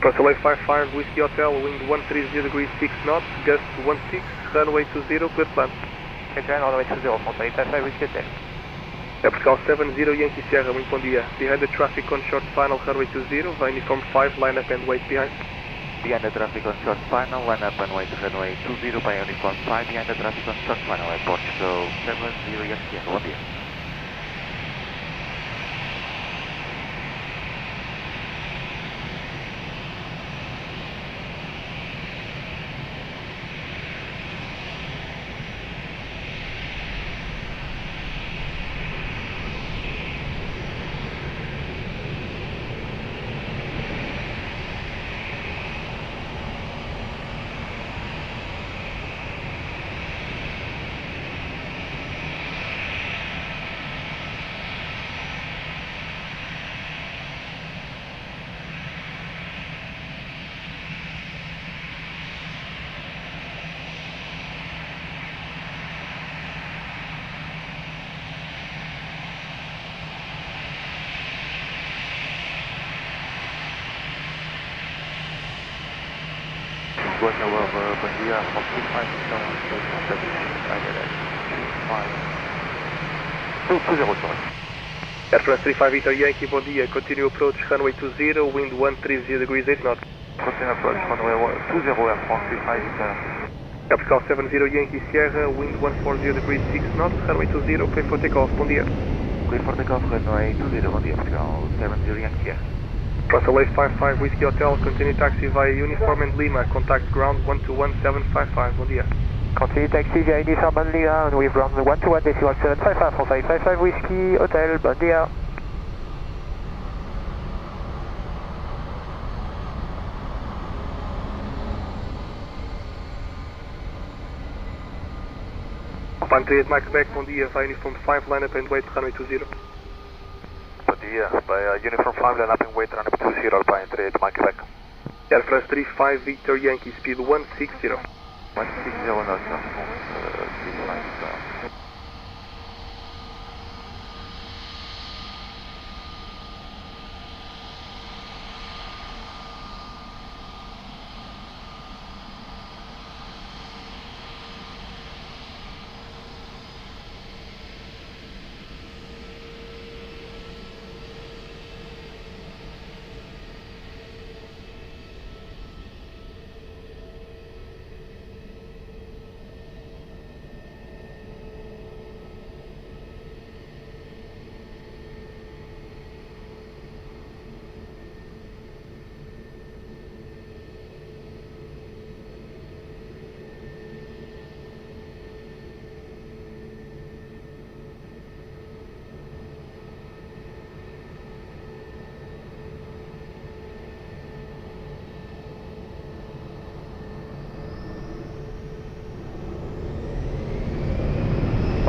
Russell 55 Whiskey Hotel, wind 130 degrees 6 knots, gust 16, runway 20, clear to land. Control runway 20, Russell 55 Whiskey Hotel. Portugal 70 Yankee Sierra, muito bom dia. Behind the traffic on short final, runway 20, via uniform 5, line up and wait behind. Behind the traffic on short final, line up and wait runway 20 by uniform 5, behind the traffic on short final, Portugal 70 Yankee Sierra, bom dia. Gosto, bom dia, Fox 35, então, 202. Air France 35 Victor Yankee, bom dia. Continue approach runway 20, wind 130 degrees 8 knots. Continue approach runway 20, Air France 35 Victor. Portugal 70 Yankee Sierra, wind 140 degrees 6 knots, runway 20, clear for takeoff, bom dia. Clear for takeoff, runway 20, bom dia, Portugal 70 Yankee Sierra. Russell 855 Whiskey Hotel, continue taxi via Uniform and Lima, contact ground 121755, bom dia. Continue taxi via Uniform and Lima, with ground 121.755, France 855 Whiskey Hotel, bom dia. Pan 38 Mike Quebec, bom dia, via Uniform 5, line up and wait, runway 20. Bom dia, by Uniform 5, line up and wait, runway 20, by 38 Mike Quebec. Air France 35 Victor Yankee, speed 160. 160 knots,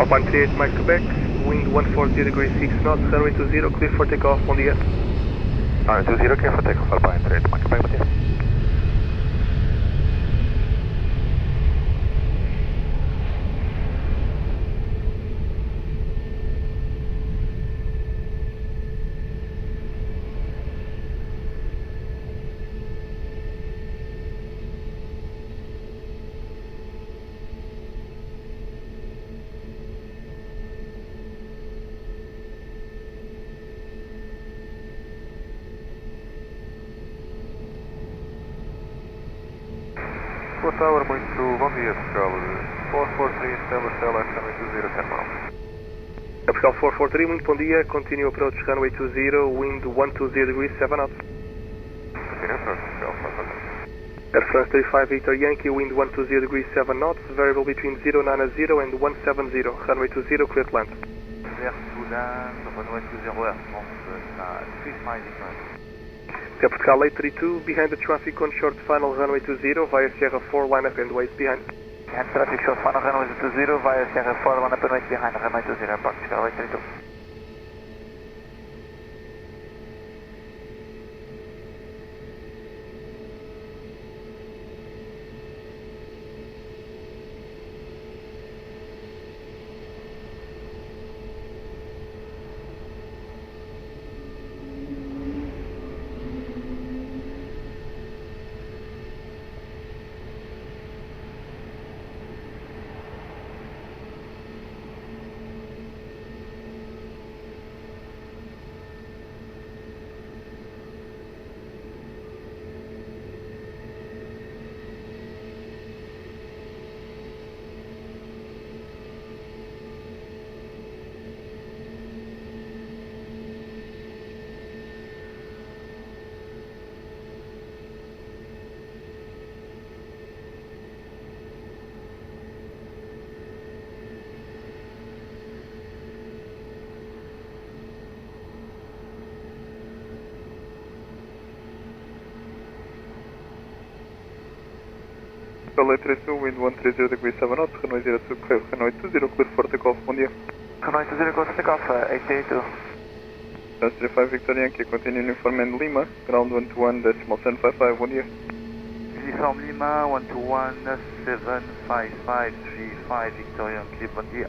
Pan 38 Mike Quebec, wind 140 degrees 6 knots, runway 20, clear for takeoff, bom dia. Runway 20, clear for takeoff, Alpine 38 Mike Quebec, bom dia. Boa Tower, muito bom dia, Portugal. 443, establish LX runway 20, 10 miles. Portugal 443, muito bom dia. Continue approach runway 20, wind 120 degrees 7 knots. Continue approach, Portugal 443. Air France 35 Victor Yankee, wind 120 degrees 7 knots, variable between 090 and 170, runway 20, clear to land. Vers to land, runway 20, Air France 35 Victor. Portugal 832, behind the traffic on short final, runway 20, via Sierra 4, line up and wait behind. Behind traffic short final, runway 20, via Sierra 4, line up and wait behind, runway 20, Portugal 832. Charlie 32, wind 130 degrees 7 knots, runway 02, clear, runway 20, clear for takeoff, bom dia. Runway 20, clear for takeoff, 882. Trans 35 Victor Yankee, continue uniform and Lima, ground 121, decimal 755, bom dia. Uniform Lima, 121, 75535, Victor Yankee, bom dia.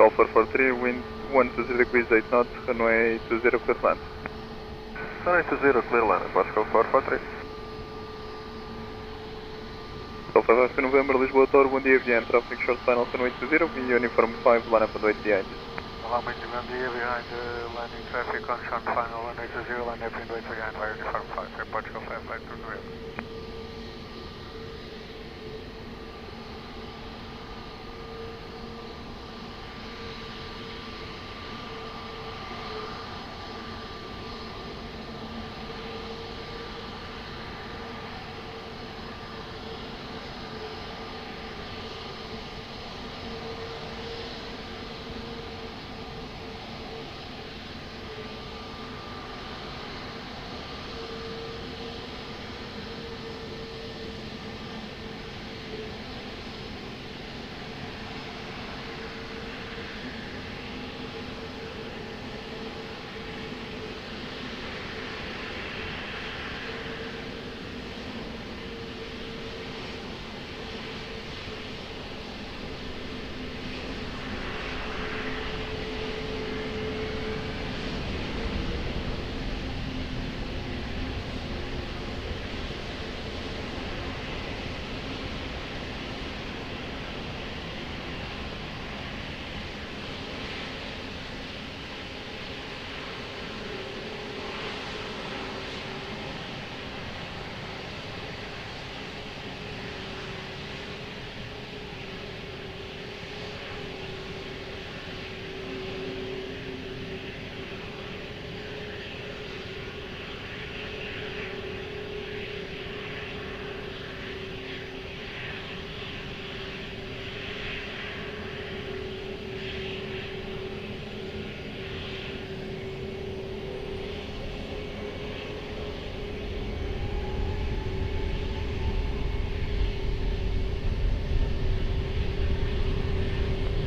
Alpha 43, wind 120 degrees 8 knots, runway 20, clear land. Runway 20, clear land, Vasco 443. Alpha 5 November, Lisboa, Toro, bom dia, Aviation, traffic short final, runway 20, uniform 5, line up and wait behind you. Olá, muito bom dia, behind landing traffic on short final, runway 20, line up and wait behind via uniform 5, Aeroporto 55 to November.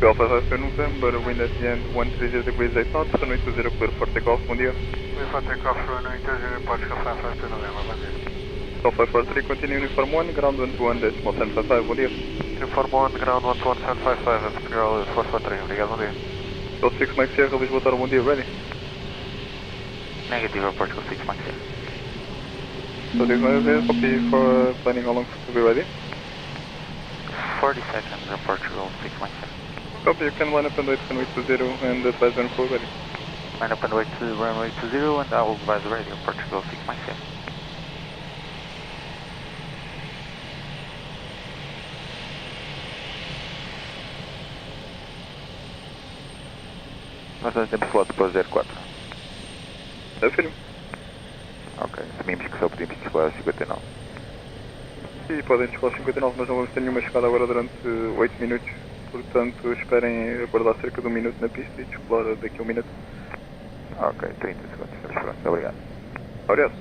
Alpha 5 November, wind at the end 130 degrees 8 knots, runway 20, clear for takeoff, bom dia. Clear for takeoff, runway 20, Aeroporto 55 to November, bom dia. Alpha 43, continue uniform 1, ground 121, decimal 755, bom dia. Uniform 1, ground 121, 755, Portugal 443, obrigado, bom dia. Go 6 Mike Sierra, Lisboa, Toro, bom dia, ready? Negative, Portugal 6 Max. So this one is copy for planning how long to be ready. 40 seconds, Portugal 6 Max. Copy, you can line up and wait runway 20 and advise when full ready. Line up and wait to runway 20 and I will advise the radio, Portugal 6 Max. Nós temos slot para 04. Afirmo. Ok, assumimos que só podemos descolar 59. E podem descolar 59, mas não vamos ter nenhuma chegada agora durante 8 minutos. Portanto, esperem aguardar cerca de 1 minuto na pista e descolar daqui a 1 minuto. Ok, 30 segundos, estamos prontos, obrigado. Obrigado.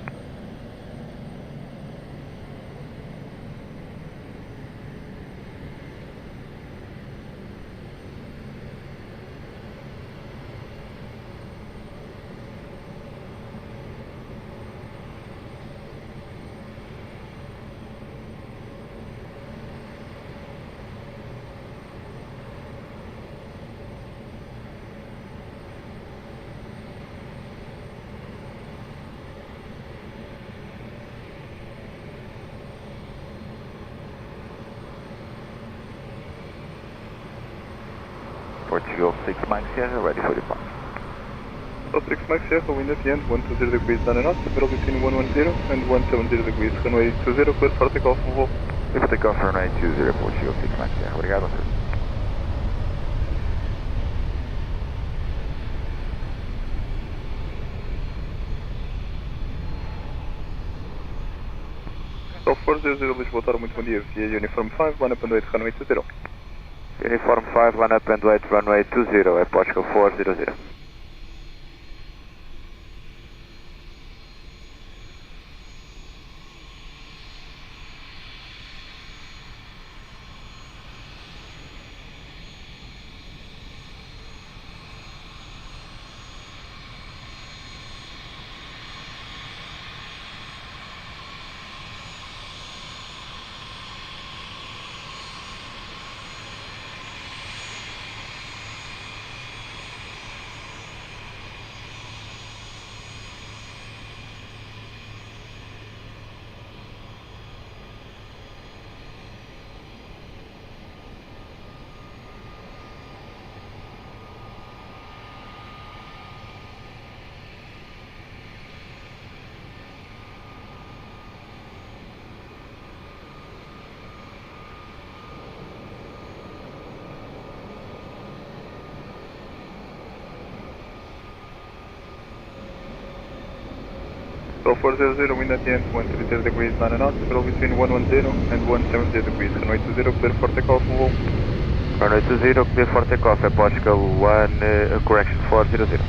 Portugal 6 Mike Sierra, ready for departure. 6 Max Sierra, wind at the end, 120 degrees 9 knots, middle between 110 and 170 degrees, runway 20, clear for takeoff from Vol. Clear for takeoff, runway 20, Portugal 6 Max Sierra. Obrigado, senhor. South 400, Lisboa, Tower, muito bom dia, via Uniform 5, line up and wait, runway 20. Uniform 5, line up and wait, runway 20, Portugal 400. South 400, wind at the end, 130 degrees 9 knots, middle between 110 and 170 degrees, runway 20, clear for takeoff from Vol. Runway 20, clear for takeoff, Portugal 1, correction 400.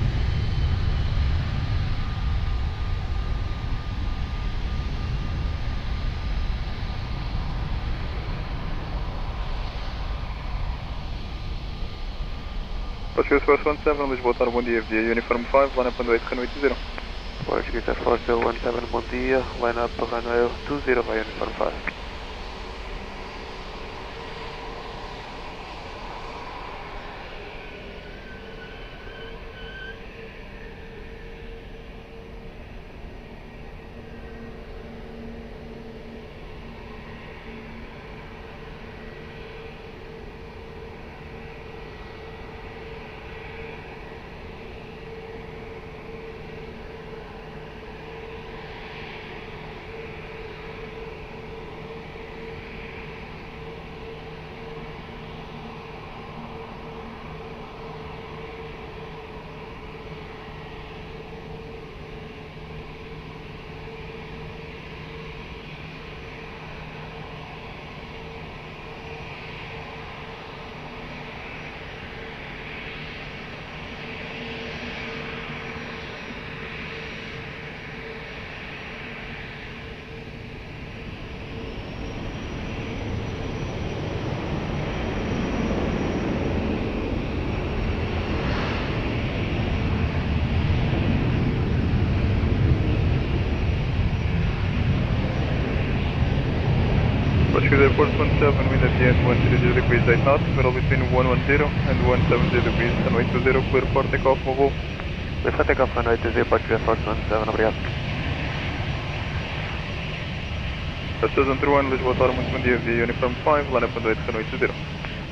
Portuguese Force 17, Lisboa, Tower, bom dia, via Uniform 5, line up and wait, runway 20. Portuguese Force 17, bom dia, line up runway 20 by Uniform 5. Portuguese Airport 17, wind at the end, 130 degrees 8 knots, middle between 110 and 170 degrees, runway 20, clear for takeoff from Vol. Clear for takeoff, runway 20, Portuguese Force 17, obrigado. Passagem 1, Lisboa, Tower, muito bom dia, via Uniform 5, line up and wait, runway 20.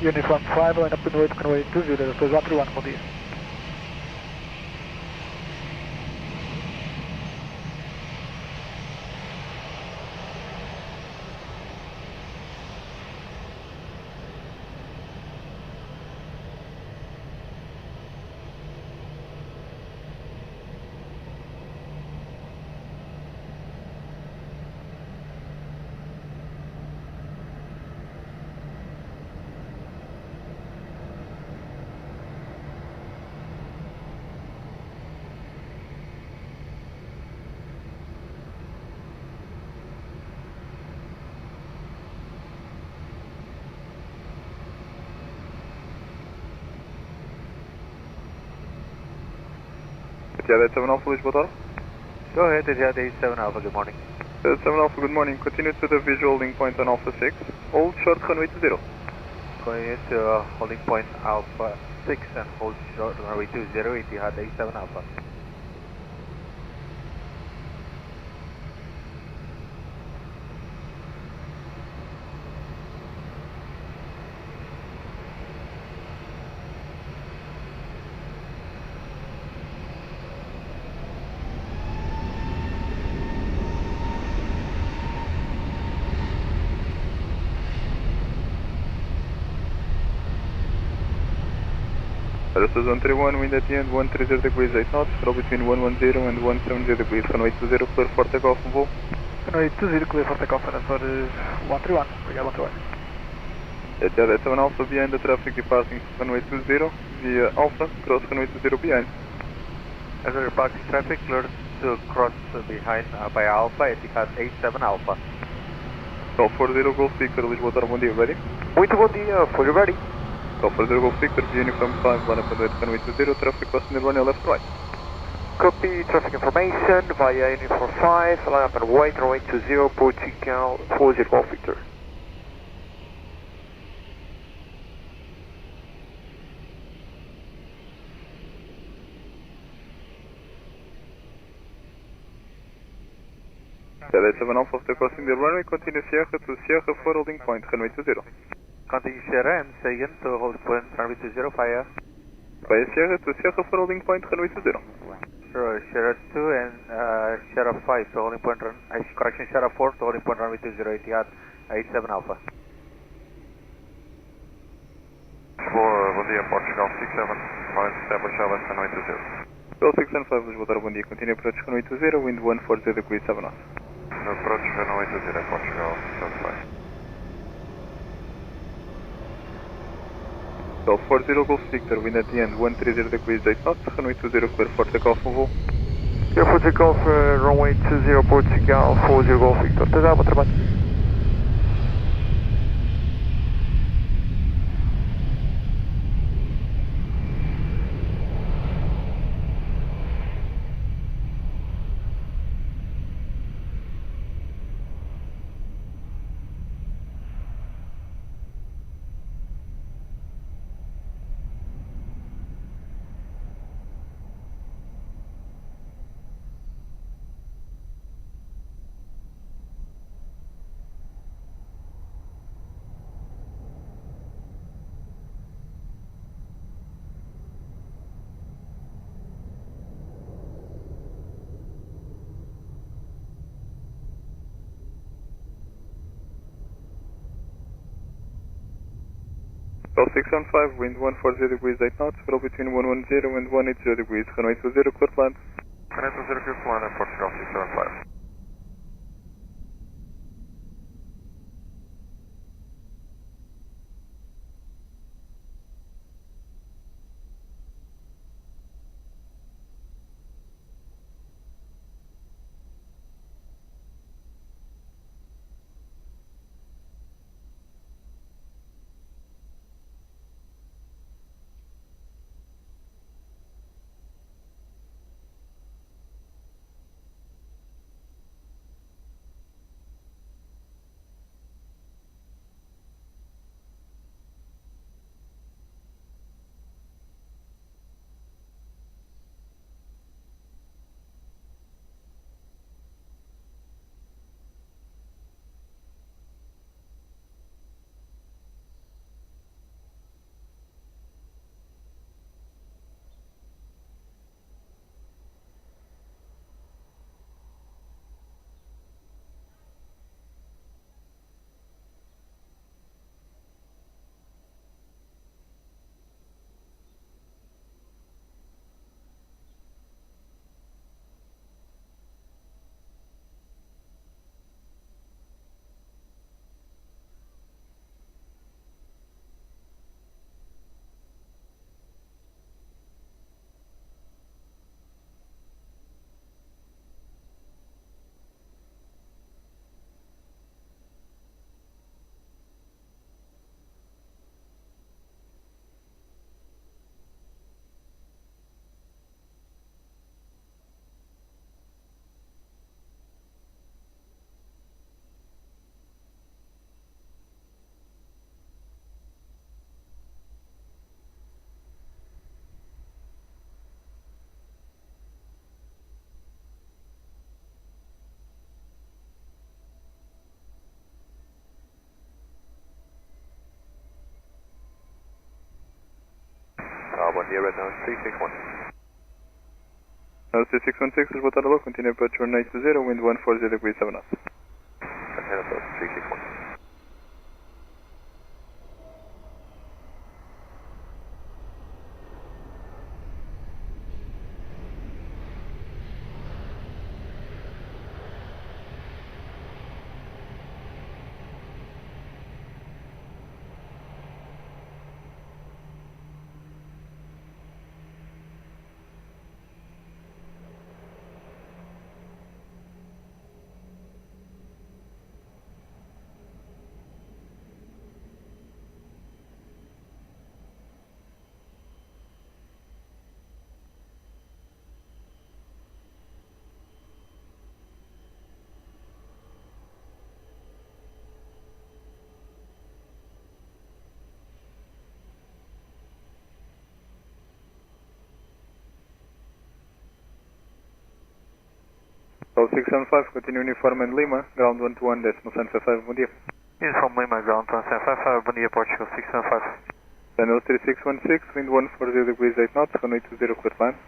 Uniform 5, line up and wait, runway 20, Dr. 131, bom dia. Direto 7 Alpha, Lisboa, Tower. Go ahead, Direto 7 Alpha, good morning. 7 Alpha, good morning. Continue to the visual link point on Alpha 6. Hold short runway 20. Going to holding point Alpha 6 and hold short runway 20, Etihad 7 Alpha. Aeroporto 131, wind at the end 130 degrees 8 knots, roll between 110 and 170 degrees, runway 20, clear for takeoff and voo. Runway 20, clear for takeoff, and for 131. Obrigado, 131. Direto 7 Alpha behind the traffic departing runway 20 via Alpha, cross runway 20 behind. As a departing traffic, clear to cross behind by Alpha, Etihad 87 Alpha. Call 40 Golf Victor, Lisboa, bom dia, ready? Muito bom dia, fully ready. Call 40 Golf Victor, via Uniform 5, line up and wait, runway 20, traffic crossing the runway left right. Copy, traffic information via Uniform 5, line up and wait, runway 20, Portugal, 40 Golf Victor. Direto 7 Alpha, after crossing the runway, continue Sierra to Sierra for holding point, runway 20. Continue Sierra and Sagan to hold point runway 20 via Sierra to Sierra for holding point, runway 20. Sure, Sierra 2 and Sierra 5 to holding point correction, Sierra 4 to holding point runway 20 Etihad 87 Alpha. 4, bom dia, Portugal 67, line establish LS runway 20. Call 675, Lisboa, bom dia, continue approach runway 20, wind 140 degrees 7 knots. Approach runway 20, Portugal 75. Call 40 Golf Victor, wind at the end 130 degrees 8 knots, runway 20, clear for takeoff and voo. Clear for takeoff, runway 20, Portugal, 40 Golf Victor. Até já, bom trabalho. Call 615, wind 140 degrees 8 knots, roll between 110 and 180 degrees, runway 20, clear to land. Runway 20, clear to land at Portugal 675. Bom dia, Red Nose 361. Nose 616, Lisboa, hello, continue approach runway 20, wind 140 degrees 7 knots. Atenção, 361. Call 675, continue uniform and Lima, ground 121, decimal 155, bom dia. Uniform Lima, ground 155, bom dia, Portugal 675. Channel 3616, wind 140 degrees 8 knots, runway 20 clear to land.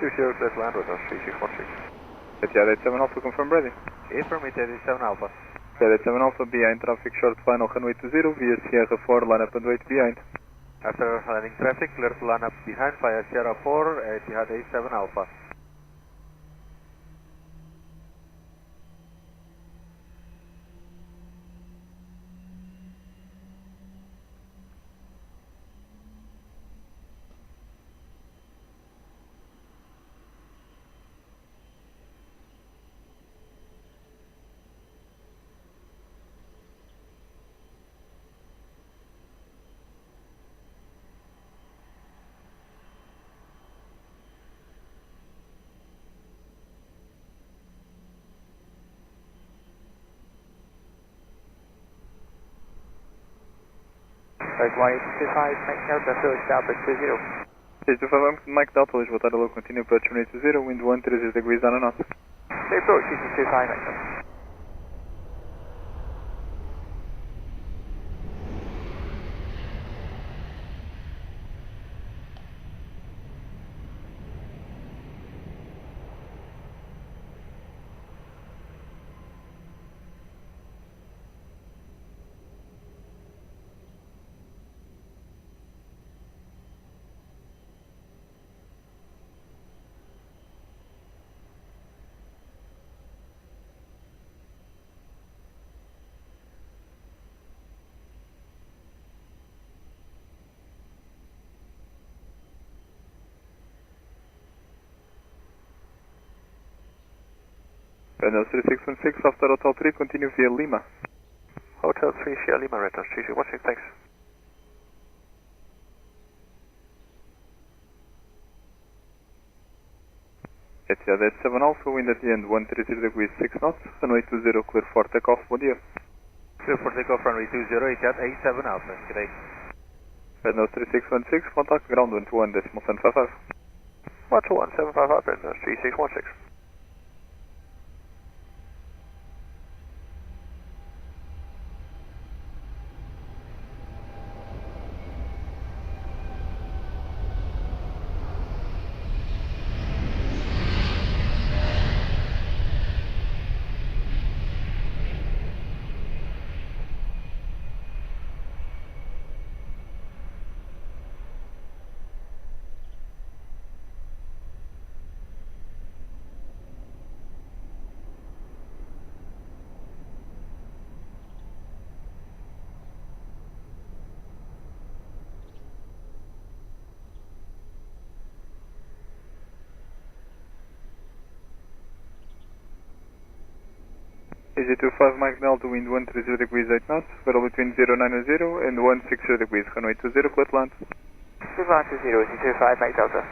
20 clear to land with us, 3616. Etihad 87 Alpha, confirm ready. Affirmative 87 Alpha. Etihad 87 Alpha, behind traffic short final, runway 20, via Sierra 4, line up and wait behind. After landing traffic, clear to line up behind via Sierra 4, Etihad 87 Alpha. Flight 25, Mike Delta, Phillips Delta 20. 625, Mike Delta, Lisboa, Tarelo, continue approach runway 20, wind 130 degrees down and out. They approach 625, Mike Delta. Channel 3616, after Hotel 3, continue via Lima. Hotel 3, Sierra Lima, return 3616, thanks. Etihad 87 Alpha, wind at the end 130 degrees 6 knots, runway 20, clear for takeoff, bom dia. Clear for takeoff, runway 20, Etihad 87 Alpha, good day. Channel 3616, contact ground 121, decimal 155. 121, 755, return 3616. EZ25 Mike Delta, wind 130 degrees 8 knots, variable between 090 and 160 degrees, runway 20, clear to land. 2120, EZ25 Mike Delta.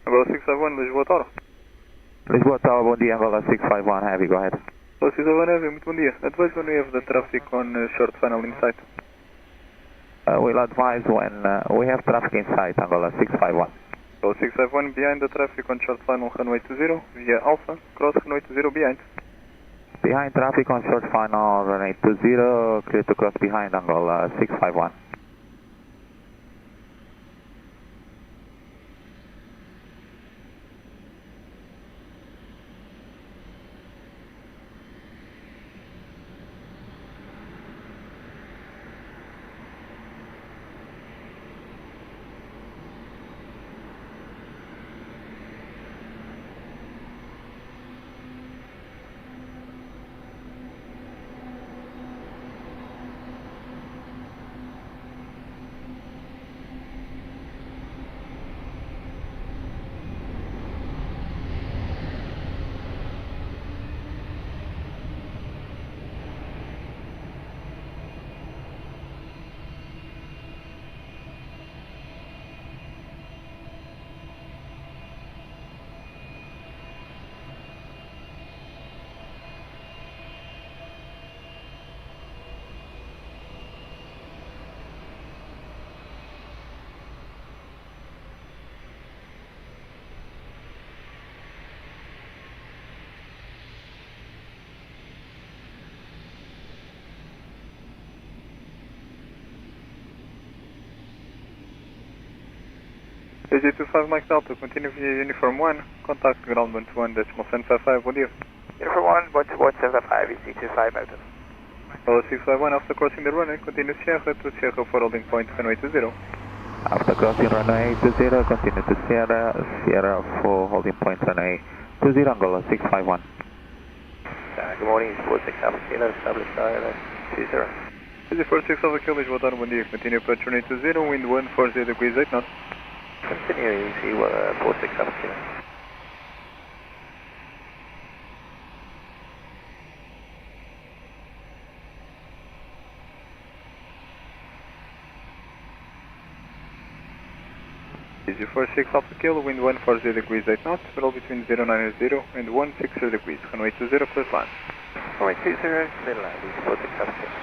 Angola 651, Lisboa Toro. Lisboa Tower, bom dia, Angola 651, heavy, go ahead. Angola 651, heavy, muito bom dia. Advise when we have the traffic on short final in sight. We'll advise when we have traffic in sight, Angola 651. Angola 651, behind the traffic on short final, runway 20, via Alpha, cross runway 20 behind. Behind traffic on short final, runway 20, clear to cross behind, Angola 651. AJ25 Mike Delta, continue via Uniform 1, contact ground 121.755, bom dia. Uniform 121.755, EC25 mountain. Hello 651, after crossing the runway, continue Sierra to Sierra for holding point runway 20. After crossing runway 20, continue to Sierra, Sierra for holding point runway 20, Angola 651. Good morning, 46 Alpha Kilo, established dial 20. Easy 46 Alpha Kilo, Lisboa, bom dia, continue approach runway 20, wind 140 degrees 8 knots. Continue, easy 46 Alpha Kilo. Easy 46 Alpha Kilo, wind 140 degrees 8 knots, roll between 090 and 160 degrees, runway 20, clear land. Runway 20, clear land, easy 46 Alpha Kilo.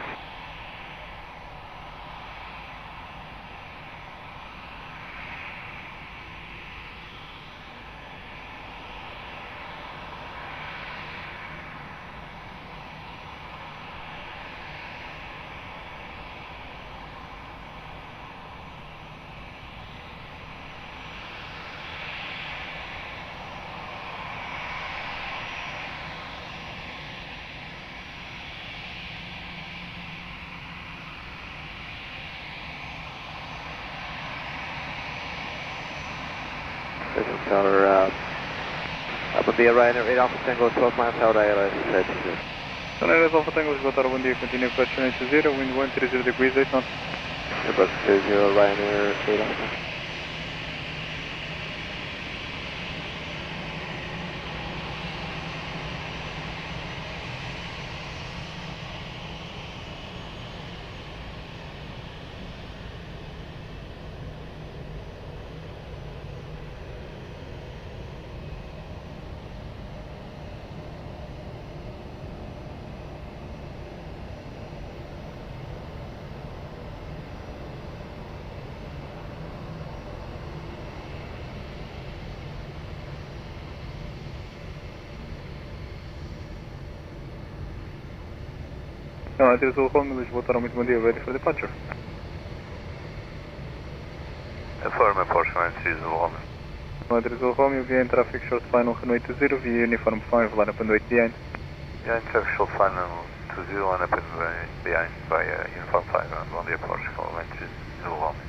Up on the Ryanair 8 Alpha Tango, 12 miles out, ILS 32. Ryanair Alpha Tango, Lisboa, bom dia, continue approach runway 20, wind 130 degrees 8 knots. Airbus 20, Ryanair 8 Alpha. Atenção, Lisboa, muito bom dia, ready for departure. Affirm, Porsche 930. Atenção, Romeo, via traffic short final runway 20 via Uniform 5, line up and wait behind. Behind traffic short final 20, line up and behind by Uniform 5, bom dia, Porsche 930.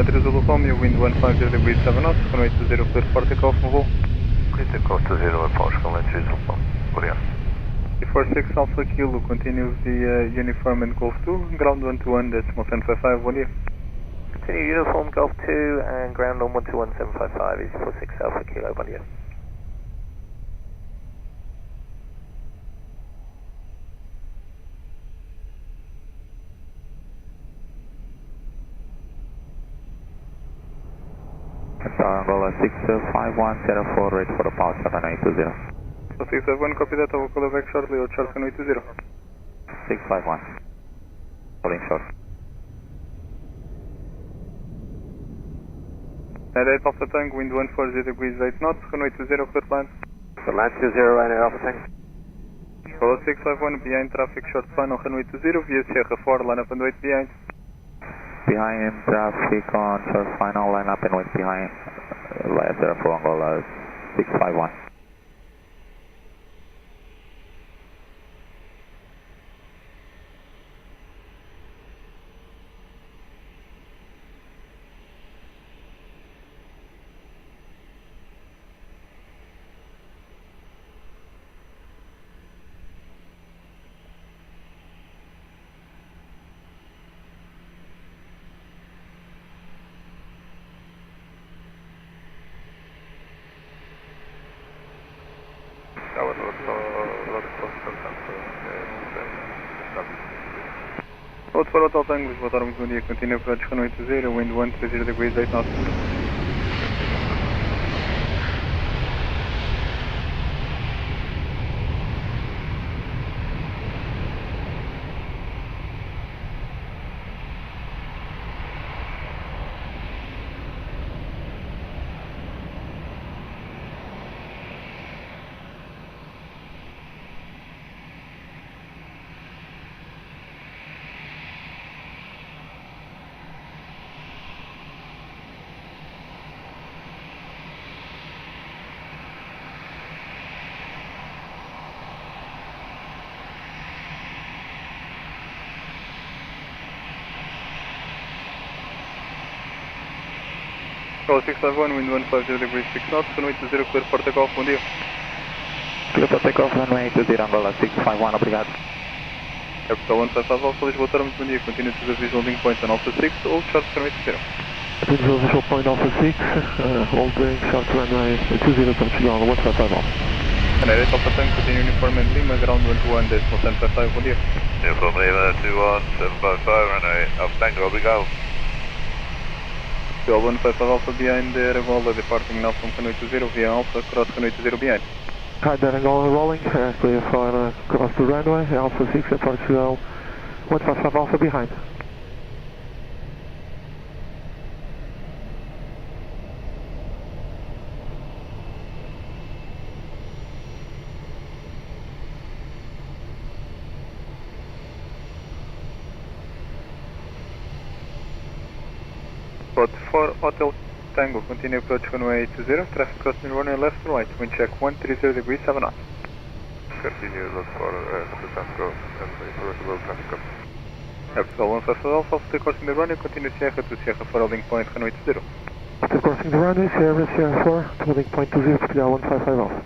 Zulu Romeo, wind 150 degrees 7 knots, runway 20, clear for takeoff, move all. Clear takeoff 20, Porsche 930, obrigado. 46 Alpha Kilo, continue via Uniform and Golf 2, ground 121.755, bom dia. Continue Uniform Golf 2 and ground on 121.755, easy 46 Alpha Kilo, bom dia. Angola 65104, ready for departure on 820. 651, copy that, I will call you back shortly, or charge on 820. 651, holding short. At 8 Alpha Tango, wind 140 degrees 8 knots, runway 20, clear land. Land 20 Ryanair Alpha Tango. Follow 651 behind traffic short final runway 20 via Sierra 4 line up and wait behind. Behind traffic on short final, line up and wait behind. Sierra 4 Angola 651. Outro for Hotel Tango, Lisboa, muito bom dia, continua para runway 20, wind 130 degrees, 8 knots. Call 651, wind 150 degrees 6 knots, runway 20, clear for takeoff, bom dia. Clear for takeoff, runway 20 Angola 651, obrigado. Airport 155 Alpha, Lisboa, muito bom dia, continue to the visual link point on Alpha 6, all short runway 20. Visual point Alpha 6, holding short runway 20, Portugal, 155 Alpha. Canada, Alpha Tango, continue uniform and Lima, ground 121, decimal 755, bom dia. Uniform Lima 21755, runway Alpha Tango, obrigado. Fuel 155 Alpha behind Angola, departing now from runway 20 via Alpha, cross runway 20 behind. Hi there, Angola rolling, clear for cross the runway, Alpha 6 at Portugal, 155 Alpha behind. Spot 4 Hotel Tango, continue approach runway 20, traffic crossing runway left and right, wind check 130 degrees 7 knots. Continue look for Tango and reversible traffic up. Airport 155 Alpha, after crossing the runway, continue Sierra to Sierra 4 holding point runway 20. After crossing the runway, Sierra 4, holding point 20, Portugal, 155 Alpha.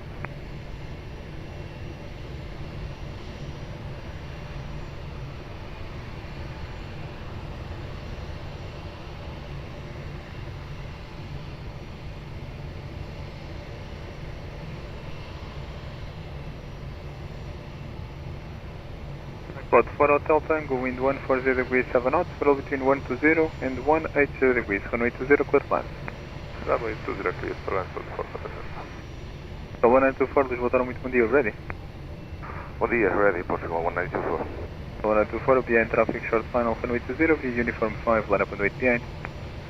Spot 4 Hotel Tango, wind 140 degrees 7 knots, roll between 120 and 180 degrees, runway 20, clear to land. Runway 20 clear for land, for 4%. So 1924, Lisboa, muito bom dia, ready? Bom dia, ready, Portugal 1924. So 1924, behind traffic short final, runway 20, via uniform 5, line up and wait behind.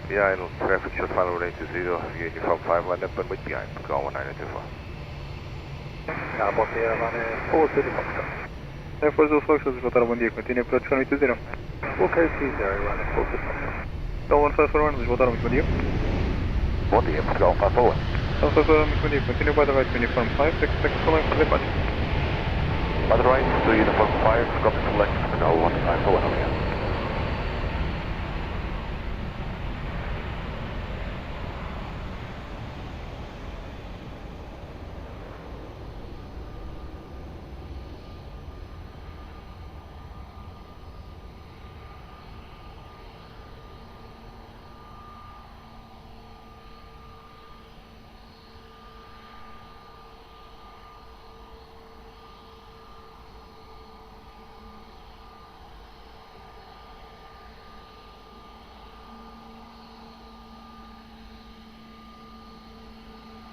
Behind traffic short final runway 20, via uniform 5, line up and wait behind, Portugal 1924. Aeroporto, forward to the Foxtrot. Air Force Fox, Lisboa, bom dia, continue approach runway 20. Okay, please, runway forward to the Foxtrot. So 151, Lisboa, muito bom dia. Bom dia, Portugal 541. Alpha, muito bom dia, continue by the right, uniform 5, expect following for departure. By the right, to uniform 5, copy select, Portugal 151, obrigado.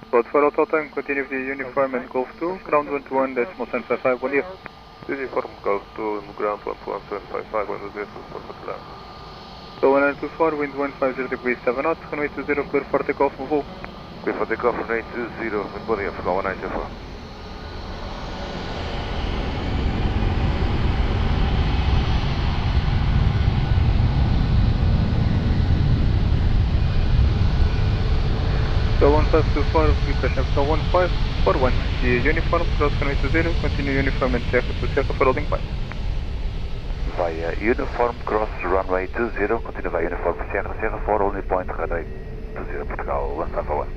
Spot 4 Hotel Tango, continue via uniform and Golf 2, ground 121, decimal 755, bom dia. Uniform Golf 2, ground 11755, windows vessels for Portugal. So 1924, wind 150 degrees 7 knots, runway 20, clear for takeoff, move. Clear for takeoff, runway 20, bom dia, Portugal 1924. 1524, request for 1541, uniform, cross runway 20, continue uniform and Sierra to Sierra for holding point. Via uniform, cross runway 20, continue via uniform Sierra, Sierra for holding point, runway 20, Portugal, 1541.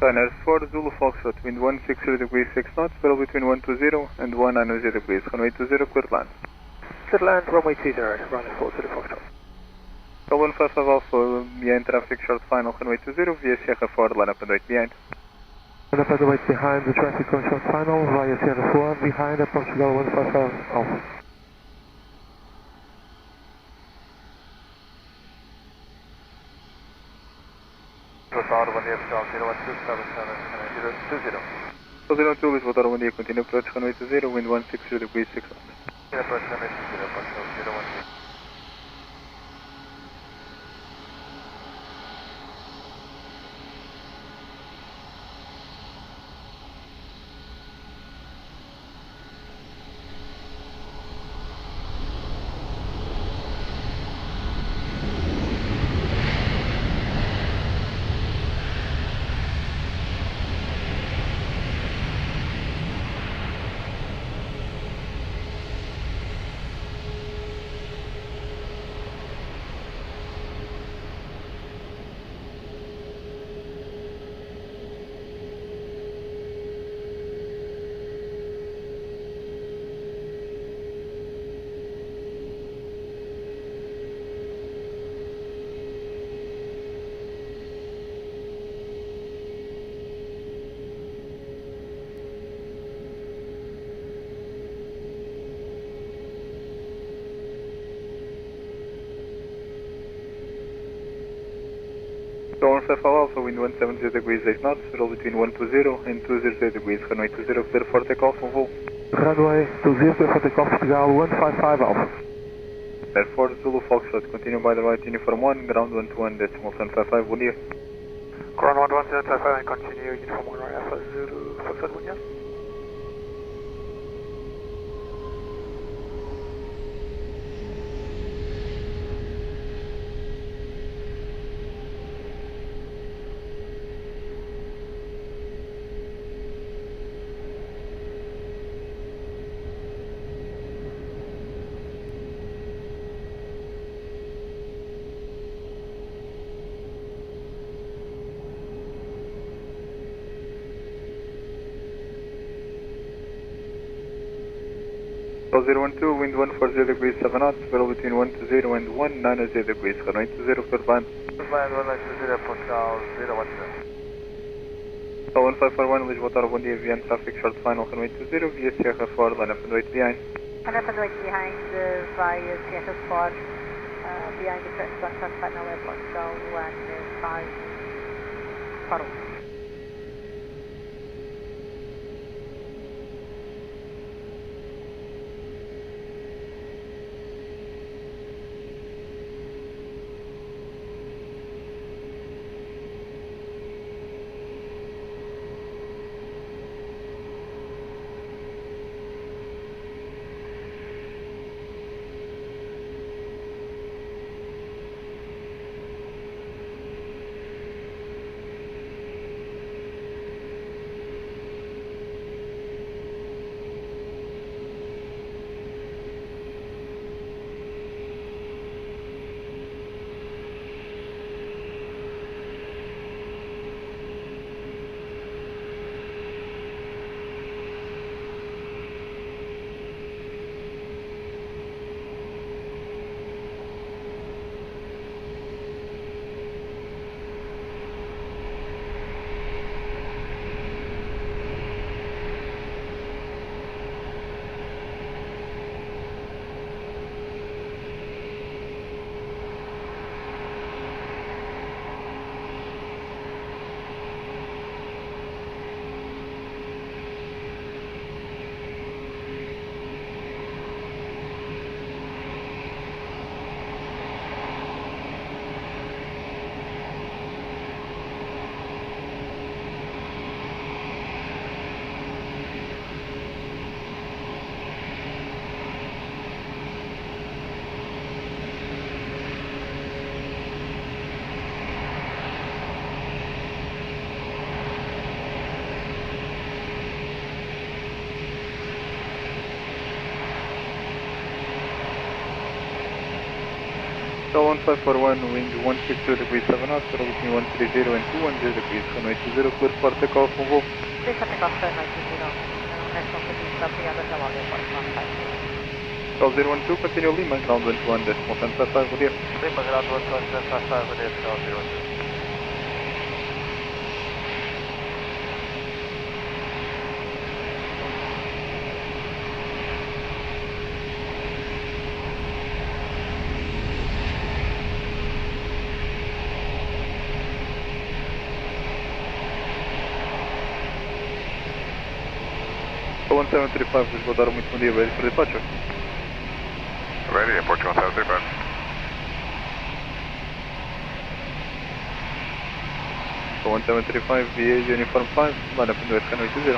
Diners 4 Zulu Foxtrot, wind 160 degrees 6 knots, barrel between 120 and 190 degrees, runway 20, clear land. Clear land, runway 20, runway 40 Foxtrot. Call 155 Alpha, behind traffic short final, runway 20, via Sierra 4, line up and wait behind. Line up and wait behind the traffic on short final, via Sierra 4, behind the Portugal 155 Alpha. Total, bom dia pessoal, 01277, 02 Lisboa, bom dia, continue approach runway 20, wind 160 degrees 6 knots. approach runway 20, Portugal 012. Call 155 Alpha, wind 170 degrees 8 knots, roll between 120 and 200 degrees, runway 20, clear for takeoff on Vol. Runway 20, clear for takeoff, Portugal 155 Alpha. Air 4 Zulu Foxtrot, continue by the right, uniform 1, ground 121, decimal 755, bom dia. Ground 11755 and continue uniform 1 right Alpha Zulu Foxtrot 1, yeah. Call 012, wind 140 degrees 7 knots, barrel between 120 and 190 degrees, runway 20, clear land. Land, runway 20, Portugal 010. Call 1541, Lisboa, bom dia, Aviation traffic short final, runway 20, via Sierra 4, line up and wait behind. Line up and wait behind via Sierra 4, behind the first short final airport, so 15 Faro. 541, wind 162 degrees 7 knots, total between 130 and 210 degrees, runway 20, clear for takeoff from Wolf. Please take off runway 20, national position, obrigado, até logo, airport 15. Call 012, continue Lima, ground 21, decimal 1055, good day. Lima, ground 21, 1055, good day, call 012. Call 1735, Lisboa, muito bom dia, ready for departure. Ready, airport 1735. Call 1735, VA Uniform 5, line up in the canal 20.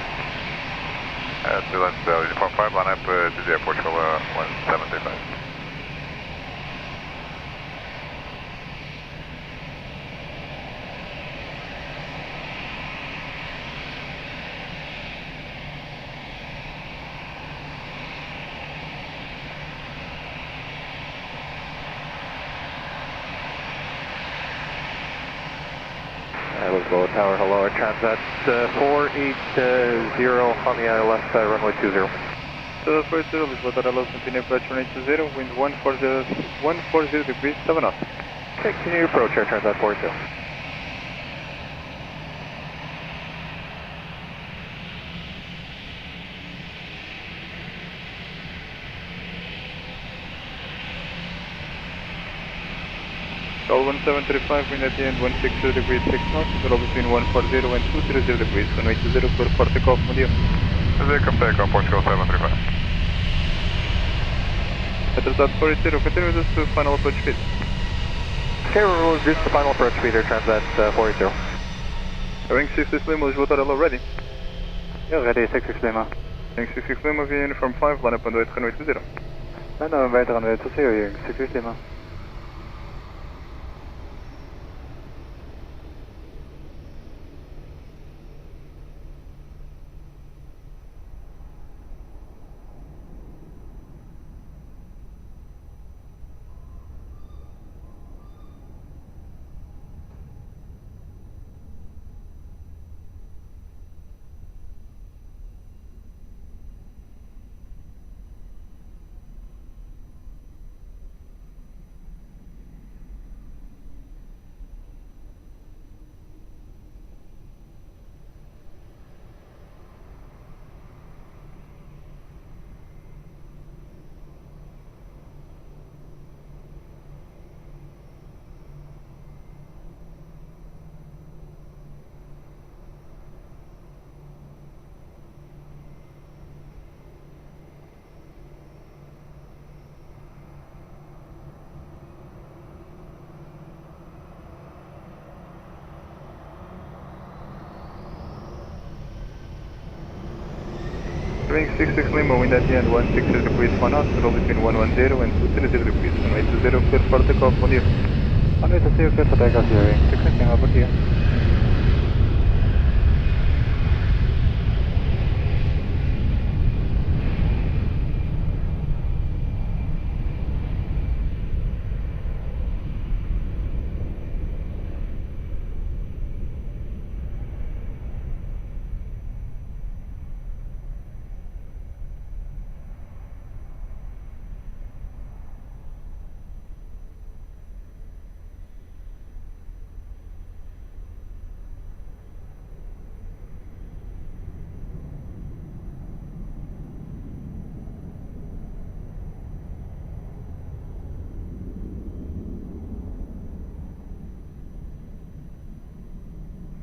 Ambulance Uniform 5, line up to the airport 1735. Lisboa Tower, hello, Transat 480 on the ILS, runway 20. 40, Lisboa Tower, hello, continue approach runway 20, wind 140 degrees 7 knots. Okay, continue approach, Air Transat 480. Call 1735, wind at the end 160 degrees 6 knots, total between 140 and 230 degrees, runway 20, clear for takeoff, bom dia. Come takeoff, Portugal 735. Transat 480, continue this to final approach speed. Okay, we'll reduce the final approach speed, Air Transat 480. Ring 66 Lima, Lisboa Tower, hello, ready. Yeah, ready, 66 Lima. Ring 66 Lima, via Uniform 5, line up on the way to runway 20. No, better runway 20, here, 66 Lima. Ring 66 Lima, wind at the end 160 degrees 1 knot, total between 110 and 230 degrees, runway 20, clear for takeoff, bom dia. Runway 20, clear for takeoff, here, ring 66 Lima, bom dia.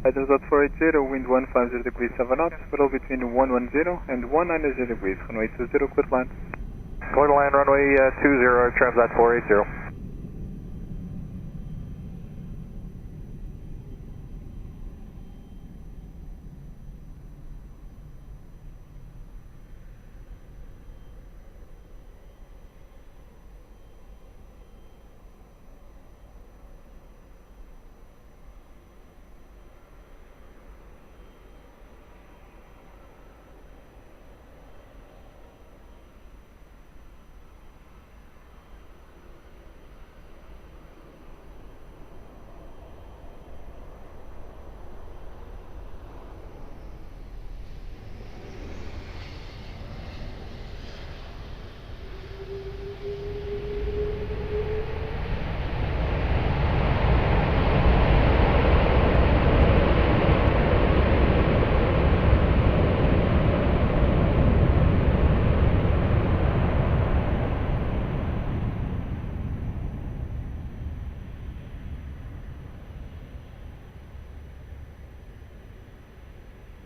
Transat 480, wind 150 degrees 7 knots, total between 110 and 190 degrees, runway 20, clear to land. Clear to land, runway 20, Transat 480.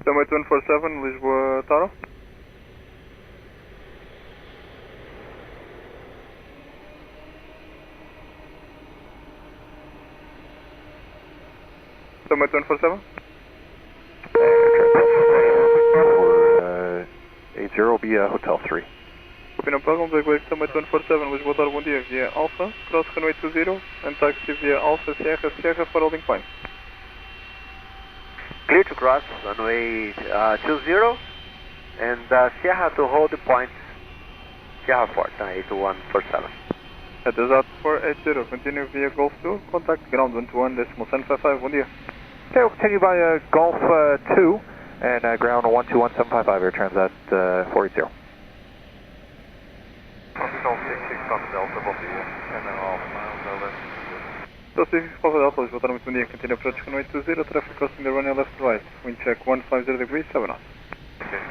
Summit 147, Lisboa, Taro. Summit 147. 80 will be Hotel 3. Opinion Program, Zagway Summit 147, Lisboa, Taro, bom dia, via Alpha, cross runway 20, and taxi via Alpha, Sierra, Sierra for holding point. Clear to cross runway 20 and Sierra to hold the point. Sierra 4, 8147. Headers out 480, continue via Golf 2, contact ground 121.755, bom dia. Okay, we'll continue by Golf 2 and ground 121755, air transat 480. Hotel 66 Papa Delta, bom dia. 10.5 miles over. Hotel 66 Papa Delta, Lisboa, Taro, bom dia, continue approach runway 20, traffic crossing the runway left right, wind check 150 degrees, 7 knots. Okay.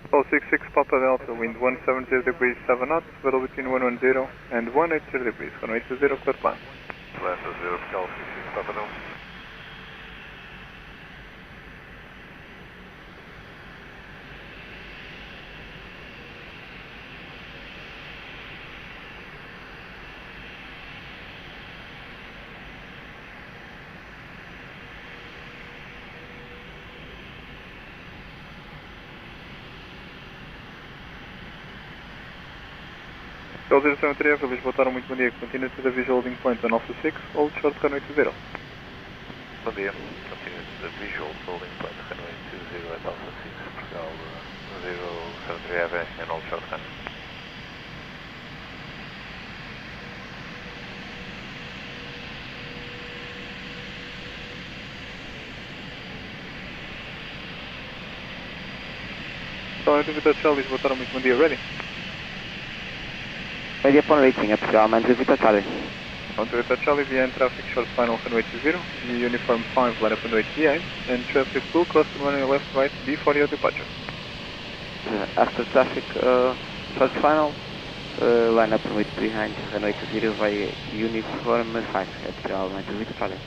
Hotel 66 Papa Delta, wind 170 degrees, 7 knots, level between 110 and 180 degrees, runway 20, clear plan. Atlanta 0, Hotel 66 Papa Delta. Hotel 073, Lisboa, Taro, muito bom dia, continue to the visual holding point on Alpha 6, hold short runway 20. Bom dia. Continue to the visual holding point runway 20 at Alpha 6, Portugal 073 Aviation and all short runway. Hotel 90 Charlie, Lisboa, Taro, muito bom dia, ready? Ready upon reaching at Portugal, 90 Charlie. 90 Charlie, via and traffic short final runway 20, uniform 5, line up runway 38, and traffic will cross the runway left right before your departure. After traffic short final, line up with behind runway 20 via uniform 5 at Portugal, 90 Charlie.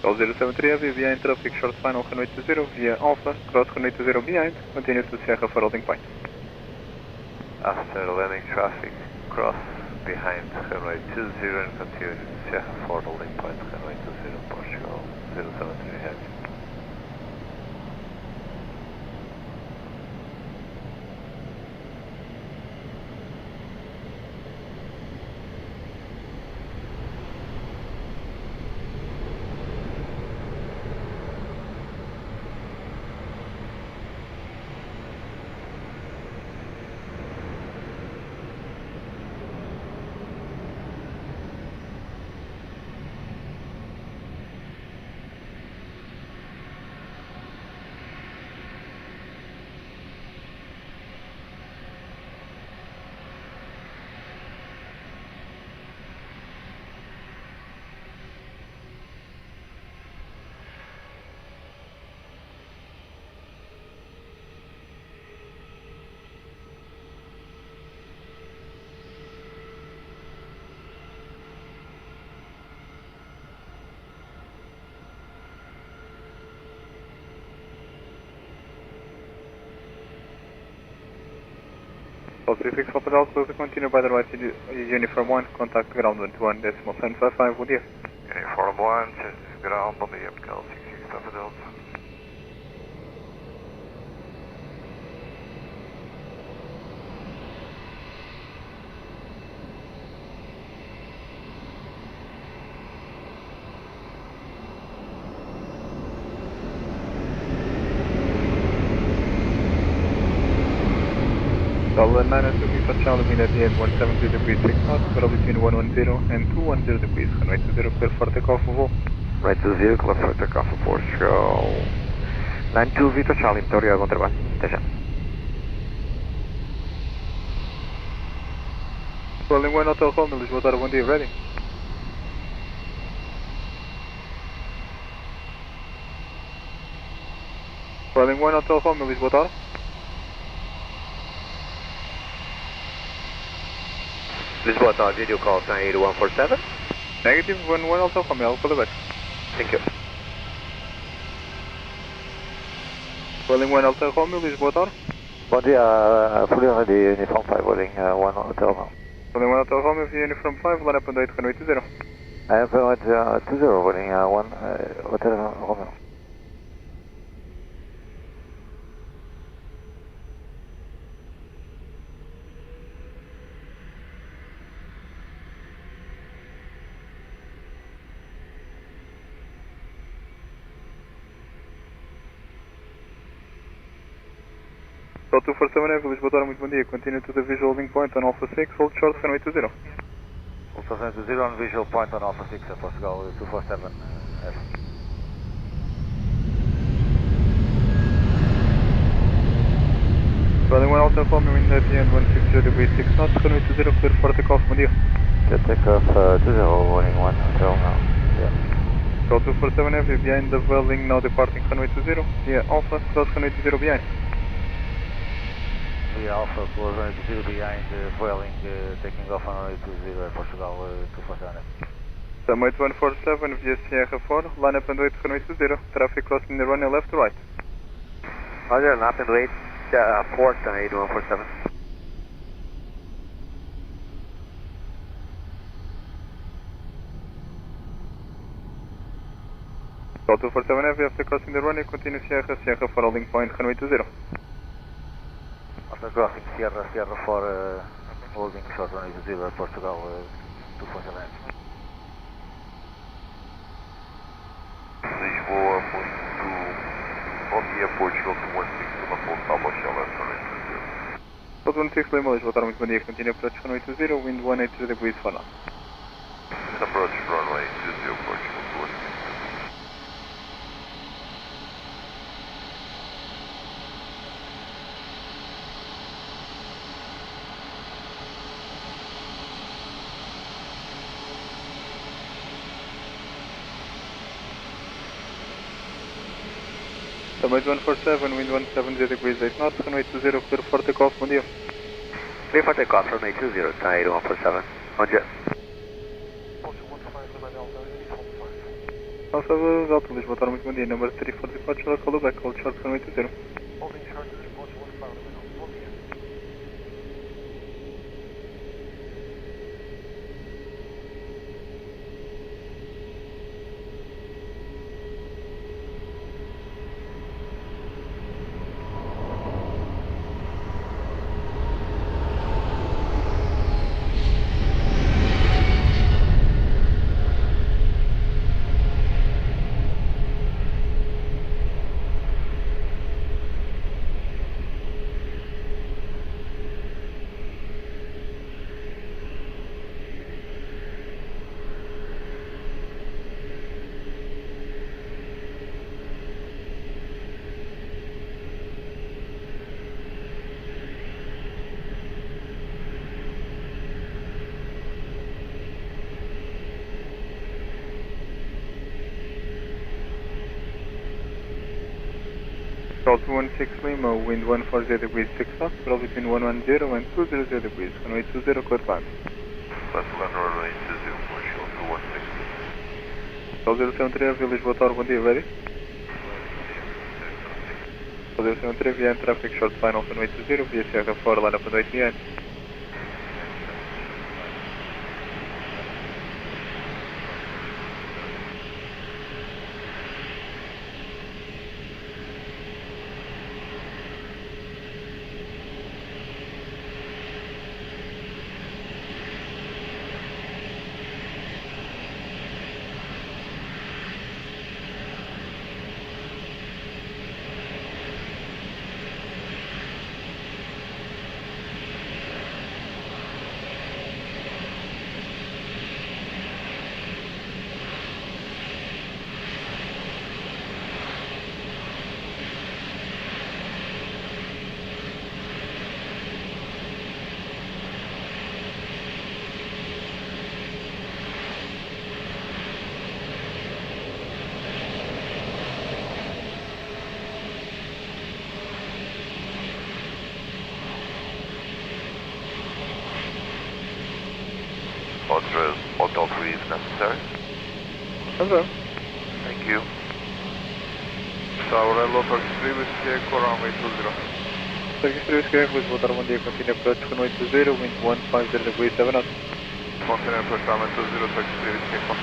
Hotel 073 Heavy, via and traffic short final runway 20, via Alpha, cross runway 20 behind, continue to Sierra for holding point. After landing traffic, cross behind runway 20 and continue to Sierra 4 holding point, runway 20 Portugal 073 Heavy. 36 Papa Delta, continue by the right uniform 1, contact ground 121.755, bom dia. Uniform 1, change ground, bom dia, canal 66 Papa Delta. Dollar 9 for Charlie, wind at the end 170 degrees 6 knots, battle between 110 and 210 degrees, runway 20, clear for takeoff for Vol. Runway 20, clear for takeoff for Portugal. 92 Victor Charlie, muito obrigado, bom trabalho. Até já. Rolling 1 Hotel Home, Lisboa, bom dia, ready? Rolling 1 Hotel Home, Lisboa. Lisboa, video call 98147. Negative 11 Hotel Home, I'll call you back. Thank you. Rolling 1 Hotel Home, Lisboa. Bom dia, fully ready, uniform 5, rolling 1 hotel now. Rolling 1 Hotel Home, uniform 5, line up and 8, runway 20. I am runway 20, rolling 1 hotel Romeo. Call 247 Lisboa, muito bom dia. Continue to the visual link point on Alpha 6, hold short, runway 20. Alpha 20 on visual point on Alpha 6, Portugal 247 F. Rolling 1 Alpha Home, wind at the end 160 degrees 6 knots, runway 20, clear for takeoff, bom dia. Clear takeoff 20, rolling 1 hotel now. Yeah. Call 247 behind the Welling, now departing runway 20. Yeah, Alpha, cross runway 20 behind. The Alpha close runway 20 behind, Vueling, taking off on runway 20, Portugal 247. Summit 147 via Sierra 4, line up and wait runway 20, traffic crossing the runway left to right. Roger, line up and wait, 4, 98147. Call 247 after crossing the runway, continue Sierra 4, holding point runway 20. After crossing Sierra 4, holding short runway 20, Portugal 247. Lisboa, muito bom dia, Portugal 216, uma full Pablo Shell, runway 20. Call 216 Lima, Lisboa, muito bom dia. Continue approach runway 20, wind 180 degrees for now. Approach runway 20, Portugal 216. Summit 147, wind 170 degrees 8 knots, runway 20, clear for takeoff, bom dia. Clear for takeoff, runway 20, 98147. Bom dia. Alpha Delta, Lisboa, muito bom dia. Number 34 departure, I'll call you back, hold short, runway 20. Call 216 Lima, wind 140 degrees 6 knots, battle between 110 and 200 degrees, runway 20, clear climb. Left land runway 20, Portugal 216. Call 073 Lisboa, bom dia, ready? Position 3 behind traffic, short final runway 20, via Sierra 4, line up and wait behind. Auto 3 is necessary. Okay. Thank you. Tower Turkish 3 Whiskey Echo runway 20. Turkish 3 Whiskey Echo, Lisboa, Mondia, continue approach runway 20, wind 150 degrees 7 knots. Continue approach runway 20, Turkish 3 Whiskey Echo.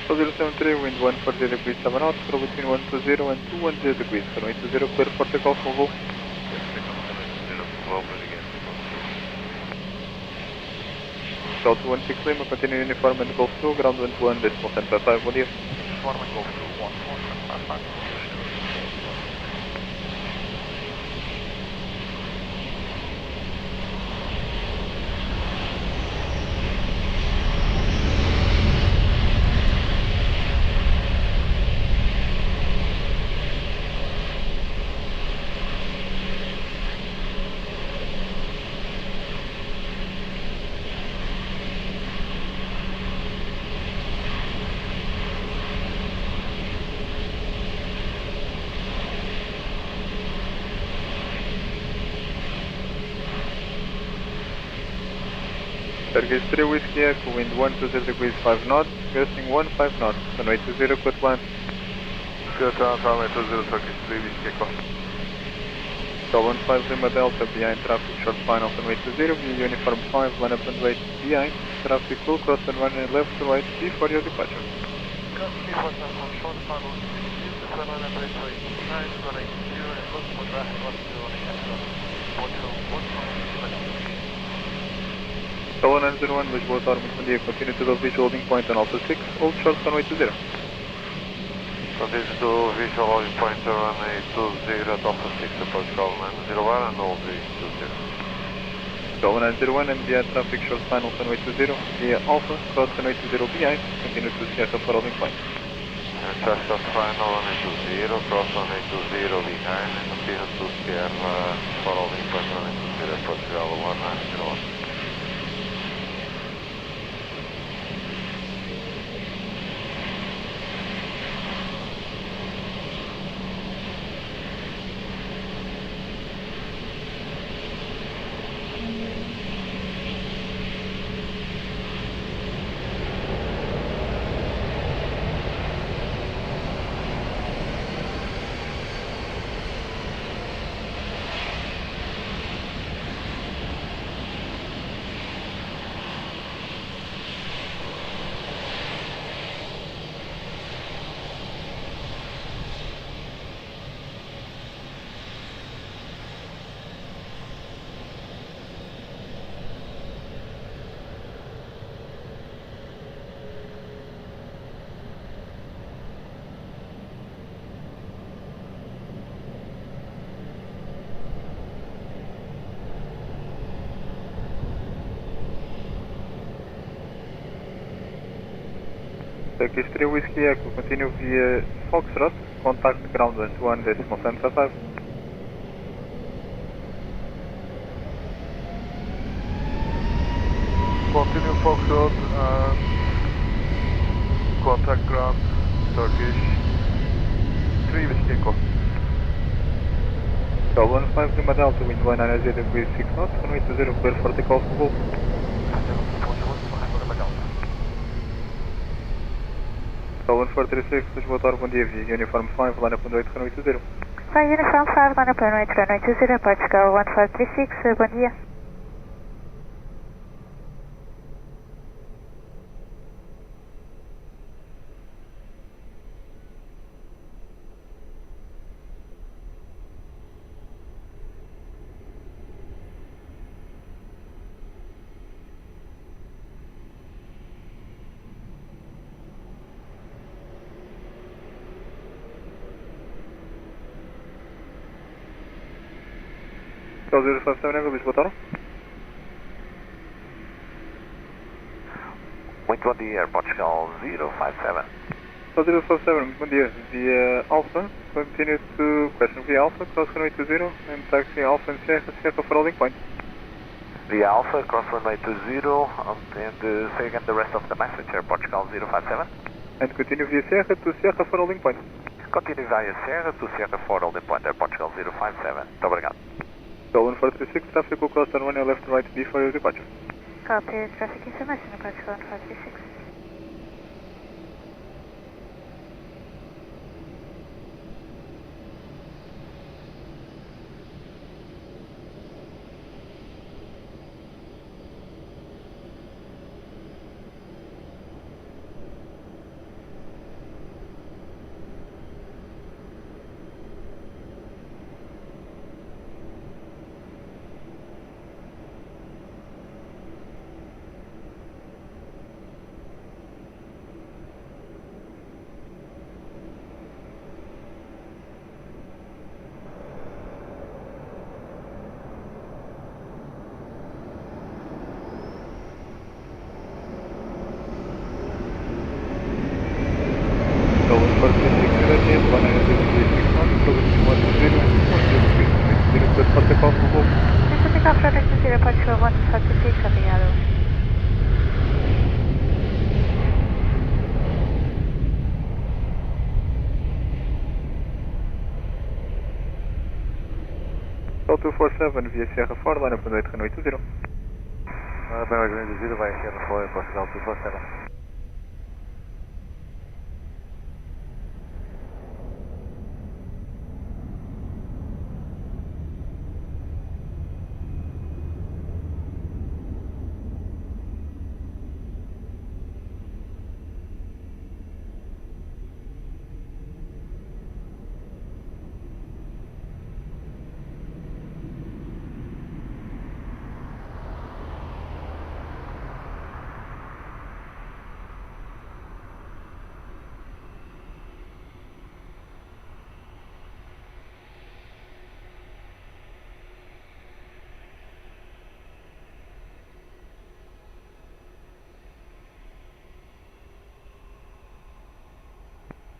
Position 3, wind 140 degrees 7 knots, flow between 120 and 210 degrees, runway 20, clear for takeoff from Volvo. South 16 Lima, continue uniform and Golf 2, ground 21, decimal 10.5, bom dia. Uniform and Golf 2, 1, 1, 5, 5. Turkish 3 Whiskey Echo, wind 120 degrees 5 knots, gusting 15 knots, runway 20, clear to land. Clear to land, runway 20, Turkish 3 Whiskey Echo. Sol 15 Lima Delta, behind traffic, short final, runway 20, via uniform 5, line up and wait behind, traffic will cross and run left to right before your departure. Copy, for example, short final, use the line up and wait 9, running 0, and look for traffic, what's doing Sol 901, Lisboa, bom dia, continue to the visual holding point on Alpha 6, hold short runway 20. Continue to visual holding point on runway 20 at Alpha 6, approach call 901 and hold the 20. Sol 901, MDI traffic, short final, runway 20, via Alpha, cross runway 20 behind, continue to Sierra for holding point. Traffic short final, runway 20, cross runway 20 behind, and continue to Sierra for holding point, runway 20, approach call 1901. Turkish 3 Whiskey Echo, continue via Foxtrot, contact ground 21.755. Continue Foxtrot and contact ground Turkish 3 Whiskey Echo. Call 15 Lima Delta, wind 190 degrees 6 knots, runway 20, clear for takeoff to Gosto. Call 1436, Lisboa Tower, bom dia, via Uniform 5, line up on 8, runway 20. Vai Uniform 5, line up runway 20, Portugal 1536, bom dia. Call 057, Lisboa Tower. Muito bom dia, Portugal 057. Call 057, bom dia, via Alpha, continue to question via Alpha, cross runway 20, and taxi Alpha and Sierra for holding point. Via Alpha, cross runway 20, and say again the rest of the message, Portugal 057. And continue via Sierra to Sierra for holding point. Continue via Sierra to Sierra for holding point, Portugal 057. Muito obrigado. Call 1436, traffic will cross runway left and right before your departure. Copy, traffic information, Portugal 1536. Tenta ficar frente aqui, tira para o Portugal 1536, obrigado. Call 247 via Sierra 4, line up on 8, runway 20. Runway 20 via Sierra 4, Portugal 247.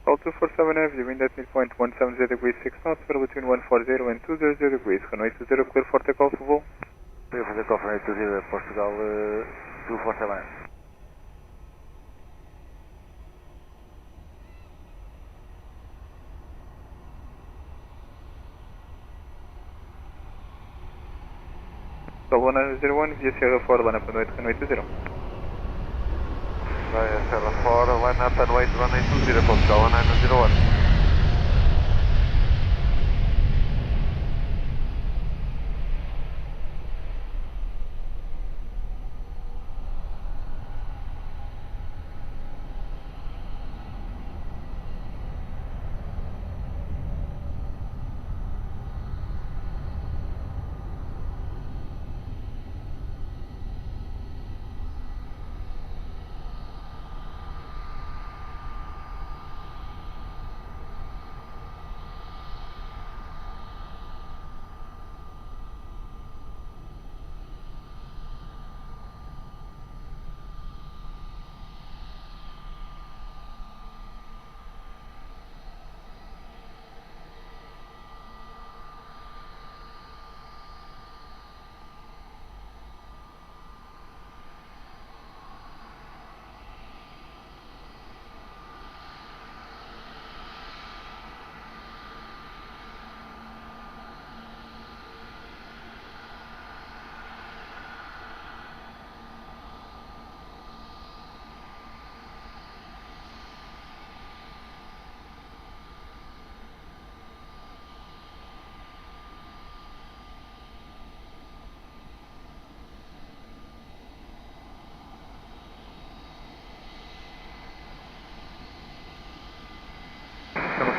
Call 247 Avenue, wind at midpoint 170 degrees 6 knots, veil between 140 and 200 degrees, runway 20, clear for takeoff to Vol. Clear for takeoff, runway 20, Portugal 247. Call 1901 via Sierra 4, line up on 8, runway 20. Via Sierra 4, line up and wait, runway 20, Portugal 1901.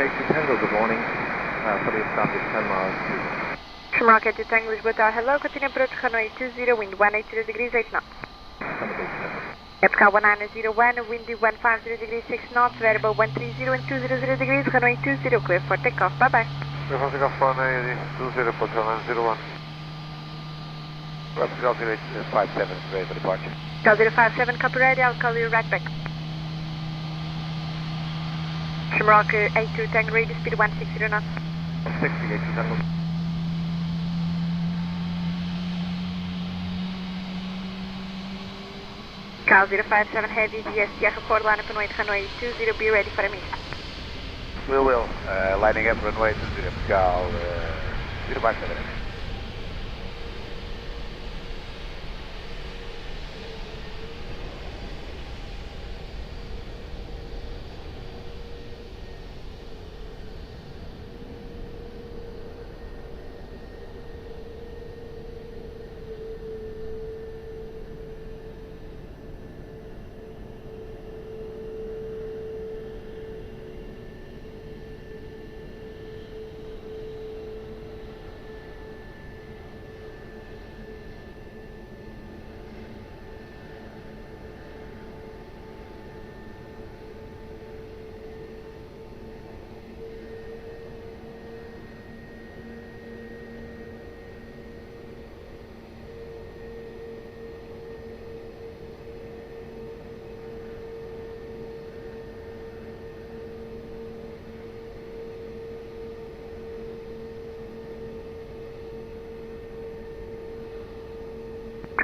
2 Tango, good morning. For the established 10 miles to Rocket to Tango Lisboa Tower, hello, continue approach runway 20, wind 180 degrees, 8 knots. Epical 1901, wind 150 degrees, 6 knots, variable 130 and 200 degrees, runway 20, clear for takeoff, bye bye. Clear for takeoff, runway 20, Portugal 901. Epical 057, ready for departure. Call 057, copy ready, I'll call you right back. Shamrock 82 Tango, radio speed 160 knots. 68 Tango. Cal 057 Heavy, DS Sierra 4, line up runway 20, be ready for a meet. We will. Lining up runway 20, Cal 057.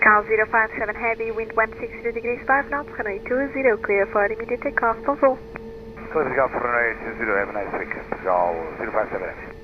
Cal 057 Heavy, wind 160 degrees, 5 knots, runway 20, clear for immediate takeoff, bonjour. Clear takeoff for runway 20, have a nice week. Cal 057 Heavy.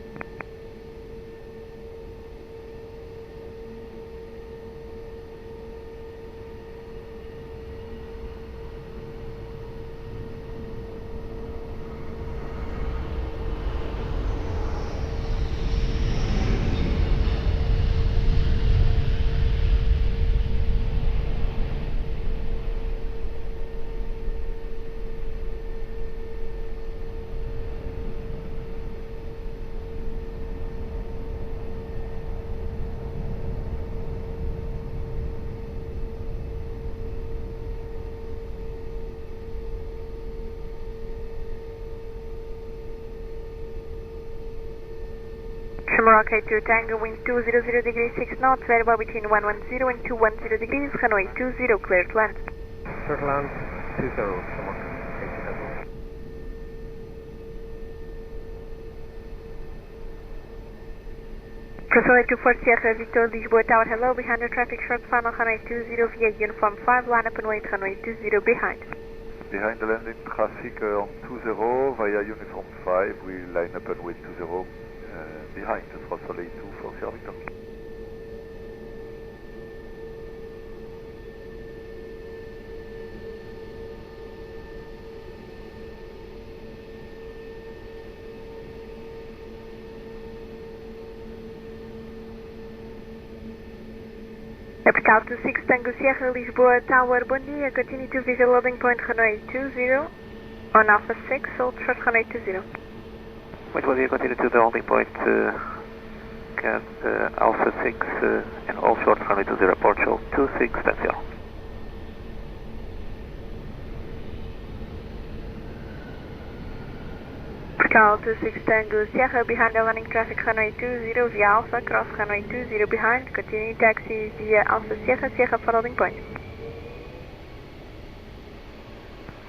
Shamrock 82 Tango, wind 200 degrees, 6 knots, variable between 110 and 210 degrees, runway 20, clear to land. clear to land 20, Shamrock 82 Tango. Crossway 24 Sierra Victor, Lisboa Tower, hello, behind the traffic short final, runway 20 via uniform 5, line up and wait, runway 20 behind. Behind the landing traffic on 20 via uniform 5, we line up and wait 20 behind Crossway 24 Sierra Victor. Epical 26 Tango Sierra, Lisboa Tower, bom dia, continue to visual loading point runway 20, on Alpha 6, hold short runway 20. Muito bom dia, continue to the holding point, Alpha 6 and all short runway 20, Portugal 26, that's all. Epical 26 Tango Sierra, behind the landing traffic runway 20 via Alpha, cross runway 20 behind, continue taxi via Alpha Sierra, Sierra for holding point.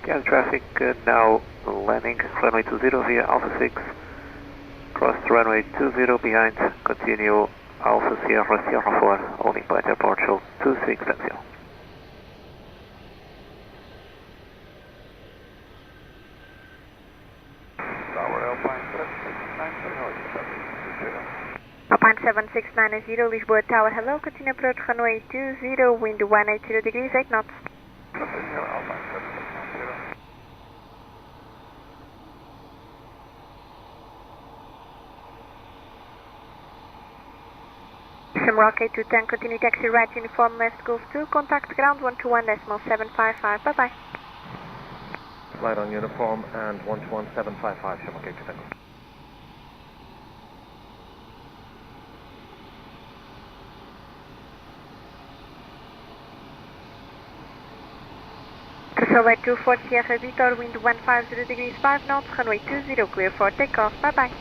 Gas traffic now landing runway 20 via Alpha 6, cross runway 20 behind, continue Alpha Sierra, Sierra 4, holding point Aeroporto 26, that's all. Alpine 7690, Lisboa Tower, hello, continue approach runway 20, wind 180 degrees, 8 knots. Continue Alpine 7690. Shamrock 8210, continue taxi right, uniform left, Golf 2, contact ground 121.755, bye bye. Flight on uniform and 121.755, Shamrock 82 Tango. Runway 24 Sierra Victor, wind 150 degrees 5 knots, runway 20, clear for takeoff, bye bye.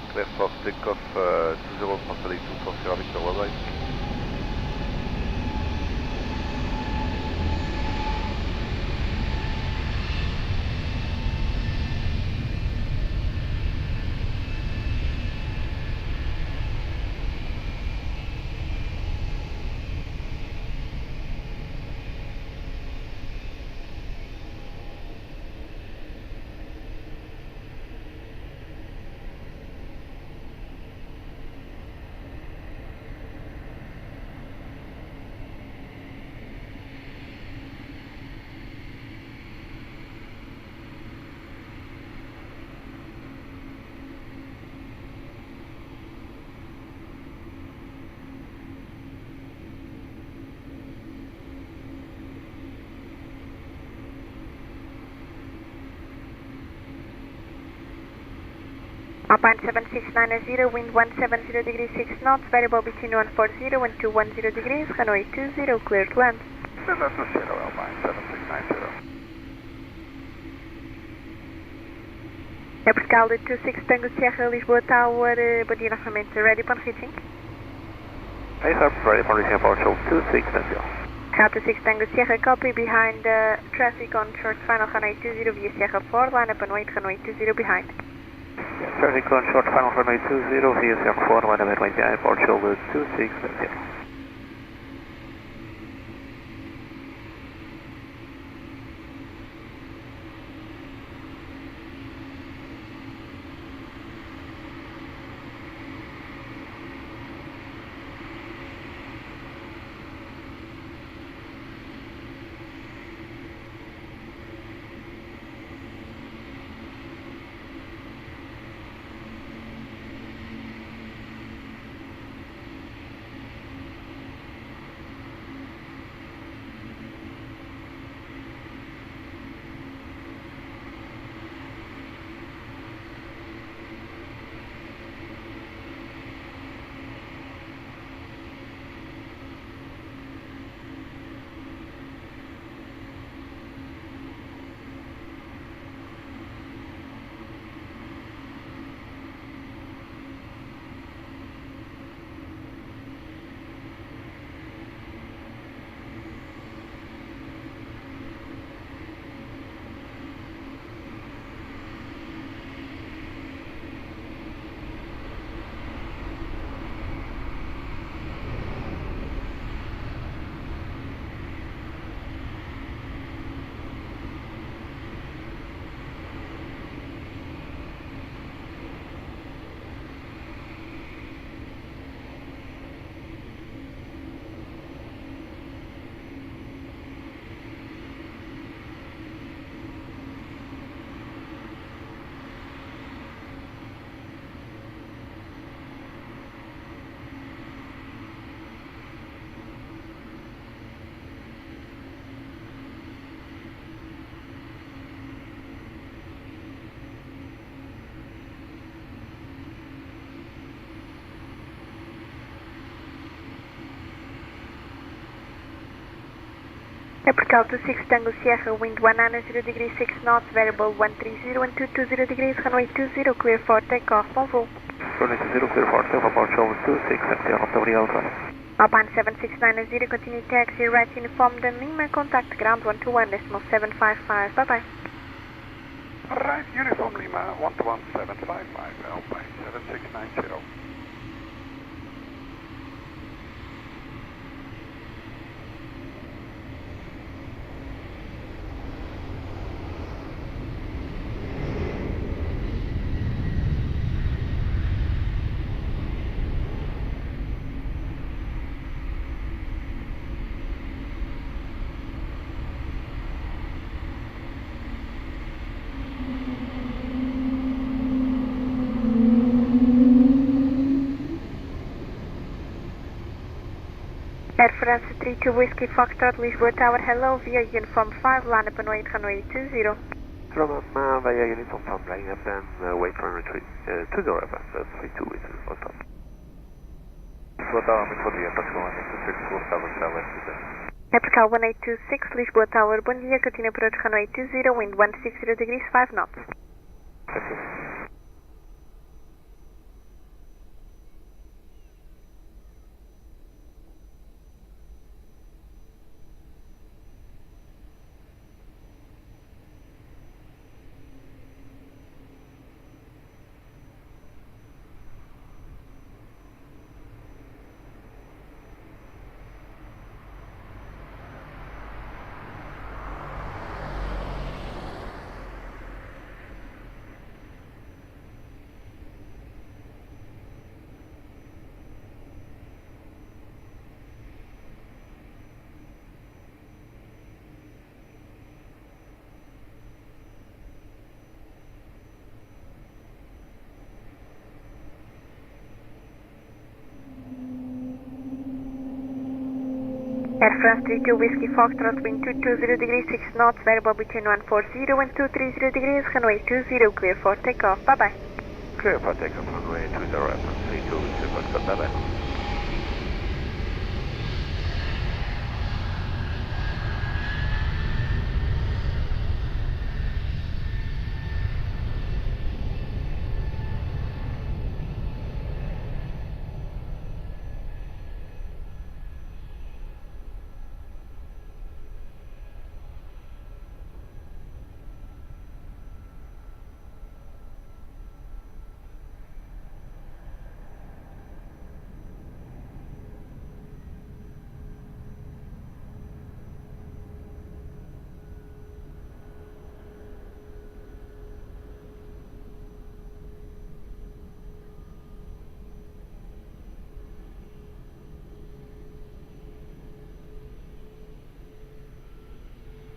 Clear for takeoff, 20 France 24 Sierra Victor, bye bye. Alpine 7690, wind 170 degrees 6 knots, variable between 140 and 210 degrees, runway 20, clear to land. Delgado Sierra, Alpine 7690. Aeroporto 26 Tango Sierra, Lisboa Tower, bom dia novamente, ready for reaching? Hey sir, ready for reaching Aeroporto 26 Tango. 26 Tango Sierra, copy behind traffic on short final runway 20 via Sierra 4, line up and wait runway 20 behind. Traffic on short final runway 20 via Sierra 4, line up and wait behind Aeroporto 26 Tango. Aeroporto 26 Tango Sierra, wind 190 degrees 6 knots, variable 130 and 220 degrees, runway 20, clear for takeoff, bon vol. Runway 20, clear for takeoff, Aeroporto 26 Tango, obrigado. Alpine 7690, continue taxi, right uniform, then Lima, contact ground 121.755, bye bye. Right, uniform Lima, 121.755, Alpine 7690. Air France 32 Whiskey Foxtrot, Lisboa Tower, hello, via uniform 5, line up and wait runway 20. Hello ma'am, via uniform 5, line up and wait runway 20, 32 with Foxtrot. Lisboa Tower, muito bom dia, particularmente 26 Lisboa Tower, Airport 1826, Lisboa Tower, bom dia, Catina Approach runway 20, wind 160 degrees, 5 knots. Air France 32 Whiskey Foxtrot, wind 220 degrees, 6 knots, variable between 140 and 230 degrees, runway 20, clear for takeoff, bye bye. Clear for takeoff, runway 20, Airport 32, Whiskey bye bye.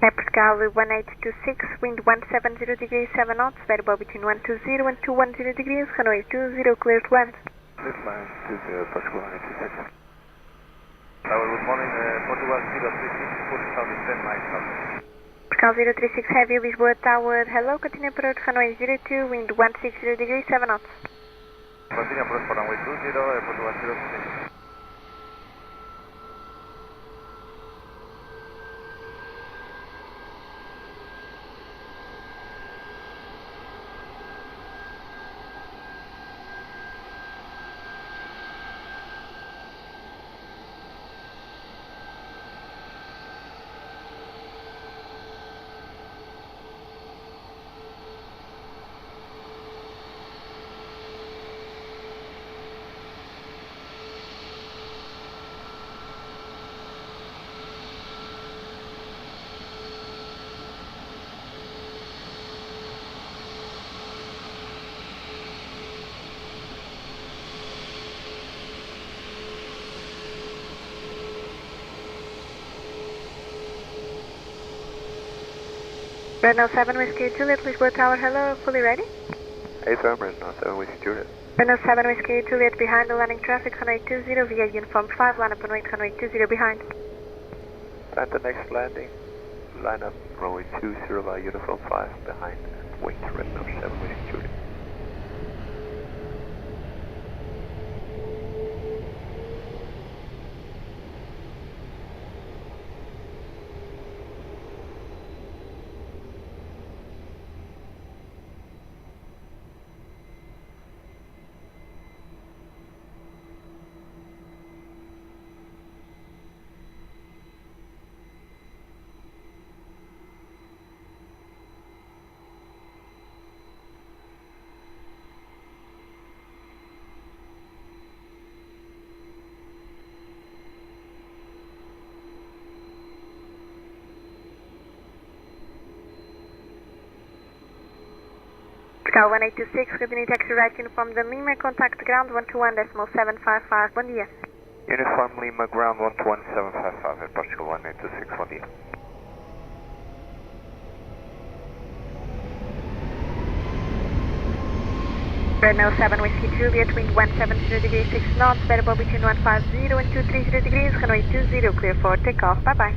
Airport 1826, wind 170 degrees, 7 knots, variable between 120 and 210 degrees, runway 20, clear to land. Lisbon 20, Portugal 186. Tower, good morning, Portugal 036, full south 10 miles south. Portugal 036 Heavy, Lisboa Tower, hello, continue approach runway 02, wind 160 degrees, 7 knots. Continue approach for runway 20, Portugal 036. Renault 7 Whiskey Juliet, Lisboa Tower, hello, fully ready? Affirm, Renault 7 Whiskey Juliet. Renault 7 Whiskey Juliet, behind the landing traffic, runway 20 via uniform 5, line up and wait, runway 20 behind. Plan the next landing, line up runway 20 by uniform 5 behind, and wait, Renault 7 Whiskey Juliet. Portugal 1826, continue taxi right, uniform the Lima, contact ground 121.755, bom dia. Uniform Lima, ground 121.755 at Portugal 1826, bom dia. Renault 7 Whiskey Juliet, wind 170 degrees, 6 knots, variable between 150 and 230 degrees, runway 20, clear for takeoff, bye bye.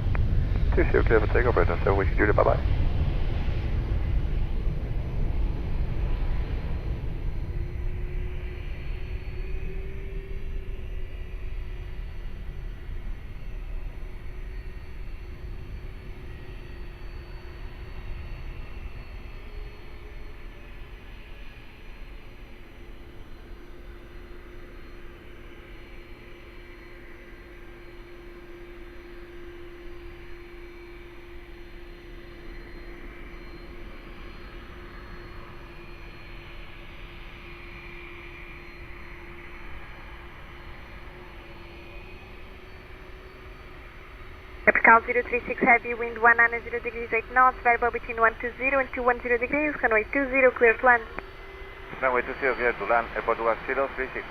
20, clear for takeoff, Renault 7 Whiskey Juliet, bye bye. Vertical 036 heavy, wind 190 degrees 8 knots, variable between 120 and 210 degrees, runway 20, clear to land. Runway 20, clear to land, airport 1036.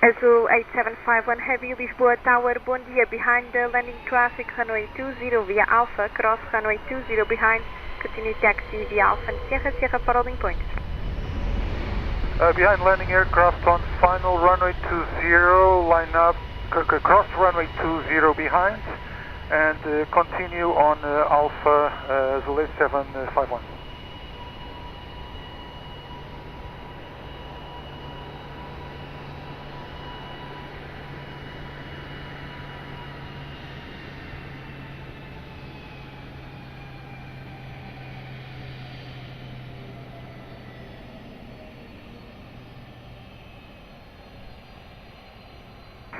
Azul 8751 heavy, Lisboa Tower, bom dia, behind the landing traffic, runway 20 via Alpha, cross runway 20 behind, continue taxi via Alpha and Sierra, Sierra for holding point. Behind landing aircraft on final runway 20, line up, cross runway 20 behind, and continue on Alpha Azul 8751.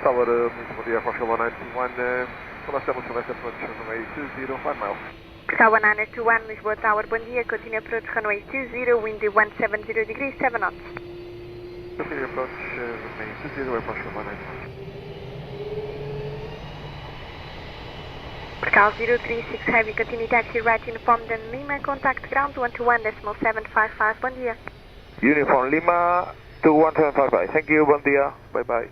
Tower, muito bom dia, Foxtrot 191, Celeste approach runway 20, 5 miles. Vertical 1921, Lisboa Tower, bom dia, continue approach runway 20, windy 170 degrees, 7 knots. Continue approach runway 20, Foxtrot 191. Vertical 036 heavy, continue taxi right uniform then Lima, contact ground 121.755, bom dia. Uniform Lima 21755, thank you, bom dia, bye bye.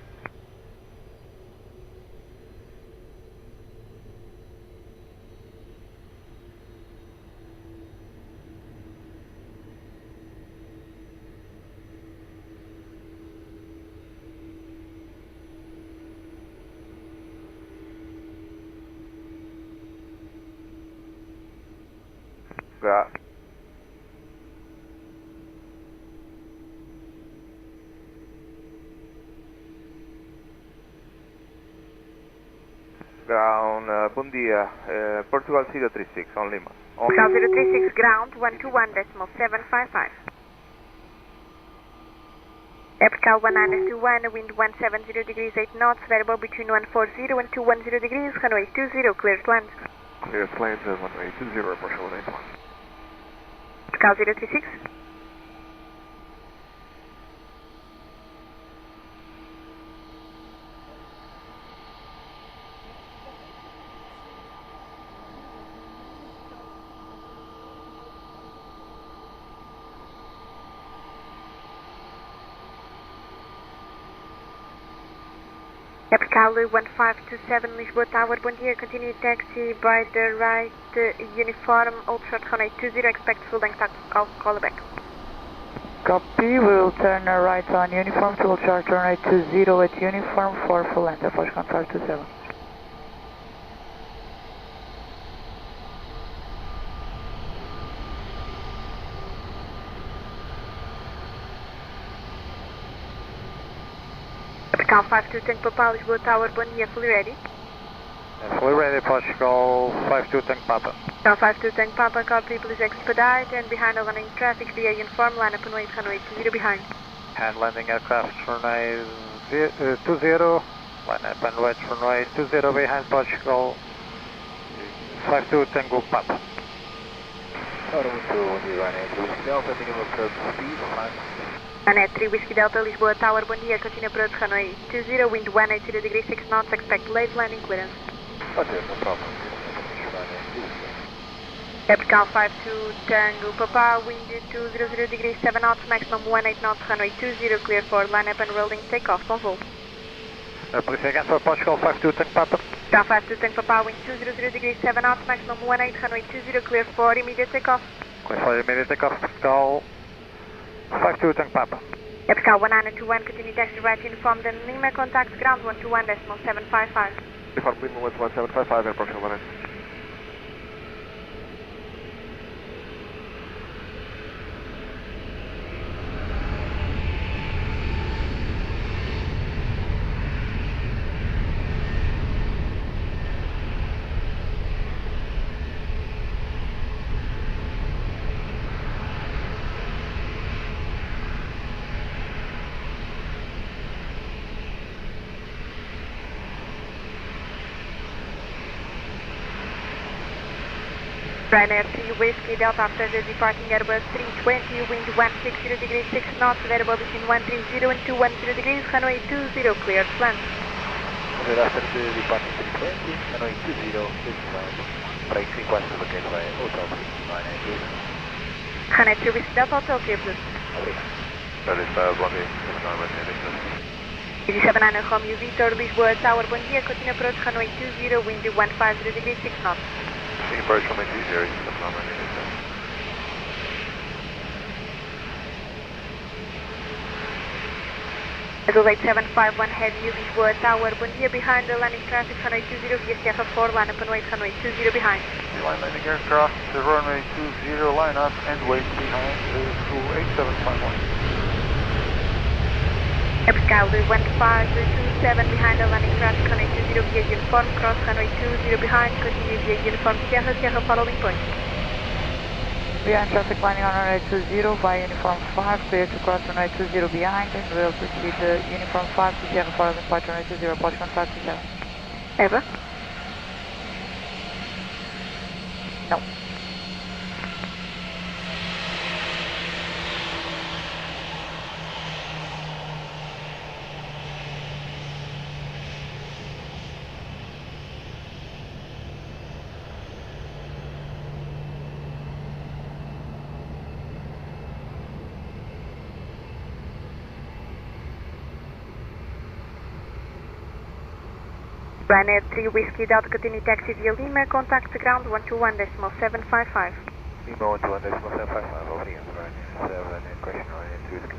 Ground, bom dia, Portugal 036 on Lima. Portugal 036 ground 121.755. Portugal 1921, wind 170 degrees 8 knots, variable between 140 and 210 degrees, runway 20, clear to land. Clear to land, runway 20, Foxtrot 191. Portugal 036. Portugal 1527, Lisboa Tower, bom dia, continue taxi by the right, uniform, old short runway 20, expect full length, I'll call back. Copy, we'll turn right on uniform to old short runway 20 at uniform for full length, approach contact 27. Portugal 52 Tank Papa, Lisboa Tower, bom dia, fully ready. Fully ready, Portugal 52 Tank Papa. Portugal 52 Tank Papa, copy, please expedite, and behind the landing traffic via uniform, line up and wait, runway 20 behind. And landing aircraft runway 20, line up and wait, runway 20 behind Portugal 52 Tango Papa. Anet 3 Whiskey Delta, Lisboa Tower, bom dia, continue approach runway 20, wind 180 degrees 6 knots, expect late landing clearance. Okay, no problem. Portugal 52 Tango Papa, wind 200 degrees 7 knots, maximum 18 knots, runway 20, clear for line up and rolling, take off, bon vol. Please again for Portugal 52 Tank Papa. Portugal 52 Tank Papa, wind 200 degrees 7 knots, maximum 18, runway 20, clear for immediate takeoff. Clear for immediate takeoff, Portugal 52 Tank Papa. Portugal 1921, continue taxi right uniform, then Lima, contact ground 121.755. Uniform Lima 11755, airport 191. Ryanair 3 Whiskey Delta after the departing Airbus 320, wind 160 degrees 6 knots, variable between 130 and 210 degrees, runway 20, clear to land. After the departing 320, runway 20, clear to land. Break sequence located by Hotel 398. Ryanair 3 Whiskey Delta, Hotel clear please. Obrigado. Bom dia, 79 Romeo Victor, Lisboa Tower, bom dia, continue approach runway 20, wind 150 degrees 6 knots. Approach runway 20, 79. Azul 8751 Heavy, Lisboa Tower, bom dia, behind the landing traffic, runway 20 via Sierra 4, line up and wait, runway 20 behind. Line landing aircraft, runway 20, line up and wait behind, Azul 8751. Abscal 1527 behind the landing traffic, runway 20 via uniform, cross runway 20 behind, continue via uniform Sierra, Sierra following point. Behind traffic landing on runway 20 via uniform 5, clear to cross runway 20 behind and will proceed uniform 5 to Sierra following point runway 20, approach 1527. Ever? No. Ryanair 3 Whiskey Delta, continue taxi via Lima, contact ground 121.755. Lima 121.755, obrigado. Ryanair 7, question Ryanair 2 is good.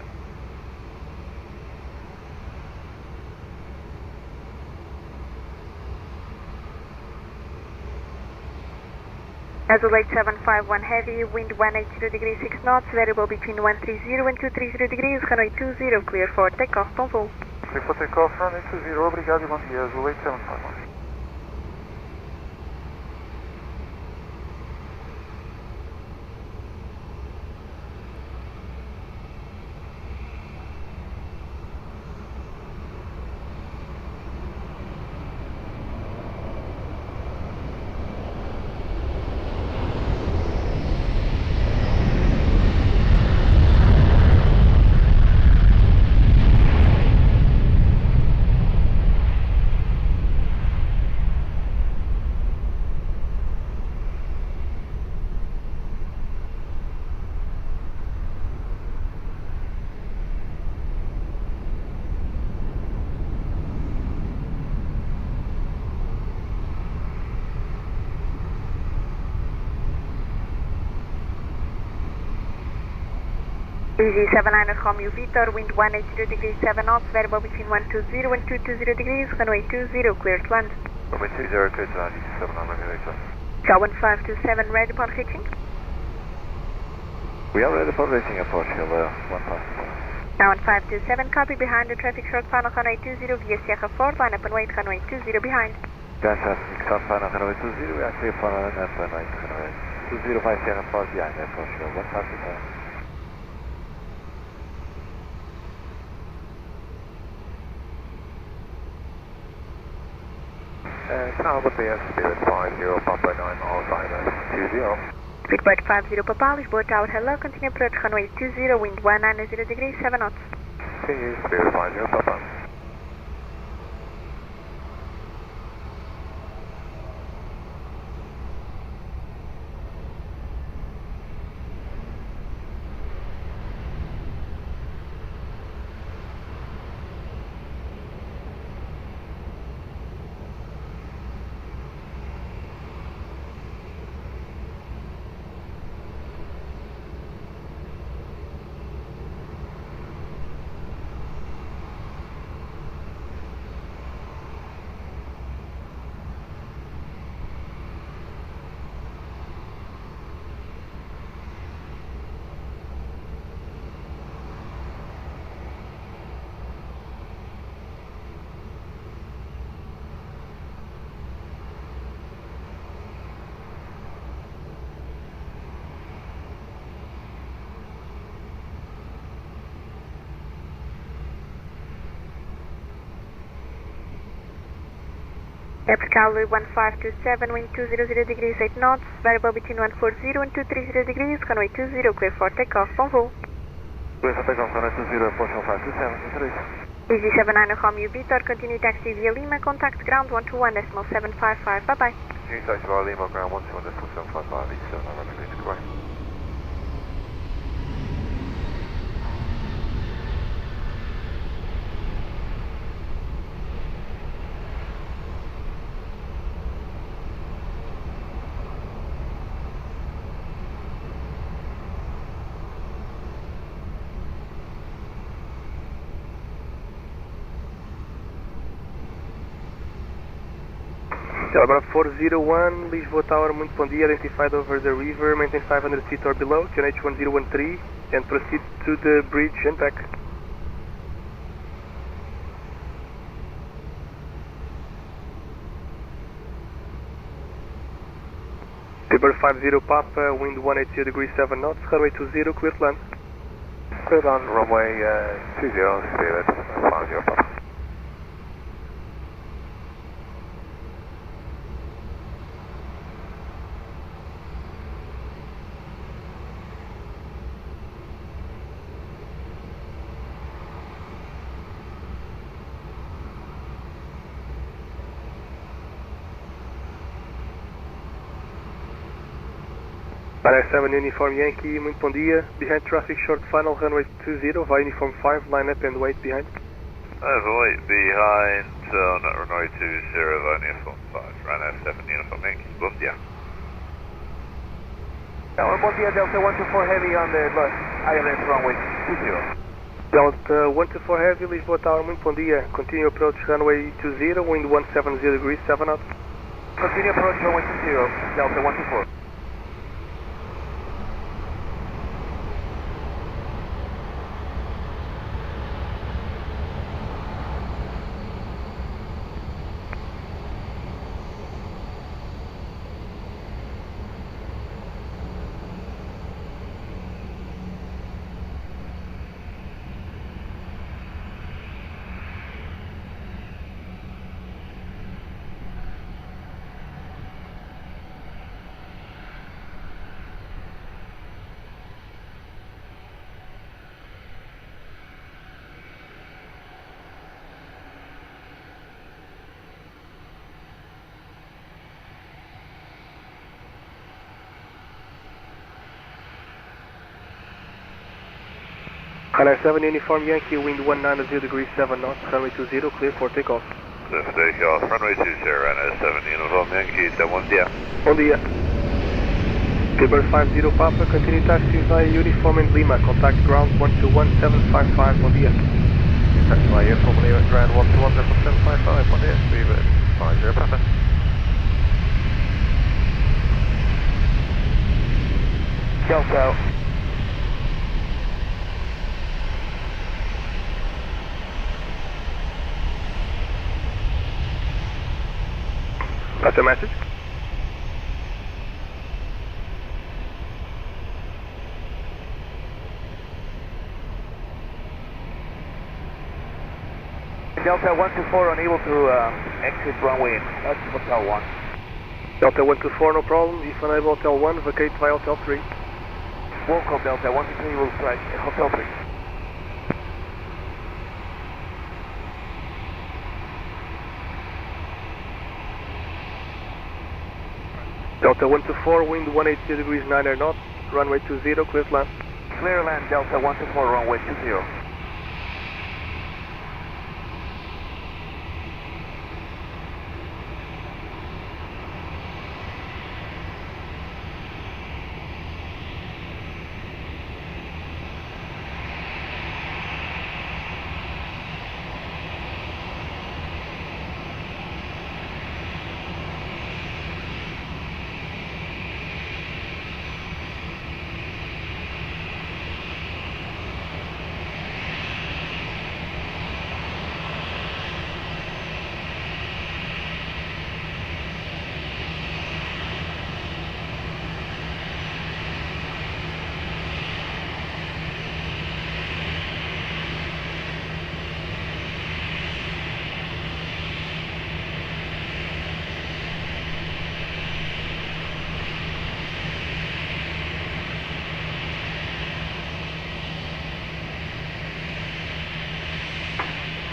Azul 8751 Heavy, wind 180 degrees 6 knots, variable between 130 and 230 degrees, runway 20, clear for takeoff, Tonvol. Clear for takeoff, runway 20, obrigado e bom dia, Azul 8751. Easy 79 Romeo Victor, wind 180 degrees 7 knots, variable between 120 and 220 degrees, runway 20, clear to land. Runway 20, clear to land, 79 Victor. Cal 1527, ready upon reaching. We are ready for racing approach, Hill 1527. Now 1527, copy behind the traffic short final runway 20 via Sierra 4, line up and wait, runway 20 behind. Behind traffic short final runway 20, we are clear for line up and wait, runway 20 via Sierra 4 behind approach, Hill 1527. Canal BS, Spirit 50, Papa 9, Alzheimer's 20. Speedbird 50 Papa, Lisboa Tower, hello, continue approach runway 20, wind 190 degrees 7 knots. Continue, Spirit 50, Papa. Airport 1527, wind 200 degrees 8 knots, variable between 140 and 230 degrees, runway 20, clear for takeoff, bom voo. Clear for takeoff, runway 20, approach 1527, Easy 79 Romeo Victor, continue taxi via Lima, contact ground 121.755, bye bye. Continue taxi via Lima, ground 121.755, east 79 degrees, goodbye. Delgado 401, Lisboa Tower, muito bom dia, identified over the river, maintain 500 feet or below, QNH 1013, and proceed to the bridge and back. Paper 50 Papa, wind 180 degrees 7 knots, runway 20, clear to land. Clear on runway 20, clear at 50 Papa. Para 7 Uniform Yankee, muito bom dia. Behind traffic, short final, runway 20, via Uniform 5, line up and wait behind. Wait behind on runway 20, via Uniform 5, runway 7 Uniform Yankee, bom dia. Bom dia, Delta 124 Heavy on the ILS runway 20. Delta 124 Heavy, Lisboa Tower, muito bom dia. Continue approach runway 20, wind 170 degrees 7 knots. Continue approach runway 20, Delta 124. Canal 7 Uniform Yankee, wind 190 degrees 7 knots, runway 20, clear for takeoff. Clear for takeoff, runway 20, runway 7 Uniform Yankee, bom dia. Bom dia. Paper 50 Papa, continue taxi via Uniform and Lima, contact ground 121.755, bom dia. Taxi via Uniform and Lima, ground 121.755, bom dia, Vivo 50 Papa. Delta. That's a message. Delta 124 unable to exit runway at Hotel 1. Delta 124, no problem. If unable, Hotel 1, vacate via Hotel 3. Welcome, Delta 123 will fly Hotel 3. Delta 124, wind 180 degrees 9 knots, runway 20, clear to land. Clear land, Delta 124, runway 20.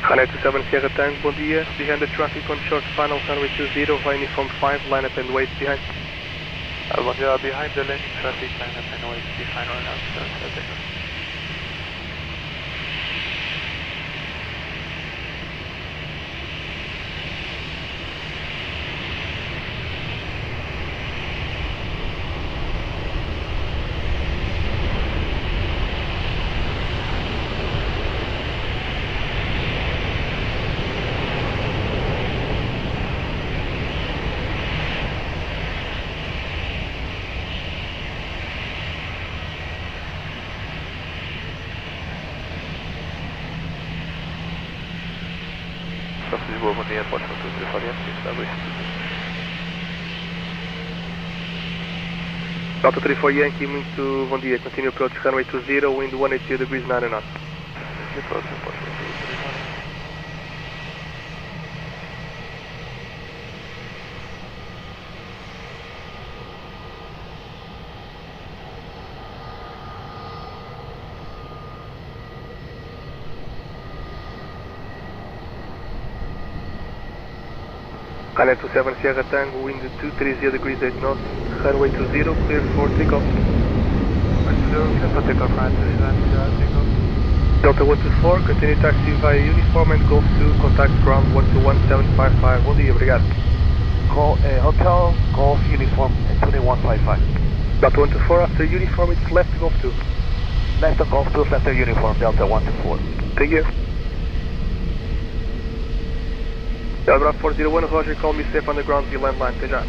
Runway 27 Sierra Tango, bom dia. Behind the traffic on short final runway 20 via uniform 5, line up and wait behind. Bom dia, behind the landing traffic, line up and wait behind right now, Lisboa, bom dia, pode contar o oriente, está bem. Delta 34 Yankee, muito bom dia. Continue approach runway 20, wind 180 degrees 9 knots. Runway 27 Sierra Tango, wind 230 degrees 8 knots, runway 20, clear for takeoff. Delta 124, continue taxi via uniform and Golf 2, contact ground 121755. Bom dia, obrigado. Hotel, Golf, Uniform, 2155. Delta 124, after uniform, it's left Golf 2. Left on Golf 2, center uniform, Delta 124. Thank you. Delgado 401, Roger, call me safe on the ground, via landline, até já.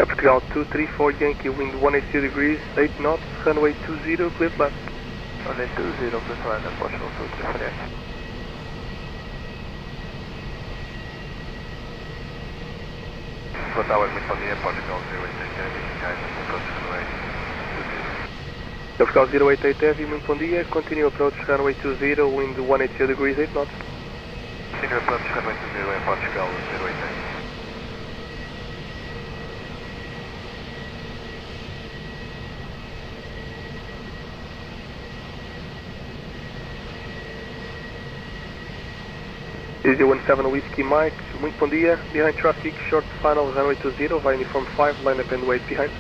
Portugal 234 Yankee, wind 180 degrees, 8 knots, runway 20, clear flat. Runway 20, clear flat, Portugal 234 Yankee. Tower, muito bom dia, Portugal 088 Heavy, guide, approach runway 20. Portugal 088 Heavy, muito bom dia, continue approach runway 20, wind 180 degrees, 8 knots. Continue approach runway 20 em Portugal 088. Easy 17 Whiskey Mike, muito bom dia, behind traffic, short final runway 20 via uniform 5, line up and wait behind.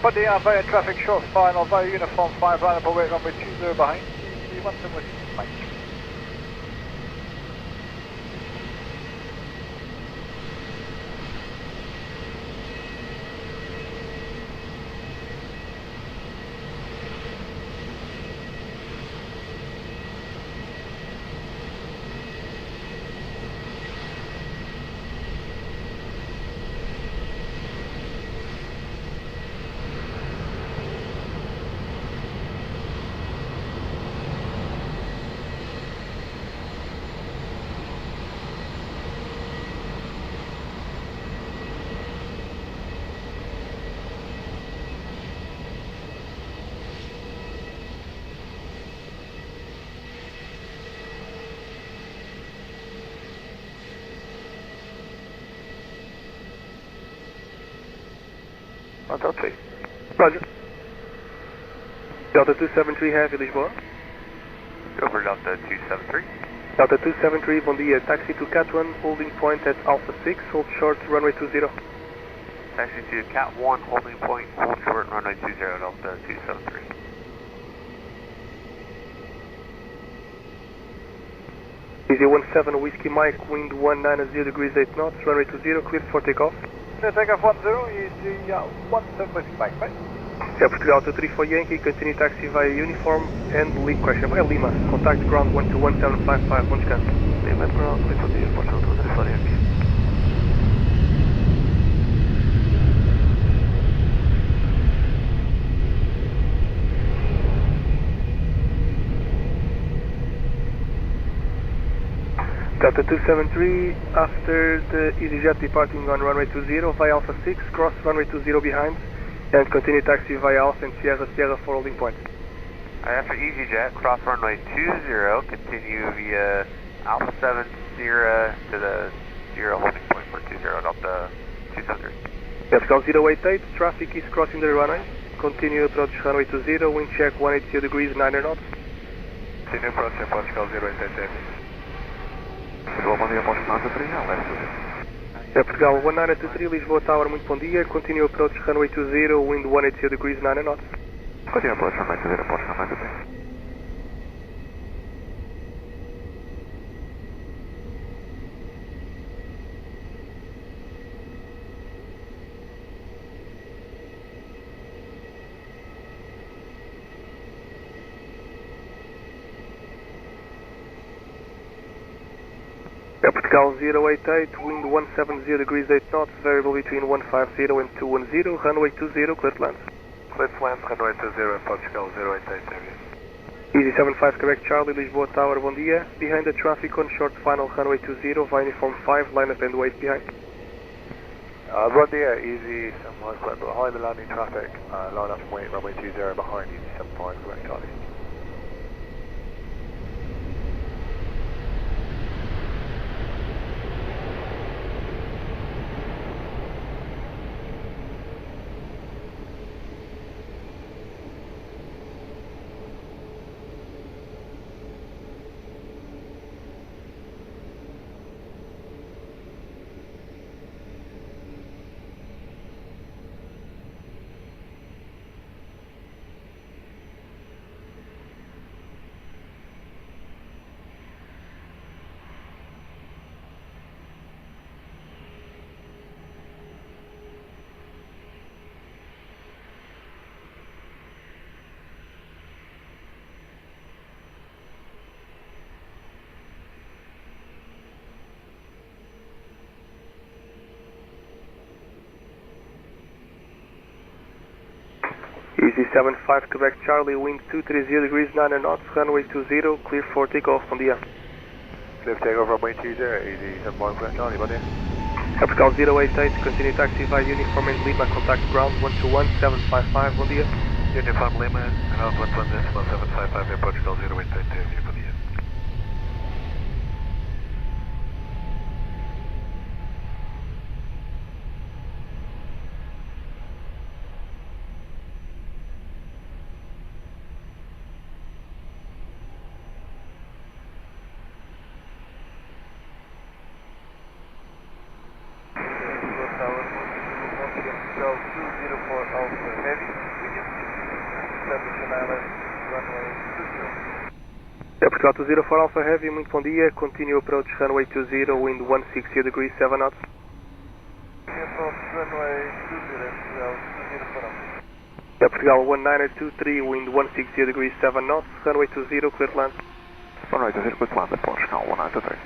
Bom dia, via traffic, short final via uniform 5, line up and wait runway 20 behind. Easy 17 Whiskey Mike. Hotel 3. Roger. Delta 273 Heavy, Lisboa. Over Delta 273. Delta 273, bom dia, taxi to Cat 1, holding point at Alpha 6, hold short, runway 20. Taxi to Cat 1, holding point, hold short, runway 20, Delta 273. Easy 17 Whiskey Mike, wind 190 degrees 8 knots, runway 20, cleared for takeoff. Takeoff 10, easy 17 Whiskey Mike, right? Portugal 234 Yankee, continue taxi via uniform and lead question via Lima. Contact ground 121755, bom descanso. Lima ground, muito bom dia, Portugal 234 Yankee. Delta 273, after the EasyJet departing on runway 20 via Alpha 6, cross runway 20 behind, and continue taxi via Alpha and Sierra Sierra for holding point. After EasyJet, cross runway 20, continue via Alpha 7 Sierra to the Sierra holding point for 20, Delta 273. Portugal 088, traffic is crossing the runway. Continue approach runway 20, wind check 180 degrees, 9 knots. Continue approach Portugal 088. Lisboa, bom dia, Portugal 93, leste. Portugal 1923, Lisboa Tower, muito bom dia. Continue approach runway 20, wind 180 degrees, 9 knots. Continue approach runway 20, Portugal 93. Portugal 088, wind 170 degrees 8 knots, variable between 150 and 210, runway 20, clear to land. Clear to land, runway 20, Portugal 088 area. Easy 75, correct Charlie, Lisboa Tower, bom dia. Behind the traffic on short final, runway 20, via uniform 5, line up and wait behind. Bom dia, Easy 71, behind the landing traffic, line up and wait, runway 20, behind Easy 75, correct Charlie. Easy 75, Quebec Charlie, wind 230 degrees 9 knots, runway 20, clear for takeoff, bom dia. Clear for takeoff, runway 20, Easy 71, correct Charlie, bom dia. Portugal 088, continue taxi via uniform and Lima, contact ground 121, 755, bom dia. Uniform Lima, ground 121, 755, Portugal 088, bom dia. Portugal 204 Alpha Heavy, muito bom dia. Continue approach runway 20, wind 160 degrees 7 knots. Approach runway 20, Portugal 1923, wind 160 degrees 7 knots, runway 20, clear to land. Runway 20, clear to land, Portugal 1923.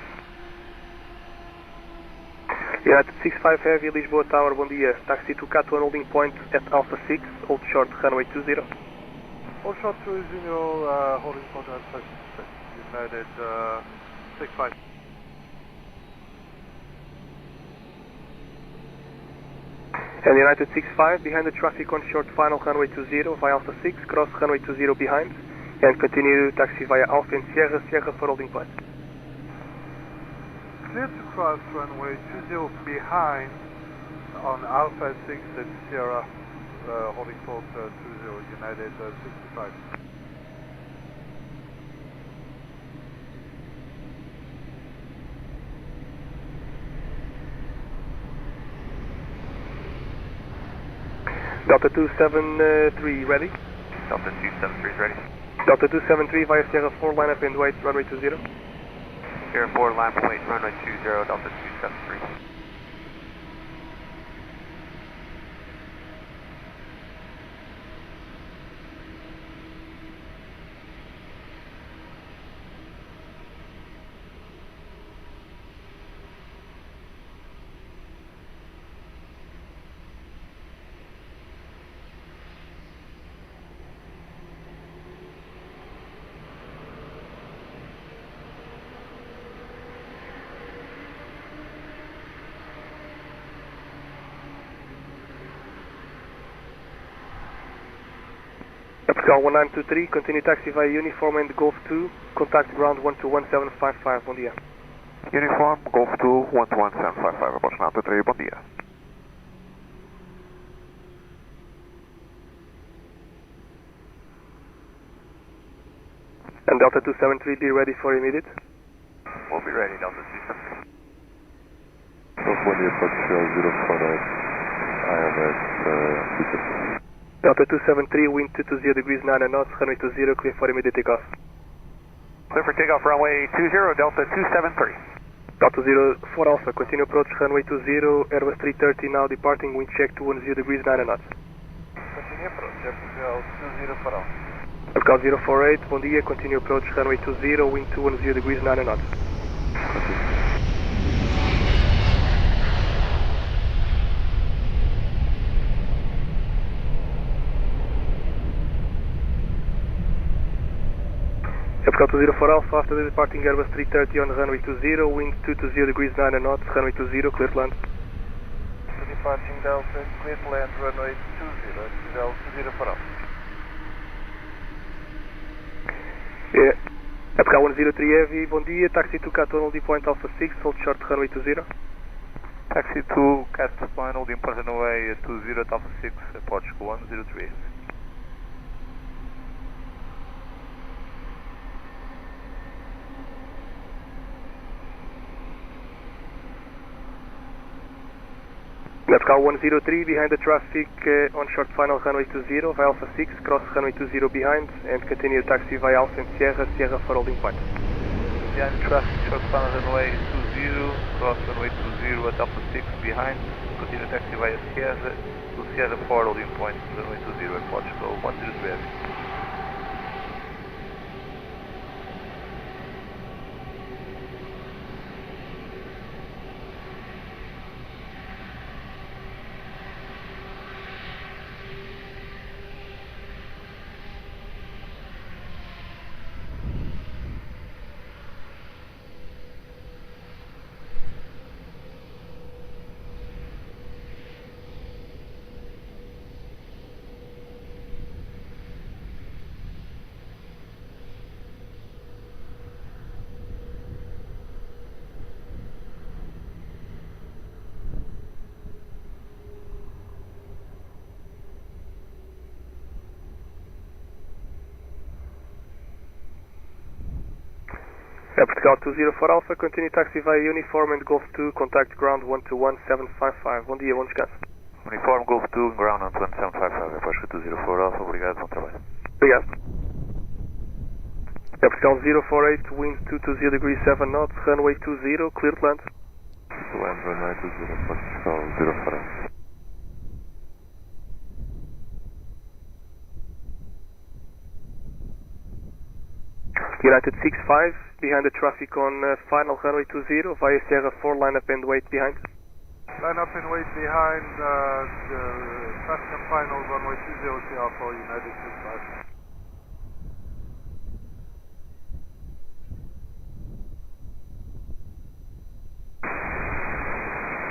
United 65 Heavy, Lisboa Tower, bom dia. Taxi to Cat 1 holding point at Alpha 6, hold short runway 20. Hold short 20, holding point at Alpha 6, United 65. And United 65, behind the traffic on short final runway 20 via Alpha 6, cross runway 20 behind, and continue taxi via Alpha and Sierra Sierra for holding point. Clear to cross runway 20 behind on Alpha 6 at Sierra, holding port 20, United 65. Delta 273 ready? Delta 273 is ready. Delta 273 via Sierra 4, line up and wait, runway 20. Sierra 4, line up and wait, runway 20, Delta 273. Portugal 1923, continue taxi via Uniform and Golf 2, contact ground 121755, bom dia. Uniform, Golf 2, 121755, approach 923, bom dia. And Delta 273, be ready for immediate. We'll be ready, Delta 273. Bom dia, Portugal 048, ILS, Delta 273, wind 220 degrees 9 knots, runway 20, clear for immediate takeoff. Clear for takeoff, runway 20, Delta 273. Delta 04 Alpha, continue approach runway 20, Airbus 330 now departing, wind check 210 degrees 9 knots. Continue approach, Portugal 20 for Alpha. Portugal 048, bom dia, continue approach runway 20, wind 210 degrees 9 knots. Portugal 204 Alpha, after the departing Airbus 330 on runway 20, wind 220 degrees 9 knots, runway 20, clear to land. Departing Delta, clear to land, runway 20, Portugal 204 Alpha. Portugal 103 Heavy, bom dia, taxi to Cat holding point Alpha 6, hold short runway 20. Taxi to Cat Point, holding point runway 20 at Alpha 6, Portugal 103. Portugal 103 behind the traffic on short final runway 20 via Alpha 6, cross runway 20 behind and continue taxi via Alpha and Sierra for holding point. Behind traffic, short final runway 20, cross runway 20 at Alpha 6 behind, continue taxi via Sierra to Sierra for holding point, runway 20 at Portugal 103. Portugal 204 Alpha, continue taxi via Uniform and Golf 2, contact ground 121755. Bom dia, bom descanso. Uniform Golf 2, ground 11755, Portugal 204 Alpha, obrigado, bom trabalho. Obrigado. Portugal 048, wind 220 degrees 7 knots, runway 20, clear to land. Land runway 20, Portugal 048. United 65, behind the traffic on final runway 20 via Sierra 4, line up and wait behind. Line up and wait behind the traffic on final runway 20, Alpha, United 65.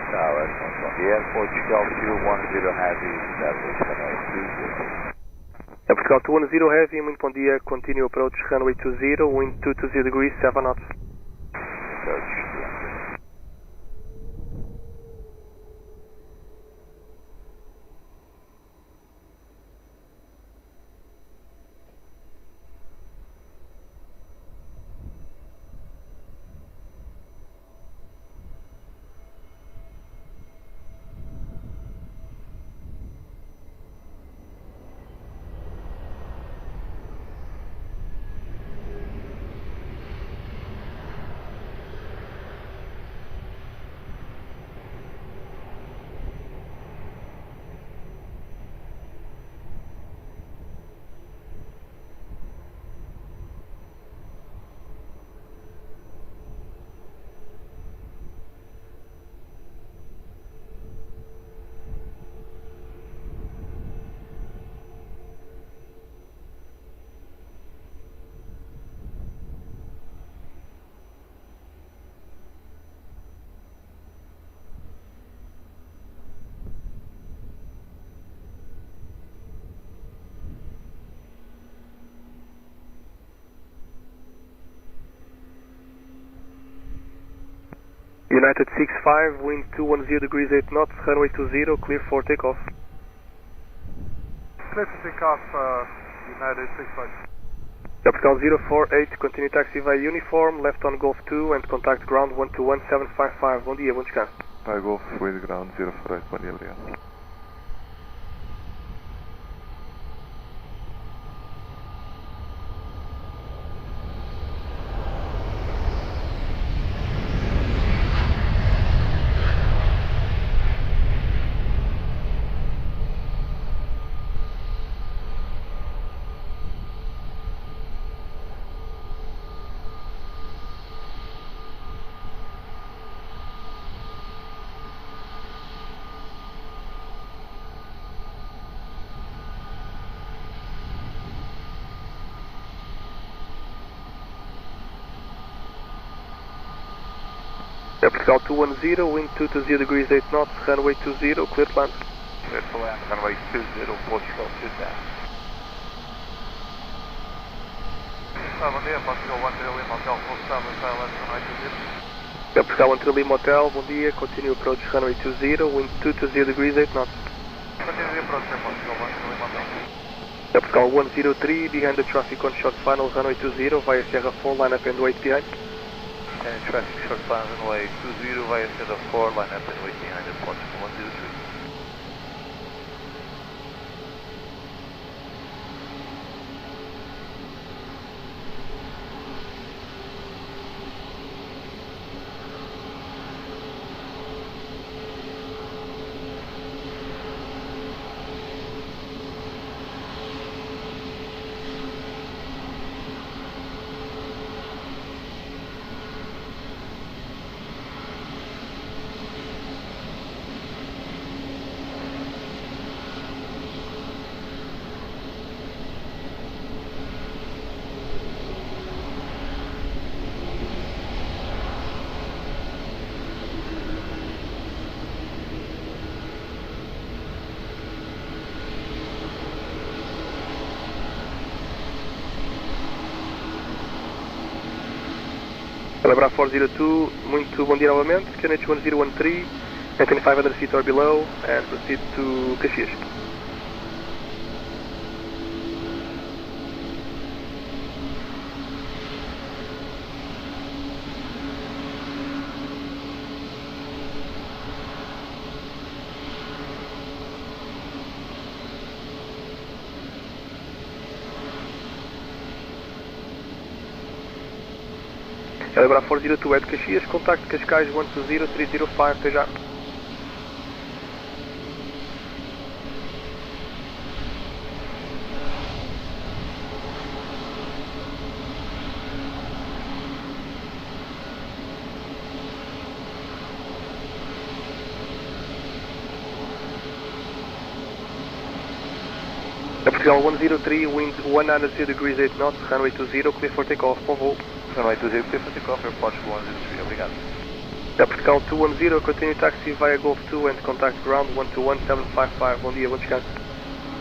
Tower, Portugal 210 Heavy, established runway 20. Portugal 210 Heavy, muito bom dia, continue approach runway 20, wind 220 degrees 7 knots. Approach 200. United 65, wind 210 degrees 8 knots, runway 20, clear for takeoff. Clear to take off, United 65. Portugal 048, continue taxi via uniform, left on Golf 2 and contact ground 121755. Bom dia, bom descanso. By Golf with ground 048, bom dia, obrigado. Portugal 210, wind 220 degrees 8 knots, runway 20, clear to land. Clear to land, runway 20, Portugal 20. Bom dia, Portugal 10 Lima Hotel, full establish, silence, runway 20. Portugal 10 Lima Hotel, bom dia, continue approach runway 20, wind 220 degrees 8 knots. Continue approach, Portugal 10 Lima Hotel. Portugal 103, behind the traffic on short final, runway 20, via Sierra 4, line up and wait behind. And traffic short final, runway 20 via Sierra 4, line up and wait behind the Portugal 103. Celebrar 402, muito bom dia novamente, QNH 1013, at 2500 feet or below, and proceed to Caxias. Celebrar 402 at Caxias, contact Cascais 120305, até já. Portugal 103, wind 102 degrees 8 knots, runway 20, clear for takeoff, bom voo. Runway 20, clear for takeoff, Portugal 103, obrigado. Portugal 210, continue taxi via Golf 2 and contact ground 121755, bom dia, bom descanso.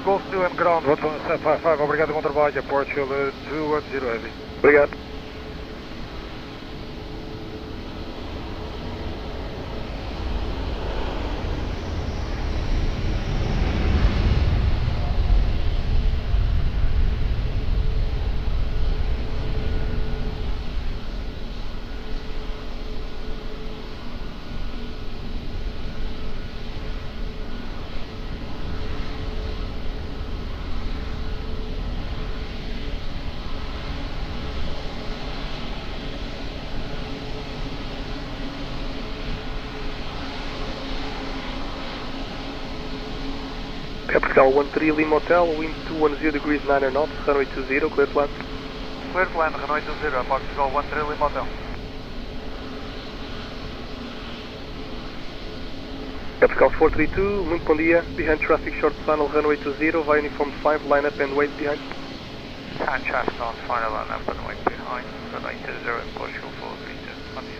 Golf 2 and ground 11755, obrigado, bom trabalho, Portugal 210 Heavy. Obrigado. Portugal 13 Lima Hotel, wind 210 degrees 9 knots, runway 20, clear to land. Clear to land, runway 20, Portugal 13 Lima Hotel. Portugal 432, muito bom dia, behind traffic short final, runway 20, via uniform 5, line up and wait behind. Behind traffic on final, line up and wait behind, runway 20, Portugal 432, bom dia.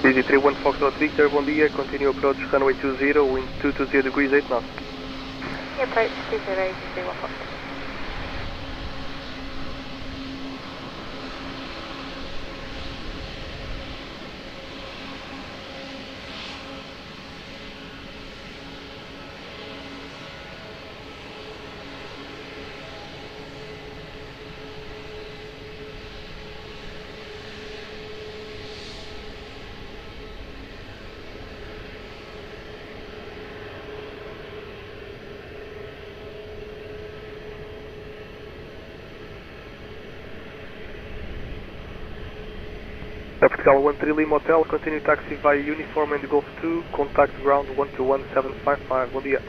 Easy 31 Foxtrot Victor, bom dia, continue approach runway 20, wind 220 degrees 8 knots. Approach 20, Easy 31 Foxtrot. Portugal 13 Lima Hotel, continue taxi via uniform and Golf 2, contact ground 121755, bom dia.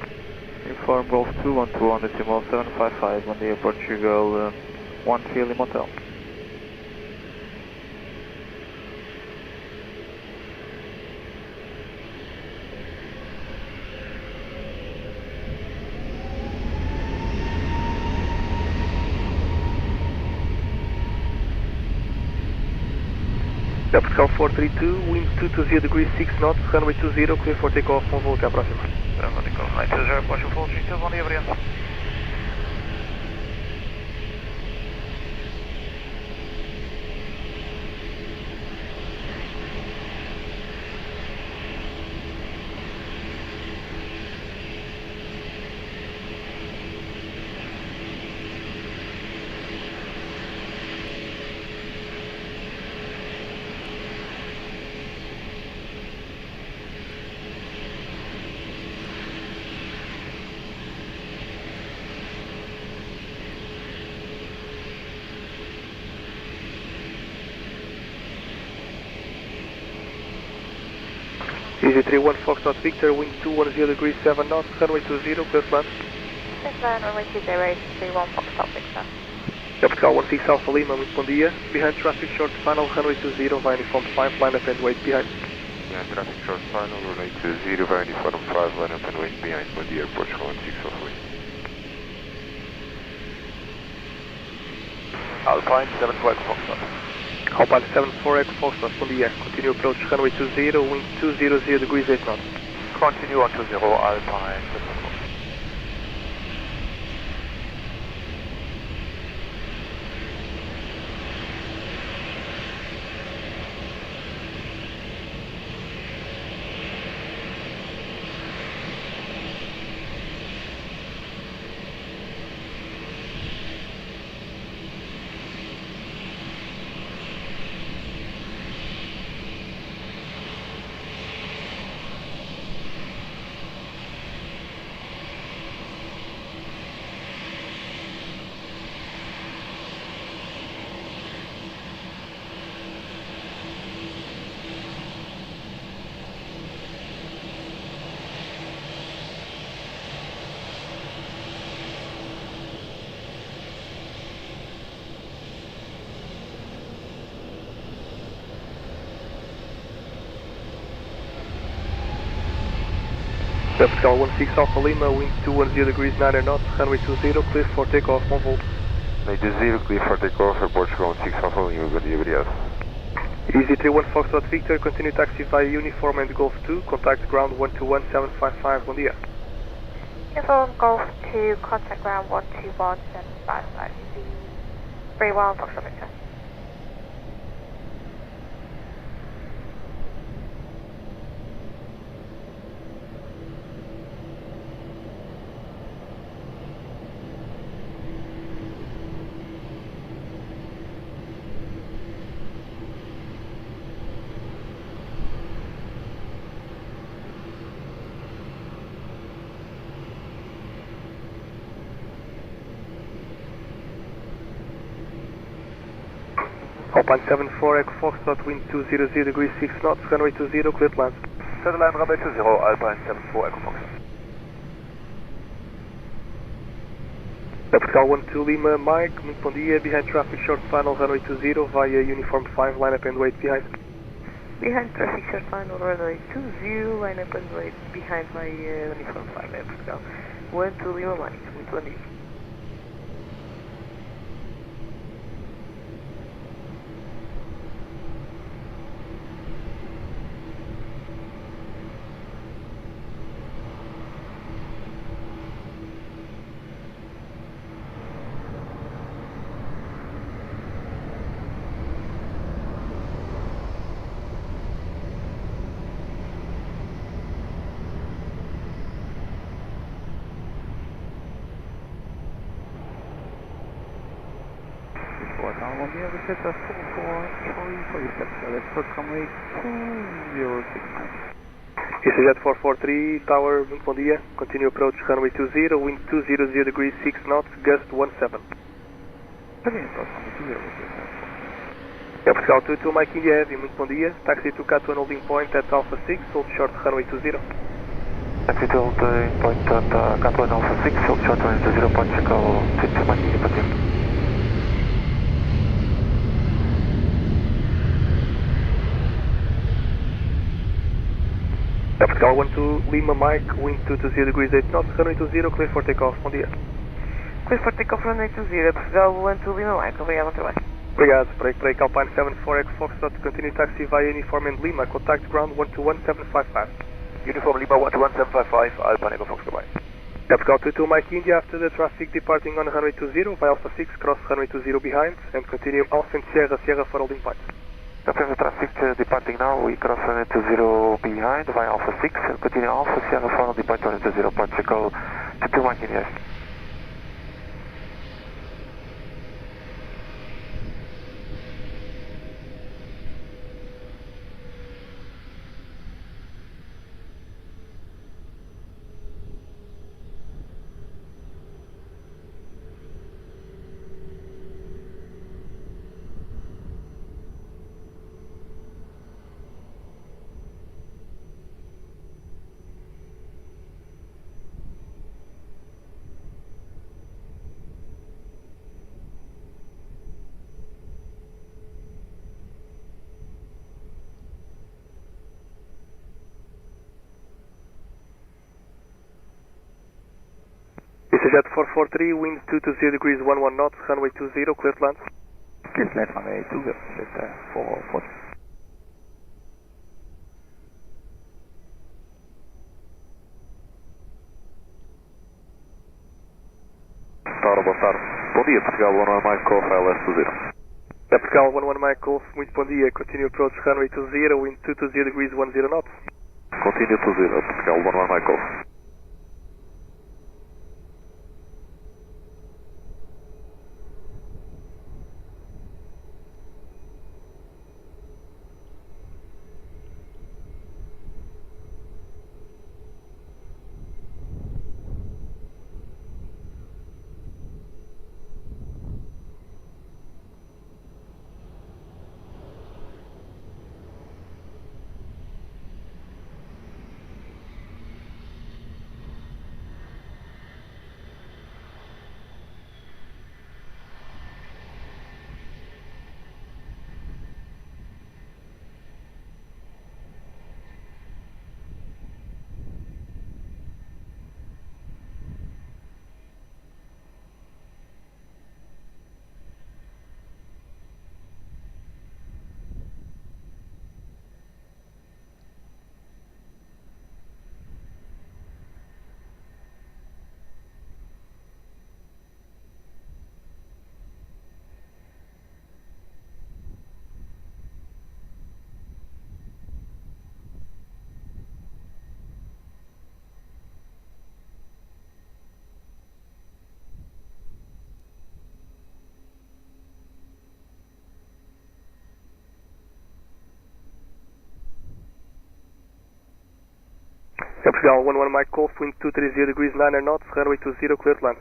Uniform Golf 2, 121 decimal 755, bom dia, Portugal 13 Lima Hotel. Portugal 432, wind 220 degrees 6 knots, runway 20, clear for takeoff, bom voo, até à próxima. Runway 20, Portugal 432, bom dia, obrigado. Easy 31 Foxtrot Victor, wind 210 degrees 7 knots, runway 20, clear to land. Clear to land, runway 20, 31 Foxtrot Victor. Portugal 16 Alpha Lima, muito bom dia. Behind traffic short final, runway 20 via uniform 5, line up and wait behind. Behind traffic short final, runway 20 via uniform 5, line up and wait behind. Bom dia, Portugal 16 Alpha Lima. Alpine 74 Echo Foxtrot. Alpine 74 Echo Foxtrot, bom dia. Continue approach runway 20, wind 200 degrees 8 knots. Continue on 20, Alpine 74. Portugal 16 Alpha Lima, wind 210 degrees 9 knots, runway 20, clear for takeoff, bom voo. Runway 20, clear for takeoff, Portugal 16 Alpha Lima, bom dia, obrigado. Easy 31 Foxtrot Victor, continue taxi via uniform and Golf 2, contact ground 121755, bom dia. Uniform Golf 2, contact ground 121755, very well, Foxtrot Victor. Alpine 74 Echo Foxtrot, wind 200 degrees 6 knots, runway 20, clear to land. Clear land, runway 20, Alpine 74 Echo Foxtrot. Portugal 12 Lima, Mike, muito bom dia. Behind traffic short final, runway 20 via uniform 5, line up and wait behind. Behind traffic short final, runway 20, line up and wait behind my uniform 5, Portugal 12 Lima, Mike, muito bom dia. bom dia, você está for Aeroporto runway 206. EasyJet 443 Tower, muito bom dia. Continue approach runway 20, wind 200 degrees 6 knots, gust 17. É Portugal 22 Mike India Heavy, muito bom dia. Taxi to Cat1 holding point at Alpha 6, hold short runway 20. Taxi to holding point at Cat1 Alpha 6, hold short runway 20, Portugal 22 Mike India, continue. Portugal 12 Lima Mike, wind 220 degrees 8 knots, runway 20, clear for takeoff, bom dia. Clear for takeoff runway 20, Portugal 12 Lima Mike, obrigado, bom trabalho. Obrigado, break Alpine 74X Foxtrot to continue taxi via Uniform and Lima, contact ground 121755. Uniform Lima 121755, Alpine Echo Fox, goodbye. Portugal 22 Mike India, after the traffic departing on runway 20 via Alpha 6, cross runway 20 behind, and continue Alpha and Sierra for holding point. After the traffic departing now, we cross runway 20 behind via Alpha 6, and continue Alpha Sierra for holding point runway 20, Portugal 22 Mike India. EasyJet 443, wind 220 degrees 11 knots, runway 20, clear to land. Clear to land, runway 20, EasyJet 443. Boa tarde. Bom dia, Portugal 11 Mike Golf, LS 20. Portugal 11 Mike Golf, muito bom dia. Continue approach runway 20, wind 220 degrees 10 knots. Continue 20, Portugal 11 Mike Golf. Portugal 11 Mike Golf, wind 230 degrees 9 knots, runway 20, clear to land.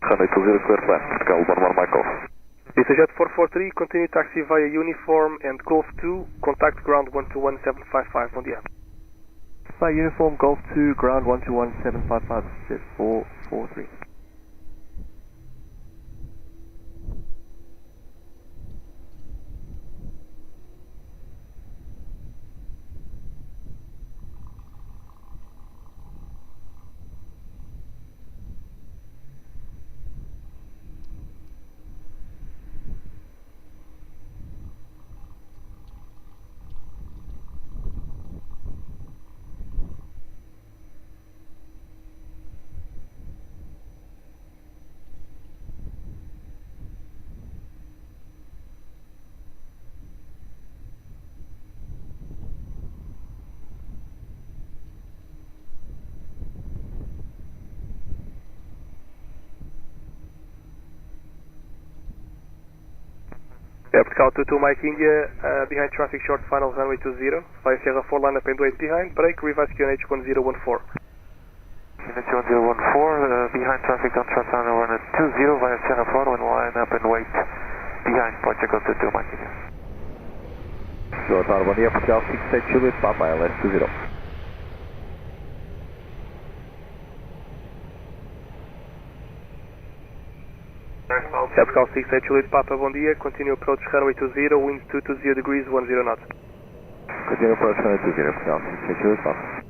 Runway 20, clear to land. Portugal 11 Mike Golf. EasyJet 443, continue taxi via Uniform and Golf 2, contact ground 121755, bom dia. By Uniform Golf 2, ground 121755, set 443. Portugal 22 Mike India, behind traffic short final runway 20, via Sierra 4 line up and wait behind, break, revise QNH 1014. QNH 1014, behind traffic on short final runway 20 via Sierra 4 and line up and wait behind Portugal 22 Mike India. Boa tarde, bom dia, Portugal 67 Juliet Papa, LS 20. Portugal 68 Juliet Papa, bom dia, continue approach runway 20, wind 220 degrees 10 knots. Continue approach runway 20, Portugal 68 Juliet Papa.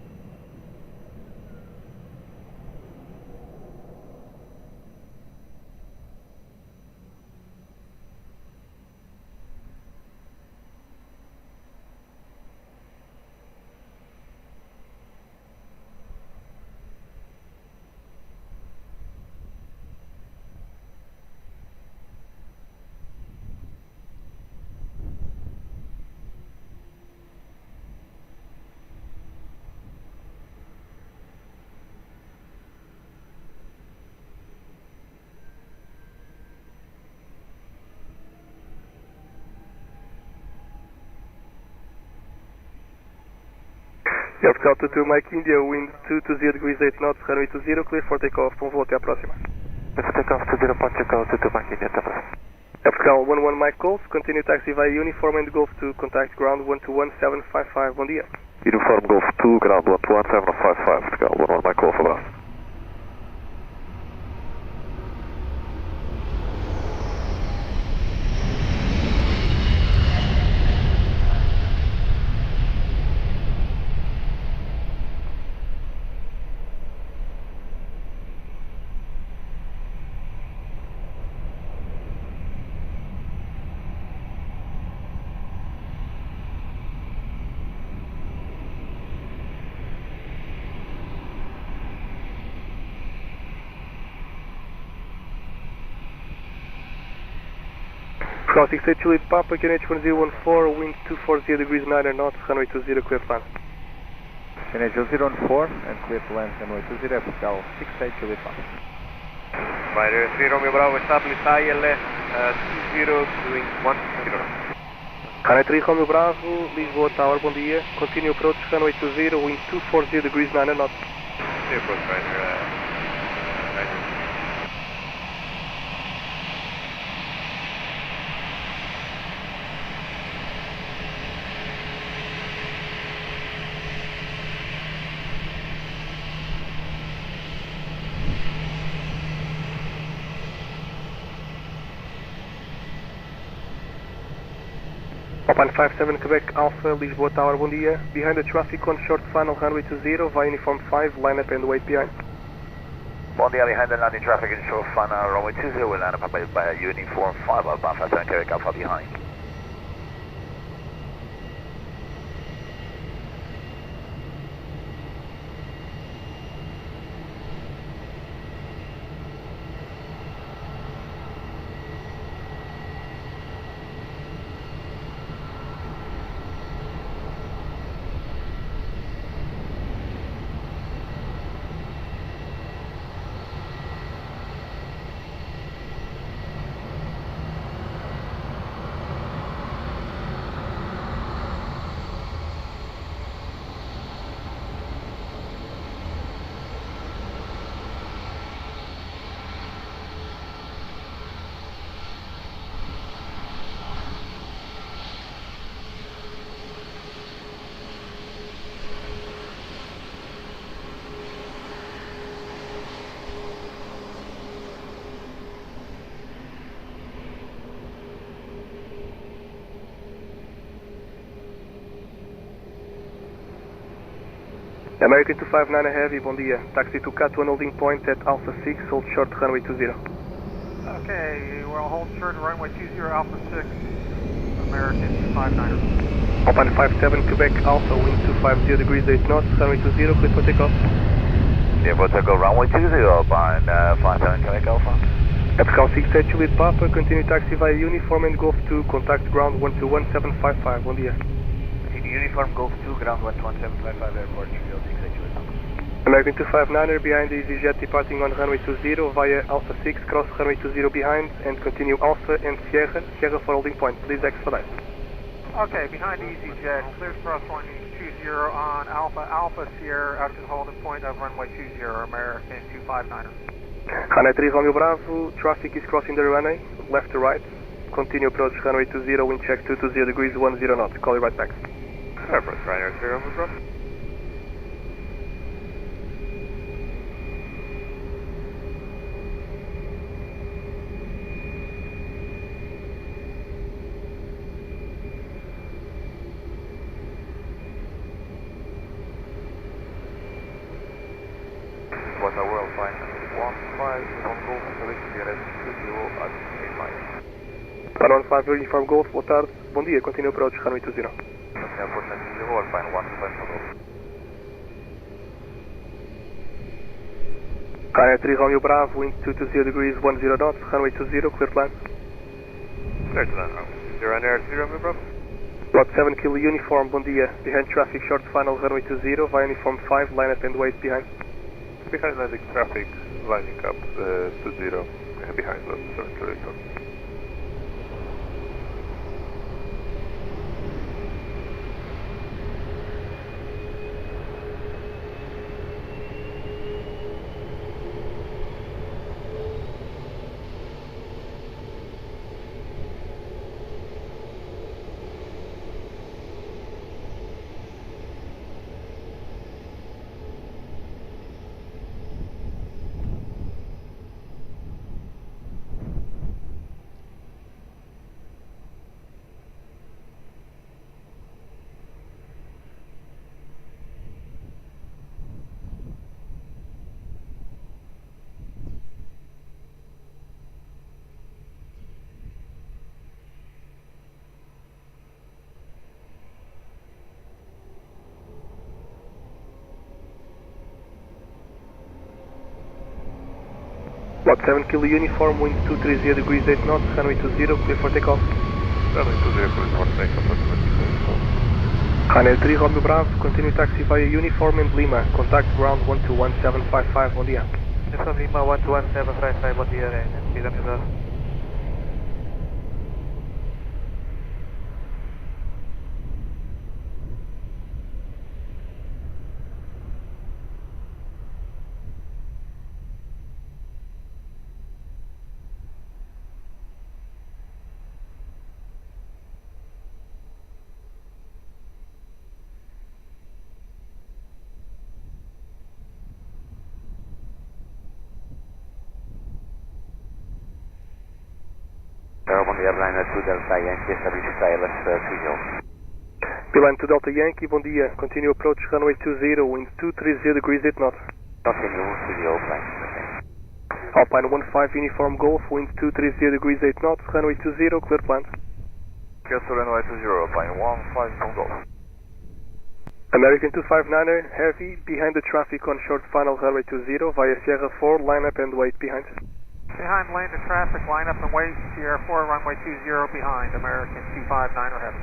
Portugal 22 Mike India, wind 220 degrees 8 knots, runway 20, clear for takeoff, bom voo, até a próxima. Let's take off 20 Portugal 22 Mike India, até a próxima. Portugal 11 Mike Golf, continue taxi via Uniform and Golf to contact ground 121755, bom dia. Uniform Golf 2, ground 121755, Portugal 11 Mike Golf, abraço. Portugal 68 Juliet Papa, QNH 1014, wind 240 degrees 9 knots, runway 20, clear to land. QNH 1014 and clear to land, runway 20, Portugal 68 Juliet Papa. Spider 3 Romeo Bravo, establish ILS 20 doing 10. Runway 3 Romeo Bravo, Lisboa Tower, bom dia, continue approach runway 20, wind 240 degrees 9 knots. Airport Spider, Open 57 Quebec Alpha, Lisboa Tower, bom dia. Behind the traffic on short final runway 20 via Uniform 5, line up and wait behind. Bon dia, behind the landing traffic in short final runway 20, we'll land up by Uniform 5, Alpha 57 Quebec Alpha behind. American 259 Heavy, bom dia. Taxi to cut to an holding point at Alpha 6, hold short runway 20. Okay, we'll hold short runway 20 Alpha 6, American 259. Open 57 Quebec Alpha, wind 250 degrees 8 knots, runway 20, clear for takeoff. Yeah, we'll take a runway 20, behind 57 Quebec Alpha. Portugal 68 Juliet Papa, continue taxi via Uniform and Golf 2, contact ground 121755, bom dia. Uniform Golf 2, ground 121755, Airport, 68 Juliet Papa. American 259er behind the EasyJet departing on runway 20 via Alpha 6, cross runway 20 behind and continue Alpha and Sierra, Sierra for holding point. Please expedite. Okay, behind EasyJet, clear cross runway 20 on Alpha, Alpha Sierra out to the holding point of runway 20, American 259er. Runway 3 Romeo Bravo, traffic is crossing the runway, left to right. Continue approach runway 20, wind check 220 degrees 10 knots. Call you right back. Airport Ryanair 0, Romeo Bravo. What I will find 15 on Golf, select Direto 20 at 8 miles. 115 Uniform Golf, boa tarde. Bom dia, continue approach runway 20. Airport 0, Alpine 15 Golf. Ryanair 3 Romeo Bravo, wind 220 degrees 10 knots, runway 20, clear to land. Clear to land now. Ryanair 0, Romeo Bravo. Lot 7 Kilo Uniform, bom dia. Behind traffic, short final runway 20 via Uniform 5, line up and wait behind. Behind landing traffic, lining up 20, behind us, 7 kilometers. Lot 7 Kilo Uniform, wind 230 degrees 8 knots, runway 20, clear for takeoff. Runway 20, clear for takeoff, Ryanair 3 Romeo Bravo, continue taxi via Uniform and Lima, contact ground 121755, bom dia. Uniform Lima 121755, bom dia, Ryanair. Bom dia, Ryanair 2 Delta Yankee, establish Silence 30. Beeline 2 Delta Yankee, bom dia. Continue approach runway 20, wind 230 degrees 8 knots. Continue 30, flight. Alpine 15 Uniform Golf, wind 230 degrees 8 knots, runway 20, clear to land. Cancel runway 20, Alpine 15 Golf. American 259er, heavy, behind the traffic on short final runway 20 via Sierra 4, line up and wait behind. Behind lane to traffic, line up and wait, Sierra 4, runway 20 behind, American 259er heavy.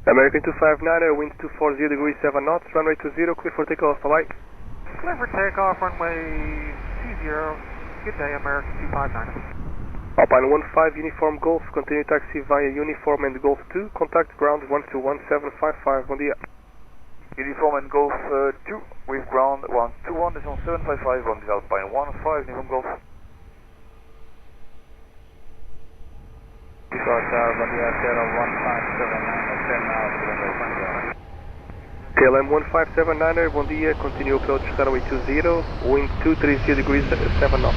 American 259, wind 240 degrees 7 knots, runway 20, clear for takeoff, bye. Clear for takeoff, runway 20. Good day, American 259. Alpine 15, Uniform Golf, continue taxi via Uniform and Golf 2, contact ground 121755, bom dia. Uniform and Golf 2, with ground 121 is on 755 on the Alpine 15, Uniform Golf. KLM 1579er, bom dia, continue approach runway 20, wind 230 degrees 7 knots.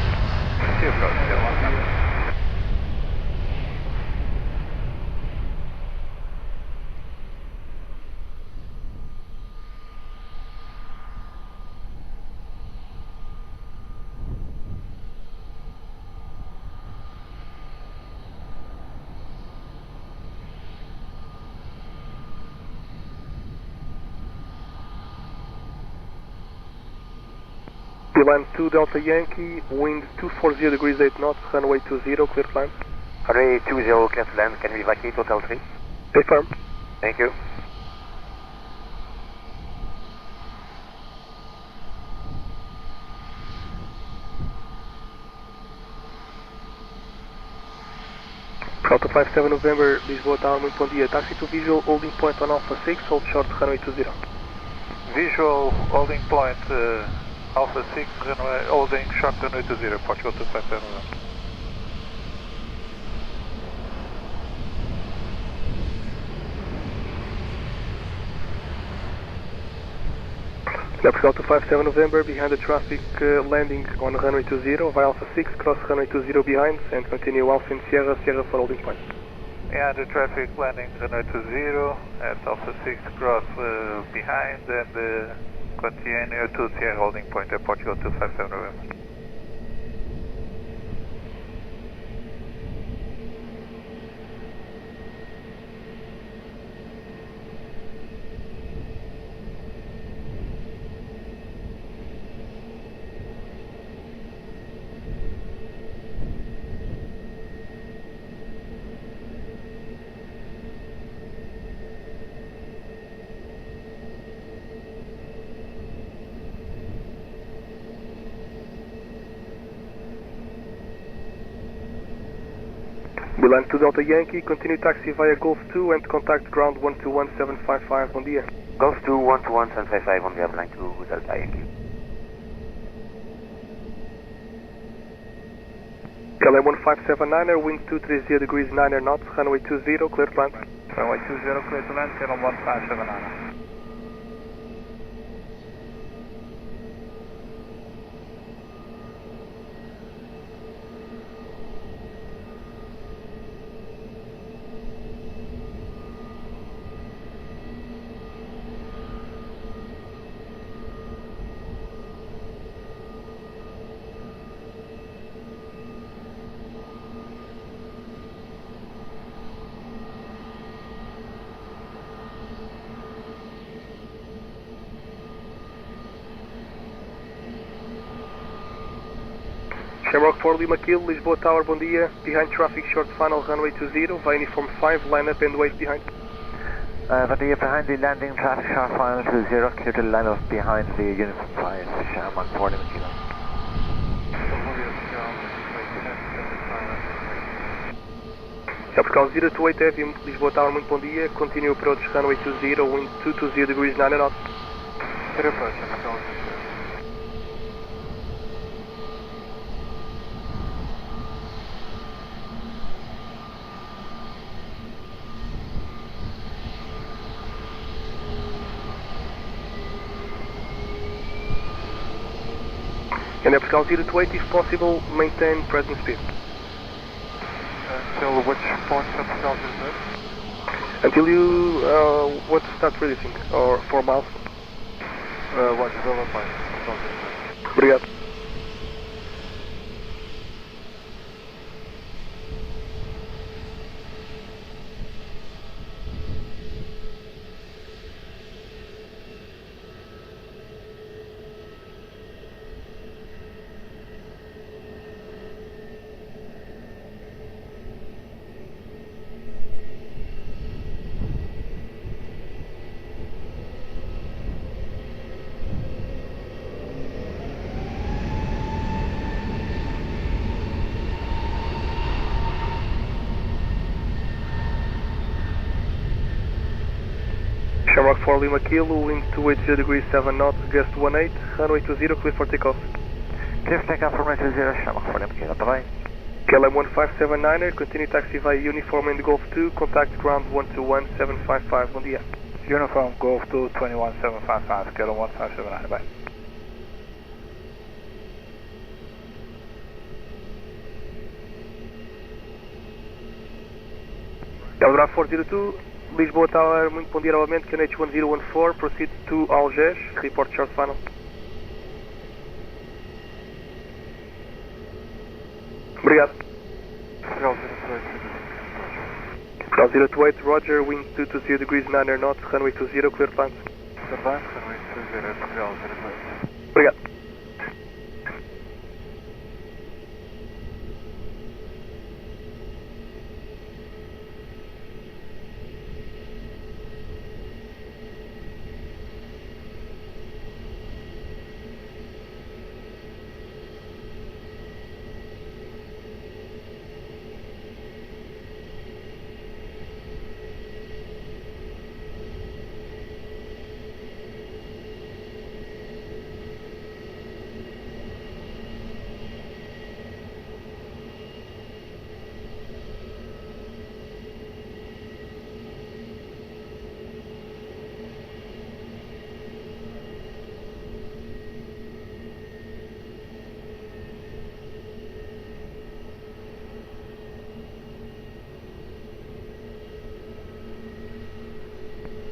Line 2 Delta Yankee, wind 240 degrees 8 knots, runway 20, clear to land. Runway 20, clear to land, can we vacate Hotel 3? Stay firm. Thank you. Delta 57 November, Lisboa Tower, muito bom dia. Taxi to visual, holding point on Alpha 6, hold short, runway 20. Visual holding point Alpha 6, runway holding short runway 20, Portugal 257. Portugal 257 November, behind the traffic landing on runway 20, via Alpha 6, cross runway 20 behind, and continue Alpha in Sierra, Sierra for holding point. Yeah, the traffic landing runway 20 at Alpha 6, cross behind, and continue to Sierra holding point at Portugal 257 November. Milan 2 Delta Yankee, continue taxi via Golf 2 and contact ground 121755, bom dia. Golf 2, 121755 on the Airline 2 Delta Yankee. KLM 1579er, wind 230 degrees 9 knots, runway 20, clear to land. Runway 20, clear to land, KLM 1579er. Shamrock 4 Lima Kill, Lisboa Tower, bom dia. Behind traffic, short final, runway 20, via Uniform 5, line up and wait behind. Bom dia, behind the landing, traffic, short final 20, clear to line up behind the Uniform 5, Shamrock 4 Lima Kill. Portugal 028 Heavy, Lisboa Tower, muito bom dia. Continue approach, runway 20, wind 220 degrees 9 knots. Clear approach, Portugal. And Portugal 028, if possible, maintain present speed. Until which point of Portugal 028? Until you want to start releasing, or 4 miles. What is over point? Obrigado. Shamrock 4 Lima Kilo, wind 280 degrees 7 knots, gust 18, runway 20, clear for takeoff. Clear for takeoff, runway 20, Shamrock 4 Lima Kilo, bye-bye. KLM 1579er, continue taxi via Uniform in Golf 2, contact ground 121755, bom dia. Uniform Golf 2, 21755, KLM 1579, bye. Delgado 402, Lisboa Tower, muito bom dia novamente, QNH 1014, proceed to Algés, report short final. Obrigado. Portugal 028, Roger, wind 220 degrees 9 knots, runway 20, clear plans. Runway 20, Portugal 028. Obrigado.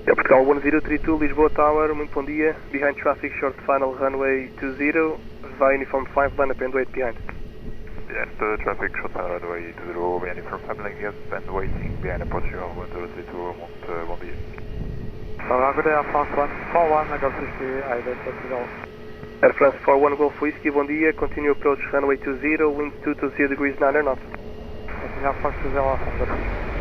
Portugal 1032, Lisboa Tower, muito bom dia. Behind traffic, short final, runway 20, via Uniform 5, line up and wait behind. Yes, traffic, short final, runway 20, via Uniform 5, line up and waiting behind Portugal 1032, bom dia. Good day, Air France 141, Golf Whiskey, Island, Portugal. Air France 41, Golf Whiskey, bom dia. Continue approach, runway 20, wind 220 degrees 9 knots. Continue approach 20, Air France, Golf Whiskey.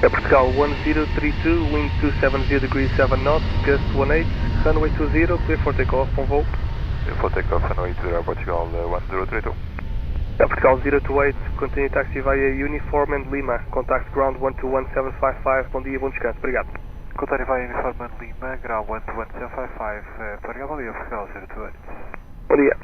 Portugal 1032, wind 270 degrees 7 knots, gust 18, runway 20, clear for takeoff, bom voo. Clear for takeoff, runway 20, Portugal 1032. Portugal 028, continue taxi via Uniform and Lima, contact ground 121755, bom dia, bom descanso, obrigado. Contact via Uniform and Lima, ground 121755, Portugal, bom dia, Portugal 028. Bom dia.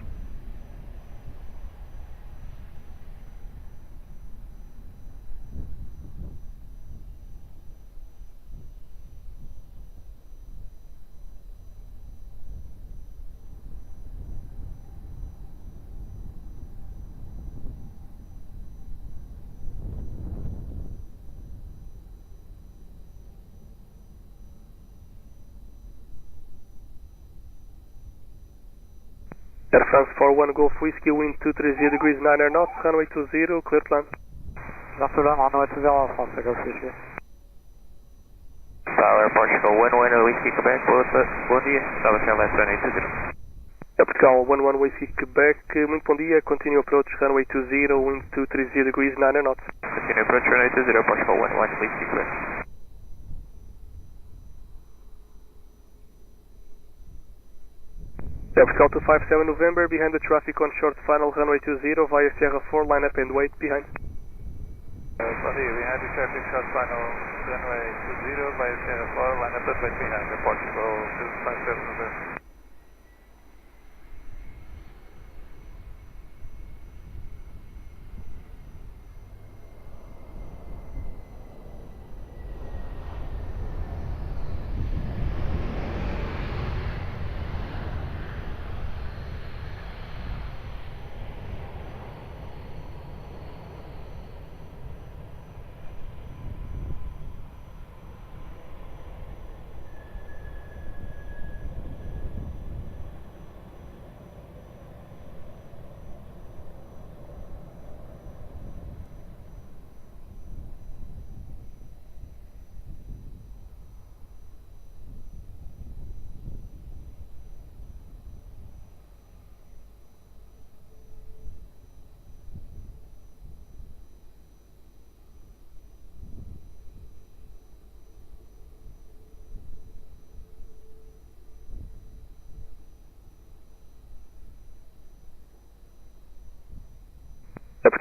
Air France 41 Golf Whiskey, wind 230 degrees 9 knots, runway 20, clear plan. Amsterdam, runway 20, Air France, Golf Whiskey. Tower, Portugal 11 Whiskey, Quebec, bom dia, estava sem left runway 20. Portugal 11 Whiskey, Quebec, muito bom dia, continue approach, runway 20, wind 230 degrees 9 knots. Continue approach, runway 20, Portugal 11 Whiskey, Quebec. Portugal 257 November, behind the traffic on short final, runway 20, via Sierra 4, line up and wait behind. Bom dia, behind the traffic short final, runway 20, via Sierra 4, line up and wait behind, Portugal 257 November.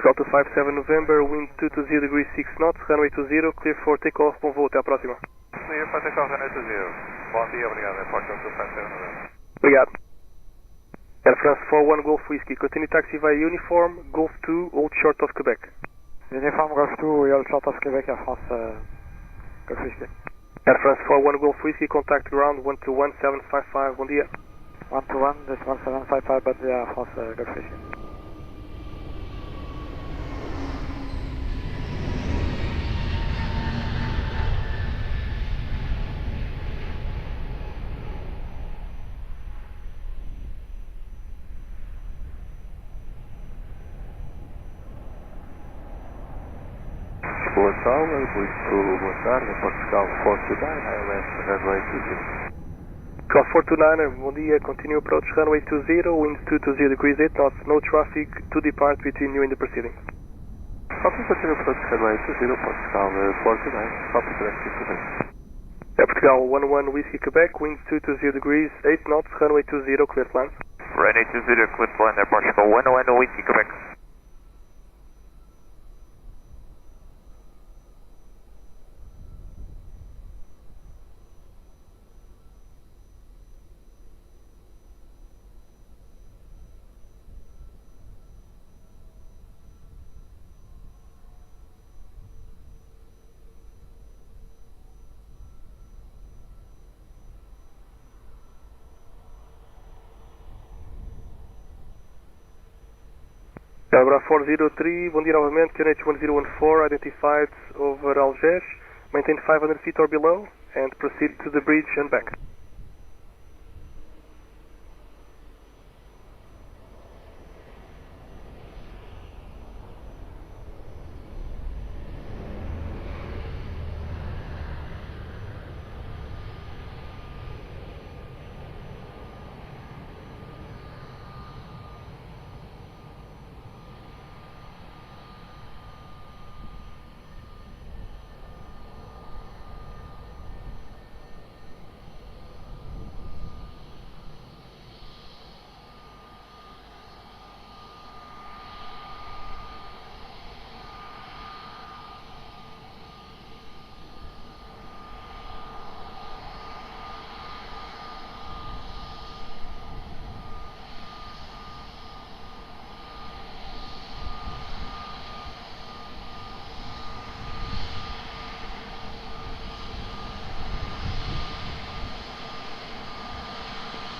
Portugal 257 November, wind 220 degrees 6 knots, runway 20, clear for takeoff, bom voo, até à próxima. Clear for takeoff, runway 20. Bom dia, obrigado, Portugal 257 November. Obrigado. Air France 41 Golf Whiskey, continue taxi via uniform, Golf 2, hold short of Quebec. Uniform Golf 2, hold short of Quebec, Air France Golf Whiskey. Air France 41 Golf Whiskey, contact ground 121755, bom dia. 121.755, bom dia, Air France Golf Whiskey. Boa tarde, muito boa tarde, Portugal 429, ILS runway 20. Portugal 429, bom dia, continue approach runway 20, wind 220 degrees 8 knots, no traffic to depart between you and the proceeding. Copy, continue approach runway 20, Portugal 429, copy direct to Air Portugal 11 Whiskey Quebec, wind 220 degrees 8 knots, runway 20, clear to land. Runway 20, clear to land, Air Portugal 11 Whiskey Quebec. Delgado 403, bom dia novamente, QNH 1014, identified over Algés, maintain 500 feet or below, and proceed to the bridge and back.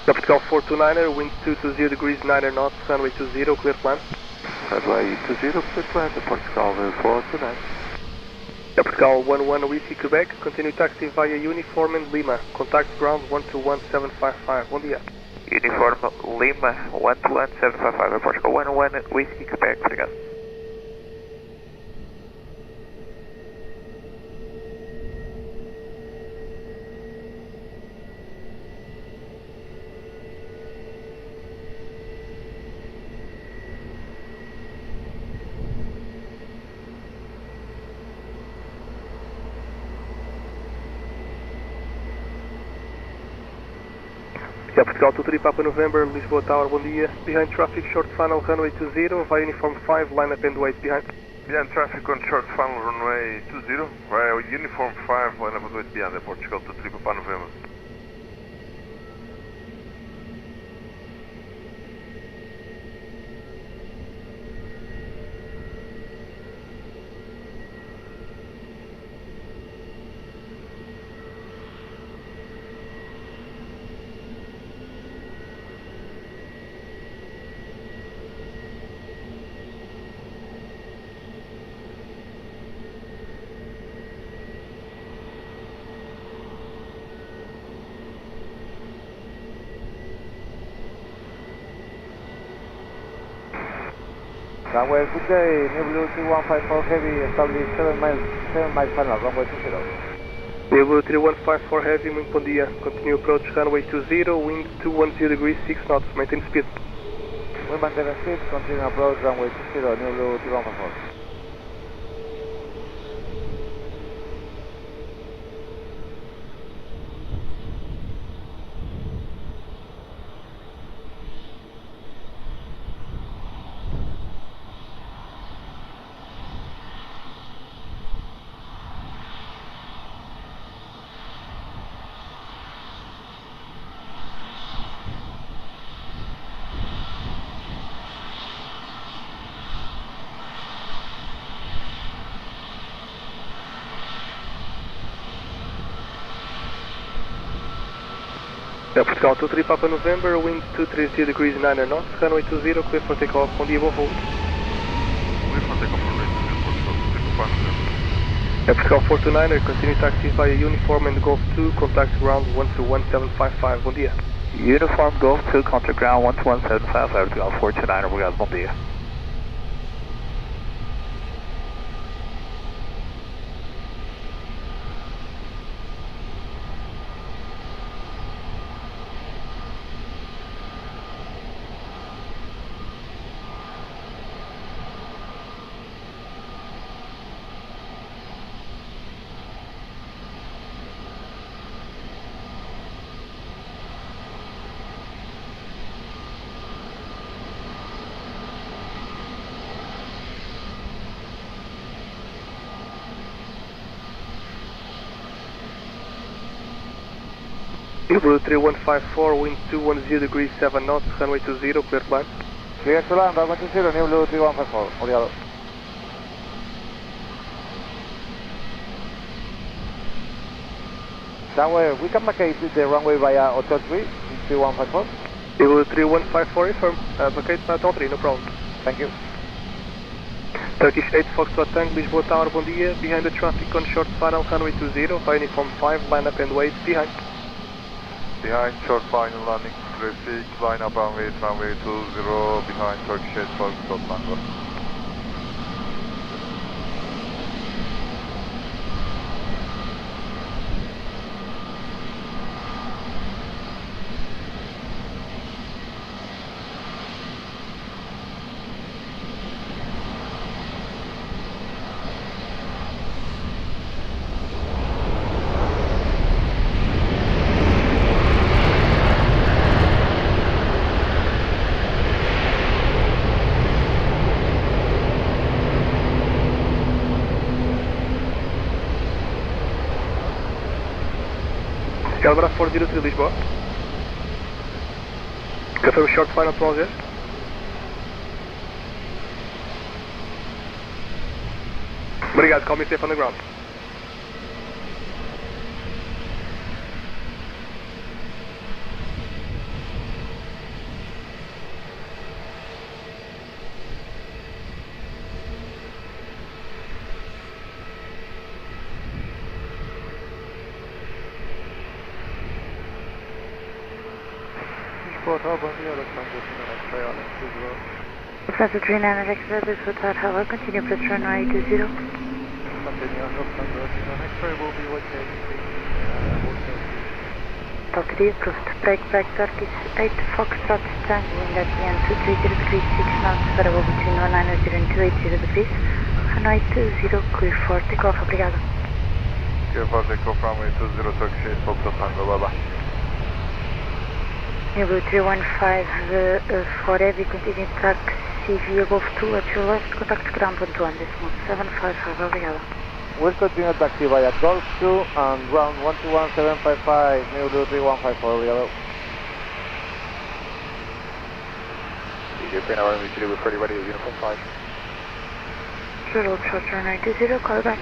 Portugal 429er, wind 220 degrees 9 knots, runway 20, clear to land. Runway 20, clear to land, Portugal 429. Portugal 11 Whiskey Quebec, continue taxi via uniform and Lima, contact ground 121755, bom dia. Uniform Lima 121755, Portugal 11 Whiskey Quebec, obrigado. Portugal 23 Papa November, Lisboa Tower, bom dia. Behind traffic, short final, runway 20, via uniform 5, line up and wait behind. Behind traffic on short final, runway 20, via uniform 5, line up and wait behind, Portugal 23 Papa November. Runway good day, New Blue 3154 Heavy, establish 7 miles final, runway 20. New Blue 3154 Heavy, muito bom dia. Continue approach runway 20, wind 210 degrees 6 knots, maintain speed. We maintain speed, continue approach runway 20, New Blue 3154. Portugal 23 Papa November, wind 230 degrees 9 knots, runway 20, clear for takeoff, bom dia, boa voo. Clear for takeoff, runway 20, Portugal 23 Papa November. Portugal 429er, continue taxi via Uniform and Golf 2, contact ground 121.755, bom dia. Uniform Golf 2, contact ground 121.755, Portugal 429er, obrigado, bom dia. Blue 3154, wind 210 degrees 7 knots, runway 20, clear to land. Clear to land, runway 20, new Blue 3154, obrigado. Runway, we can vacate the runway via Hotel 3, 3154. Blue 3154, affirm, vacate Hotel 3, no problem. Thank you. Turkish 8 Foxtrot Tank, Lisboa Tower, bom dia, behind the traffic on short final, runway 20, via Uniform 5, line up and wait, behind. Behind short final landing traffic, line up and wait, runway 20, behind Turkish 8 Foxtrot Tango. Calibra 403 Lisboa. Confirm short final 12 years. Obrigado, call me safe on the ground. Plaza 39 X-ray, Lisbon Tower, hello, continue press runway 20. Continue on Lufthansa, X-ray will be located Delta D approved. Break Turkish 8 Foxtrot Tango, wind at the end 230 degrees 6 knots, variable between 190 and 280 degrees. Runway 20, clear for takeoff, obrigado. Clear for takeoff, runway 20, Turkish 8 Foxtrot Tango, bye bye. Blue 315 for heavy, continue taxi via Golf 2 at your left, contact ground 121.755, obrigado. We'll continue taxi via Golf 2 and ground 121.755, new Blue 3154, obrigado. DJ now runway 2, we're pretty ready with Uniform 5. Shuttle short runway 20, call back.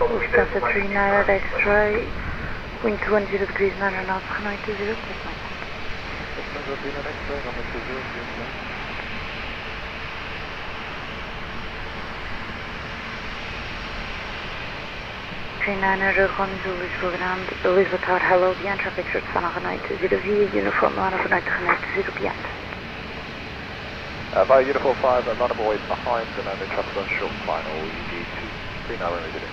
Lufthansa 39 X-ray, wind 210 degrees 9 knots, runway 20, clear to land. Lufthansa 39 X-ray, runway 20, clear to land. 39er Gonzo Lisboa ground, Lisboa Tower, hello, beyond traffic short final, runway 20 via Uniform line of runway 20 beyond. Via Uniform 5, line of always behind and landing traffic on short final, ED 2, 39 runway 20.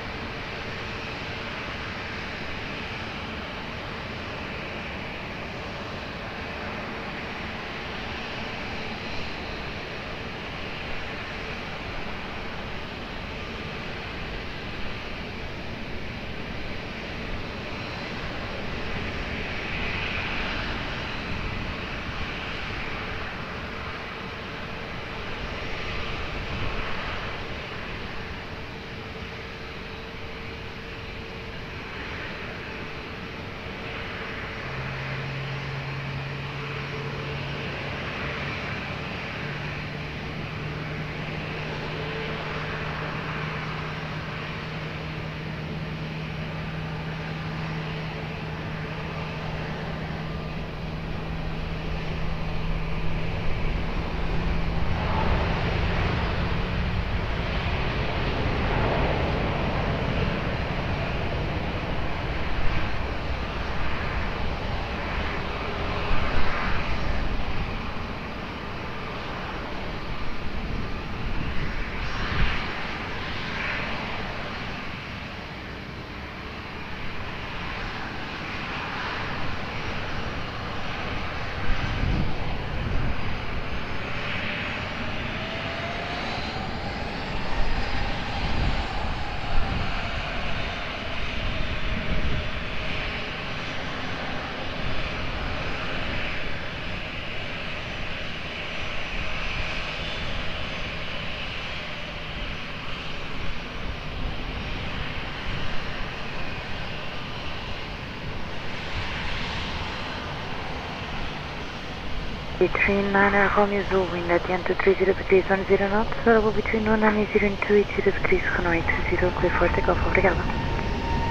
39er Romeo Zulu, wind at the end 230 degrees 10 knots, variable between 190 and 280 degrees, runway 20, clear for takeoff, obrigado.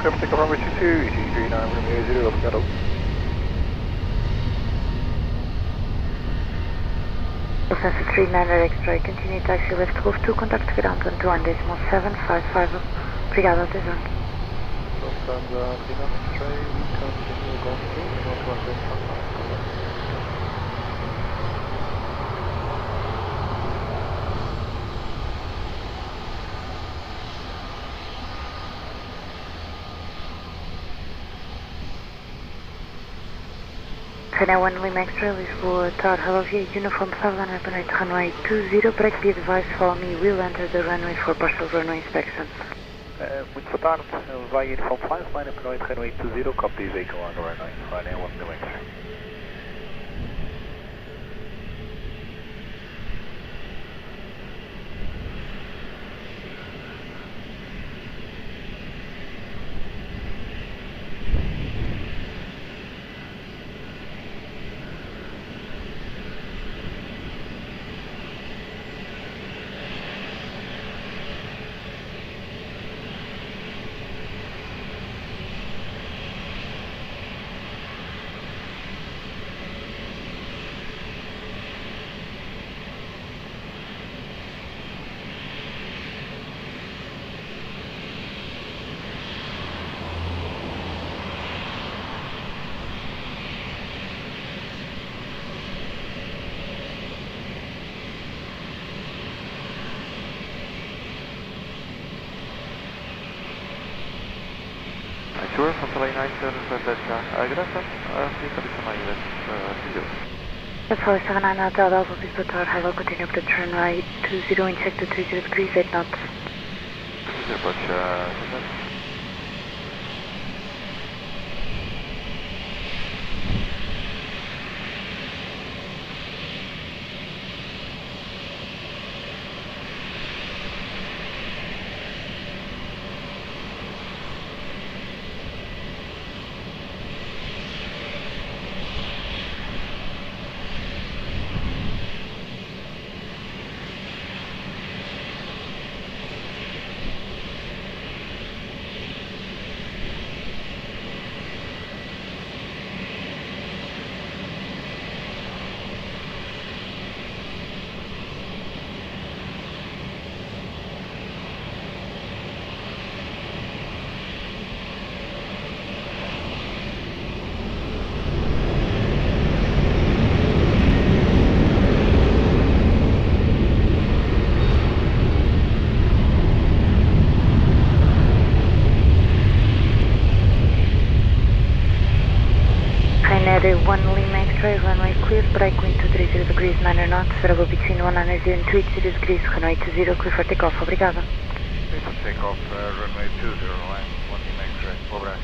Clear for takeoff, runway 22, easy 39 Romeo Zulu, obrigado. Lufthansa 39er X-ray, continue taxi left Golf 2, contact ground 121.755, obrigado, atenção. Lufthansa 39er X-ray, we continue Golf 2, 121.755, contact. Canal 1 Lima X-ray, Lisboa, Tower, hello via uniform 5 line up and runway 20, break be advised, follow me, we'll enter the runway for partial runway inspection. Muito boa tarde, vai uniform 5, line up and runway 20, copy vehicle on the runway, runway 1 Lima X-ray. Sure, from Flight 97 Delta, Aeroporto, please condition my unit, Vivo. That's all, 79 Hotel Delta, Lisboa Tower, hello, continue up to turn right 20 and check to 30 degrees 8 knots. Approach, Ryanair 1 Lima X-ray, runway clear, break wind 230 degrees 9 knots, variable between 190 and 280 degrees, runway 20, clear for takeoff, obrigado. Clear for takeoff, runway 20, line 1 Lima X-ray, obrigado.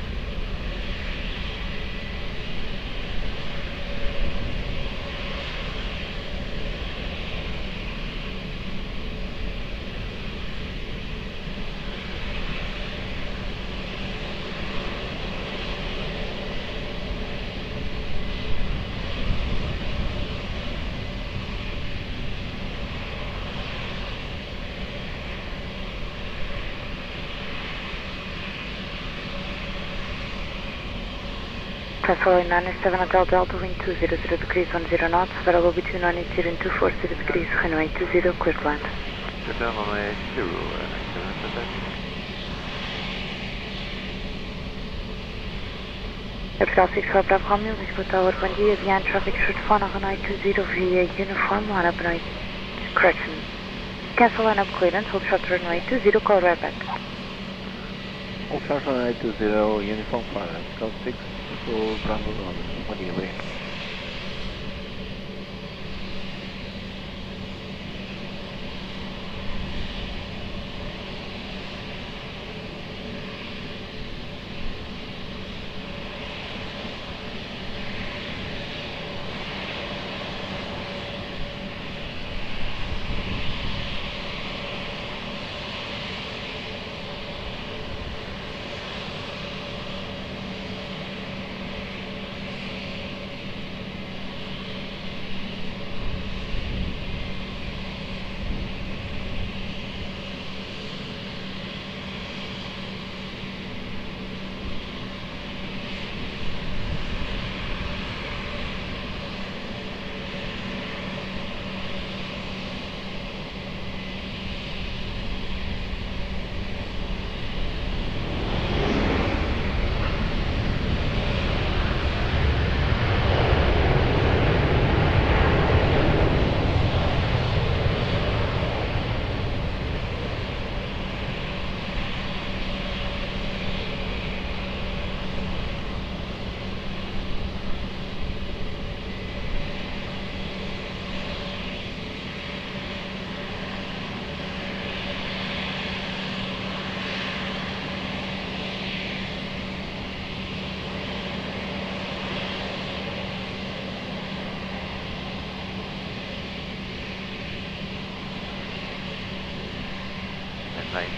Transfer 97 Hotel Delta, wind 200 degrees 10 knots, variable between 180 and 240 degrees, runway 20, clear to land. Clear down runway 0, 97. Aircraft 64 Bravo Romeo, Lisboa Tower, bom dia, behind traffic should phone on runway 20 via uniform, line up runway, correction. Cancel line up clearance, hold short runway 20, call right back. Hold short runway 20, uniform 5, call 6. Bravo Romeo, bom dia, obrigado.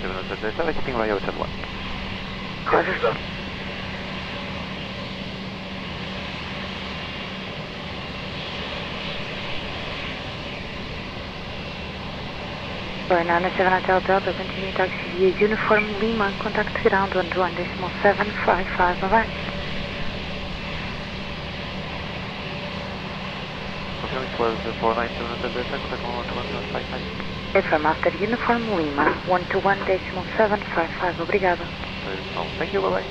707, keeping via hotel 1. Roger. For 97 Hotel Delta, continue taxi via Uniform Lima, contact ground 121.755, bye bye. Okay, it was 497 Delta, contact 121.755. Affirm after Uniform Lima, 121.755, obrigado. Thank you, bye bye.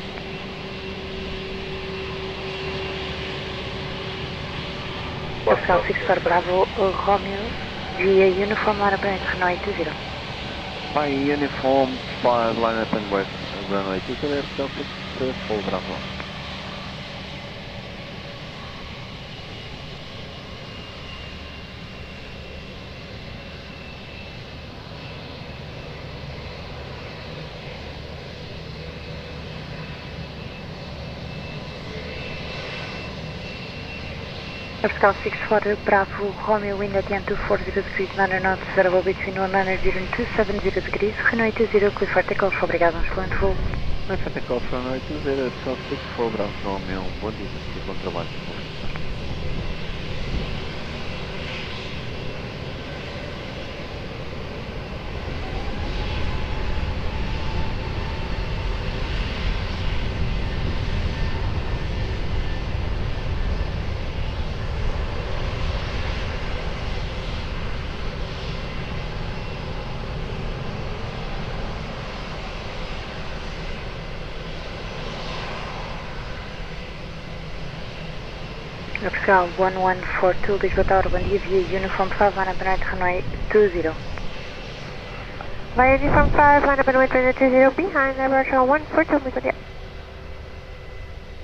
Pascal 64 Bravo, Romeo, via Uniform line up and runway 20. By Uniform 5 line up and west, runway 20, Pascal 64 Bravo. Pascal 64 Bravo, Romeo, wind at 240 degrees, 9 knots, variable between 190 and 270 degrees, runway 20, clear for takeoff, obrigado, um excelente voo. Clear for takeoff, runway 20, Pascal 64 Bravo, Romeo, bom dia, bom trabalho. Pascal 1142, Lisboa Tower, bom dia, via Uniform 5, line up and runway 20. Via Uniform 5, line up and runway 20, behind Aviation 142, good day.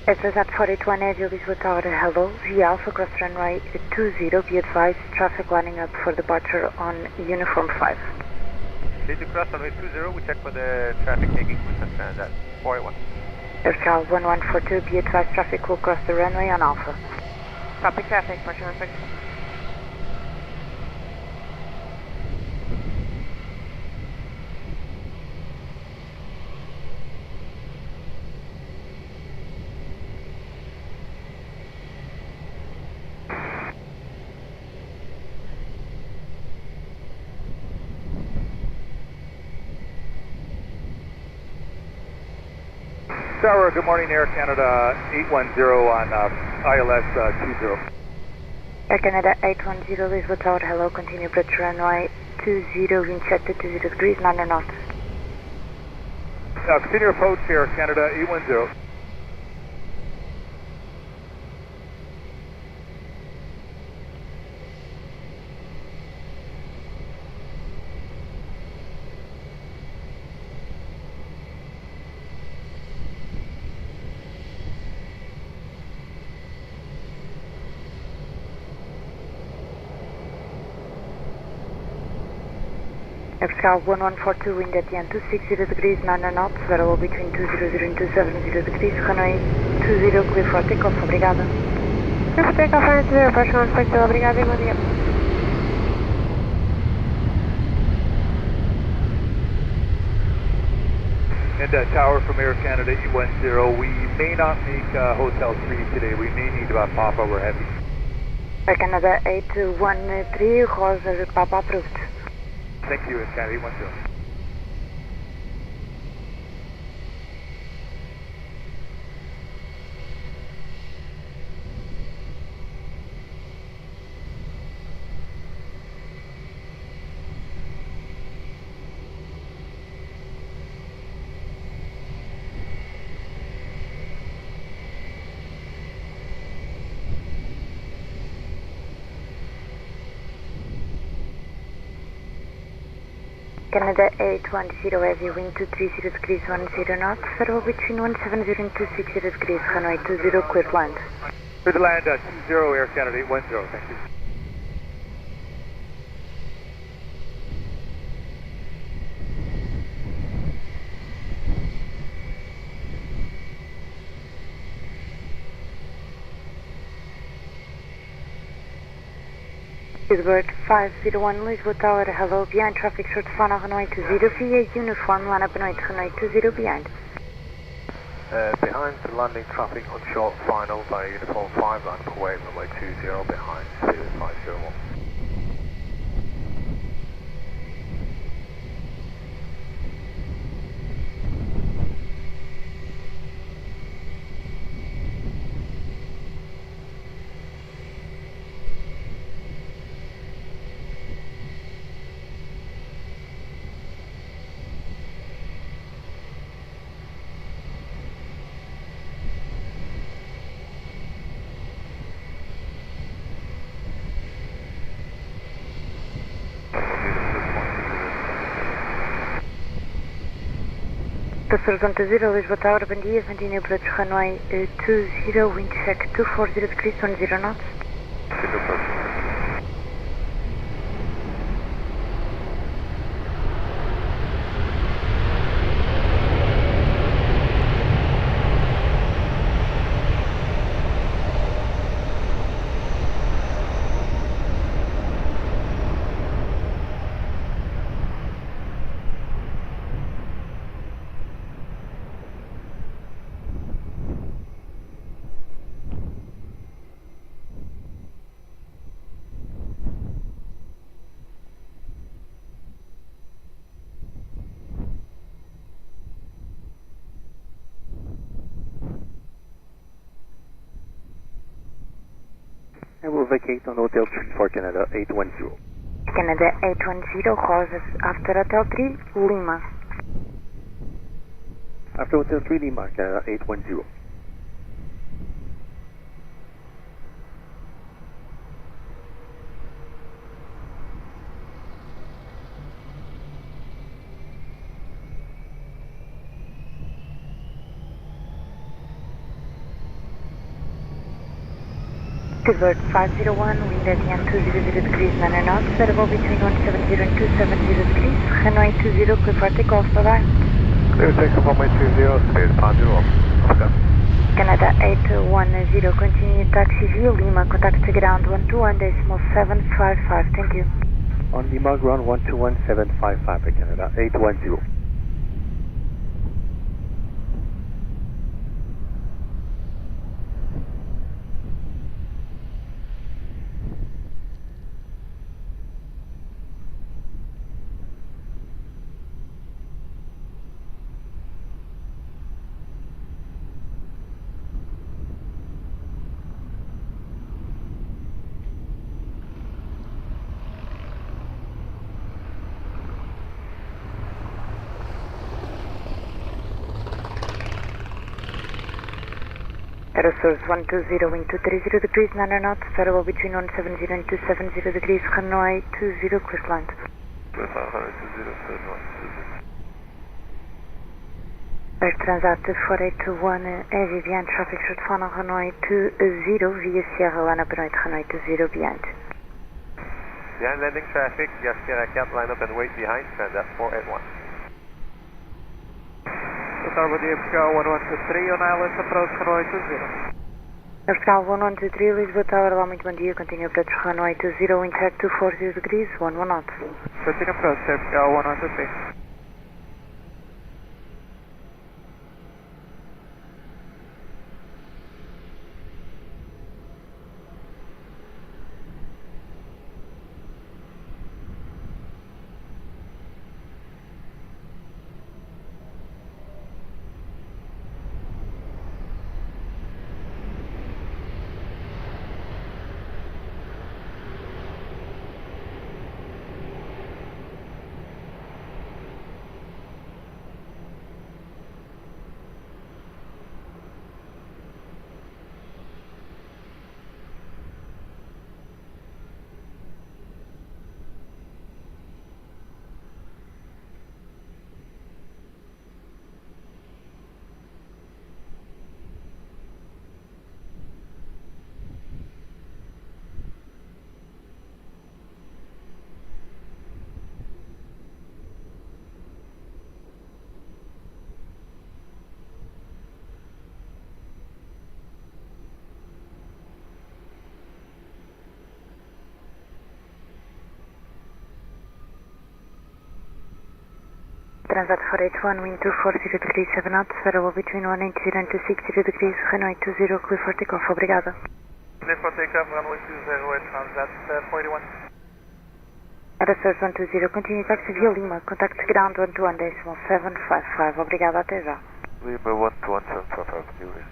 SZ 481 Edge, Lisboa Tower, hello, via Alpha cross runway 20, be advised, traffic lining up for departure on Uniform 5. Did you cross runway 20, we check for the traffic taking with that 481. Pascal 1142, be advised, traffic will cross the runway on Alpha. Copy traffic, Marshall 6. Tower, good morning, Air Canada 810 on ILS 20. Air Canada 810, Lisboa Tower, hello, continue approach runway 20, wind check to 20 degrees, 9 knots. Continue approach, Air Canada 810. Pascal 1142, wind at 260 degrees, 9 knots, variable between 200 and 270 degrees, runway 20, clear for takeoff, obrigado. Clear for takeoff, runway 20, Pascal 142, obrigado e bom dia. And Tower from Air Canada 810, we may not make Hotel 3 today, we may need Papa, we're heavy. Air Canada 813, Roger, Papa approved. Thank you, Air Canada 810. Canada 810, heavy wind 230 degrees, 10 knots, variable between 170 and 260 degrees, runway 20, clear to land. Clear to land 20, Air Canada 810, thank you. Bird 501 Lisboa Tower, hello, behind traffic short final runway 20 via uniform, line up noite runway 20 behind. Behind landing traffic on short final by uniform 5, line up away runway 20 behind, speed 501. Passagers 120 Lisboa Tower, bom dia, continue approach runway 20, wind check 240 degrees, 10 knots. And we'll vacate on Hotel 3 for Canada 810. Canada 810, Rosas, after Hotel 3, Lima. After Hotel 3 Lima, Canada 810. Bird 501, wind at 200 degrees 9 knots, variable between 170 and 270 degrees, runway 20, clear for takeoff, bye-bye. Clear takeoff runway 20, speed 501, okay. Canada 810, continue taxi via Lima, contact to ground 121.755, thank you. On Lima, ground 121.755 at Canada 810. Aerosource 120, wind 230 degrees 9 knots, variable between 170 and 270 degrees, runway 20, clear to land. Air Transat 4821, heavy behind traffic short final runway 20 via Sierra, line up noite runway 20 behind. Behind landing traffic, via Sierra Cat, line up and wait behind, Transat 481. Tower, bom dia, Portugal 1123, on ILS approach runway 20. Portugal 1123, Lisboa Tower, olá, muito bom dia, continue approach runway 20, wind check 240 degrees, 11 knots. Continue approach, Portugal 1123. Transat 481, wind 240 degrees 7 knots, variable between 180 and 260 degrees, runway 20, clear for takeoff, obrigada. Clear for takeoff, runway 20 at Transat 481. Aeroporto 120, continue taxi via Lima, contact ground 121.755, obrigada, até já. Lima 121.755, Julia.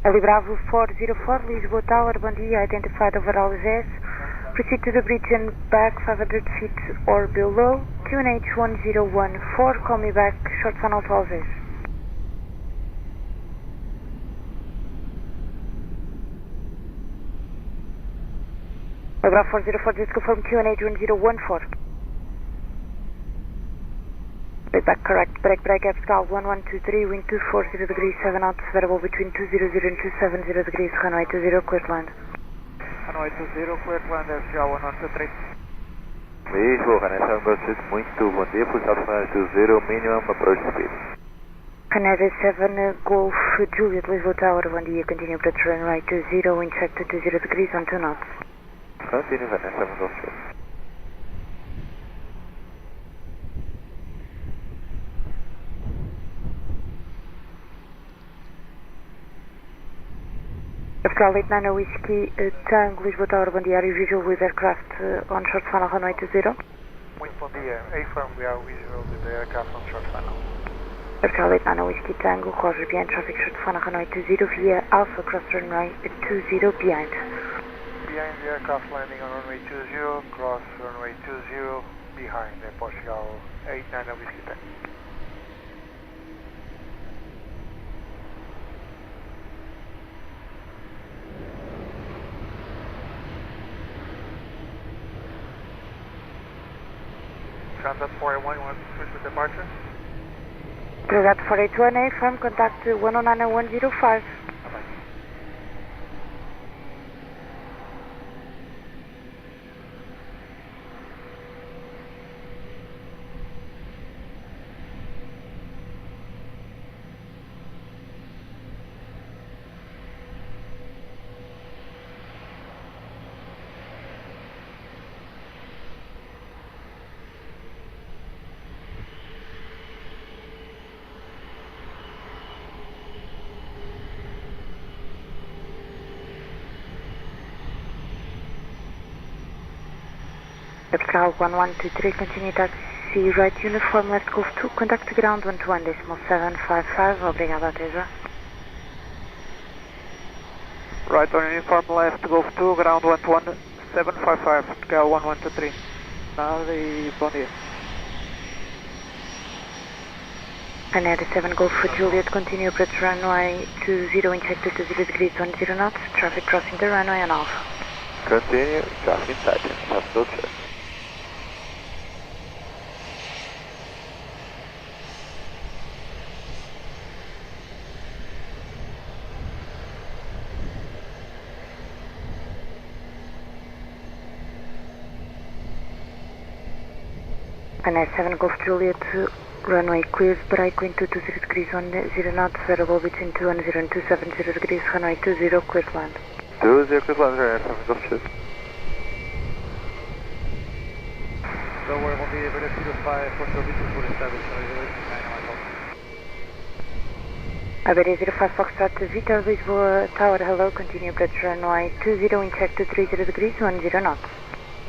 Ali Bravo 404, Lisboa Tower, bom dia, identified overall as S. Proceed to the bridge and back 500 feet or below. QNH 1014, call me back, short funnel 12 S. Ali Bravo 404, just confirm QNH 1014. Back correct, break, Abscal 1123, wind 240 degrees 7 knots, variable between 200 and 270 degrees, runway 20, clear to land. Runway 20, clear to land, Abscal 1123. Lisboa, Atenção, Gosto, muito bom dia, pulsado final 20, minimum approach speed. Canada 7, Golf, Juliet, Lisboa Tower, bom dia, continue approach runway 20, wind check to 20 degrees on 2 knots. Continue, Atenção, Gosto. Abscal 89 Whiskey, Tango, Lisboa Tower, bom dia, are you visual with aircraft on short funnel runway 20? Muito bom dia, affirm we are visual with the aircraft on short funnel. Abscal 89 Whiskey, Tango, Roger, behind traffic short funnel runway 20 via Alpha cross runway 20 behind. Behind the aircraft landing on runway 20, cross runway 20, behind Portugal 89 Whiskey Tango. Transat 481, you want to switch with departure? Delgado 481, affirm, contact 109 and 105. Abscal 1123, continue taxi right uniform left Golf 2, contact ground 121.755, obrigado, até já. Right on uniform left Golf 2, ground 11755, Abscal 1123. Nada e bom dia. Canada 7 Golf Juliet, continue approach runway 20, wind check to 20 degrees 10 knots, traffic crossing the runway on Alpha. Continue, traffic inside, capital check. Canada 7 Golf Juliet, runway clears, break wind 220 degrees 10 knots, variable between 210 and 270 degrees, runway 20, clear to land. 20, clear to land, Atenção, Gosto. Delaware, bom dia, Direto 5, Porto Vivo, por establish Aviation 05 Foxtrot Victor, Lisboa Tower, hello, continue approach runway 20, wind check to 30 degrees 10 knots.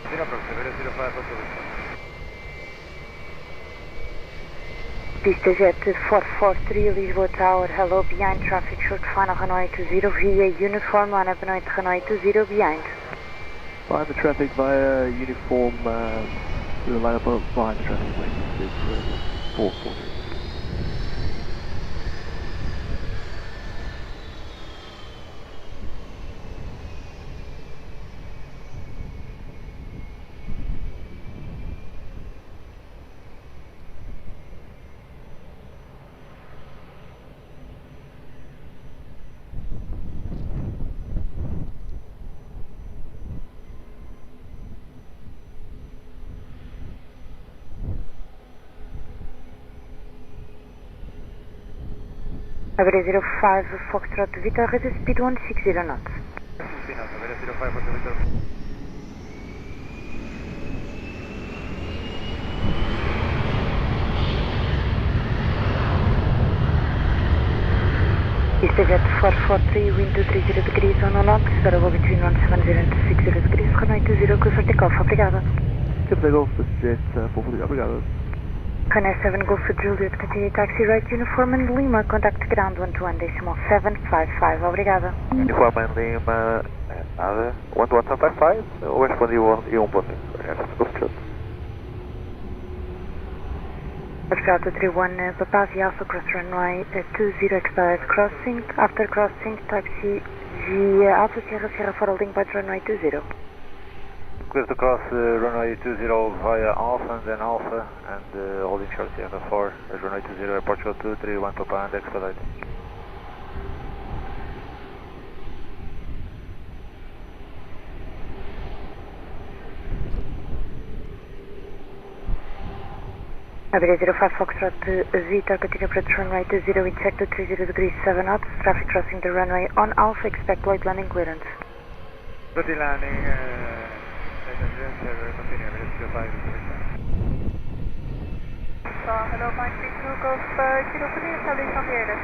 Zero approach, Direto 05, Porto Vivo. Pista Jet 443, Lisboa Tower, hello, behind traffic short final runway 20 via uniform line up runway 20 behind. Behind the traffic via uniform, we'll line up behind the traffic lane, 440. Aviation 05 Foxtrot Victor, reduce speed 160 knots. Aviation 05 Foxtrot Victor. EasterJet 443, wind 230 degrees, 10 knots, variable between 170 and 260 degrees, runway 20, clear for takeoff, obrigada. Capitão Golf, EasterJet 443, obrigado. Runway 7 Golf for Juliet, continue taxi right, uniform and Lima, contact ground 121.755, obrigada. Uniform and Lima, nada, 121.755, ou respondi e 1.5, Gosto. Portugal 231 Papazi Alpha cross runway 20 expired crossing. After crossing, taxi via Alpha Sierra Sierra for holding point runway 20. Clear to cross runway 20 via Alpha and then Alpha and holding short Sierra 4 at runway 20 Portugal 231 Papa and expedite. Aviation 05 Foxtrot Vita, continue approach runway 20, wind check to 30 degrees 7 knots, traffic crossing the runway on Alpha, expect light landing clearance. Ready landing, continue, Aviation 05. Hello, Pine 32 Golf Kilo, continue establish on the air, that's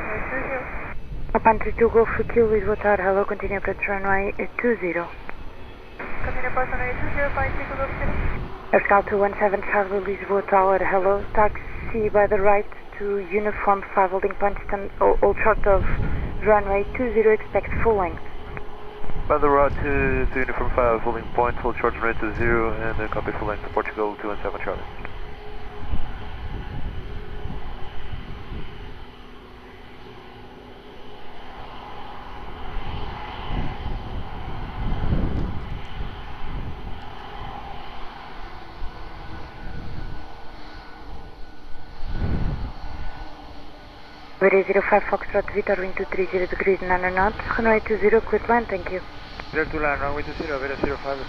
20. Pine 32 Golf Kilo, Lisboa Tower, hello, continue approach runway 20. Continue approach runway 20, Pine 32 Golf Kilo. Pascal 217 Charlie Lisboa Tower, hello, taxi by the right to uniform 5 holding point, stand all short of runway 20, expect full length. By the right to uniform 5 holding point, hold short runway 20 and copy full length Portugal 217 Charlie. Aviation 05 Foxtrot Victor, wind 230 degrees 9 knots, runway 20, clear to land, thank you. Clear to land, runway 20, Aviation 05 is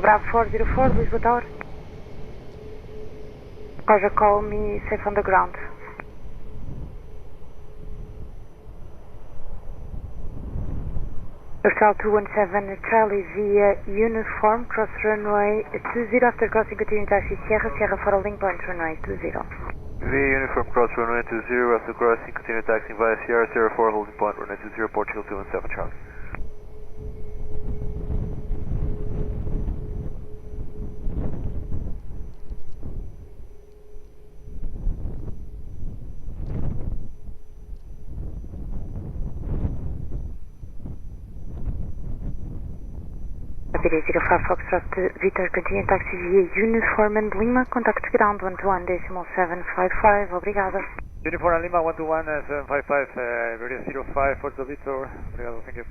Bravo 404, Lisboa Tower. Roger, call me safe on the ground. Pascal 217 Charlie via uniform, cross runway 20, after crossing continue taxi Sierra Sierra for holding point runway 20. Via uniform cross runway 20, after crossing continue taxing via Sierra Sierra 4 holding point runway 20 Portugal 217 Charlie. Aviation 05 Foxtrot Victor, continue taxi via uniform and Lima, contact ground 121.755, obrigada. Uniform and Lima 121.755, Aviation 05 Porto Victor, obrigado, thank you.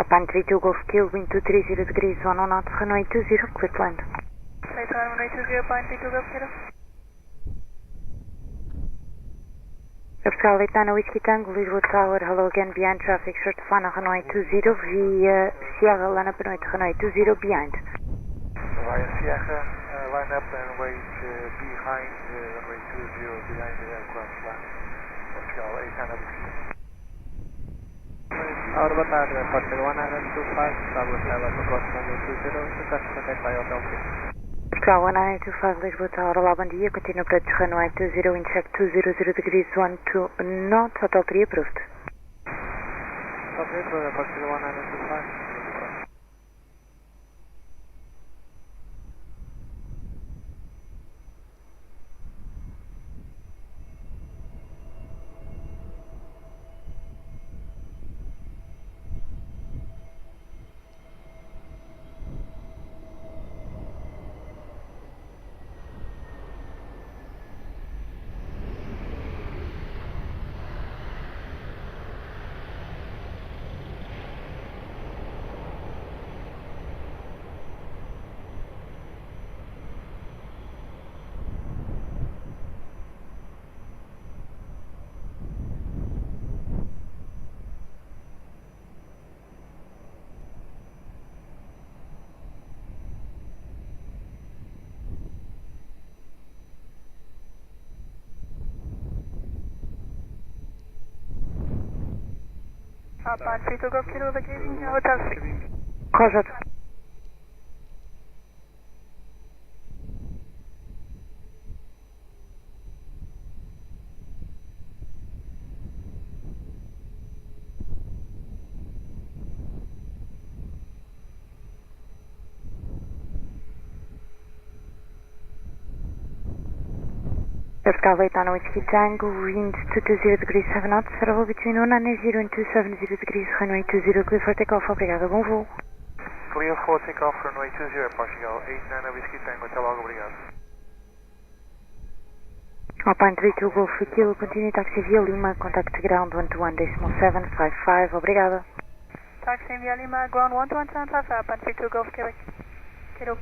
Pine 32 Golf Kill, wind 230 degrees 10 knots, runway 20, clear to land. Later on, runway 20, Pine 32 Golf Kilo. Pascal 89 Whiskey Tango, Lisboa Tower, hello again, behind traffic, short Fana, runway 20, via Sierra, line up and wait, runway 20, behind. Via Sierra, line up and wait behind runway 20, behind the aircraft line. Pascal 89 Whiskey. Boa tarde, Portugal 1925, establish level to cross runway 20, request contact by Hotel 6. Pascal 1925 Lisboa Tower, olá, bom dia, continue approach runway 20, wind check 200 degrees 12 knots, Hotel 3 approved. Okay, Portugal 1925. Part 3 to Golf Kilo vacating Hotel 6. Roger. Vertical weight on Whiskey Tango, wind 220 degrees 7 knots, variable between 190 and 270 degrees, runway 20, clear for takeoff, obrigado, bom voo. Clear for takeoff, runway 20, Portugal 89 Whiskey Tango, até logo, obrigado. Alpine 32 Golf Kilo, continue taxi via Lima, contact ground 121.755, obrigado. Taxi via Lima, ground 121.755, Alpine 32 Golf Quebec. Kilo.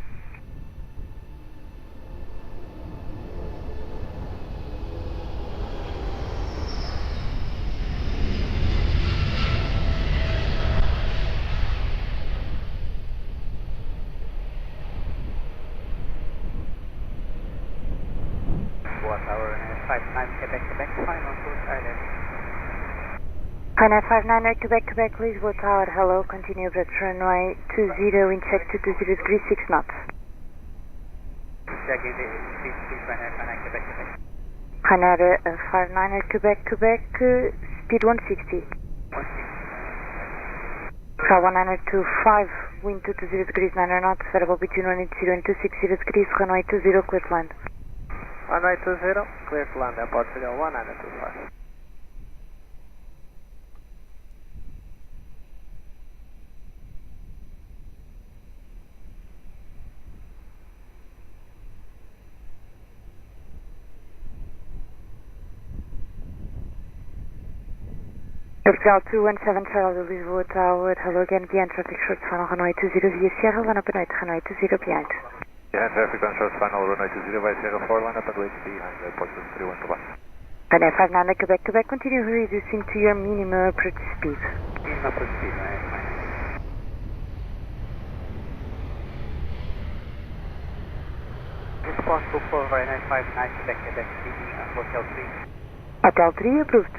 Tower 59 Quebec, Quebec, final full silent. Final 59 Quebec, Lisboa Tower, hello, continue approach runway 20, wind check 220 degrees 6 knots. Check in the speed, final 59 Quebec, Quebec. Final 59 Quebec, speed 160. 1925, wind 220 degrees 9 knots, variable between 180 and 260 degrees, runway 20, clear to land. Runway 20, clear to land, Portugal 1925. Portugal 217 Charlie, Lisboa Tower, hello again, behind traffic short final, runway 20 via Sierra, line up and right, runway 20 behind. Behind traffic on short final, runway 20 by Sierra 4, line up and wait behind Portugal 31 to 1. Final 59 Quebec, continue reducing to your minimum approach speed. Minimum approach speed, right? Responsible for Ryanair 59 Quebec, speeding Hotel 3. Hotel 3 approved.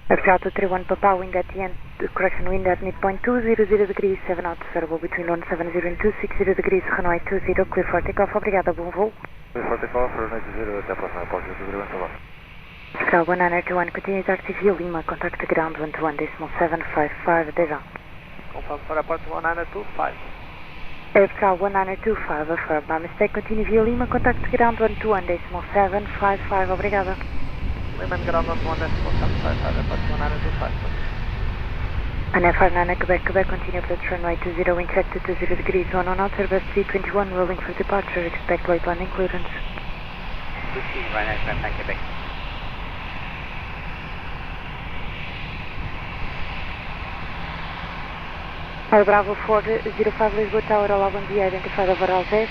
Vertical 231 Papa, wind at the end, correction, wind at midpoint 200 degrees, 7 knots, variable between 170 and 260 degrees, runway 20, clear for takeoff, obrigado, bom voo. Clear for takeoff, runway 20, até a próxima, Portugal 31 to 1. Vertical 1921, continue taxi via Lima, contact ground 121.755, até já. Confirm for airport 1925. Vertical 1925, affirm, by mistake, continue via Lima, contact ground 121.755, obrigado. Lima ground 121.755, airport 1925. And F59 Quebec, continue approach runway 20, wind check to 20 degrees, 1 on out, Airbus 321, rolling for departure, expect late landing clearance. 15, Ryanair 59 Quebec. Bravo 405 Lisboa Tower, all on the identified over Alves.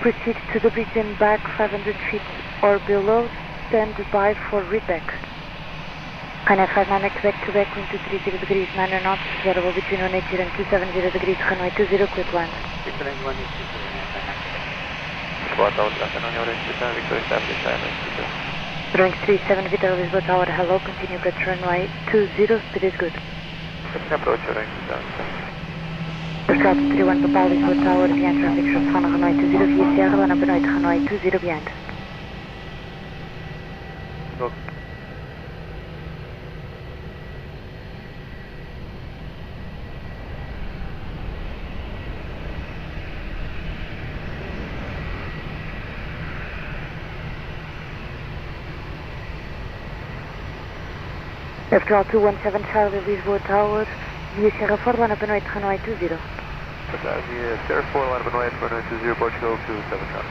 Proceed to the bridge and back 500 feet or below, stand by for repack. Kind 59 Quebec, wind 230 degrees, 9 knots, variable between 180 and 270 degrees, runway 20, clear to land. Victory 1 is Lisboa Tower, afternoon, you're in Lisbon, Victory established, I am in Lisbon. Drawing 37 Victor Lisboa Tower, hello, continue approach runway 20, speed is good. Approach, you're in Lisbon. Vertical 31 Papa, Lisboa Tower, behind traffic short final, runway 20 via Sierra, line up and right, runway 20 behind. Go. Portugal 217 Charlie, Lisboa Tower, via Sierra 4, line up and wait, runway 20. Via Sierra 4, line up and wait, runway 20, Portugal 27 Charlie.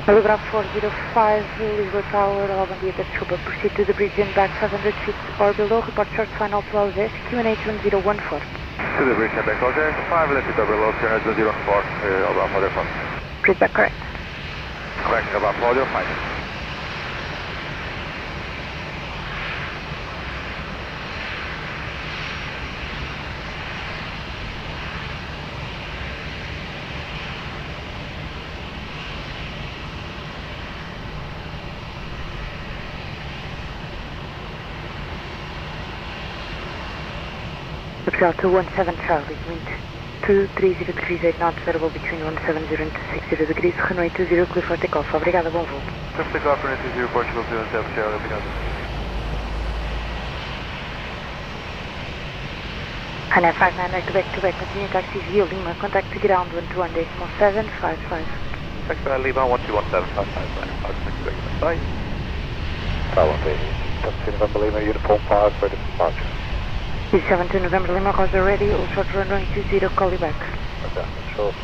Telegraph 405, Lisboa Tower, olá, bom dia, peço desculpa, proceed to the bridge and back 500 feet or below, report short final 12 dash, QNH 1014. To the bridge and back 12 dash, 5 left feet or below, QNH 1014, over audio 5. Bridge back, correct. Correct, over audio 5. Portugal 217 Charlie, wind 230 degrees 8 knots, variable between 170 and 260 degrees, runway 20, clear for takeoff. Obrigada, bom voo. Clear for takeoff, runway 20, Portugal 217 Charlie, obrigado. Ana 59 back-to-back, continue taxi via Lima, contact to ground 121.755. Taxi Lima 121.755, bye. Tower, taxi November Lima, uniform 5, ready for departure. 72 November Lima, roger ready, all short runway 20, call you back. Okay, short.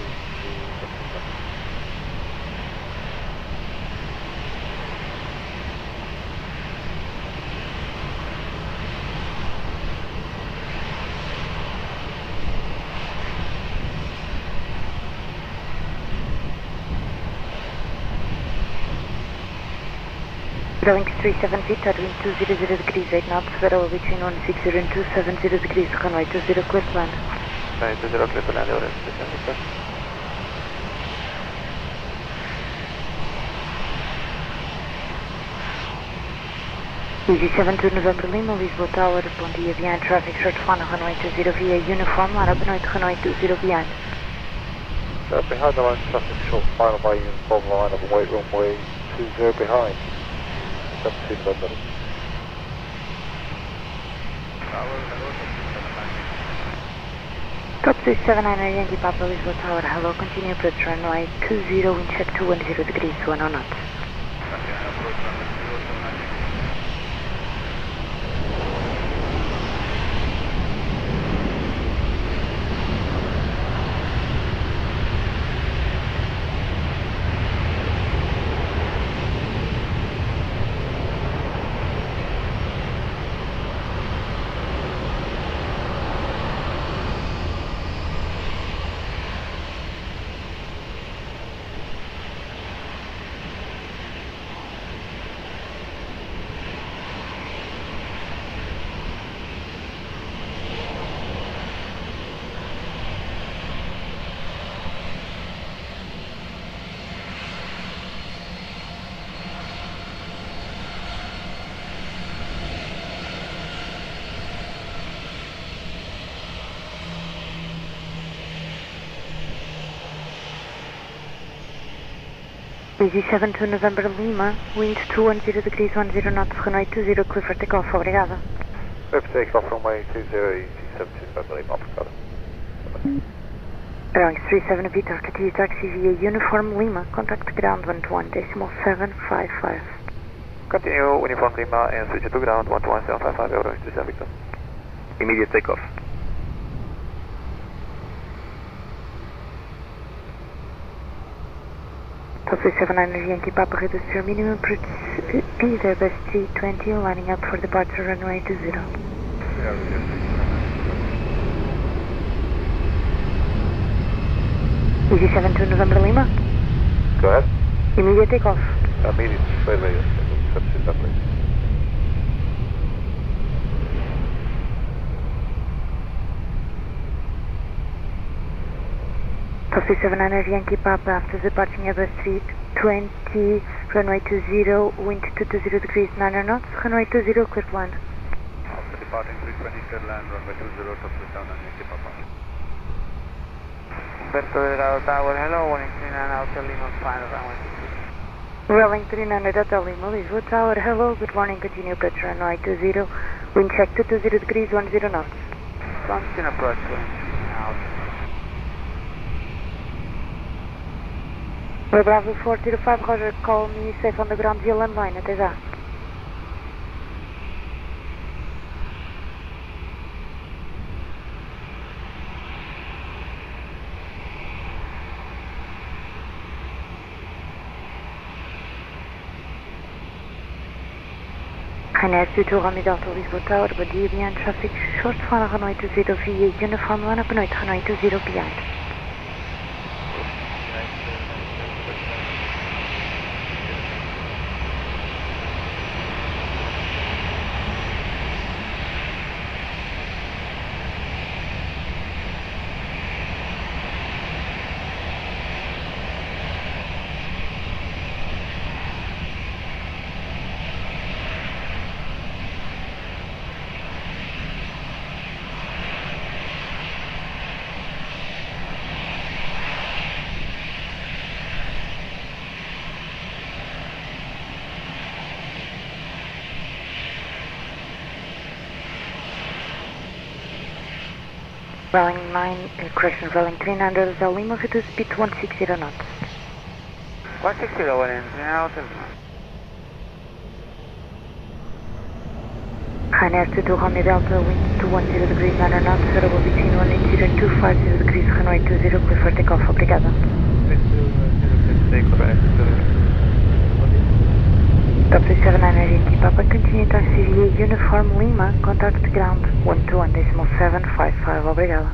Going 37 feet, wind 200 degrees 8 knots, variable between 160 and 270 degrees, runway 20, clear to land. Runway 20, clear to land, over 37 feet. Easy 72 November Lima, Lisboa Tower, bom dia, behind traffic, short final, runway 20 via uniform, line up and wait, runway 20 behind. Behind the line, traffic, short final by uniform, line up and wait, runway 20 behind. 72 November. Top 379 Yankee Papa, Lisboa Tower, hello, continue approach runway 20, wind check 210 degrees, 10 knots. Easy 72 November Lima, wind 210 degrees 10 knots, runway 20, clear for takeoff, obrigada. Clear for takeoff, runway 20, easy 72 November Lima, obrigada. Going 37 Victor, continue taxi via uniform Lima, contact ground 121.755. Continue uniform Lima and switch to ground 121.755, Euro 37 Victor. Immediate takeoff. Top 379 Yankee Papa, reduce your minimum speed, Airbus 320, lining up for departure runway 20. Easy 72 November Lima. Go ahead. Immediate takeoff. Immediate, wait, 72 November Lima. Top 379 Yankee Papa, after departing Airbus 320, runway 20, wind 220 degrees 9 knots, runway 20, clear to land. After departing 320, clear land, runway 20, top 379 Yankee Papa. Humberto Delgado Tower, hello, 139 Hotel Lima, final runway 20. Rolling 39 Hotel Lima, Lisboa Tower, hello, good morning, continue approach runway 20, wind check 220 degrees 10 knots. Continue approach, out. Bravo 405, Roger, call me safe on the ground via landline, até já. Ryanair 22 Romeo Delta Lisboa Tower, bom dia, behind traffic, short final runway 20 via uniform line, up noite, runway 20 behind. Rolling 9, correction, rolling 39 Hotel Lima, reduce speed to 160 knots. 160 Hotel Lima. Ryanair 22 Romeo Delta, wind 210 degrees 9 knots, variable between 180 and 250 degrees, runway 20, clear for takeoff, obrigada. Top 379 AT Papa, continue taxi via Uniform Lima, contact ground 121.755, obrigada.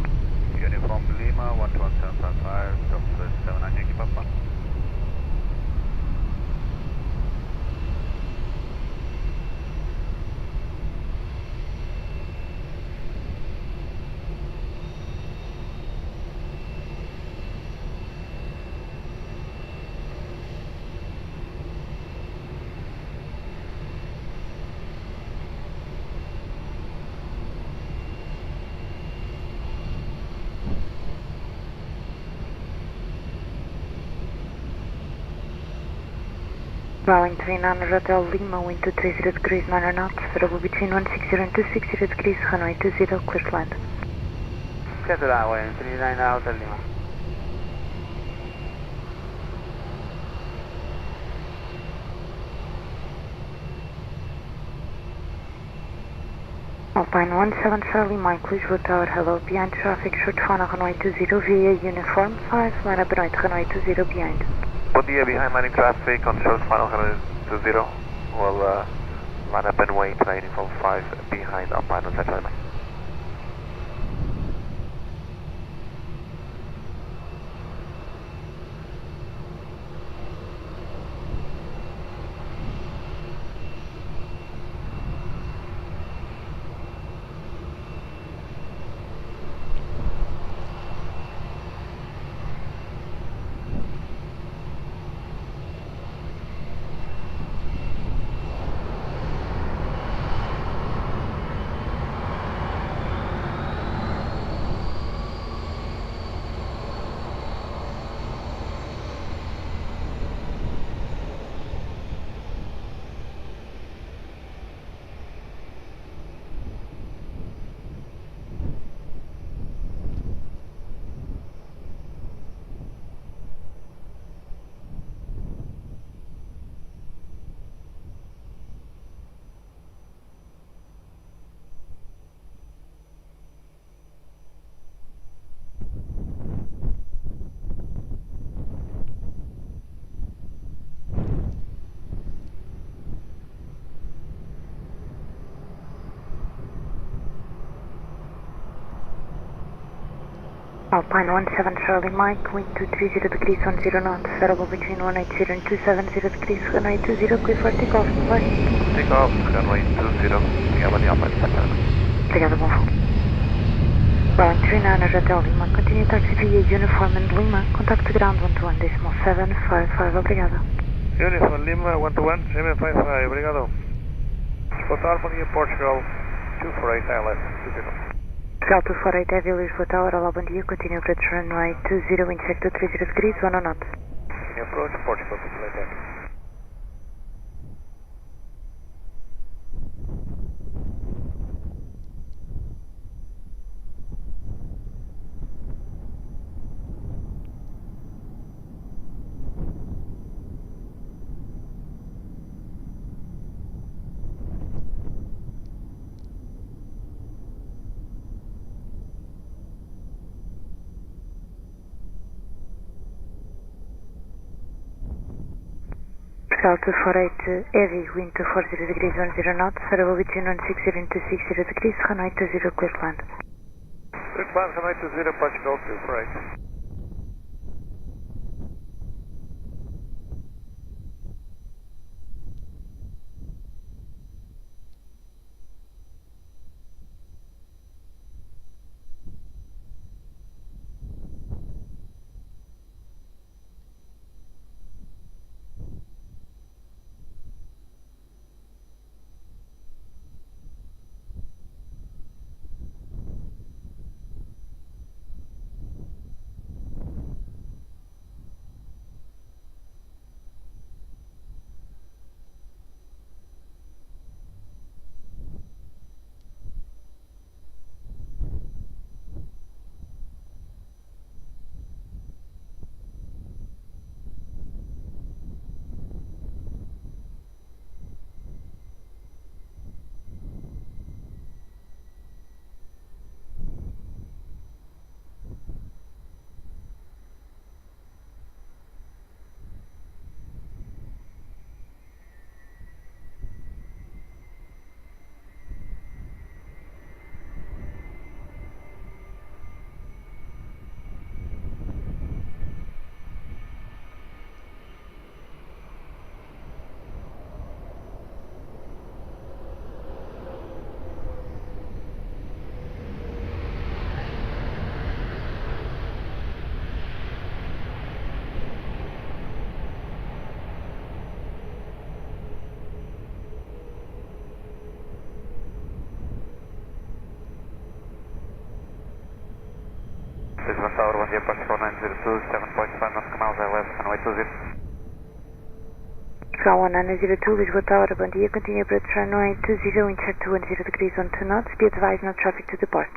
Uniform Lima, 121.755, top 379 AT Papa. Rolling 39 Hotel Lima, wind 230 degrees 9 knots, variable between 160 and 260 degrees, runway 20, clear to land. Schedule runway 39 Hotel Lima. Alpine 17 Charlie Mike, Lisboa Tower, hello, behind traffic, short final runway 20 via Uniform 5, line up night, runway 20 behind. Bom dia, behind landing traffic on short final runway 20. We'll line up and wait, uniform 5 behind Alpine 17 Charlie Mike. Alpine 17 Charlie Mike, wind 230 degrees 10 knots, variable between 180 and 270 degrees, runway 20, clear for takeoff, bye. Takeoff, runway 20, obrigado de Alpine 17. Obrigada, bom voo. Rolling 39 Hotel Lima, continue taxi via Uniform and Lima, contact ground 121.755, obrigada. Uniform Lima, 121.755, obrigado. Portugal, bom dia, Portugal, 248 ILS, 20. Portugal 248 Heavy Lisboa Tower, olá, bom dia, continue approach runway 20, wind check 230 degrees, 1 knots. Approach Portugal, 248 Heavy. Portugal 248 Heavy, wind 240 degrees 10 knots, variable between 160 and 260 degrees, runway 20 clear to land. Clear to land, runway 20, Portugal 248. Lisbon Tower, bom dia, Portugal 902, 7.5 nos canais left, runway 20. Portugal 1902, Lisboa Tower, bom dia, continue approach runway 20, wind check to 10 degrees on 2 knots, be advised no traffic to depart.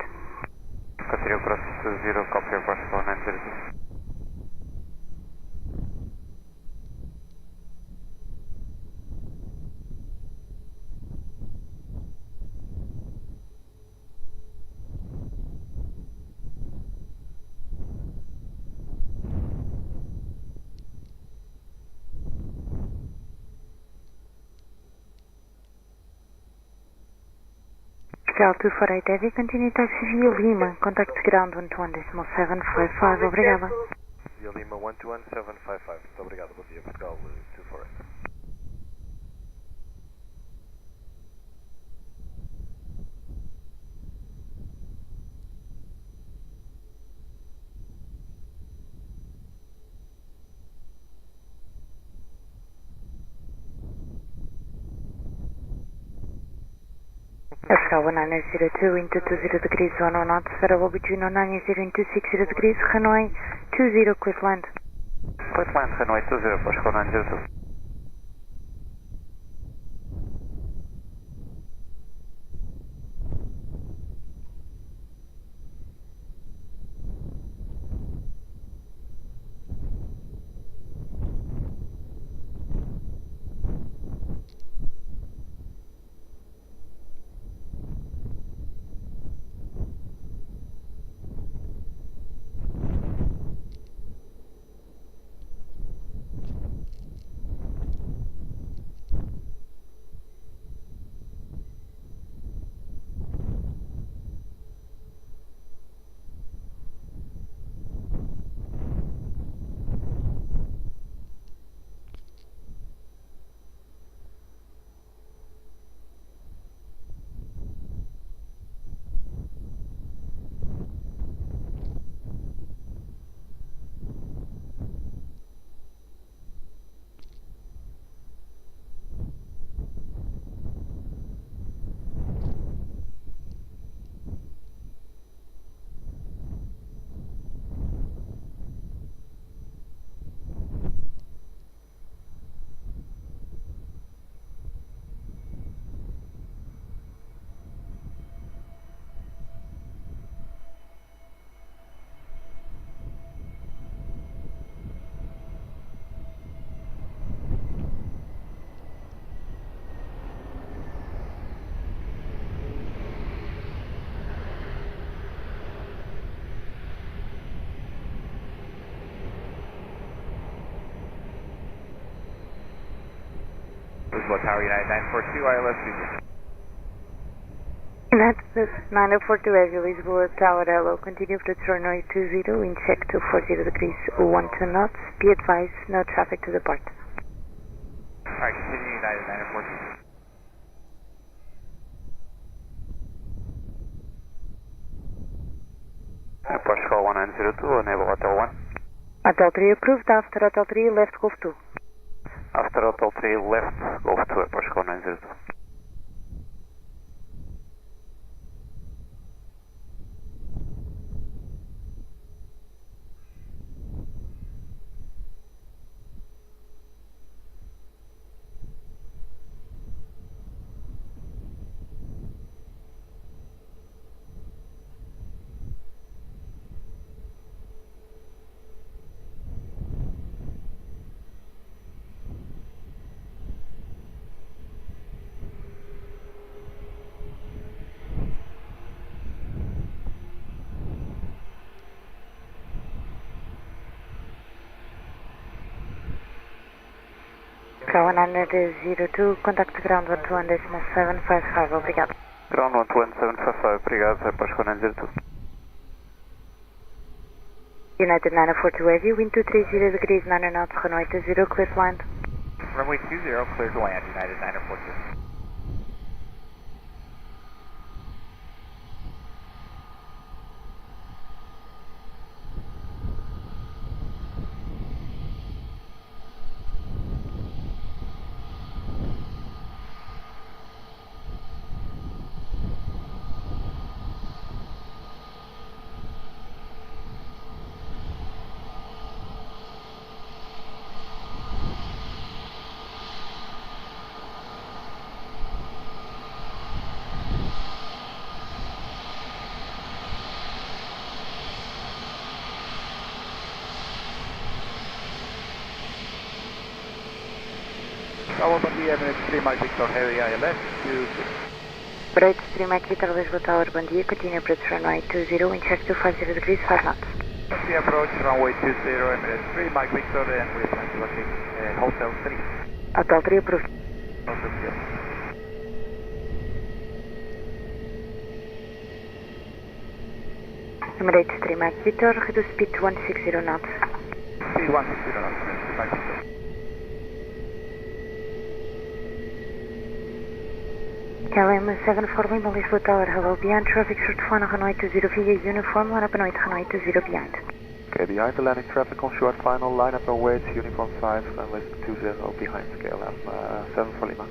Continue cross 20, copy Portugal 902. Portugal 248 Heavy, continue taxi via Lima, contact ground 121.755, obrigada. Via Lima 121.755, muito obrigado, bom dia, Portugal 248. Portugal 1902, wind 220 degrees 10 knots, variable between 190 and 260 degrees, runway 20 clear to land. Clear to land, runway 20, Portugal 902. Lisboa Tower, United 942, ILS Vivo. United 942 Heavy, Lisboa Tower, hello. Continue approach runway 20, wind check 240 degrees, 12 knots. Be advised, no traffic to depart. Alright, continue United 942. Portugal 1902, enable Hotel 1. Hotel 3 approved, after Hotel 3, left Golf 2. After Hotel 3, left Golf 2, Portugal 902. Car 102, contact ground 121.755, obrigado. Ground 121.755, obrigado, Portugal 902. United 942 Heavy, wind 230 degrees, 9 knots, runway 20, clear to land. Runway 20, clear to land, United 942. Bom dia, Emirates 3 Mike Victor Harry ILS 26. Emirates 3 Mike Victor Lisboa Tower, bom dia, continue approach runway 20, wind check 250 degrees, 5 knots. We approach runway 20, Emirates 3 Mike Victor, and we plan to locate Hotel 3. Hotel 3 approved. Hotel 3. Emirates 3 Mike Victor, reduce speed to 160 knots. Speed 160 knots, Emirates 3 Mike Victor. KLM 74 Lima, Lisboa Tower, hello, behind traffic short final runway 20 via uniform, line up and wait runway 20 behind. Okay, behind the landing traffic on short final, line up and wait, uniform 5, runway 20 behind KLM 74 Lima.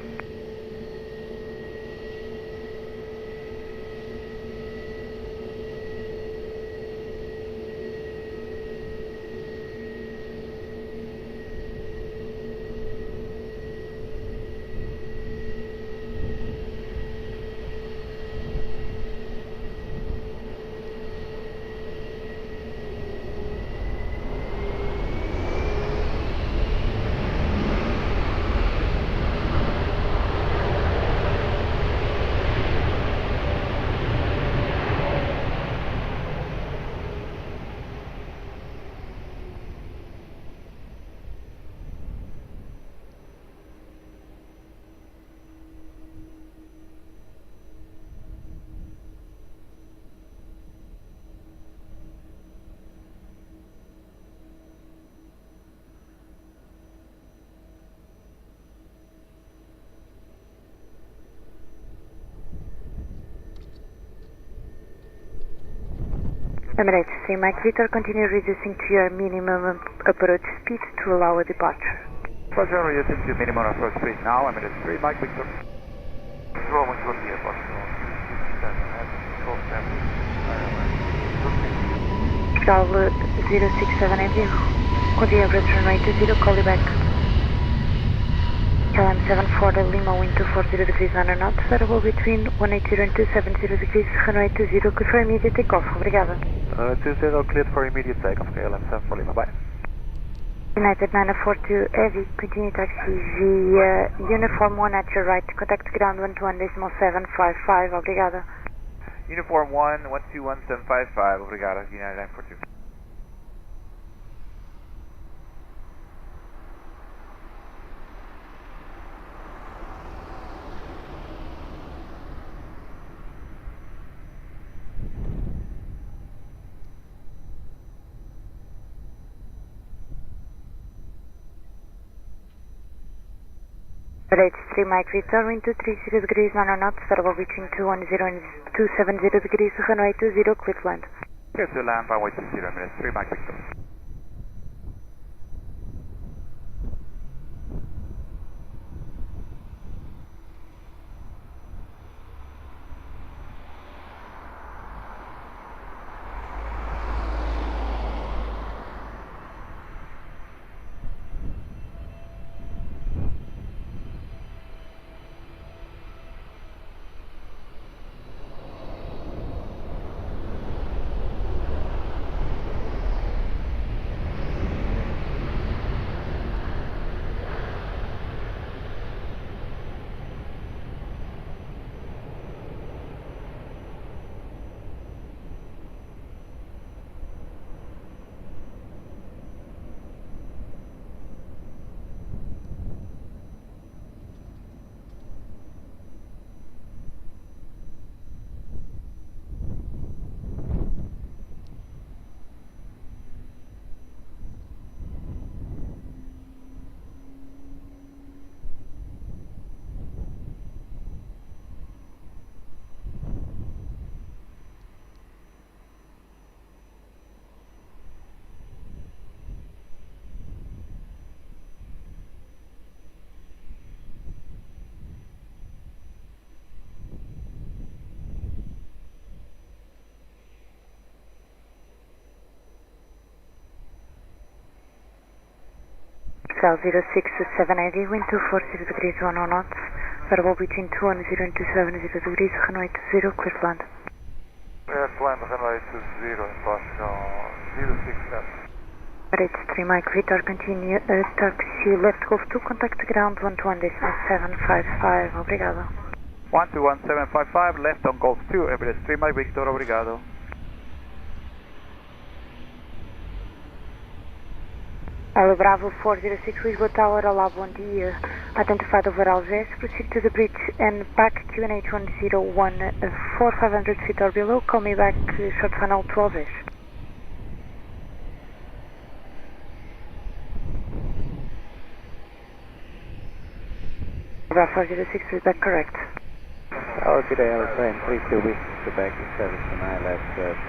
Emirates 3 Mike Victor, continue reducing to your minimum approach speed to allow a departure. Roger, reducing to minimum approach speed now, Emirates 3 Mike Victor. Lisboa, muito bom dia, Portugal. Portugal 067 em Vivo. Continue approach runway 20, call you back. KLM 74 Lima, wind 240 degrees, 9 knots, variable between 180 and 270 degrees, runway 20, clear for immediate takeoff, obrigada. 20 cleared for immediate takeoff, KLM 74 Lima, bye. United 942 Heavy, continue taxi via uniform 1 at your right, contact ground 121.755, obrigada. Uniform 1, 121.755, obrigada, United 942. RH3 Mike Victor, wind 230 degrees, 9 knots, variable between 210 and 270 degrees, runway 20, clear to land. Clear to land, runway 20, minutes 3 Mike Victor. Cal 0670, wind 240 degrees, 10 knots, variable between 210 and 270 degrees, runway 20, clear to land. Clear to land, runway 20, Portugal 067. RH3 Mike Victor, continue, taxi left Golf 2, contact ground 121.755, obrigado. 121.755, left on Golf 2, RH3 Mike Victor, obrigado. Ela Bravo 406 Lisboa Tower, olá, bom dia. Identified over Algés, proceed to the bridge and back QNH 101 for 500 feet or below, call me back short funnel to Algés. Bravo 406, is that correct? Oh, today airplane 32 wishes Quebec, service to left 20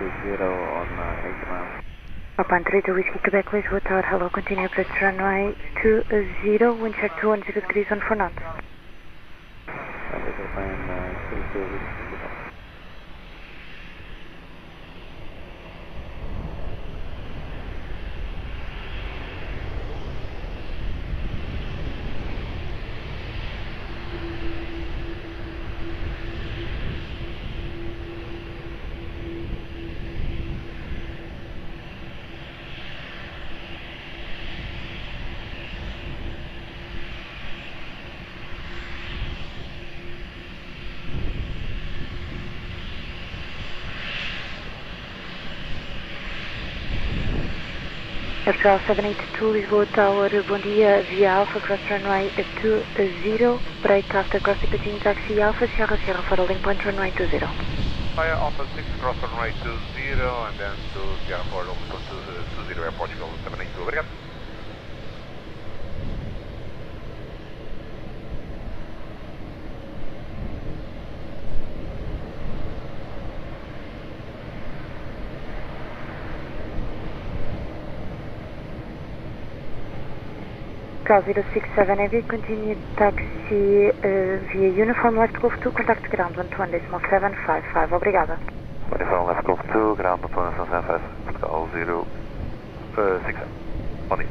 on 8 miles. Alpine 32 Whiskey Quebec, Lisboa Tower, hello, continue approach runway 20, wind check 210 degrees, 14 knots. Airplane 32 Whiskey Quebec. Portugal 782 Lisboa Tower, bom dia, via Alpha, cross runway 20, break after crossing continue taxi Alpha, Sierra Sierra for a link point runway 20. Fire Alpha 6, cross runway 20, and then to Sierra 4, link point 20, Air Portugal 782, obrigado. Cal 067 Heavy, continue taxi via Uniform Left Golf 2, contact ground 121.755, obrigada. Uniform Left Golf 2, ground 121.755, Portugal 067, bom dia.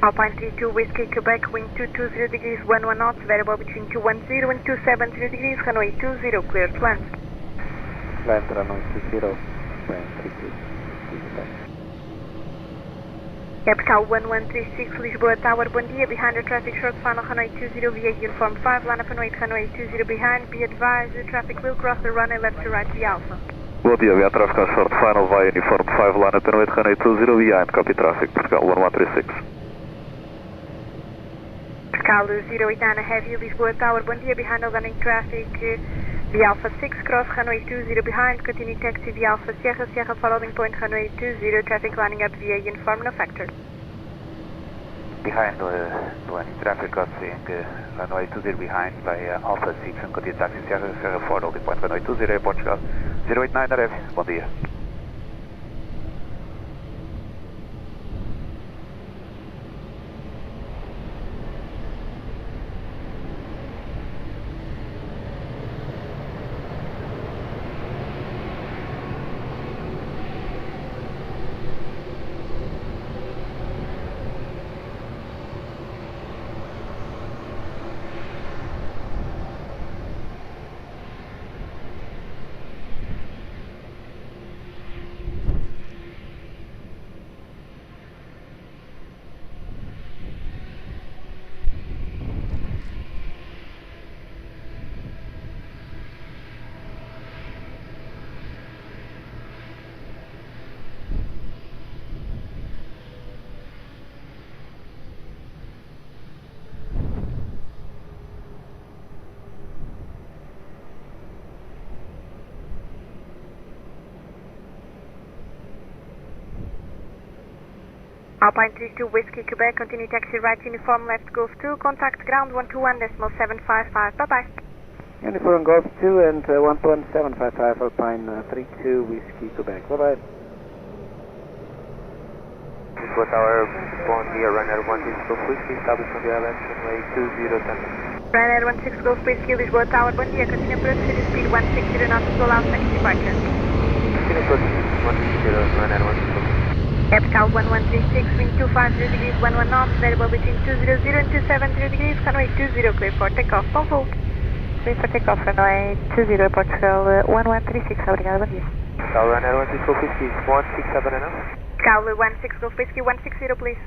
Alpine 32 Whiskey Quebec, wind 220 degrees, 11 knots, variable between 210 and 270 degrees, runway 20, clear to land. Land runway 20, Alpine 32, Quebec. Capital 1136 Lisboa Tower, bom dia, behind the traffic short final runway 20 via uniform 5, line up and wait runway 20 behind, be advised the traffic will cross the runway left to right via Alpha. Bom dia, via traffic on short final via uniform 5, line up and wait runway 20 behind, copy traffic, Portugal 1136. Portugal 089 heavy Lisboa Tower, bom dia, behind the landing traffic via Alpha 6, cross runway 20 behind, continue taxi via Alpha Sierra, Sierra following point runway 20, traffic lining up via uniform, no factor. Behind landing traffic crossing runway 20 behind by Alpha 6 and continue taxi Sierra, Sierra 4, holding point runway 20, Portugal 089 heavy, bom dia. Alpine 32 Whiskey Quebec, continue taxi right uniform left Golf 2, contact ground 121.755, bye bye. Uniform Golf 2 and 11755 Alpine 32 Whiskey Quebec, bye bye. Lisboa Tower, bom dia, runner 16 Golf Whiskey, establish on the island, runway 20 Runner 16 Golf Whiskey, Lisboa Tower, bom dia, continue approach to the speed 160 knots to allow second departure. Continue approach 160, runner 16 Capital 1136, wind 250 degrees, 11 knots, variable between 200 and 270 degrees, runway 20, clear for takeoff, bom voo. Clear for takeoff, runway 20, Portugal 1136, obrigada, bom dia. Cal runner 16 Golf Whiskey, 167 enough? Cal 16 Golf Whiskey, 160 please.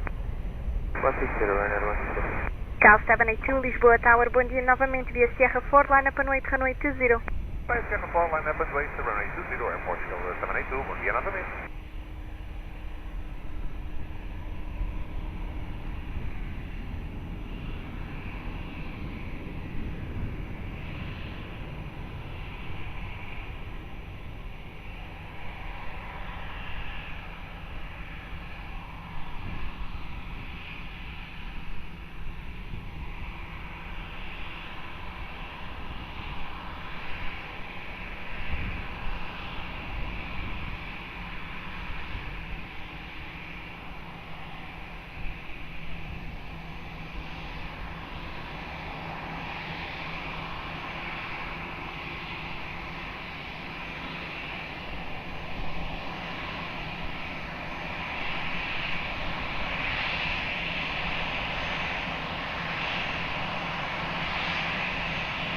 160, runner 160. Cal 782, Lisboa Tower, bom dia, novamente via Sierra 4, line up and wait, runway 20. By Sierra 4, line up and wait, runway 20, Aeroporto 782, bom dia novamente.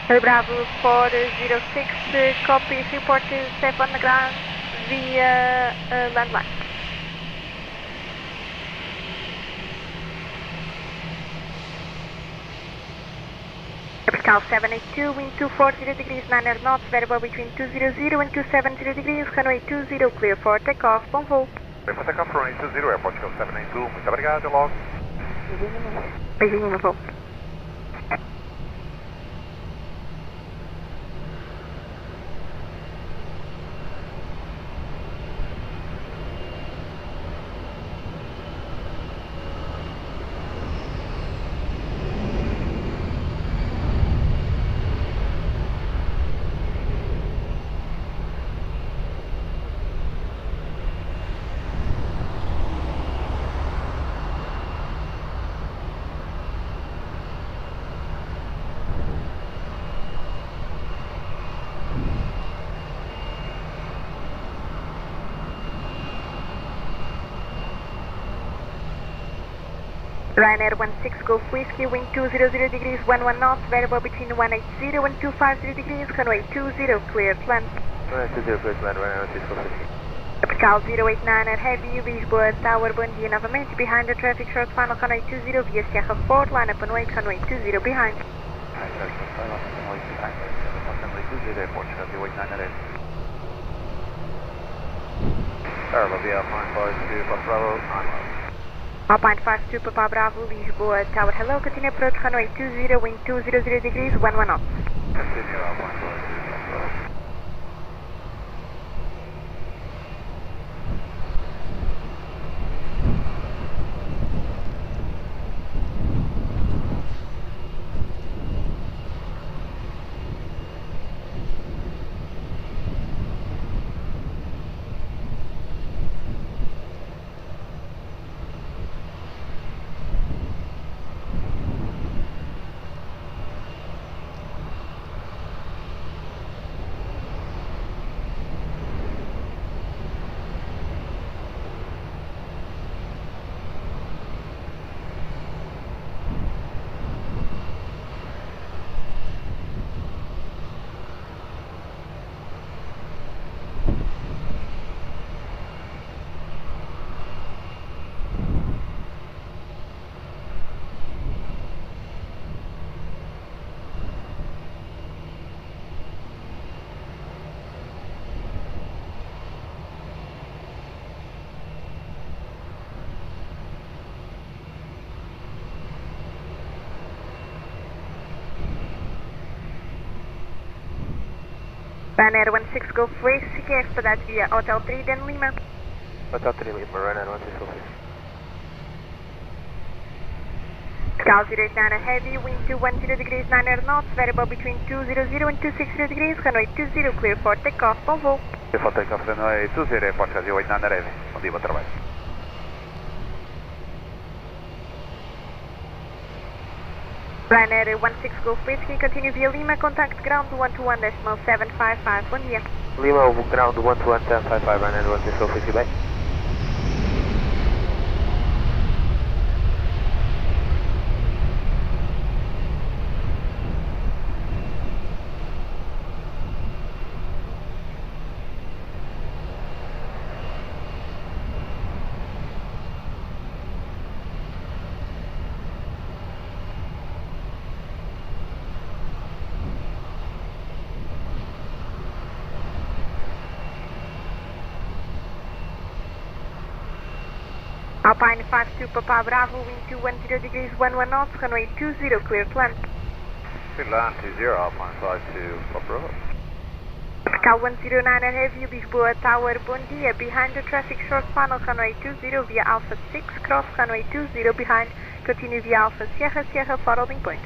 Bravo 406, copy, report safe on the ground via landline. Capital 782, wind 240 degrees, 9 knots, variable between 200 and 270 degrees, runway 20, clear for takeoff, bom voo. Clear for takeoff, runway 20, Aeroporto 782, muito obrigado, até logo. Beijinho no voo. Ryanair 16 Golf Whiskey, wind 200 degrees, 11 knots, variable between 180 and 250 degrees, runway 20, cleared land. Runway 20, cleared land, Ryanair 16 Golf Whiskey. Portugal 089 at Heavy, Lisboa Tower, bom dia novamente, behind the traffic short final runway 20 via Sierra 4, line up and wait, runway 20 behind. Alpine 52 Papa Bravo, Lisboa Tower, hello, continue approach runway 20, wind 200 degrees, 11 knots. Continue Alpine 52 Papa Bravo. Ryanair 16 Golf West, CKF para via Hotel 3, then Lima. Hotel 3 Lima, Ryanair 16 Golf West. Portugal 089 at Heavy, wind 210 degrees, 9 knots, variable between 200 and 260 degrees, runway 20, clear for takeoff, bom voo. Clear for takeoff, runway 20, Portugal 089 at Heavy. Bom dia, bom trabalho. Ryanair 16 Golf Whiskey, continue via Lima, contact ground 121.755, bom dia. Lima, ground 121.755, Ryanair 16 Golf Whiskey, bye. Alpine 52 Papa Bravo, wind 210 degrees, 11 knots, runway 20, clear to land. Clear land 20, Alpine 52 Papa Bravo. Cal 109 at Heavy, Lisboa Tower, bom dia, behind the traffic short final, runway 20 via Alpha 6, cross runway 20 behind, continue via Alpha Sierra, Sierra for holding point.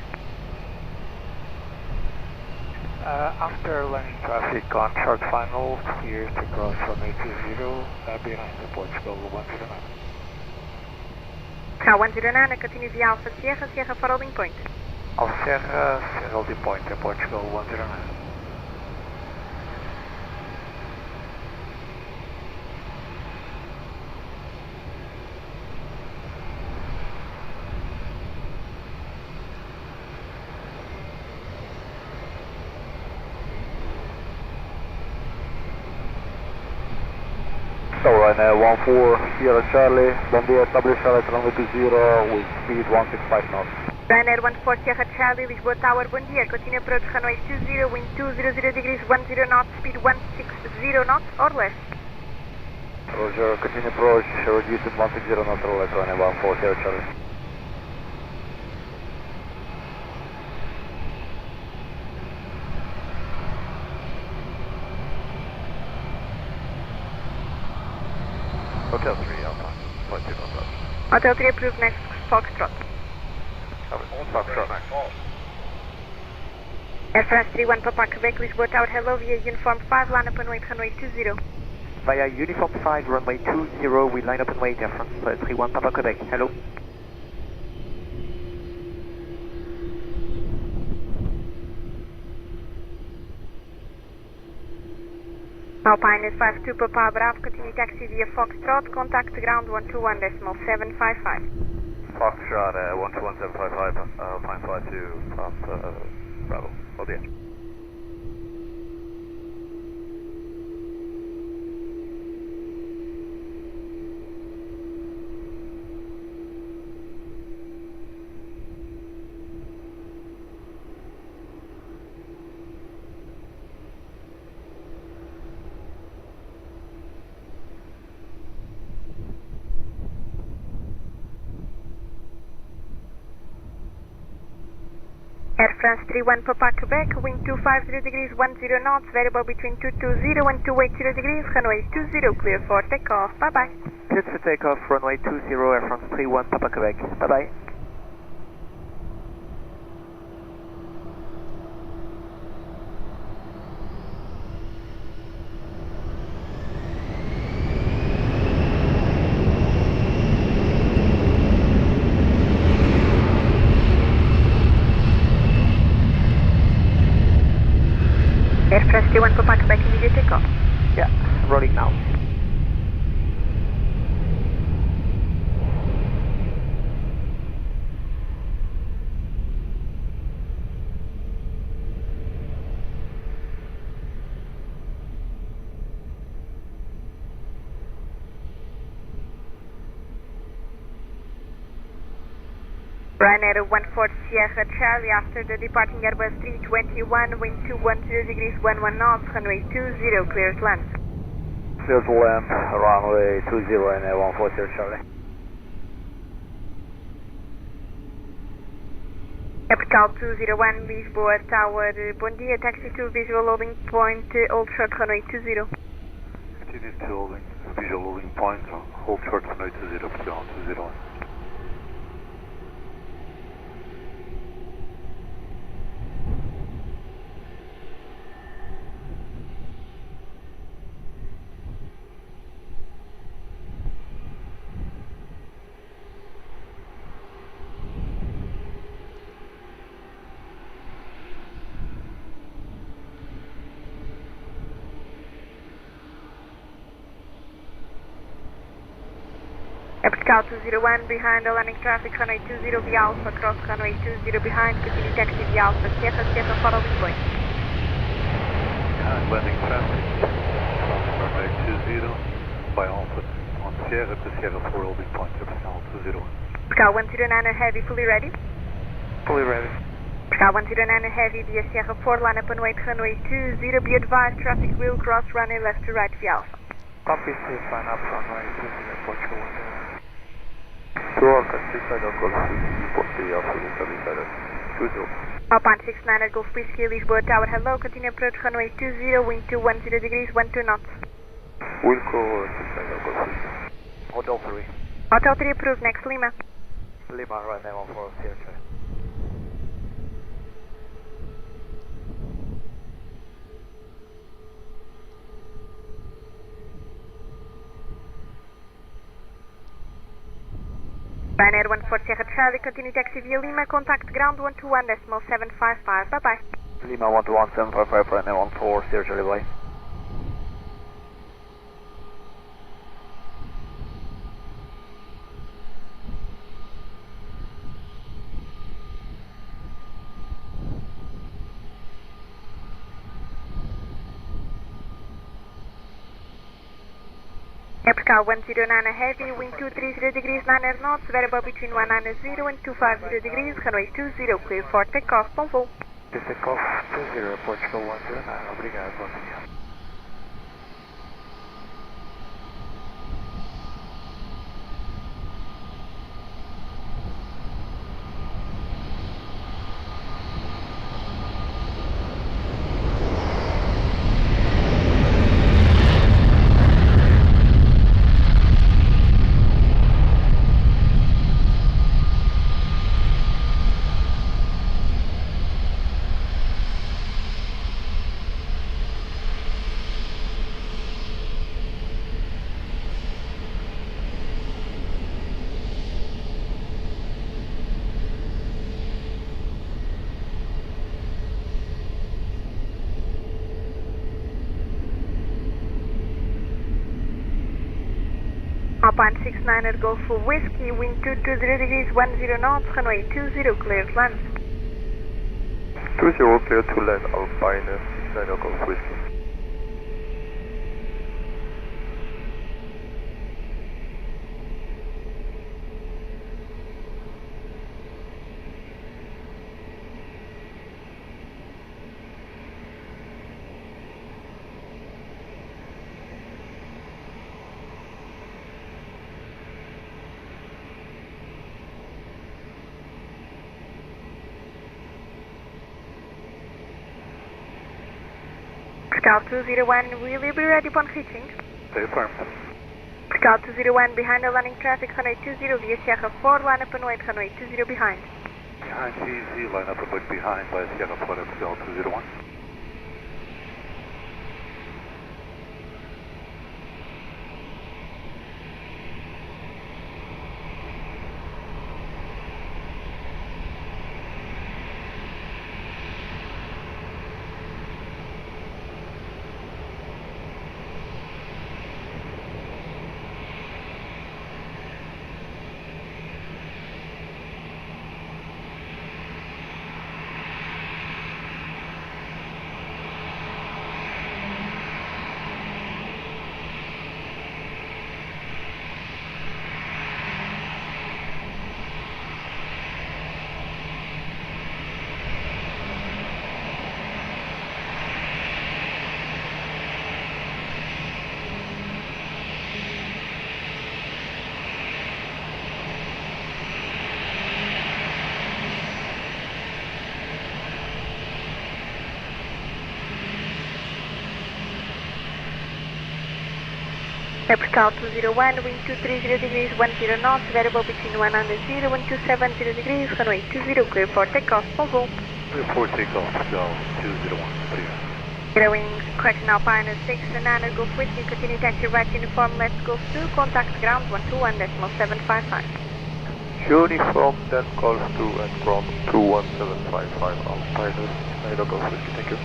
After landing traffic on short final, clear to cross runway 20 behind the Portugal 109. Cal 109, continue via Alpha Sierra, Sierra for holding point. Alpha Sierra, Sierra holding point, Portugal 109. So Ryanair 14 Sierra Charlie, bom dia, W Charlie runway 20 with speed 165 knots. Ryanair 14 Sierra Charlie, Lisboa Tower, bom dia, continue approach runway 20, wind 200 degrees, 10 knots, speed 160 knots or less. Roger, continue approach, reduce to 160 knots or less, Ryanair 14 Sierra Charlie. Hotel 3 Alpine, 22 Papa. Hotel 3 approved, next Foxtrot. Foxtrot next. Air France 31 Papa Quebec, Lisboa Tower, hello, via Uniform 5, line up and wait, runway 20. Via Uniform 5, runway 20, we line up and wait, Air France 31 Papa Quebec, hello. Alpine is 52 Papa Bravo, continue taxi via Foxtrot, contact ground 121.755. Foxtrot 121.755, Alpine 52 Papa Bravo, bom dia. Air France 31 Papa Quebec, wind 250 degrees 10 knots, variable between 220 and 280 degrees, runway 20 clear for takeoff. Bye bye. Cleared for takeoff, runway 20, Air France 31 Papa Quebec. Bye bye. Air France 31 Papa Quebec, immediate takeoff. Yeah, rolling now. Ryanair 14 Sierra Charlie after the departing Airbus 321, wind 210 degrees 11 knots, runway 20, clear to land. Clear to land, runway 20 and 14 Sierra Charlie. Capital 201, Lisboa Tower, bom dia, taxi to visual loading point, hold short runway 20. Continue to holding, visual loading point, hold short runway 20, beyond 201. Capital 201, behind the landing traffic, runway 20 via Alpha, cross runway 20 behind, continue taxi via Alpha, Sierra, Sierra, following point. Behind landing traffic, cross runway 20, by Alpha, on Sierra to Sierra 4 holding point, Capital 201. Capital 109 Heavy, fully ready? Fully ready. Capital 109 Heavy via Sierra 4, line up and wait, runway 20, be advised, traffic will cross runway left to right via Alpha. Copy, please line up runway 20, Portugal 10. Sure, countryside of Golf Whiskey, Portugal, Alpha, Countryside, 20. Alpine 69 Golf Whiskey, Lisboa Tower, hello, continue approach runway 20, wind 210 degrees, 12 knots. Wilco, 69 of Golf Whiskey. Hotel 3. Hotel 3 approved, next Lima. Lima, right now 14 Sierra Charlie. Ryanair 14 Sierra Charlie, continue taxi via Lima, contact ground 121.755, bye bye. Lima 121.755, Ryanair 14 Sierra Charlie, bye. Capital 109 Heavy, wind 230 degrees 9 knots, variable between 190 and 250 degrees, runway 20, clear for takeoff, bom voo. Takeoff 20, Portugal 109, obrigado, bom dia. Alpine 69 Golf Whiskey, wind 220 degrees 10 knots, runway 20, clear to land. 20, clear to land, Alpine 69 Golf Whiskey. Pascal 201, will you be ready upon reaching? Stay affirmed. Pascal 201, behind the landing traffic, runway 20 via Sierra 4, line up and wait, runway 20 behind. Behind CZ, line up and wait behind via Sierra 4, Pascal 201. Pascal 201, wind 230 degrees, 10 knots, variable between 100 and 270 degrees, runway 20, clear for takeoff, bonjour. Clear for takeoff, Pascal 201, clear. Growing, correction Alpine 6, Nana, Golf Whiskey, continue taxi right uniform, let's go through, contact ground 121.755. Uniform, then Golf 2 and ground 21755, Alpine, Nana, Golf Whiskey, thank you.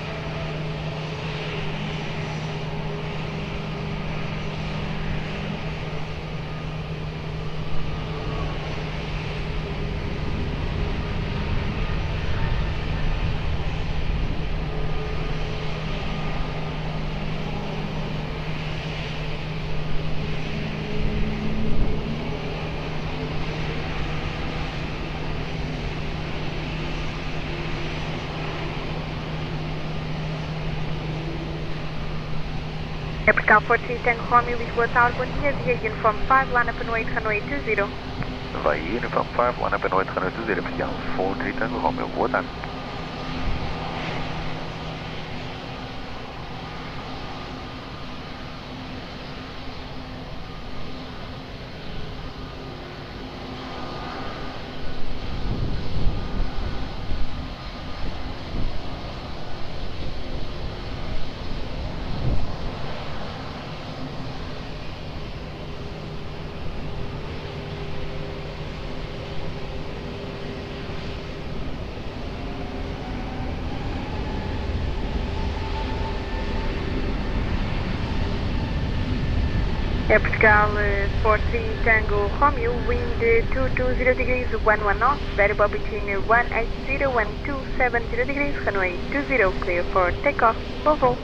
Pascal 43 Tango Romeo, Lisboa Tower, bom dia, via Uniform 5, line up and wait, runway 20. Vai, Uniform 5, line up and wait, runway 20, Pascal 43 Tango Romeo, boa tarde. Pascal 43 Tango Romeo, wind 220 degrees, 11 knots, variable between 180 and 270 degrees, runway 20, clear for takeoff, bonjour.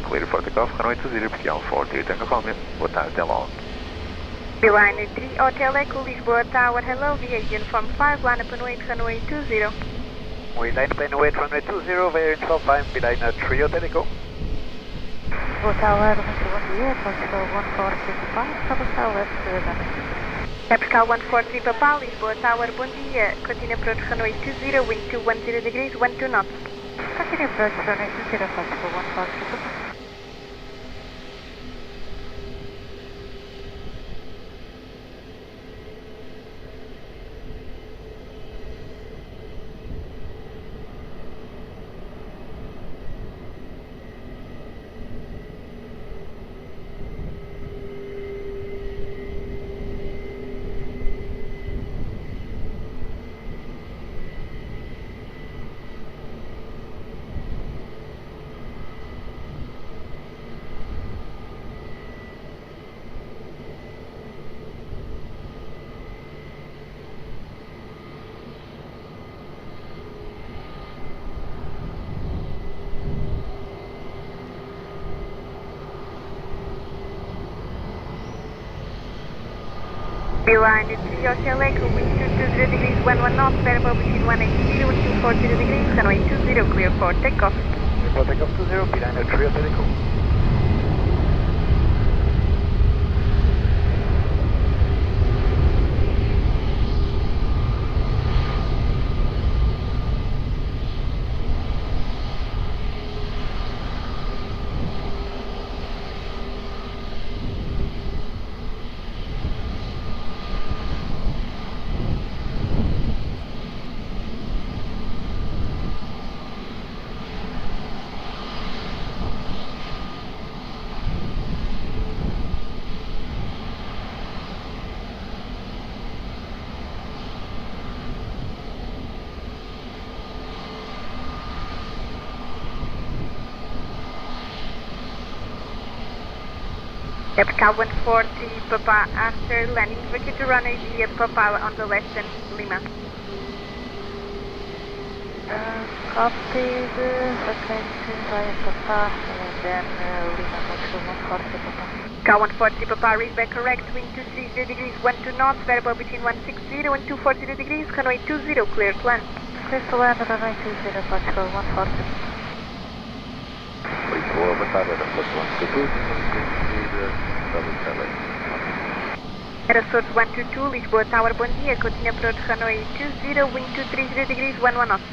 Clear for takeoff, runway 20, Pascal 43 Tango Romeo, boa tarde, até logo. Beeline 3 Hotel Echo, Lisboa Tower, hello, via Uniform 5, line up and wait, runway 20. We line up and wait, runway 20, via Uniform 5, Beeline 3 Hotel Echo. Lisboa Tower, muito bom dia, Pascal 143 Pascal left Pascal 143 Papa, Lisboa Tower, bom dia, continue approach runway 20, wind 210 degrees, 12 knots. Continue approach runway 20, Pascal 143 Papa. Beeline 3 Hotel Echo, wind 220 degrees, 11 knots, variable between 180 and 240 degrees, runway 20, clear for takeoff. Clear for takeoff 20, Beeline 3 Hotel Echo. Epical 140 Papa after landing, vacate to runway via Papa on the left and Lima. Copy the vacation via Papa and then Lima Portugal 140 Papa. Cal 140 Papa, read back correct, wind 230 degrees, 12 knots, variable between 160 and 240 degrees, runway 20, clear to land. Clear to land, runway 20, Portugal 140. Lisboa, boa tarde, Aeroporto 122, Aeroporto 122, Lisboa Tower, bom dia, continue approach runway 20, wind 230 degrees, 11 knots.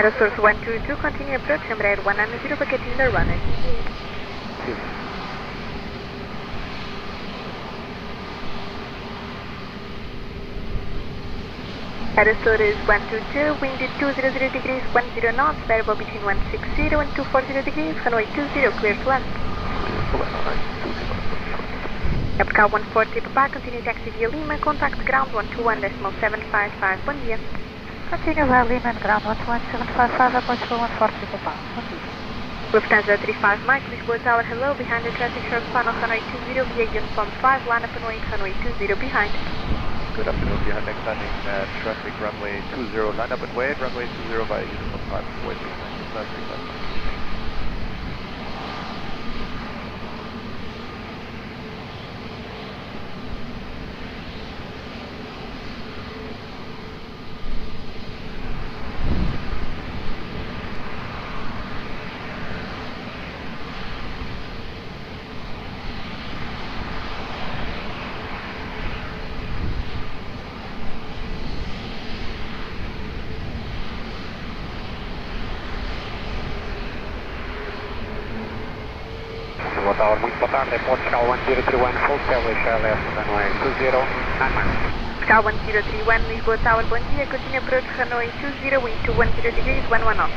Aerosource 122, continue approach, Embraer 190, vacating the runway. Aerosource 122, wind 200 degrees, 10 knots, variable between 160 and 240 degrees, runway 20, clear to land. Epical 140 Papa, continue taxi via Lima, contact ground 121.755, bom dia. Continue via Lima and ground 11755, Portugal 140 Papa. Lufthansa 35 Mike, Lisboa Tower, hello, behind the traffic short final runway 20 via Uniform 5, line up and wait runway 20 behind. Good afternoon, behind next landing, traffic runway 20, line up and wait, runway 20 via Uniform 5, wait behind, traffic runway. Tower, muito boa tarde, Portugal 1031, full establish left runway 20, 9 miles. Portugal 1031, Lisboa Tower, bom dia, continue approach runway 20, wind 210 degrees, 11 knots.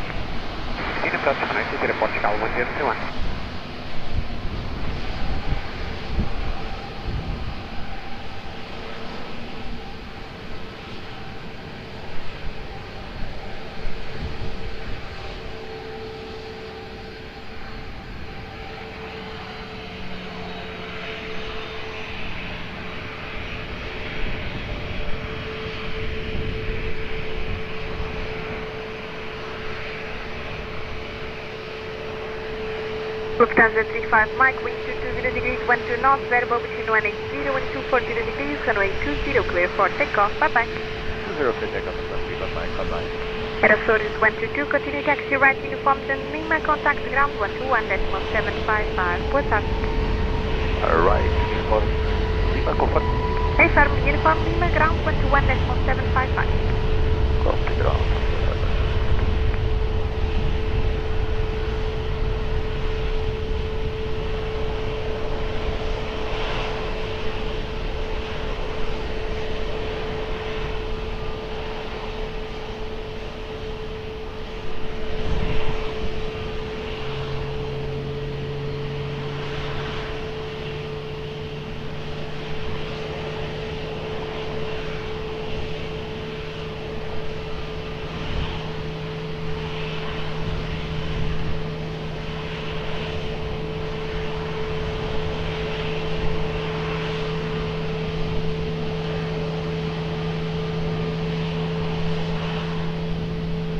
Continue approach runway 20, Portugal 1031. Lufthansa 35 Mike, wind 220 degrees, 12 knots, variable between 180 and 240 degrees, runway 20, clear for takeoff, bye-bye. 20 clear takeoff, bye-bye, bye-bye. Aeroporto 122, continue taxi right uniform and Lima, contact ground 121.755, boa tarde. Right, uniform Lima, confirm. Confirm, uniform Lima, ground 121.755. Copy, ground.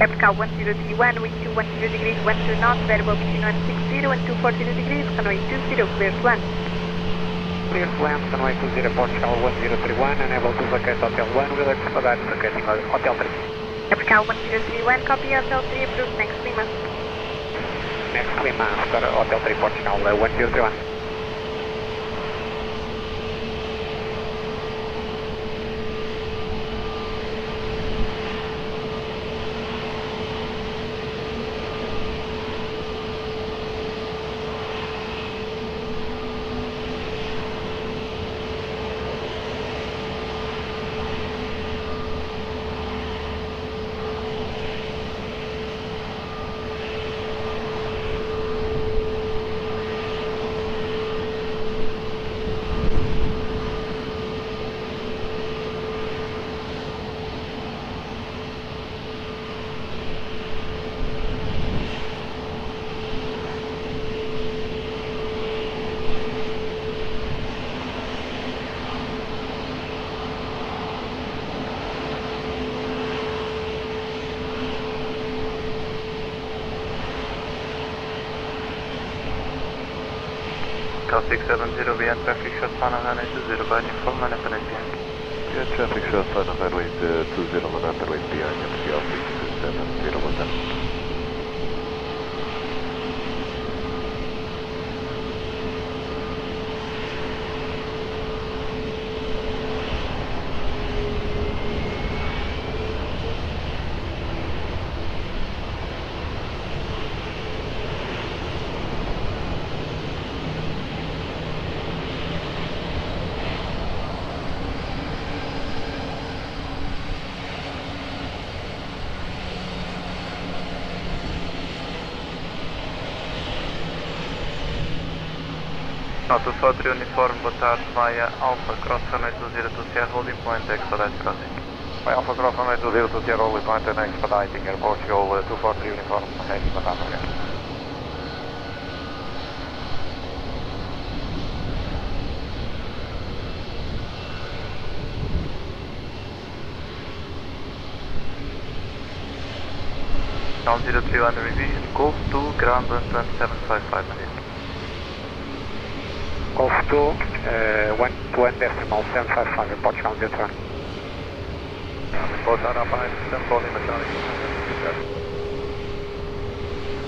Aircraft 1031, wind 210 degrees, 12 knots, variable between 160 and 240 degrees, runway 20, clear to land. Clear to land, runway 20, Portugal 1031, unable to vacate Hotel 1, will expedite vacating Hotel 3. Aircraft 1031, copy Hotel 3, approved, next Lima. Next Lima, after Hotel 3, Portugal 1031. Cal 670 behind traffic short final runway 20 by uniform and behind. Yeah, traffic short final runway 20 on underway behind MCL 670 1 10. Nota só 3 uniforme, boa tarde, via Alpha Cross runway 20 to Sierra holding point, expedite crossing. By Alpha Cross runway 20 to Sierra holding point and expediting Aeroporto 243 uniform, heading for Africa. Ground 031 revision, Golf 2, ground 12755 minutes. Golf 2, 121.755, Portugal 01. Report on our 5 Lima Charlie.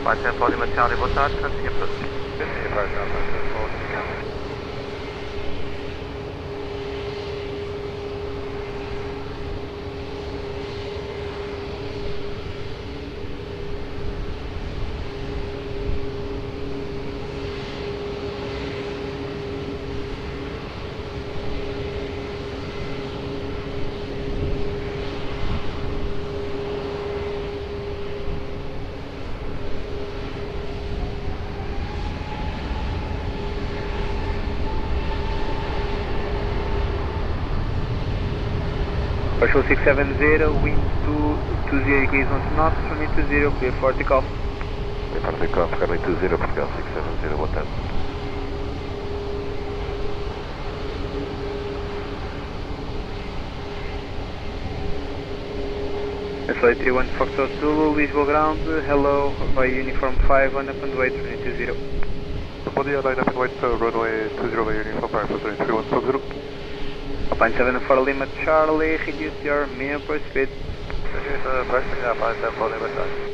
5 Lima Charlie, boa tarde, continue proceed. Continue approach on 5 Lima Charlie. Partial 670, wind 20 degrees 1 knots, runway 20, clear for takeoff. Clear for takeoff, runway 20, Portugal 670 1 10. Flight 31 Foxtrot Zulu, Lisboa ground, hello, by uniform 5 on up and wait, runway 20. Bom dia, line up and wait, runway 20 by uniform 5, 31 Foxtrot. Alpine 74 Lima Charlie, reduce your minimum approach speed. Reduce approaching Alpine 74 Lima Charlie.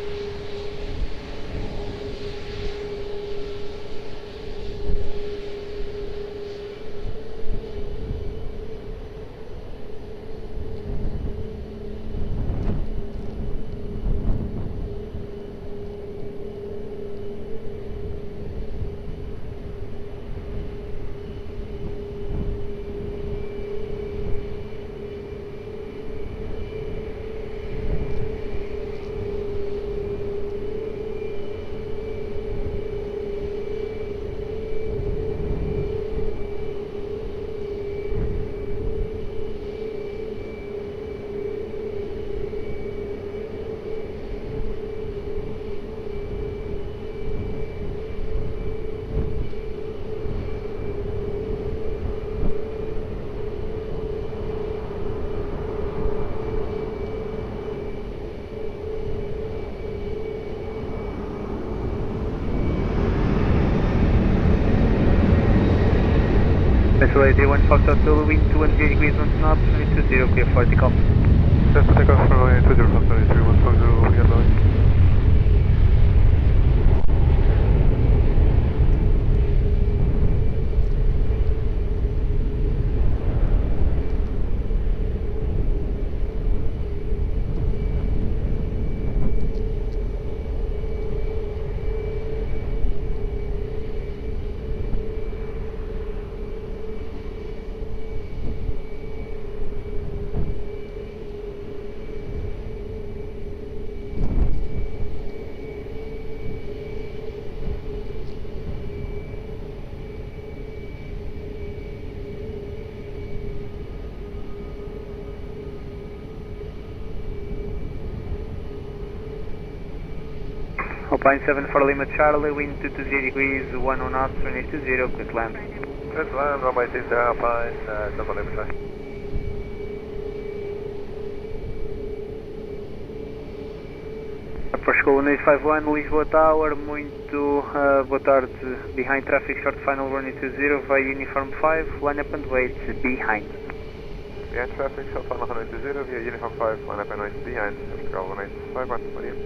Control 81 Foxtrot Zulu, wind 210 degrees 1 knots, 20 clear for takeoff. Set for takeoff for runway 20 from 23, 140, get line. Alpine 74 Lima Charlie, wind 220 degrees, 10 knots, 2020, quick land. Quick land, runway 20 Alpine 74 Lima Charlie. Portugal 1851, Lisboa Tower, muito boa tarde, behind traffic, short final runway 20, via uniform 5, line up and wait, behind. Behind traffic, short final runway 20, via uniform 5, line up and wait, behind, Portugal 1851, for you.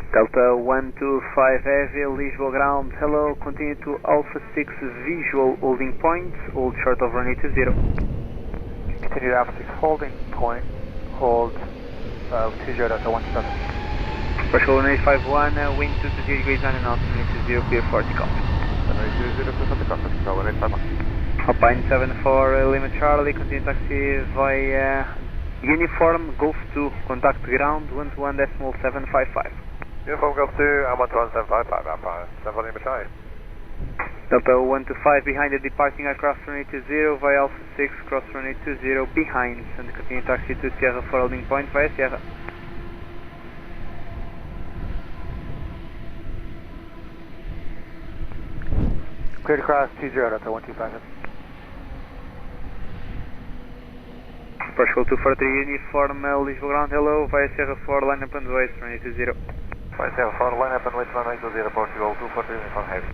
Delta 125 Heavy, Lisboa ground, hello, continue to Alpha 6 visual holding point, hold short of runway 20. Continue Alpha 6 holding point, hold 20 Delta 127. Portugal 1851, wind 220 degrees 9 knots, 20 clear for takeoff. Runway 20, clear for takeoff, Portugal 1851. Alpine 74 Lima Charlie, continue taxi via uniform Golf 2, contact ground 121.755. Uniform Golf 2, I'm 121.755, Alpine 74 Lima Charlie. Delta 125 behind the departing aircraft runway 20 via Alpha 6, cross runway 20 behind, and continue taxi to Sierra 4 holding point via Sierra. Clear to cross 20 Delta 125. Portugal 243 uniform Lisboa ground, hello, via Sierra 4 line up and wait, runway 20. Via Sierra 4 line up and wait, runway 20, Portugal 243 uniform heavy.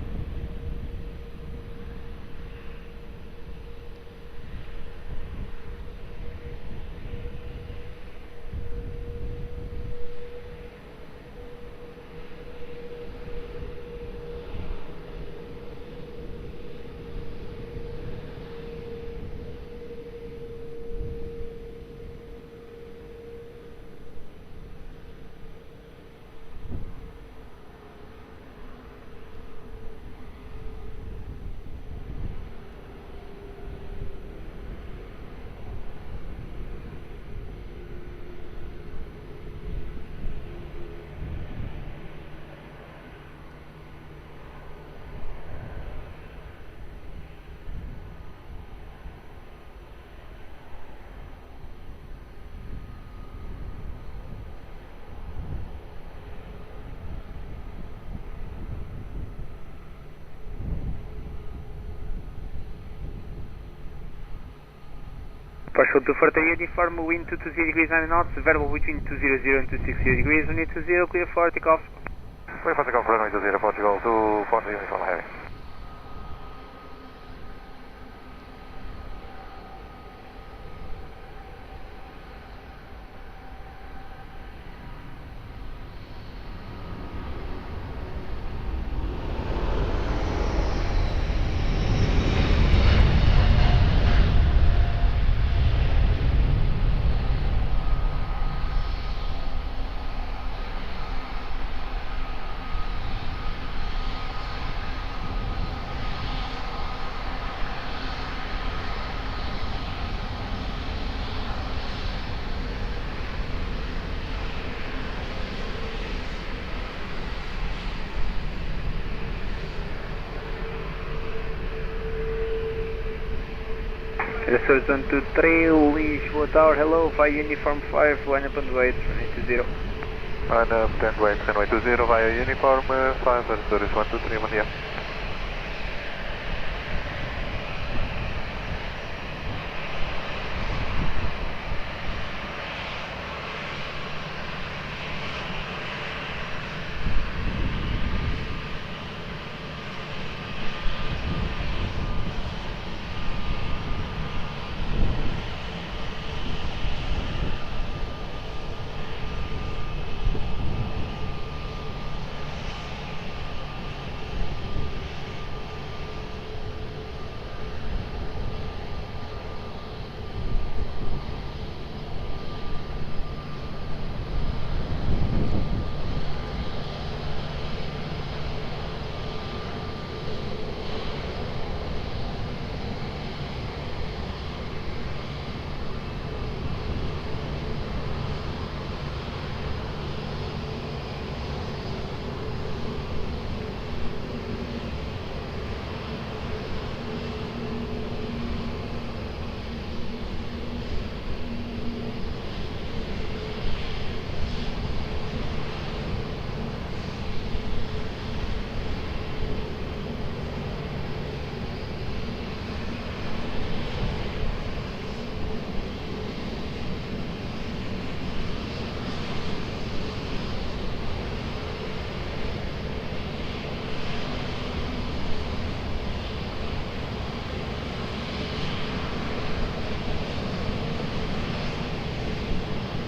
Partial 240 uniform, wind 220 degrees 9 knots, variable between 200 and 260 degrees, unit 20, clear for takeoff. Clear for takeoff, runway 20, Portugal 240 uniform heavy. Research 123, Lisboa Tower, hello, via uniform 5, line up and wait, runway 20. Line up and wait, runway 20 via uniform 5, Research 123, bom dia.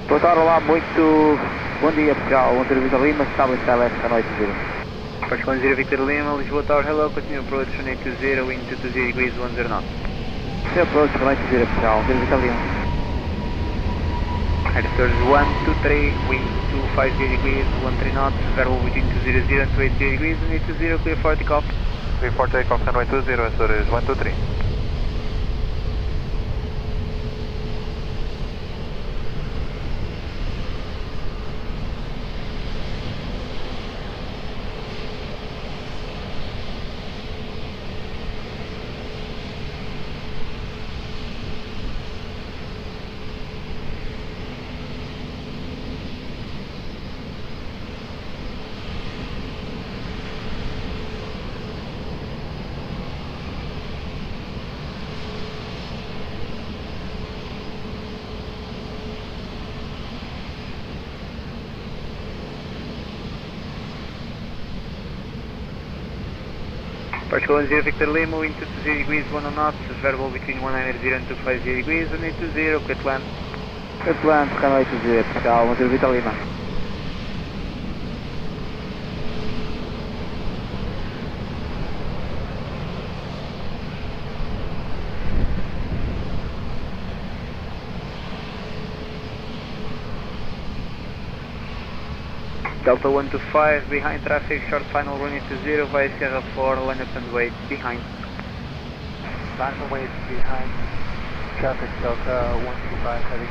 Boa tarde, olá, muito bom dia Portugal, 1 Victor Lima, establishing left runway 20. Partial 10 Victor Lima, Lisboa Tower, hello, continue approach runway 20, wind 220 degrees 10 knots. Approach runway 20 Portugal, 1 Victor Lima. Research 123, wind 250 degrees 13 knots, variable between 200 and 280 degrees, unit 20, clear for takeoff. Clear for takeoff, runway 20, Research 123. Partial 10 Victor Lima, wind 220 degrees 1 knots, variable between 190 and 250 degrees, unit 20, clear to land. Clear to land, runway 20 Portugal, 1 Victor Lima. Delta 125, behind traffic, short final running 20 via Sierra 4, line up and wait, behind. Line and wait, behind, traffic Delta 125 heading.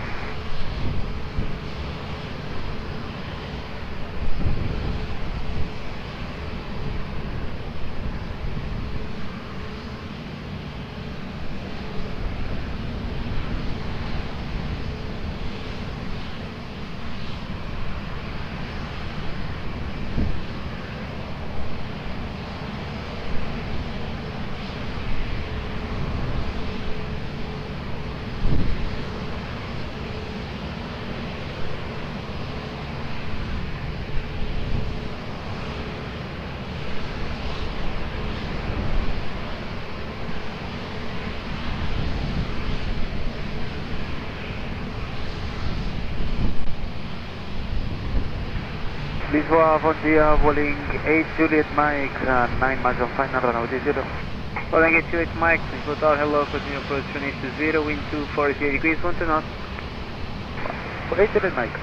Lisboa, bom dia, Boeing 8 Juliet Mike, 9 miles on final, runway 20. Boeing 8 Mike, Lisboa Tower, hello, continue approach 20 wind 240 degrees, 1 to knots. 8 Juliet Mike.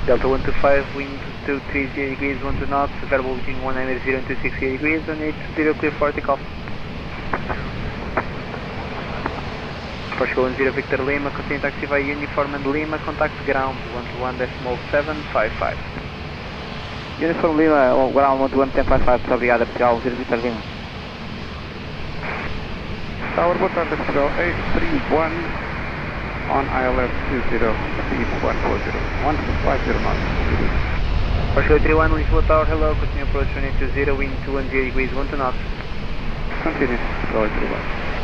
Delta 125, wind 230 degrees, 1 to knots, variable between 190 and 260 degrees, on 820, clear for takeoff. Portugal 10 Victor Lima, continue taxi by Uniform and Lima, contact ground 121.755. Uniform Lima, ground 121.755, muito obrigado, Portugal 10 Victor Lima. Tower, boa tarde, Portugal 831. On ILS 20, speed 140, 150 knots. Portugal 31, Lisboa Tower, hello, continue approach 20, wind 210 degrees, 1 to knots. Continue, Portugal 31.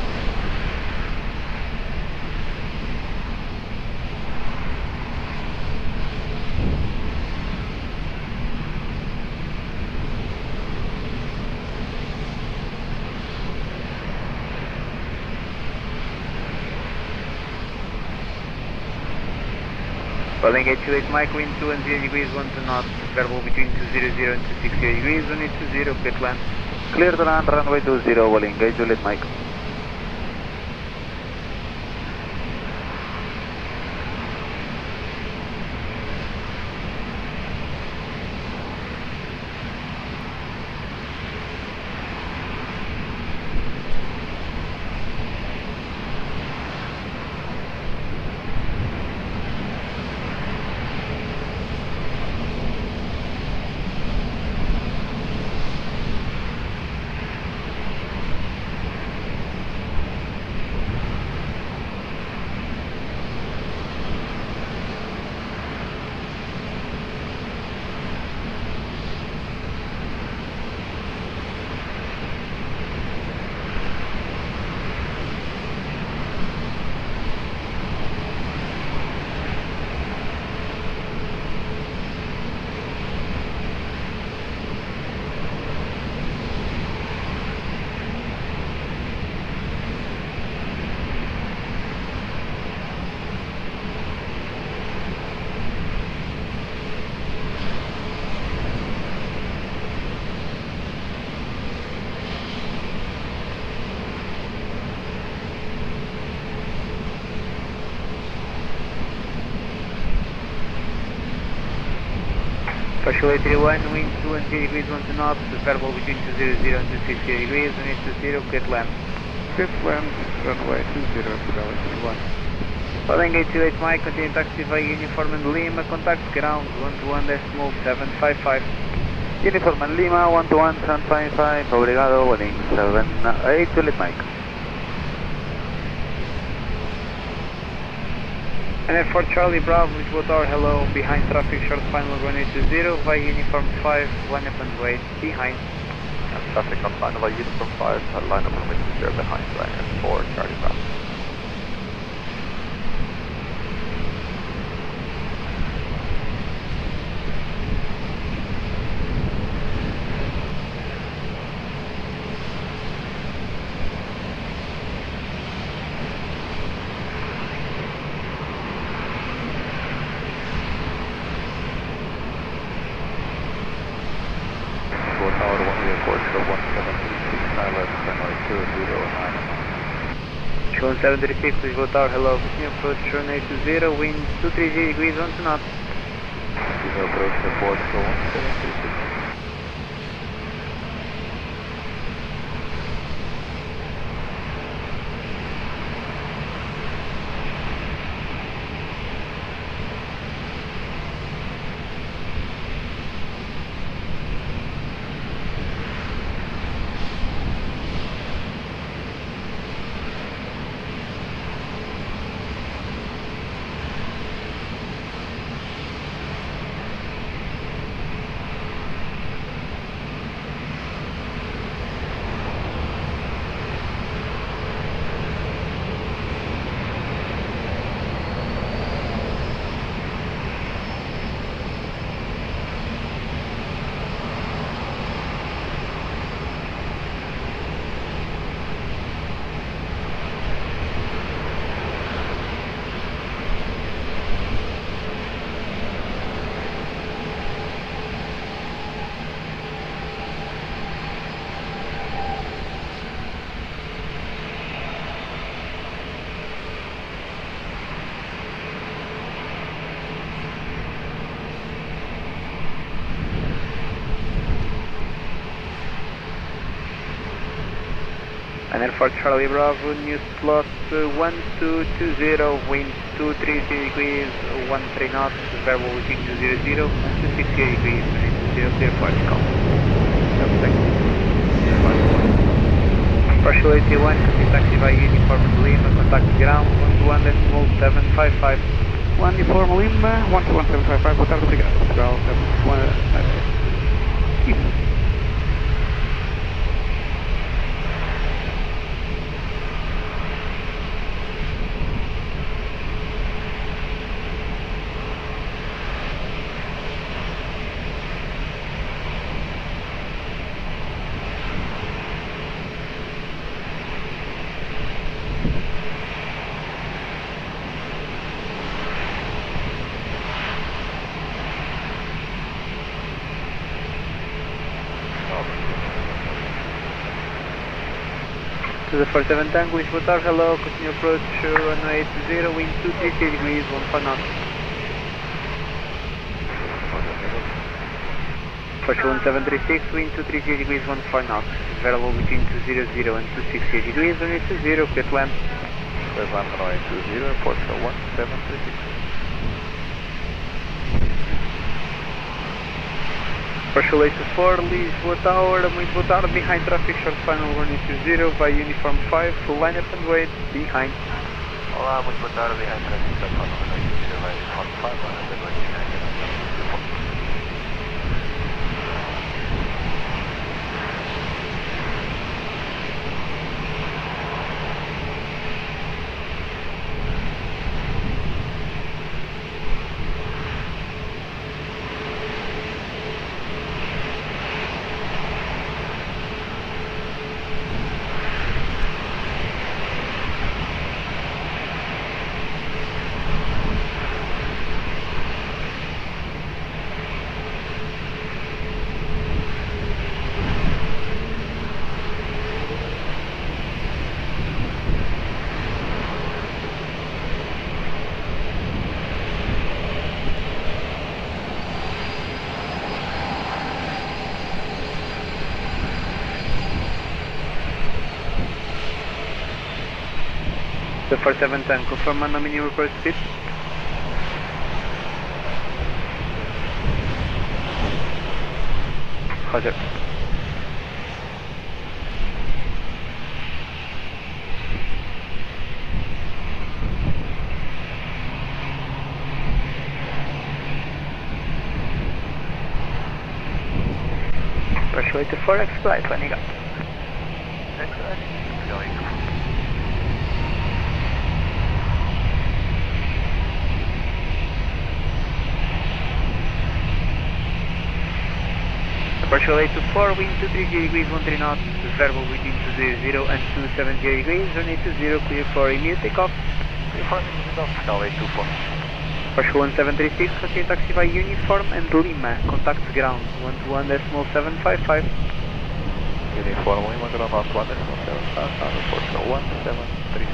Boeing 828 Mike, wind 210 degrees, 1 to knots, variable between 200 and 260 degrees, 180, clear to land. Clear to land, runway 20, Boeing 8 Mike. Portugal 831, wind 210 degrees, 1 to knots, variable between 200 and 260 degrees, 180, clear to land. Clear to land, runway 20, Portugal 831. Boeing 828 Mike, continue taxi by Uniform and Lima, contact ground 121.755. Uniform and Lima, 121.755, obrigado, Boeing 8 Mike. And then for Charlie Bravo, Lisboa Tower, hello, behind traffic, short final runway 20, via uniform 5, line up and wait, behind. And traffic on final via uniform 5, line up and wait 20 behind, line 4, Charlie Bravo. Show 736, Lisboa Tower, hello, continue approach, runway 20, wind 230 degrees, 1 to knots. Continue approach, report, show 1736. And then for Charlie Bravo, new slot 1220, wind 230 degrees, 13 knots, variable within 200 and 260 degrees, and 0 flight call. Partial 81, complete taxi via uniform Lima, contact ground 121.755. Uniform Lima, 121.755, boa tarde, obrigado. Portugal, To the 47 Tango, Lisboa Tower, hello, continue approach, runway 20, wind 230 degrees, 15 knots. Partial 1736, wind 230 degrees, 15 knots, variable between 200 and 260 degrees, runway 20, clear to land. Clear to land, runway 20, Portugal 1736. Partial 84, Lisboa Tower, muito boa tarde, behind traffic, short final running 20, via uniform 5, full line up and wait, behind. Olá, muito boa tarde, behind traffic, short final running 20, via uniform 5, line up and wait, behind. The 47 Tango, confirm on minimum approach speed. Roger. runway 24, expedite, landing up. Departure 824, wind 230 degrees, 13 knots, variable between 200 and 270 degrees, runway 20, clear for immediate takeoff. Clear for immediate takeoff, now 824. Departure 1736, continue taxi by Uniform and Lima, contact ground, 121.755. Uniform Lima, ground out 1.755, Aeroporto 1736.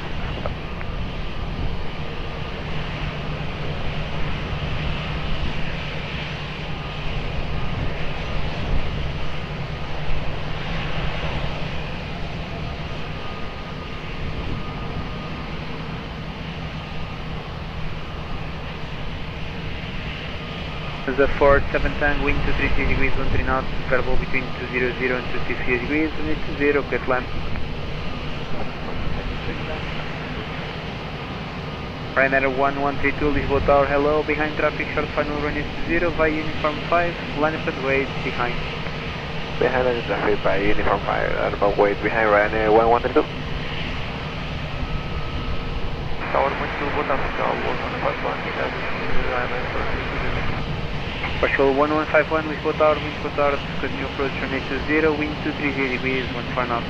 The 4710, wind 230 degrees, 13 knots, variable between 200 and 260 degrees, runway 20, clear land. Ryanair 1132, Lisboa Tower, hello, behind traffic, short final runway 20, via Uniform 5, line up and wait, behind. Behind the traffic by Uniform 5, about wait, behind Ryanair 1132. Tower muito boa tarde, Partial 1151, Lisboa Tower, Lisboa Tower, continue approach runway 20, wind 230 degrees, 14 knots.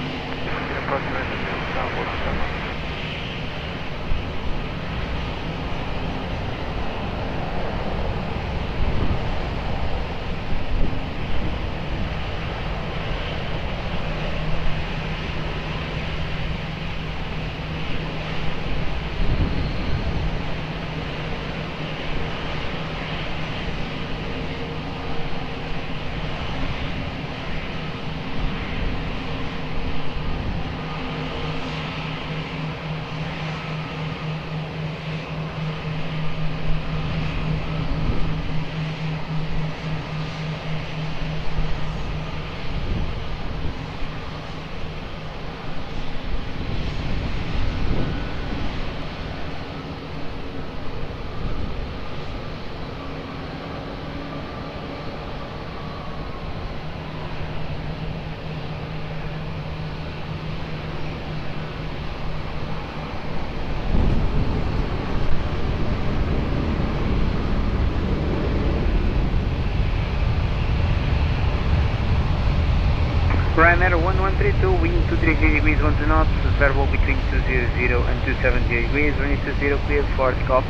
Ryanair 1132, wind 230 degrees, 12 knots, variable between 200 and 270 degrees, runway 20, clear for takeoff.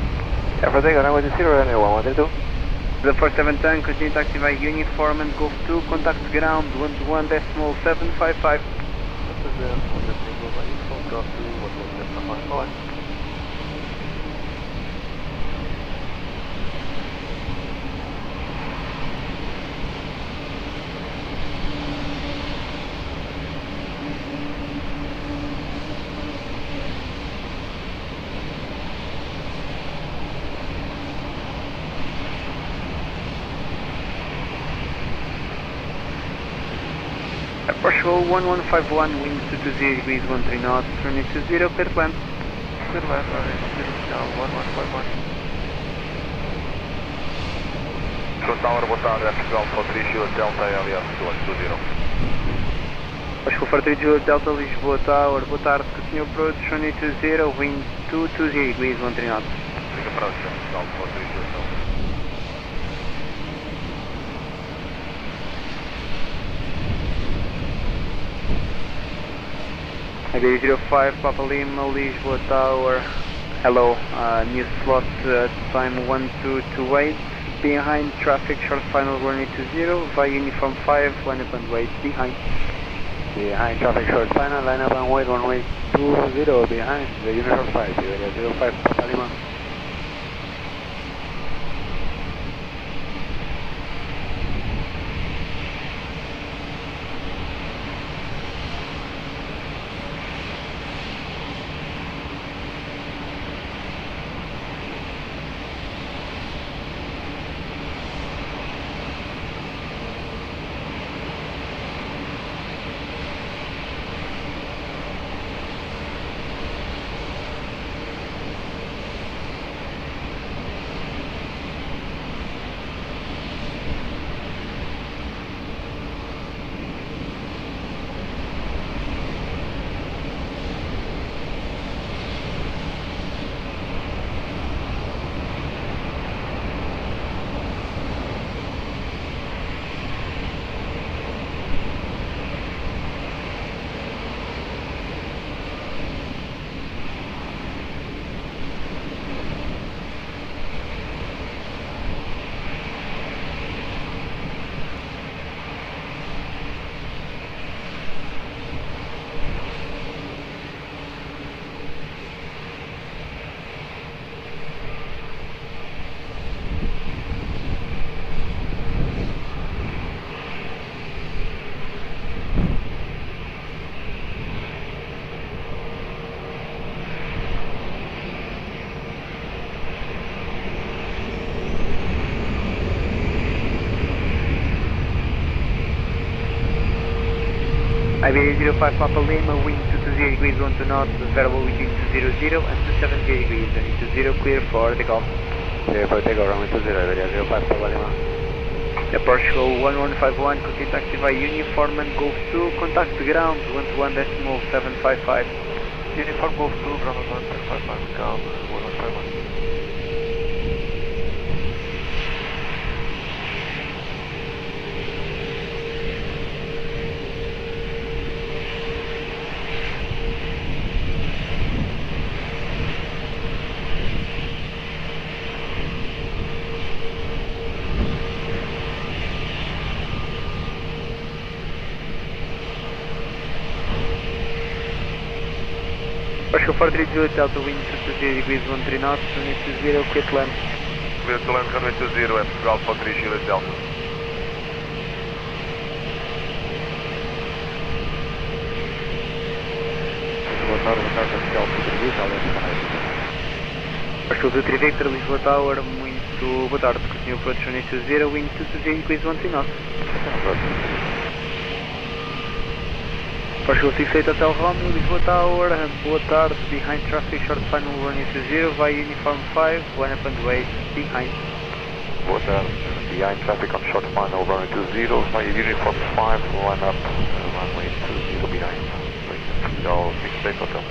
Everything on runway 20, Ryanair 1132. The 4710, continue taxi by Uniform and Golf 2, contact ground 121.755. Partial 1151, wind 220 degrees, 13 knots, runway 20, clear land. Clear land, runway 20, now 1151. Lisboa Tower, boa tarde, Portugal, Fortrígio, Delta, Aviação, 20. Partial Fortrígio, Delta, Lisboa Tower, boa tarde, continue approach, runway 20, wind 220 degrees, 13 knots. Fica próximo, Portugal, Fortrígio, Delta. Aviation 05, Papa Lima, Lisboa Tower, hello, new slot time 1228, behind traffic, short final runway 20, via Uniform 5, line up and wait, behind. Behind traffic, short final, line up and wait, runway 20, behind the Uniform 5, Aviation 05, Papa Lima. Aviation 05 Papa Lima, wind 220 degrees 12 knots, variable between 200 and 270 degrees, runway 20 clear for takeoff. Clear for takeoff, runway 20, Aviation 05 Papa Lima. Portugal 1151, continue taxi by uniform and Golf 2, contact the ground 121.755. Uniform Golf 2, ground 1.55, ground 1151. Portugal 430, Delta wind 220 degrees 13 knots, runway 20, clear to land. Clear to land, runway 20, é Portugal 430, Delta. Boa tarde, Portugal 430, Portugal 23 Victor, Lisboa Tower, muito boa tarde, continue approach runway 20, wind 220 degrees 13 knots. Portugal 68 Hotel Romeo, Lisboa Tower, boa tarde, behind traffic, short final running 20, via uniform 5, line up and wait, behind. Boa tarde, behind traffic on short final running 20, via uniform 5, line up, runway 20 behind. Portugal 68 Hotel.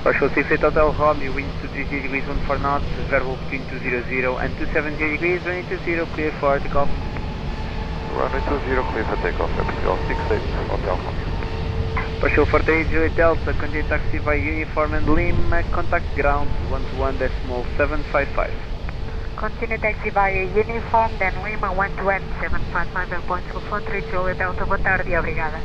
Portugal 68 Hotel Romeo, wind 230 degrees 14 knots, variable between 200 and 270 degrees, runway 20, clear for takeoff. Runway 20, clear for takeoff, Portugal 68 Hotel Romeo. Portugal 480 Delta, continue taxi by uniform and Lima, contact ground 121.755. Continue taxi by uniform, then Lima 121.755, Aeroporto 430 Delta, boa tarde e obrigada.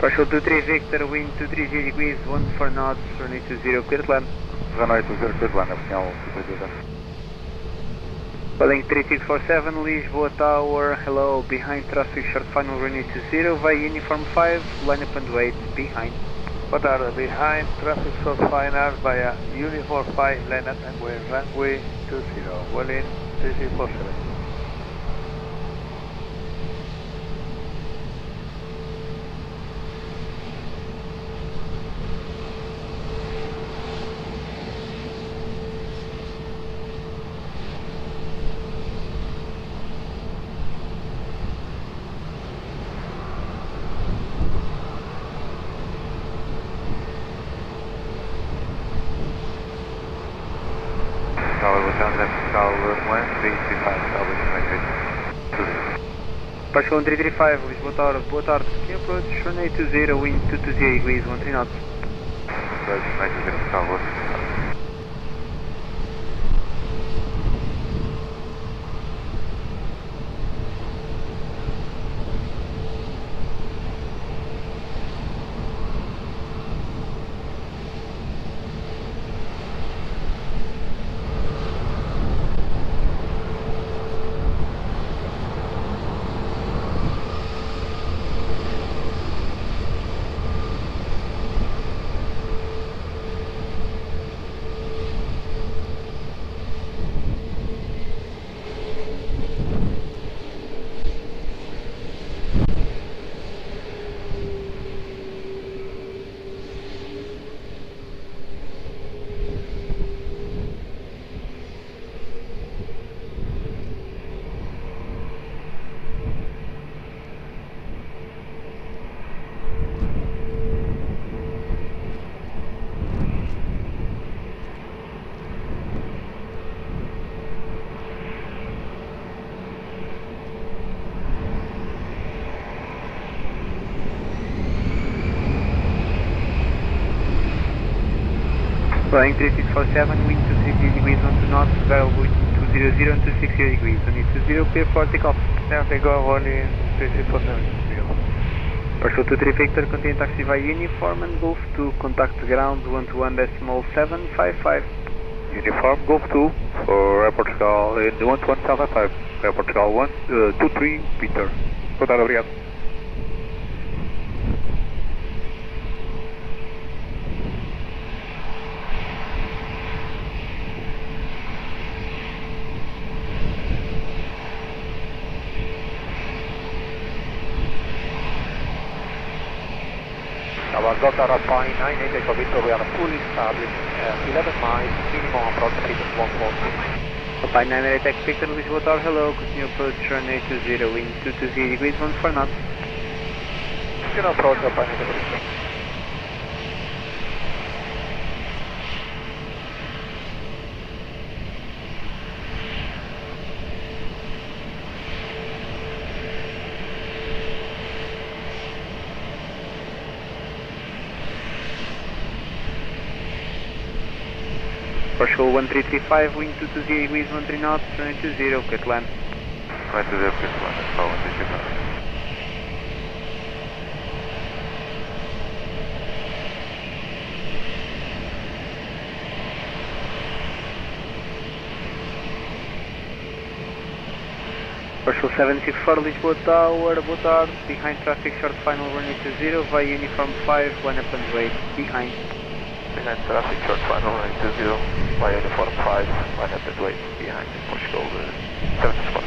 Portugal 23 Victor, wind 230 degrees 14 knots, runway 20, clear to land. Runway 20, clear to land, Portugal 230. Calling 3647, Lisboa Tower, hello, behind traffic, short final runway 20, via uniform 5, line up and wait, behind. Boa tarde, behind traffic, short final via uniform 5, line up and wait, runway 20, well in 3647. Portugal 335, Lisboa Tower, boa tarde, can approach runway 20, wind 220 degrees 13 knots. Flying 3647, wind 230 degrees, 12 knots, variable 200 and 260 degrees, only 20, clear for takeoff. Yeah, takeoff only 3647. Partial 23 Victor, continue taxi via uniform and Golf 2, contact ground 121.755. Uniform Golf 2 for Airport Call in 121.755. Airport Call 123 Victor. Boa tarde, obrigado. Delta Alpine 98 Echo Victor, we are fully established, 11 miles, minimum approach speed of 140. Alpine 98 Echo Victor, Lisboa Tower, hello, continue approach runway 20, wind 220 degrees, 14 knots. Continue approach Alpine 98 Echo Victor. Partial 1335, wind 220 degrees, 13 knots, runway 20, cut land. Right to the cut land, that's all 135. Partial 764, Lisboa Tower, boa tarde, behind traffic, short final runway 20, via uniform 5, line up and wait, behind. Behind traffic, short final runway 20, via uniform 5, line up and wait, behind Portugal 764.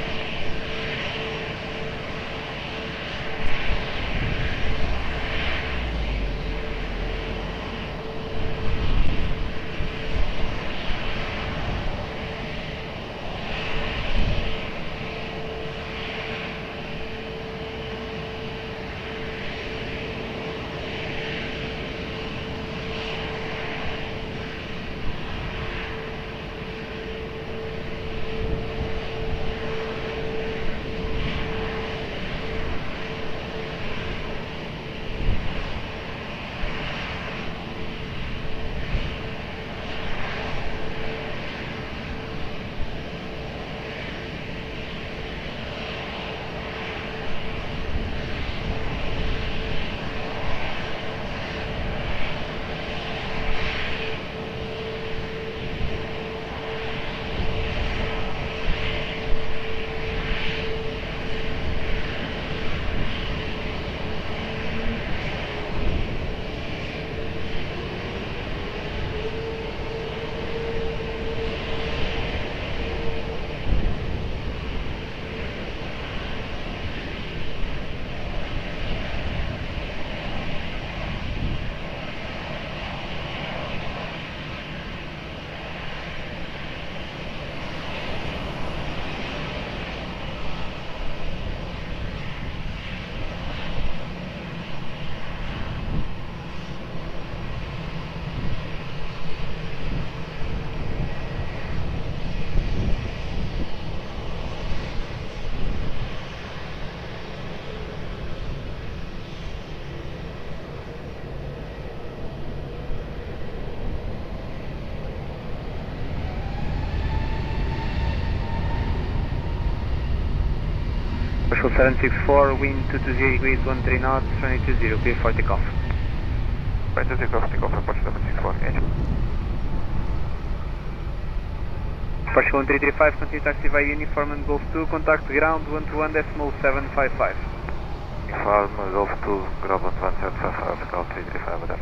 Partial 764, wind 220 degrees, 13 knots, runway 20, clear for takeoff. Right to takeoff, approach 764, engine. Partial 1335, continue taxi via uniform and Golf 2, contact ground 121.755. Uniform, Golf 2, ground 121.755, call 335, over there.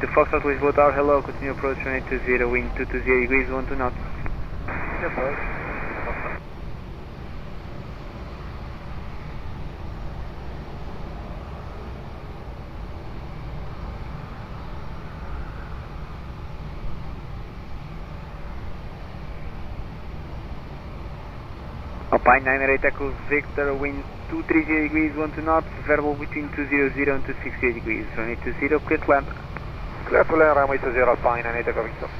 To Foxtrot, Lisboa Tower, hello, continue approach runway 20, wind 220 degrees, 12 knots. Yes, sir. Alpine 98 Echo Victor, wind 230 degrees, 12 knots, variable between 200 and 260 degrees, runway 20, clear to land. Clear to land, runway 20, Alpine 98 Echo Victor.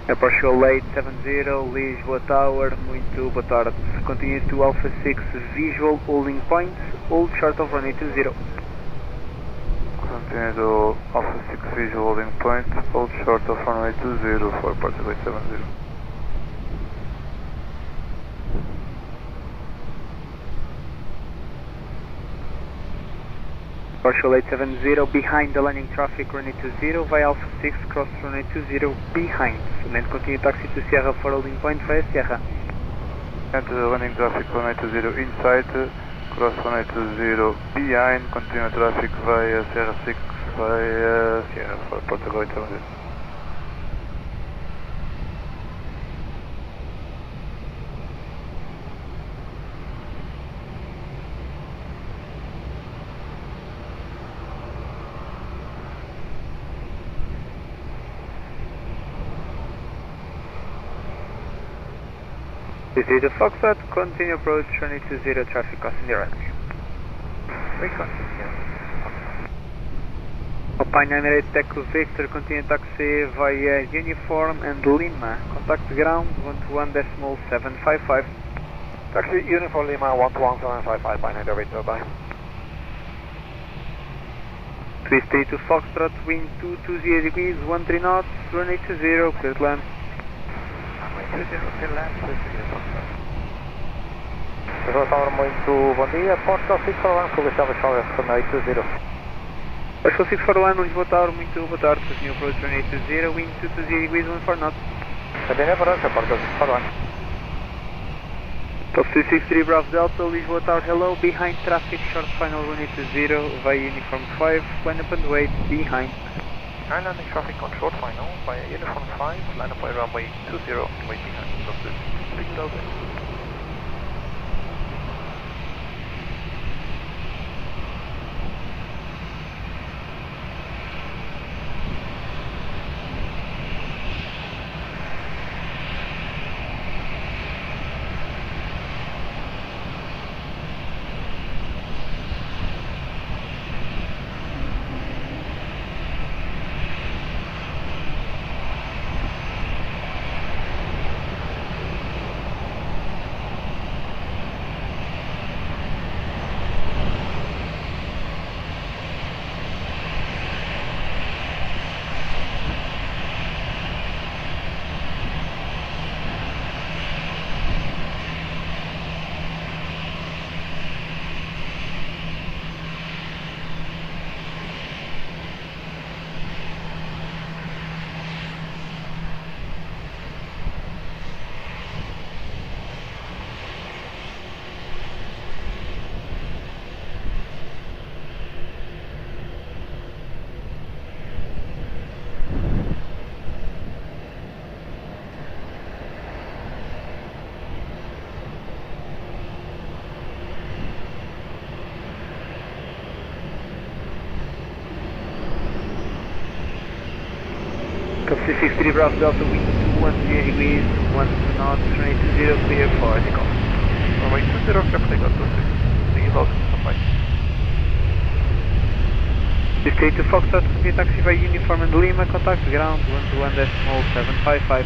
Aeroporto late 70, Lisboa Tower, muito boa tarde. Continue to Alpha 6 visual holding point, hold short of runway 20. Continue to Alpha 6 visual holding point, hold short of runway 20 for Aeroporto late 70. Aeroporto late 70, behind the landing traffic runway 20 via Alpha 6, cross runway 20, behind. And then continue taxi to Sierra for holding point via Sierra. Enter the landing traffic runway 20 inside, cross runway 20 behind, continue traffic via Sierra 6 via Sierra for Aeroporto late 70. This is the Foxtrot, continue approach runway 20, traffic crossing direct. Recon. Alpine 98 Echo Victor, continue taxi via Uniform and Lima. Contact ground 121.755. Taxi Uniform Lima 121.755 by 98, bye. Twist 3 to Foxtrot, wind 220 degrees, 13 knots, runway 20, clear to land. Lisboa Tower, muito bom dia. Portugal 641, full establish runway 20. Portugal 641, Lisboa Tower, muito boa tarde. Continue approach runway 20, wind 220 degrees, 14 knots. Continue approach, Portugal 641. Top 263 Bravo Delta, Lisboa Tower, hello. Behind traffic, short final runway 20 via Uniform 5, line up and wait, behind. High landing traffic on short final via Uniform 5, line up by runway 20, wait behind, top 6,000. Top 63 Bravo Delta, wind 210 degrees, 1 knots, runway 20, clear for takeoff. Runway 20, clear for takeoff, see you loud, bye. This is to Foxtrot, continue taxi by Uniform and Lima, contact ground 121.755.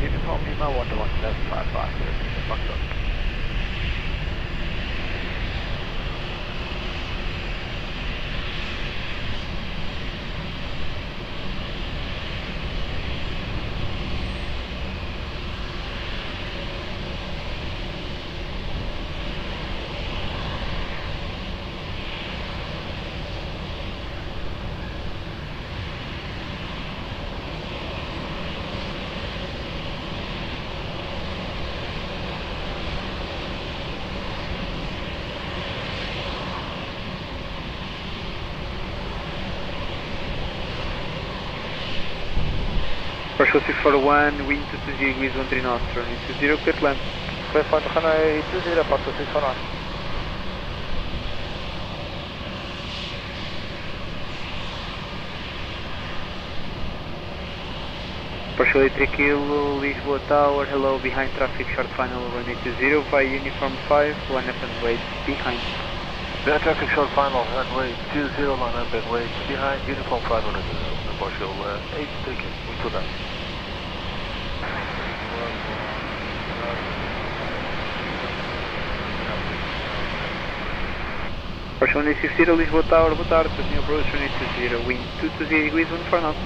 Uniform Lima 121.755, Foxtrot. Partial 641, wind 220 degrees, 13 knots, runway 20, clear to land. Clear for runway 20, partial 641. Partial 3 kilo, Lisboa Tower, hello, behind traffic, short final, runway 20, via Uniform 5, line up and wait, behind. Behind traffic, short final, runway 20, line up and wait, behind Uniform 5, runway 20, partial 8, take it, wind to that. Partial 160, Lisboa Tower, boa tarde, continue approach 180, wind 220 degrees, 14 knots.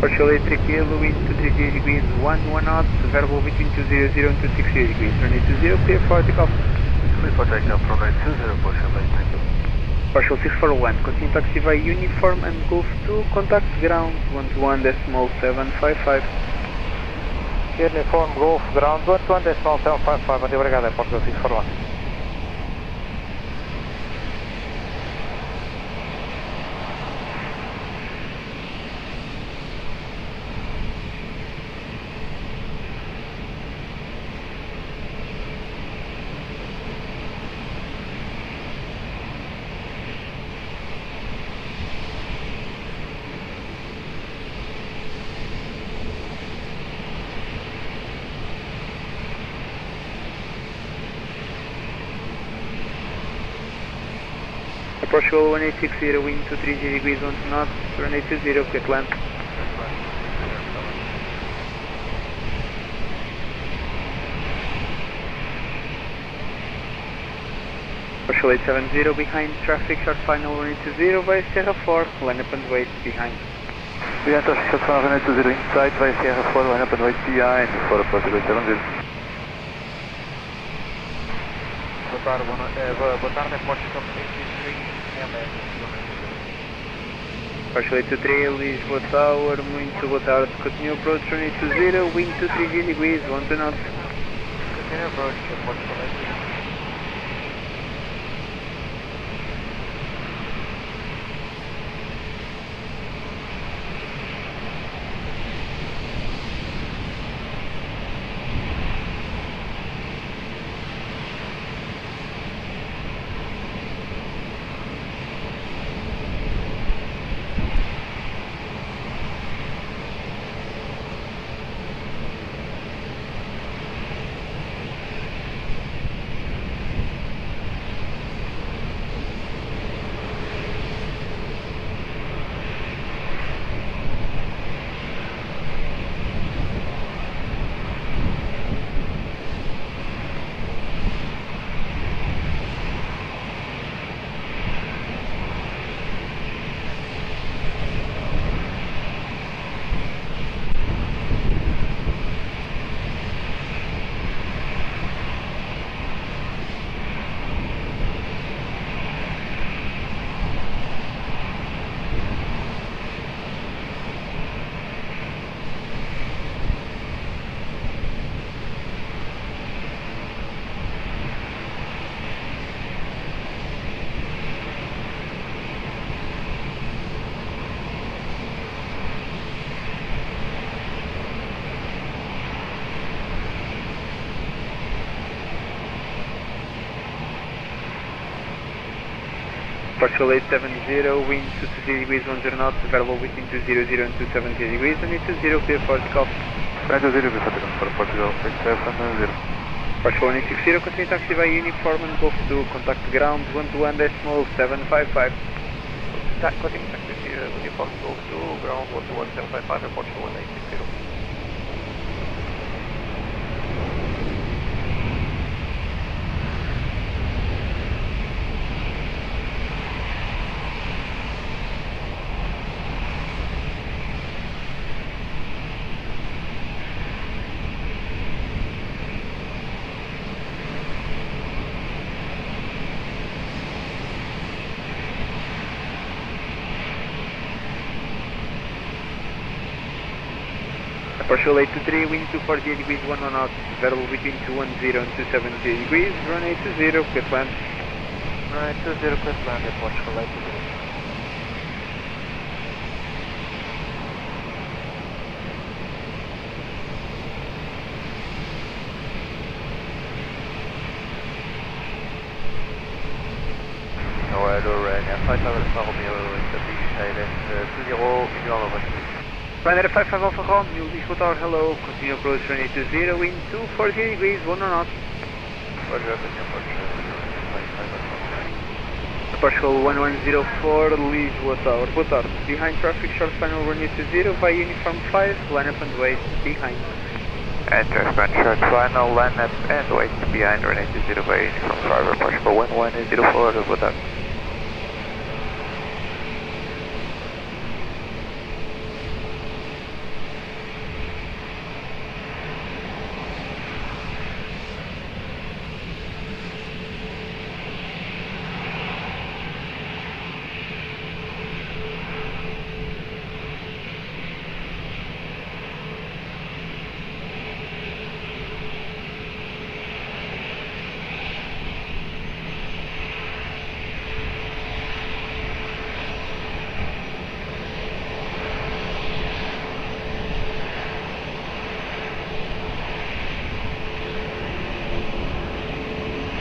Partial 83 kilo, wind 230 degrees, 11 knots, variable between 200 and 260 degrees, runway 20, clear for takeoff. Clear for takeoff, runway 20, partial 83. Partial 641, continue taxi by uniform and Golf 2, contact ground 121.755. Uniform Golf ground 121.755, muito obrigado, é Portugal 641. Partial 1860, wind 230 degrees, 12 knots, runway 20, quick land. Partial 870, behind traffic, short final runway 20, via Sierra 4, line up and wait behind. Behind traffic, short final runway 20, inside via Sierra 4, line up and wait behind, for approach 870. Boa tarde, é Portugal 83, Partial 823, Lisboa Tower, muito boa tarde, continue approach runway 20, wind 230 degrees, 12 knots. Continue approach, Portugal 83. Portugal 870, wind 220 degrees 10 knots, available between 200 and 270 degrees, and 20 clear for takeoff. 20 clear for Portugal 870. Portugal 160, continue taxi by uniform and Golf 2, contact ground 121.755. Continue taxi uniform Golf 2, ground 121.755 and Portugal 160. Portugal 823, wind 248 degrees 11 knots, available between 210 and 270 degrees, runway 20, clear land. Runway 20, clear land at Portugal 823. Flight level Romeo establish ILS 20, medium over. Ryanair 55 Alpha Romeo, Lisboa Tower, hello, continue approach runway 20, wind 240 degrees 10 knots. Roger, continue approach 25 Portugal 1104, Lisboa Tower, boa tarde. Behind traffic, short final runway 20, via uniform 5, line up and wait, behind. Enter short final, line up and wait, behind runway 20 via uniform 5, Portugal 1104, boa tarde.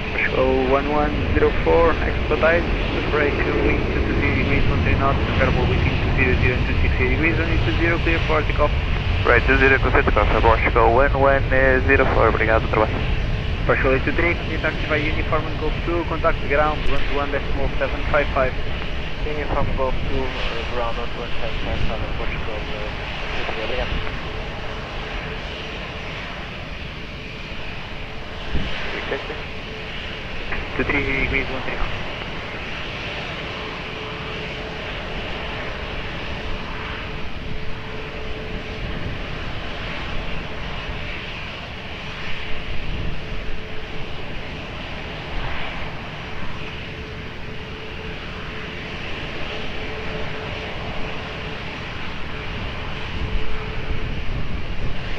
Portugal 1104, expedite, brake, wind 220 degrees 13 knots, available between 200 and 260 degrees, only 20, clear for takeoff. Right, 20, clear for takeoff, Portugal 1104, obrigado, trabalho. Portugal 823, continue taxi by uniform and Golf 2, contact ground 121.755. Uniform Golf 2, ground 121.755, Portugal 823, obrigado. Requesting. 230 degrees 13 knots.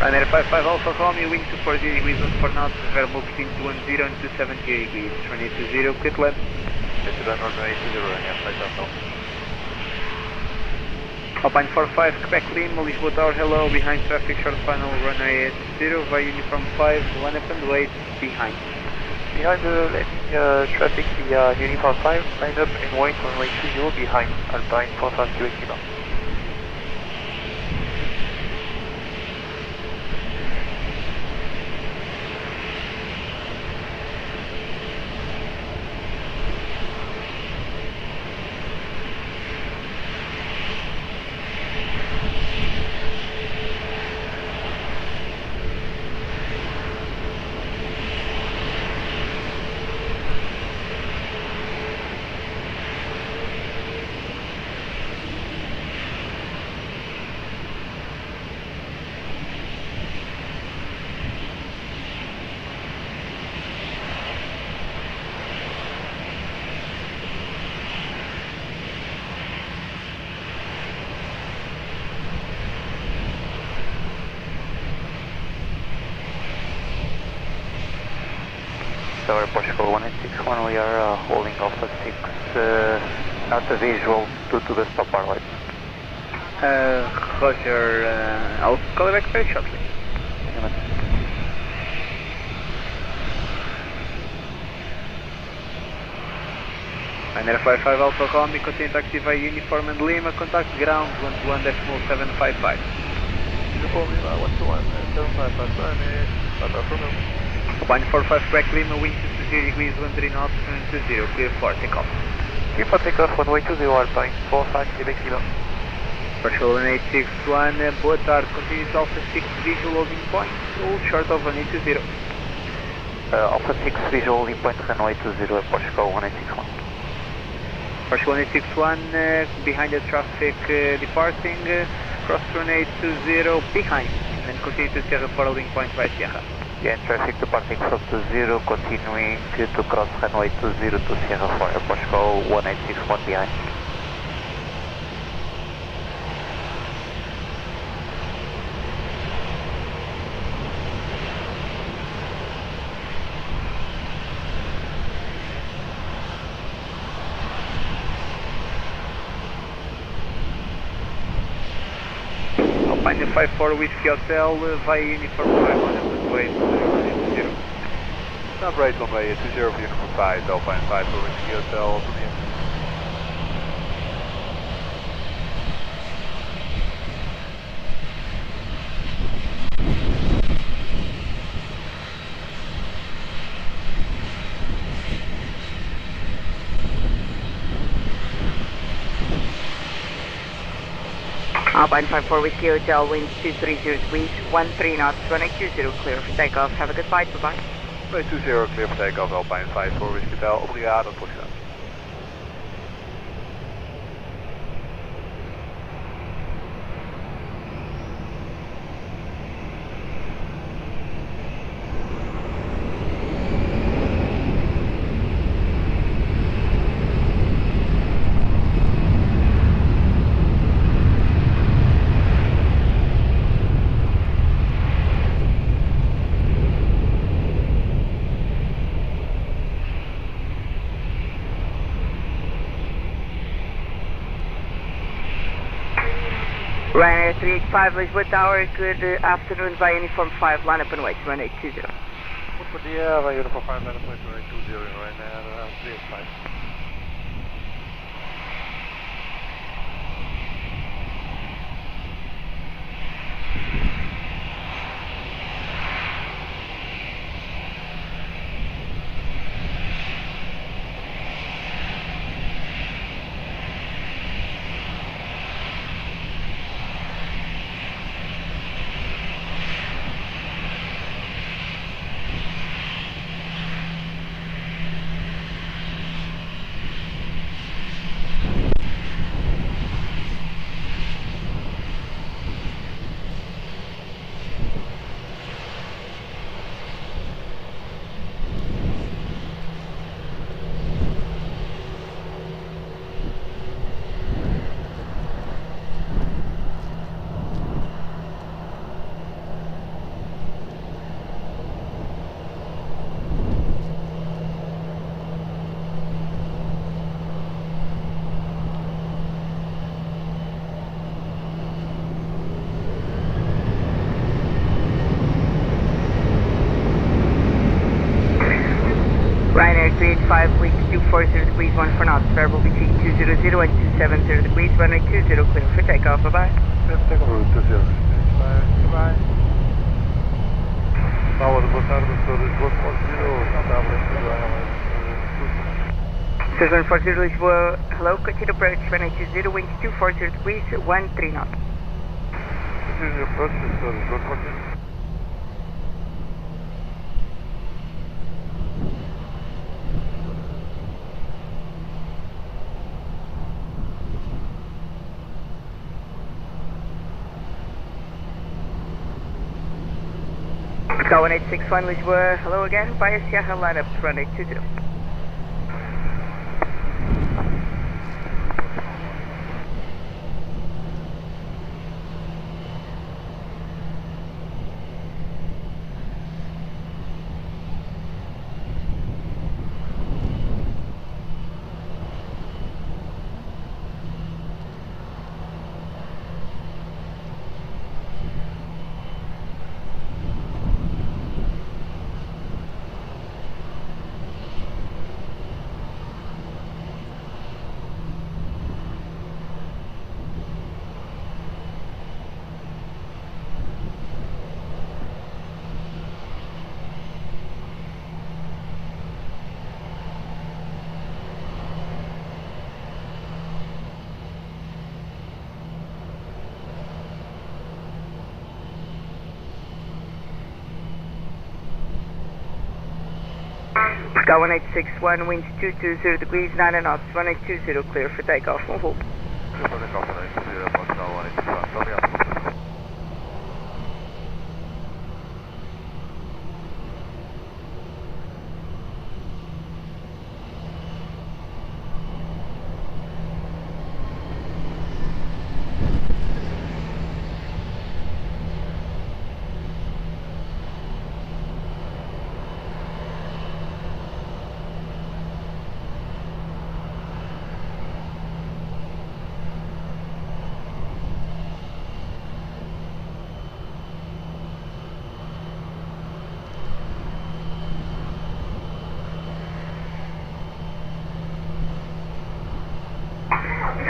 Ryanair 55 Alpha Romeo, wind 240 degrees 14 knots, available between 210 and 270 degrees, runway 20, clear land. Runway 20, Ryanair 55 Alpha. Alpine 45, Quebec Lima, Lisboa Tower, hello, behind traffic, short final, runway 0, via uniform 5, line up and wait, behind. Behind the traffic via uniform 5, line up and wait, runway 20, behind, Alpine 45, Quebec Lima. Tower Portugal 161, we are holding Alpha 6, not a visual due to the stop bar light. Roger, I'll call you back very shortly. Ryanair 55 Alpha Romeo, continue taxi via Uniform and Lima, contact ground 121.755. Uniform Lima, 121.755, Line 45 Quebec Lima, wind 20 degrees, 13 knots, 20, clear for takeoff. Clear for takeoff, runway 20, Alpine 45, Quebec Lima. Partial 1861, boa tarde, continue to Alpha 6 visual holding point, hold short of runway 20. Alpha 6 visual holding point, runway 20, Portugal 1861. Partial 1861, behind the traffic departing, cross runway 20 behind, and then continue to Sierra 4 holding point by Sierra. Yeah, traffic departing from 20, continuing to cross runway 20 to Sierra 4, Portugal 1861 behind. Alpine 54 Whiskey Hotel via Uniform 5 on runway 20. Number 8 runway 20 for Uniform 5, Alpine 5 for Whiskey Hotel, to the end. Alpine 54 Whiskey Hotel, wind 230 degrees, 13 knots, 1820, clear for takeoff. Have a good flight, bye-bye. Runway 20, clear for takeoff, Alpine 54 Whiskey Hotel, obrigado, Portugal. Ryanair 385 Lisboa Tower, good afternoon via Uniform 5, line up and wait, runway 20. Muito bom dia, vai Uniform 5, runway 20, Ryanair 385. Ryanair 385, wind 240 degrees, 14 knots, variable between 200 and 270 degrees, runway 20, clear for takeoff, bye-bye. Takeoff, 20, bye-bye. Tower, boa tarde, sou Lisboa, Station 40 Lisboa, hello, continue approach, runway 20, wind 240 degrees, 13 knots. Continue approach, sou Lisboa, continue. Go 1861 Lisboa, hello again, via Sierra line up, runway 20. Portugal 1861, winds 220 degrees, 9 knots, 1820, clear for takeoff, on hold. Clear for takeoff, 1820, Portugal 1861, obrigado.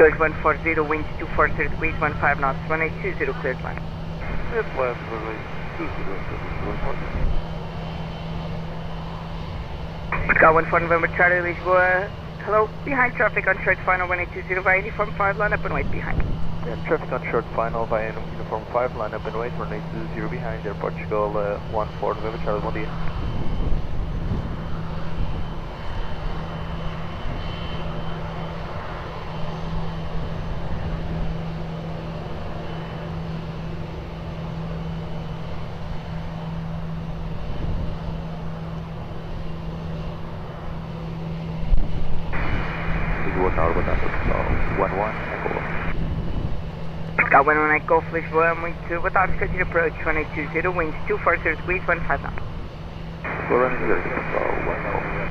Surge 140, winds 240 degrees, 15 knots, 1820, cleared line. Cleared line, runway 20, Portugal 14 November Charlie, Lisboa. Hello, behind traffic on short final 1820 via uniform 5, line up and wait behind. Yeah, traffic on short final via uniform 5, line up and wait, 1820 behind there, Portugal 14 November Charlie, bom dia. Portugal 119 Golf Lisboa, muito boa tarde, continue approach 1820, winds 240 degrees, 15 knots. We're running 0, Portugal 10.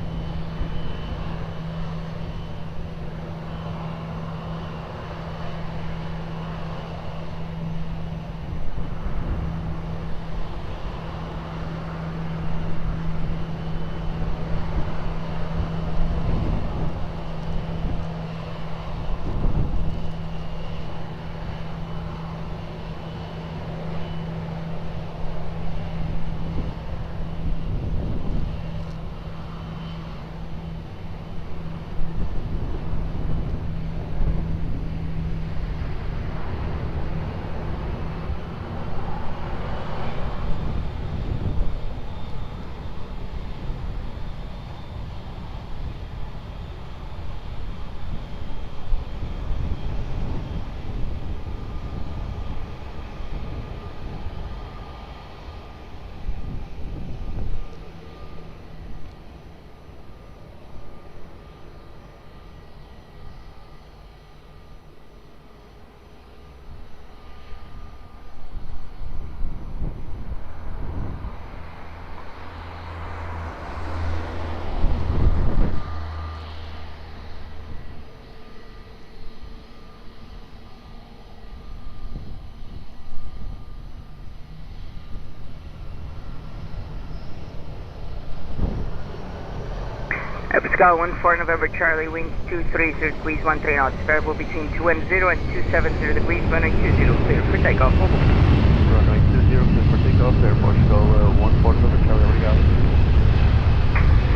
Portugal 14 November Charlie, winds 230 degrees, 13 knots, variable between 210 and 270 degrees, 1820, clear for takeoff, over. Runway 20, clear for takeoff, there, Portugal 14 November Charlie, obrigado.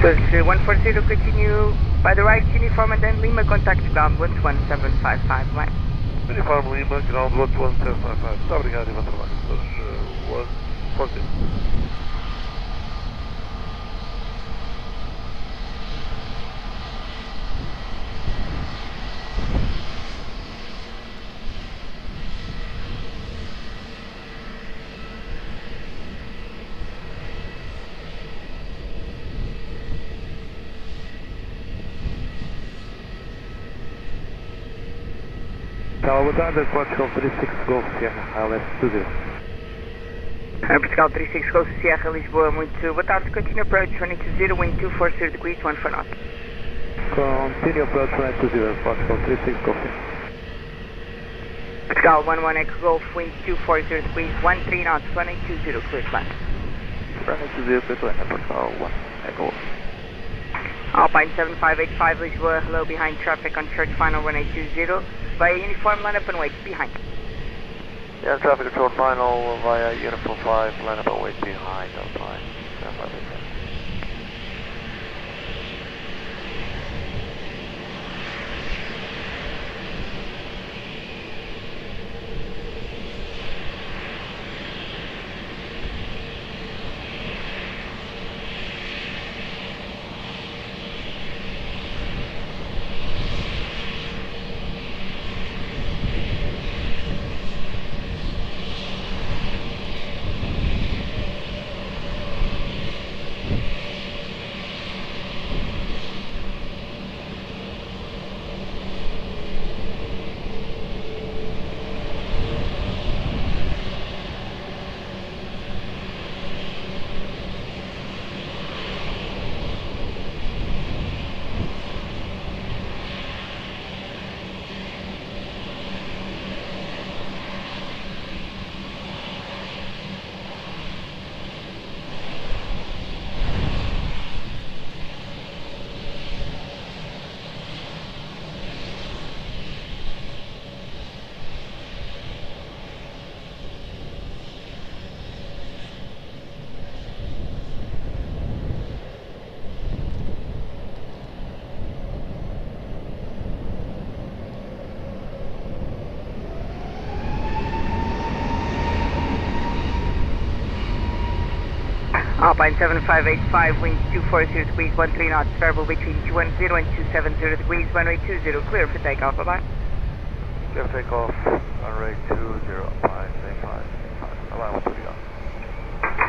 Surge 140, continue by the right, uniform and then Lima, contact ground 11755, right. Uniform Lima, ground 11755, muito obrigado e bom trabalho. Surge 140. Boa tarde, Portugal 36 Golf Sierra, ILS 20. Portugal 36 Golf Sierra, Lisboa, muito boa tarde, continue approach 120, wind 240 degrees, 14 knots. Continue approach 120, Portugal 36 Golf Sierra. Portugal 11 Echo Golf, wind 240 degrees, 13 knots, 1820, clear flat. 120, clear to land, Portugal 1 Echo Golf. Alpine 7585 Lisboa, hello, behind traffic on church final 1820. Via uniform, line up and wait behind. Yeah, traffic control final via uniform 5, line up and wait behind, Alpine 7585. Line 7585, wind 240 degrees, 13 knots, variable between 210 and 270 degrees, runway 20, clear for takeoff, bye-bye. Clear for takeoff, runway 20, 5, 5, alarm 3 on.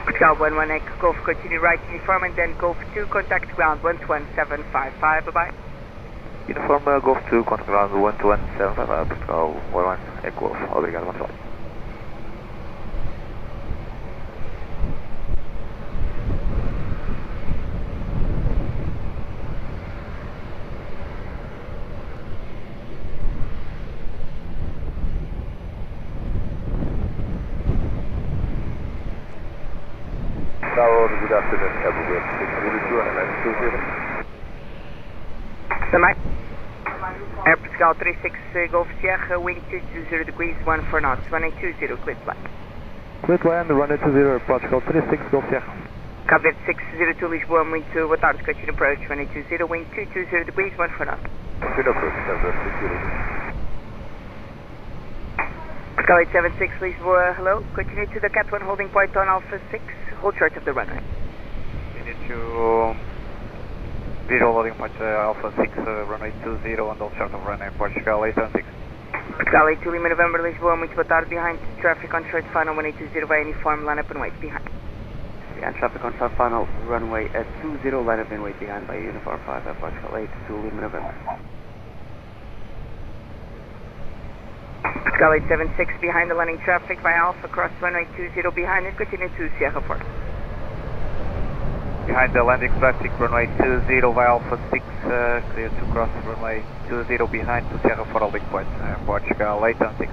Portugal 11 Echo, Golf, continue right uniform, and then Golf 2, contact ground 11755, bye-bye. Uniform Golf 2, contact ground 11755, Portugal 11 Echo Golf, obrigado, Marcelo. Tower, good afternoon, Aeroporto, 602 and 920. Semi. Air Portugal 36 Golf Sierra, wind 220 degrees, 14 knots, 1820, clear flight. Clear to land, runway 20, Portugal 36 Golf Sierra. Cabo Verde 602 Lisboa, muito boa tarde, continue approach, 1820, wind 220 degrees, 14 knots. Continue approach, Cabo Verde 602. Portugal 876 Lisboa, hello, continue to the Cat 1 holding point on Alpha 6, hold short of the runway. We need to visual loading point Alpha 6, runway 20 and hold short of runway, Portugal 876. Portugal 82 Lima November Lisboa, muito boa tarde, behind traffic on short final 1820 by uniform, line up and wait behind. Behind traffic on short final, runway at 20, line up and wait behind by uniform 5 at Portugal 82 Lima November. Portugal 876 behind the landing traffic by Alpha, cross runway 20 behind and continue to Sierra 4. Behind the landing traffic, runway 20 by Alpha 6, clear to cross runway 20 behind to Sierra 4 holding point, Portugal 876.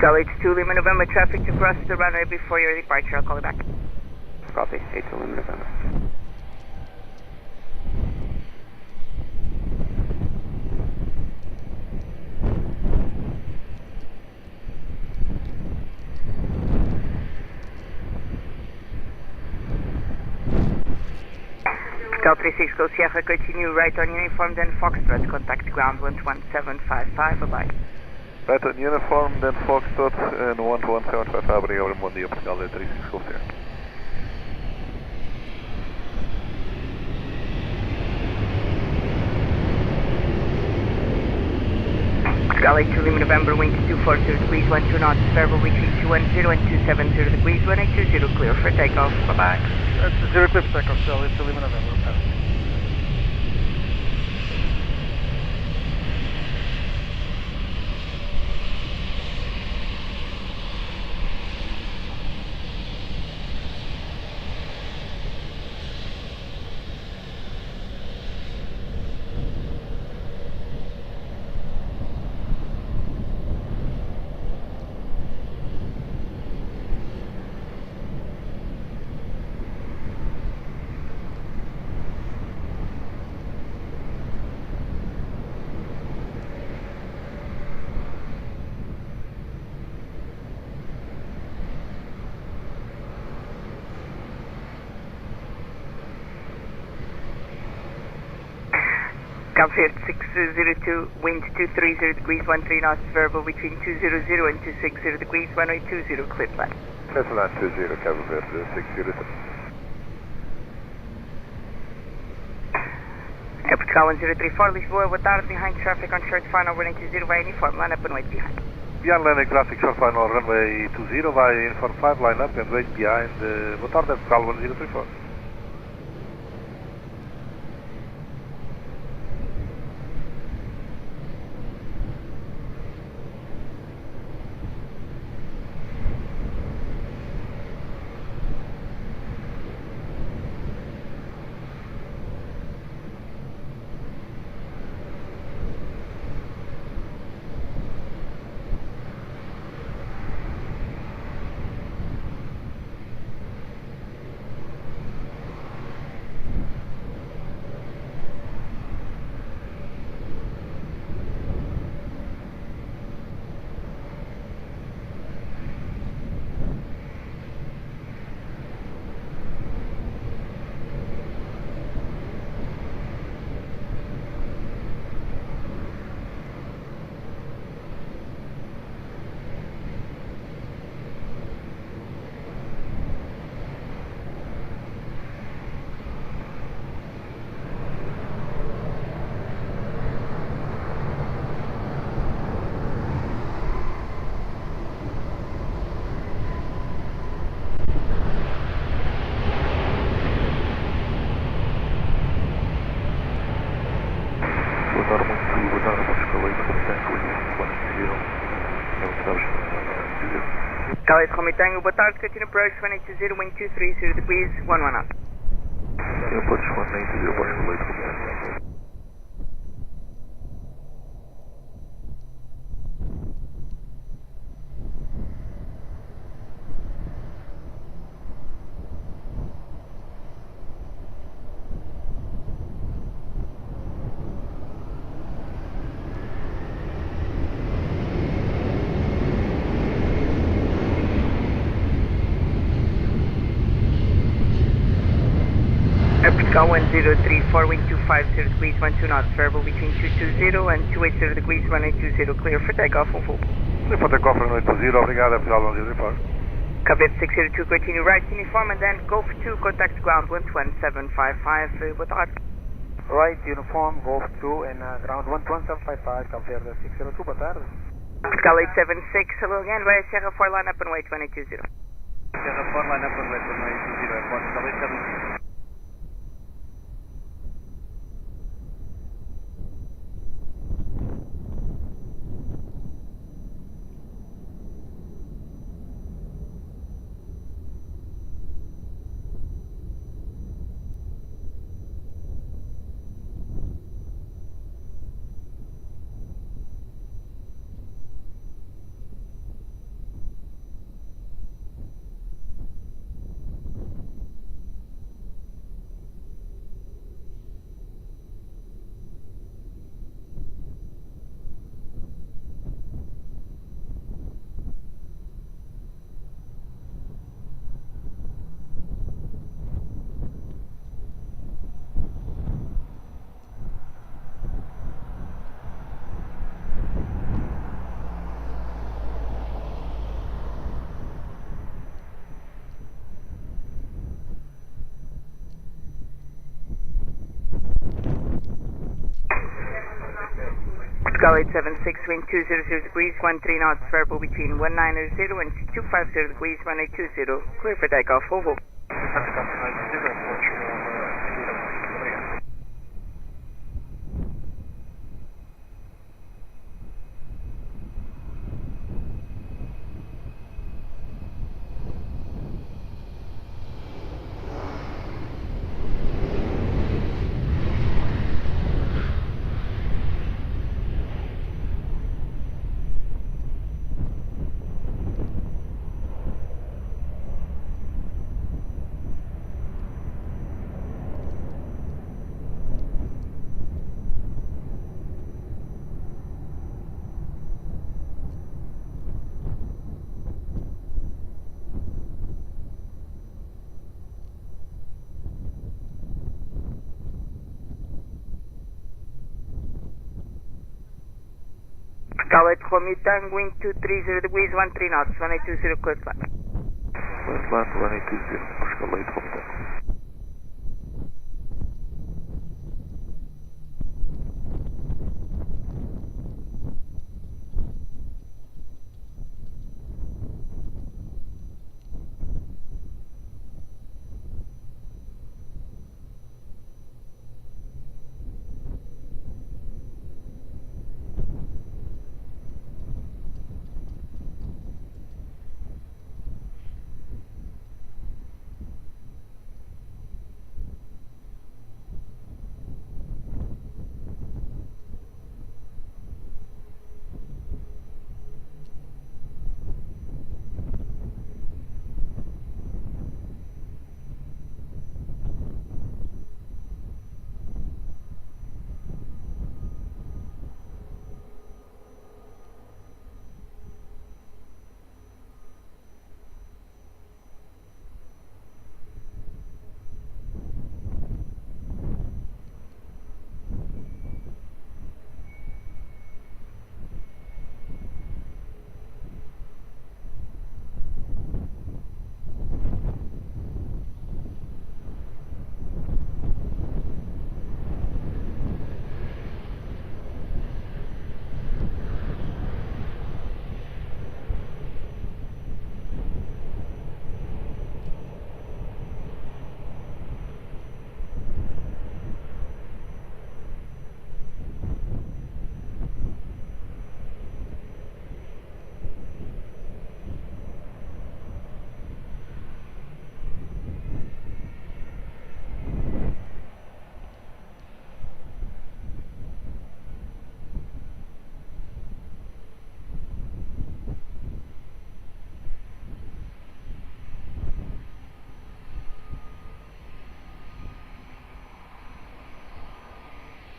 Portugal 82 Lima November, traffic to cross the runway before your departure, I'll call you back. Copy, 82 Lima November. Portugal 36 Go Sierra, continue right on uniform, then Foxtrot, contact ground 11755, bye-bye. Right on uniform, then Foxtrot, and 11755, obrigado, bom dia, Portugal 36 Golf Sierra. Portugal 82 Lima November, wind 240 degrees, 12 knots, variable between 210 and 270 degrees, 1820, clear for takeoff, bye-bye. That's 0 clear for takeoff, Portugal 82 Lima November. Cabo Verde 602, wind 230 degrees, 13 knots, variable between 200 and 260 degrees, runway 20, clear flight. Cancel line 20, Cabo Verde 602. Air Portugal 1034 Lisboa, boa tarde, behind traffic on short final, runway 20 by uniform, line up and wait behind. Behind landing traffic, short final, runway 20 by uniform 5, line up and wait behind, boa tarde, Air Portugal 1034. Calais Romeo Tango, boa tarde, continue approach 1820, wind 230 degrees, 11 knots. Approach 190, Portugal late Romeo. Go 1034, wind 250 degrees, 12 knots, variable between 220 and 280 degrees, 1820, clear for takeoff on full. Clear for takeoff, runway 20, obrigado, Portugal 10 report. Cadet 602, continue right uniform and then Golf 2, contact ground 11755, boa tarde. Right uniform, Golf 2 and ground 11755, Cabo Verde 602, boa tarde. Portugal 876, hello again, via Sierra 4 line up and wait 2020. Sierra 4 line up and wait 2020, Portugal 876. Portugal 876, wind 200 degrees, 13 knots, variable between 190 and 250 degrees, 1820, clear for takeoff, Volvo. Calais Romeo Tango, wind 230 degrees, 13 knots, 1820, clear to land. Clear to land, 1820, Portugal late Romeo.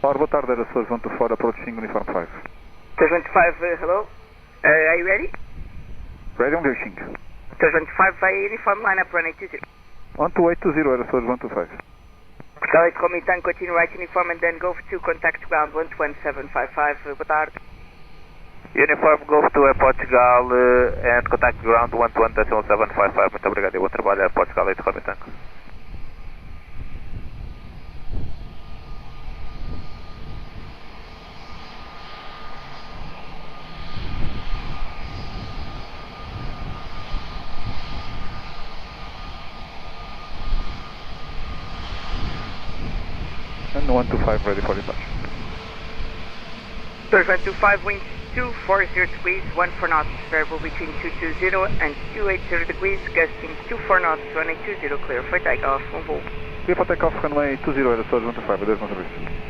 Ora, boa tarde, era Sousa 124, approaching uniform 5. 225, hello. Are you ready? Ready on Viking. 225 via uniform lineup runway 20. 12820, era Sousa 125. Charlie, call me tank, continue right uniform and then go to contact ground 12755, boa tarde. Uniform Golf to Airport Portugal and contact ground 121.755. Muito obrigado e bom trabalho, Airport Portugal, leite come tank. And 125 ready for departure. 125 winds 240 degrees, 14 knots, variable between 220 and 280 degrees, gusting 24 knots, runway 20, clear for takeoff, on board. Clear for takeoff, runway 20, era Sousa 125, adeus, bom serviço.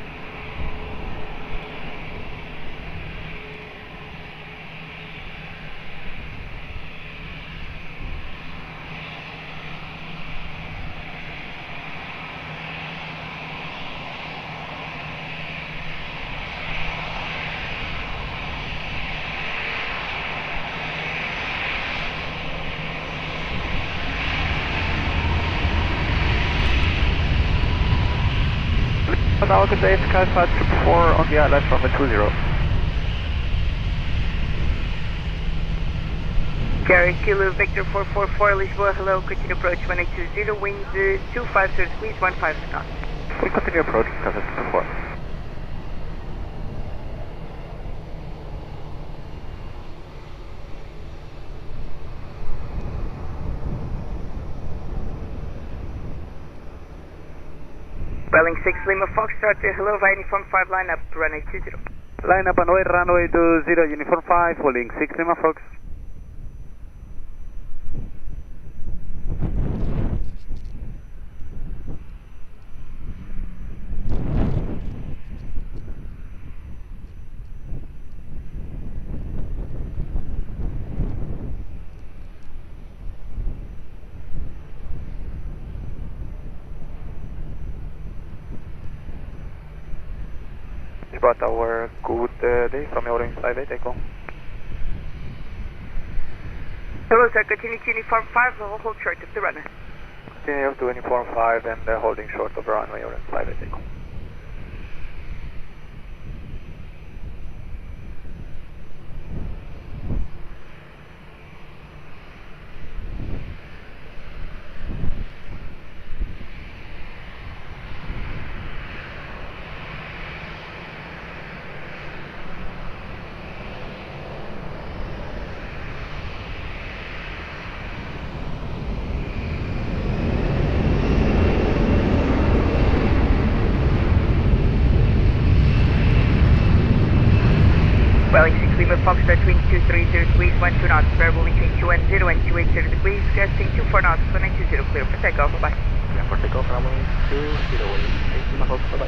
Now good day, Sky 54 on the island from 20. Gary Kilo Victor 444 Lisboa, hello, continue approach 1820, winds 250 degrees, 15 knots. We continue approach, Sky 54. Welling 6 Lima Foxtrot, hello, via uniform 5 lineup, runway 20. Lineup runway 20, uniform 5, Welling 6 Lima Fox. Lisboa Tower, good day from your inside, take on. Hello sir, continue to uniform 5, hold short of the runway. Continue to uniform 5 and holding short of the runway, your inside, take on. Welling 6 Lima Foxtrot, wind 230 degrees, 12 knots, variable between 210 and 280 degrees, gusting 24 knots, runway 20, clear for takeoff, bye-bye. Clear for takeoff, runway 20, 8 Lima Fox, bye-bye.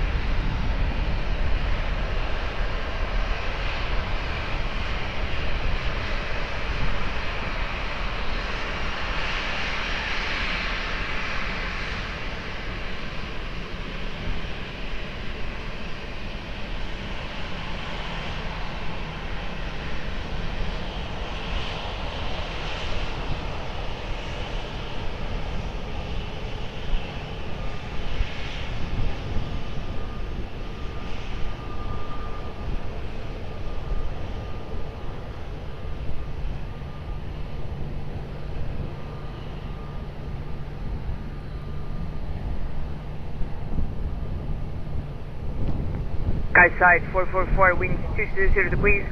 Sky side 444, winds 220 degrees,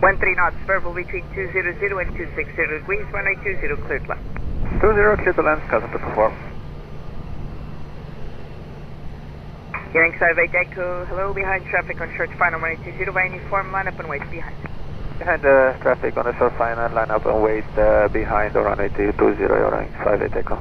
13 knots, variable between 200 and 260 degrees, runway 20, clear to land. 20, clear to land, Sky 54. Hearing side 8 Echo, hello, behind traffic on short final runway 20, via uniform lineup and wait behind. Behind traffic on the short final, line up and wait behind the runway 20, you're in 58 Echo.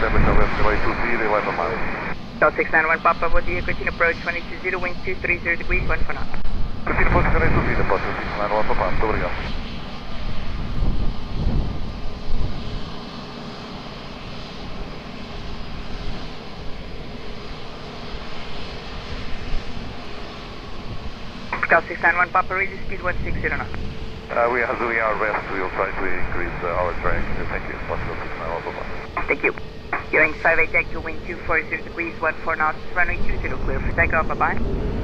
establish our runway 20, 11 miles. Call 691 Papa, bom dia, continue approach 180, wind 230 degrees, 1 for now. Continue approach runway 20, approach 691 Papa, muito obrigado. Call 691 Papa, radio speed 160 knots. As we are west, we will try to increase our drag. Thank you. Possible 691 Papa. Thank you. Hearing 58 deck to wind 240 degrees, 14 knots, runway 20, clear for takeoff, bye-bye.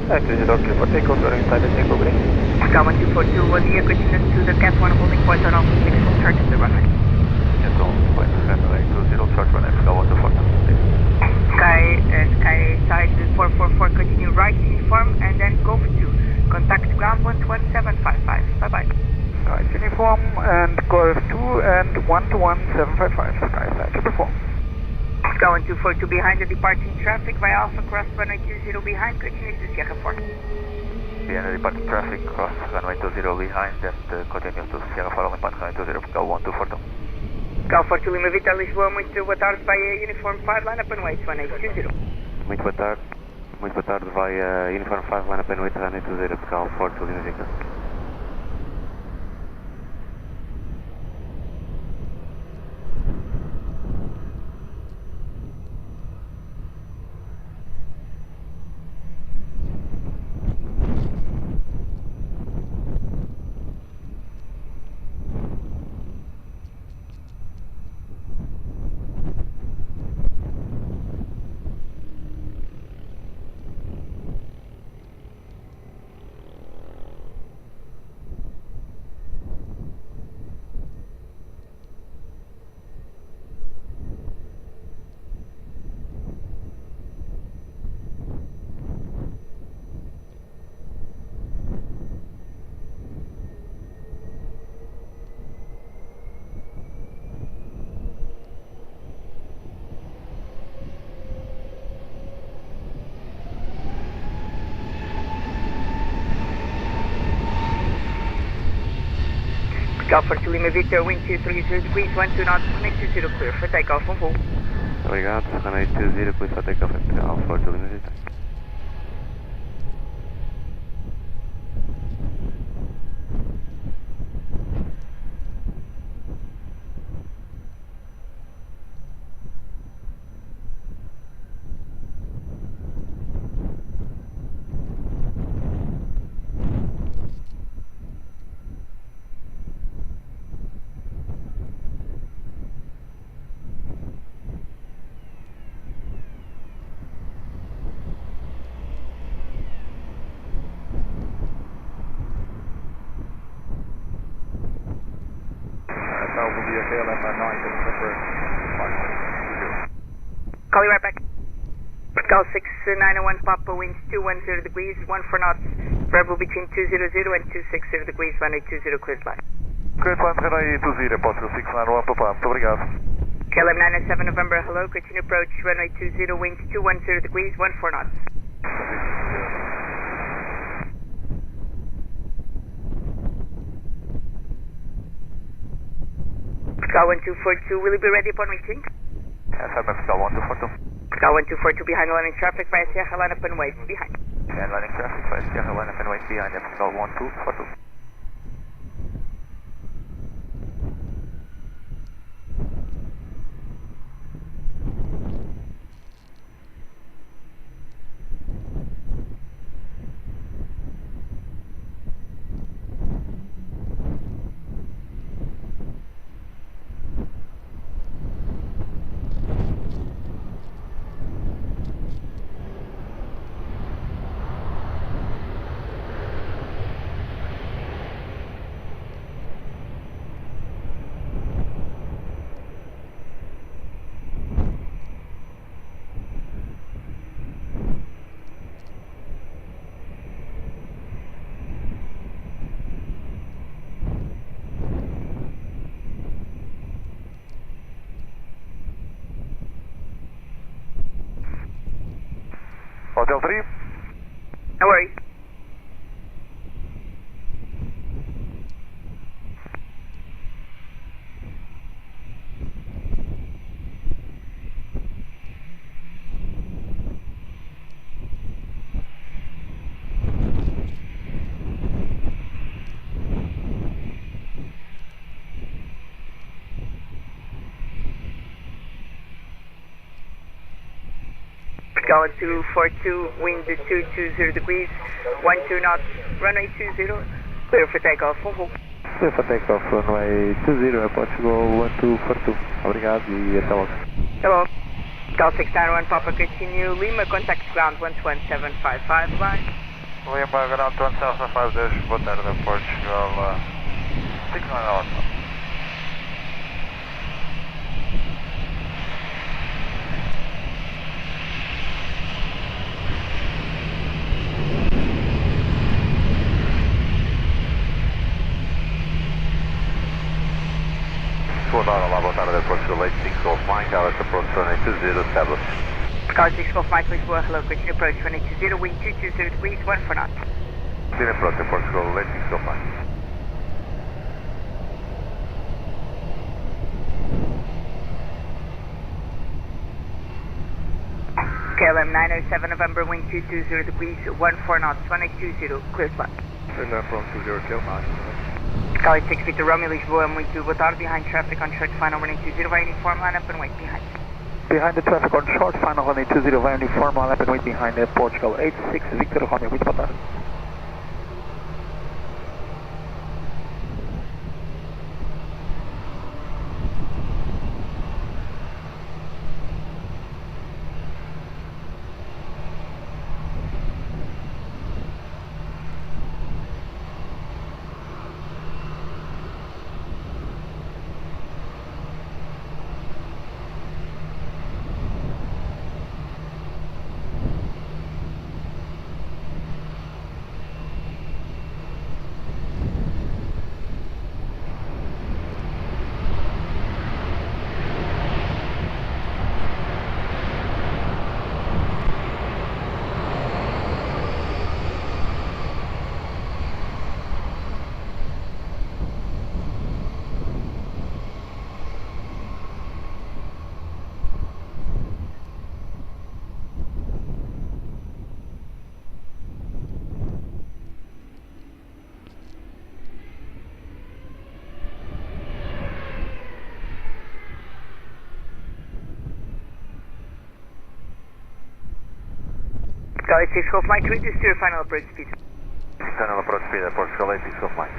20, clear for takeoff, during inside the takeoff green. Sky 1242, bom dia, continuous to the Cat 1 holding point on Alpha 6, full chart to the runway. Cat 1 point, runway 20, chart runway, Sky 1242. Sky side 444, continue right uniform, and then go to contact ground 11755, bye-bye. Right uniform, and Golf 2 and 121-755, Sky side to perform. Sky 1242 behind the departing traffic via Alpha cross runway 20 behind, continue to Sierra 4. Behind the departing traffic cross runway 20 behind and continue to Sierra 4 only part runway 20, Sky 1242. Sky 42 Lima Vita Lisboa, muito boa tarde, via Uniform 5, line up and wait 1820. Muito boa tarde, via Uniform 5, line up and wait runway 20, Sky 42 Lima Vita. Alpha 2 Lima Victor, wind 230 degrees, 12 knots, runway 20 clear for takeoff on full. Obrigado, runway 20, clear for takeoff at Alpha 2 Lima Victor. Call you right back. Call 691 Papa, winds 210 degrees, 14 knots, verbal between 200 and 260 degrees, runway 20 clear flight. Clear flight, runway 20, possible 691 Papa, muito obrigado. KLM 997 November, hello, continue approach, runway 20, winds 210 degrees, 14 knots. Sky 1242, will you be ready upon reaching? Affirmative, Sky 1242. Sky 1242 behind line traffic via Sierra, line up and wait behind. Behind line traffic via Sierra, line up and wait behind, Sky 1242. Hotel 3? No worries. Portugal 242, wind 220 degrees, 12 knots, runway 20, clear for takeoff, Clear for takeoff, runway 20, Portugal 1242. Obrigado e até logo. Hello. Portugal 691, Papa continue, Lima, contact ground 11755, bye. Lima, ground 11755, boa tarde, Portugal 691. Olá, boa tarde, Portugal 86 Golf Mike, Alex approach runway 20, establish. Portugal 6 Golf Mike, Lisboa, hello, continue approach runway 20, wind 220 degrees, 14 knots. Clear approach, Portugal 86 Golf Mike. KLM 907 November, wind 220 degrees, 14 knots, 1820, clear flight. Turn left from 20, KLM 9. Charlie 6 Victor Romeo, Lisboa, muito boa tarde, behind traffic on short final running 20, via uniform lineup and wait behind. Behind the traffic on short final running 20, via uniform lineup and wait behind Portugal 86 Victor Romeo, muito boa tarde. Charlie 6 Golf Mike, reduce to your final approach speed. Final approach speed, Portugal 86 Golf Mike.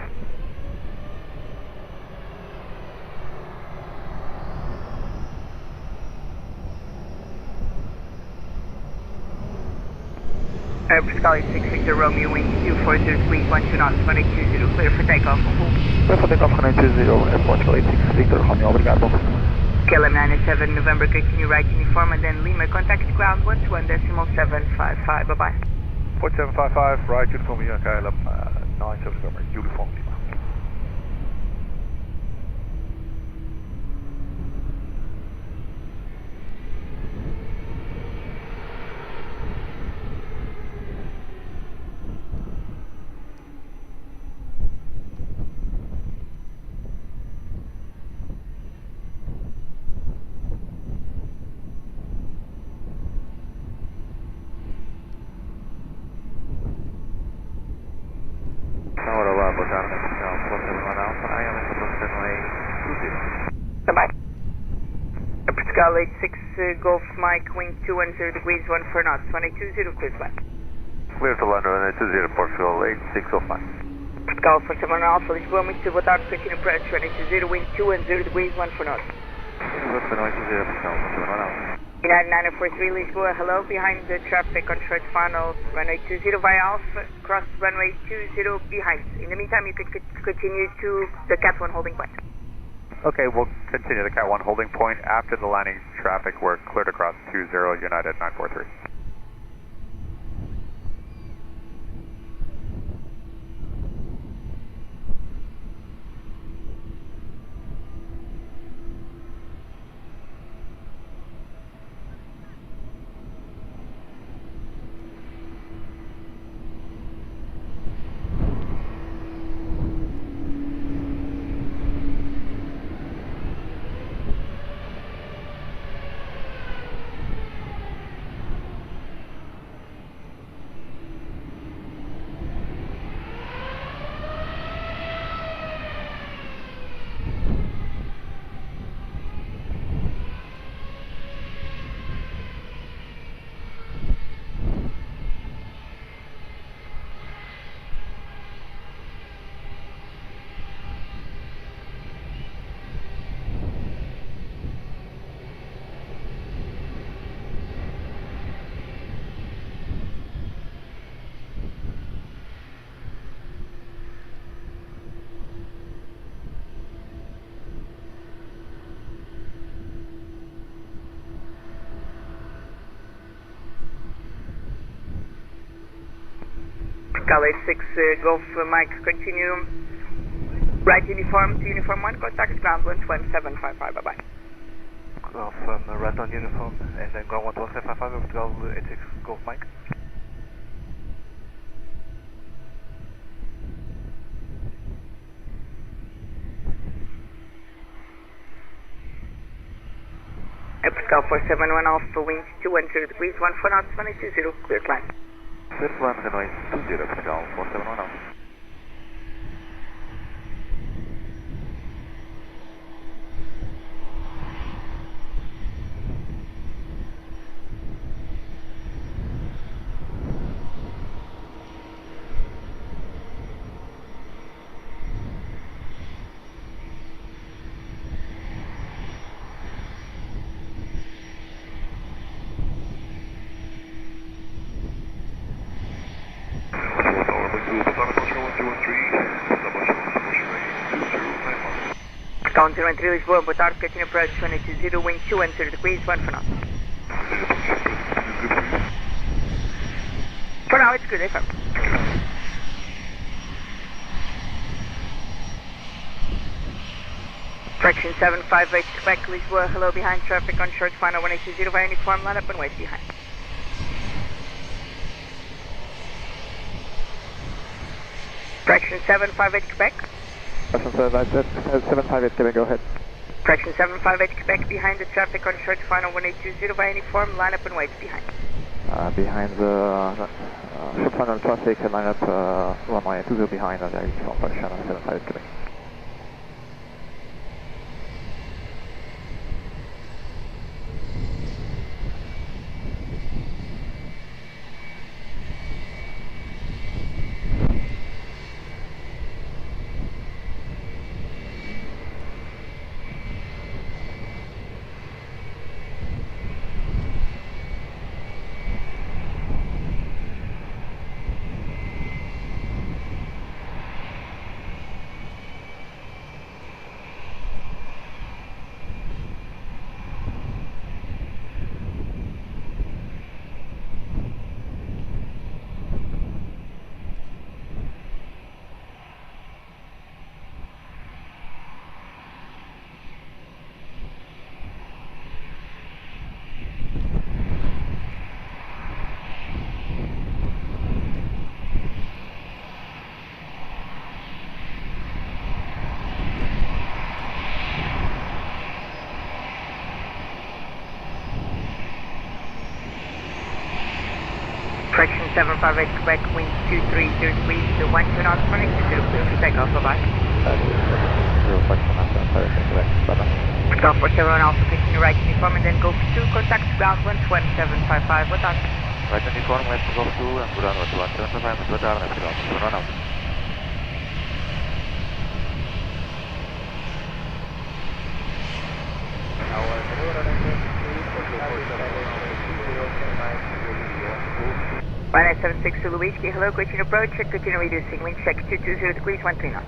Portugal 6 Victor Romeo, wind 240 degrees, 12 knots, 1820, clear for takeoff. Clear for takeoff, runway 20, Portugal 86 Victor Romeo, obrigado. KLM 907 November, continue right uniform and then Lima, contact ground 121.755, bye-bye. 4755, right uniform, KLM 907 November, uniform Lima. Olá, boa tarde, Portugal Alpha, Alex approach runway 20. Bye-bye. Portugal 86 Golf Mike, wind 210 degrees, 14 knots, 1820, clear flight. Clear to land runway 20, Portugal 86 Golf Mike. Portugal 47 Alpha, Lisboa, muito boa tarde, continue approach runway 20, wind 210 degrees, 14 knots. Runway 20, Portugal 47 Alpha. United 943 Lisboa, hello, behind the traffic on short final, runway 20 via Alpha, cross runway 20 behind. In the meantime, you can continue to the Cat 1 holding point. Okay, we'll continue the Cat 1 holding point. After the landing traffic, we're cleared across 20, United 943. Portugal 86 Golf Mike, continue. Right uniform to uniform 1, contact ground 11755, bye bye. Golf right on uniform and then ground 11755, Portugal 86 Golf Mike. Portugal 471 Alpha, wind 210 degrees, 14 knots, 120, clear climb. Clear climb, runway 20, Portugal 471 Alpha. Count 013 Lisboa, boa tarde, catching approach 220, wind 210 degrees, 1 for knots. For now it's good, FM. Correction 758 Quebec, Lisboa, hello behind traffic on short final 1820 via uniform, line up and wait behind. Correction 758 Quebec. Correction 758 Quebec, go ahead. Correction 758 Quebec, behind the traffic on short final 1820 via uniform, line up and wait behind. Behind the short final traffic, line up runway 20 behind the uniform, correction 758 Quebec. Correction 758 Quebec, wind 230 degrees, 12 knots, 120, clear for takeoff, bye-bye. 471 Alpha, continue right uniform and then go for 2, contact ground 11755, boa tarde. Right uniform, left to go 2 and ground 11755, boa tarde, Portugal 471 Alpha. Runway 76 Zulu Whiskey, hello, continue approach, and continue reducing, wind check 220 degrees, 13 knots.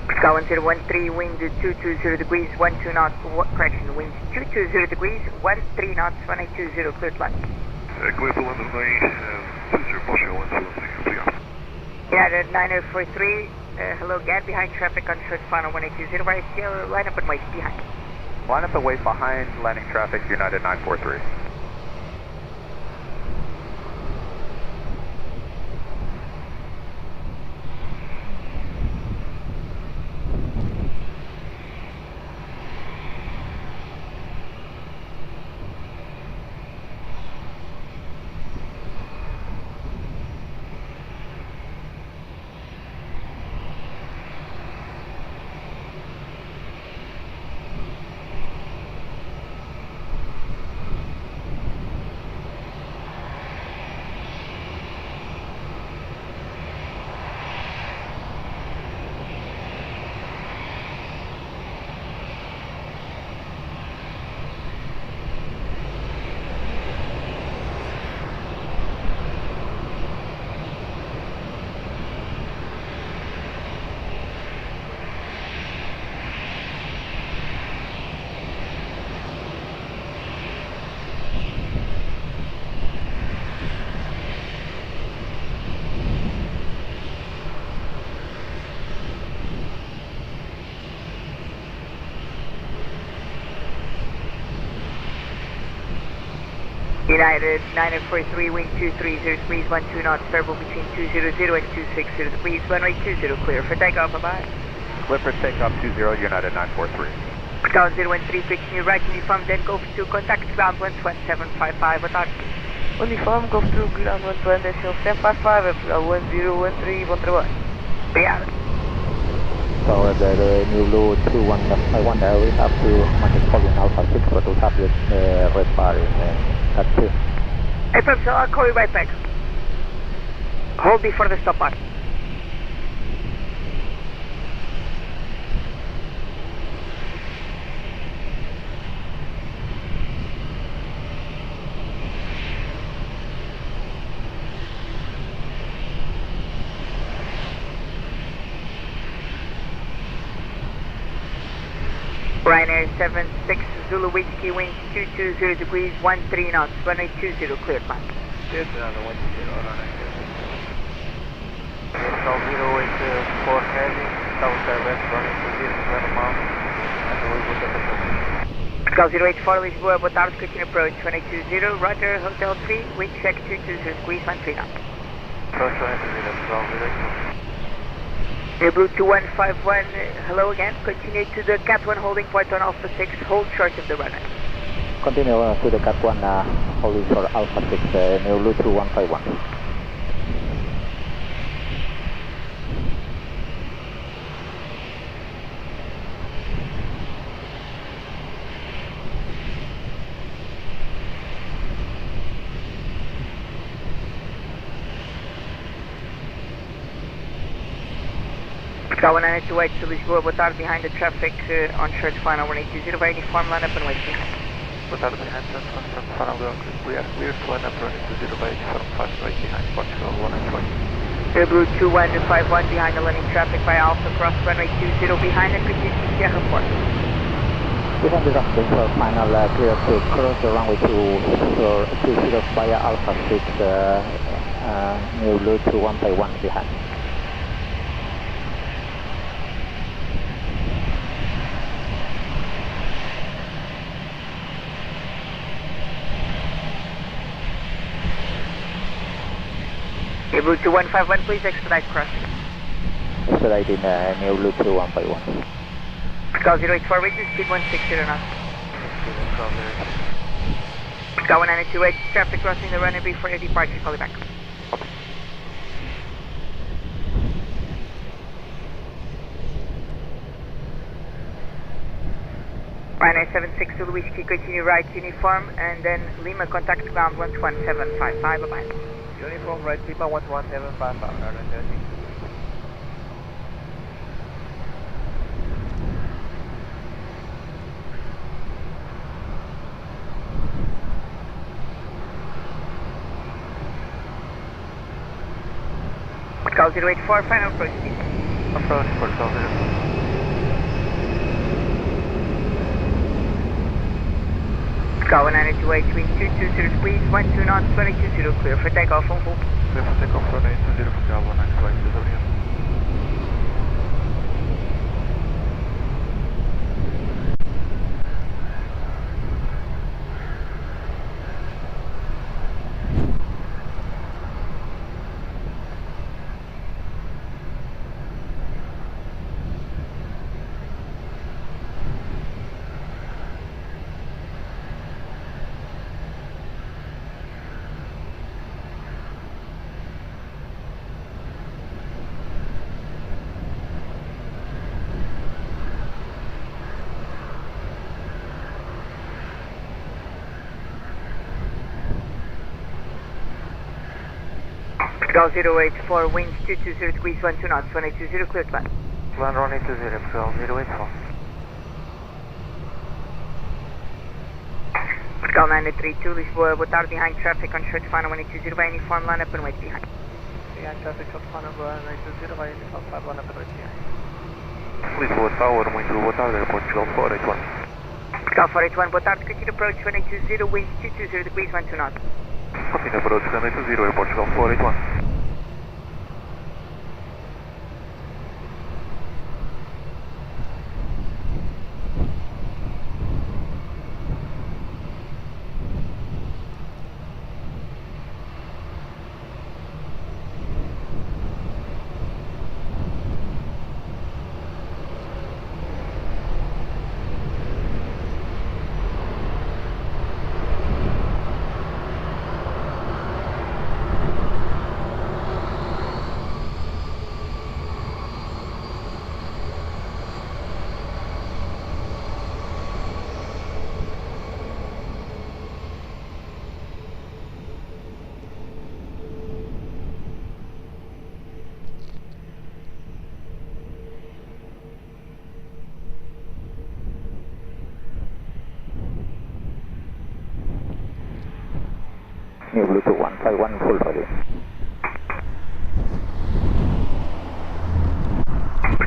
Portugal 1013, wind 220 degrees, 12 knots, correction, wind 220 degrees, 13 knots, 1820, clear climb. Clear to London Bay, 20 Moscow 176, obrigado. United 9043, hello again, behind traffic on short final 1820, right here, line up and wait behind. Line up and wait behind landing traffic, United 943. United 943, wind 230 degrees, 12 knots, variable between 200 and 260 degrees, runway 20 clear for takeoff, bye-bye. Clear for takeoff 20, United 943. Ground 013, continue right uniform, then go to contact ground 11755, boa tarde. Uniform, go to ground 11755, Portugal 1013, bom trabalho. Obrigado. So the new blue 2151 there, we have to manage calling Alpha 6 for to have the red bar in that 2. Hey, Professor, I'll call you right back. Hold before the stop bar. Ryanair 76 Zulu Whiskey, wind 220 degrees, 13 knots, runway 20, cleared man. Yes, another 10, runway 20. Aviation 084 heavy, south direct, running 20, 12 miles, and we will get the Portugal 084 Lisboa, boa tarde, continue approach, runway 20, Roger, Hotel 3, wind check 220 degrees, 13 knots. Approach runway 20, Portugal 084. Blue 2151, hello again. Continue to the Cat 1 holding point on Alpha 6, hold short of the runway. Continue to the Cat 1 holding for Alpha 6, new blue 2151. Portugal 1928 to Lisboa, boa tarde, behind the traffic on short final 1820, by uniform, line up and wait behind. Boa tarde, behind short final, we are clear to line up running 20 by uniform 5 right behind Portugal 120. Blue 2151 behind the landing traffic by Alpha, cross runway 20 behind and continue to Sierra 4. Behind the traffic for final clear to cross the runway 20 via Alpha 6, new blue 2151 behind. Blue 2151, please expedite crossing. Expediting new blue 2151. Portugal 084, reaches speed 160 knots. Portugal 1928, traffic crossing the runway before your departure, call you back. Ryanair 76 Zulu Whiskey, continue right uniform, and then Lima contact ground 11755, bye-bye. Uniform right, Lima 11755, runway 30. Portugal 084, final approach speed. Approach, Portugal 084. Portugal 1928, wind 220 degrees, 12 knots, 220, clear for takeoff on full. Clear for takeoff, runway 20, Portugal 1928, obrigado. Portugal 084, winds 220 degrees, 12 knots, 180, clear to land. Land runway 20, Portugal 084. Portugal 932, Lisboa, boa tarde, behind traffic on short final 180, by uniform, line up and wait behind. Behind traffic, short final 180, by uniform 5, line up and wait behind. Lisboa Tower, muito boa tarde, Portugal 481. Portugal 481, boa tarde, continue approach 180, winds 220 degrees, 12 knots. Continue approach 180, Portugal 481. New Blue 2151, full ready.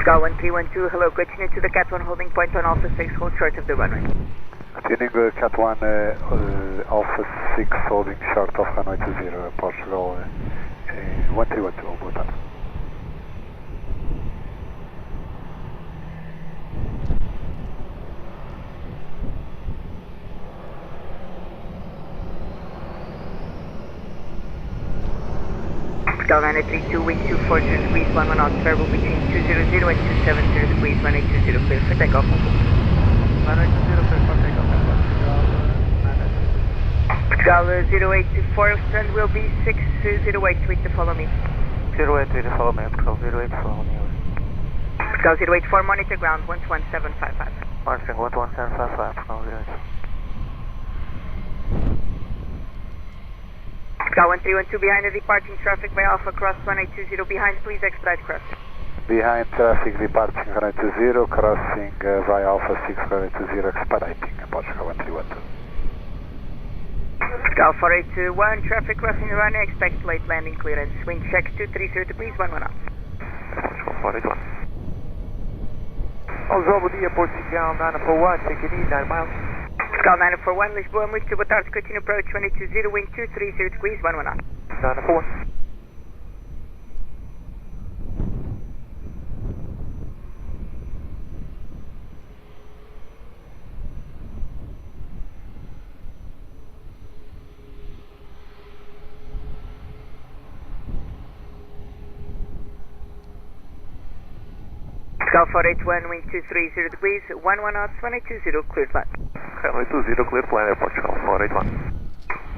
Sky 1312, hello, continue to the Cat 1 holding point on Alpha 6, hold short of the runway. Continuing Cat 1, Alpha 6 holding short of runway 20, Portugal 1312, boa tarde. Sky 932, wind 240 degrees, 11 knots, variable between 200 and 270 degrees, runway 20, clear for takeoff. Runway 20, clear for takeoff. Sky 0824, stand will be 608, wait to follow me. 08, wait to follow me, Sky 08, follow me. Sky 084, monitor ground 11755. Monitoring 11755, Sky 08. Sky 1312 behind the departing traffic by Alpha cross 1820 behind, please expedite cross. Behind traffic departing runway 20, crossing via Alpha 6 runway 20, expediting, Portugal 1312. Sky 4821, traffic crossing the runway, expect late landing clearance. Wind check 230 degrees, 11 knots. Portugal 481. Olá, bom dia, Portugal 941, taking in 9 miles. Sky 941, Lisboa, muito boa tarde, continue approach 220, wind 230 degrees, 11 knots. 941. Sky 481, wind 230 degrees, 11 knots, 220, clear flat. Runway 20, clear to land, Portugal 481.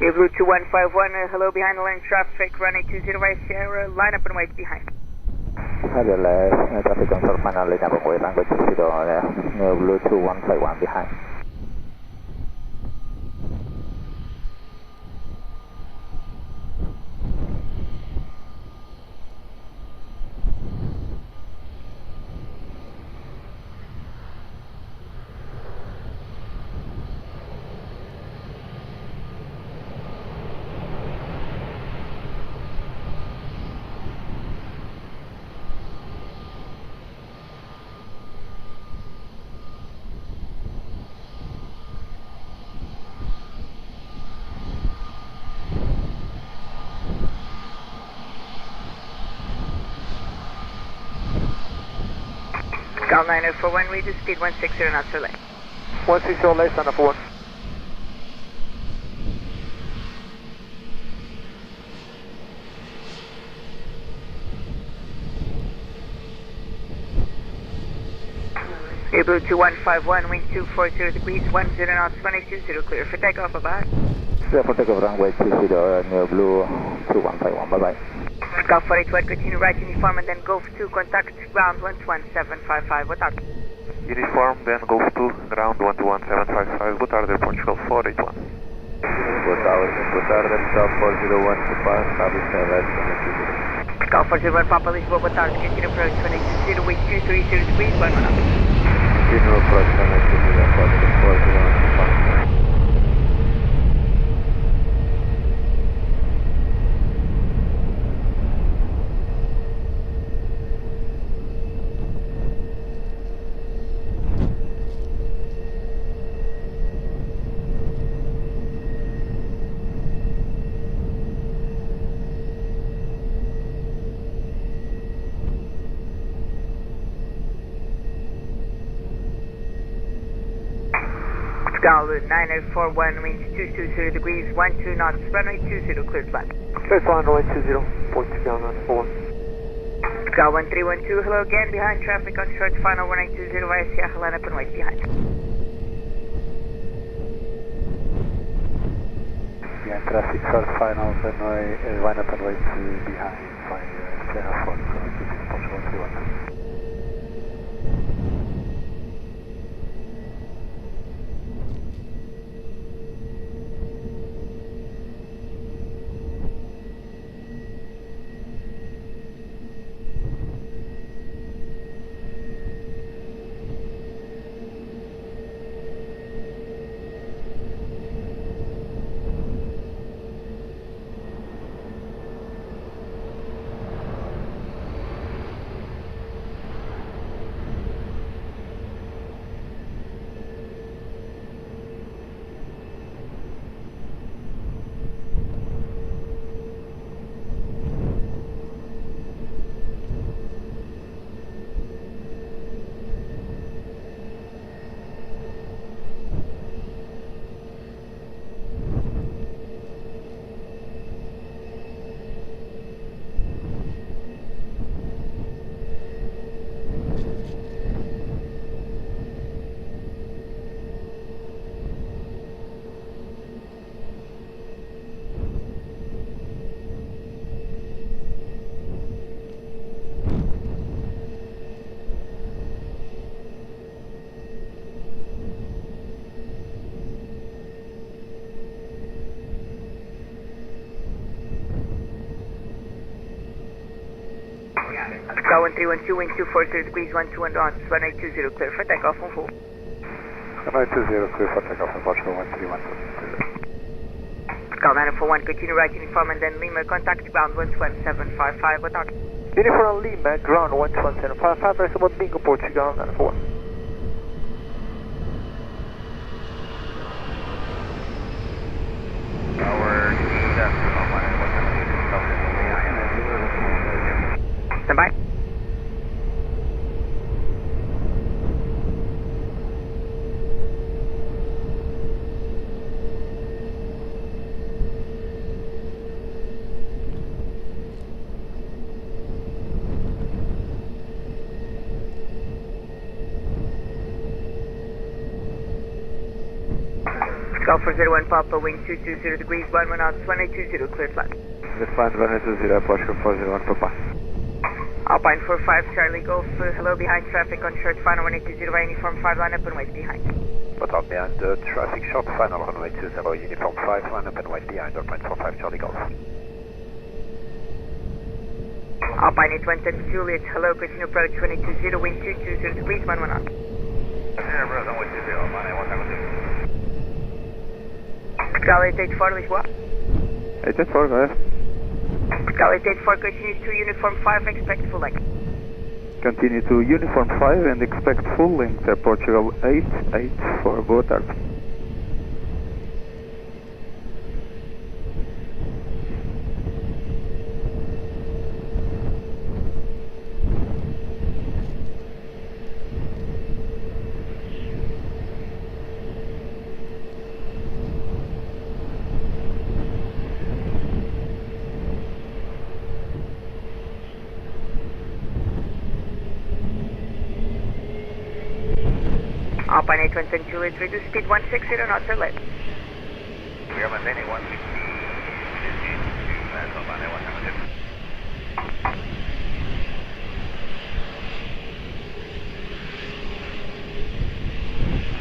Blue 2151, hello behind the lane traffic, runway 20 right Sierra, line up and wait behind. Roger, traffic control final, line up and wait, language 20, New Blue 2151 behind. Sky 9041, reduce speed 160 knots or less. 160 or less, 941. Blue 2151, wind 240 degrees, 10 knots, 180, clear for takeoff, bye-bye. Clear for takeoff, runway 20, New Blue 2151, bye-bye. Sky 481, continue right uniform and then Golf 2, contact ground 11755, boa tarde. Uniform, then Golf 2, ground 11755, boa tarde, Portugal 481. Boa tarde, Sky 401 to pass, Aviation left, Sky 401, Papa Lisboa, boa tarde, continue approach 220, wind 230 degrees, 1 knot. Continue approach 220, Portugal 401 to pass. Sky 9041, wind 220 degrees, 12 knots, runway 20, clear flat. Clear to land, runway 20, Portugal 941. Sky 1312, hello again, behind traffic on short final 1820 via Sierra, line up and wait behind. Behind traffic, short final, runway, line up and wait behind via Sierra 4, Portugal 312. Portugal 1312, wind 240 degrees, 12 knots, runway 20, clear for takeoff on full. Runway 20, clear for takeoff on Portugal 1312. Portugal 941, continue right uniform and then Lima, contact ground 11755, what are Uniform Lima, ground 11755, resumo Bingo Portugal 941. Stand by. Golf 401 Papa, wind 220 degrees, 11 knots, 1820, clear flat. Lisbon 120, Portugal 401 Papa. Alpine 45, Charlie Golf, hello, behind traffic on short final 1820, uniform 5, line up and wait behind. Hotel behind traffic, short final runway 20, uniform 5, line up and wait behind, 0.45 Charlie Golf. Alpine 8110 Juliet, hello, continue approach 1820, wind 220 degrees, 11 knots. Portugal 884, Lisboa. 884, go ahead. Portugal 884, continue to uniform 5, expect full length. Continue to uniform 5 and expect full length, Portugal 884, boa tarde. Alpine 8110 Juliet, reduce speed 160 knots or less. We are maintaining 160, Alpine 110.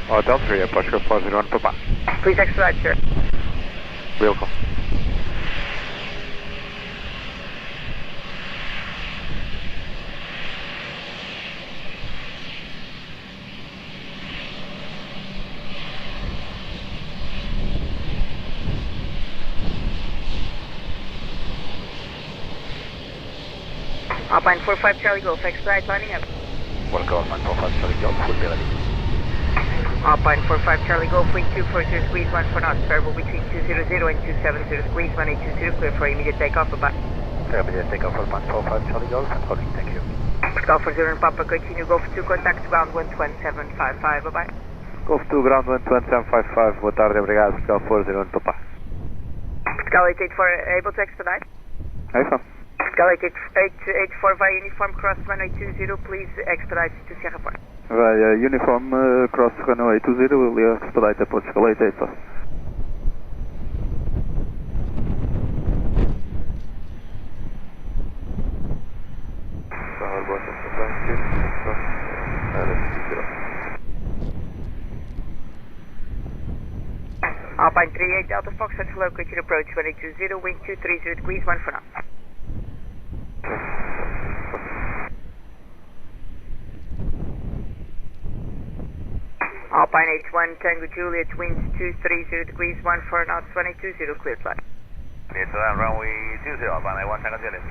Hotel 3, Portugal 401 Papa. Please expedite, sir. Welcome. Alpine 45 Charlie Golf, expedite lining up. One Golf, 945 Charlie Golf, full be ready. Alpine 45 Charlie Golf, wind 240 degrees, 14 knots, variable between 200 and 270 degrees, 1820, clear for immediate takeoff, bye-bye. Immediate takeoff for 145 Charlie Golf, and holding, thank you. Golf 40 Papa, continue, Golf 2, contact ground 11755, bye-bye. Golf 2, ground 11755, boa tarde, obrigado, Portugal 401 Papa. Portugal 884, able to expedite? Aí, Portugal 884 via uniform cross runway 20, please expedite to Sierra Fort. Via uniform cross runway 20, will expedite to Portugal 884. Alpine 38 Delta Fox at hello, continue approach 1820, wind 230 degrees, 14 knots. Alpine 81 Tango Juliet, winds 230 degrees, 14 knots, 1820, clear flight. It's runway 20, Alpine 81 Tango Juliet.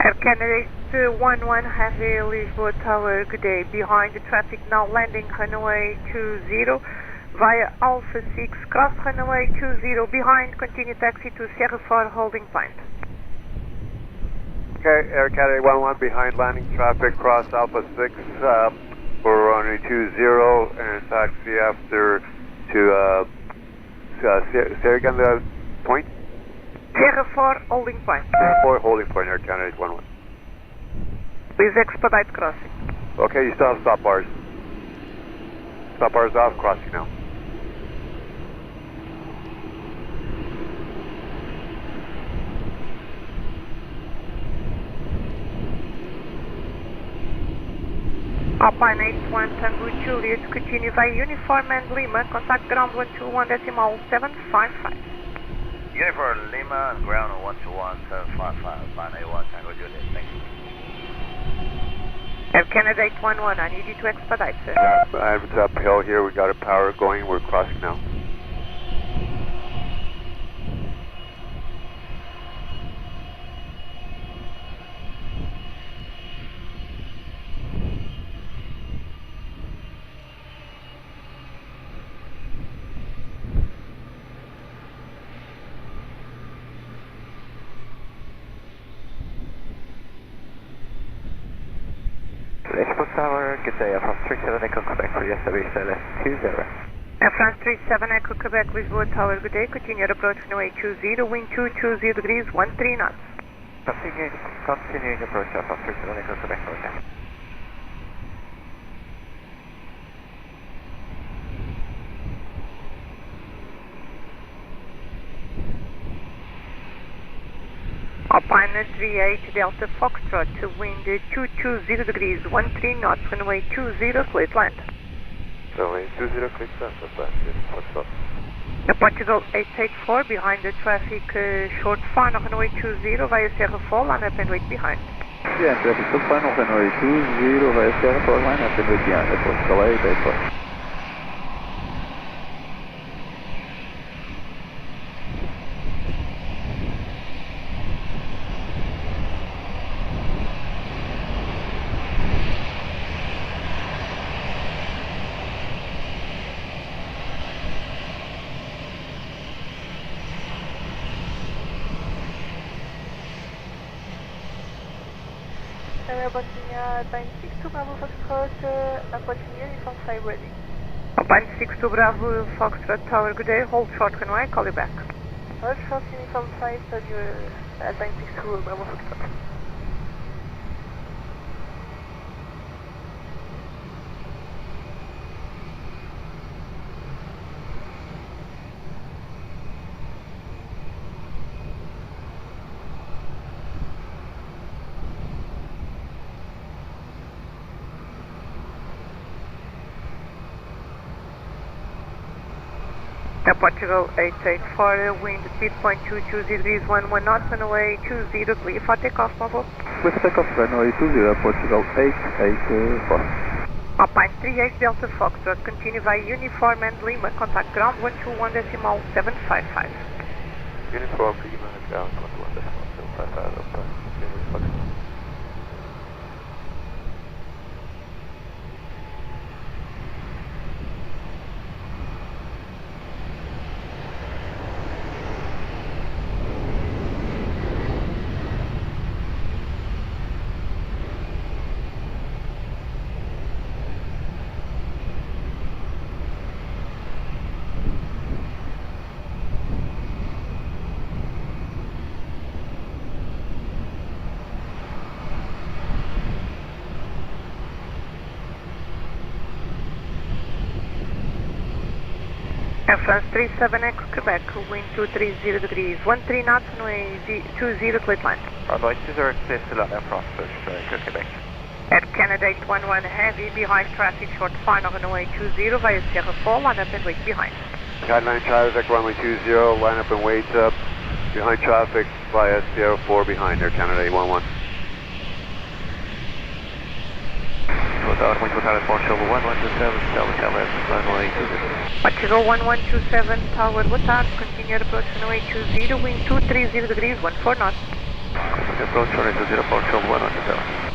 Air Canada 11 Heavy Lisboa Tower, good day. Behind the traffic now landing runway 20 via Alpha 6, cross runway 20, behind, continue taxi to Sierra 4 holding point. Okay, Air Canada 11 behind landing traffic, cross Alpha 6 for runway 20 and taxi after to say again the point? Sierra 4, holding point. Sierra 4, holding point, Air Canada 11. Please expedite crossing. Okay, you still have stop bars. Stop bars off, crossing now. Alpine 81 Tango Juliet, continue via Uniform and Lima, contact ground 121.755. Uniform Lima and ground 121.755, Alpine 81 Tango Juliet, thank you. Air Canada 811, I need you to expedite, sir. It's uphill here, we got a power going, we're crossing now. Lisbon Tower, good day, from 37 Echo Quebec for Aviation 20. Air France 37 Echo Quebec, Lisboa Tower, good day, continue approach runway 20, wind 220 degrees, 13 knots. Continuing approach from 37 Echo Quebec, okay. Alpine 38 Delta Foxtrot, wind 220 degrees, 13 knots, runway 20, clear to land. Runway 20, clear to land, that's fast, Foxtrot. Portugal 884, behind the traffic, short final, runway 20, via Sierra 4, line up and wait behind. Yeah, traffic short final, runway 20, via Sierra 4, line up and wait behind, Portugal 884. Alpine 62 Bravo Foxtrot, approaching Uniform 5 ready. Alpine 62 Bravo Foxtrot Tower, good day, hold short runway, call you back. Hold short Uniform 5, Alpine 62 Bravo Foxtrot. Portugal 884, wind speed point 220 degrees, 11 knots, runway 20, clear for takeoff, Mobile. With takeoff, runway 20, Portugal 884. Alpine 38 Delta Foxtrot, continue via Uniform and Lima, contact ground 121.755. Uniform Lima, ground 121.755, Air France 37 Echo Quebec, wind 230 degrees, 13 knots, runway 20, clear to land. Runway 20, clear to land, Air France Echo Quebec. Air Canada 811 heavy, behind traffic, short final, runway 20, via Sierra 4, line up and wait behind. Guideline traffic, runway 20, line up and wait up. Behind traffic via Sierra 4 behind Air Canada 811. Portugal 1127, Delta runway 20. Portugal 1127, Tower, boa tarde, continue approach runway 20, wind 230 degrees, 14 knots. Approach runway 20, Portugal 1127.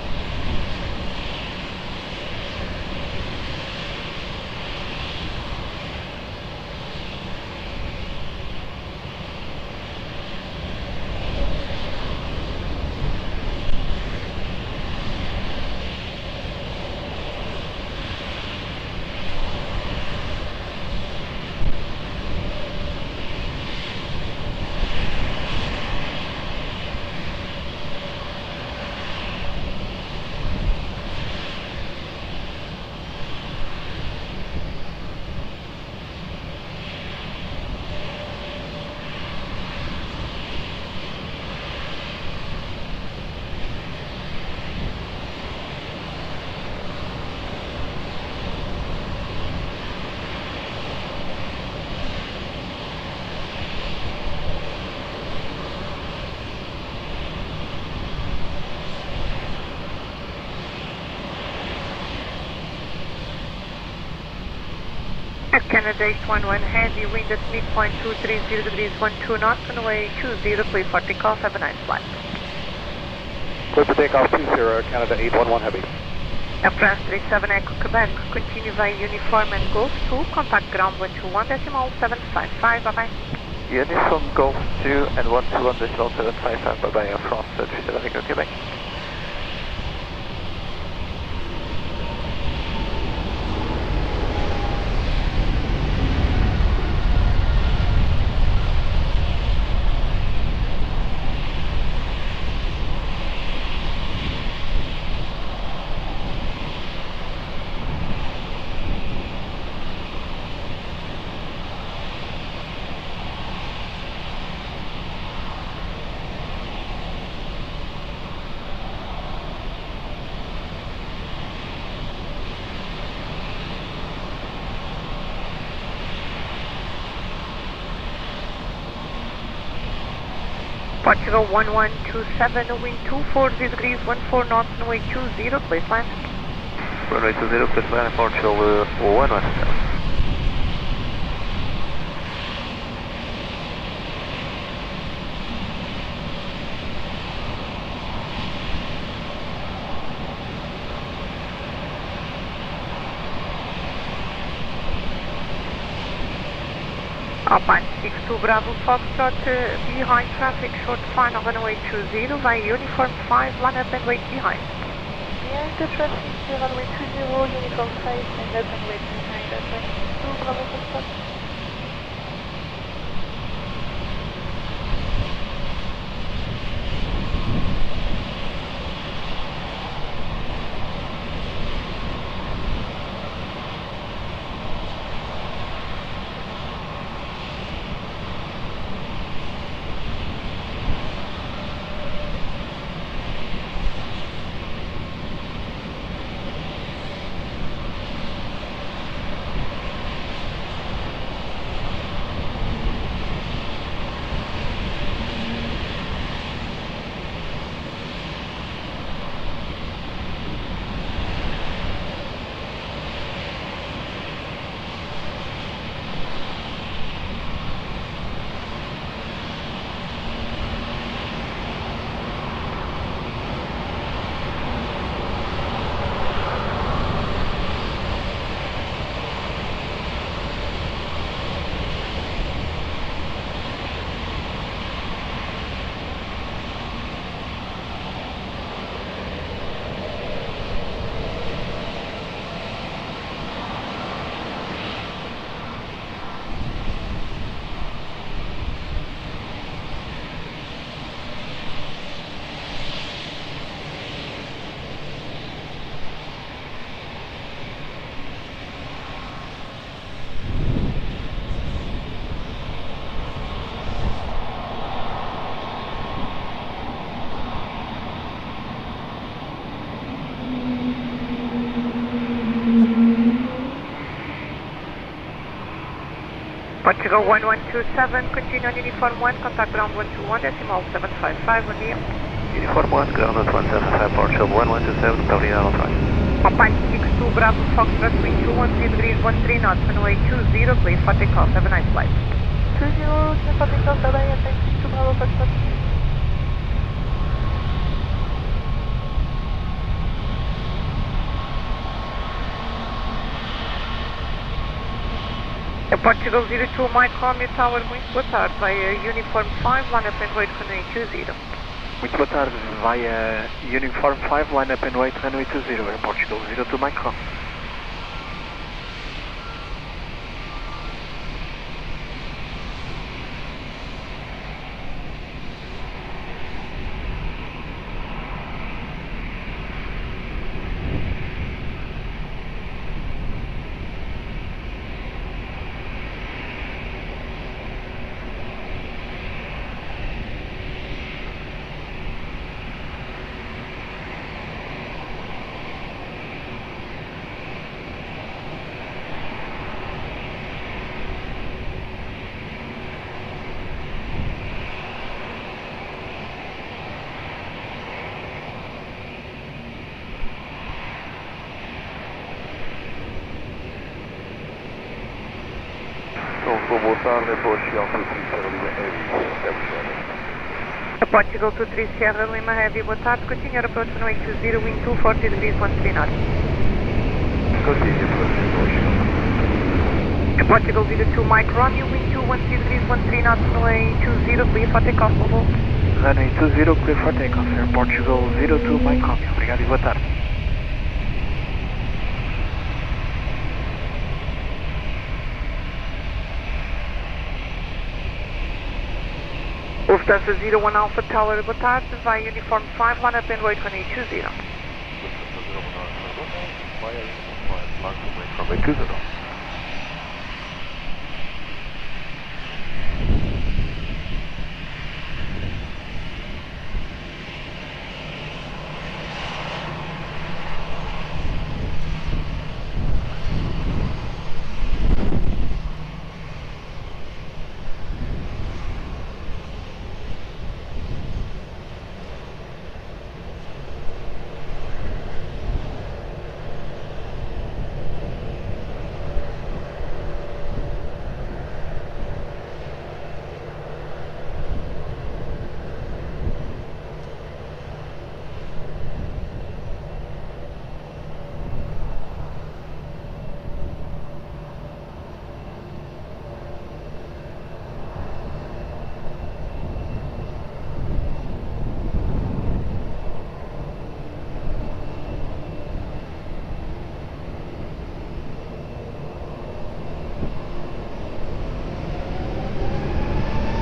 Canada 811 heavy wind at midpoint 230 degrees 12 knots, runway 20, clear for takeoff, have a nice flight. Clear for takeoff 20, Canada 811 heavy. Air France 37 Echo Quebec, continue via uniform and Golf 2, contact ground 121.755, bye bye. Uniform Golf 2 and 121.755, bye bye, Air France 37 Echo Quebec. Portugal 1127, wind 240 degrees 14 knots, runway 20, please land. Runway 20, please land, Portugal 117. Alpine 62 Bravo Foxtrot, behind traffic, short final runway 20, via uniform 5, line up and wait behind. Behind the traffic, runway 20, uniform 5, line up and wait behind, Alpine 62 Bravo Foxtrot. Portugal 1127, continue on uniform 1, contact ground 121.755, on the Uniform 1, ground 175, Portugal 1127, covering Alpine. Alpine 62 Bravo Foxtrot, wind 213 degrees 13 knots, runway 20, please for takeoff, have a nice flight. 20, clear for takeoff, bye bye, Alpine 62 Bravo Foxtrot. Portugal 02 Mike Romeo Tower, muito boa tarde, via Uniform 5, line up and wait, runway 20. Muito boa tarde, via Uniform 5, line up and wait, runway 20, Air Portugal 02 Mike Romeo. Portugal, boa tarde, Portugal 23 Lima Heavy, Portugal 23 Sierra Lima Heavy, boa tarde, continue Aeroporto runway 20, wind 240 degrees 13 knots. Continue, Portugal. Portugal 02 Mike Romeo, wind 210 degrees 13 knots, runway 20, clear for takeoff, over. Runway 20, clear for takeoff, Air Portugal 02 Mike Romeo, obrigado e boa tarde. Lufthansa 01 Alpha Tower, boa tarde, vai Uniform 5, line up and wait runway 20. Runway 20.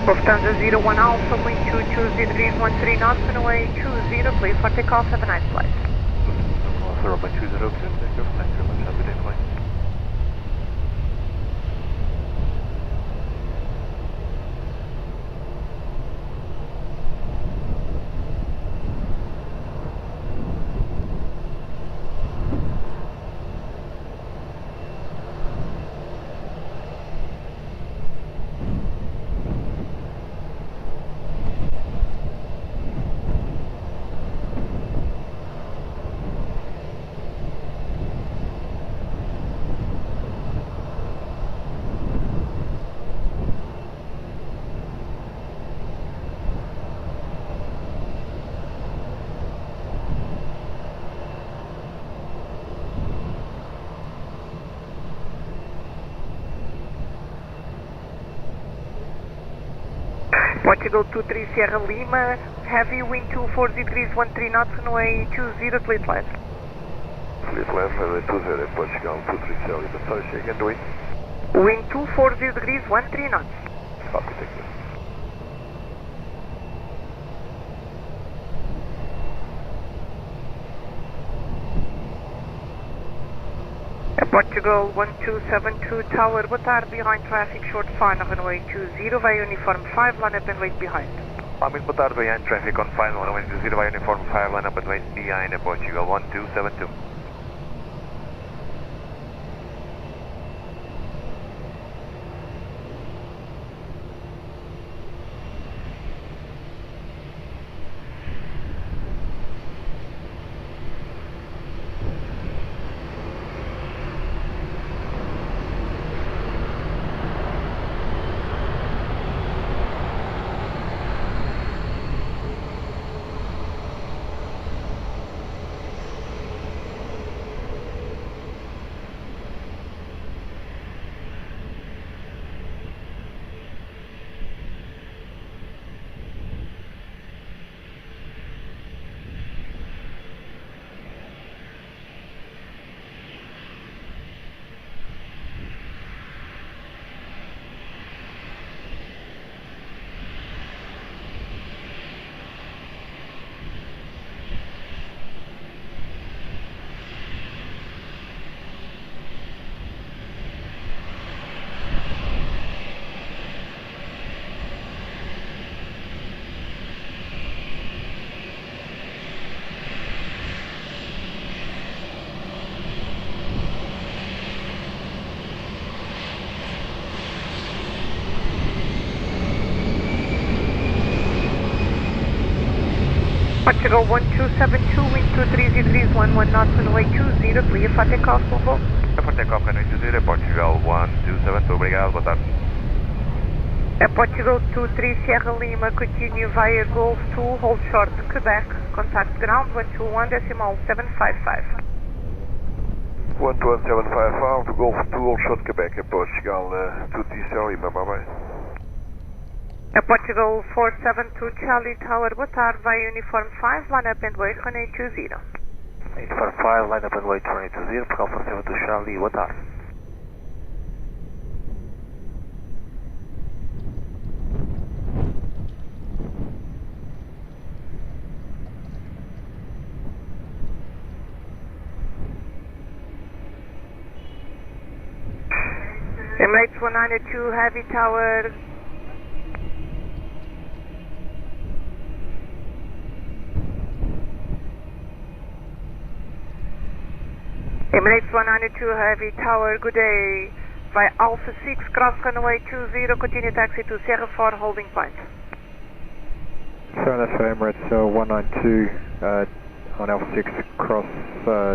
Lufthansa 01 Alpha, wind 220 degrees 13 knots, runway 20, clear for takeoff, have a nice flight. Runway 20, clear, thank you very much, have a good day, flight. Portugal 23 Sierra Lima, heavy wind 240 degrees 13 knots, runway 20, clear flight. Clear flight, runway 20, Portugal 23 Sierra Lima, sorry, say again, the wind? Wind 240 degrees 13 knots. Copy, thank you. Portugal 1272 Tower, boa tarde, behind traffic, short final, runway 20, via Uniform 5, line up and wait behind. Boa tarde, behind traffic on final, runway 20, via Uniform 5, line up and wait behind, Portugal 1272. Portugal 1272, wind 230 degrees 11 knots, runway 20, clear for takeoff, Humberto. For takeoff, runway 20, Portugal 1272, obrigado, boa tarde. Portugal 23 Sierra Lima, continue via Golf 2, hold short Quebec, contact ground 121.755. 121.755, Golf 2, hold short Quebec, Portugal 23 Sierra Lima, bye bye. Portugal 472 Charlie Tower, boa tarde, via Uniform 5, line up and wait, runway 20. Uniform 5, line up and wait, runway 20, Portugal 472 Charlie, boa tarde. Emirates 192 Heavy Tower. Emirates 192 Heavy Tower, good day. Via Alpha 6, cross runway 20, continue taxi to Sierra 4, holding point. So that's for Emirates 192 on Alpha 6, cross 20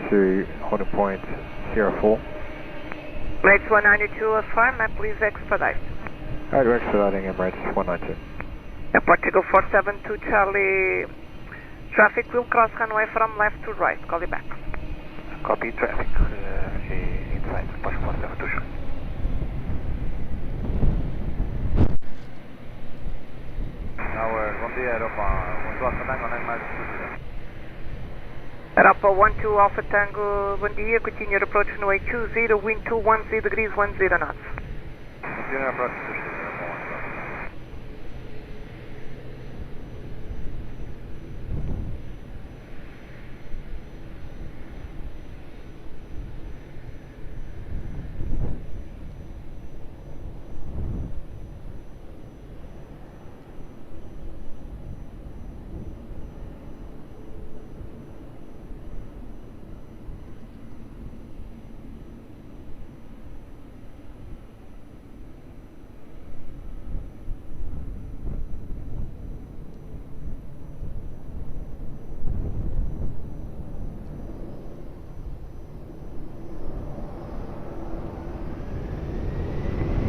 to holding point Sierra 4. Emirates 192 affirm, and please expedite. Alright, we're expediting Emirates 192. Portugal 472 Charlie, traffic will cross runway from left to right, call you back. Copy traffic inside, Portugal 472 Charlie. Tower, bom dia, Europa, 12 Alpha Tango, 9 miles to 0. Europa 12 Alpha Tango, bom dia, continue approach runway 20, wind 210 degrees 10 knots. Continue approach to 20.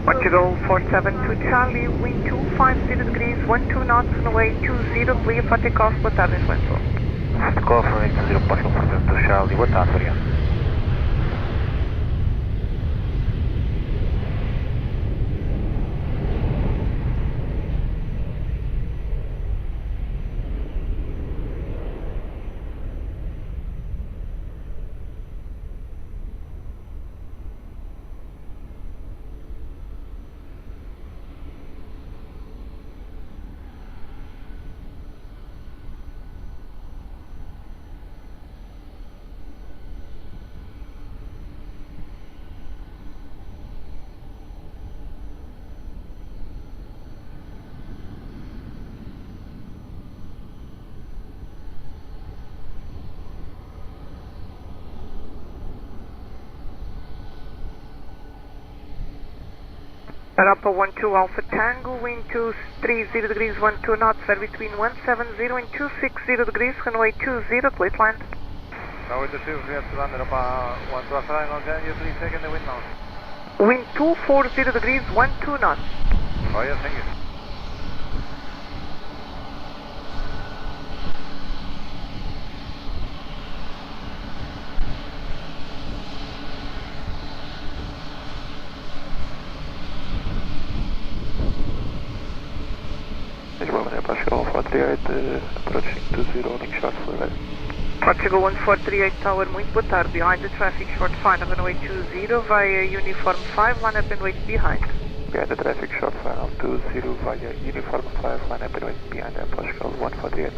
Portugal 472 Charlie, wind 250 degrees, 12 knots, runway 20, clear for takeoff, boa tarde, Influencer. Takeoff, runway 20, Portugal 472 Charlie, boa tarde, obrigado. Europa 12 Alpha Tango, wind 230 degrees, 12 knots, fair between 170 and 260 degrees, runway 20, clear land. Runway 20, clear to land, Europa 12 Alpha Tango, can you please check in the wind now? Wind 240 degrees, 12 knots. Oh yes, thank you. Portugal 438, approaching 20, holding short for left. Portugal 1438 Tower, muito boa tarde, behind the traffic, short final, runway 20, via Uniform 5, line up and wait behind. Behind the traffic, short final 20, via Uniform 5, line up and wait behind Portugal 148.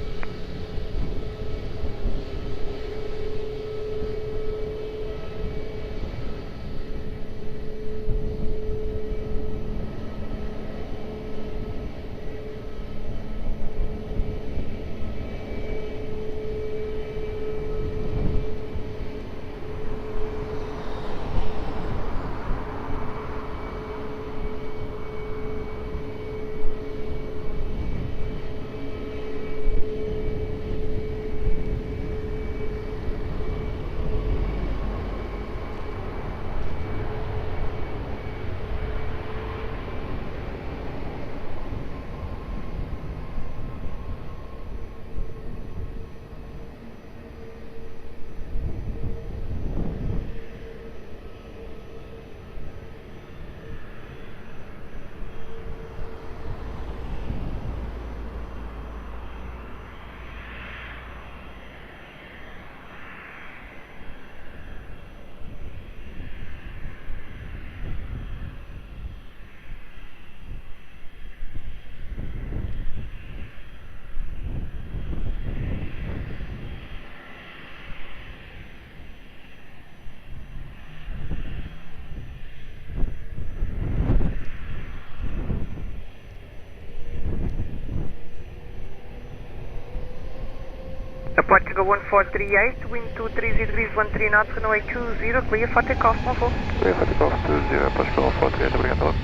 Portugal 1438, wind 230 degrees, 13 knots, runway 20, clear for takeoff, Monfort. Clear for takeoff 20, Portugal 438, obrigado.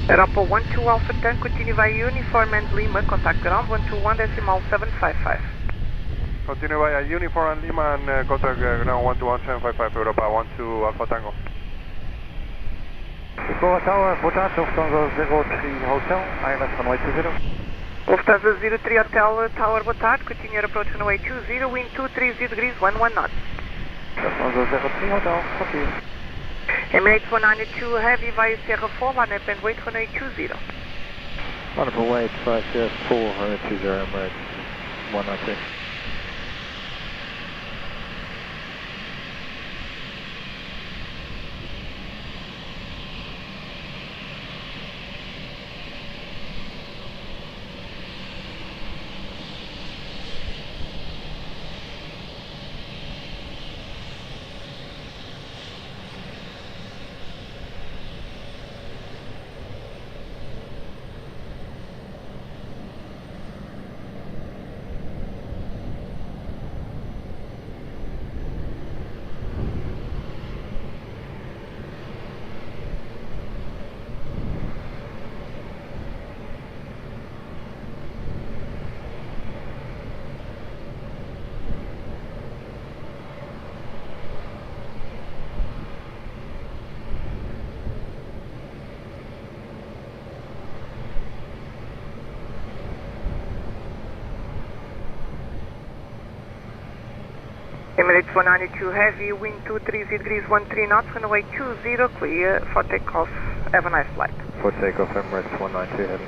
Aeroporto 12 Alpha Tank, continue via Uniform and Lima, contact ground 121.755. Continue via Uniform and Lima and contact ground 121.755, Europa 12 Alpha Tango. Lisboa Tower, boa tarde, Lufthansa 03 Hotel, ILS runway 20. Lufthansa 03 Hotel Tower, boa tarde, continue approach runway 20, wind 230 degrees, 11 knots. Lufthansa 03 Hotel, copy. Emirates 192 Heavy via Sierra 4, line up and wait runway 20. Wonderful, wait, flight 420 Emirates 192. Emirates 192 Heavy, wind 230 degrees, 13 knots, runway 20, clear for takeoff. Have a nice flight. For takeoff, Emirates 192 Heavy.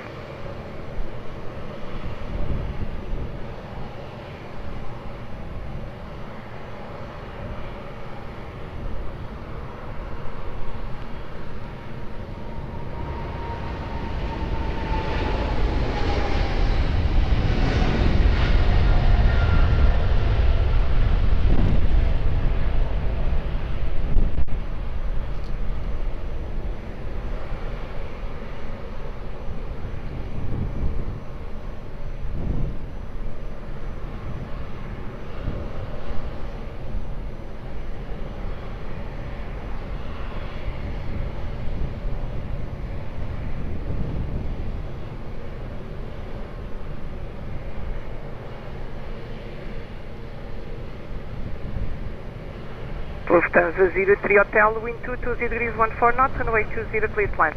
Lufthansa 03 Hotel, wind 220 degrees, 14 knots, runway 20, clear to land.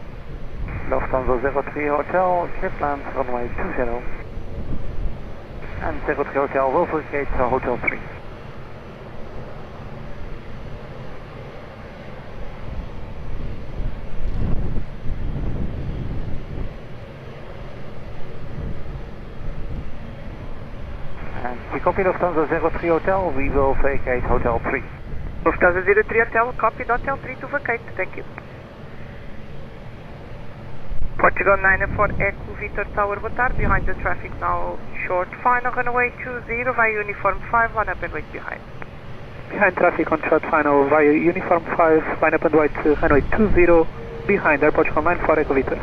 Lufthansa 03 Hotel, clear land, runway 20. And 03 Hotel will vacate Hotel 3. And we copy Lufthansa 03 Hotel, we will vacate Hotel 3. Lufthansa 03 Hotel, copy Hotel 3 to vacate, thank you. Portugal 94 Echo Victor Tower, boa tarde, behind the traffic now, short final runway 20 via Uniform 5, line up and wait behind. Behind traffic on short final via Uniform 5, line up and wait runway 20, behind Air Portugal 94 Echo Victor.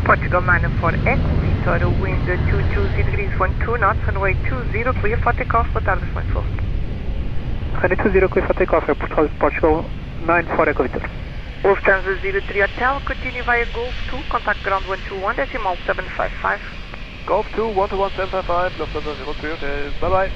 Portugal 94 Echo Victor, wind 220 degrees, 12 knots, runway 20, clear for takeoff, boa tarde, muito bom. Runway 20, clear for takeoff, Portugal 94 Echo Victor. Lufthansa 03 Hotel, continue via Golf 2, contact ground 121, decimal 755. Golf 2, 121.755, Lufthansa 03 Hotel, bye bye.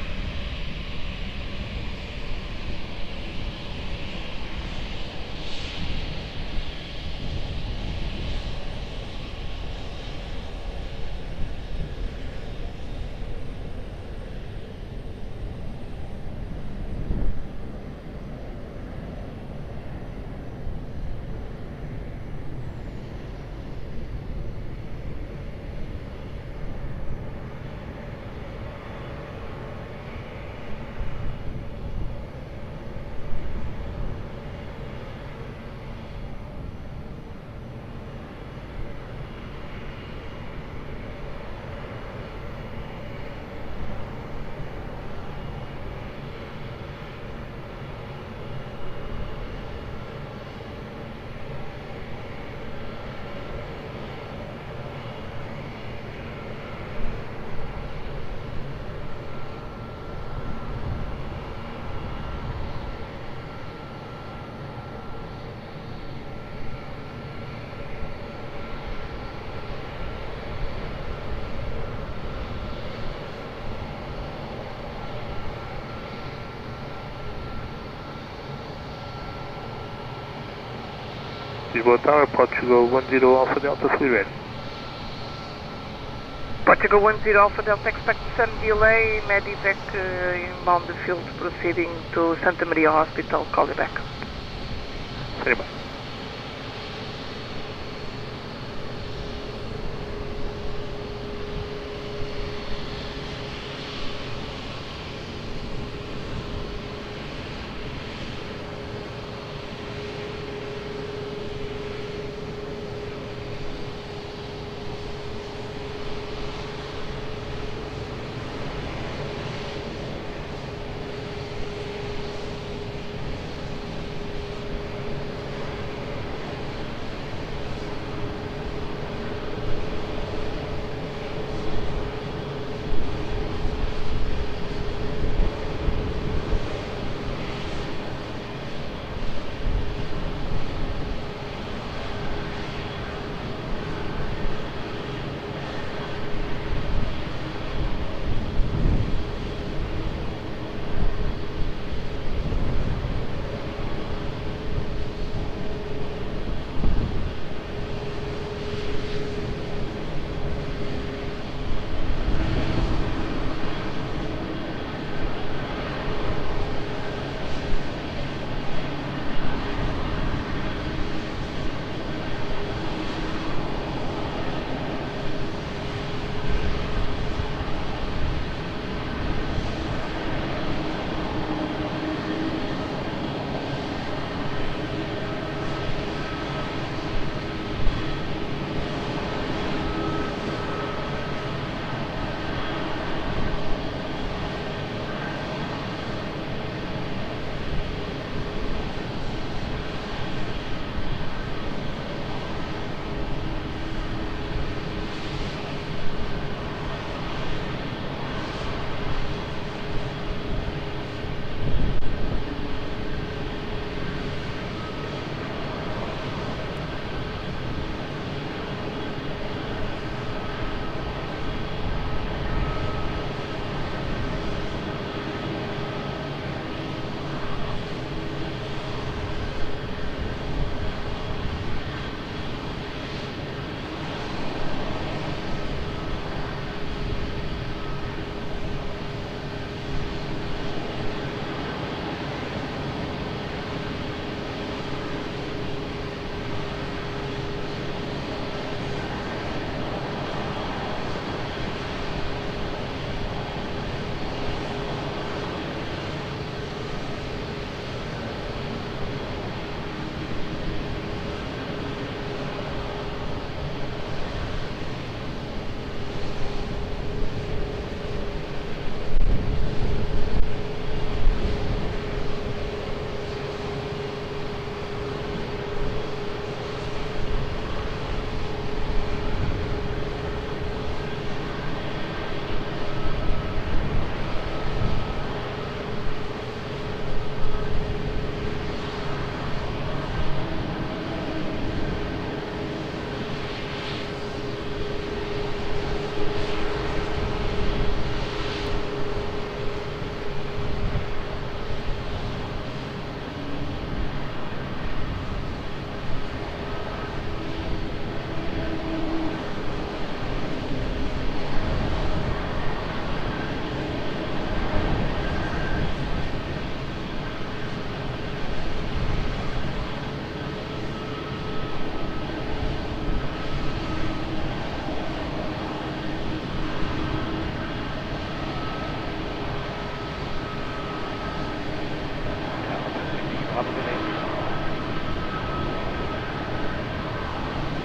Lisboa Tower, Portugal 10 Alpha Delta, fully ready. Portugal 10 Alpha Delta, expect some delay, Medivac inbound the field proceeding to Santa Maria Hospital, call you back. Very much.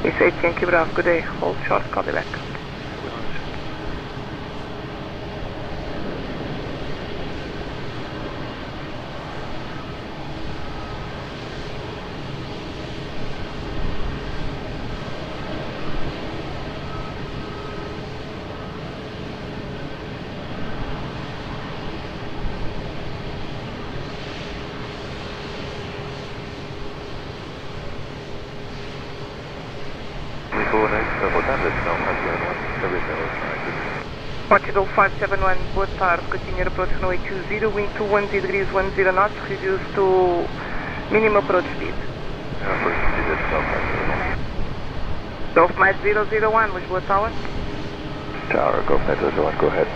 It's 8 Yankee Bravo, good day, hold short, call me back. Portugal 571, boa tarde, continue approach runway 20, wind 210 degrees 10 knots, reduced to minimum approach speed. Golf Med 001, Lisboa Tower. Tower, Golf Med 001, go ahead.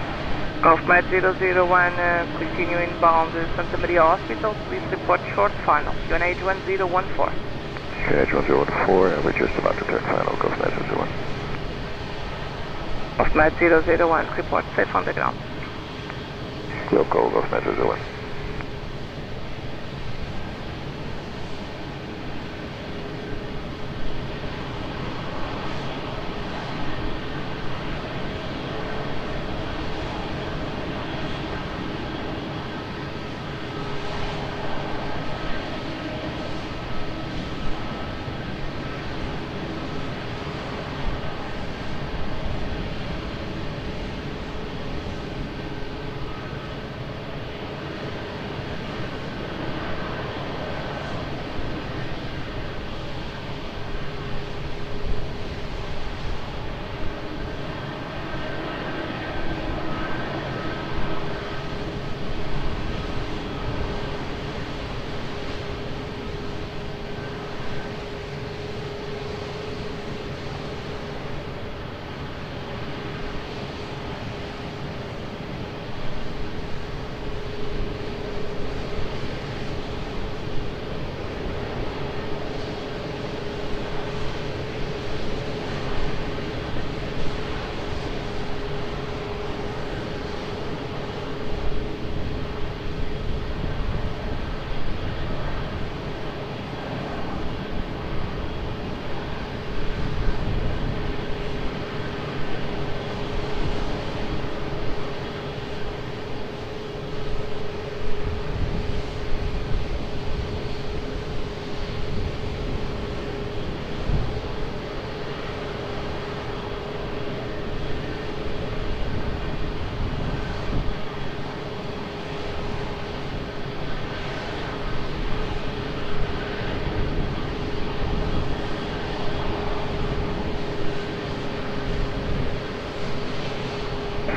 Golf Med 001, continue inbound Santa Maria Hospital, please report short final, UNH 1014. UNH 1014, and we're just about to turn final, Golf Med 001. Golf Med 001, report safe on the ground. We'll go, Golf Med 001.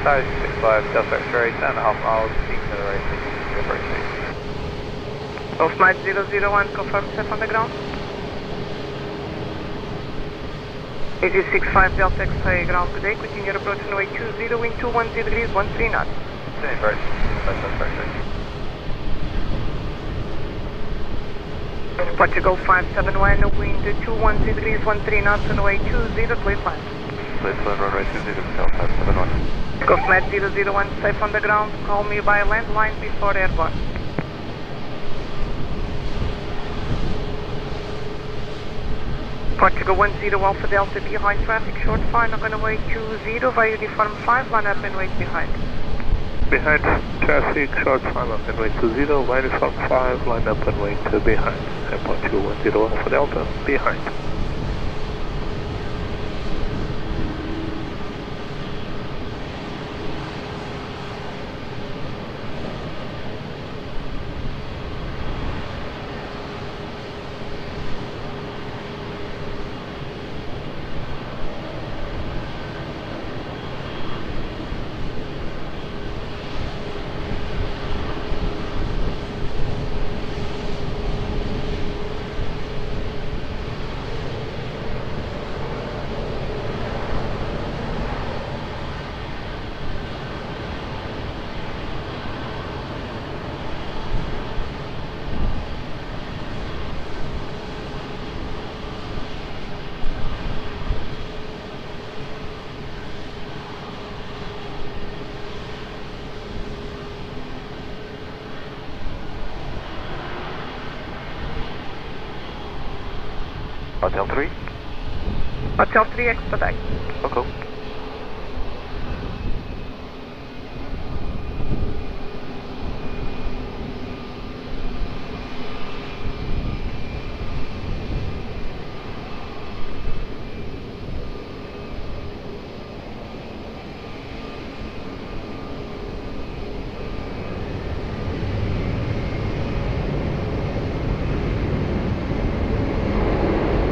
Size 65, Delta X-ray, 10.5 miles, deceleration, approach speed. Golf Med 001, confirm safe on the ground. 8065 Delta X-ray, ground good day, continue approach runway 20, wind 210 degrees 13 knots. Same bird, Portugal 571, wind 210 degrees 13 knots, runway 20, please land. Please land runway 20, Delta 571. Golf Med 001, safe on the ground, call me by landline before airborne. Portugal 10 Alpha Delta behind traffic, short final runway 20 via uniform 5, line up and wait behind. Behind traffic, short final runway 20, uniform 5, line up and wait behind. And Portugal 10 Alpha Delta behind. Hotel 3. Hotel 3 expedite. Okay.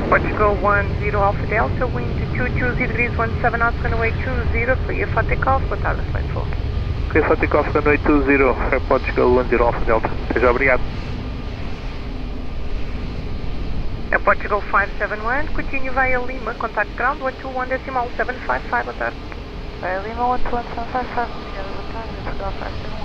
Portugal 10 Alpha Delta, wind 220 degrees 17 knots, runway 20, clear for takeoff, boa tarde, flight 4. Clear for takeoff, runway 20, Aeroporto, Portugal 10 Alpha Delta. Seja obrigado. Portugal 571, continue via Lima, contact ground 121.755, boa tarde. Via Lima 121.755, boa tarde, Portugal 571.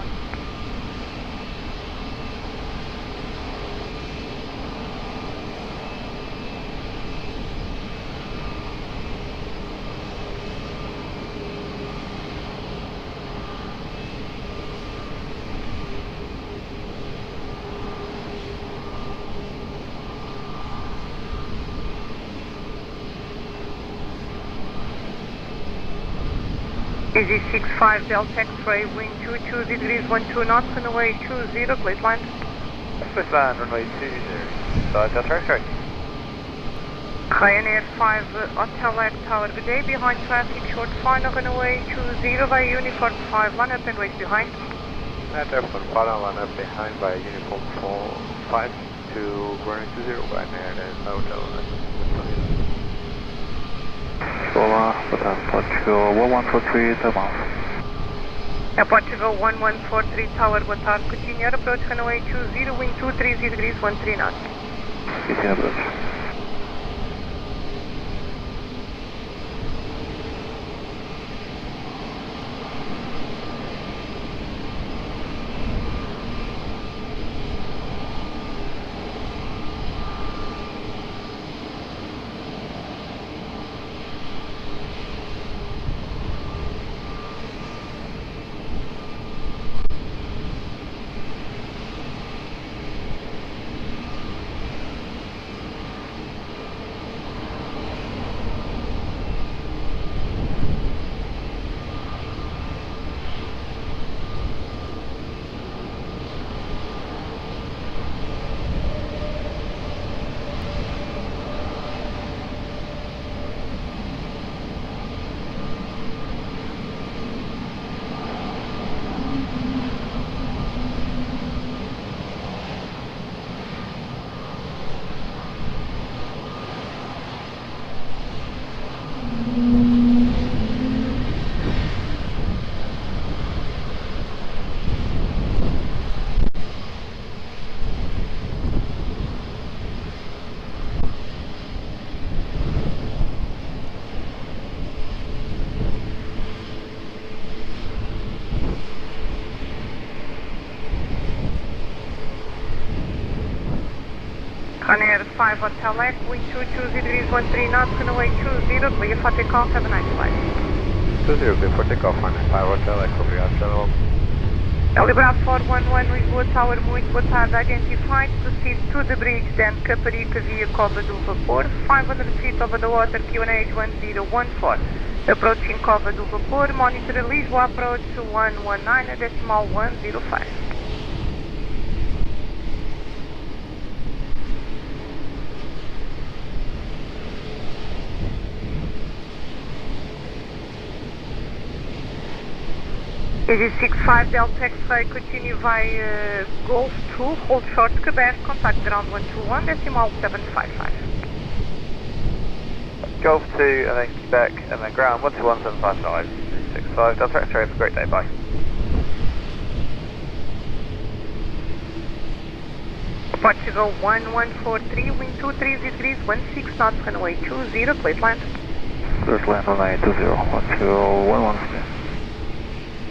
Easy 65 Delta X-ray, wind 220 degrees 12 knots, runway 20, clear line. Clear line, runway 20. Delta X-ray. Ryanair 5 Hotel Egg Tower, good day, behind traffic, short final, runway 20 by Uniform 5, line up and wait behind. Airport final, line up behind by Uniform 5 to runway 20, Ryanair and Hotel. Olá, boa tarde, Portugal 1143, Tamar. Portugal 1143 Tower, boa tarde, continue approach runway 20, wind 230 degrees 13 knots. Continue approach. Ryanair 5 Hotel X, wind 220 degrees 13 knots, runway 20, clear for takeoff, have a nice flight. 20, clear for takeoff, Ryanair 5 Hotel X, obrigado, General. Libra 411, Lisboa Tower, muito boa tarde, identified, proceed to the bridge, then Caparica via Cova do Vapor, 500 feet over the water, QNH 1014. Approaching Cova do Vapor, monitor Lisboa approach to 119.105. Easy 65 Delta X-ray, continue via Golf 2, hold short Quebec, contact ground 121.755. Golf 2 and then Quebec and then ground 121.755, 65, Delta X-ray, have a great day, bye. Portugal 1143, wind 230 degrees, 16 knots, runway 20, plate land. First land runway 20, Portugal 113.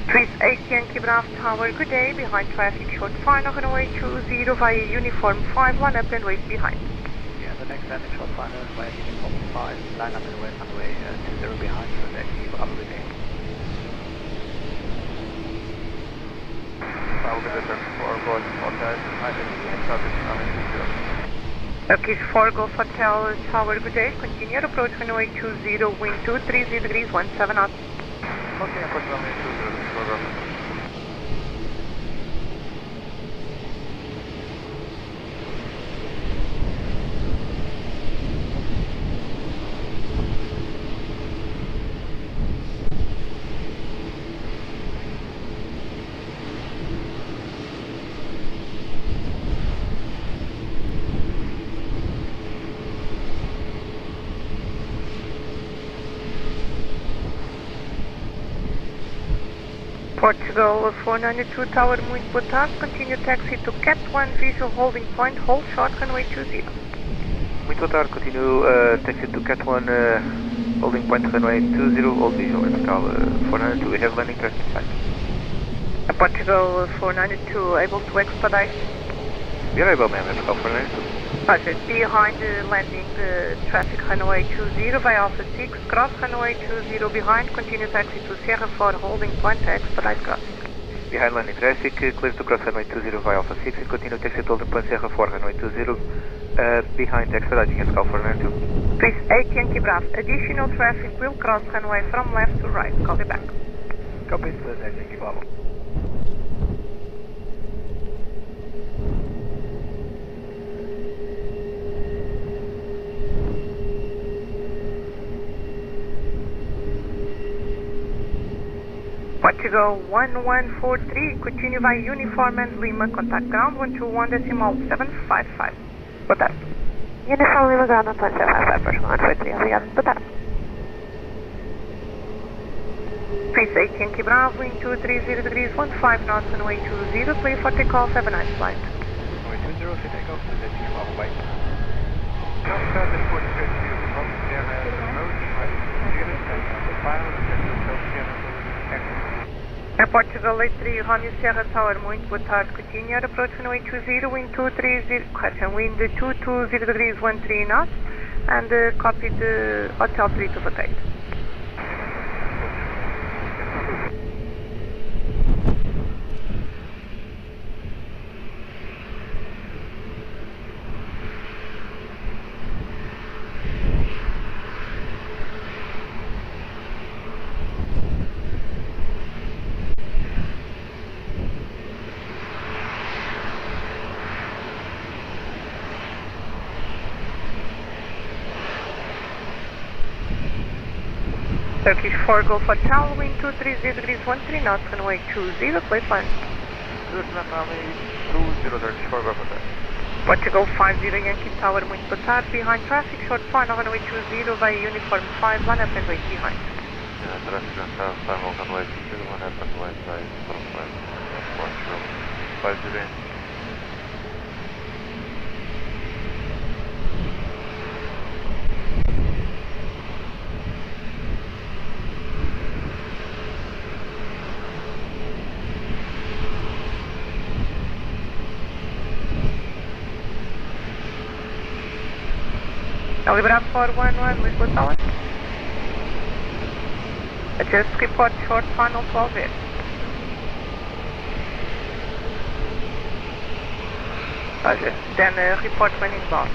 Trees 8 Yankee Bravo Tower, good day, behind traffic, short final, runway 20 via Uniform 5, line up and wait behind. Yeah, the next landing short final is via Uniform 5, line up and wait runway 20 behind for the Yankee Bravo, good day. I will get the turn for board, all guys, behind the traffic, runway 20. Turkish 4 Golf Hotel Tower, good day. Continue your approach runway 20, wind 230 degrees, 17 knots. Okay, approach runway 20, program. Portugal 492 Tower, muito boa tarde. Continue taxi to Cat 1 visual holding point, hold short runway 20. Muito boa tarde, continuo taxi to Cat 1 holding point runway 20, hold visual Portugal 492, we have landing traffic sight. Portugal 492, able to expedite? We are able, ma'am, Portugal 492. Roger, behind the landing traffic runway 20 via Alpha 6, cross runway 20 behind, continue taxi to Sierra 4 holding point, expedite crossing. Behind landing traffic, clear to cross runway 20 via Alpha 6 and continue taxi to holding point Sierra 4 runway 20, behind expediting Portugal 492. Please, 8 Yankee Bravo, additional traffic will cross runway from left to right, copy back. Copy, 8 Yankee Bravo. Portugal 1143, continue by Uniform and Lima, contact ground 121.755. Boa tarde. Uniform Lima ground 121.755, Portugal 143, obrigado, boa tarde. Please 8 Yankee Bravo, wind 230 degrees, 15 knots, runway 20, clear for takeoff, have a nice flight. Runway 20 for takeoff, Yankee Bravo, bye. Delta, the 43 from Sierra approach, right, the pilot, Portugal 83, Romeo Sierra Tower, muito boa tarde. Continue your approach runway 20, wind 230, correction, wind 220 degrees, 13 knots, and copy the Hotel 3 to vacate. Turkish 4 Golf Hotel, wind 230 degrees, 13 knots, runway 20, please land. runway 20, Turkish 4 Golf Hotel. Portugal 50 Yankee Tower, muito boa tarde. Behind traffic, short final runway 20 via Uniform 5, line up and wait behind. Traffic on south, final runway 20, line up and wait by Uniform 5, Portugal 50. Libra 411, Lisbon Tower. Adjust report short final 12 here. Roger. Then report when inbound.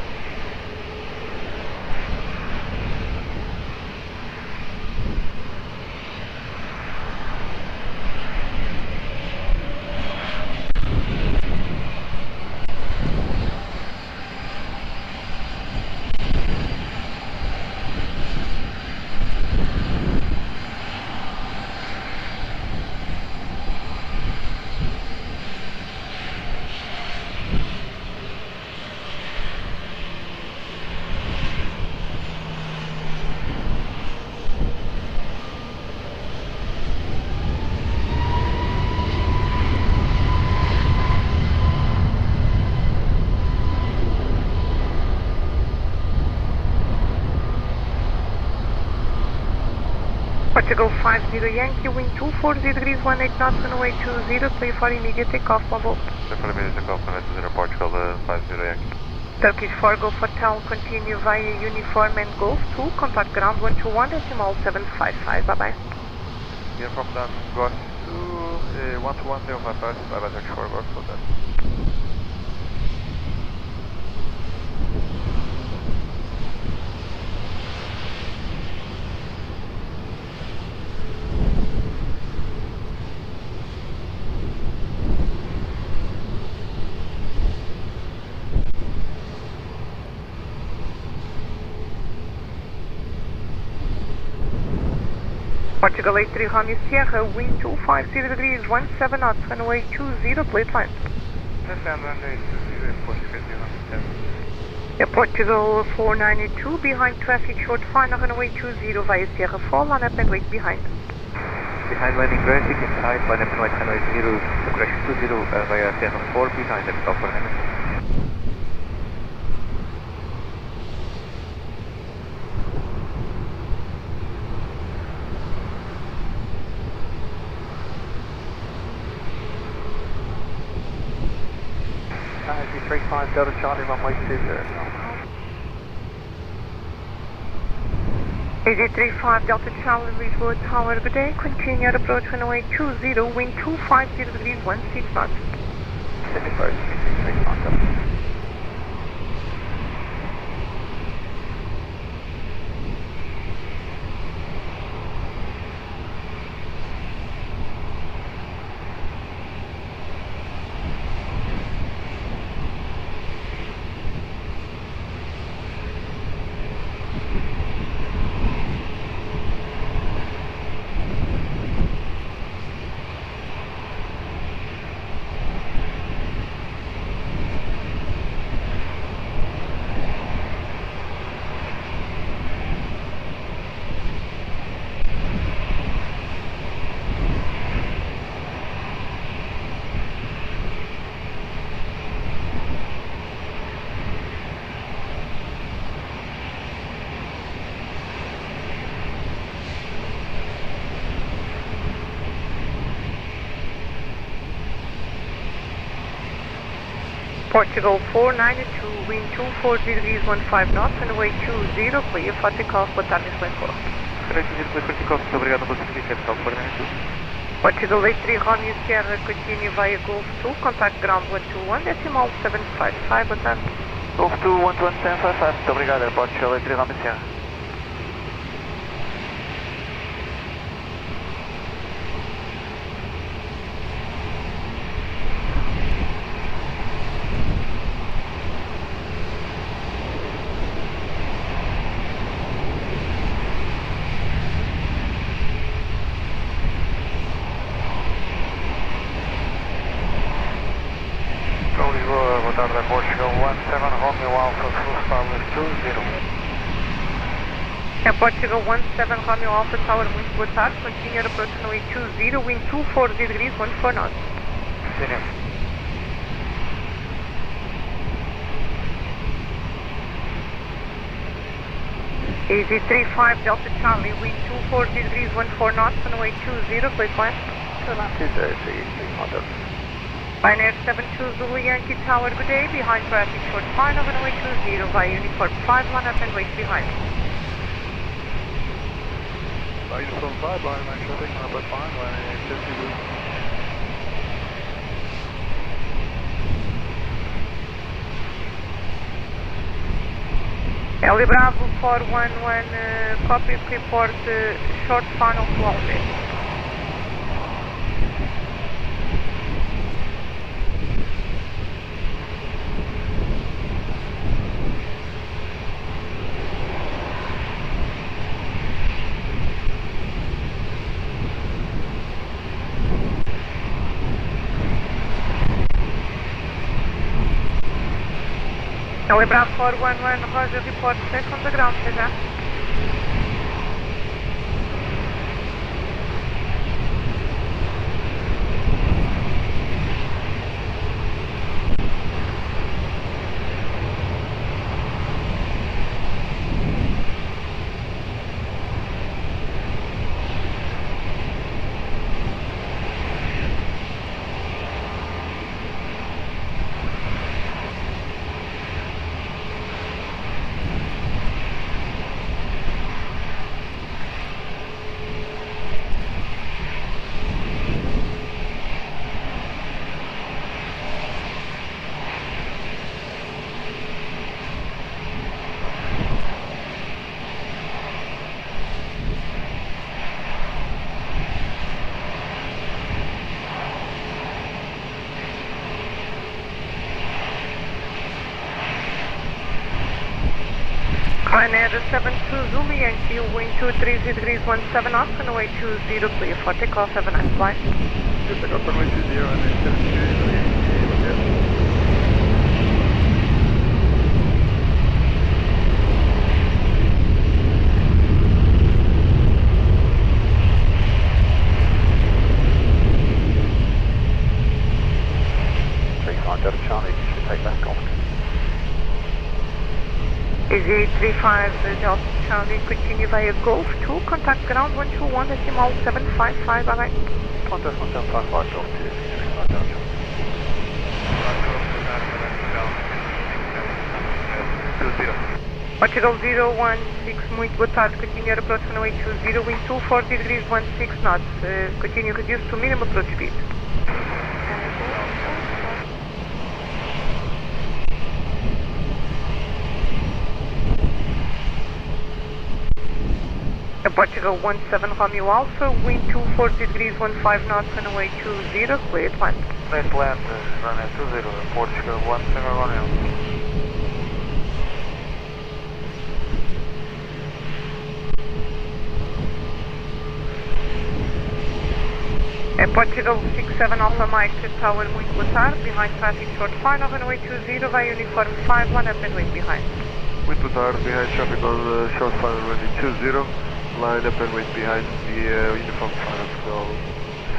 Portugal 50 Yankee, wind 240 degrees, 18 knots, runway 20, clear for immediate takeoff, mobile. Clear for immediate takeoff, runway 20, Portugal 50 Yankee. Turkish 4 Golf Hotel, continue via Uniform and Golf 2, contact ground 121.755, bye bye. Uniform down, Gosto 121.055, bye bye Turkish 4 Golf Hotel. Portugal 83 Romeo Sierra, wind 250 degrees, 17 knots, runway 20, plate line. Runway 20, Portugal 0. Portugal 492, behind traffic, short final, runway 20 via Sierra 4, line up and wait behind. Behind landing traffic, inside, line up and wait, runway 0, correction 20 via Sierra 4, behind, that's all for Hamilton. G35 Delta Charlie, runway 20. AG35 Delta Charlie, Lisboa Tower, good day. Continue your approach runway 20, wind 250 degrees, 16 knots. Portugal 492, wind 240 degrees, 15 knots, runway 20, clear for takeoff, boa tarde, Lisbon 4. Runway 20, clear for takeoff, muito obrigado pelo serviço, é tal, Portugal 83 Romeo Sierra, continue via Golf 2, contact ground 121, decimal 755, boa tarde. Golf 2, 121, 755, muito obrigado, Aeroporto, Portugal 83 Romeo Sierra. Portugal 17 Romeo Alpha Tower, muito boa tarde, continue your approach runway 20, wind 240 degrees, 14 knots. AZ35 Delta Charlie, wind 240 degrees, 14 knots, runway 20, please land. Pioneer 72 Zulu Yankee Tower, good day, behind traffic, short final, runway 20 via Uniform 5, line up and wait behind. Uniform 5, line traffic, number 5, line 50. Eli Bravo 411, copy report, short final to Alpha. Eli Bravo 411, Roger, report check on the ground, já. 72 Zulu, Yankee, wind 230 degrees 17 knots, runway 20, clear for takeoff, have a nice flight. Takeoff runway 20 and 72 Yankee, Charlie, you should take that contact. Easy 35 Delta Charlie, continue via Golf 2, contact ground 121, decimal 755, bye bye. Contact 1755, Golf 2, Portugal 016, muito boa tarde, continue approach runway 20, wind 240 degrees 16 knots, continue reduce to minimum approach speed. Portugal 17 Romeo Alpha, wind 240 degrees 15 knots, runway 20, clear to land. Clear to land, runway 20, Portugal 17 Romeo. Portugal 67 Alpha Mike Tower, muito boa tarde, behind traffic short final, runway 20, via uniform 5, line up and wait behind. Muito boa tarde, behind traffic on short final runway 20. Line up and wait behind the uniform final control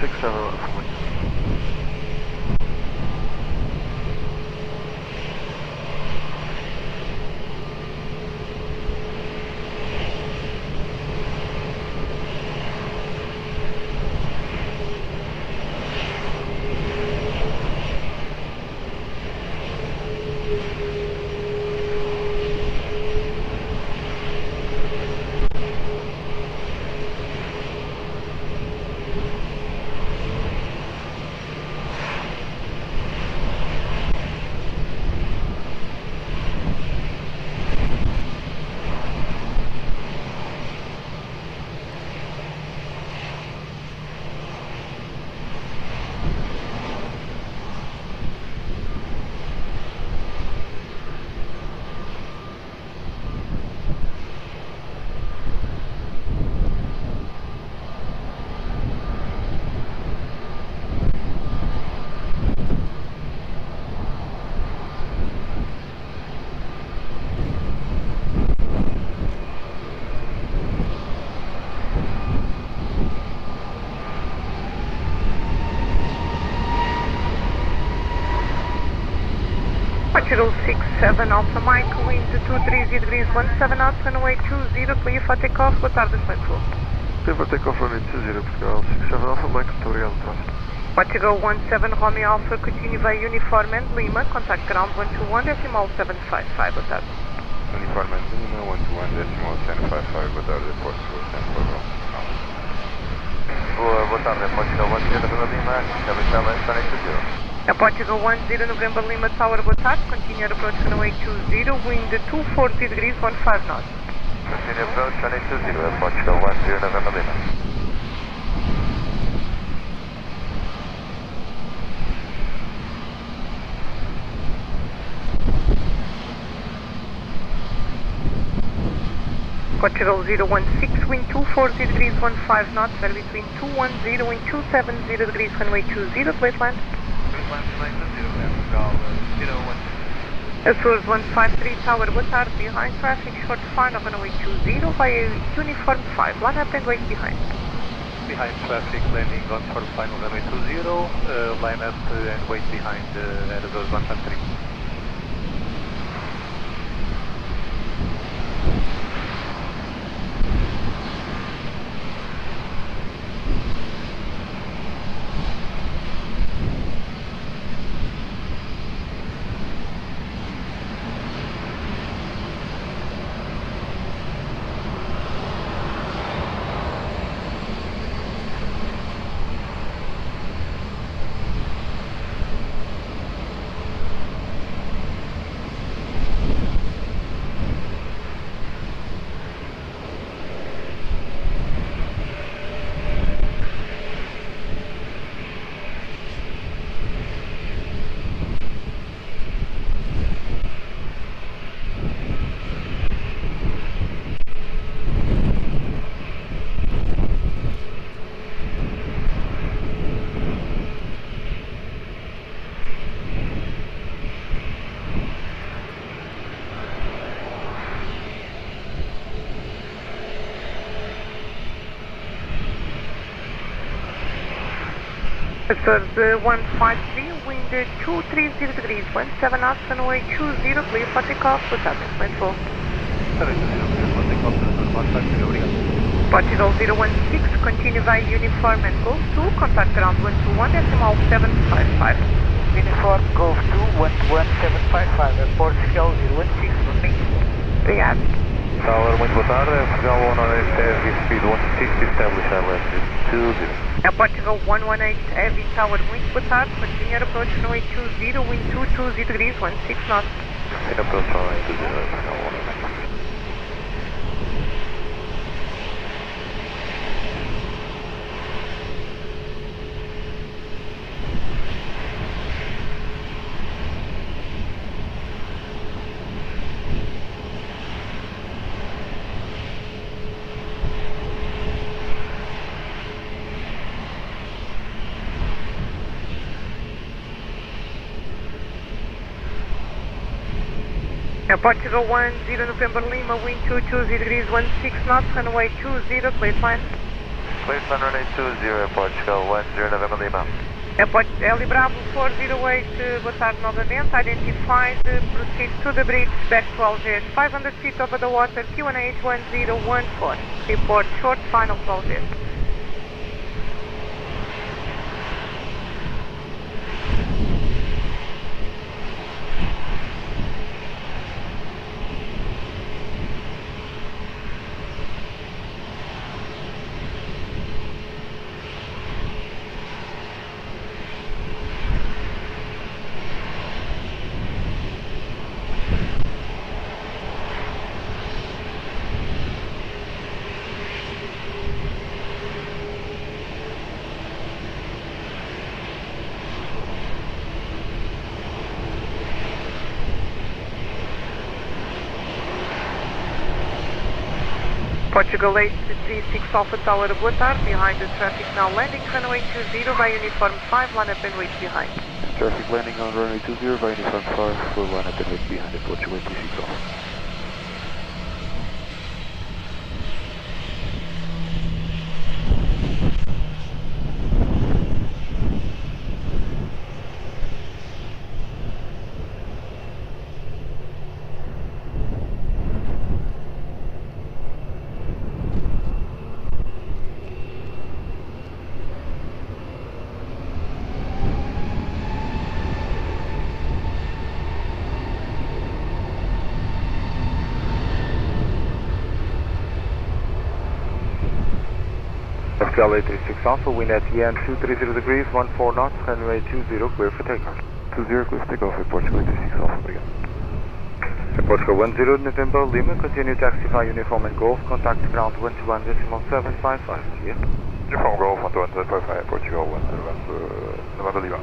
67 Alpha Mike. Portugal 67 Alpha Mike, wind 230 degrees 17 knots, runway 20, clear for takeoff, boa tarde, respeito. Clear for takeoff runway 20, Portugal 67 Alpha Mike, muito obrigado, tráfego. Portugal 17 Romeo Alpha, continue via uniform and Lima, contact ground 121, decimal 755, boa tarde. Uniform and Lima, 121, decimal 755, boa tarde, Portugal 104. Boa tarde, Portugal 10 Lima, Cabechala, Sunny 20. Portugal 10 November Lima Tower, boa tarde, continue approach runway 20, wind 240 degrees 15 knots. Continue approach runway 20, Portugal 10 November Lima. Portugal 016, wind 240 degrees 15 knots, vary between 210 and 270 degrees, runway 20, please land. Azores 153 Tower, boa tarde, behind traffic, short final, runway 20, via uniform 5, line up and wait behind. Behind traffic, landing on short final, runway 20, line up and wait behind Azores 153. Source 153, wind 230 degrees, 17 knots, runway 20, clear for takeoff, boa tarde, excelente voo. Portugal 016, continue via uniform and Golf 2, contact ground 121, decimal 755. Uniform Golf 2, 11755, Portugal 016, running. Obrigado. Tower, muito boa tarde, Portugal 118 Heavy Speed 160, establish ILS 20. Portugal 118 Heavy Tower, muito boa tarde, continue approach runway 20, wind 220 degrees, 16 knots. In approach runway 20, Portugal 118. Portugal 10 November Lima, wind 220 degrees, 16 knots, runway 20, clear climb. Clear climb runway 20, Portugal 10 November Lima. L Bravo 408, boa tarde novamente, identified, proceed to the bridge, back to Algiers, 500 feet over the water, QNH 1014, report short final to Algiers. Portugal 836 Alpha Tower, boa tarde, behind the traffic now landing, runway 20 by uniform 5, line up and wait behind. Traffic landing on runway 20 by uniform 5, full line up and wait behind the Portugal 836 Alpha. Portugal 836 Alpha, wind at the end 230 degrees, 14 knots, runway 20, clear for takeoff. 20, clear for takeoff at Portugal 836 Alpha, obrigado. Portugal 10 November Lima, continue taxi via uniform and Golf, contact ground 121.755, yeah? Uniform Golf 121.755, Portugal 10 November Lima.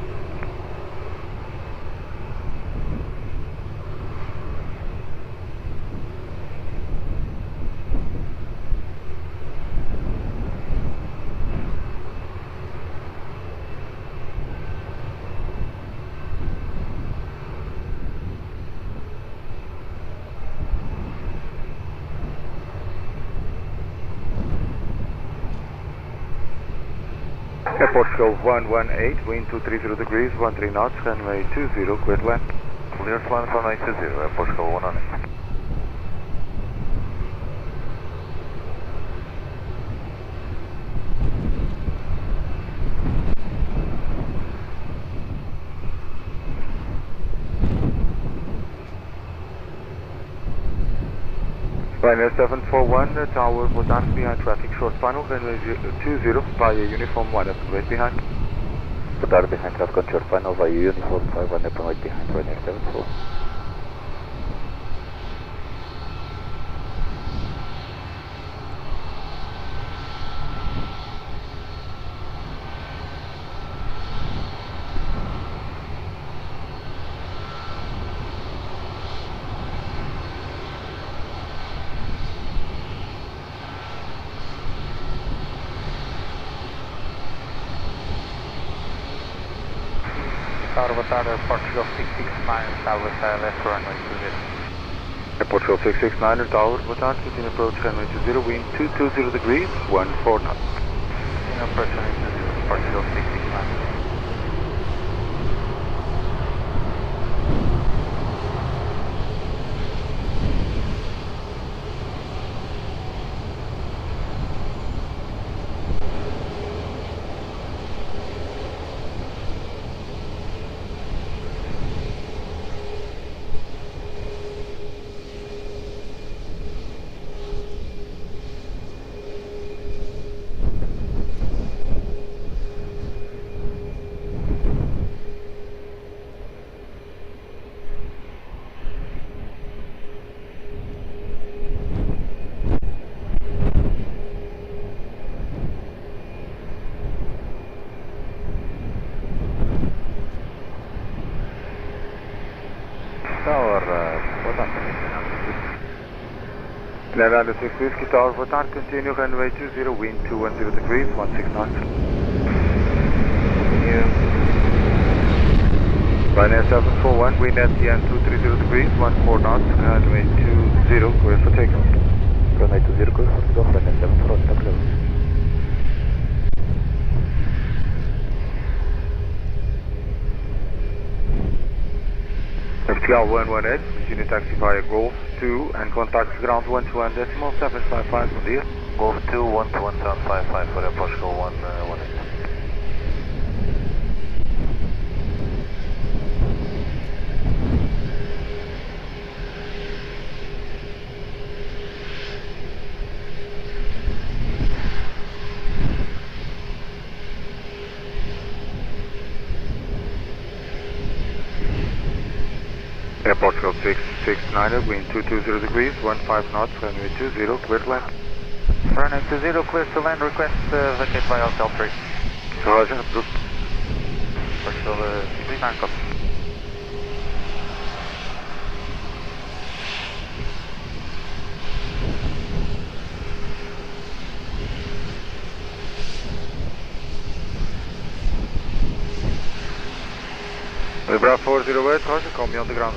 Portugal 118, wind 230 degrees, 13 knots, runway 20, clear to land. Clear to land runway 20, Portugal 118. Ryanair 741, tower was on behind traffic, short final, runway 20, via uniform 1, up and wait behind. Boa tarde, behind traffic on short final, via uniform 5, 1 up and wait behind, Ryanair 74. Tower, boa tarde, Portugal 669, Tower left runway 20. Portugal 669, tower, boa tarde, continue approach runway 20, wind 220 degrees, 14 knots. Continue approach runway 20, Portugal 669. Delgado 6 Whiskey Tower, boa tarde, continue runway 20, wind 210 degrees, 16 knots. Continue. Ryanair 741, wind at the end 230 degrees, 14 knots, runway 20, clear for takeoff. Runway 20, clear for takeoff, Ryanair 741, stop close. Portugal 118, continue taxi via Golf 2 and contact ground 121.755, bom dia. Golf 2, 121.755 for Portugal 118. Portugal 669, wind 220 degrees, 15 knots, runway 20, clear to land. Runway 20, clear to land, request vacate by Hotel 3. Roger, approved. Portugal 669, copy. Libra 408, Roger, call me on the ground.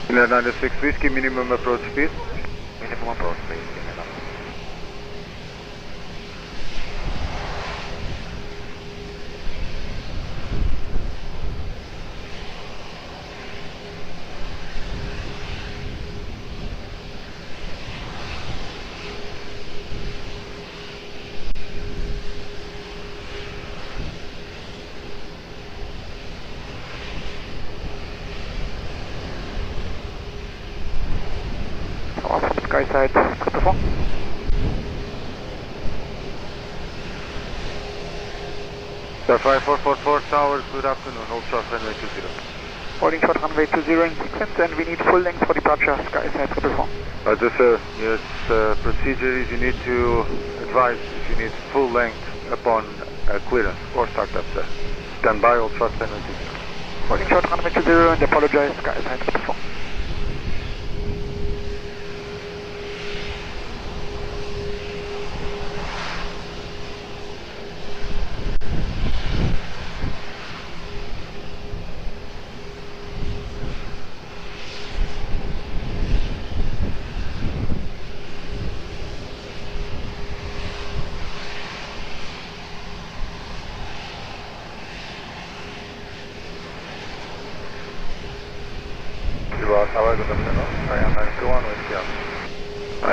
United 96 Whiskey, minimum approach speed. Minimum approach speed. Skyside, triple 4. Star 5444 Towers, good afternoon, hold short runway 20. Holding short runway 20 in sequence, and we need full length for departure, Skyside, triple 4. Roger sir, yes, procedure is you need to advise if you need full length upon clearance or startup sir. Stand by, hold short runway 20. Holding short runway 20 and apologize, Skyside, triple 4.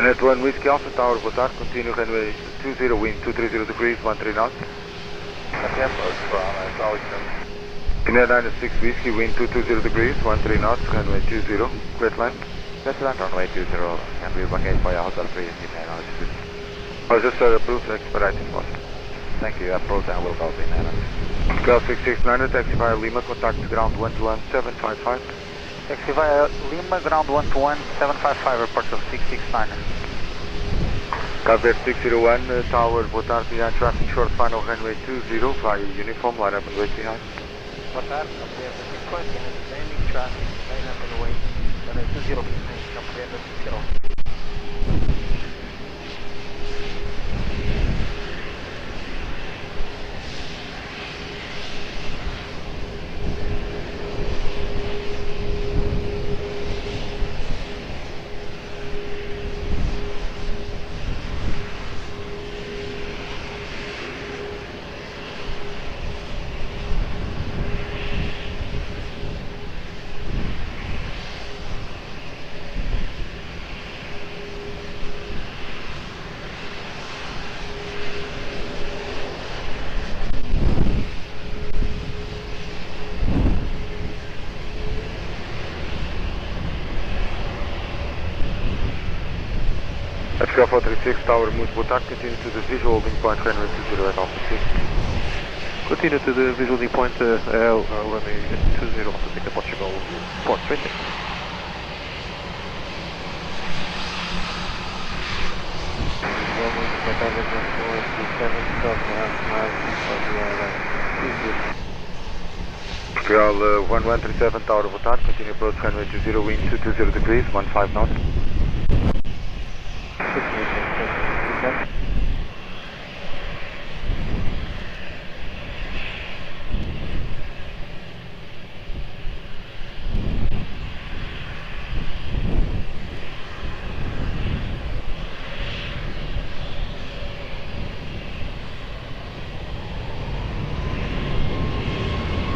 Net 1 Whiskey Alpha Tower, boa tarde, continue runway 20, wind 230 degrees, 13 knots. United 96 Whiskey, wind 220 degrees, 13 knots, runway 20, clear to land. Clear to land, runway 20, and we vacate via Hotel 3 in United 96. Roger sir, approved, expediting cost. Thank you, approved and will go to United. Scout 669, taxi via Lima, contact ground 121.755. Taxi via Lima, ground 121.755, airport of 669. Caveat 601, Tower, boa tarde, behind traffic, short final runway 20, via uniform, line up and wait behind. Boa tarde, compreendo a sequence, landing traffic, line up and wait, runway 20, compreendo a sequence. Scout 436 Tower, muito boa tarde, continue to the visual holding point, runway 20 at Alpha 6. Continue to the visual holding point, runway 20, Alpha 6 Portugal 420. Portugal 1137 Tower, boa tarde, continue approach runway 20, wind 220 degrees, 15 knots.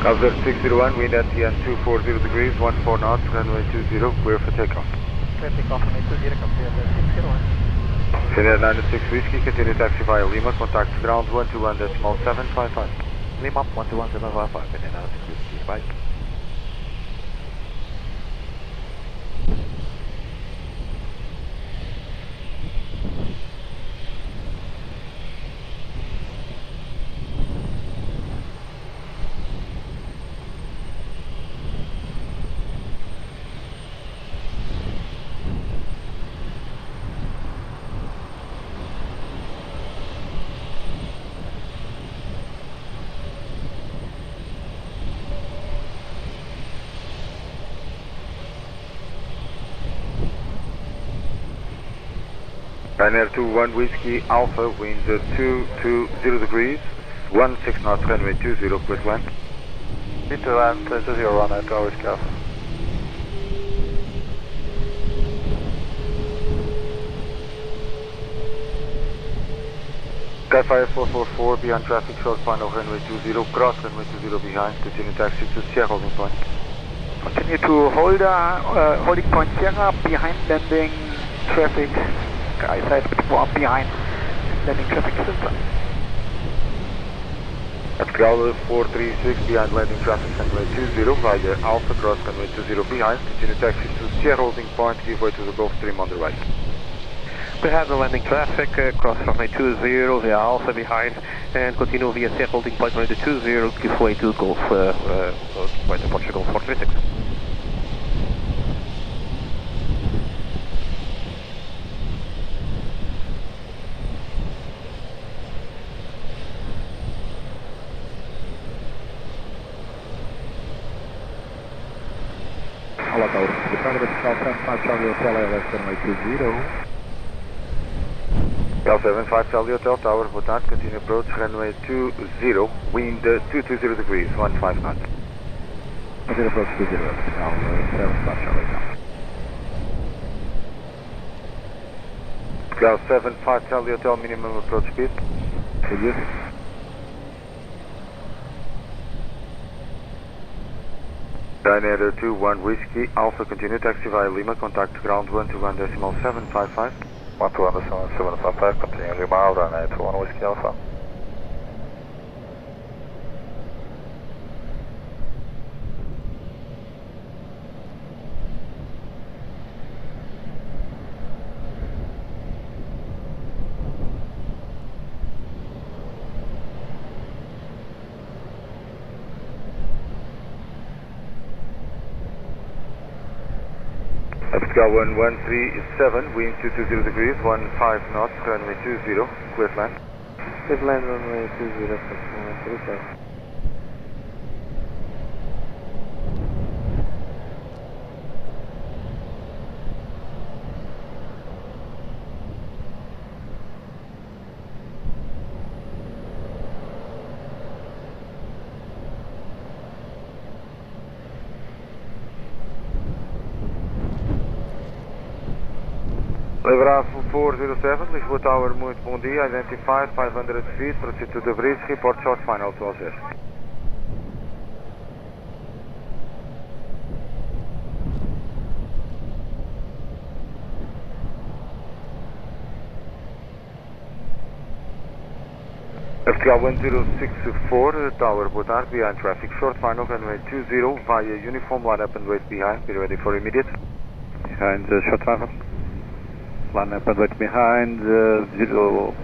Calvert 601, wind at the end 240 degrees, 14 knots, runway 20, clear for takeoff. Clear takeoff, runway 20, confirm 601. Finnair 96 Whiskey, continue taxi via Lima, contact ground 121.755. Lima 121.755, Finnair 96 Whiskey, bye. Ryanair 21 Whiskey Alpha, wind 220 degrees, 16 knots, runway 20, clear to land. Need to land 20 runway 2 Whiskey Alpha. Skyfire 444, beyond traffic, short final runway 20, cross runway 20 behind, continue taxi to Sierra holding point. Continue to hold holding point Sierra, behind landing traffic, sky side behind landing traffic center. Portugal 436, behind landing traffic runway 20, via Alpha, cross runway 20 behind, continue taxi to Sierra holding point, give way to the Gulf Stream on the right. Behind the landing traffic, cross runway 20 via Alpha behind, and continue via Sierra holding point runway 20, give way to Gulf, point to Portugal 436. Olá, Tower, Ricardo, Portugal 75 Charlie Hotel, LS runway 20. Cal 75 Charlie Hotel Tower, boa tarde, continue approach runway 20, wind 220 degrees, 15 knots. Continue approach 20, Portugal 75 Charlie Hotel. Cal 75 Charlie Hotel, minimum approach speed. Good use. Ryanair 21 Whiskey Alpha, continue taxi via Lima, contact ground 121.755. 121.755, continue Lima, Ryanair 21 Whiskey Alpha. Portugal 1137, wind 220 degrees, 15 knots, runway 20, clear to land. Clear to land runway 20, Portugal 137. Bravo 407, Lisboa Tower, muito bom dia, identified 500 feet, proceed to the bridge, report short final to Algés. Portugal 1064, Tower, boa tarde, behind traffic, short final, runway 20, via uniform, line up and wait behind, be ready for immediate. Behind short final. Line up and wait behind, running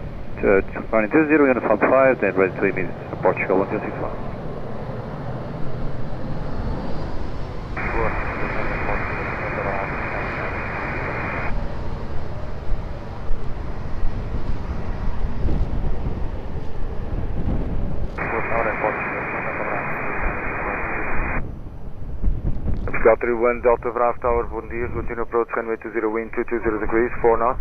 20, uniform 5, then ready to immediate, Portugal 1265. 31 Delta Bravo Tower, bom dia, continue approach runway 20, wind 220 degrees, 4 knots.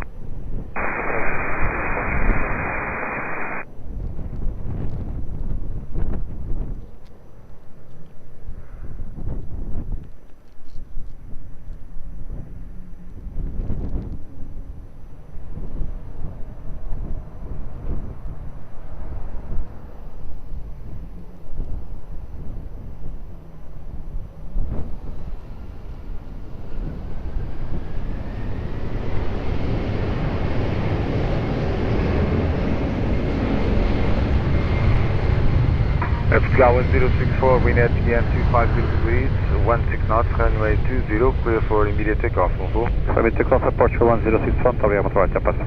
Portugal 1064, wind at again 250 degrees, 16 knots, runway 20, clear for immediate takeoff, bonjour. Immediate takeoff at Portugal 1064, obrigado, muito bem, passa.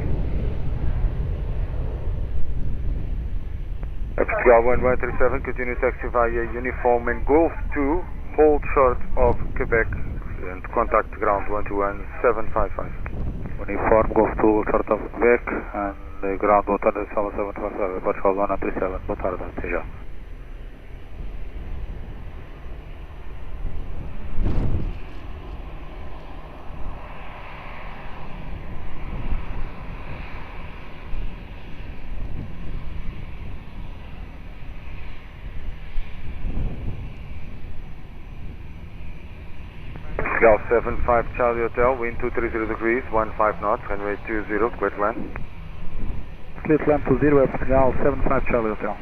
Portugal 1137, continue taxi via uniform and Golf 2, hold short of Quebec and contact ground 121755. Uniform Golf 2, short of Quebec and ground 121755, Portugal 137, boa tarde, até já. Portugal 75 Charlie Hotel, wind 230 degrees, 15 knots, runway 20, clear to land. Clear to land 20, Portugal 75 Charlie Hotel.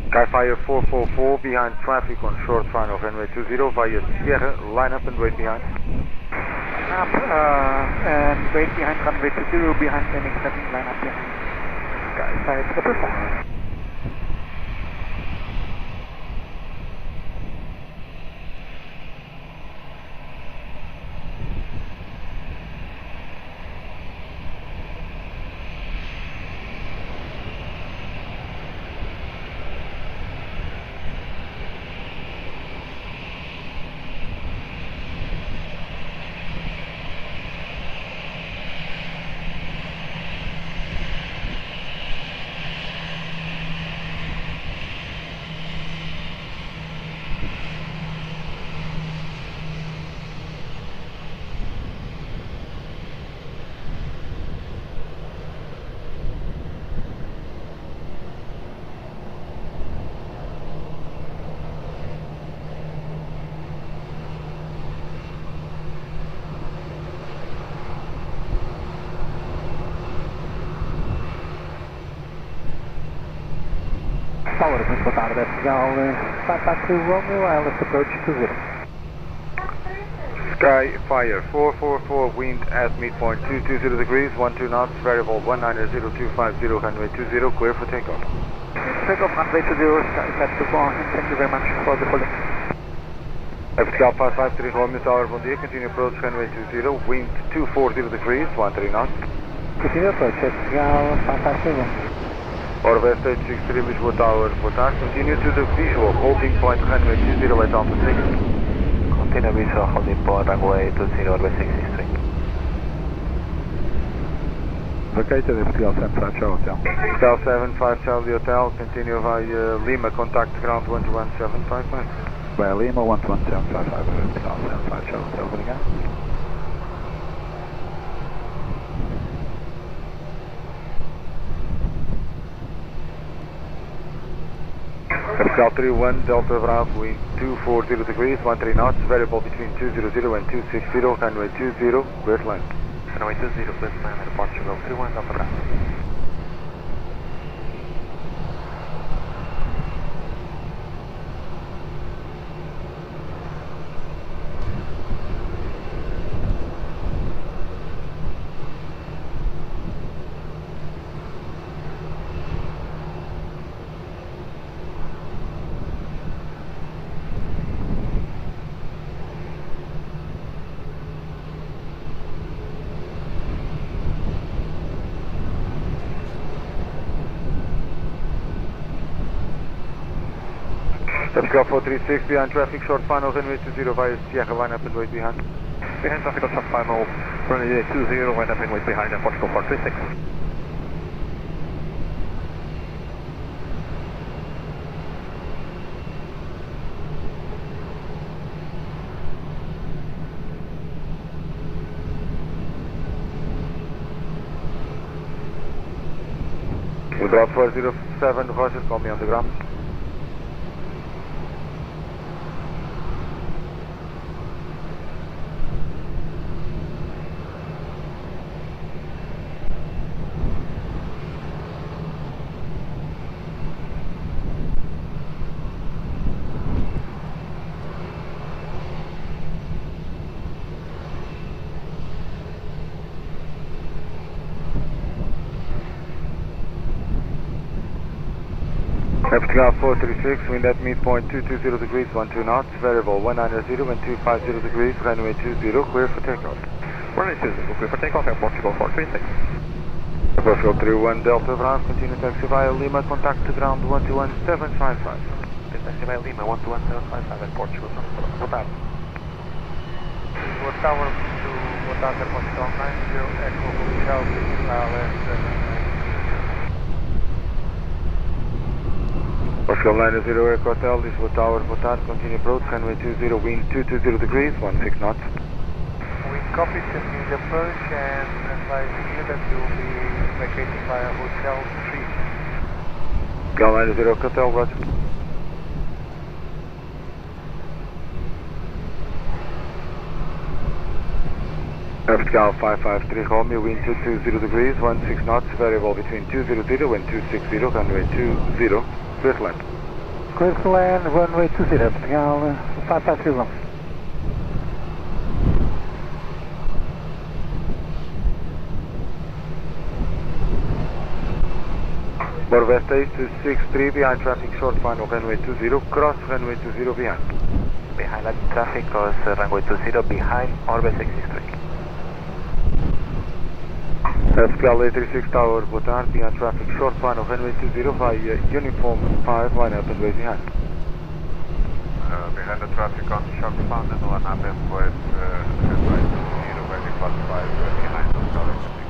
Skyfire 444 behind traffic on short final runway 20 via Sierra, line up and wait behind. Up and wait behind runway 20, behind landing 7, line up behind. Skyfire 444. Tower, muito boa tarde, Portugal, Taxi Romeo, ILS approach 20. Skyfire 444, wind at midpoint 220 degrees, 12 knots, variable 190250, runway 20, clear for takeoff. Takeoff runway 20, Sky Bar, thank you very much for the holding. Portugal 553 Romeo Tower, bom dia, continue approach runway 20, wind 240 degrees, 13 knots. Continue approach, Portugal 553 Romeo. Orbit Stage 63 Lisboa Tower, boa tarde. Continue to the visual, holding point runway 20 at Alpha 6. Continue visual, holding point runway 20, Orbit 63. Vacated Portugal 75 Charlie Hotel. Portugal 75 Charlie Hotel, continue via Lima, contact ground 11755. Via Lima 11755, Portugal 75 Charlie Hotel, obrigado. Portugal 31 Delta Bravo, wind 240 degrees, 13 knots, variable between 200 and 260, runway 20, clear to land. Runway 20, clear to land at Portugal 31 Delta Bravo. Portugal 436 behind traffic, short final runway 20 via Sierra, line up and wait behind. Behind traffic on short final, runway 20, line up and wait behind, Portugal 436. Bravo 407, Roger, call me on the ground. Ground 436, wind at midpoint 220 degrees, 12 knots, variable 190 and 250 degrees, runway 20, clear for takeoff. Runway 20, clear for takeoff, Airportugal 436. Airportugal 31 Delta Bravo, continue taxi via Lima, contact to ground 121755. Taxi via Lima, 121755, Airportugal. Boa tarde. Lisboa Tower to boa tarde, Airportugal 90, Echo Hotel, LS7. Portugal 90, Echo Hotel, Lisboa Tower, boa tarde, continue approach, runway 20, wind 220 degrees, 16 knots. We copy, continue the approach and advise you that you will be vacating via Hotel 3. Portugal 90, Echo Hotel, roger. Portugal 553, Romeo, wind 220 degrees, 16 knots, variable between 200 and 260, runway 20. Clear to land. Clear to land, runway 20, Portugal 553. Northwest 863 behind traffic, short final runway 20, cross runway 20 behind. Behind that traffic, cross runway 20 behind Orbit 63. Pascal 836 Tower, boa tarde, behind traffic, short final runway 20 via uniform 5, line up and way behind. Behind the traffic on short final, line up and way runway 20, very close 5 behind Pascal 836.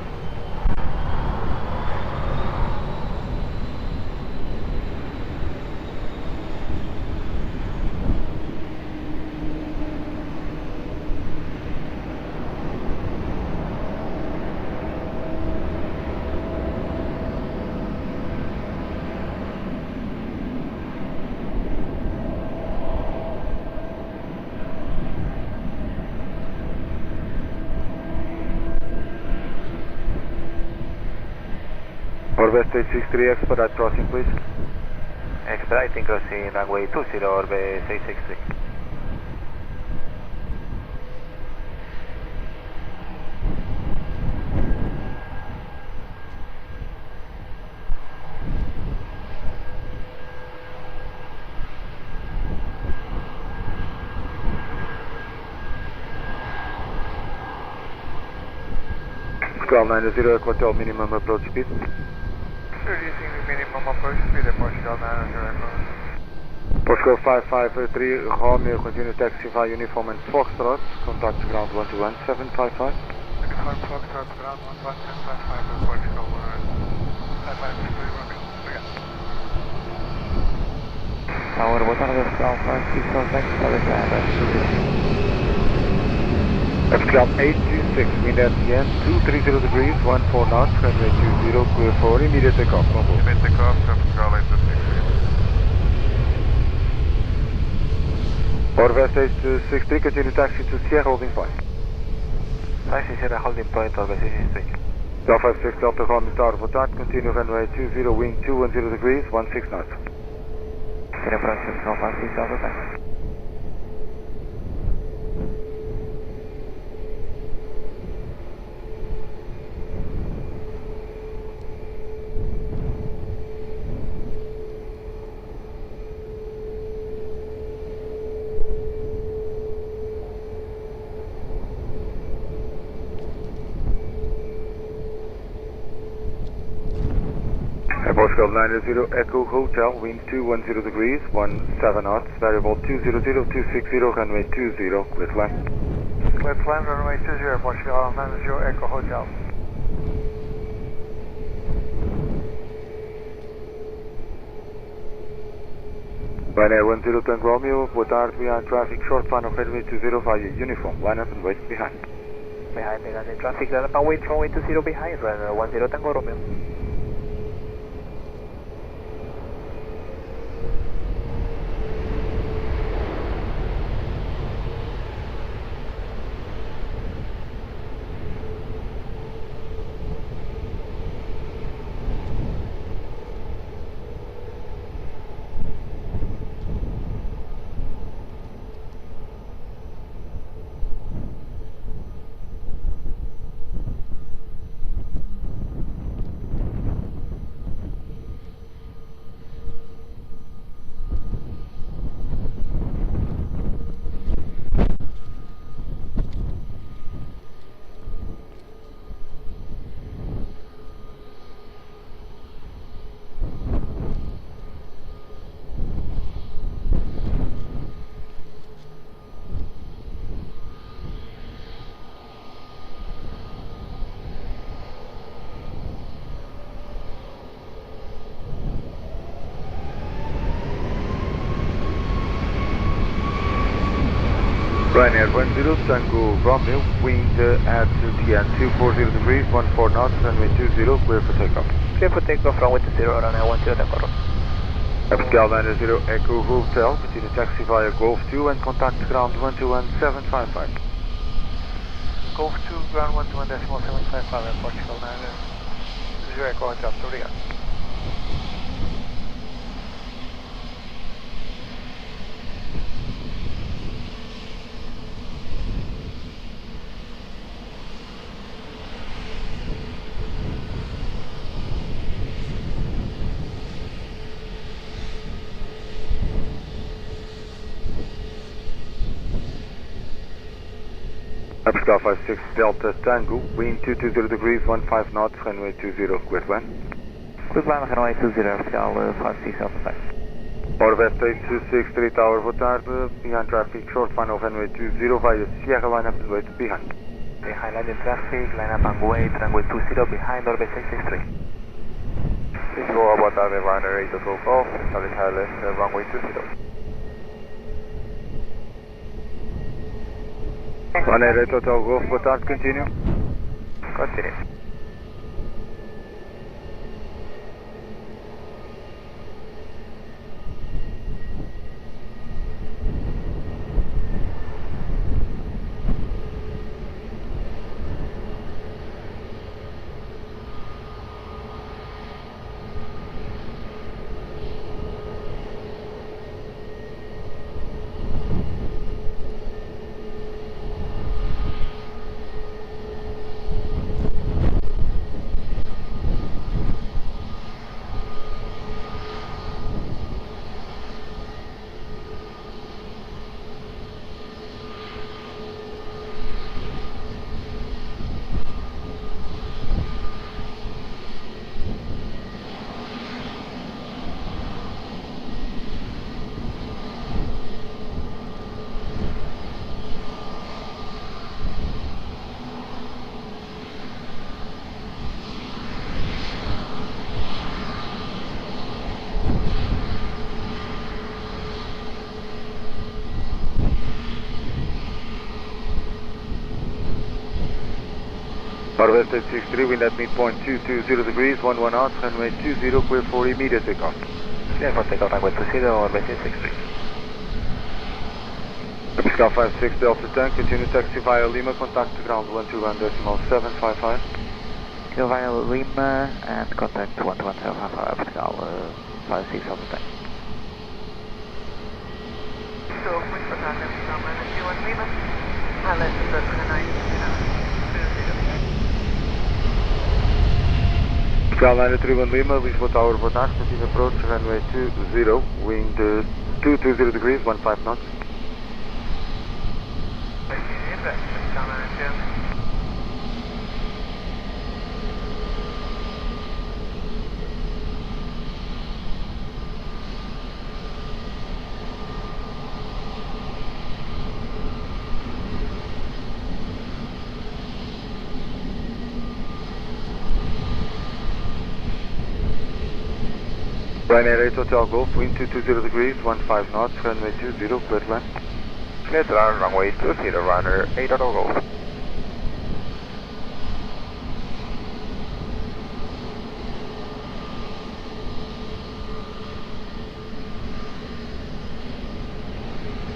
Orbit 863, expedite crossing please. Expediting crossing runway 20, Orbit 863. Pascal 90, Echo Hotel, minimum approach speed. Reducing the minimum approach speed at Portugal 90 Echo. Portugal 553, Romeo, continue taxi via uniform and Foxtrot, contact ground 121-755. Uniform Foxtrot, ground 11755 at Portugal 553, Romeo. Obrigado. Tower, boa tarde, Portugal 564, taxi, Pascal 826, wind at the end, 230 degrees, 14 knots, runway 20, clear for immediate takeoff. Immediate takeoff, Pascal 826. Orbit 863, continue taxi to Sierra holding point. Taxi Sierra holding point, Orbit 863. Delta 56 Delta Romeo Tower, boa tarde, continue runway 20, wind 210 degrees, 16 knots. Sierra Francisco 56 Delta taxi. Portugal 90, Echo Hotel, wind 210 degrees, 17 knots, variable 200, 260, runway 20, clear to land. Clear to land, runway 20, Portugal 90, Echo Hotel. Ryanair 10 Tango Romeo, boa tarde, behind traffic, short final runway 20 via uniform, line up and wait behind. Behind traffic, wait runway 20 behind, Ryanair 10 Tango Romeo. Ryanair 10 Tango Romeo, wind at TN 240 degrees, 14 knots, runway 20, clear for takeoff. Clear for takeoff, runway 20, Ryanair 10 Tango Romeo. Pascal 90 Echo Hotel, continue taxi via Golf 2 and contact ground 121.755. Golf 2, ground 121.755 at Portugal 90 Echo Hotel, obrigado. Pascal 56 Delta Tango, wind 220 degrees, 15 knots, runway 20, clear to land. Clear to land, runway 20, Pascal 56 Delta Tango. Orbit 8263 Tower, boa tarde, behind traffic, short final runway 20 via Sierra line up and wait behind. Behind landing traffic, line up and wait, runway 20 behind Orbit 663. Lisboa, boa tarde, Ryanair 8 Golf, Charlie Highland, runway 20. Ryanair 8 Hotel Golf, boa tarde, continue. Continue. Northwest 863, wind at midpoint 220 degrees, 11 knots, runway 20, clear for immediate takeoff. Clear for takeoff, runway 20, Orbit 663. Pascal 56 Delta Tank, continue taxi via Lima, contact ground 121.755. Clear via Lima and contact 121.755, Pascal 56 Delta Tank. So, muito boa tarde, Aviação, Lima, Highland, Pascal 931 Lima, Lisboa Tower, boa tarde, continue approach, runway 20, wind 220 degrees, 15 knots. Ryanair 8 Hotel Golf, wind 220 degrees, 15 knots, runway 20, clear to land. Clear to land, runway 20, Ryanair 8 Hotel Golf.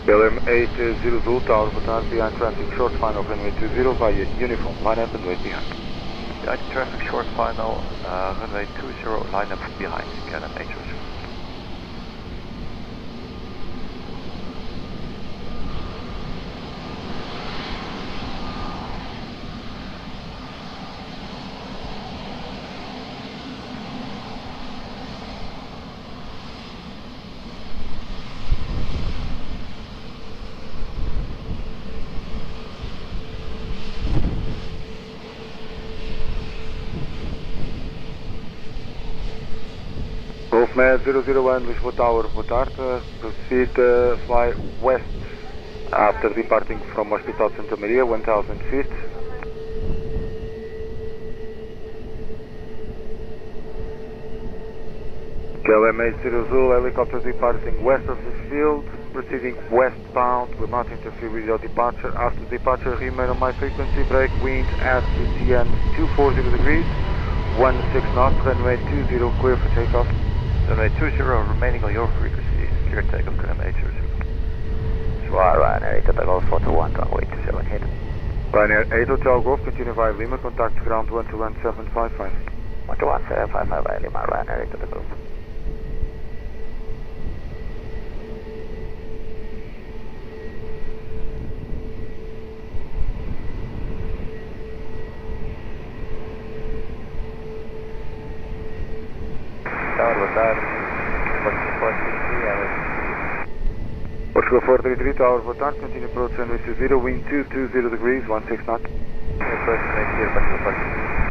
KLM 80 Zulu Tower, boa tarde, behind traffic, short final, runway 20 via uniform, line up and wait behind. Behind traffic, short final, runway 20, line up behind, KLM 80. Med 001 Lisboa Tower, boa tarde, proceed fly west after departing from Hospital Santa Maria, 1000 feet. KLM 80 Zulu, helicopter departing west of the field, proceeding westbound, will not interfere with your departure. After departure, remain on my frequency, break, wind at CN 240 degrees, 16 knots, runway 20, clear for takeoff. Runway 20, remaining on your frequency, clear takeoff, runway 20. Ryanair 8 Hotel Golf 421, runway 27 hit. Ryanair 8 Hotel Golf, continue via Lima, contact ground 121755. 121755 via Lima, Ryanair 8 Hotel Golf. Tower, boa tarde. Portugal 433 Tower, boa tarde. Continue approach runway 20, wind 220 degrees, 16 knots. Approach runway 20, Portugal 433.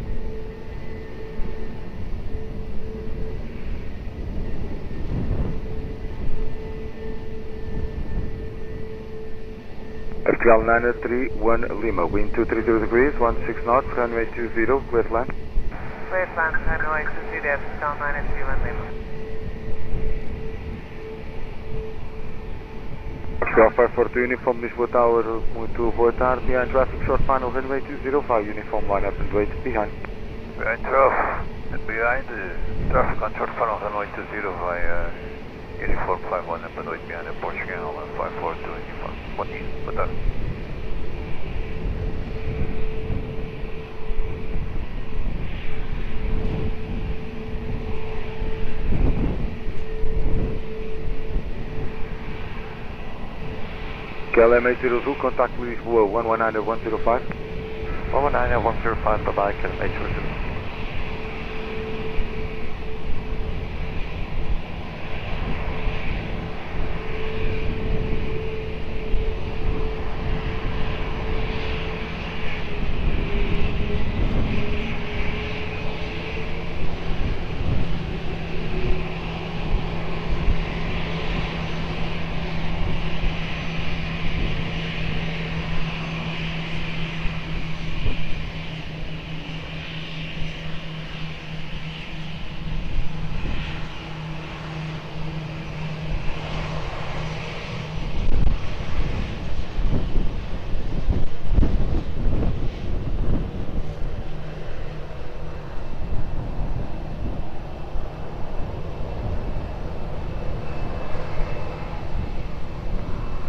Portugal 931 Lima, wind 230 degrees, 16 knots, runway 20, clear to land. Clear to land, runway 20, Portugal 931 Lima. Portugal 542 Uniform Lisboa Tower, muito boa tarde. Behind traffic, short final, runway 205, uniform line up and wait behind. Behind traffic on short final, runway 20 via uniform 51 up and wait behind the Portugal 542 uniform. Bom dia, boa tarde. KLM 802, contact Lisboa 119 105. 119 105, bye-bye, KLM 802.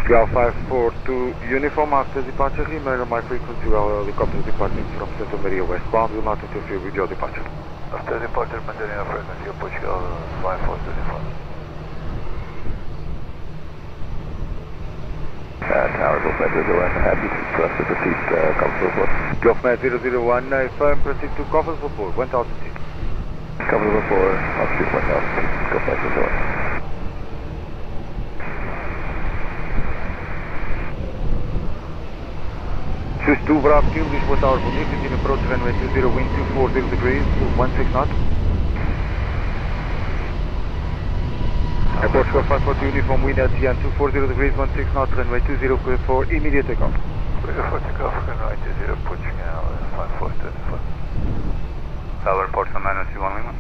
Portugal 542 Uniform, after departure, remain on my frequency while helicopter departing from Santa Maria westbound will not interfere with your departure. After departure, maintaining our frequency of Portugal 542 uniform. Tower Golf Med 001, happy for us to proceed Covers Report. Golf Med 001, firm, proceed to Covers Report, 1000 feet. Covers Report, altitude 1000 feet, Golf Med 001. Choose 2 Bravo Kill, Lisboa Tower, Bonito, continue approach runway 20, wind 240 degrees, 16 knots. Airport Square 542 Uniform, wind at CN 240 degrees, 16 knots, runway 20, clear for immediate takeoff. Clear for takeoff, runway 20, Portugal 542 uniform. Tower, Portugal 931 Lima.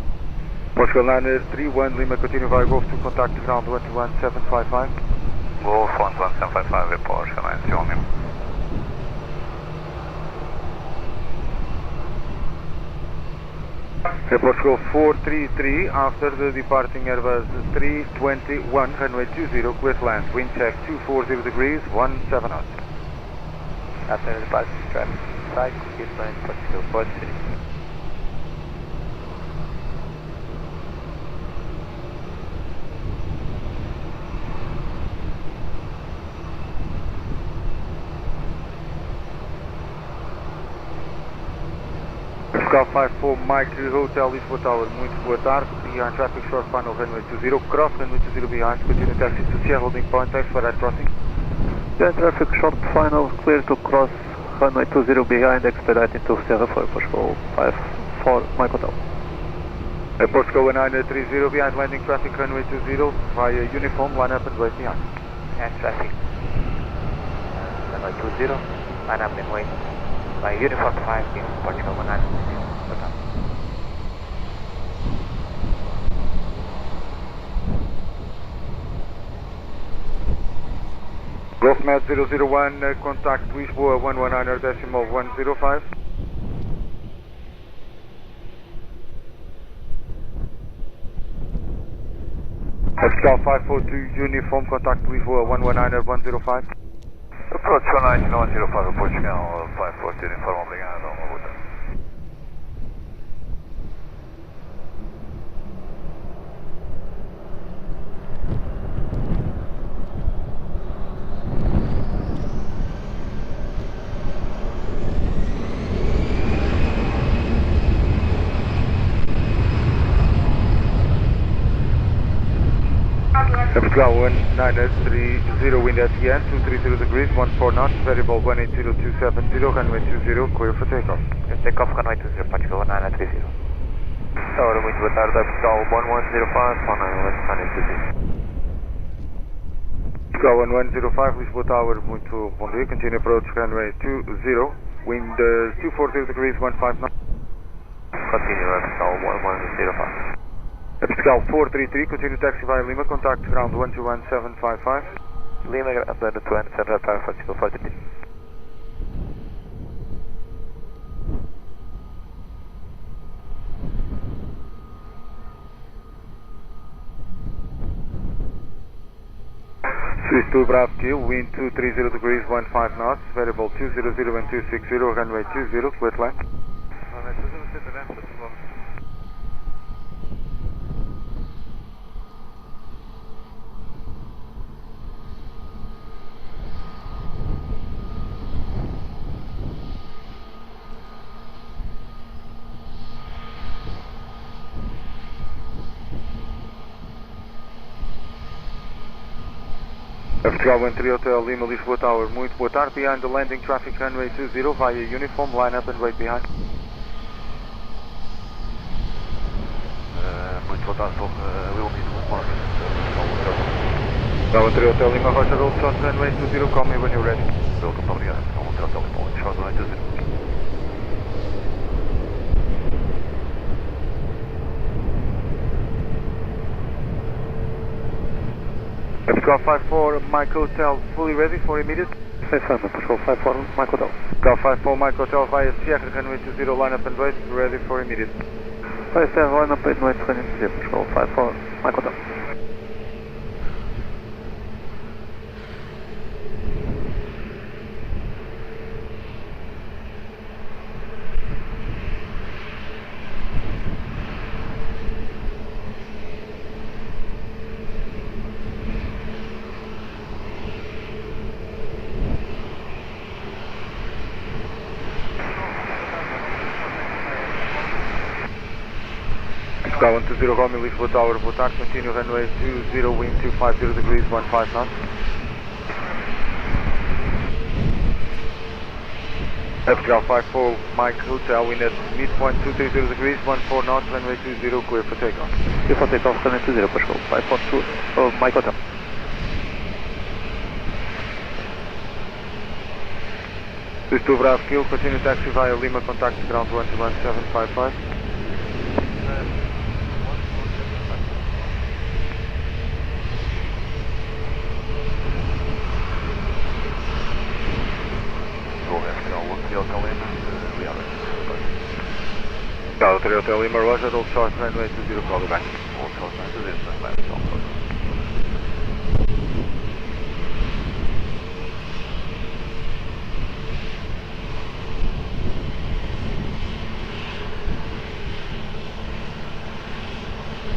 Portugal 931 Lima, continue via Golf to contact ground 11755. Golf 11755, Portugal 931 Lima. Portugal 433, after the departing Airbus 321, runway 20, clear to land, wind check 240 degrees, 17 knots. After the departure, traffic side, clear to land, Portugal 433. Portugal 54 Mike Hotel Lisboa Tower, muito boa tarde. Behind traffic, short final, runway 20, cross runway 20 behind, continue taxi to Sierra holding point, thanks for that crossing. Behind traffic, short final, clear to cross runway 20 behind, expediting to Sierra for Portugal 54 Mike Hotel. Portugal 1930, behind landing traffic, runway 20, via uniform, line up and wait behind. Behind traffic, runway 20, line up and wait. By uniform 5 in Portugal 1930. Golf Med 001, contact Lisboa 119.105. Portugal 542, uniform, contact Lisboa 119.105. Approach 119.105, Portugal 542, uniform, obrigado, uma boa tarde. Portugal 1930, wind at the end, 230 degrees, 14 knots, variable 180270, runway 20, clear for takeoff. Takeoff, runway 20, Portugal 1930. Ora, muito boa tarde, Portugal 1105, runway 20. Portugal 1105, Lisboa Tower, muito bom dia, continue approach runway 20, wind 240 degrees, 15 knots. Continue, Portugal 1105. Portugal 433, continue taxi via Lima, contact ground 121755. Lima, ground 121755, Portugal 433. Swiss 2 Bravo Kilo, wind 230 degrees, 15 knots, variable 200 and 260, runway 20, clear to land. Runway 20, clear to land, Portugal. Portugal 13 Hotel Lima, Lisboa Tower, muito boa tarde. Behind the landing traffic runway 20 via uniform, line up and wait behind. Muito boa tarde, Will Meet with Mark. Portugal 13 Hotel Lima, Roger, roll short runway 20, call me when you're ready. Welcome, obrigado. Portugal 13 Hotel Lima, short runway 20. Portugal 54, Mike Hotel, fully ready for immediate? Yes, sir, Portugal 54, Mike Hotel. Portugal 54, Mike Hotel via Sierra, runway 20, line up and wait, ready for immediate. Yes, sir, line up and wait, Portugal 54, Mike Hotel. Portugal 120, Romeo, Lisboa Tower, boa tarde, continue runway 20, wind 250 degrees, 15 knots. Portugal 54, Mike Hotel, wind at midpoint 230 degrees, 14 knots, runway 20, clear for takeoff. Clear for takeoff, runway 20, Portugal 54, Mike Hotel. Swiss 2 Bravo Kilo, continue taxi via Lima, contact ground 121755. Portugal 3 Hotel Lima, Roger, hold short runway 20, call back. Hold short runway 20, stand by, Portugal.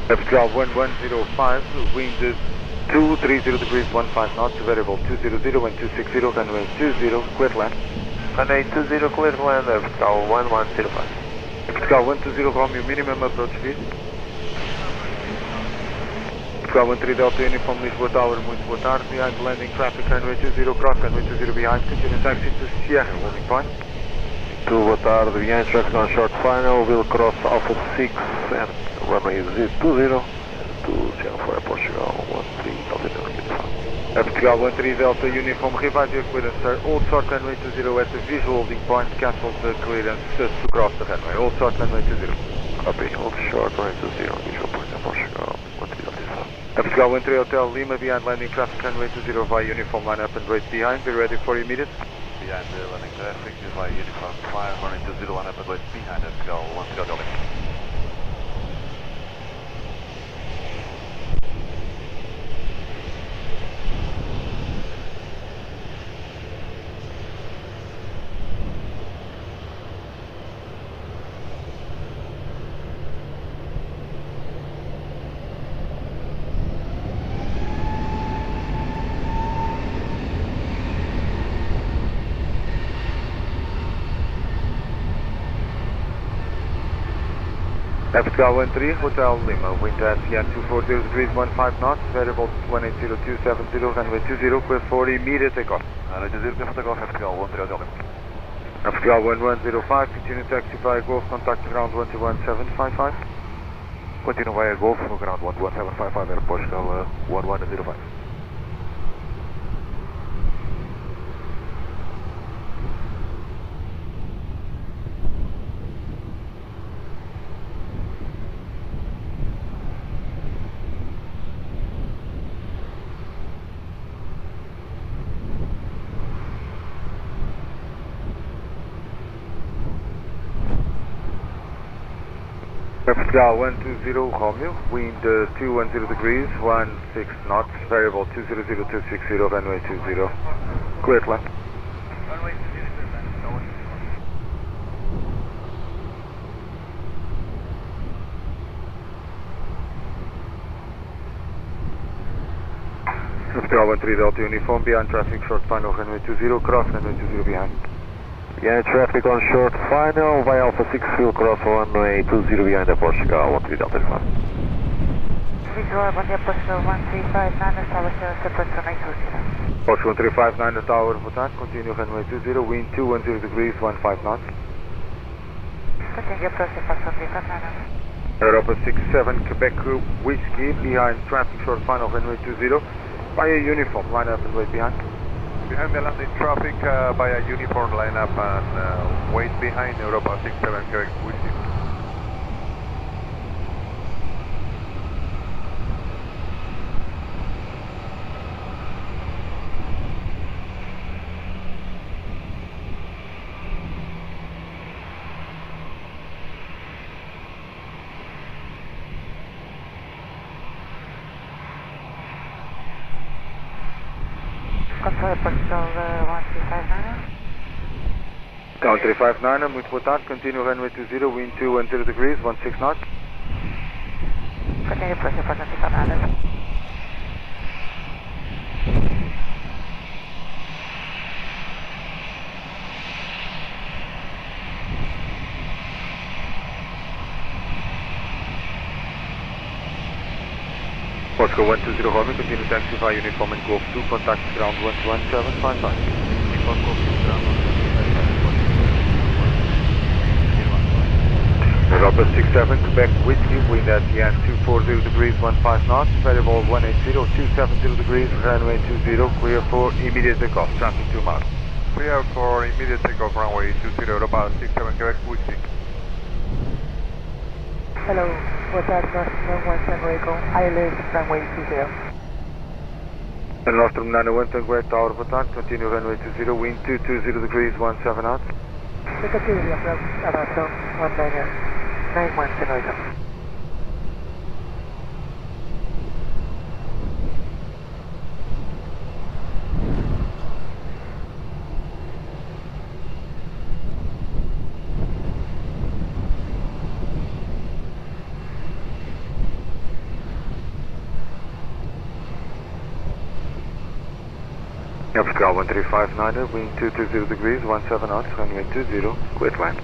Portugal 1105, wind 230 degrees, 15 knots, variable 200 and 260, runway 20, clear to land. Runway 20, clear to land, Portugal 1105. Portugal 120, Romeo, minimum approach speed. Portugal 13 Delta, uniform, Lisboa Tower, muito boa tarde. Behind landing traffic, runway 20, cross, runway 20 behind, continue taxi to Sierra, holding point. Muito boa tarde, behind traffic on short final, will cross Alpha 6 and runway 20 to Sierra for Portugal 13 Delta uniform. Portugal 13 Delta, uniform, revise your clearance, sir. Hold short runway 20 at the visual holding point, cancel the clearance to cross the runway. Hold short runway 20. Copy, hold short runway 20, visual point at Portugal 13 Delta uniform. Portugal 13 Hotel Lima, behind landing traffic runway 20 via uniform line up and wait behind, be ready for immediate. Behind the landing traffic, via uniform 5, running 20 line up and wait behind Portugal 13 Hotel Lima. Portugal 13 Hotel Lima, wind at VN 240 degrees 15 knots, variable 180270, runway 20, clear for immediate takeoff. Runway 20, clear for takeoff, Portugal 13 Hotel Lima. Portugal 1105, continue taxi via Golf, contact ground 11755. Continue via Golf, ground 11755, Aeroporto, Portugal 1105. Portugal 120 Romeo, wind 210 degrees, 16 knots, variable 200260, runway 20, clear to land. Runway 20, Portugal 13 Delta Uniform, behind traffic, short final, runway 20, cross, runway 20 behind. Behind traffic on short final, via Alpha 6, fuel cross runway 20 behind the Portugal 13 Delta Uniform. Lisboa, bom dia, Portugal 1359, Tower 0, approach runway 20. Portugal 359, Tower of attack, continue runway 20, wind 210 degrees, 15 knots. Continue approach Portugal 359. Europa 67, Quebec Whiskey, behind traffic, short final, runway 20, via uniform, line up and wait behind. Behind the landing traffic, by a uniform lineup and wait behind Europa 67 Quebec Whiskey. Control Portugal 1359. Down 359, muito boa tarde, continue runway 20, wind 210 degrees, 16 knots. Continue approach Portugal 359. Portugal 120 Romeo, continue taxi via uniform and Golf 2, contact ground 11755. Europa 67, Quebec Whiskey, wind at VN 240 degrees, 15 knots, variable 180, 270 degrees, runway 20, clear for immediate takeoff, traffic 2 miles. Clear for immediate takeoff, runway 20, Europa 67 Quebec Whiskey. Hello, boa tarde, nós terminamos Tango Echo, ILS, runway 20. And nós terminando 1 Tango Echo, Tower of attack, continue runway 20, wind 220 degrees, 17 knots. Negative, aviação 91 Tango Echo. Portugal 1359, wind 220 degrees, 17 knots, runway 20, clear to land.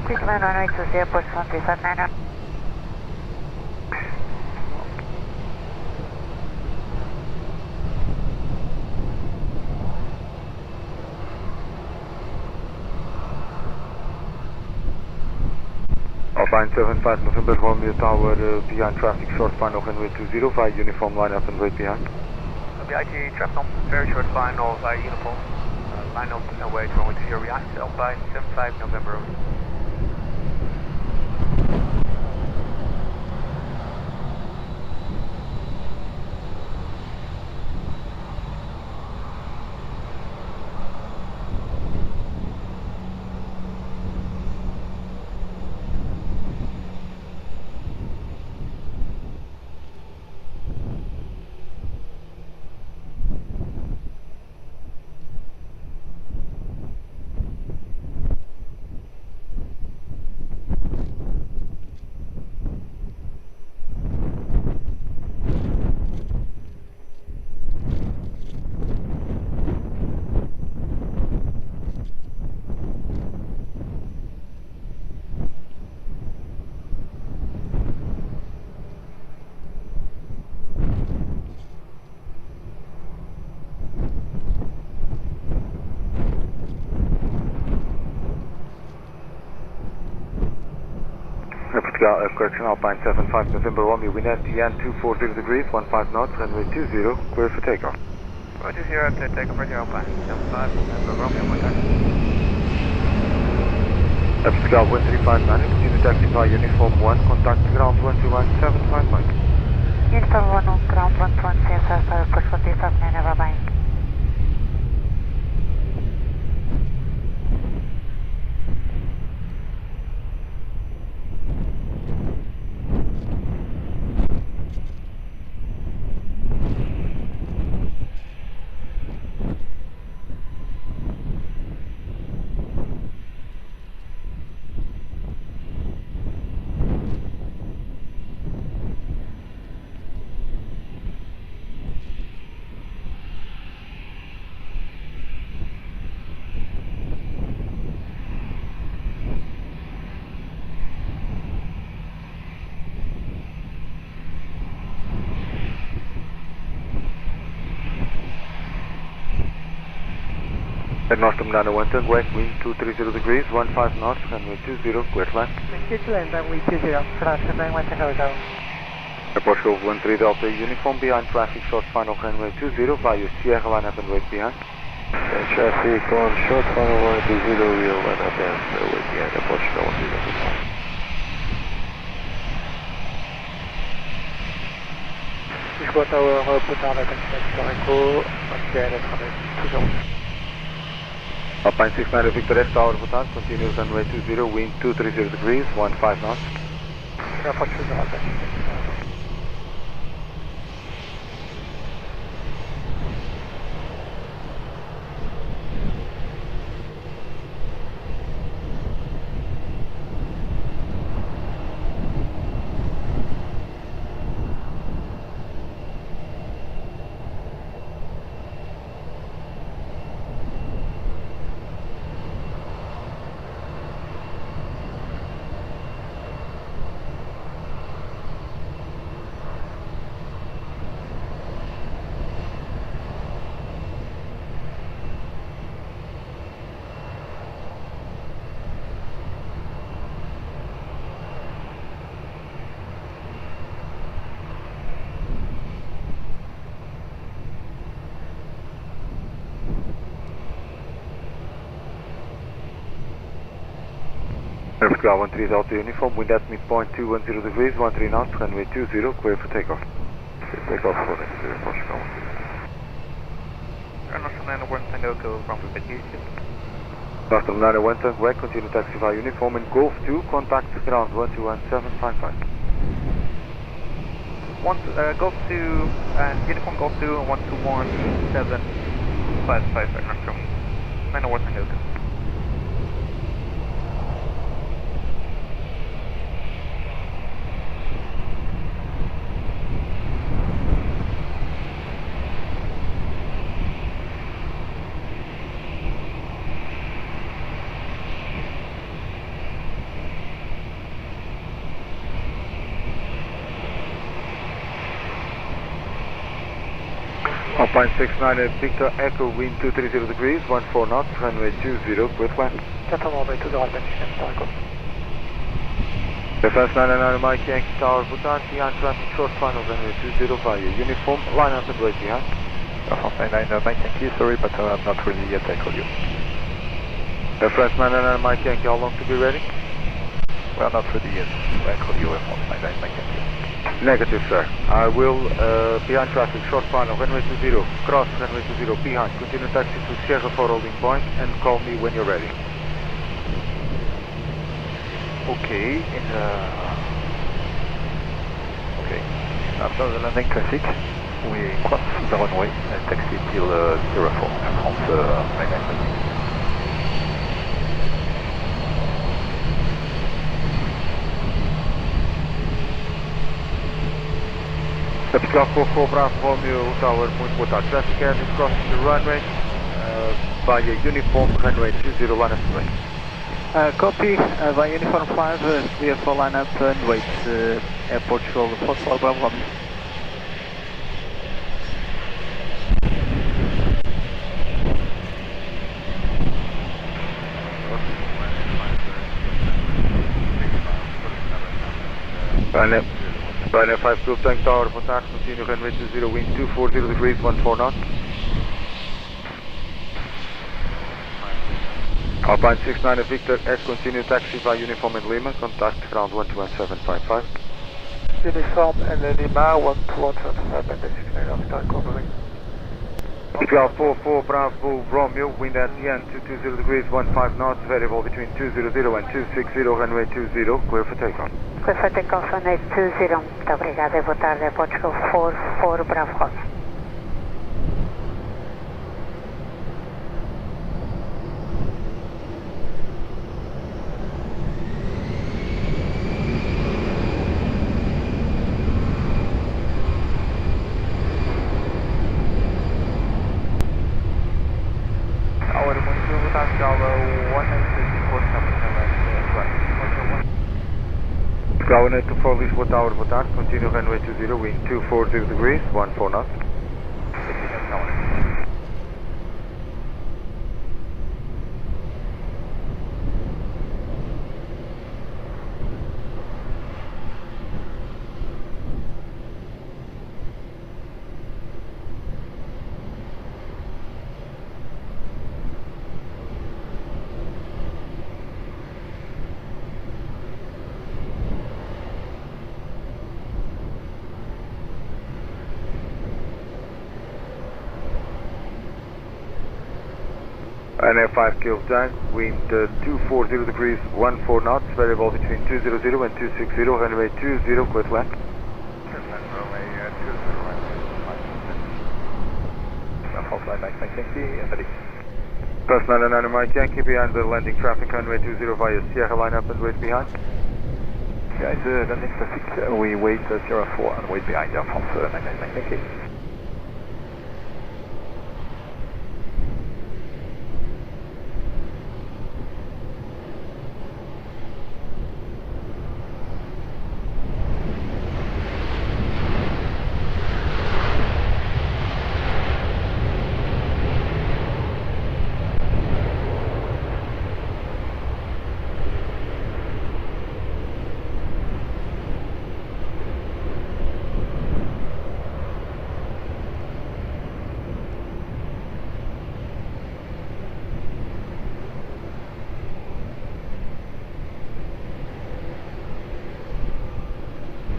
Clear to land, runway 20, Portugal 1359. Alpine 75 November Romeo Tower, behind traffic, short final, runway 20, via uniform line up and wait behind. IT traffic on very short final via uniform, line up and wait runway 20 behind, Alpine 75 November. Correction, Alpine 75 November Romeo, wind STN 240 degrees, 15 knots, runway 20, clear for takeoff. Roger, 0 to takeoff, Roger, Alpine 75 November Romeo, contact. Scout 1359, continue taxi by Uniform 1, contact ground 121.75 Mike. Uniform 1 on ground 121, CSS, Aeroporto, 45, never mind. At Nostrum 901, turn west, wind 230 degrees, 15 knots, runway 20, clear to land. Transmitido to land, runway 20, France, runway 10, go. Airport Golf 13 Delta Uniform, behind traffic, short final runway 20, via Sierra, line up and wait behind. Traffic on short final 120, we'll line up and wait behind, Airport Golf 13. Lisboa Tower, put down attention to Echo, again at 120. Alpine 69 Victor S Tower, Bhutan, continues runway 20, wind 230 degrees, 15 knots. Airport should not attention. Airport 13 Delta Uniform, wind at midpoint 210 degrees, 13 knots, runway 20, clear for takeoff. Takeoff for next to Portugal. Nostrum 901, Tango, go from Aviation. Nostrum 901, turn west, continue taxi via Uniform in Golf 2, contact ground 121.755. Golf 2, Uniform Golf 2, 121.755, Nostrum 901, Tango, go. Alpine 69 Victor Echo, wind 230 degrees, 14 knots, runway 20, clear to land. Delta runway 20, attention to Echo. Defense 999 Mike Yankee Tower, Bhutan, behind traffic, short final runway 20 via Uniform, line up and wait behind. France 99 Mike Yankee, sorry, but I'm not ready yet, I call you. France 999 Mike Yankee, how long to be ready? We are not ready yet, I call you France 99 Mike Yankee. Negative, sir. I will, behind traffic, short final, runway 20, cross runway 20, behind, continue taxi to Sierra for holding point, and call me when you're ready. Okay, after the landing traffic, we cross the runway and taxi till 04, France 99. Portugal 44 Bravo Romeo Tower, muito boa tarde. Traffic and is crossing the runway via Uniform, runway 20, line up and wait. Copy, via Uniform 5, clear for line up and wait, Airport Golf 44 Bravo Romeo. Ryanair 5 Group Tank Tower, boa tarde, continue runway 20, wind 240 degrees, 14 knots. Alpine 69 Victor, X continue taxi by uniform in Lima, contact ground 121755. Uniform and Lima, 1217, and 69 Oscar covering. Portugal 44 Bravo Romeo, wind at the end 220 degrees, 15 knots, variable between 200 and 260, runway 20, clear for takeoff. Clear for takeoff, runway 20. Muito obrigada, boa tarde, Portugal 44 Bravo Romeo. Ground 824 Lisboa Tower, boa tarde, continue runway 20, wind 240 degrees, 14 knots. Ryanair 5 Kilo Tank, wind 240 degrees, 14 knots, variable between 200 and 260, runway 20, clear to land. Plus 99 Mike Yankee, behind the landing traffic, runway 20 via Sierra, line up and wait behind. Guys, landing traffic, we wait Sierra 4 and wait behind Air France 999, thank you.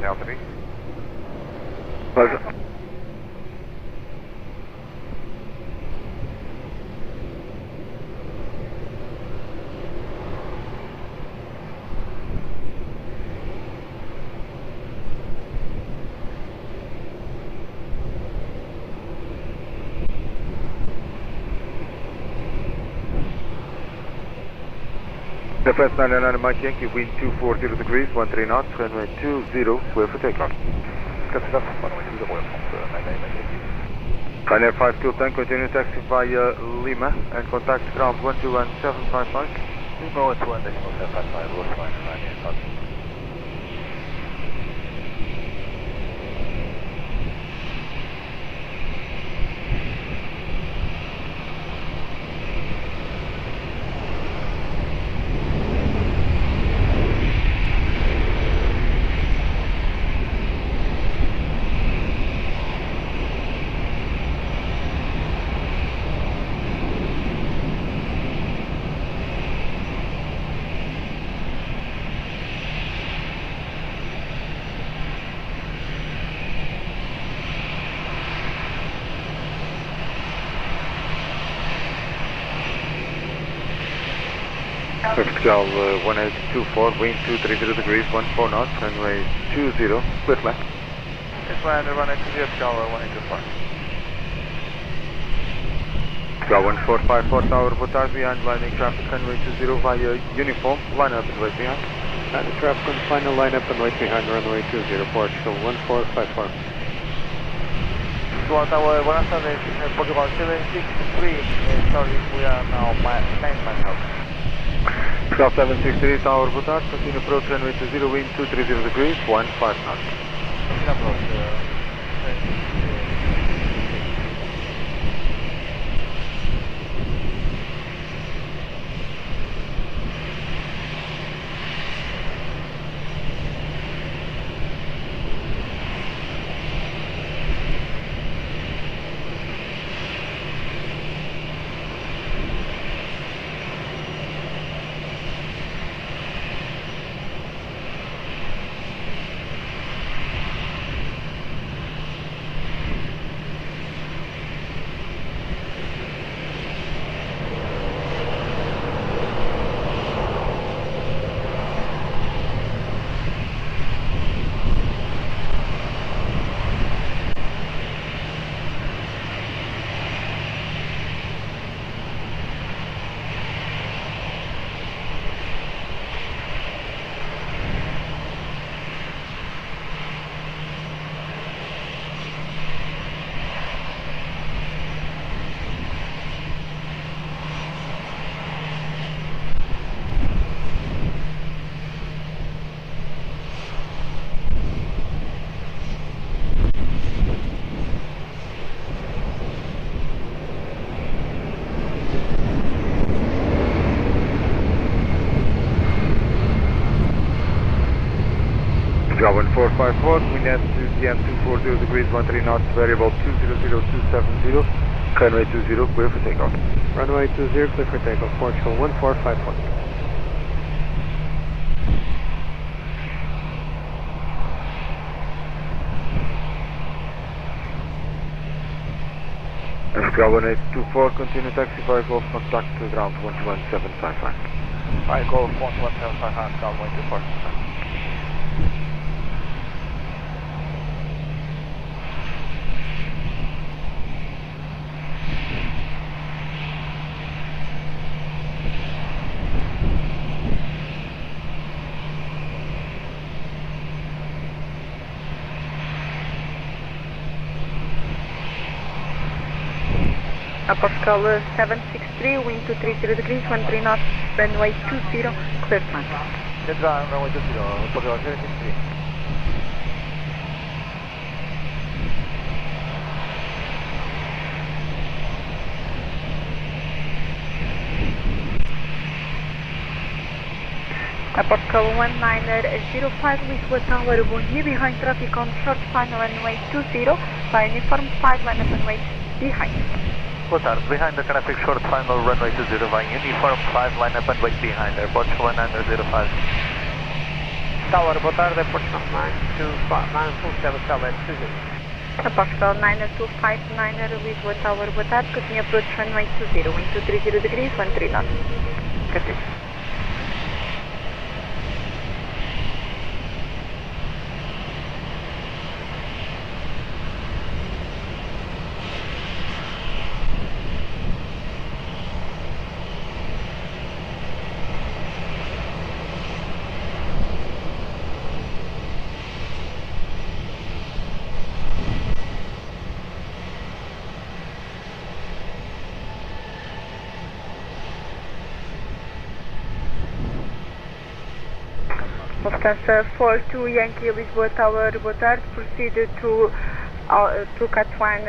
Delta V. Pleasure. First 99 Mike Yankee, wind 240 degrees, 13 knots, runway 20, clear for takeoff. Ryanair 5 Kilo Tank, continue taxi via Lima and contact ground 121755. Lima 121755, Road line, Ryanair 5. Portugal 1824, wind 230 degrees, 14 knots, runway 20, clear to land. It's land, runway 20, Portugal 1824. Portugal 1454 Tower, boa tarde, behind landing traffic, runway 20 via uniform, line up and wait behind. Landing traffic on final line up and wait behind, runway 20, Portugal 1454. Lisboa Tower, buenas tardes, Portugal 763, sorry, we are now 9 miles out. Portugal 763 Tower, boa tarde, continue approach runway 20, wind 230 degrees, 15 knots. Portugal 1454, wind at CN 240 degrees 13 knots, variable 200270, runway 20, clear for takeoff. Runway 20, clear for takeoff, Portugal 1454. Portugal 1824, continue taxi via Golf, contact ground 11755. Via Golf 11755, ground 124. Portugal 763, wind 230 degrees, 13 knots, runway 20, clear to land. Get down, runway 20, Portugal 763. Portugal 1905, Lisboa Tower, bom dia, behind traffic on short final runway 20, by uniform 5, line up runway behind. Boa tarde, behind the traffic short final runway 20, by uniform 5, line up and wait behind, Airport 1905. Tower, boa tarde, Portugal 927 Portugal 9259, Lisboa Tower, boa tarde, continue approach runway 20, wind 230 degrees, 13 knots. Continue. Lufthansa 42 Yankee Lisboa Tower, boa tarde, proceed to Cat1.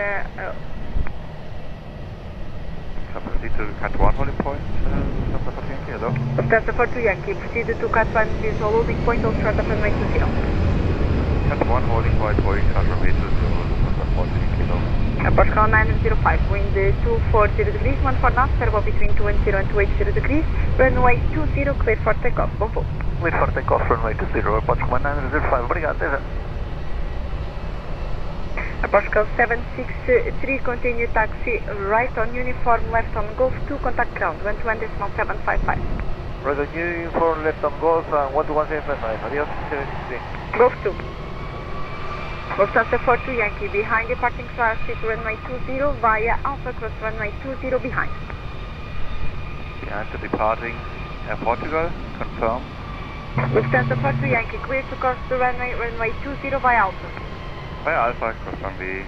Proceed to Cat1 holding point, Lufthansa 42 Yankee, hello? Lufthansa 42 Yankee, proceed to Cat1 visual holding point, all short of runway 20. Cat1 holding point, Boeing short runway 20, Lufthansa 42 Yankee, hello? Portugal 905, wind 240 degrees, 14 knots, variable between 210 and 280 degrees, runway 20, clear for takeoff, bom voo. Clear for takeoff, runway 20, Portugal 1905, obrigado, até já. Portugal 763, continue taxi right on uniform, left on Golf 2, contact ground, 121.755. Right on uniform, left on Golf, 121.755, adios, 763. Golf 2. Lufthansa 42 Yankee, behind departing traffic, runway 20, via Alpha cross runway 20, behind. Behind the departing Portugal, confirm. Lufthansa 42 Yankee, clear to cross the runway 20, via Alpha. Via Alpha, cross runway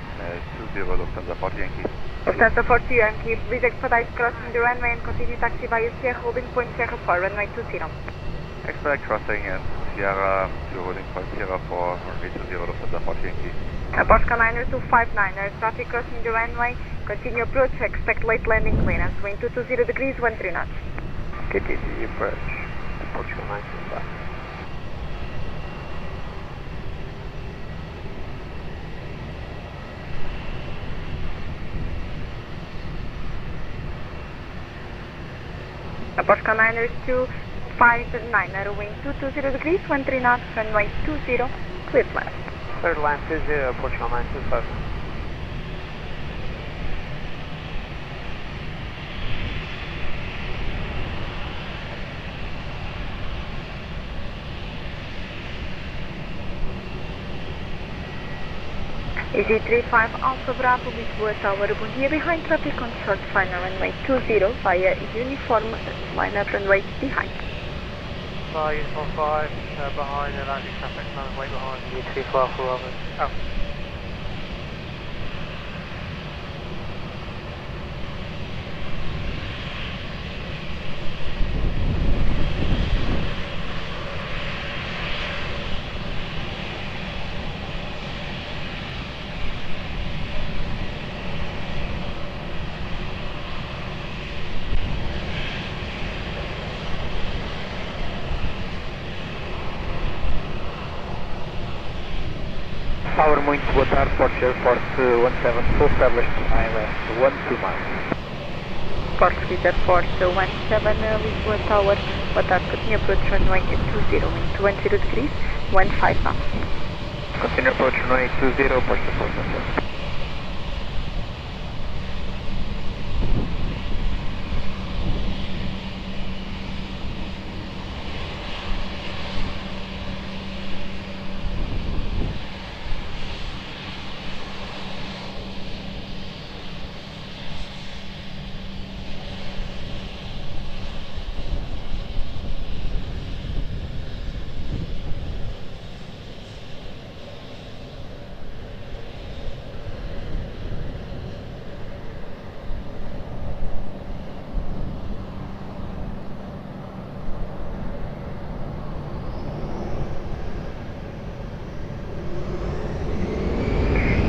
20, Lufthansa 40 Yankee. Lufthansa 42 Yankee, please expedite crossing the runway and continue taxi via Sierra holding point Sierra 4, runway 20. Expedite crossing and Sierra to holding point Sierra 4, runway 20, Lufthansa 40 Yankee. Portugal 9259, traffic crossing the runway, continue approach, expect late landing clearance, wind 220 degrees, 13 knots. Continue approach, Portugal 925. Portugal 929, wind 220 degrees, 13 knots, runway 20, clear flat. Third line 20, Portugal 925. EZ35 Alpha Bravo, Lisboa Tower, bom dia, behind traffic on short final runway 20, via uniform line up runway behind. Via uniform 5, behind the landing traffic, runway behind, EZ35 Bravo, out. muito boa tarde, Port Aeroporto 17, full established ILS 12 miles. Portuguese Airport 17, Lisboa Tower, boa tarde, continue approach runway 20, wind 20 degrees, 15 knots. Continue approach runway 20, Port Airport 17.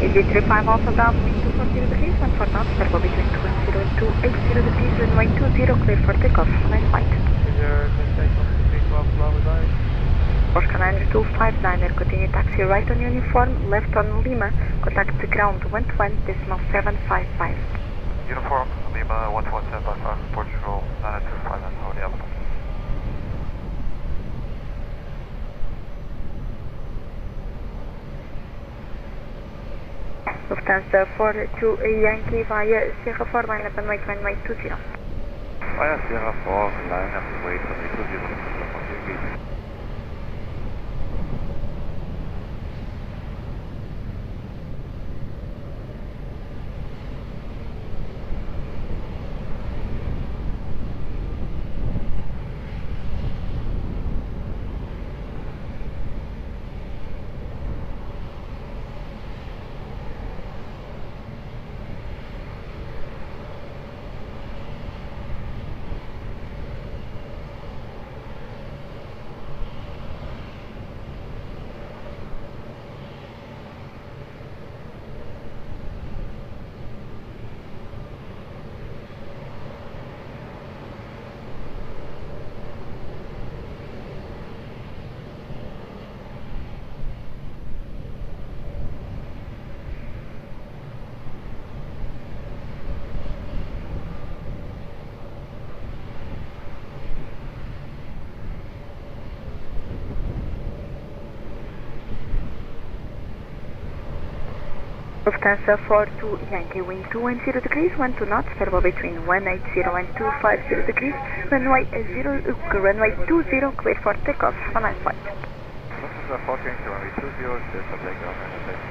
EG35 Alpha Bravo, wind 240 degrees, 14 knots, turbo between 20 and 280 degrees, runway 20, clear for takeoff, nice flight. Oscar 9259, continue taxi right on uniform, left on Lima, contact the ground 120.755. Uniform, Lima 117.5, Portugal 925, hold the Aeroporto. Lufthansa 42 Yankee via Sierra 4, line up and wait runway 20. Via Sierra 4, line up and wait runway 20. Lufthansa 42 Yankee, wind 210 degrees, 12 knots, turbo between 180 and 250 degrees, runway 20, clear for takeoff, have a nice flight. Lufthansa 42 Yankee, runway 20, clear for takeoff, have a nice flight.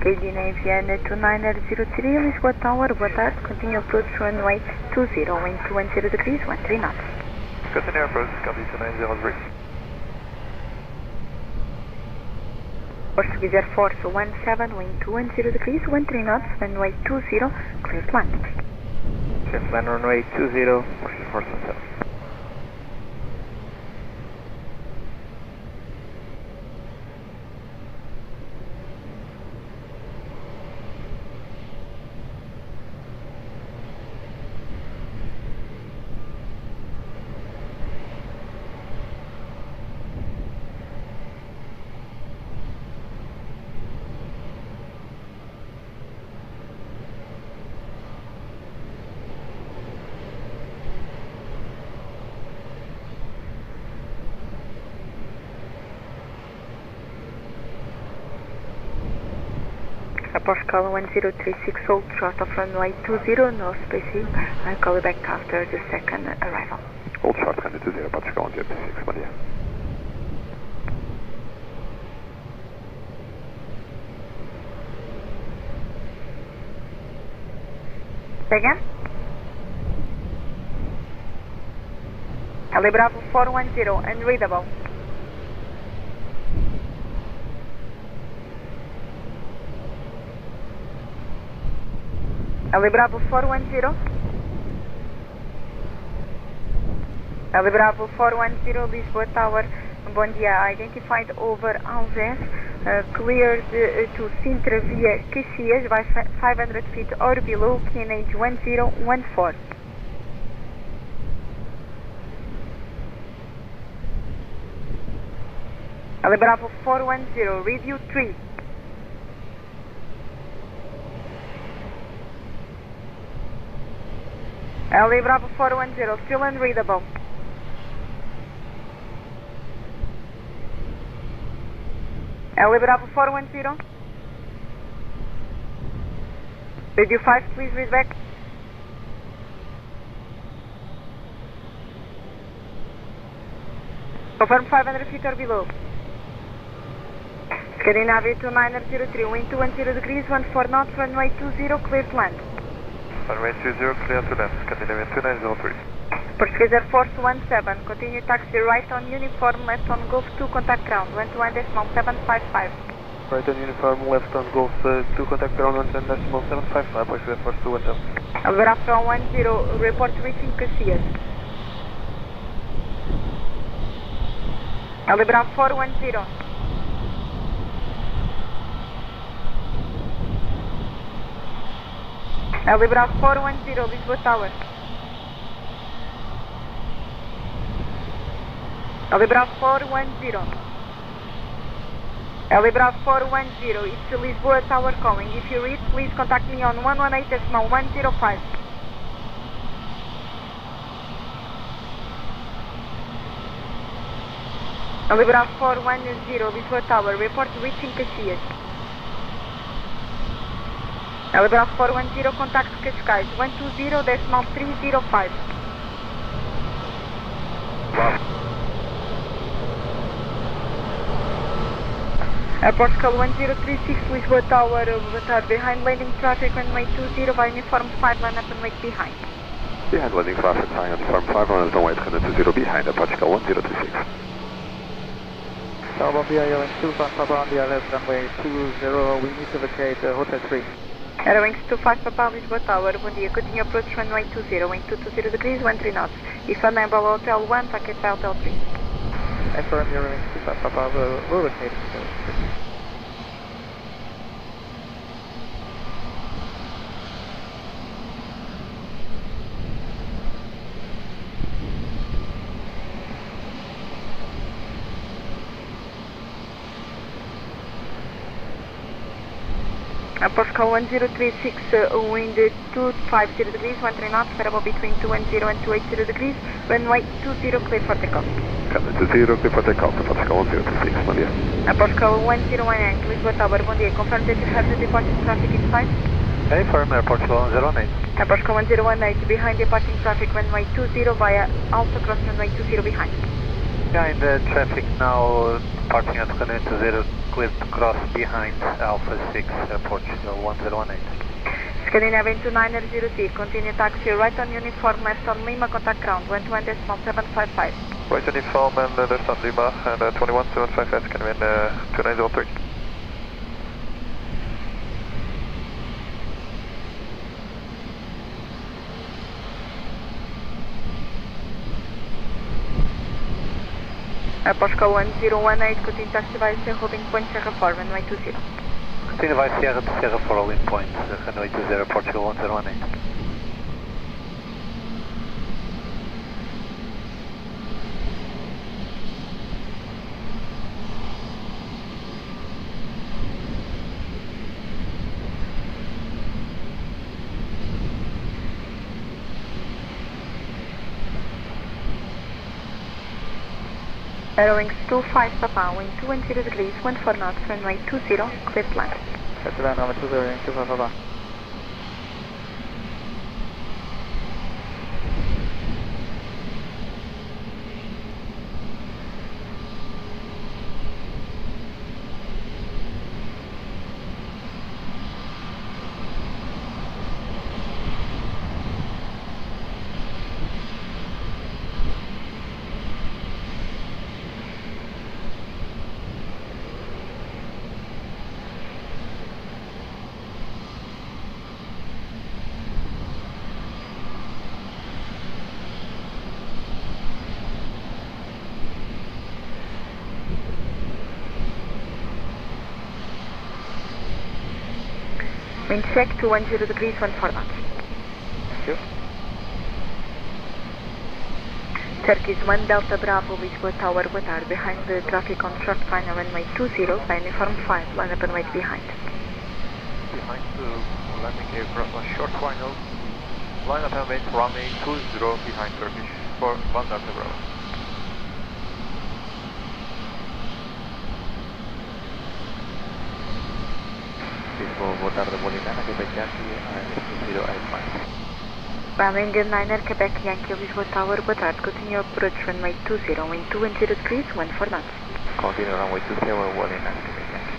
Aviation 2903, Lisboa Tower, boa tarde, continue approach runway 20, wind 20 degrees, 13 knots. Continue approach, copy 2903. Portuguese Air Force 17, wind 20 degrees, 13 knots, runway 20, clear to land. Clear to land runway 20, Portuguese Force 17. Portugal 1036, hold short of runway 20, no spacing. I'll call you back after the second arrival. Hold short, runway 20, Portugal 1036, bom dia. Say again? LA Bravo 410, unreadable. LA Bravo 410. LA Bravo 410, Lisboa Tower. Bom dia, identified over Algés, cleared to Sintra via Caxias by 500 feet or below, QNH 1014. LA Bravo 410, review 3. LA Bravo 410, still unreadable. LA Bravo 410. Radio 5, please read back. Confirm 500 feet or below. Scandinavia 2903, wind 210 degrees, 14 knots, runway 20, clear to land. Runway 20, clear to land, Scandinavia 2903. Portuguese Air Force 17, continue taxi right on uniform, left on Golf 2, contact ground, 121.755. Right on uniform, left on Golf 2, contact ground, 121.755, Portuguese Air Force 217. Alvarado 10, report reaching Caxias. Alvarado 410. Alvarado 410, Lisboa Tower. Alvarado 410. Alvarado 410, it's Lisboa Tower calling. If you read, please contact me on 118.105. Alvarado 410, Lisboa Tower, report reaching Caxias. Alvarado 410, contact Cascais, 120.305. Portugal 1036, Lisboa Tower, boa tarde, behind landing traffic, runway 20, by uniform 5, line up and wait behind. Behind landing traffic, flying on uniform 5, line up and wait, 20 behind, Portugal 1036. Bom dia, Airwings 25 Papa, on the ILS runway 20, we need to vacate Hotel 3. Airwings 25 Papa, Lisboa Tower, bom dia, continue approach runway 20, wind 220 degrees, 13 knots. If unable Hotel 1, packet by Hotel 3. Affirm Airwings 25 Papa, we're vacating Hotel 3. Portugal 1036, wind 250 degrees, 13 knots, variable between 210 and 280 degrees, runway 20, clear for takeoff. Runway 20, clear for takeoff, Portugal 1036, bom dia. Portugal 1018, Lisboa Tower, bom dia, confirm that you have the departing traffic in sight? Affirm, Portugal 1018. Portugal 1018, behind departing traffic, runway 20 via Alpha cross runway 20 behind. Behind the traffic now, departing at runway 20, clear to cross behind Alpha 6, Portugal 1018. Scandinavia 2903, continue taxi right on uniform, left on Lima, contact ground, 121.755. Right uniform and left on Lima, and 21.755, Scandinavia 2903. Portugal 1018, continue taxi via Serra holding point Serra 4, runway 20. Continue via Serra to Serra 4 holding point, runway 20, Portugal 1018. Airwings 25 Papa, wind 210 degrees, 14 knots, runway 20, clear to land. Clear to land, runway 20, 25 Papa. Wind check 210 degrees, 14 knots. Thank you. Turkish 1 Delta Bravo, Lisboa Tower, boa tarde. Behind the traffic on short final runway 20, by uniform 5, line up and wait behind. Behind the landing aircraft on short final, line up and wait runway 20 behind Turkish for 1 Delta Bravo. Lisboa, boa tarde, Bolivana, Quebec Yankee, ILS 085. Runway 9 Quebec Yankee, Lisboa Tower, boa tarde. Continue approach runway 20, wind 210 degrees, 14 knots. Continue runway 20, 19 Quebec Yankee.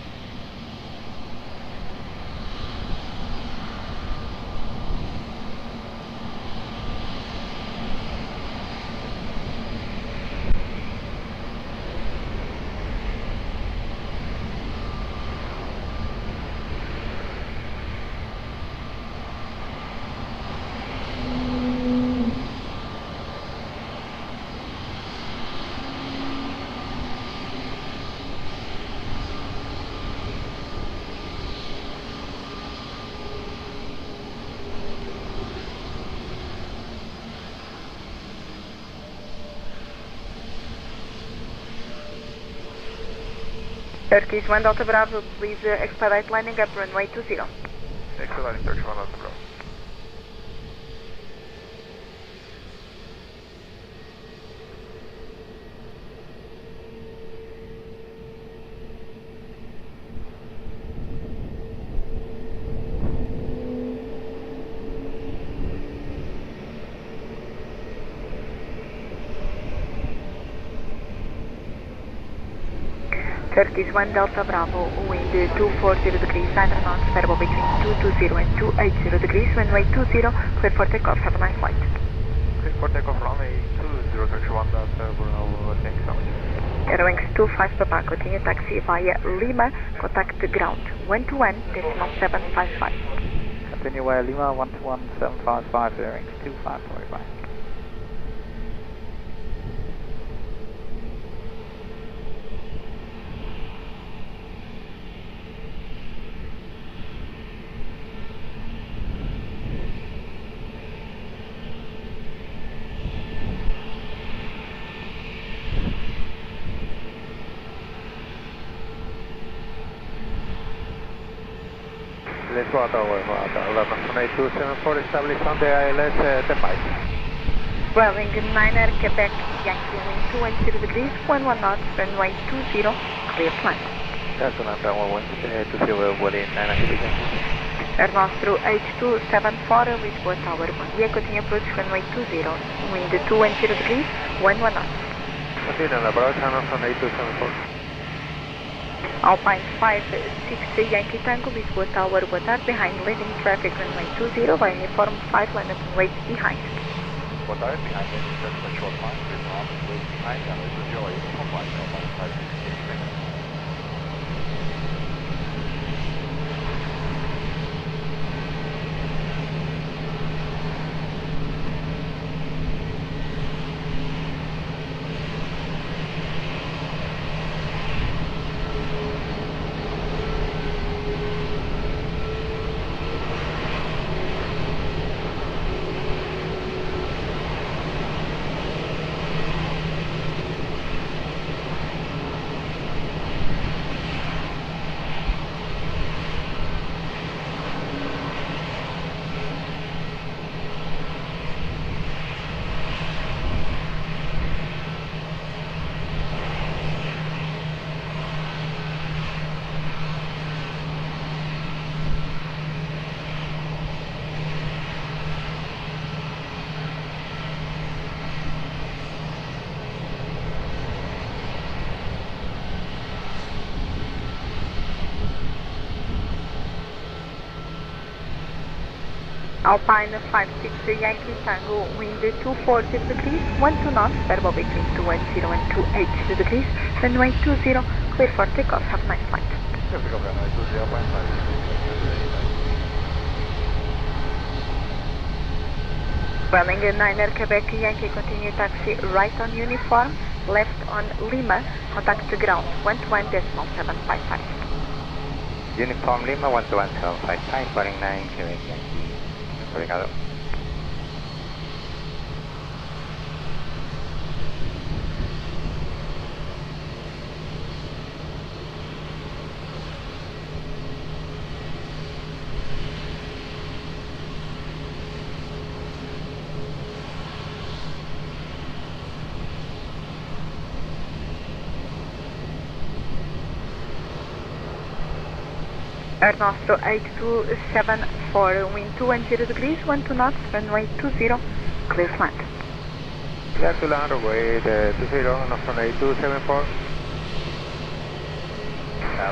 Turkish 1 Delta Bravo, please expedite landing up runway 20. Expediting Turkish 1 Delta Bravo. Turkish 1 Delta Bravo, wind 240 degrees, 9 knots, variable between 220 and 280 degrees, runway 20, clear for takeoff, have a nice flight. Clear for takeoff, runway 20, Turkish 1 Delta Bravo, thank you so much. Airwings 25 Papa, continue taxi via Lima, contact ground, 121.755. Continue via Lima, 121.755, airwings 25 Papa. Lisboa Tower, 112874, established on the ILS T5. Welling 9 Quebec Yankee, wind 210 degrees, 11 knots, runway 20, clear plan. Delta Lambda 120, Welling 9 Quebec Yankee. Air Nostro H274, Lisboa Tower, bom dia, continue approach runway 20, wind 210 degrees, 11 knots. Continue on approach, Hamilton 8274. Alpine 560 Yankee Tango, Lisboa Tower, boa tarde. Behind landing traffic runway 20, by uniform 5, line up and wait behind. Boa tarde, behind landing traffic short line, line up and wait behind, runway 20, uniform 5, Alpine 560. Alpine 560 Yankee Tango, wind 240 degrees, 12 knots, variable between 210 and 280 degrees, runway 20, clear for takeoff, have a nice flight. Welling 9 Quebec Yankee, continue taxi right on uniform, left on Lima, contact ground, 121.755. Uniform Lima 12175, boarding 9, Aviation. Obrigado. Air Nostro 8274, wind 210 degrees, 12 knots, runway 20, clear to land. Clear to land, runway 20, Nostro 8274.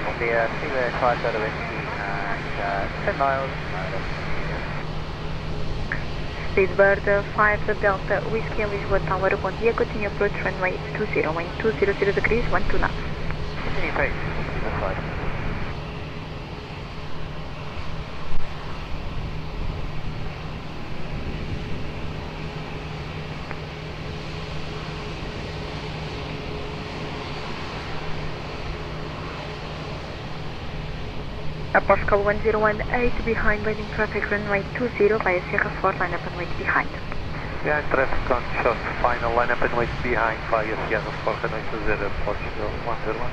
Bom dia, Chile, flight out of Whiskey and 10 miles. Speedbird 5 Delta Whiskey, Lisboa Tower, bom dia, continue approach runway 20, wind 200 degrees, 12 knots. Continue pace, that's flight. Portugal 1018 behind landing traffic runway 20 via Sierra 4 line up and wait behind. Behind traffic on short final line up and wait behind via Sierra 4 runway 20 Portugal 101.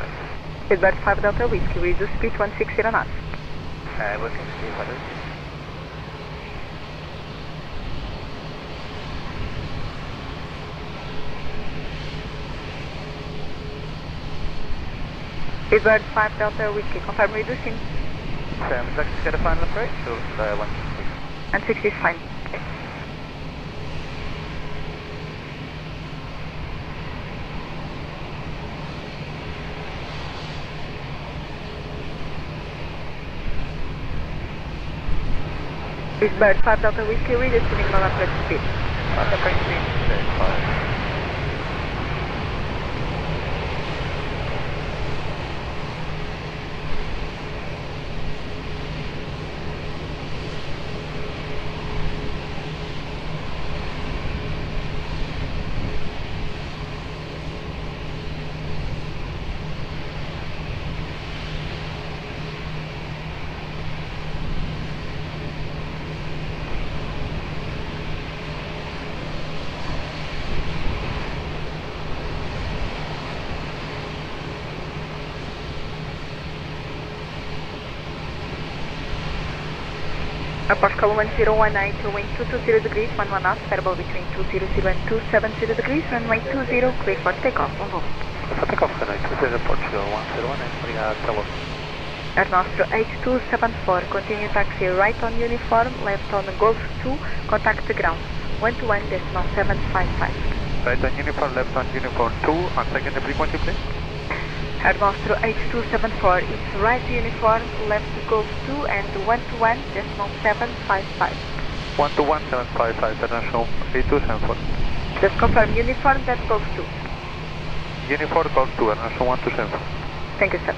Speedbird 5 Delta Whiskey, reduce speed 160 knots. Working speed, what is Speedbird 5 Delta Whiskey, confirm reducing. would you like to get a final approach or 160? 160 is fine. Okay. Speedbird 5 Delta Whiskey, reduce to minimum approach speed. Approach speed, 5. Portugal 1018, wind 220 degrees, 11 knots, variable between 200 and 270 degrees, runway 20, clear for takeoff, on board. For takeoff, runway 20 Portugal 101, obrigado, hello. Air Nostro 8274, continue taxi right on uniform, left on Golf 2, contact the ground, 121.755. Right on uniform, left on uniform 2, on second frequency please. Air Nostro 8274, it's right uniform, left Golf 2 and 121.755. 121.755, international 8274. Just confirm uniform, that's Golf 2. Uniform Golf 2, international 1274. Thank you, sir.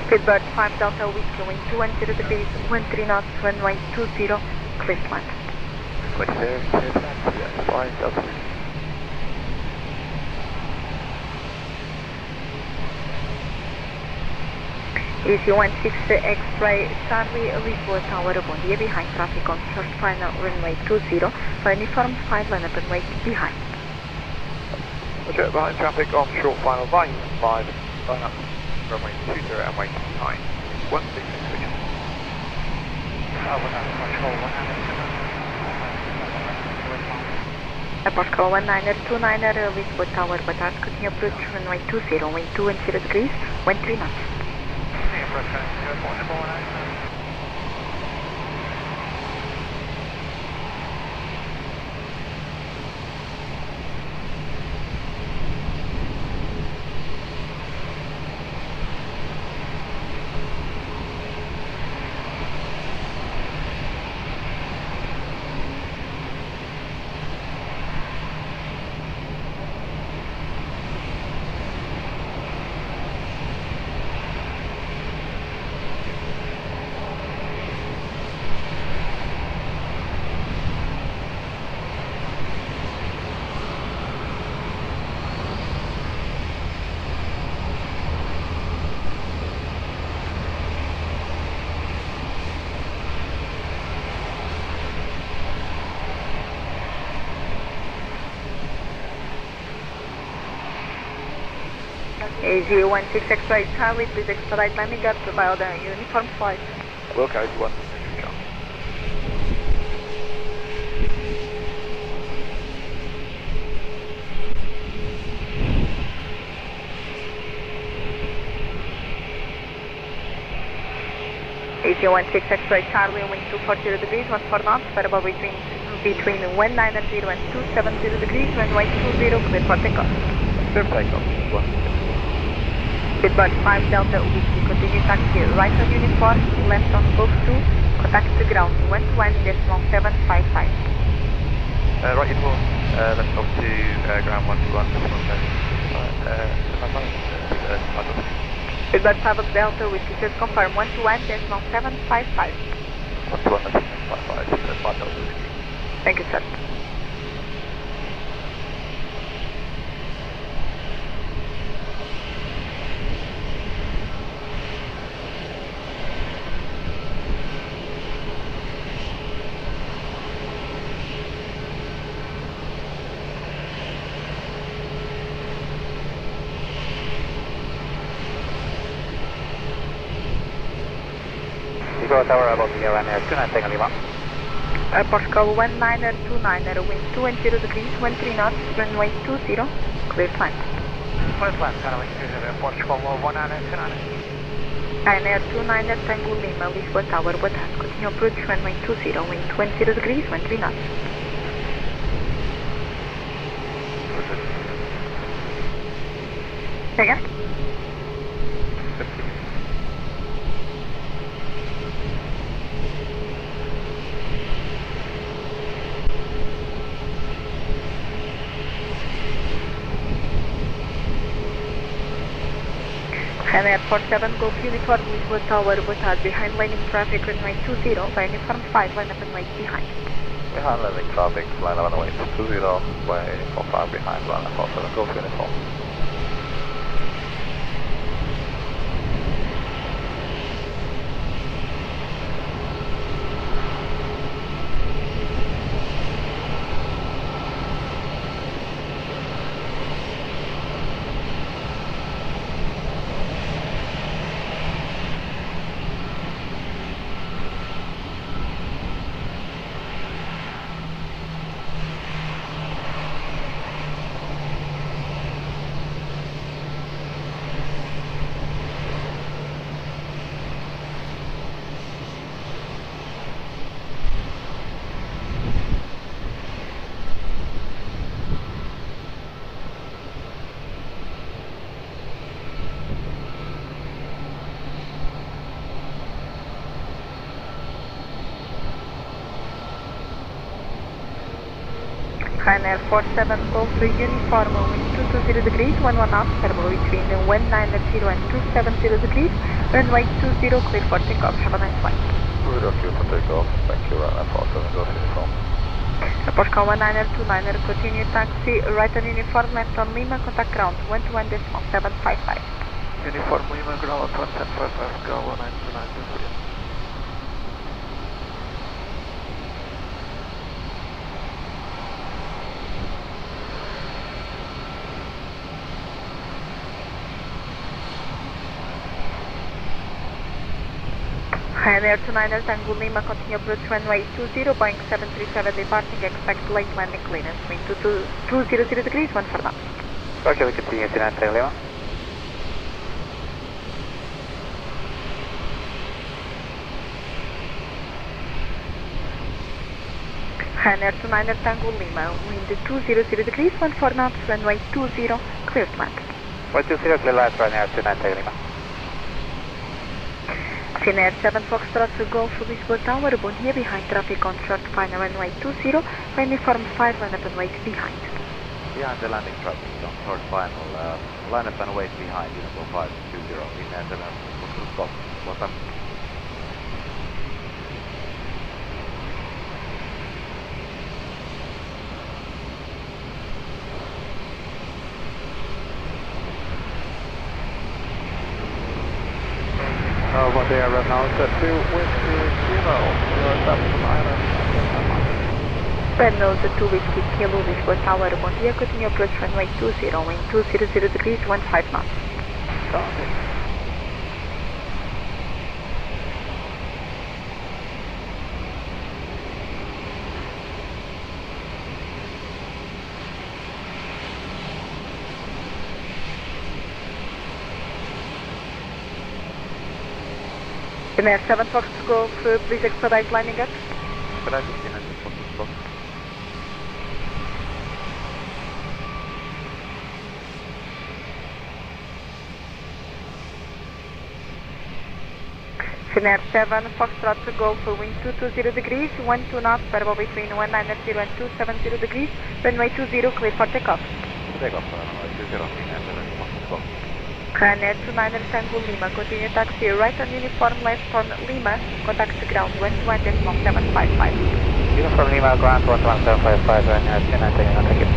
Speedbird 5 Delta Whiskey, wind 210 degrees, 13 knots, runway 20, clear to land. Clear to land, 5 Delta Whiskey. Easy 16 X-ray, Charlie, Lisboa Tower, bom dia, behind traffic on short final runway 20, for uniform 5 line up and wait behind. Roger, behind traffic on short final line 5, line up. Runway 20 and wait behind. 166 switch. Portugal 1929, Lisboa Tower, boa tarde, continue approach runway 20, wind 210 degrees, 13 knots. A016 X-ray Charlie, please expedite landing up to via the uniform flight. Will carry 1. A016 X-ray Charlie, wind 240 degrees, 14 knots, variable between 190 and 270 degrees, runway 20, clear for takeoff. Clear for takeoff. Speedbird 5 Delta Whiskey, continue taxi right on uniform, left on both 2, contact the ground 121.755. Right uniform, left off to ground 121.755. Speedbird 5 Delta Whiskey, just confirm 121.755. 121.755, Thank you, sir. Lisboa Tower about the runway 29 Lima. Portugal 1929, wind 210 degrees, 13 knots, runway 20, clear to land. Clear to land, canal Portugal 1929. Ryanair 29 Tango Lima, Lisboa Tower, boa tarde. Continue approach runway 20, wind 20 degrees, 13 knots. Again? Ryanair 47 Golf Uniform, Lisboa Tower, boa tarde. Behind landing traffic, runway 20, by uniform 5, line up and wait behind. Behind landing traffic, line up and wait 20, by uniform 5 behind, line up 47 Golf Uniform. Ryanair 47 Golf Uniform, wind 220 degrees, 11 knots, variable between 190 and 270 degrees, runway 20, clear for takeoff. Have a nice flight. Clear for takeoff. Thank you, Ryanair 47 Golf Uniform. Portugal 1929, continue taxi right on uniform, left on Lima, contact ground 121.755. Uniform Lima, ground 11055, go 1929. Ryanair 29 Tango Lima, continue approach runway 20, Boeing 737 departing, expect late landing clearance, wind 200 degrees, 1 for knots. Okay, we continue to 29 Lima. Ryanair 29 Tango Lima, wind 200 degrees, 14 knots, runway 20, clear to land. 120, clear land, Ryanair 29 Lima. Ryanair 7 Foxtrot Golf Lisboa Tower, bom dia, behind traffic on short final runway 20, uniform 5, line up and wait behind. Behind the landing traffic on short final, line up and wait behind, uniform 520, Ryanair 7 Foxtrot Golf, what's up? Bom dia, Renault 2 Whiskey Kilo, you're up to Island. Renault 2 Whiskey Kilo, Lisboa Tower, bom dia, continue approach runway 20, wind 200 degrees, 15 knots. Contact. Finnair 7 Fox Golf, please expedite lining up. Expedite behind the Fox Golf. Finnair 7 Foxtrot Golf, wind 220 degrees, 12 knots, variable between 190 and 270 degrees, runway 20, clear for takeoff. Takeoff, runway 20, Finnair 7 Fox Golf. Ryanair 29 Tango Lima, continue taxi right on uniform left on Lima, contact ground 121.755. Uniform Lima, ground 11755, Ryanair 29 taking on ticket.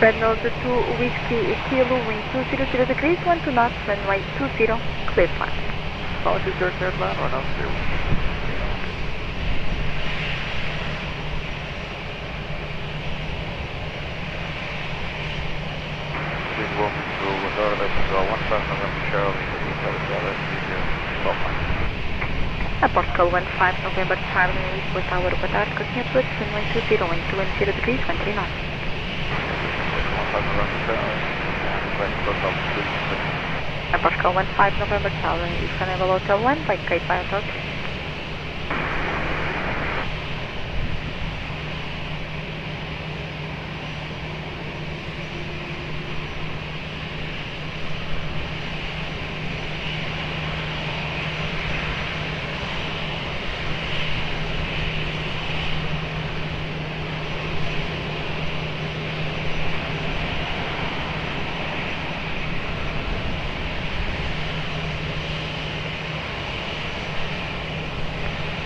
Renault 2 Whiskey Kilo, wind 200 degrees, 12 knots, runway 20, clear for. Policy third cleared land or not? Lisboa, agora deixa só 15 November Charlie, Aeroporto 15 November Charlie, Lisboa Tower, boa tarde, continue approach, runway 20, wind 210 degrees, 13 knots. Aeroporto 15 November Charlie, East Canal Hotel 1, vacate by Hotel 3.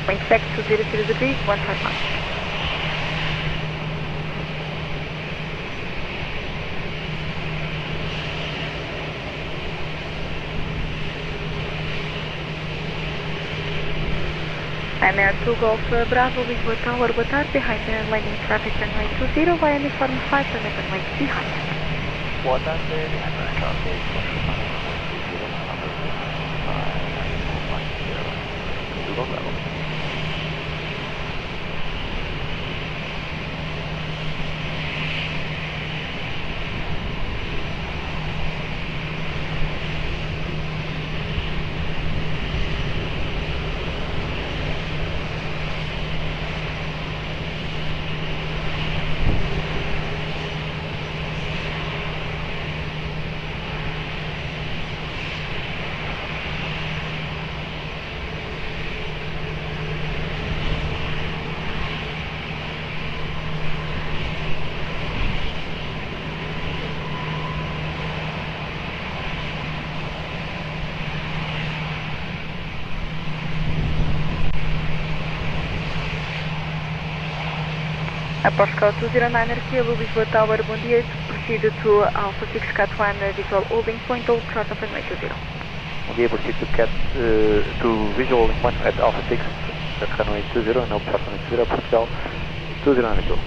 Wind 200 degrees, 15 knots. Ryanair 2 Golf Bravo, Lisboa Tower, boa tarde, behind the landing traffic runway 20, via uniform 5, runway behind. Boa tarde, behind the traffic, Bravo. Aposcal 209 Kilo, Lisboa Tower, bom dia, proceed to Alpha 6 Cat 1 visual holding point, hold short of runway 20. Bom dia, proceed to visual holding point at Alpha 6 at runway 20 and hold short runway 20, Portugal 209 Kilo.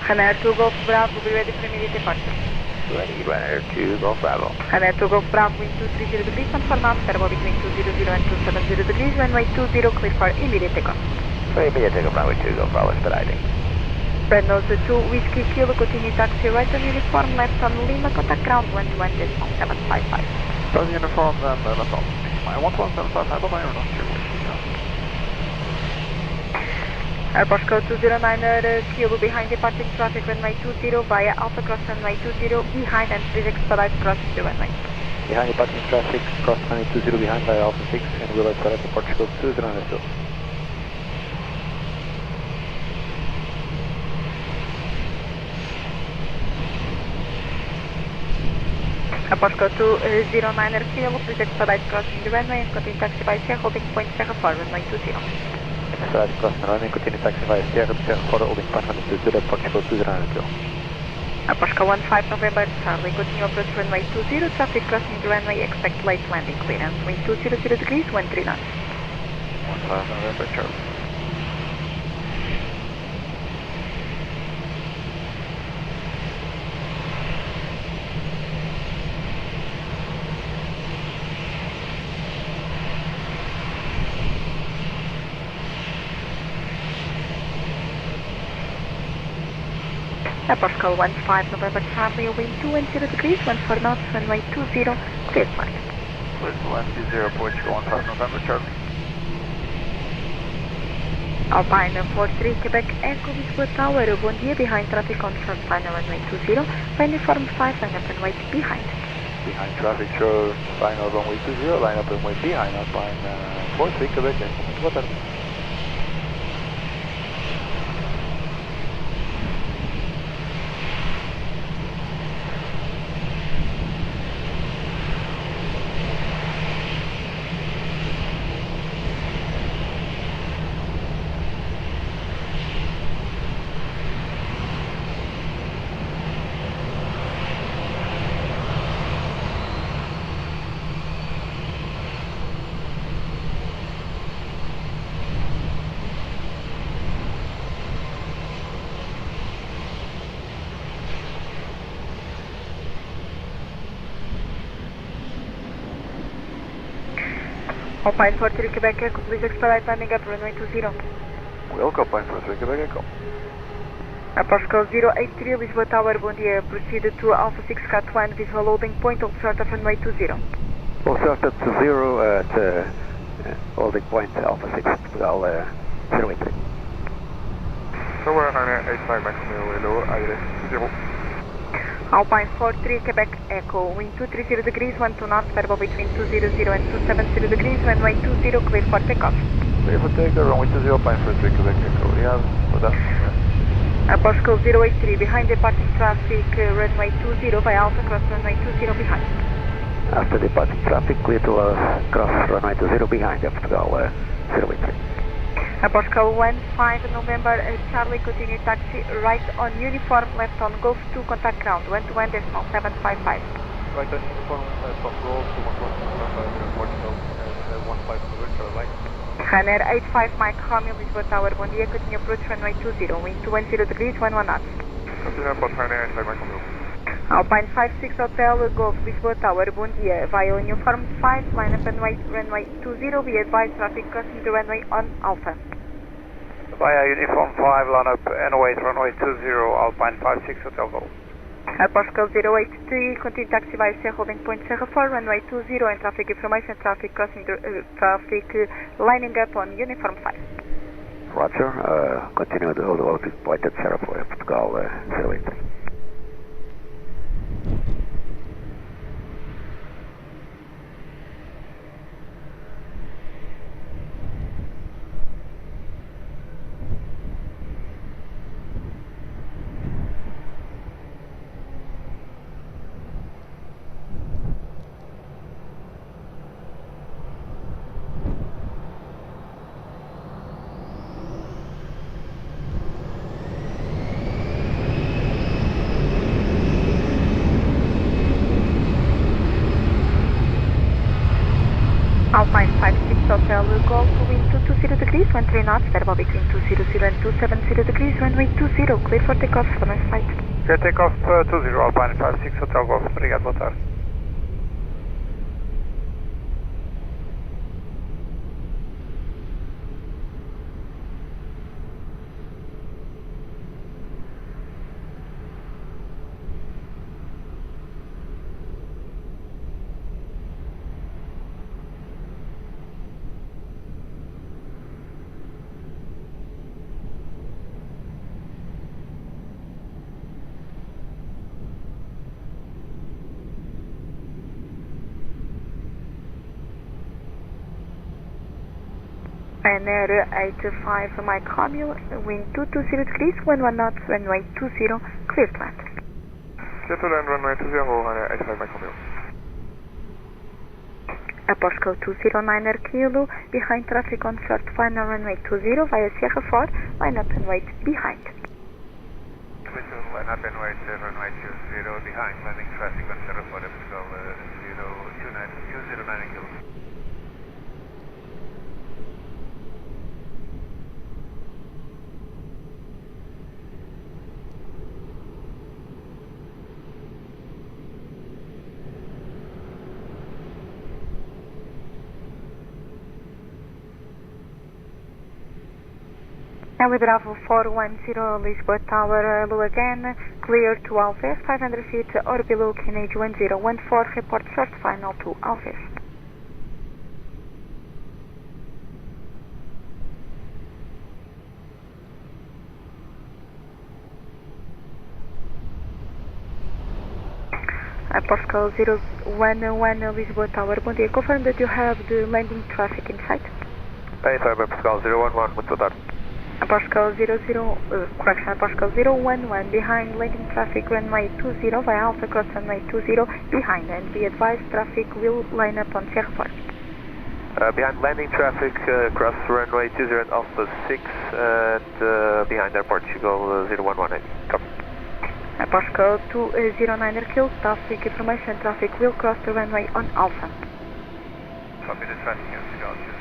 Ryanair 2 Golf Bravo, be ready for immediate departure. Ready, Ryanair 2 Golf Bravo. Ryanair 2 Golf Bravo, wind 230 degrees, confirm out, variable between 200 and 270 degrees, runway 20, clear for immediate takeoff. For immediate takeoff, runway 2 Golf Bravo, expediting. Renault 2 Whiskey Kilo, continue taxi right on uniform left on Lima, contact ground 121.755. From uniform, then left on Lima. 11755, am I or not? Airport code 209 kilo behind departing traffic runway 20 via Alpha cross runway 20 behind and please expedite crossing the runway. Behind departing traffic, cross runway 20 behind via Alpha 6 and will expedite approach code 209. Airport code 209 kilo, please expedite crossing the runway and continue taxi by Sierra holding point Sierra 4 runway 20. Expedite crossing the runway, continue taxi via Sierra 4 holding point runway 20 approach code 209. Aposca 15 November Charlie, continue approach runway 20, traffic crossing the runway, expect late landing clearance, wind 200 degrees, 13 knots. 15 November Charlie. Aposca 15 November Charlie, wind 210 degrees, 14 knots, runway 20, clear flight. Lisbon 10 Portugal 15 November Charlie. Alpine 43 Quebec Echo Lisboa Tower, bom dia, behind traffic on short final runway 20, find inform 5, line up and wait behind. Behind traffic shows final runway 20, line up and wait behind Alpine 43 Quebec Echo Lisboa Tower. Alpine 43 Quebec Echo, please expedite landing up runway 20. Welcome, Alpine 43 Quebec Echo. Aposca 083 Lisboa Tower, bom dia, proceed to Alpha 6 Cat 1, visual loading point, hold short of runway 20. Hold short at 0 at holding point Alpha 6, Portugal 083. Tower 85 Maximum Hello, ILS 0. Alpine 43 Quebec Echo, wind 230 degrees, 12 knots, variable between 200 and 270 degrees, runway 20, clear for takeoff. Clear for takeoff, runway 20, Alpine 43 Quebec Echo, obrigado, boa tarde. Aposca 083, behind departing traffic, runway 20, via Alpha cross runway 20 behind. After departing traffic, clear to cross runway 20 behind Portugal 083. Aposca 15 November Charlie, continue taxi right on uniform, left on Golf 2, contact ground 121.755. Right on uniform, left on Golf 2 Portugal 15 Charlie. Ryanair 85 Mike Romeo Lisboa Tower, bom dia, continue approach runway 20, wind 210 degrees, 11 knots. Continue approach Ryanair 85 Mike Romeo. Alpine 56 Hotel Golf Lisboa Tower, bom dia, via uniform 5, line up and wait runway 20, be advised traffic crossing the runway on Alpha. Via uniform 5, line up and wait runway 20, Alpine 56 Hotel Golf. Aposca 083, continue taxi via Sierra holding point Sierra 4, runway 20 and traffic information, traffic crossing the, lining up on uniform 5. Roger, continue the holding point at Sierra 4, Portugal 083. Alpine 56 Hotel Golf, wind 220 degrees, 13 knots, variable between 200 and 270 degrees, runway 20, clear for takeoff, for nice flight. Clear takeoff 20, Alpine 56 Hotel Golf, obrigado, boa tarde. Ryanair 85 Mike Romeo, wind 220 degrees, 11 knots, runway 20, clear to land. Clear to land, runway 20, Ryanair 85 Mike Romeo. Apostcode 209 Kilo, behind traffic on short final runway 20 via Sierra 4, line up and wait behind. Line up and wait, runway 20 behind, landing traffic on Sierra 4, Apostcode 209 Kilo. Now with Bravo 410 Lisboa Tower, low again, clear to Alves, 500 feet or below, QNH 1014, report short final to Alves. Postcode 011 Lisboa Tower, bom dia, confirm that you have the landing traffic in sight. 85 Postcode 011, muito boa tarde. Postcode 011 behind, landing traffic runway 20 via Alpha cross runway 20 behind, and be advised traffic will line up on Sierra 4. Behind landing traffic, cross runway 20 and Alpha 6, and behind airport you go 0118. Copy. Postcode 209 Kill, traffic information, traffic will cross the runway on Alpha. Copy the traffic, Apostcode 209.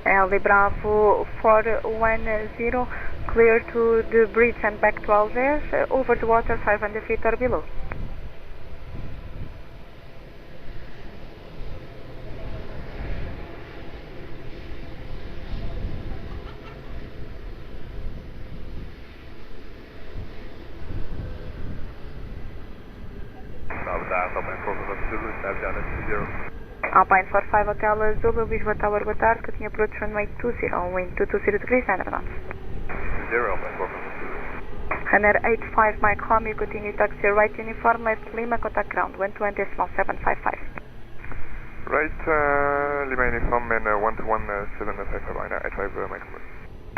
LD Bravo 410, clear to the bridge and back to Alves, over the water 500 feet or below. Alpine 45 Hotel Zulu, Lisboa Tower, boa tarde, que eu tinha approach runway 20, wind 220 degrees, 9 knots. 0, Alpine 45. Ryanair 85 Mike Romeo, continue taxi right uniform, left Lima, contact ground, 121.755. Right, Lima uniform and 121.755, Ryanair 85 Mike Romeo.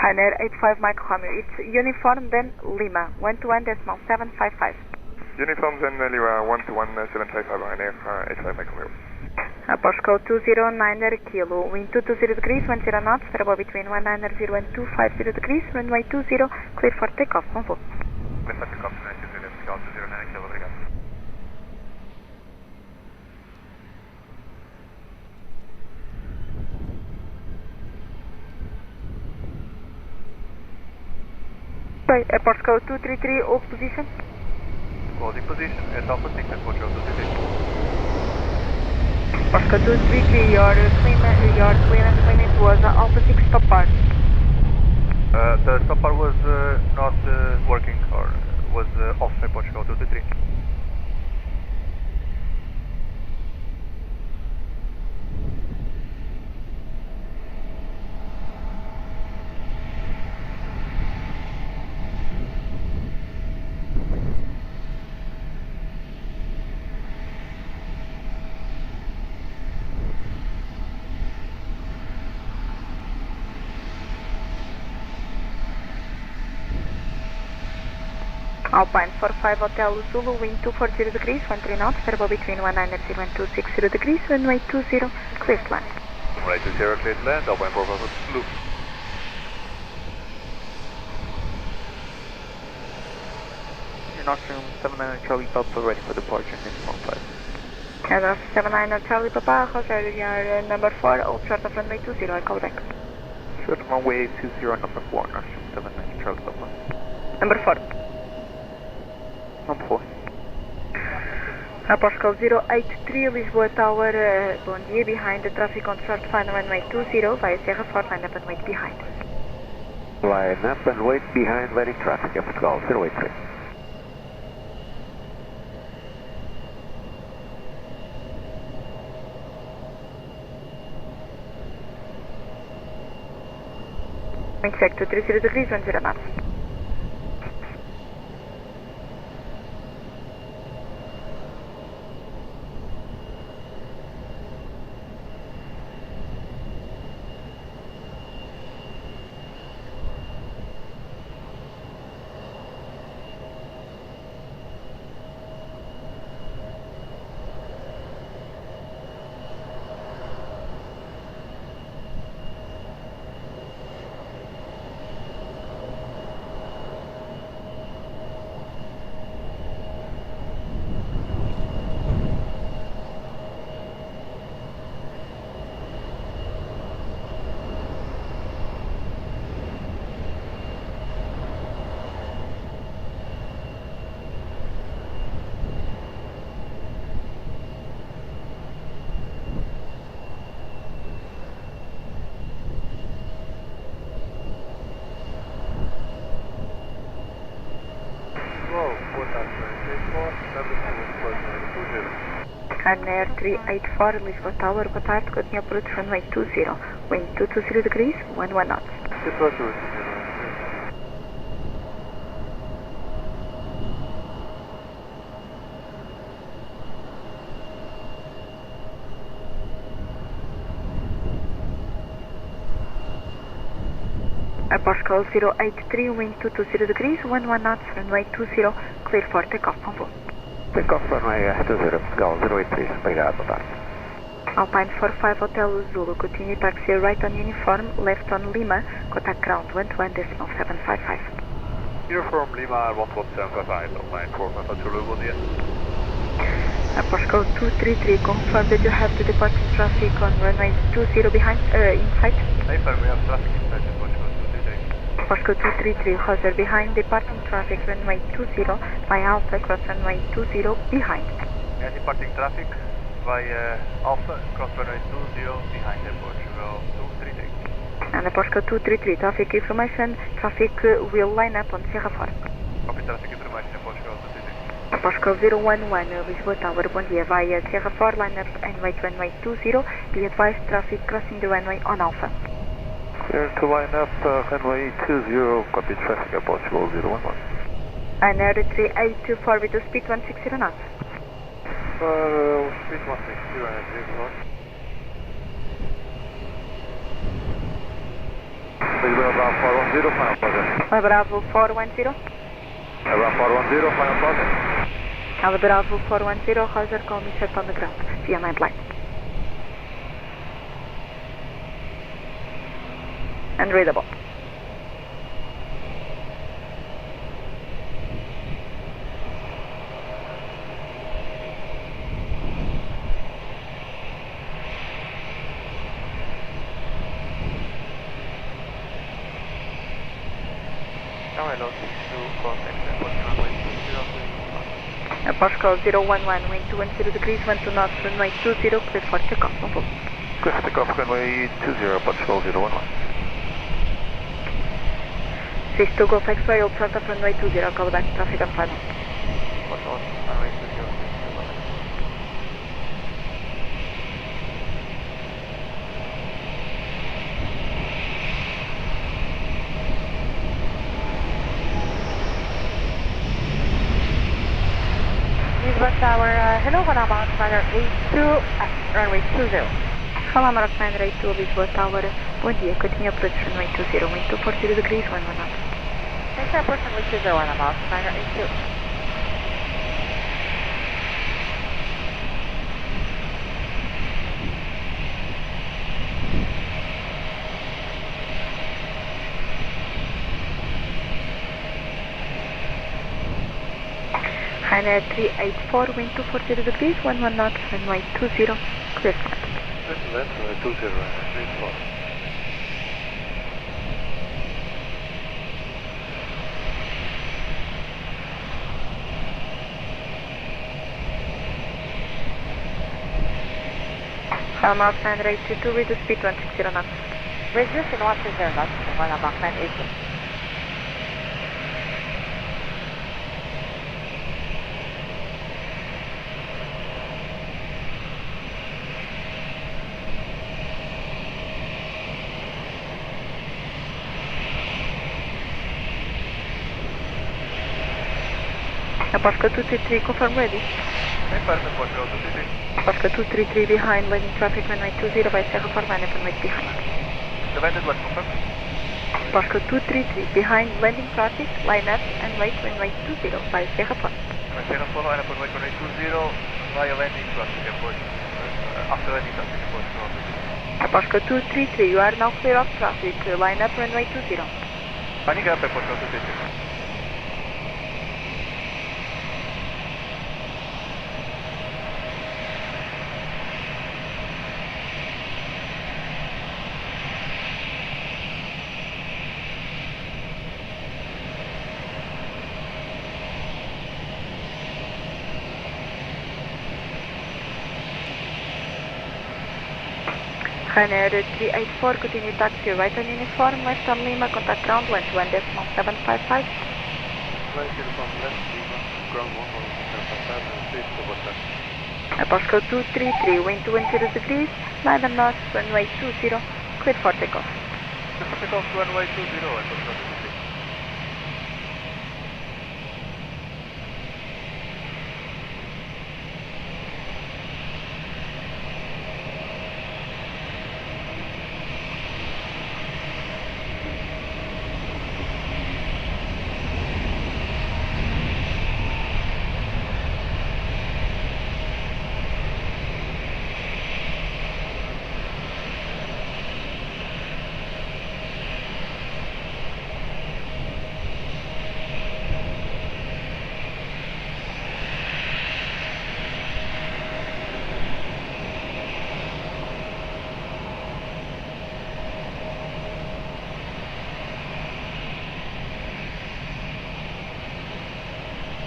Ryanair 85 Mike Romeo, it's uniform, then Lima, 121.755. Uniform, then Lima 121.755, Ryanair 85 Mike Romeo. Postcode 209 Kilo, wind 220 degrees, 10 knots, variable between 190 and 250 degrees, runway 20, clear for takeoff, bom voo. Clear for takeoff, runway 20, Apostcode 209 Kilo, obrigado. Okay, Postcode 233, hold position. Holding position at Alpha 6, Apostcode 233. Postcode 233, your clearance limit was Alpha 6 stop bar. The stop bar was not working, or was off at Portugal 223. Alpine 45 Hotel Zulu, wind 240 degrees, 13 knots, variable between 190 and 260 degrees, runway 20, clear to land. Runway 20, clear to land, Alpine 45 Zulu. You're Nostrum 79 Charlie Papa, ready for departure, Lisbon 5. Air 79 Charlie Papa, Roger, your number 4, hold short of runway 20, I call back. Short of runway 20, number 4, Nostrum 79 Charlie Papa. Number 4. Number 4. Postcode 083 Lisboa Tower, bom dia, behind the traffic on short final runway 20 via Sierra 4, line up and wait behind. Line up and wait behind landing traffic, Apostcode 083. Wind check 230 degrees, 10 knots. Ryanair 384, Lisboa Tower, boa tarde, continue approach runway 20, wind 220 degrees, 11 knots. Aeroporto 083, wind 220 degrees, 11 knots, runway 20, clear for takeoff, on board. Takeoff runway 20, Gol 083, obrigado, boa tarde. Alpine 45 Hotel Zulu, continue taxi right on uniform, left on Lima, contact ground 121.755. Uniform Lima 11755, Alpine 45 Zulu, bom dia. Aeroporto 233, confirm that you have the departing traffic on runway 20 behind, inside. Affirm, we have traffic inside Aeroporto 233. Aeroporto 233, Roger, behind, departing traffic runway 20, by Alpha, cross runway 20, behind. And departing traffic via Alpha, cross runway 20, behind Aeroporto 233. And Aeroporto 233, traffic information, traffic will line up on Sierra 4. Copy traffic information, Aeroporto 233. Aeroporto 011, Lisboa Tower, bom dia, via Sierra 4, line up and wait runway 20, be advised traffic crossing the runway on Alpha. Clear to line up, runway 20, copy traffic, Aeroporto 011. And Air 3824 with the speed 160 knots. Speed 160 and 0 knots. Bravo 410, final position. Bravo 410. Bravo 410, final position. Bravo 410, Roger, call me set on the ground, via 9 line. And readable. Aeroporto 011, wind 210 degrees, 12 knots, runway 20, clear for takeoff, on board. Clear for takeoff, runway 20, Aeroporto 011. 62 Golf X-ray, hold short of runway 20, call back traffic on final. Lisbon Tower, hello, Panama, Runner 82, runway 20. Olá, Marocana 82, Lisboa Tower, bom dia, continue approach runway 20, wind 240 degrees, 11 knots. Thanks for approach runway 20, Panama, Runner 82. Ryanair 384, wind 240 degrees, 11 knots, runway 20, clear for. Left, runway 20, 34. Mark 982 with the speed 160 knots. Reduce in 130 knots, Mark 982. Aeroporto 233, confirm ready. Aeroporto 233 behind, landing traffic runway 20 by Sierra 4, line up and wait behind. Landed left, confirm. Aeroporto 233 behind, landing traffic, line up and wait runway 20 by Sierra 4. Sierra 4, line up and wait runway 20 via landing traffic, airport. After landing traffic, airport. Aeroporto 233, you are now clear of traffic, line up runway 20. Lining up, Aeroporto 233. Ryanair 384, continue taxi right on uniform, left on Lima, contact ground 121.755. Right, uniform left, Lima, ground 11755, Airport code 233, wind 210 degrees, line up north, runway 20, cleared for takeoff. Takeoff runway 20 and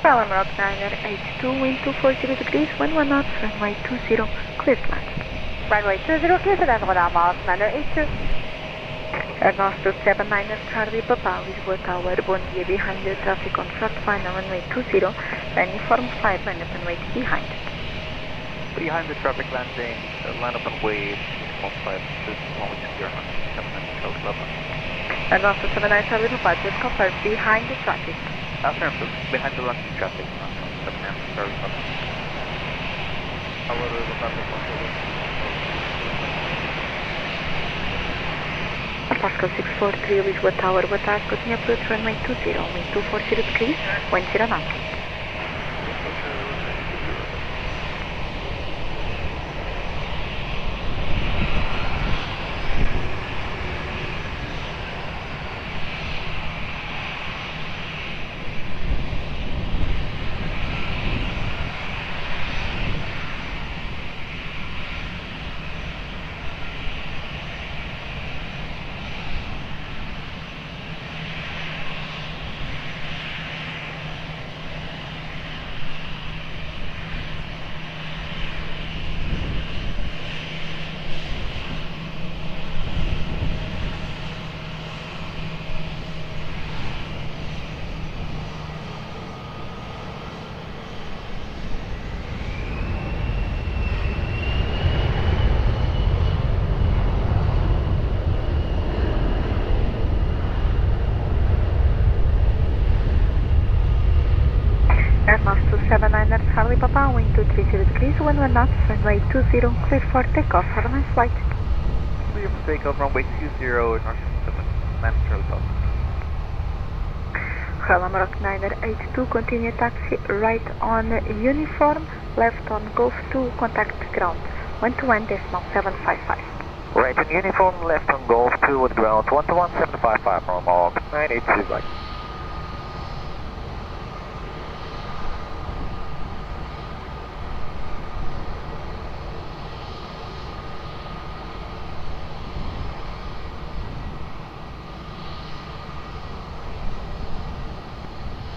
Aeroporto 982, wind 240 degrees, 11 knots, runway 20, clear to land. Runway 20, clear to land, Aeroporto 982. Aeroporto 79 Charlie Papa, Lisboa Tower, bon dia, behind the traffic on short final, runway 20, uniform 5, line up and wait behind. Behind the traffic landing, line up and wait, uniform 5, this is only 2 Charlie Papa. Aeroporto 79 Charlie Papa, just confirm, behind the traffic. Affirmative, behind the running traffic, Charlie Papa. Aeroporto 643, Lisboa Tower, boa tarde, continue approach runway 20, wind 240 degrees, wind 0 knots. Aeroporto 79 Charlie Papa, wind 230 degrees, 11 knots, runway 20, clear for takeoff. Have a nice flight. Clear for takeoff, runway 20, North 79 Charlie Papa. Aeroporto 982, continue taxi right on uniform, left on Golf 2, contact ground, 121.755. Right on uniform, left on Golf 2 with ground, 121.755, normal 982, right.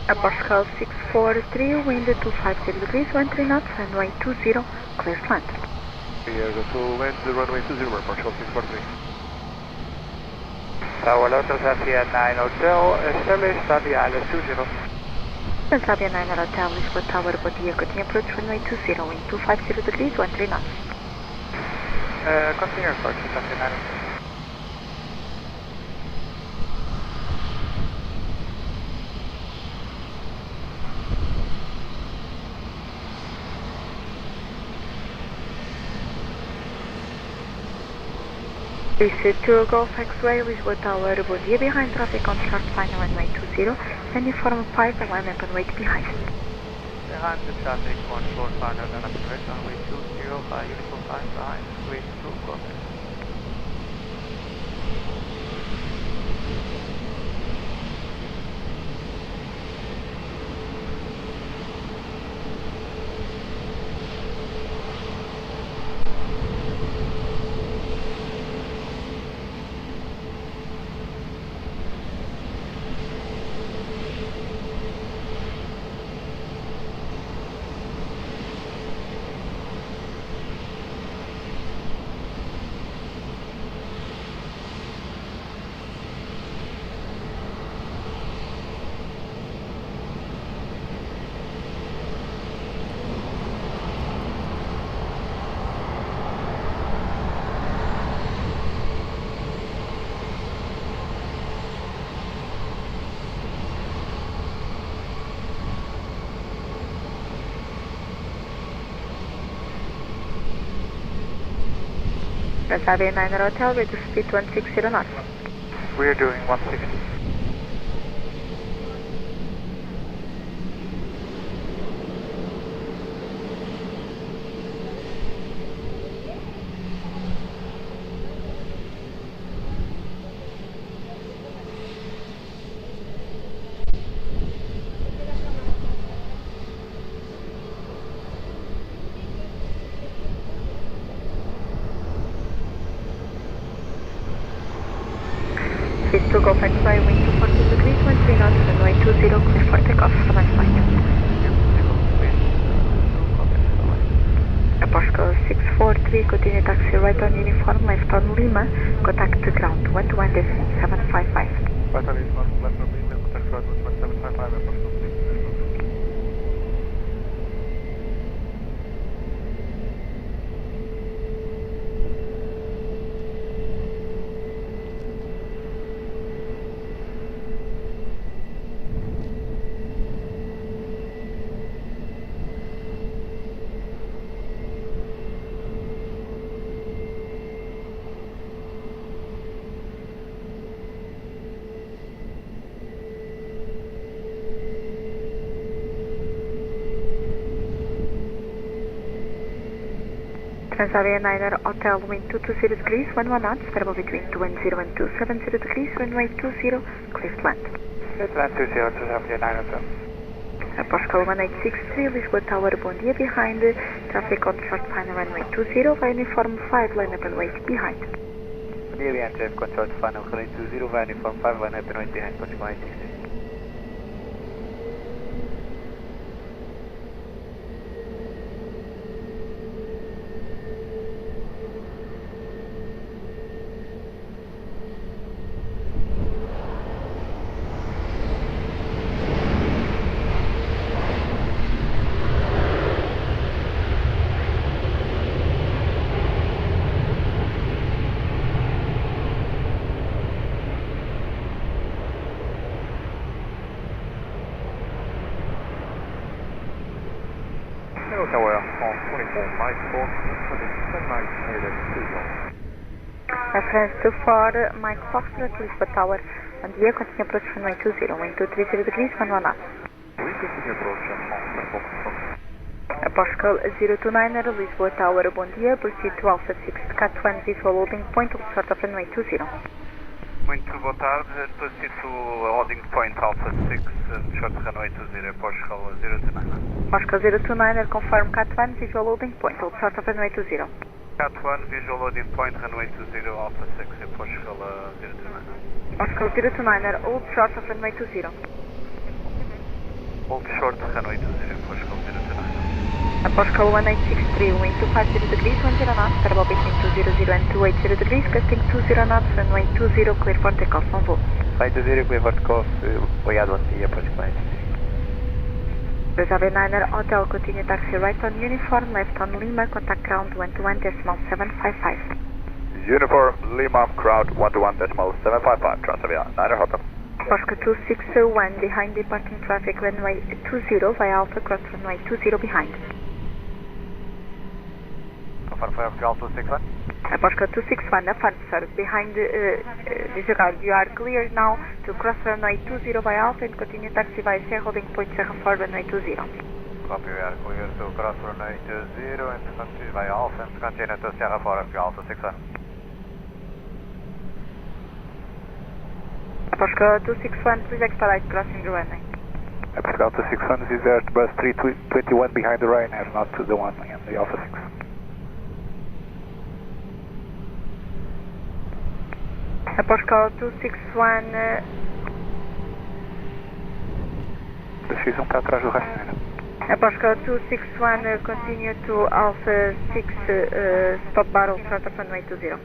Aeroporto 643, wind 250 degrees, 13 knots, runway 20, clear to land. To land the runway 20, Aeroporto 643. Tower Lotus Avia 9 Hotel, establish Avia Island 20. Avia 9 Hotel, Lisboa Tower, bom dia, continue approach runway 20, wind 250 degrees, 13 knots. Continue approach, Avia 9 Hotel. This 2 Golf X-Ray, Lisboa Tower, bom dia, behind traffic on short final runway 20, uniform 5, line up and wait behind. Behind the traffic on short final, line up and wait, runway 20, by uniform 5, behind, wait 2, Golf X. Transavia 9 Hotel, reduce speed 160 knots. We are doing 160. Please to go flight by wind 240 degrees, 13 knots, runway 20, clear for takeoff, have a nice flight. Portugal 643, continue taxi right on uniform, left on Lima, contact the ground, 121.755. Right on uniform, left on Lima, contact ground, 11755, Portugal 6. Transavia 9 Hotel, wind 220 degrees, 11 knots, variable between 210 and 270 degrees, runway 20, clear to land. Clear to land 20, Transavia 9 Hotel. Portugal 1863, Lisboa Tower, bom dia, behind, traffic on short final runway 20, via uniform 5, line up and wait behind. Bom dia, traffic on short final runway 20, via uniform 5, line up and wait behind, Portugal 1863. France 24, Mike Foxtrot, Lisboa Tower, bom dia, continue approach runway 20, wind 230 degrees, 11 knots. Portugal 029, Lisboa Tower, bom dia, proceed to Alpha 6, Cat 1, visual loading point, hold short of runway 20. Muito boa tarde, proceed to loading point Alpha 6, short runway 20, Portugal 029. Portugal 029, confirm Cat 1, visual loading point, hold short of runway 20. Cat 1, visual loading point, runway 20, Alpha 6, Portugal 029. Portugal 029, hold short of runway 20. Hold short, runway 20, Portugal 029. Portugal 1863, wind 250 degrees, 10 knots, variable between 200 and 280 degrees, gusting 20 knots, runway 20, clear for takeoff, on voo. Flight 20, clear for takeoff, obrigado, bom dia, Portugal 1863. Transavia 9 Hotel, continue taxi right on uniform, left on Lima, contact ground 121.755. Uniform Lima, crowd 121.755, Transavia 9 Hotel. Oscar 2601, behind departing traffic, runway 20, via Alpha, cross runway 20 behind. Confirm for Alpha 261. Oscar 261, affirm sir, behind disregard, you are clear now to cross runway 20 via Alpha and continue taxi via Sierra holding point Sierra 4, runway 20. Copy, we are clear to cross runway 20 and continue via Alpha and continue to Sierra 4 after Alpha 61. Oscar 261, please expedite crossing the runway. Pascal 261, this is Airbus 321 behind the Ryanair, not the one in the Alpha 6. Portugal 261. Precisam para atrás do Ryanair. Portugal 261, continue to Alpha 6, stop bar, short of runway 20.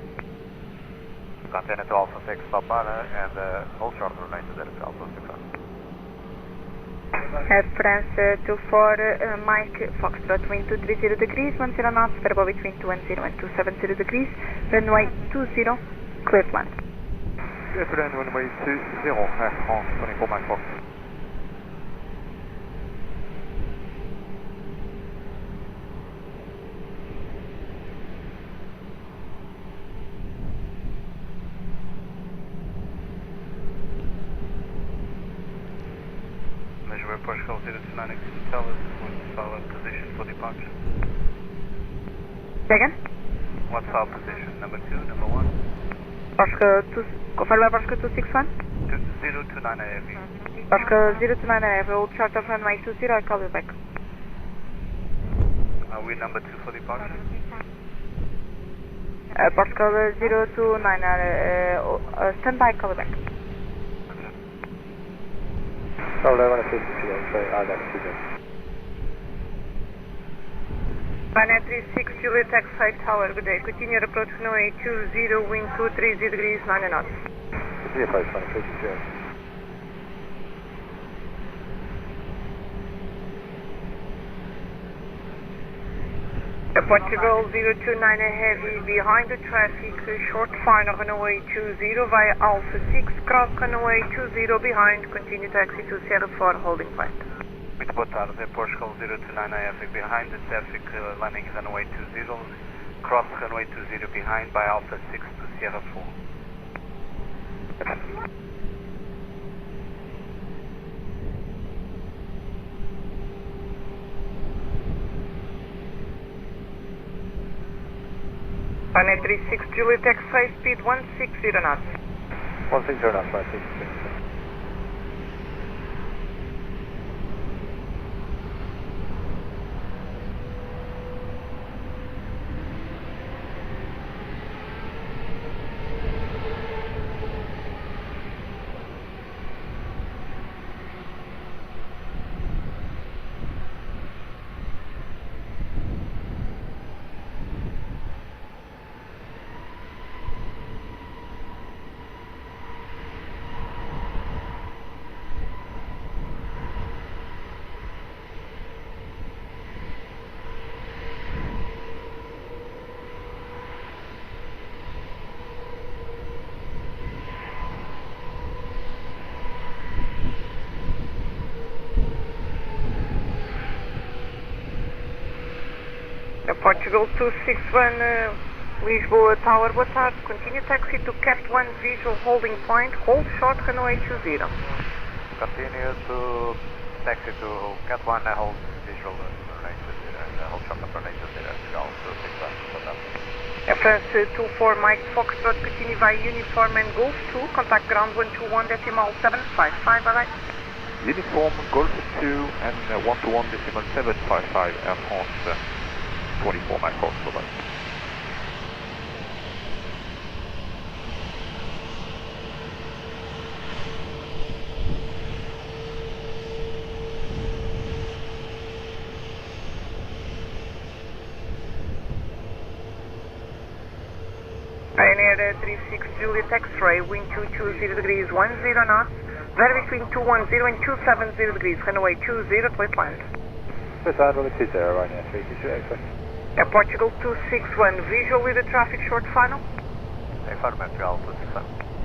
Continue to Alpha 6, stop bar and hold short runway 20 to Alpha 61. France 24, Mike Foxtrot, wind 230 degrees, 10 knots, variable between 210 and 270 degrees, runway 20, clear to land. Clear to land, runway 20, Air France 24, Mike Fox. Portugal 029, tell us what's our position for departure. Say again? What's our position? Number 2, number 1? Confirm Oscar 261? 029 Heavy. Oscar 029 Heavy, hold short of runway 20, I'll call you back. Are we number 2 for departure? Portugal 029, stand by, call you back. Sorry, I want to take the field, sorry, I got to go. 936 Juliet Taxi Tower, good day. Continue approach runway 20, wind 230 degrees, 9 knots. Continue approach 936. Portugal 029 Heavy, behind the traffic, short final runway 20 via Alpha 6, cross runway 20 behind, continue taxi to Sierra 4, holding point. Muito boa tarde, Portugal 029 Heavy, behind the traffic, landing runway 20, cross runway 20 behind by Alpha 6 to Sierra 4. Runway 36 Juliet Taxi, speed 160 knots. 160 knots, 160. Portugal 261 Lisboa Tower, boa tarde. Continue taxi to Cat 1 visual holding point, hold short runway 20. Continue to taxi to Cat 1 hold visual runway 20, hold short runway 20, also 61, boa tarde. France 24 Mike Foxtrot, continue via uniform and Golf 2, contact ground 121 decimal 755, bye bye. Uniform Golf 2 and 121 decimal 755 Air France 24 Mike Fox, bye-bye. Pioneer 36 Juliet X-ray, wind 220 degrees, 10 knots, vary between 210 and 270 degrees, runway 20, clear land. First side, runway 20, right now, 322 X-ray. Portugal 261, visual with the traffic short final. Affirmative, Alpha 6.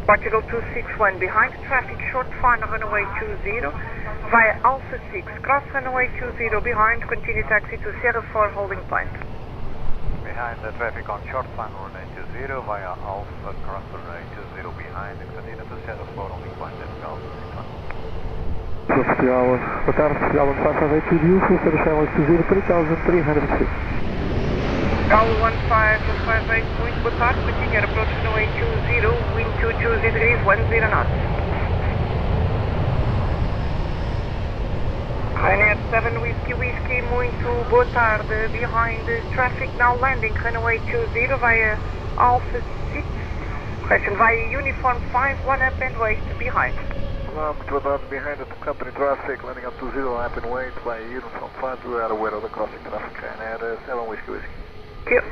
Portugal 261, behind the traffic short final runway 20, via Alpha 6, cross runway 20 behind, continue taxi to Sierra 4 holding point. Behind the traffic on short final runway 20 via Alpha, cross runway 20 behind, continue to Sierra 4 holding point, Alpha 6. Boa tarde, Portugal 1558 to you, full service runway 20, 3306. Gal 1558, muito boa tarde, continue approach runway 20, wind 220 degrees, 10 knots. Ryanair 7 Whiskey, muito boa tarde, behind traffic now landing, runway 20 via Alpha 6, question via uniform 5, 1 up and wait behind. Olá, muito boa tarde, behind the company traffic, landing on 20 up and wait by uniform 5, we are aware of the crossing traffic, Ryanair 7 Whiskey. Thank you.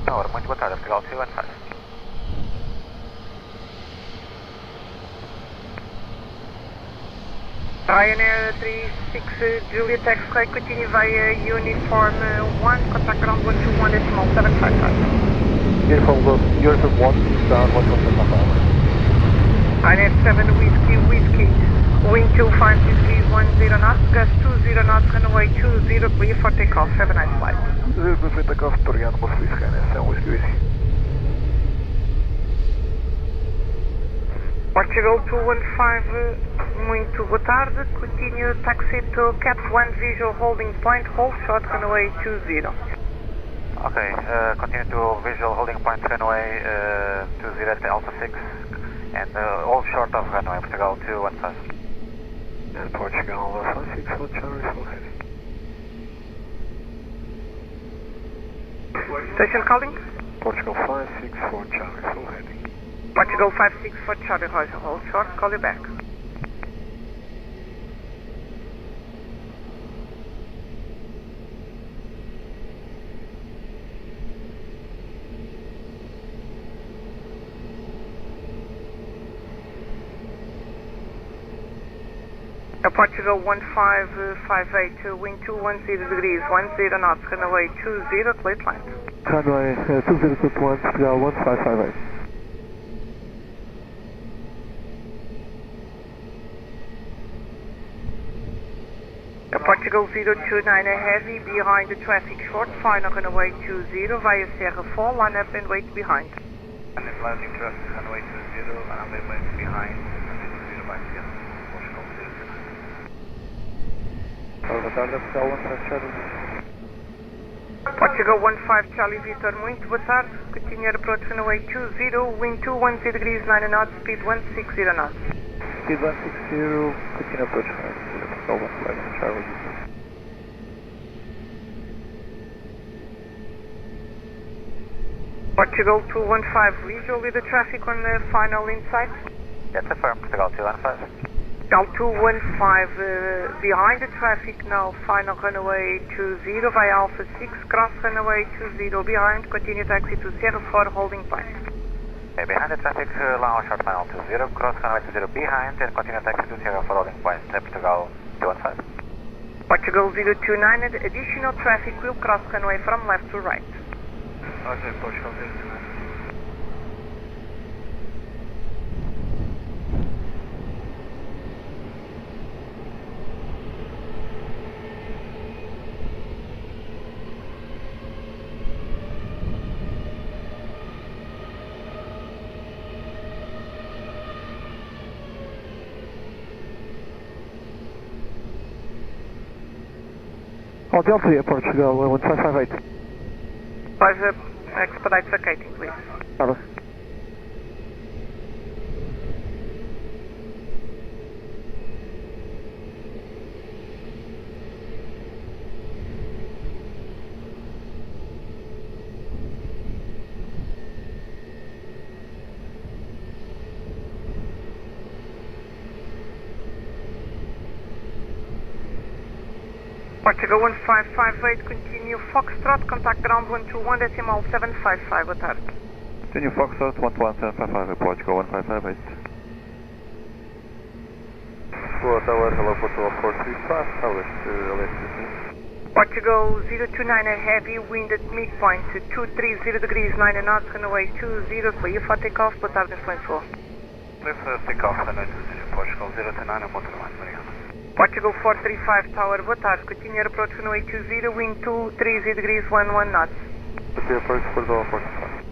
Tower, muito boa tarde, Portugal 215. Ryanair 36 Juliet X-ray, continue via uniform 1, contact ground 121 decimal 755. Uniform Gosto, Uniform 1, down 117 I net 7 Whiskey, Whiskey. Wind 250 degrees 10 knots, gust 20 knots, runway 20, clear for takeoff. Have a nice flight. Clear takeoff, Toriano, Moscow, Skynet, Whiskey, Whiskey. Portugal 215, muito boa tarde. Continue taxi to Cat 1 visual holding point, hold short runway 20. Okay, continue to visual holding point runway 20 at Alpha 6 and hold short of runway Portugal 215. And Portugal 56 for Charlie, full heading. Station calling? Portugal 56 for Charlie, full heading. Portugal 56 for Charlie, Roger, hold short, call you back. Portugal 1558, wind 210 degrees, 10 knots, runway 20, clear climb. Runway 20 to 1, Portugal 1558. Portugal 029 heavy, behind the traffic short, final runway 20, via Serra 4, line up and wait behind. And if landing traffic runway 20, and I'm wait behind, runway 20 by Sierra, Portugal 029. Portugal 15 Charlie Victor, muito boa tarde. Continue approach runway 20, wind 210 degrees, 9 knots, speed 160 knots. Speed 160, continue approach runway 15 Charlie Victor. Portugal 215, visual with the traffic on the final insight. Yes, affirm, Portugal 215. Portugal 215, behind the traffic now, final runway 20 via Alpha 6, cross runway 20 behind, continue taxi to Sierra 4, holding point. Okay, behind the traffic, long short final 20, cross runway 20 behind, and continue taxi to Sierra 4, holding point, Portugal 215. Portugal 029, additional traffic will cross runway from left to right. Okay, Portugal 029. Oh, Delta here, Portugal 1558. 5 expedite vacating, please. Hello. Portugal 1558, continue Foxtrot, contact ground 121, decimal 755, boa tarde. Continue Foxtrot 11755, Portugal 1558. Lisboa Tower, hello Portugal 435, southwest LPPT. Portugal 029 heavy, wind at midpoint 230 degrees, 9 knots, runway 20, clear for takeoff, boa tarde, influence 4. Clear for takeoff, runway 20, Portugal 029, motor 1, obrigado. Portugal 435 Tower, boa tarde. Continue approach runway 20, wind 230 degrees, 11 knots. Continue approach Portugal 435.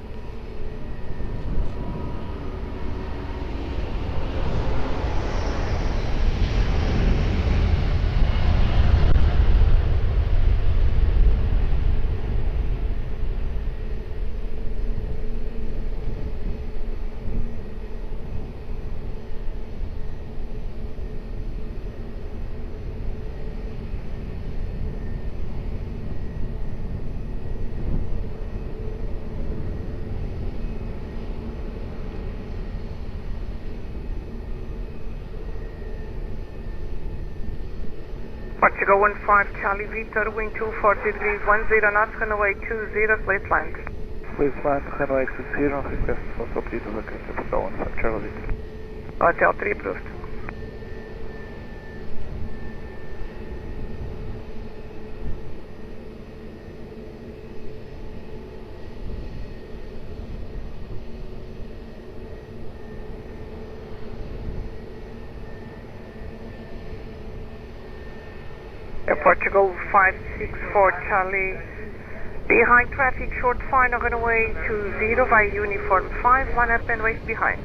Portugal 15 Charlie Victor, wind 240 degrees, 10 knots, runway 20, please land. Please land, runway 20, request for complete vacation, Portugal 15 Charlie Victor. Hotel 3 approved. Portugal 564 Charlie. Behind traffic, short final runway 20 via uniform 5, line up and wait behind.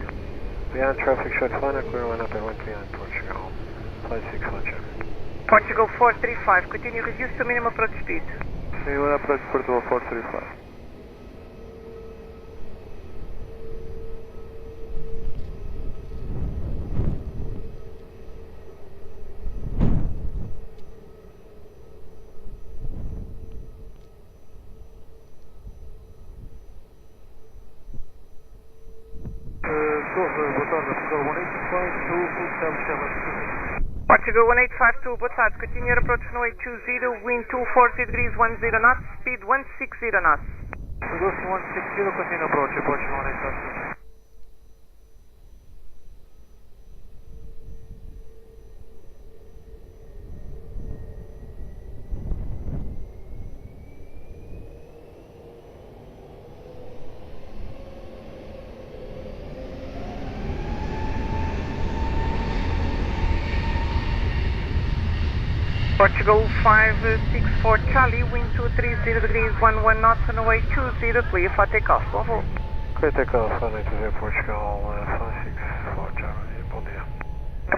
Behind traffic, short final, clear line up and wait behind Portugal. 561 Charlie. Portugal 435, continue reduce to minimum approach speed. Minimum approach Portugal 435. Portugal 1852, boa tarde, continue approach runway 20, wind 240 degrees 10 knots, speed 160 knots. Gosto 160, continue approach, Portugal 1852. Portugal 564 Charlie, wind 230 degrees 11 knots, runway 20, clear for takeoff. Bonjour. Clear takeoff, runway 20 Portugal 564 Charlie, bom dia.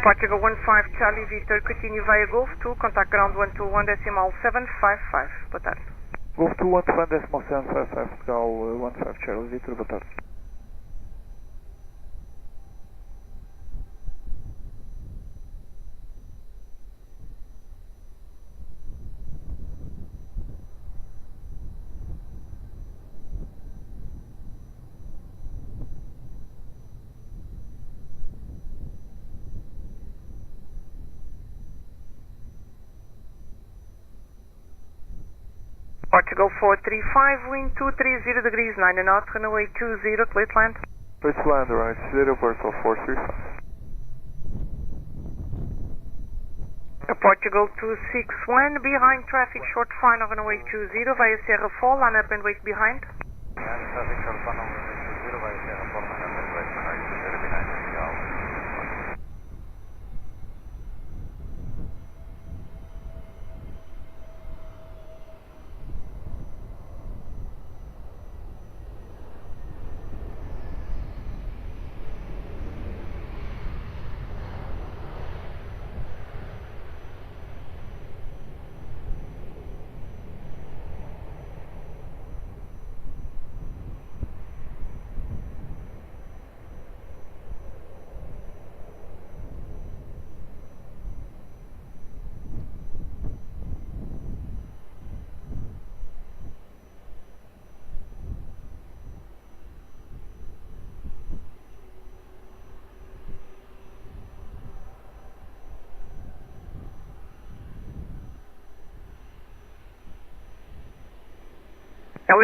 Portugal 15 Charlie, Victor, continue via Golf 2, contact ground 121 decimal 755. Boa tarde. Golf 2, 121 decimal 755, Portugal 15 Charlie, Victor, boa tarde. Portugal 435, wind 230 degrees 9 knots, runway 20, clear to land. Clear to land, right, Aeroporto 435. Portugal 261, behind traffic, short final runway 20 via Serra 4, line up and wait behind. Behind traffic, short final runway 20 via Serra 4, line up and wait behind, 20 behind, Portugal.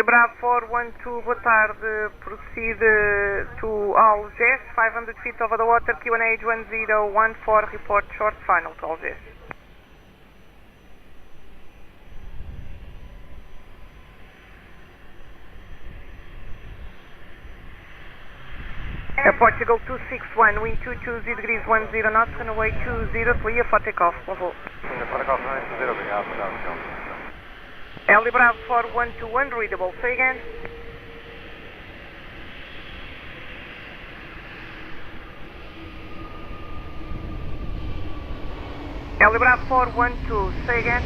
Bravo 412, boa tarde, proceed to Algés, 500 feet over the water, QNH 1014, report short final to Algés. Portugal 261, wind 220 degrees 10 knots, runway 20, clear for takeoff, bonjour. Clear for takeoff, runway 20, obrigado, obrigado. Bravo 4121, readable, say again. Bravo 412, say again.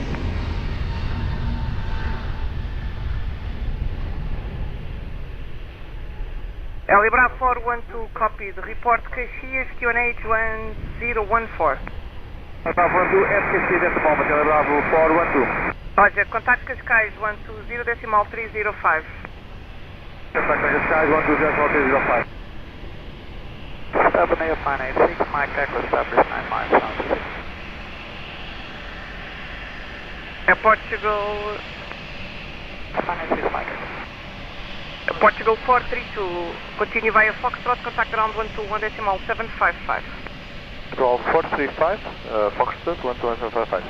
Bravo 412, copied. Report Caxias, QNH 1014. Bravo 412, SKC at the moment, Bravo 412. Roger, contact Cascais 120 decimal 305. Contact Cascais 120 decimal 305. Stubborn Air 986, Mike Echo, establish 9 miles south. Portugal... 986, Mike Echo. Portugal 432, continue via Foxtrot, contact ground 121 decimal 755. Control 435, Foxtrot 12155.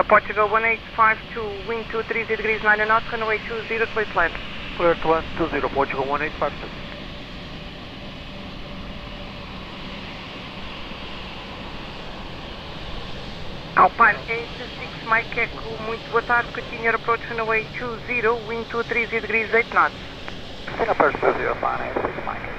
Portugal 1852, wind 230 degrees 9 knots, runway 20, clear to land. Clear to land 20, Portugal 1852. Alpine 86, Mike Echo, muito boa tarde, continue approach runway 20, wind 230 degrees 8 knots. Continue approach 20, Alpine 86, Mike Echo.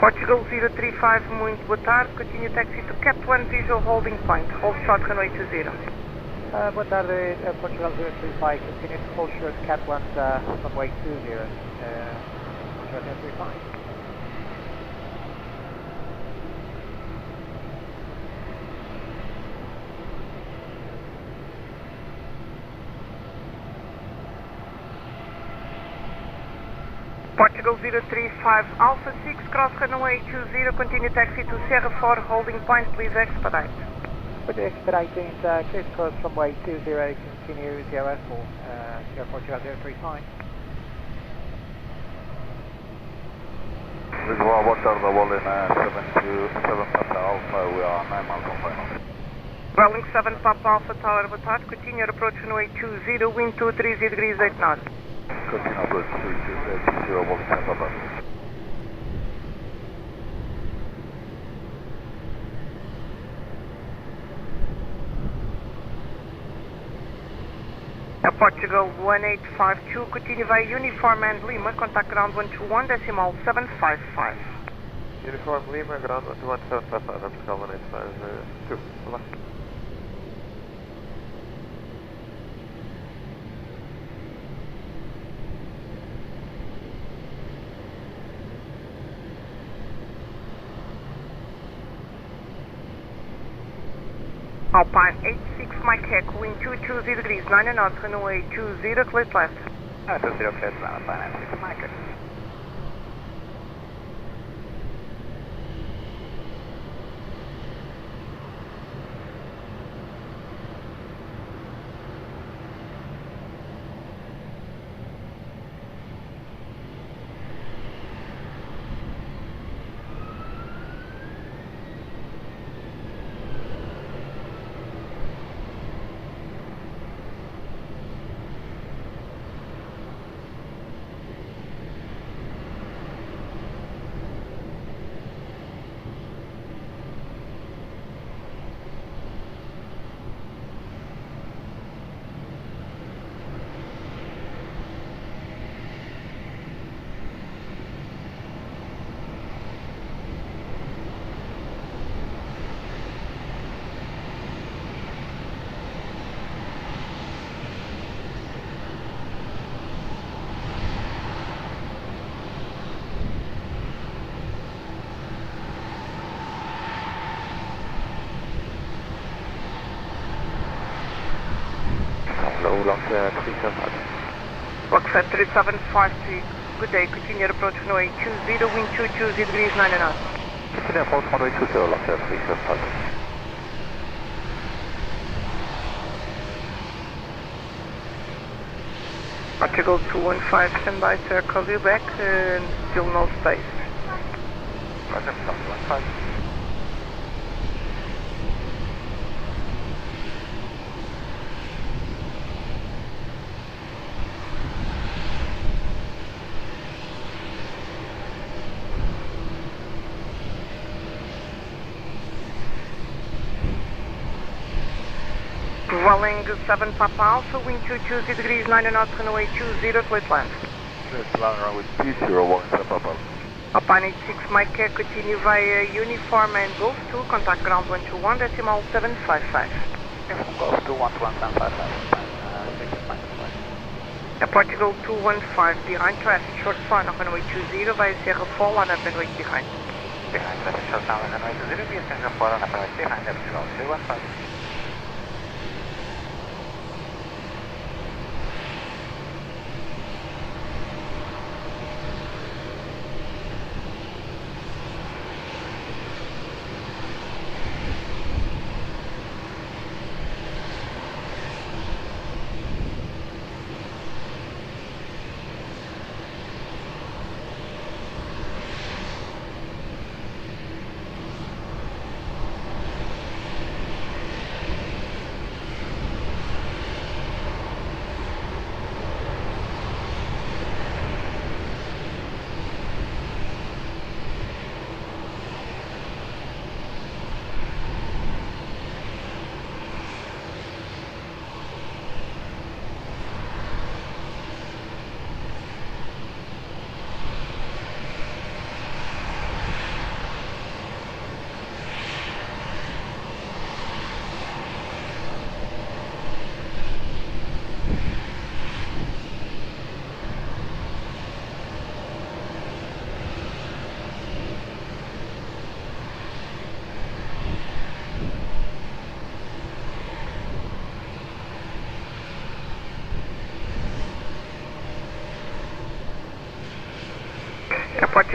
Portugal 035, muito boa tarde, continue taxi to Cap 1 visual holding point, hold short runway 20. Boa tarde, Portugal 035, continue to hold short Cap 1 runway 20, Portugal 035. Portugal 035, Alpha 6, cross runway 20, continue taxi to Sierra 4, holding point, please expedite. With the expediting, clear to cross runway 20, continue 04, Portugal 035. Lisboa, boa tarde, Rolling 727 Papa Alpha, we are 9 miles from final. Rolling 7 Papa Alpha Tower, boa tarde, continue approach runway 20, wind 230 degrees 8 knots. Continue approach 20, Rolling 7 Papa. Portugal 1852, continue via Uniform and Lima, contact ground 121, decimal 755. Uniform Lima, ground 121, 755, Portugal 1852. Bye-bye. Alpine 86, Mike Echo, wind 220 degrees, 9 knots, runway 20, clear left. 20, clear left, Alpine 86, Mike Echo. Rockset 3753, good day, continue approach runway 20, wind 220 degrees, 9 knots. Continue approach runway 20, Rockset 3753. Portugal 215, standby, sir, call you back, still no space. Roger, 215. Rolling 7 Papa Alpha, wind 220 degrees, 9 knots, runway 20, clear land. Runway 20, Rolling 7 Papa. Alpine 86, Mike Air, continue via Uniform and Golf 2, contact ground 121, decimal 755. Golf 2, 121, 755. Portugal 215, behind traffic, short final, runway 20, via Sierra 4, 1 up and wait behind. Behind traffic, short final, runway 20, via Sierra 4, 1 up and wait behind, Portugal 215.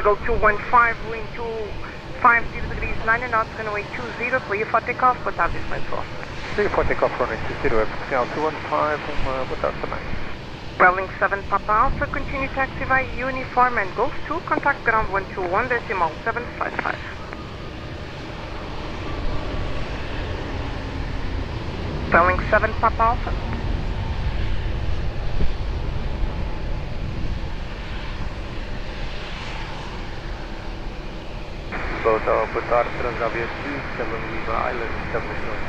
Portugal 215, wind 250 degrees, 9 knots, runway 20, clear for takeoff, boa tarde, excelente voo. Clear for takeoff, runway 20, Portugal 215, boa tarde também. Welling 7 Papa Alpha, continue taxi via uniform and Golf 2, contact ground 121, decimal 755. Welling 7 Papa Alpha. Boa tarde, Aviation 7 Lima Island, establishment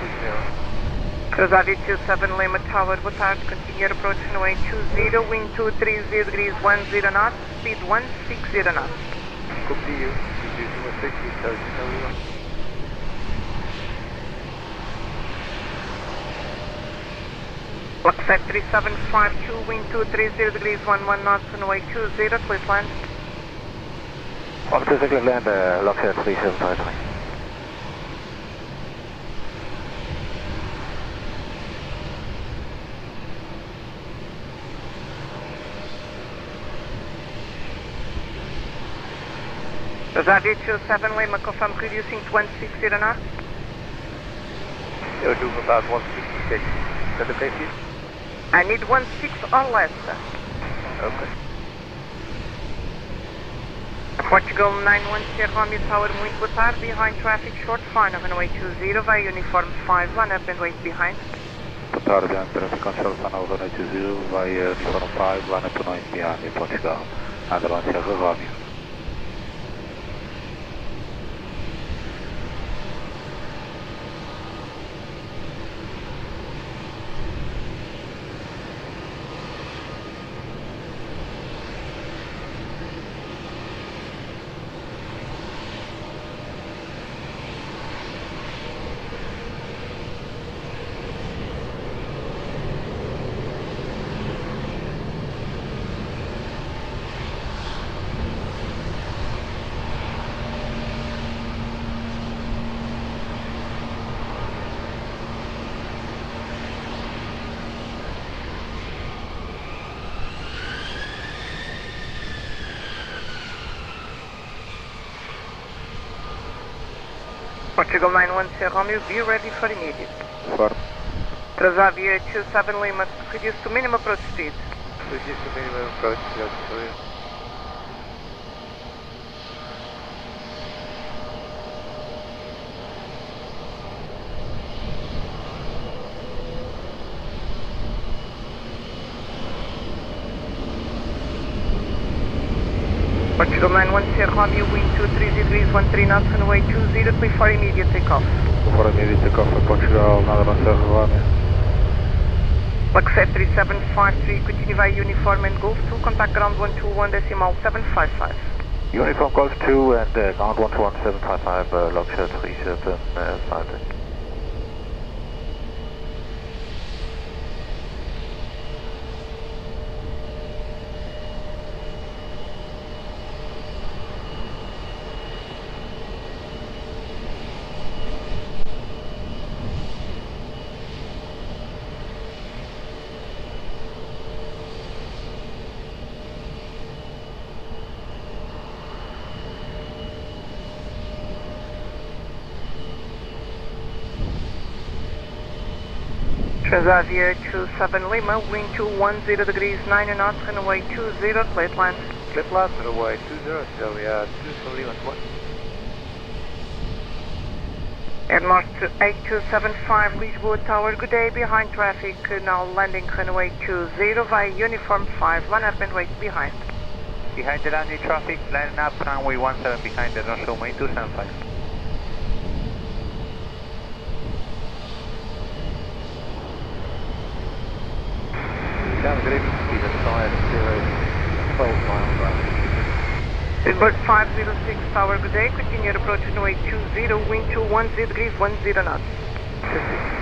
20. Aviation 7 Lima Tower, boa tarde, continue approach runway 20, wind 230 degrees 10 knots, speed 160 knots. Copy you, reducing 160, 30 Lima. Set 3752, wind 230 degrees 11 knots, runway 20, please land. Officer Clear land, Lockheed 3753. Aviation 7 Lima, confirm reducing to 160 knots. You're doing about 166. Is that okay for you? I need 16 or less, sir. Okay. Portugal 910 Romeo Tower, muito boa tarde, behind traffic, short final, runway 20, via uniform 5, line up and wait behind. Boa tarde, traffic on short final, runway 20, via uniform 5, line up and wait behind in Portugal, Underline Sierra Romeo. Portugal 910 Romeo, be ready for immediate. Affirm. Aviation 7 Lima, reduce to minimum approach speed. Reduce to minimum approach, yes, sorry. Portugal 910 Romeo, wind 230 degrees 13 knots, runway 20, clear for immediate takeoff. For immediate takeoff for Portugal, Underline Sierra Romeo. Set 3753, continue via uniform and Golf 2, contact ground 121, decimal 755. Uniform Golf 2 and ground 121 755, Lockheed 3753. Aviation 7 Lima, wind 210 degrees 9 knots, runway 20, clear land. Clear land, runway 20, so we are 2 Lima 1. Airmaster 8275, Lisboa Tower, good day, behind traffic, now landing runway 20 via uniform 5, line up and wait behind. Behind the landing traffic, line up, runway 17 behind the National Main 275. Sounds good, speed aside, 12 miles right. Lisbon 506 Tower, good day, continue approach runway 20, wind 210 degrees 10 knots. 50.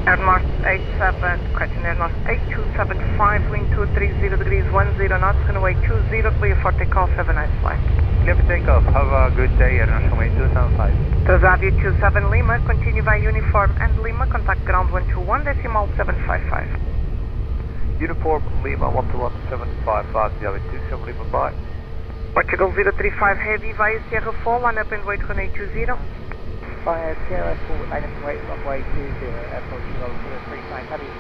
Air North 87, correction, Air North 8275, wind 230 degrees 10 knots, runway 20, clear for takeoff, have a nice flight. Clear for takeoff, have a good day, Air National 275. Transavia 27 Lima, continue by uniform and Lima, contact ground 121, decimal 755. Uniform Lima 121.755, Java 27 Lima, bye. Portugal 035 Heavy via Sierra 4, line up and wait runway 20. Via Sierra 4, line up and wait runway 20, Portugal 035 Heavy.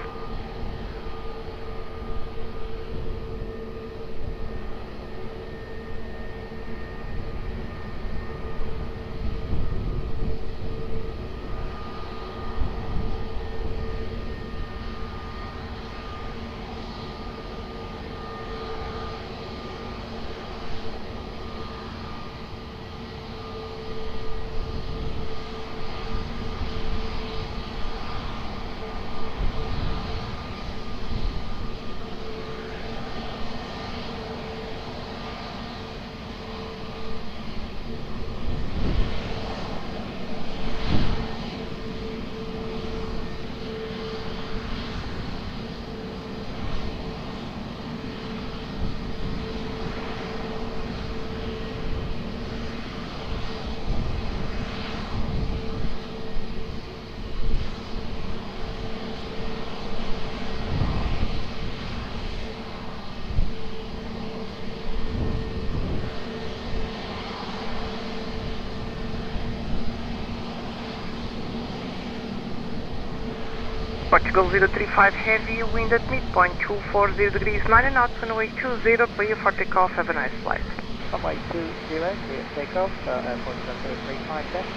Portugal 035 Heavy, wind at midpoint 240 degrees 9 knots, runway 20, clear for takeoff, have a nice flight. Runway 20, clear for takeoff, Portugal 035 left.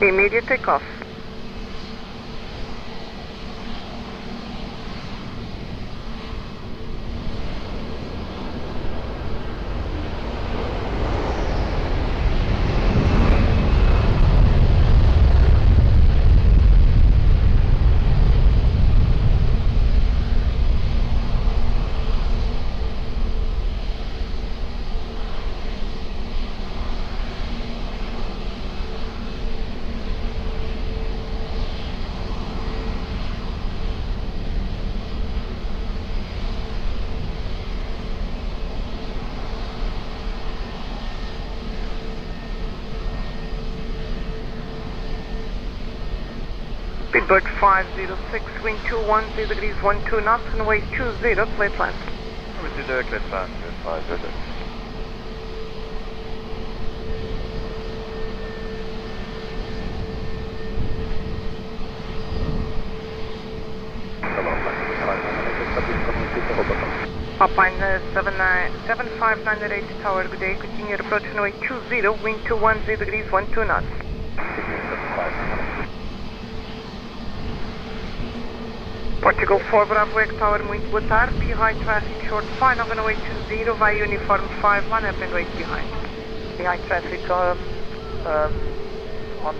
Immediate takeoff. Speedbird 506, wind 210 degrees 12 knots, runway 20, clear land. Receive the clear land, 506. Alpine 7598 Tower, good day, continue approach runway 20, wind 210 degrees 12 knots. Portugal 4 Bravo X Tower, muito boa tarde, behind traffic short fine, runway 20, via uniform 5, line up and wait behind. Behind traffic on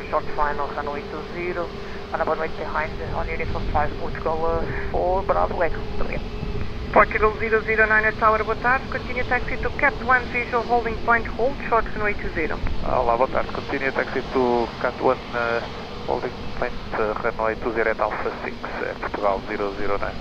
short final, runway 20, line up and wait behind on uniform 5, Portugal 4 Bravo X. Portugal 009 Tower, boa tarde, continue taxi to Cat 1 visual holding point, hold short runway 20. Olá, boa tarde, continue taxi to Cat 1 holding point, runway 20 at Alpha 6, Portugal 009.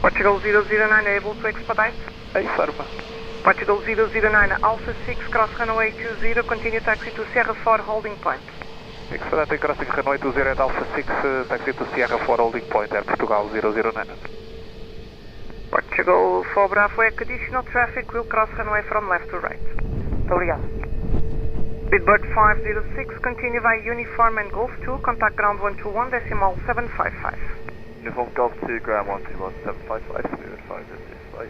Portugal 009 able to expedite? Affirm. Portugal 009 Alpha 6 cross runway 20, continue taxi to Sierra 4 holding point. Expediting crossing runway 20 at Alpha 6, taxi to Sierra 4 holding point, Air Portugal 009. Portugal 4 Bravo Echo, additional traffic will cross runway from left to right. Obrigado. Speedbird 506, continue via uniform and Golf 2, contact ground 121, decimal 755. Uniform Golf 2, ground 121, 755, fluid 506, bye.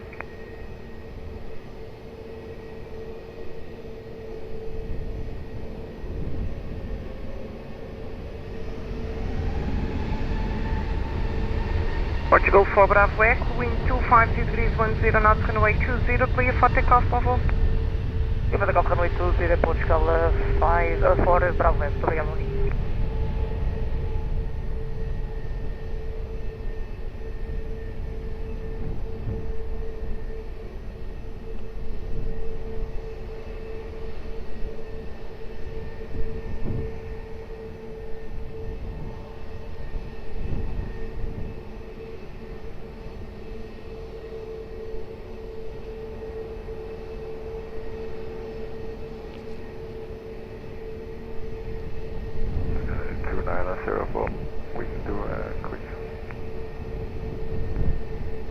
Portugal 4 Bravo Echo, wind 250 degrees 10 knots, runway 20, clear for takeoff, Bravo. Clear for takeoff, runway 20, Portugal 4 Bravo Echo, obrigado, bom dia.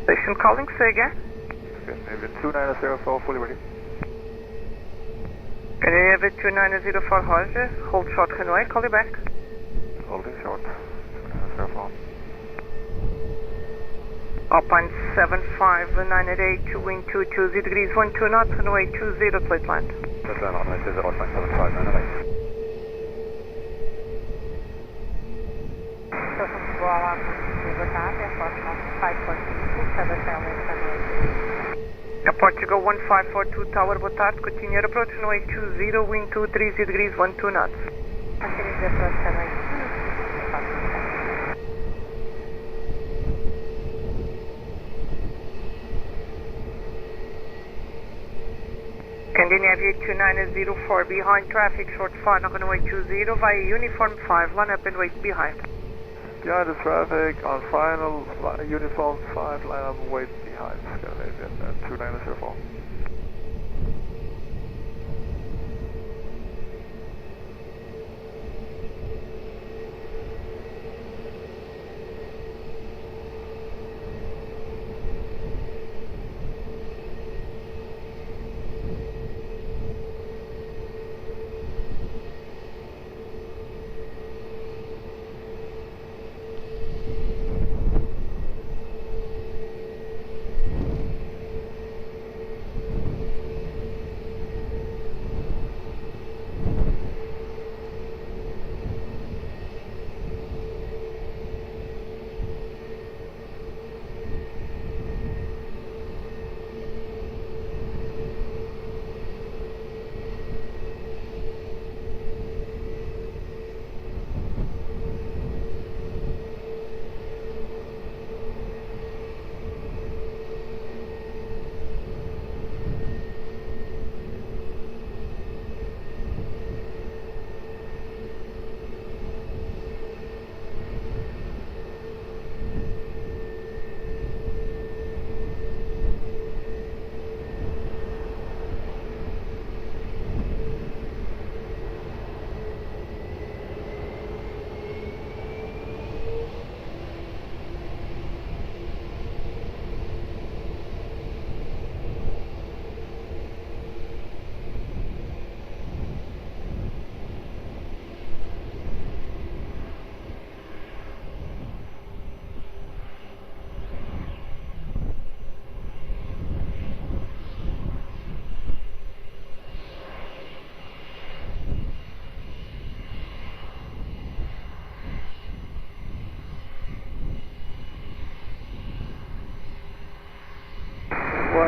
Station calling, say again. Okay, Aviation 2904, fully ready. Can you have it 2904 Roger? Hold short runway, call you back. Holding short, 2904. Alpine 75988, wind 220 degrees 12 knots, runway 20, plate land. Plate land, runway 20, Alpine 75988. Portugal 1542 Tower, boa tarde, continue approach, runway 20, wind 230 degrees 12 knots. Continue the approach, runway 2. Scandinavia 2904, behind traffic, short final, runway 20, via uniform 5, line up and wait behind. Behind the traffic, on final, uniform 5, line up and wait behind, Scandinavian 2904.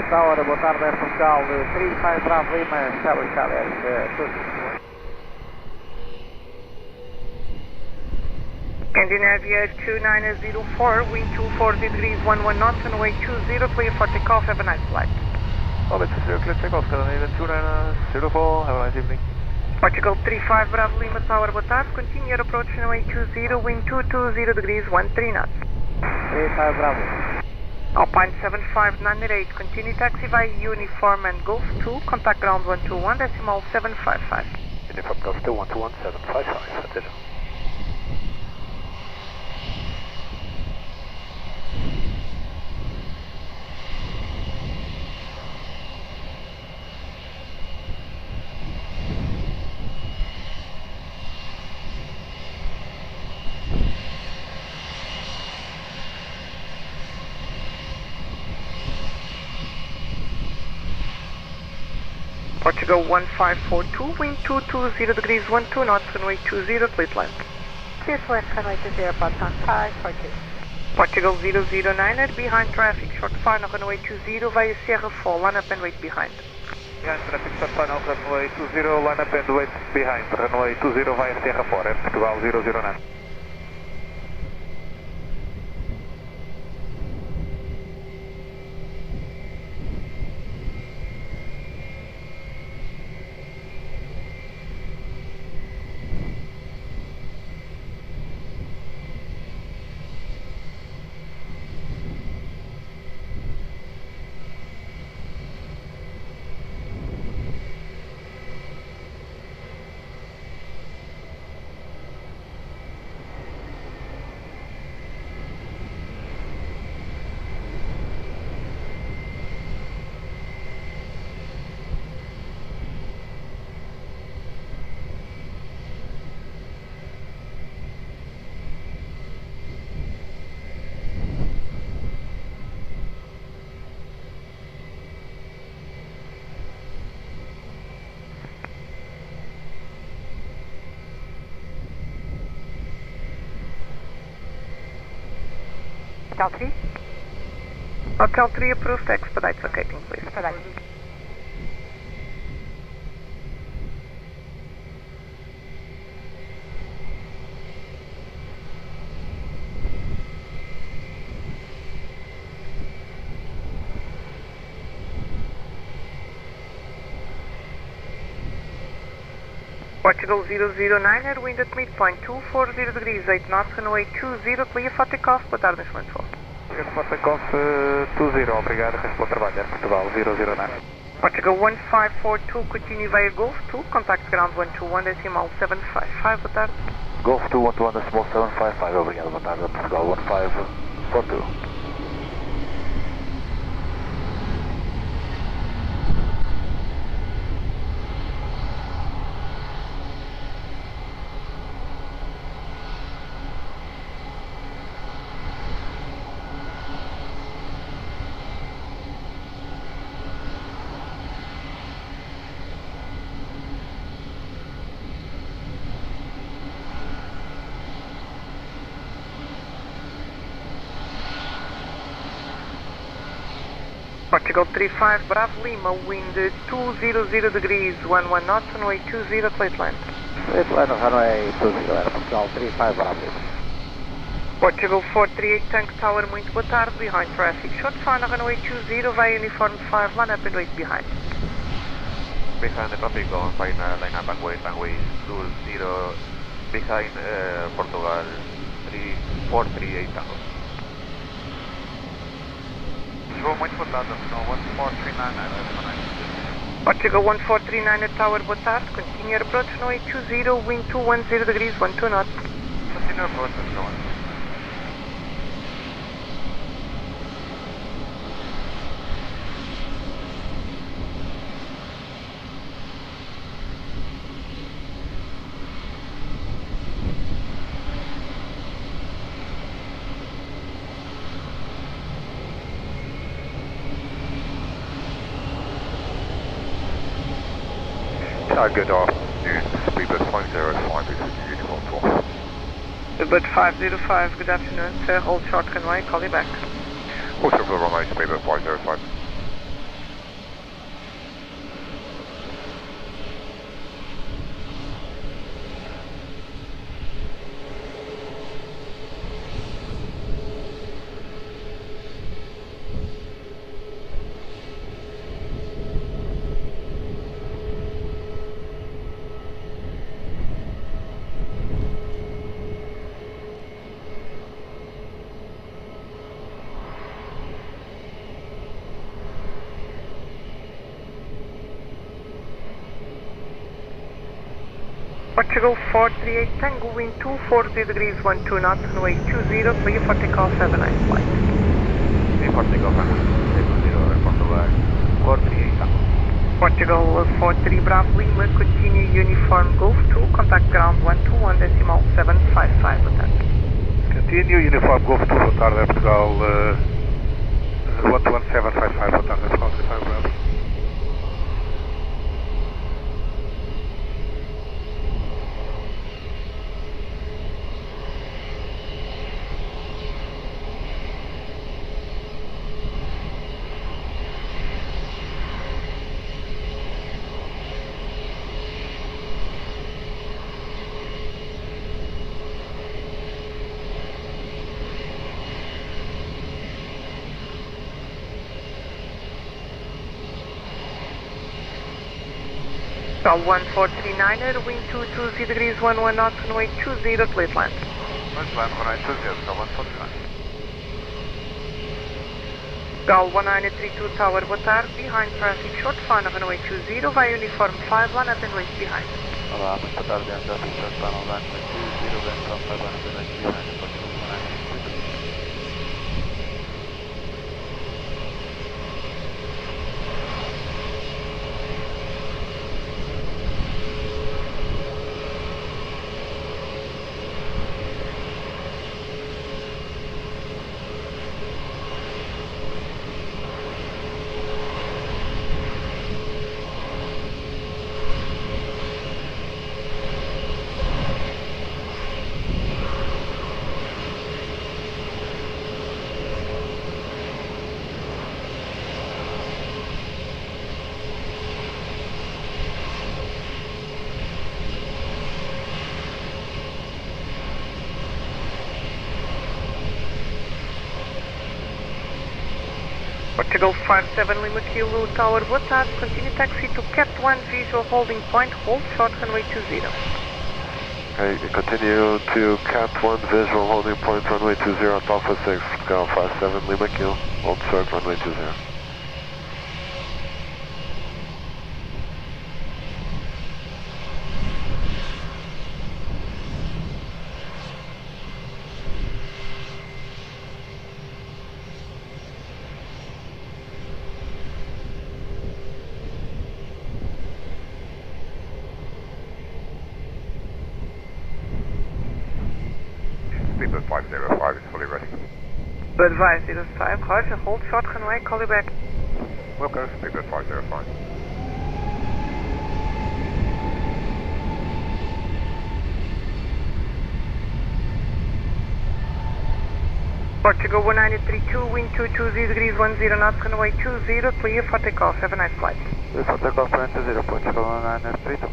Tower, boa tarde, é Portugal 35 Bravo Lima, establish Scandinavia 2904, wind 240 degrees 11 knots, runway 20, clear for takeoff, have a nice flight. Orbit 0, clear takeoff, Scandinavian 2904, have a nice evening. Portugal 35 Bravo Lima Tower, boa tarde, continue approach, runway 20, wind 220 degrees 13 knots. 35 Bravo. Alpine 7598, continue taxi via uniform and Golf 2, contact ground 121, decimal 755. Uniform Golf 2, 121, 755, that's it. Portugal 1542, wind 220 degrees 12 knots, runway 20, please land. Clear select runway 20, airport on 542. Portugal 009er, behind traffic, short final runway 20 via Sierra 4, line up and wait behind. Behind traffic, short final runway 20, line up and wait behind, runway 20 via Sierra 4, Air Portugal 009. Hotel 3? Hotel 3 approved, expedite vacating please. Expedite. Portugal 009er, wind at midpoint 240 degrees, 8 knots, runway 20, clear for takeoff, boa tarde, instrumento 4. Clear for takeoff 20, obrigado, resto bom trabalho, Air Portugal 009. Portugal 1542, continue via Golf 2, contact ground 121, decimal 755, boa tarde. Golf 2, 121, decimal 755, obrigado, boa tarde, Portugal 1542. Portugal 35, Bravo Lima, wind 200 degrees, 11 knots, runway 20, plate land. Plate land, runway 20, Portugal 35, Bravo Lima. Portugal 438, Tank Tower, muito boa tarde, behind traffic, short final runway 20, via uniform 5, line up and wait behind. Behind the traffic on final line up and wait, runway 20, behind Portugal 438 Tango. Muito boa tarde, 1439. Portugal 1439 Tower, boa tarde, continue approach, runway 20, wind 210 degrees, 12 knots. Continue approach, Good afternoon, Speedbird 505 is uniform 4. Speedbird 505, good afternoon, sir, hold short runway, call you back. Hold short for runway, Speedbird 505. Portugal 438, Tango, wind 240 degrees, 12 knots, runway 20, clear for takeoff, have a nice flight. Clear for takeoff, runway 20, Portugal 438 Tango. Portugal 43, Bravo Lima, continue uniform Golf 2, contact ground 121, decimal 755, boa tarde. Continue uniform Golf 2, boa tarde, Portugal 11755, boa tarde, Portugal 35, Bravo. Gol 1439er, wind 220 degrees 11 knots, runway 20, please land. Let's land runway 20, Gol 149. Gol 1932 Tower, boa tarde, behind traffic, short final runway 20, via uniform 5, line up and wait behind. Olá, muito boa tarde, behind traffic, short final runway 20, uniform 5, line up and wait behind, approaching 1932. Portugal 57 Lima Kilo Tower, boa tarde, continue taxi to Cat 1 visual holding point, hold short runway 20. Okay, continue to Cat 1 visual holding point, runway 20 at Alpha 6, Portugal 57 Lima Kilo, hold short runway 20. Speedbird 505 is fully ready. Bird 505, roger, hold short runway, call you back. Welcome, Speedbird 505. Portugal 1932, wind 220 degrees 10 knots, runway 20, clear for takeoff, have a nice flight. Clear for takeoff, 20, Portugal 1932.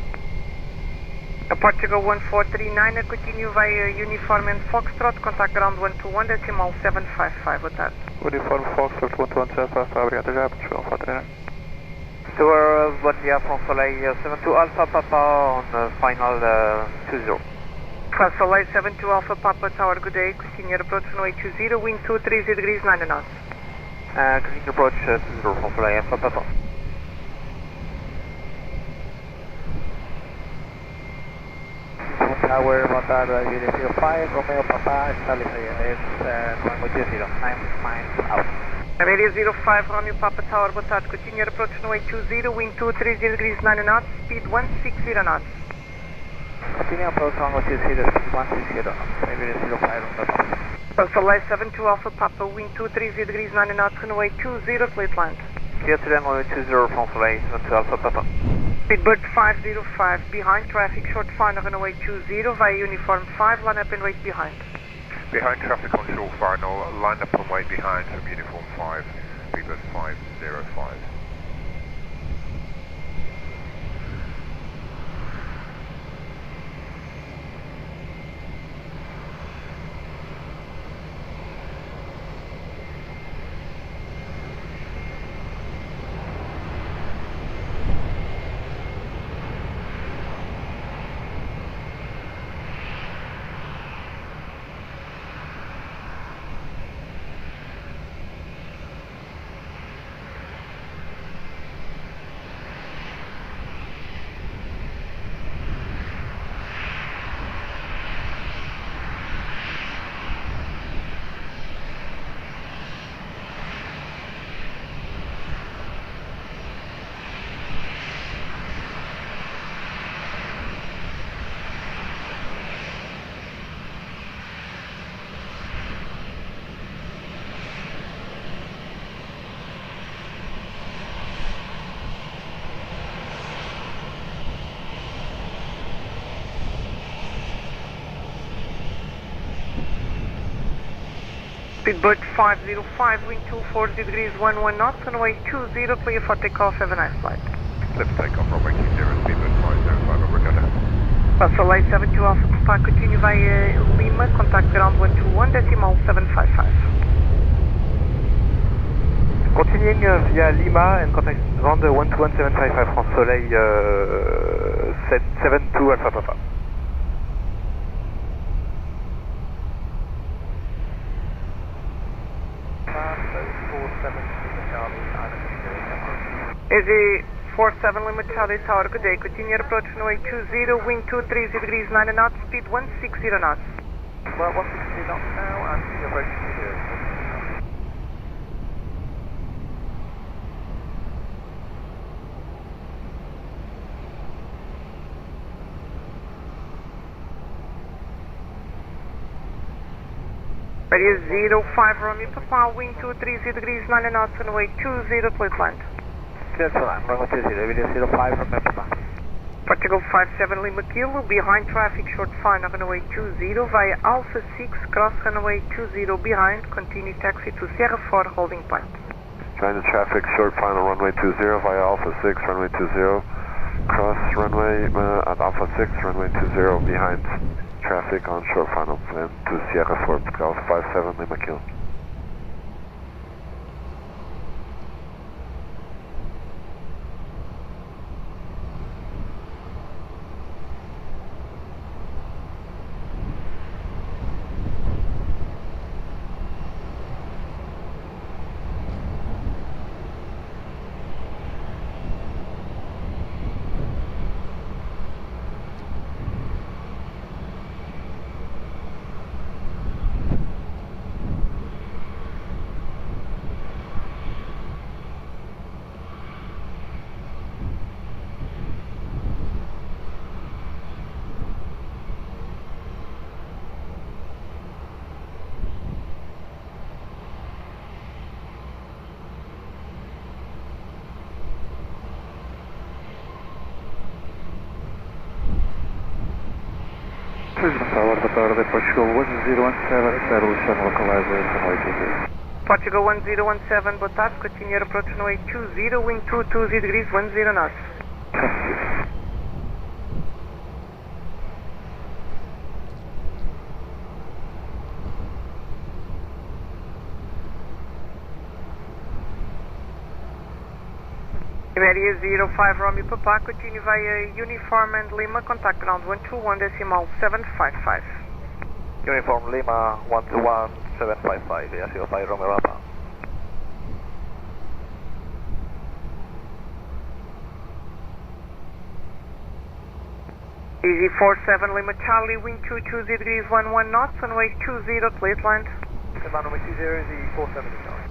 Portugal 1439, continue via uniform and Foxtrot, contact ground 121, decimal 755, boa tarde. Uniform Foxtrot 121, 755, obrigado, já, Portugal 439. Tower, bom dia, from Soleil 72 Alpha Papa on final 20. France Soleil 72 Alpha Papa Tower, good day, continue approach runway 20, wind 230 degrees 9 knots. Continue approach 20 from Soleil Alpha Papa. Tower, boa tarde, Aviation 5, Romeo Papa, establish runway 20, 9 miles out. Area 05, Romeo Papa Tower, boa tarde, continue approach runway 20, wind 230 degrees 9 knots, speed 160 knots. Continue approach runway 20, speed 160 knots, Aviation 05, Romeo Papa. Soleil 72 Alpha Papa, wind 230 degrees 9 knots, runway 20, please land. Clear to runway 20 from Soleil 72 Alpha Papa. Speedbird 505, behind traffic, short final runway 20, via uniform 5, line up and wait behind. Behind traffic on short final, line up and wait behind from uniform 5, Speedbird 505. Speedbird 505, wind 240 degrees 11 knots, runway 20, clear for takeoff, have a nice flight. Let's take off runway 20, Speedbird 505, obrigado. Soleil 72 Alpha Papa, continue via Lima, contact ground 121, decimal 755. Continuing via Lima and contact ground 121 755 from Soleil 72 Alpha Papa. Easy 47 Lima Charlie Tower, good day. Continue your approach runway 20, wind 230 degrees 9 knots, speed 160 knots. Well, 160 knots now, and your approach to 0. Radio 05 Romeo Papa, wind 230 degrees 9 knots, runway 20, please land. Gentlemen, runway 20, Radio 05 Romeo Papa. Portugal 57 Lima Kilo, behind traffic, short final runway 20 via Alpha 6, cross runway 20 behind, continue taxi to Sierra 4 holding point. China traffic, short final runway 20 via Alpha 6, runway 20, cross runway at Alpha 6, runway 20 behind. Traffic on short final plan to Sierra 4, Golf 57 Lima Kilo. Lisbon Tower, boa tarde, Portugal 1017, establish and localizer runway 20. Portugal 1017, boa tarde, continue your approach runway 20, wind 220 degrees 10 knots. Iberia 05 Romeo Papa, continue via Uniform and Lima, contact ground 121.755. Uniform Lima 121.755, yeah, 05 Romeo Papa. Easy 47 Lima Charlie, wind 220 degrees 11 knots, runway 20, please land. Command runway 20, Easy 47 Charlie.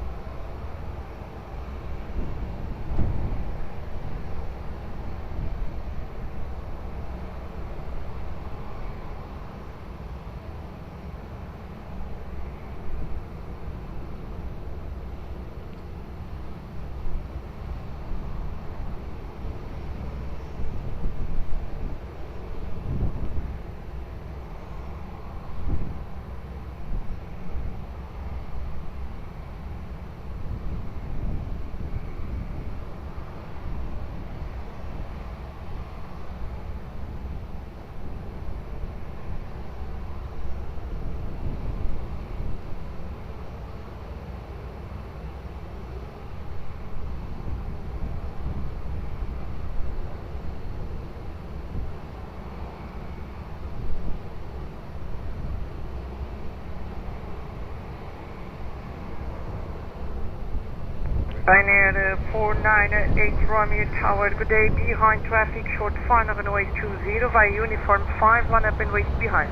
Ryanair 498 Romeo Tower, good day, behind traffic, short final runway 20 via Uniform 5, line up and wait behind.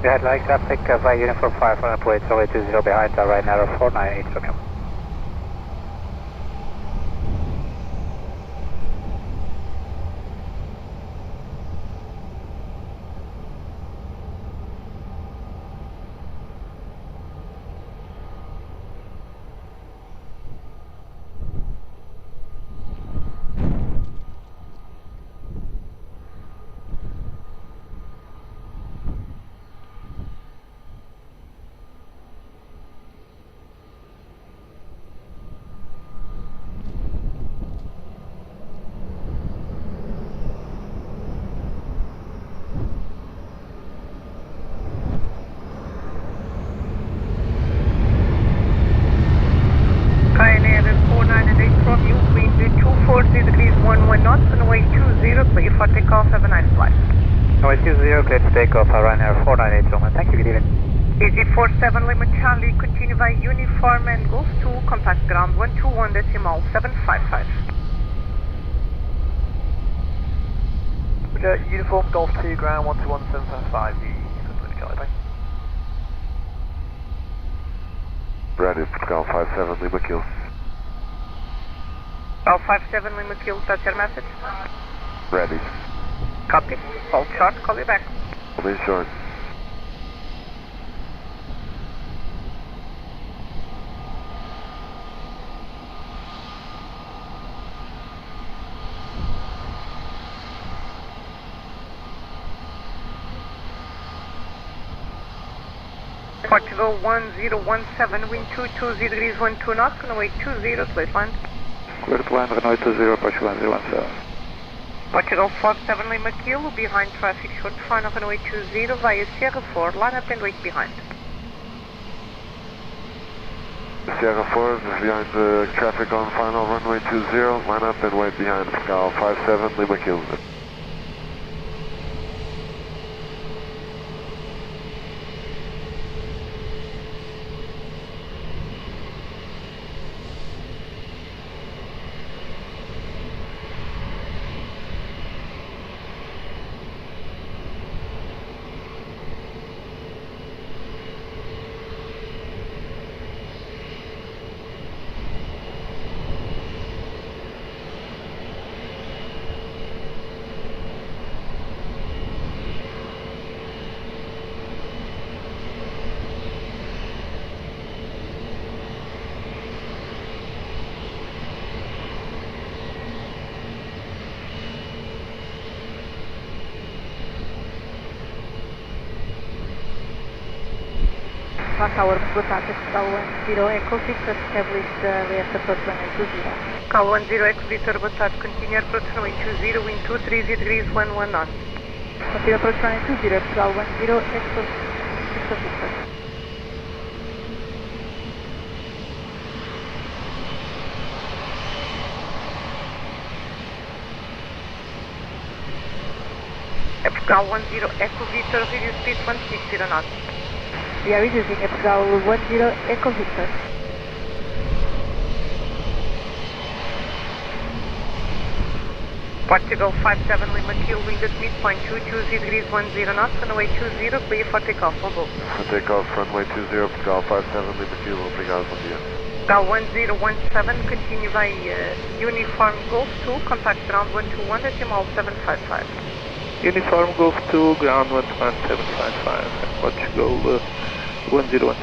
Behind line traffic via Uniform 5, line up wait runway 20 behind, Ryanair 498 Romeo. for takeoff, have a nice flight. Runway 20, clear to take off, Ryanair 498 Roman. Thank you, good evening. Easy 47 Lima Charlie, continue by uniform and Golf 2, contact ground 121.755. Roger, uniform Golf 2, ground 121.755, the Lima Charlie, bye. Ready, Pascal 57 Lima Kill. All 57 Lima Kill, that's your message? Ready. Copy. Hold short, call you back. Hold in short. Portugal 1017, wind 220 degrees, 12 knots, runway 20, please land. Clear to land, runway 20, Portugal 1017. Portugal 47 Lima Kilo, behind traffic, short final runway 20 via Sierra 4, line up and wait behind. Sierra 4 is behind the traffic on final runway 20, line up and wait behind Pascal 57 Lima Kilo. Tower, boa tarde, Cal 10 Echo Victor, established left approach runway 20. Cal 10 Echo Victor, boa tarde, continue approach runway 20, wind 230 degrees, 11 knots. Continue approach runway 20, Cal 10 Echo Victor. Cal 10 Echo Victor, radio speed 160 knots. We are reducing Cal 10 Echo Victor. Portugal 57 Lima Kilo, wind at midpoint 220 degrees, 10 knots, runway 20, clear for takeoff, all go. For takeoff, runway 20, Pascal 57 Lima Kilo, obrigado, bom dia. Cal 1017, continue by uniform Golf 2, contact ground 121, decimal 755. Uniform Golf 2, ground 11755, Portugal 101.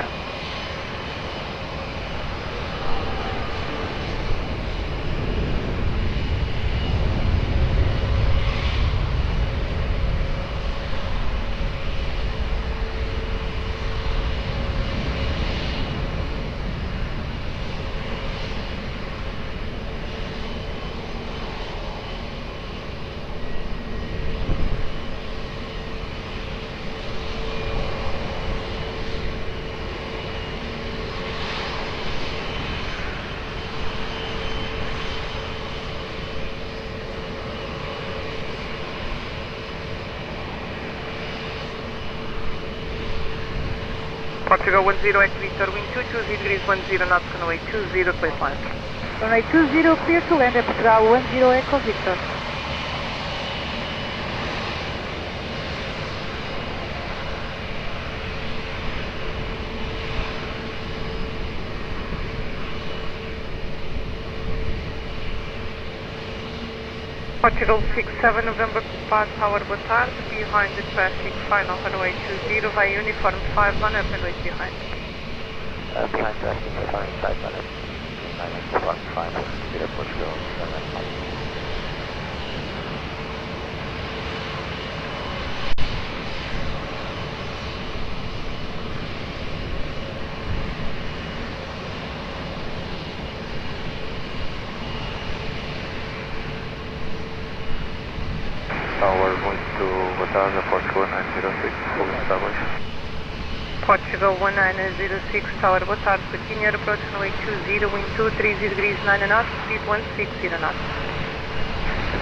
Portugal 10 Echo Victor, wind 220 degrees, 10 knots, runway 20, please land. Runway 20, clear to land at Portugal 10 Echo Victor. Portugal 67 November Paz Tower, boa tarde, behind the traffic, final runway 20 via uniform 5, line up and wait behind. Behind traffic, final 5, line up, uniform 5, Portugal 7. Tower going to Batalha, Portugal 906, full established. Portugal 1906, Tower, boa tarde, continue approach runway 20, wind 230 degrees, 9 knots, speed 160 knots.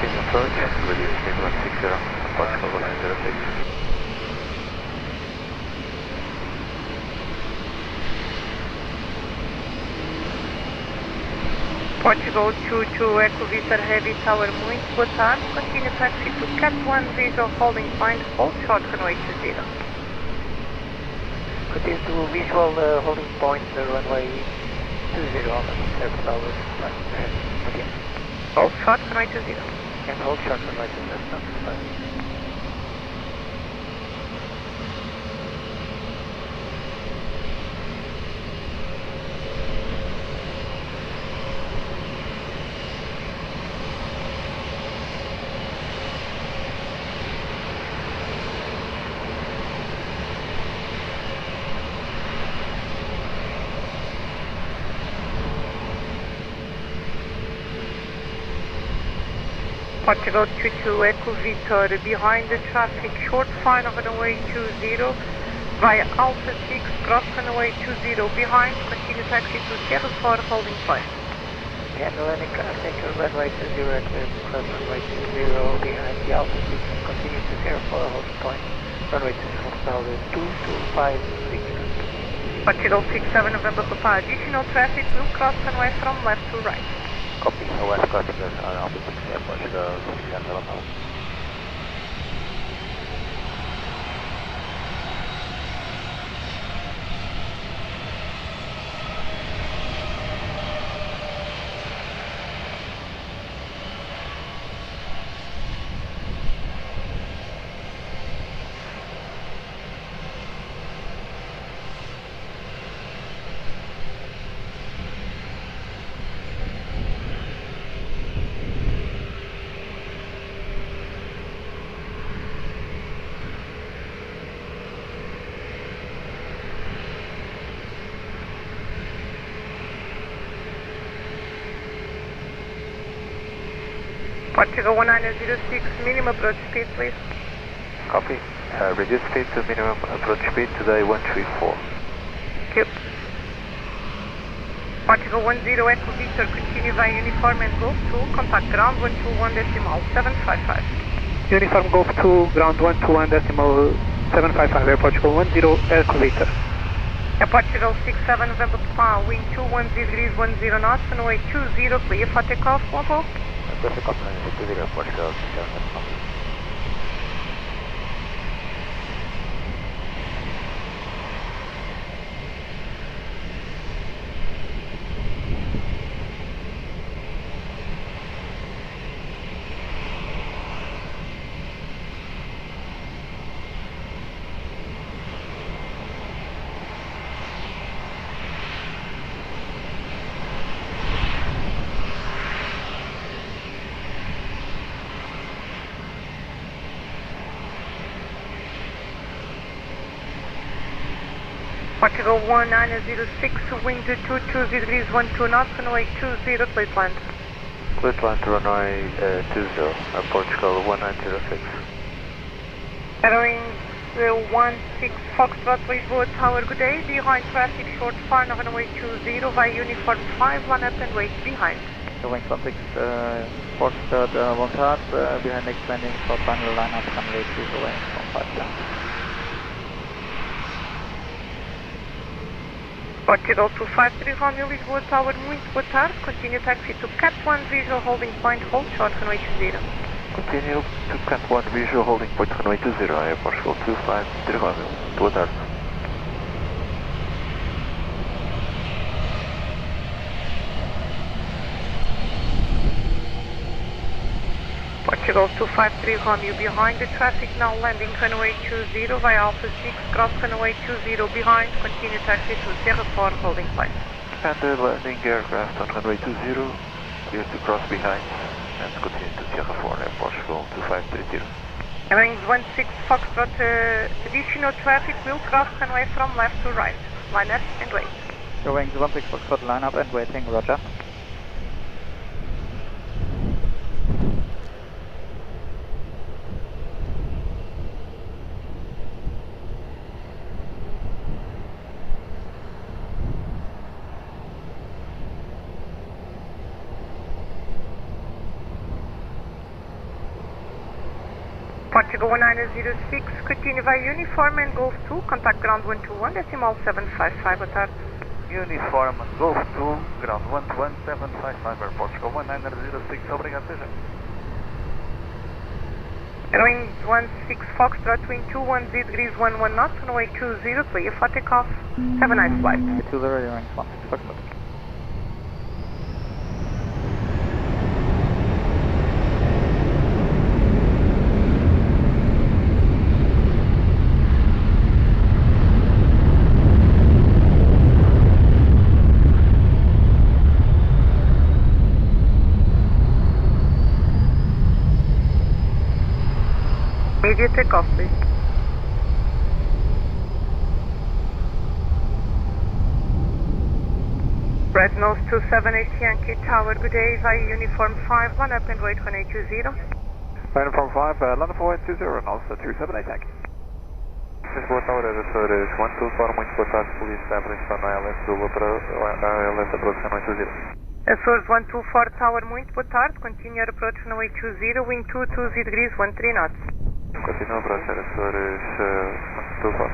continue approach, reduce speed 160, Portugal 1906. Portugal 22 Echo Victor Heavy Tower, muito boa tarde. Continue taxi to Cat 1 visual holding point, hold short runway 20. Continue to visual holding point, runway 20 on the Airport Tower. Again. Hold short runway 20. And hold short runway 20. Portugal 22 Echo Victor, behind the traffic, short final runway 20, via Alpha 6, cross runway 20, behind, continue taxi to Sierra 4, holding point. And landing traffic, runway 20, cross runway 20, behind the Alpha 6, continue to Sierra 4, holding point, runway 2, Portugal 67 November Papa, additional traffic will cross runway from left to right. Copy, west crossing on Alpha 6, Portugal 67 November. Portugal 1906, minimum approach speed, please. Copy. Reduce speed to minimum approach speed today 134. Thank you. Portugal 10 Echo Victor, continue via uniform and Golf 2, contact ground 121.755. Uniform Golf 2, ground 121.755, Air Portugal 10 Echo Victor. Air Portugal 67 November Papa, wind 210 degrees 10 knots, runway 20, clear for takeoff, Global. Perfect complement to the Portugal 67 November. Portugal 1906, wind 220 degrees 12 knots, runway 20, please land. Clear to land to runway 20, Portugal 1906. Airwing 16 Foxtrot, Lisboa Tower, good day. Behind traffic, short final runway 20, via uniform 5, line up and wait behind. Airwing 16 Foxtrot, one card, behind next landing, short final line up, runway 20, from 5 down. Portugal 253 Romeo, Lisboa Tower, muito boa tarde. Continue taxi to Cat 1 visual holding point, hold short runway 20. Continue to Cat 1 visual holding point, runway 20, Air Portugal 253 Romeo. Boa tarde. Portugal 253 Romeo, behind the traffic, now landing runway 20 via Alpha 6, cross runway 20 behind, continue taxi to Sierra 4, holding point. And the landing aircraft on runway 20, clear to cross behind, and continue to Sierra 4, Air Portugal 2530. Airwing 16 Foxtrot, additional traffic will cross runway from left to right. Line up and wait. Airwing 16 Foxtrot, line up and waiting, roger. Portugal 1906, continue via uniform and Golf 2, contact ground 121, decimal 755, boa tarde. Uniform Golf 2, ground 11755, Portugal 1906, obrigado, seja. Wind 16 Foxtrot, wind 210 degrees 11 knots, runway 20, clear for takeoff. Have a nice flight. 20, wind 16 Foxtrot. Immediate takeoff, please. Red nose 27 Yankee Tower, good day, via uniform 5, line up and wait for 820. Uniform 5, land for 120, also 278 Yankee. Lisboa Tower, Aeroporto 124, muito boa tarde, Police Establishment para a ALS Zulu para a ALS Approach 120. Açores 124 Tower, muito boa tarde, continue approach no 820, wind 220 degrees 13 knots. Continua a approach, Açores 124.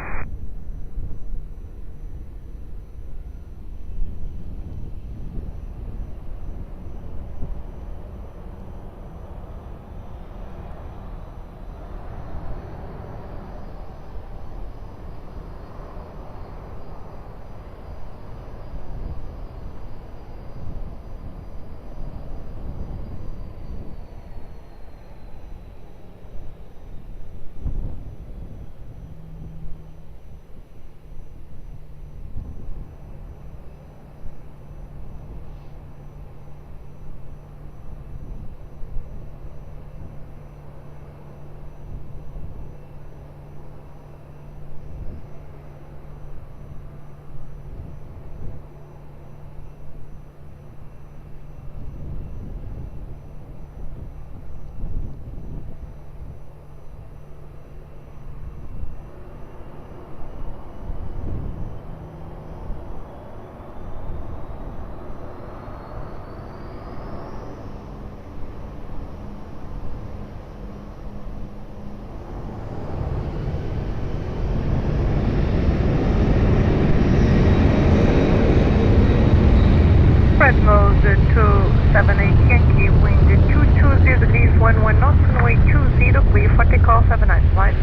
Red nose 278 Yankee, wind 220 degrees 11 knots, runway 20, clear for takeoff, have a nice flight.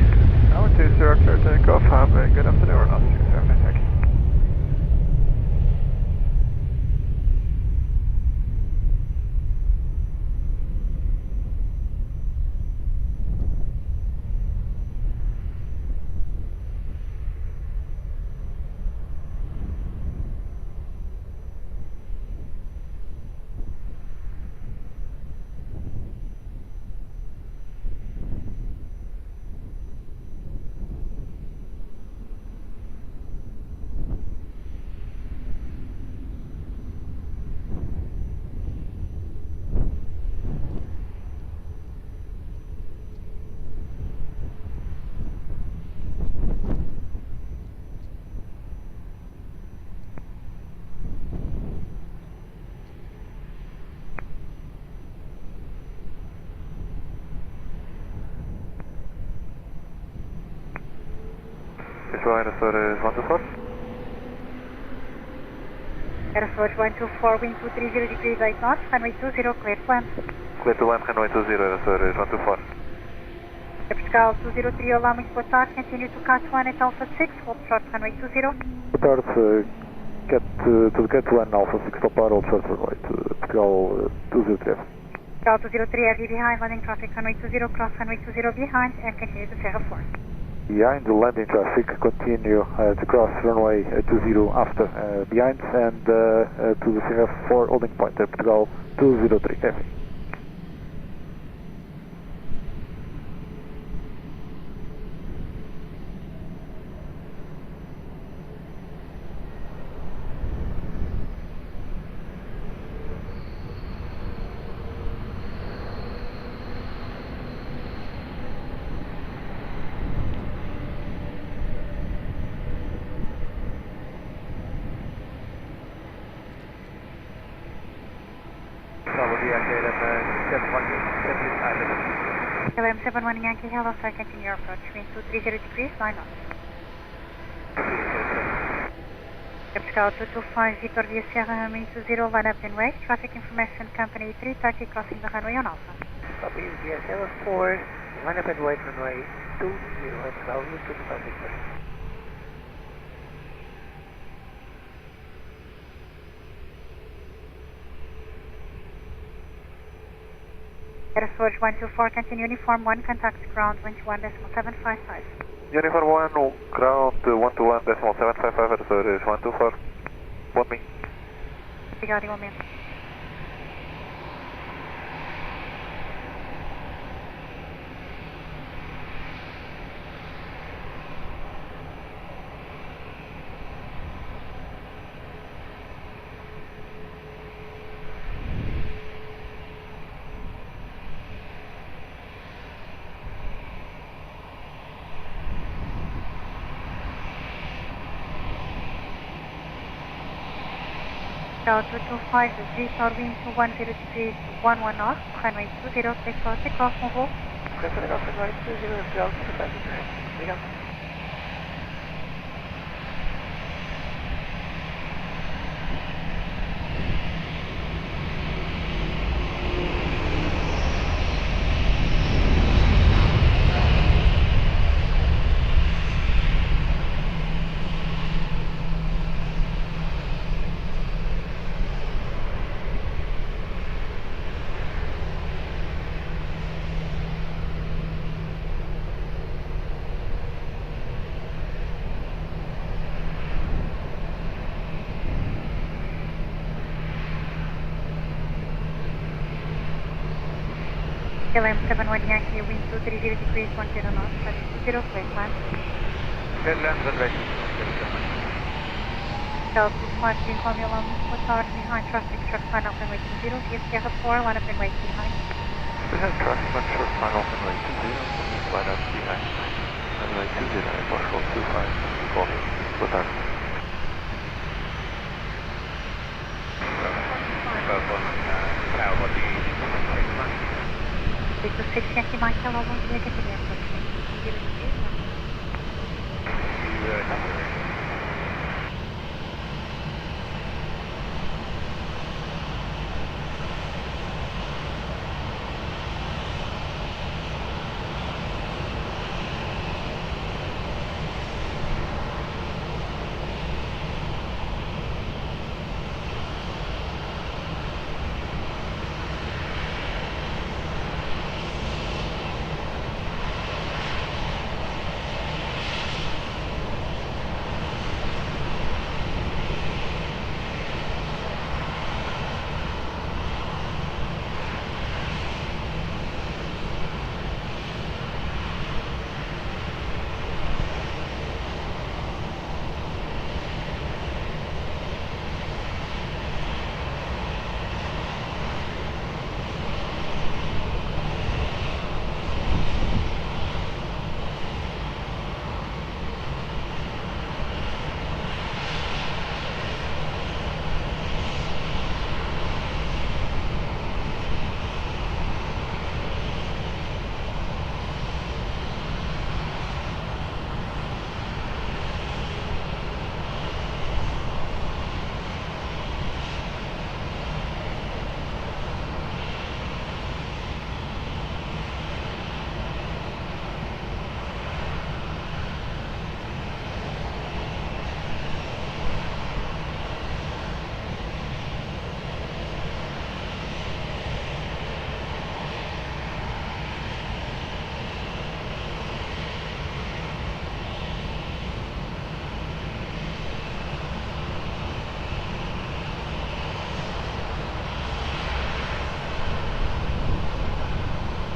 Now 20, clear takeoff, have a good afternoon, or not, 278 Yankee. Aeroporto 124. Aeroporto 124, wind 230 degrees 8 knots, runway 20, clear to land. Clear to land, runway 20, Aeroporto 124. Portugal 203, olá, muito boa tarde, continue to cat 1 at Alpha 6, hold short runway 20. Boa tarde, Cat 1 Alpha 6, topar, hold short runway, Portugal 203. Portugal 203, heavy behind, landing traffic runway 20, cross runway 20 behind, and continue to Sierra 4. Behind the landing traffic, continue to cross runway 20 after behind and to the Sierra 4 holding point, Portugal 203, heavy. Bom dia, aqui é LM71 Yankee, hello sir, continue your approach, wind 230 degrees, 9 knots. Portugal 225 Victor Via Sierra, Runway 20, line up and wait, traffic information company 330 crossing the runway on Alpha. Copy, Via Sierra 4, line up and wait, runway 20, Portugal 225 Victor. Aeroporto 124, continue uniform 1, contact ground 21.755. Uniform 1, ground 121.755, Aeroporto 124. Want me? Obrigado, igualmente. Delta 225, Victor wind 210 degrees, 11 knots, runway 20, take off, on hold. Take off, runway 20, Portugal 225 Victor. Obrigado. LM71 Yankee, wind 230 degrees, 10 knots, traffic 20, place land. Headland runway 20. Delta 225 Lincoln, Milan, boa tarde, behind traffic, short final runway 20, via Sierra 4, line up and wait behind. Behind traffic on short final runway 20, line up behind. Runway 20, Aeroporto 25, call me. Boa tarde. Victor 6 Yankee Mike, hello, bom dia, continue approach, wind 230 degrees, 1 knots.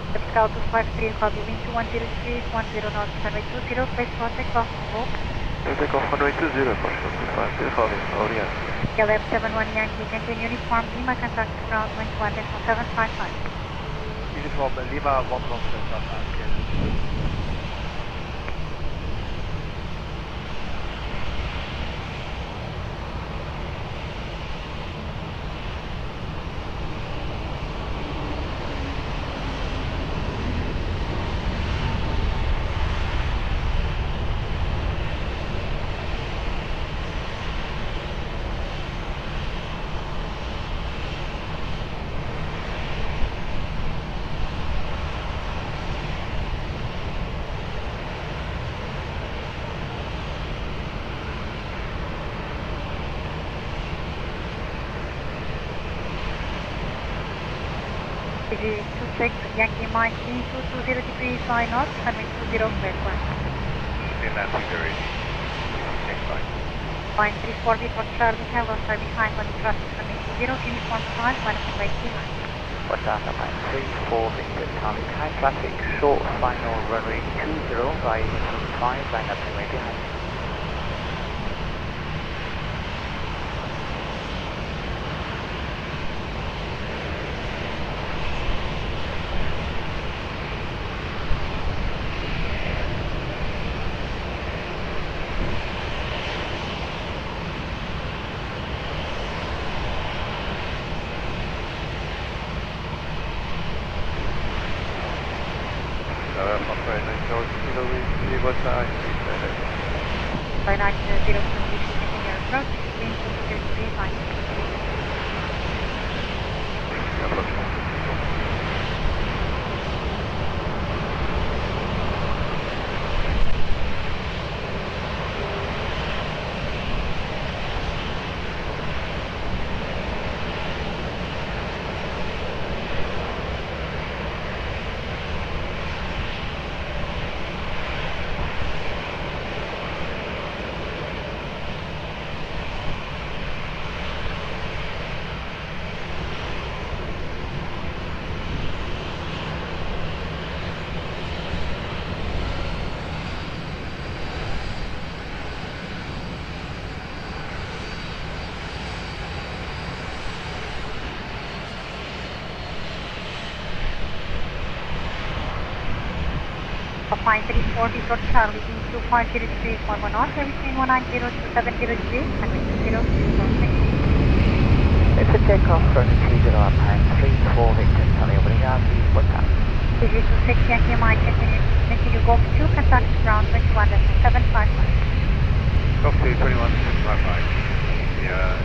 Portugal 253, copy, wind 210 degrees, 10 knots, runway 20, place for takeoff, on hold. Take off runway 20, Portugal 25, call me. Obrigado. LM71 Yankee, continue uniform, Lima, contact ground 21.755. Uniform Lima, 1.755. 26 Yankee Mike into 20 degrees line north, runway 20 clear for. In that figure, Line 34 Victor Charlie, hello, sir, behind one traffic, runway 20, uniform 5, one right behind. What's that, line 34 Victor Charlie, high traffic, short final runway 20, via uniform 5, line up runway behind. By 9-0 from the shooting your approach, wind 2 degrees line. Line 34 Victor Charlie, into 50 degrees 11 north, between 190 to 70 degrees, and 20 It's a takeoff, runway 30 up, and 34 Victor Charlie, obrigado, Lisboa. Digital 6 Yankee Mike, continue Golf 2, contact ground 21.755. Golf 2, 21.755. Yeah.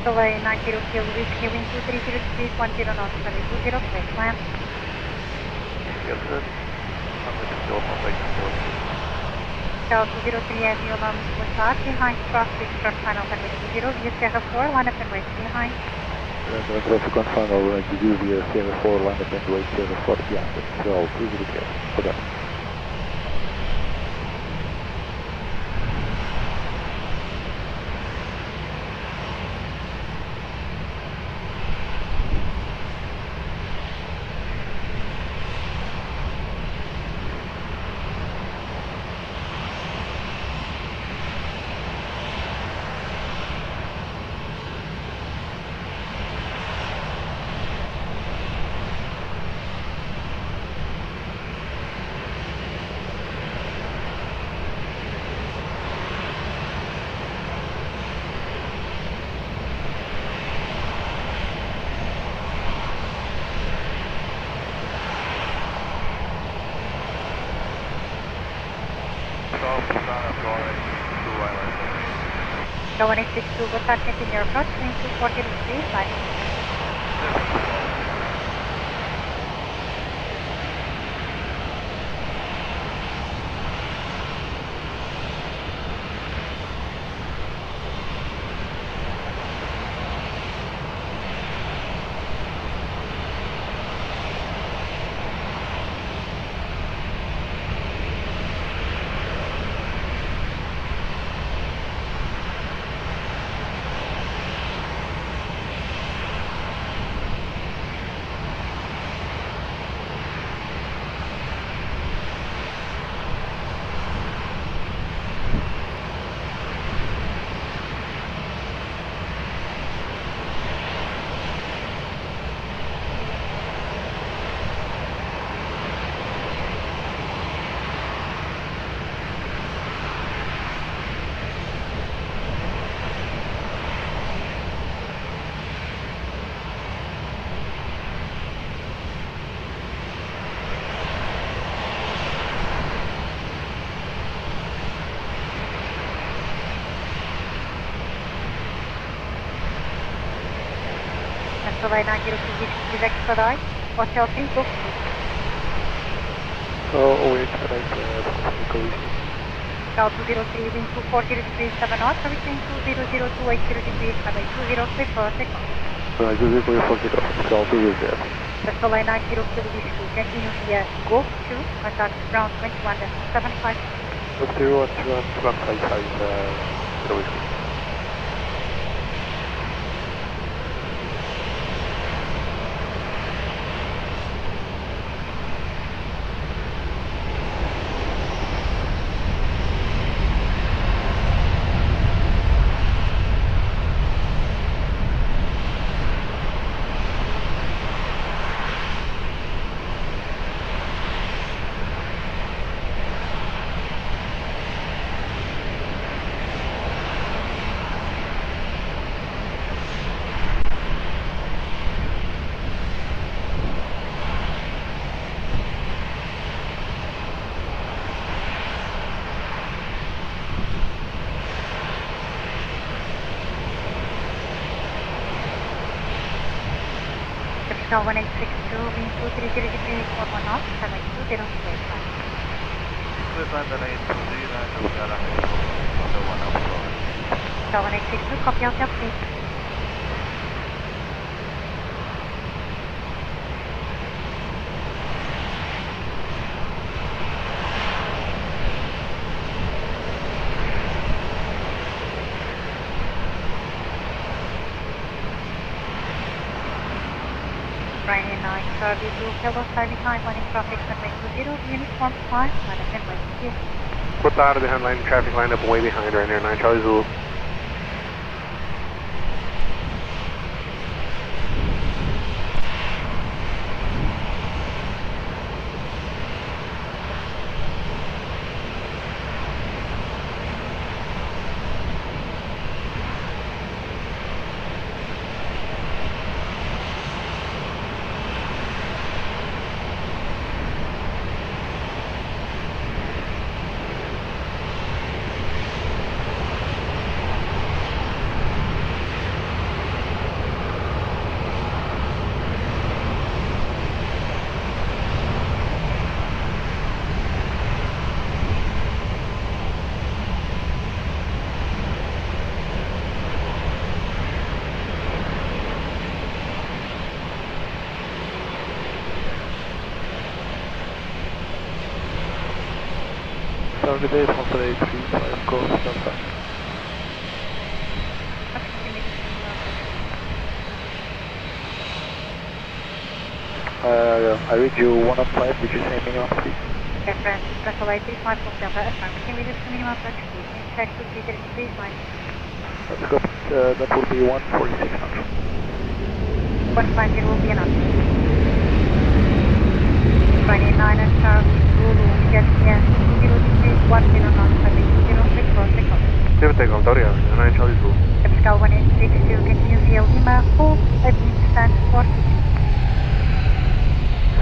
Delay 90 kilo, whiskey, wind 230 degrees, 10 knots, runway 20, clear, climb. Yes, sir. I'm going to go on right before. Delta 03 Aviation, boa tarde, behind traffic, short final runway 20, via Sierra 4, line up and wait behind. Traffic on final runway 20 via Sierra 4, line up and wait, Sierra 4 behind, control 20 clear, forget. Go 162, good start, continue your approach, wind 240 degrees, line. Delay 902 direct for die, Hotel 3, Gosto. OH tonight, collision. Cal 203, wind 240 degrees 7 knots, between 200 to 80 degrees, runway 20, clear for takeoff. Right, 2040, Cal 200. Delay 90 to continue via Gosto 2, contact ground 21.75. Gosto 21.55, whiskey. Cal 1862, wind 230 degrees 41 knots, runway 20, clear for. Cal 1862, copy Hotel 3. Ryanair 9, Star Vivo, Hello Star behind, running traffic, runway 20, uniform 5, line up and wait, here. Boa tarde, handline traffic line up way behind Ryanair 9, Charlie Zulu. Target 835 Gosto, contact. I read you 105, did you say minimum speed? Yes, Francis, Vessel 835 for Delta, affirm. Can we reduce the minimum approach speed? Check to 330 degrees, line. That's good, that will be 146 knots. 150 will be enough. Ryanair 9 and Star Zulu, yes, 20 degrees, 10 knots, runway 20, clear for takeoff. Deve ter muito obrigado, Ryanair Charlie Zulu. Cal 1862, continue via Lima, hold, admin stand for.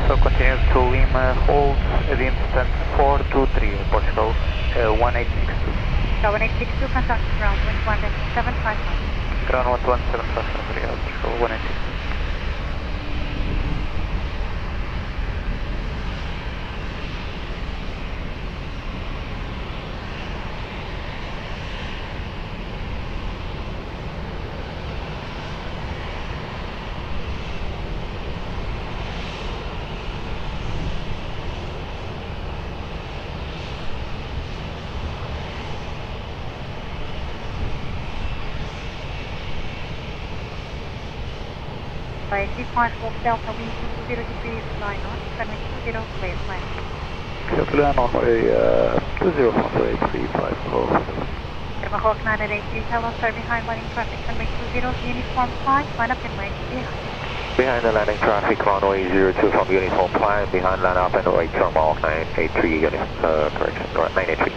So continue to Lima, hold, admin stand 423, Portugal 1862. Cal 1862, contact ground 11.75 knots. Ground 11.75, obrigado, Portugal 1862. By 35 Golf Delta, wind 20 degrees 9 knots, runway 20, clear, land. Captain runway 20, runway 35 Golf. Hawk 9 at 83, hello sir, behind landing traffic, runway 20, uniform 5, line up and wait, behind. Behind the landing traffic, runway 02 from uniform 5, behind line up and wait, turbo 983, correction, 983.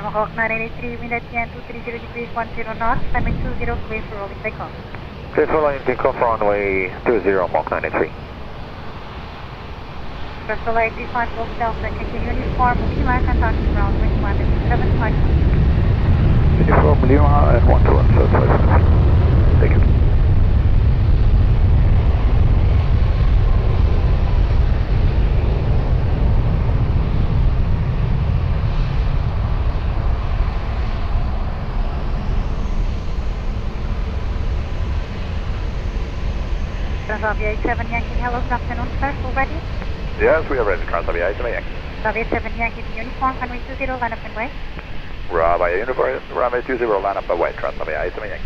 Hawk 983, wind at 230 degrees, 10 knots, runway 20, clear for rolling takeoff. Clear for rolling takeoff, runway 20, Mach 983. Bristol 835, Golf Delta, continue uniform, Lima, contact ground, wind 175. Uniform Lima and 121, thank you. Aviation Yankee, hello, good afternoon, sir, all ready? Yes, we are ready. Aviation Yankee. Aviation Yankee, uniform, runway 20, line up and wait. Runway uniform, runway 20, line up and wait. Aviation Yankee.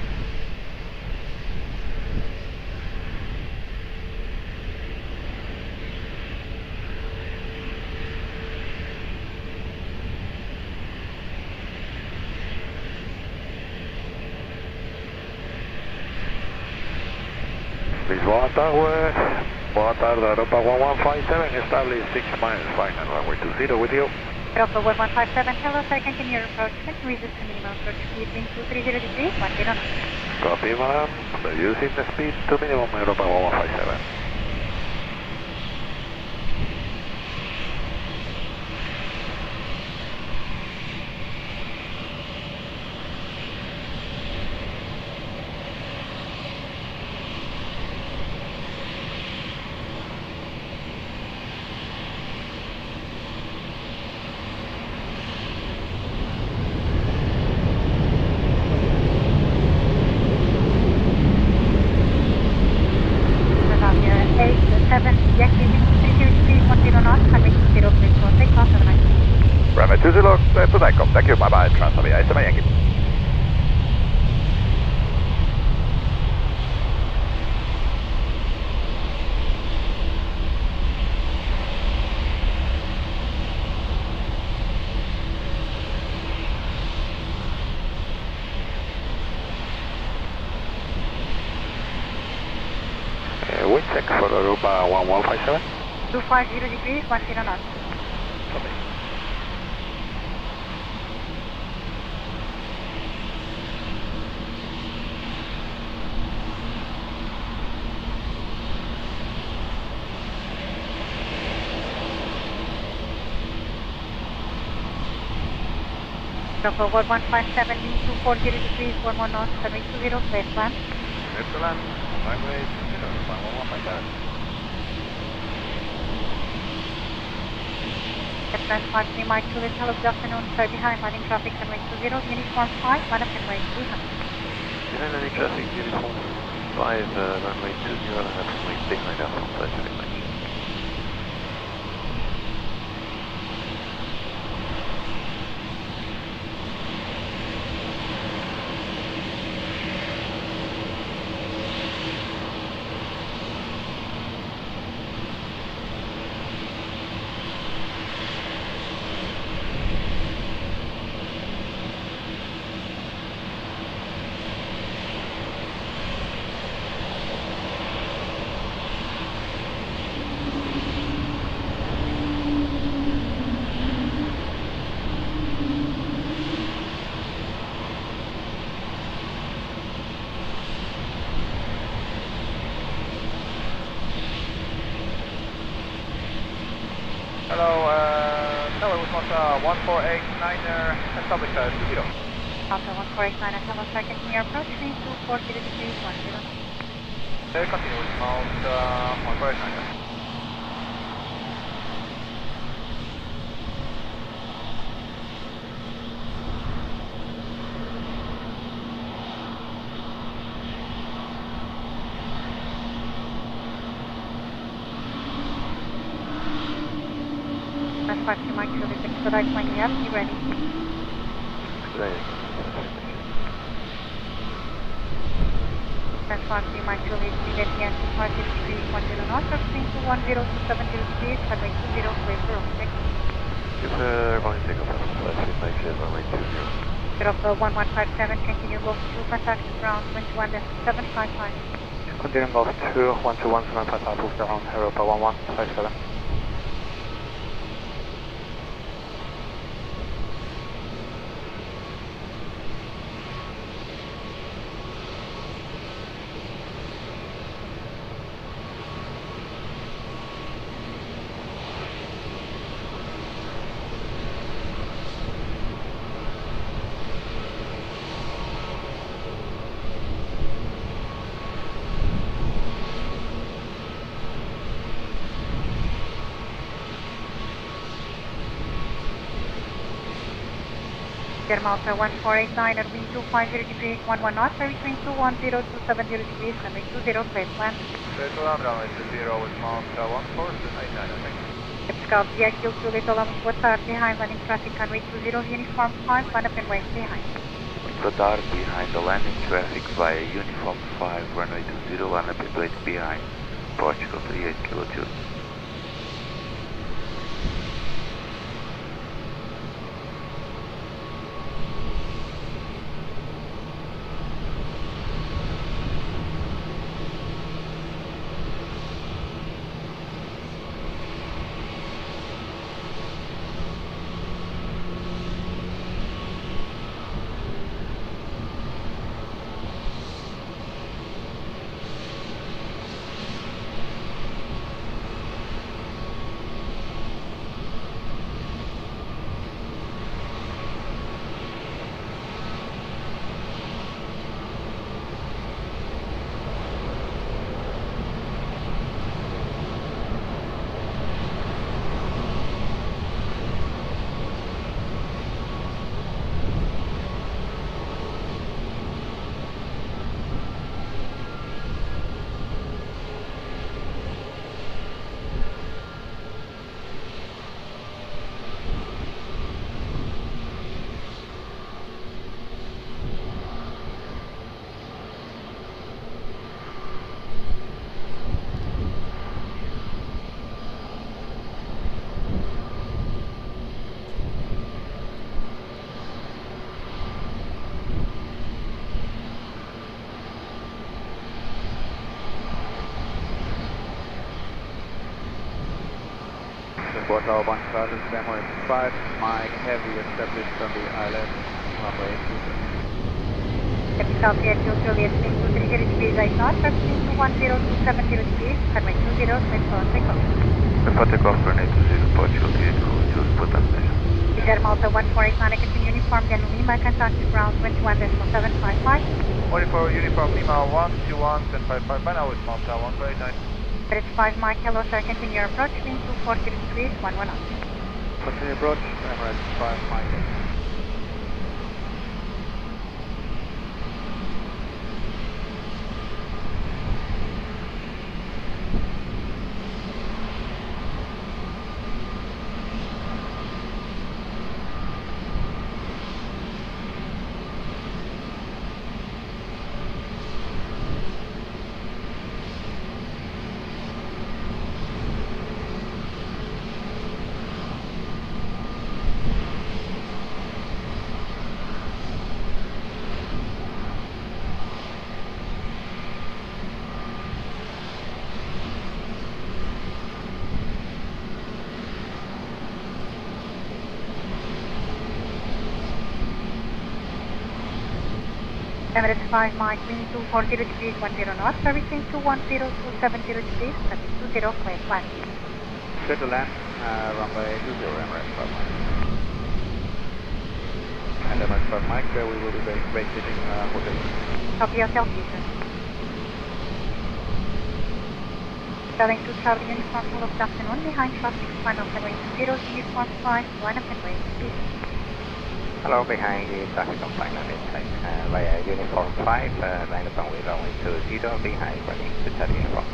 Lisboa Tower, boa tarde, Aeroporto 1157, establish 6 miles, final runway 20 with you. Aeroporto 1157, hello sir, continue your approach, resist the minimum approach speed, wind 230 degrees, 10 knots. Copy, madam, reducing the speed to minimum, Aeroporto 1157. Thank you, bye-bye, Aviation Yankee. Wind check for Aruba 1157. 250 degrees, 10 knots. Copy. Forward 157, wind 240 degrees, 11 knots, runway 20, clear plan. Excellent, runway 20, 1157. Captain 53 Mike 2, hello, good afternoon, sir, behind landing traffic, runway 20, uniform 5, line up runway 300. Behind landing traffic, uniform 5, runway 20, line up runway behind us on 30 degrees. Hello, Tower with 1489, establish 20. Delta 1489, hello sir, continue your approach, wind 240 degrees, 10. Continue with mount 1489. That's 53 Mike 2, expedite lining up, you ready? That's 53 Mike 2, speed at the end, 250 degrees, 10 knots, wind 210 to 70 degrees, runway 20, clear for rolling. Give runway takeoff, make sure runway 20. Aeroporto 1157, continue Golf 2, contact ground, wind 1755. Continuing Golf 2, 121, 755, ground, Aeroporto 1157. Air Malta 1489 at wind 250 degrees 11 knots, between 210 to 70 degrees, runway 20, clear to land. Clear to land, runway 20 with Malta 1489, thank you. Scout Direto, Juliet, Olá, muito boa tarde, behind landing traffic, runway 20, uniform 5, line up and wait behind. Boa tarde, behind the landing traffic via uniform 5, runway 20, line up and wait behind. Portugal 38 Kilo Juliet. Hotel 1000, Samuel 5, Mike Heavy established on the island, runway 20. Scout Direto, Juliet, wind 230 degrees 8 knots, between 210 to 70 degrees, runway 20, clear for takeoff. Before takeoff, runway 20, Portugal 38 Kilo Juliet, boa tarde. Air Malta 1489, continue uniform, Gano Lima, contact to ground 21.755. 24 uniform Lima 121.755, by now with Malta 1489. Bridge 5 Mike, hello sir, continue your approach, wind 240 degrees, 11 knots. Continue approach, Emirates 5, Mike. Emirates 5 Mike, wind 240 degrees 10 knots, servicing 210 to 70 degrees, runway 20, clear to land. Clear to land, runway 20, Emirates 5 Mike. And Emirates 5 Mike, we will be vacating hotel. Copy hotel, future. Traveling to travel uniform, full of afternoon, behind traffic, final runway 20, uniform 5, line up and wait, please. Hello, behind the traffic on final intake via uniform 5, line up with runway 20, behind running to that uniform.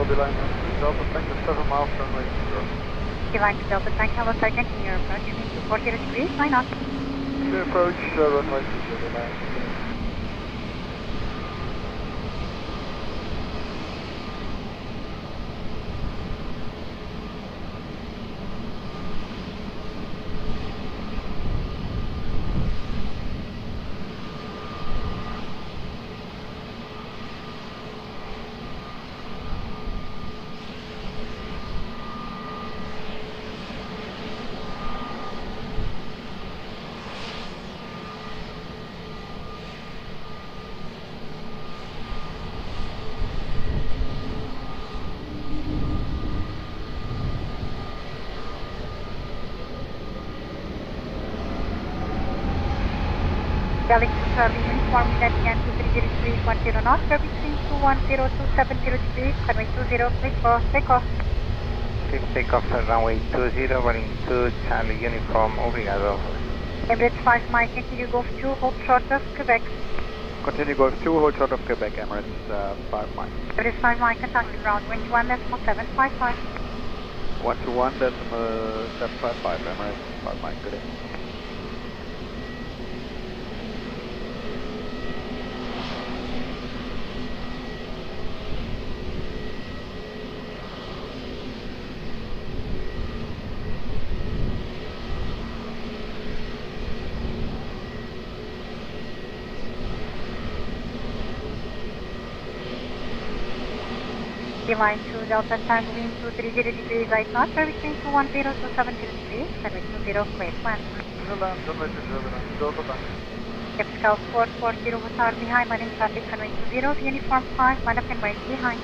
Beeline to Delta Tango 7 miles, runway 20. Beeline to Delta Tango, hello sir, continue your approach, wind 240 degrees, line up. Clear approach, runway 20, line. Delhi to Charlie, uniform Indian 230 degrees, 10 knots, between 210 to 70 degrees, runway 20, please for takeoff. Please take off at runway 20, running 2, Charlie uniform, obrigado. Emirates 5 Mike, continue Golf 2, hold short of Quebec. Continue Golf 2, hold short of Quebec, Emirates 5 Mike. Emirates 5 Mike, contact ground, wind 1.755. 121.755, Emirates 5 Mike, good day. Beeline to Delta Tango, wind 230 degrees, 8 knots, between 210 to 70 degrees, runway 20, clear plan. Runway 20, Delta Tango. Capital 440, boa tarde, behind landing traffic, runway 20, uniform 5, line up and wait behind.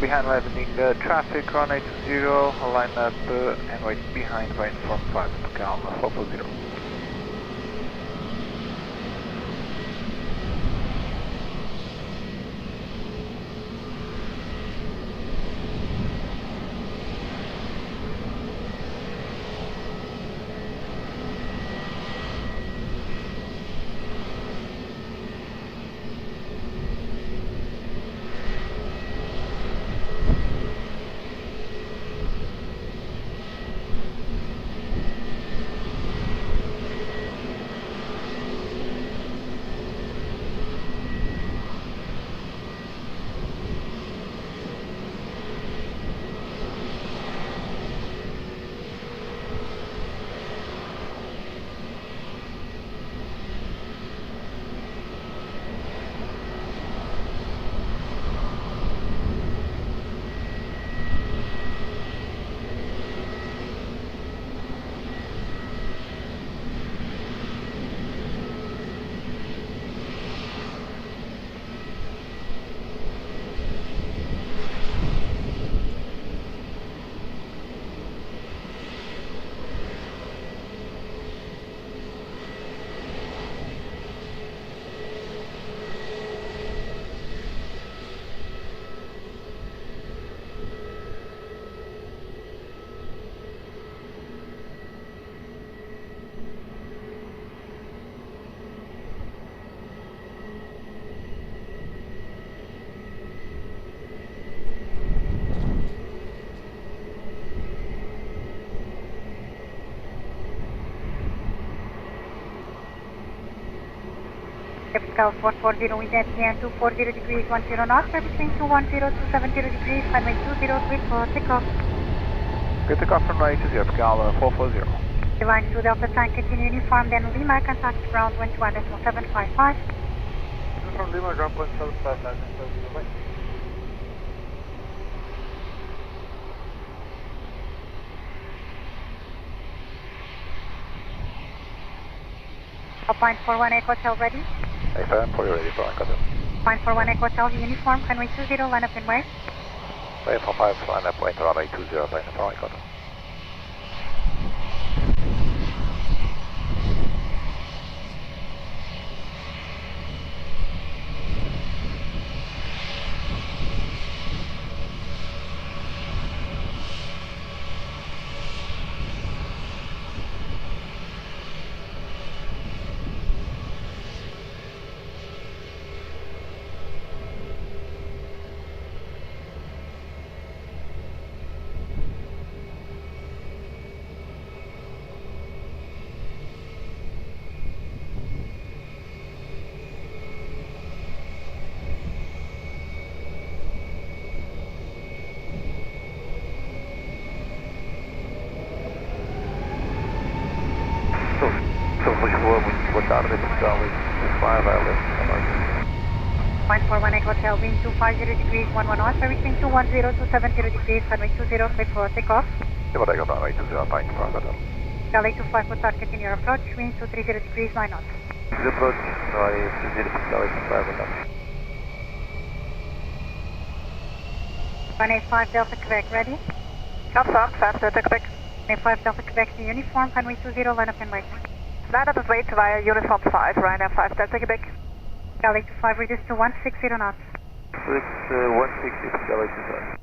Behind landing traffic, runway 20, line up and wait behind, right from 5, count 440. Capital 440, wind ATN 240 degrees, 10 knots, between 210 to 70 degrees, runway 20, clear for takeoff. Good takeoff from runway 20, Cal 440. Beeline to Delta Tango, continue uniform, then Lima, contact ground, wind 1.755. From Lima, ground point 755, wait. Alpine 41 Echo Hotel ready. Affirm, for you ready for Echo. Alpine 41 Echo Hotel, uniform, runway 20, line up and wait. Wait for 5, line up, wait, runway 20, line up for Echo. tarde, Portugal, is 5, ILS, Point 418 Hotel, wind 250 degrees, 11 knots, everything 210 to 70 degrees, runway 20, clear for takeoff. Devo take off runway 20, Alpine 5 Hotel. Galley 25, for start, continue your approach, wind 230 degrees, 9 knots. The approach, runway 20, Galley 25 Hotel. Runway 5 Delta Quebec, ready? Confirm, 5 Delta Quebec. Runway 5 Delta Quebec, the uniform, runway 20, line up and wait. Line up and wait via uniform 5, Ryanair 5 Delta Quebec. Galley 25, reduce to 160 knots. 160, Galley 25.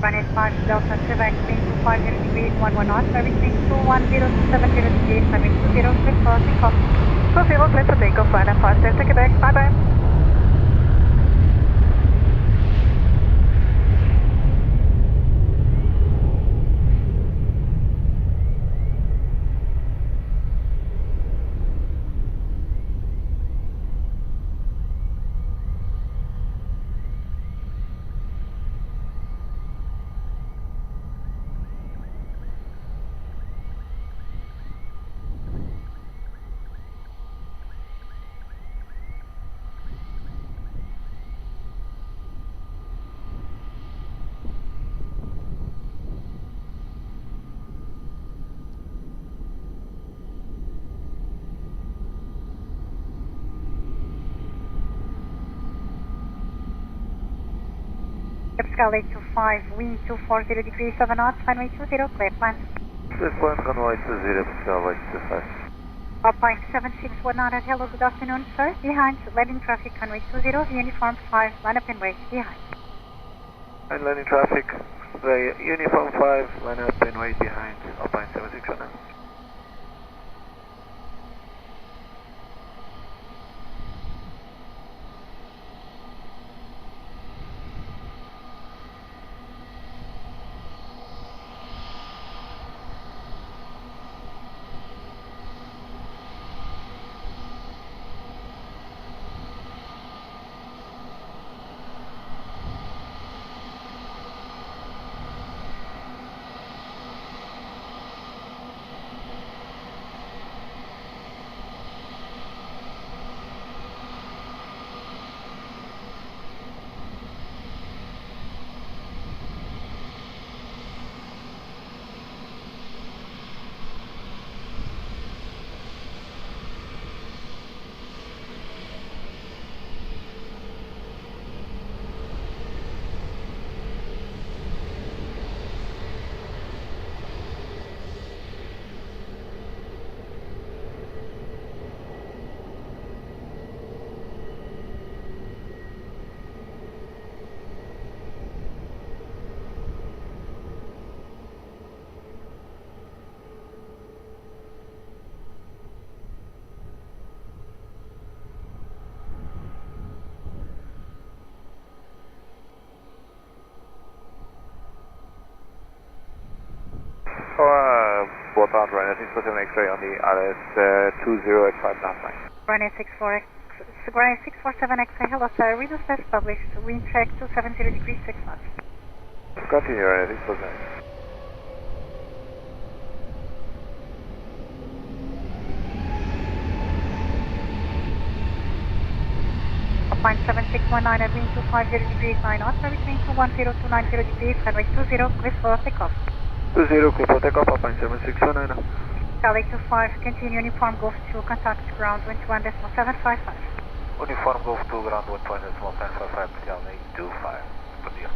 Runway 5 Delta Quebec, wind 250 degrees, 11 knots, everything 210 to 70 degrees, runway 20, clear for takeoff. 20, clear for takeoff, Ryanair 5 Delta Quebec, bye bye. Galley 25, wind 240 degrees, 7 knots, runway 20, clear plan. Clear plan, runway 20, Galley 25. Alpine 7619, hello, good afternoon, sir. Behind, landing traffic, runway 20, uniform 5, line up and wait, behind. And landing traffic, the uniform 5, line up and wait behind, Alpine 7619. Boa tarde, Ryanair 647 X-ray on the ILS 20 at 5.9. Ryanair 647 X-ray, hello sir, read the test published, wind check 270 degrees, 6 knots. Continue, Ryanair 647. Alpine 7619 at wind 250 degrees, 9 knots, everything 210 to 90 degrees, runway 20, clear for takeoff. 20, clear for takeoff, Alpine 7619. Galley 25, continue uniform Golf 2, contact ground 21.755. Uniform Golf 2, ground 21.755, Galley 25, bom dia.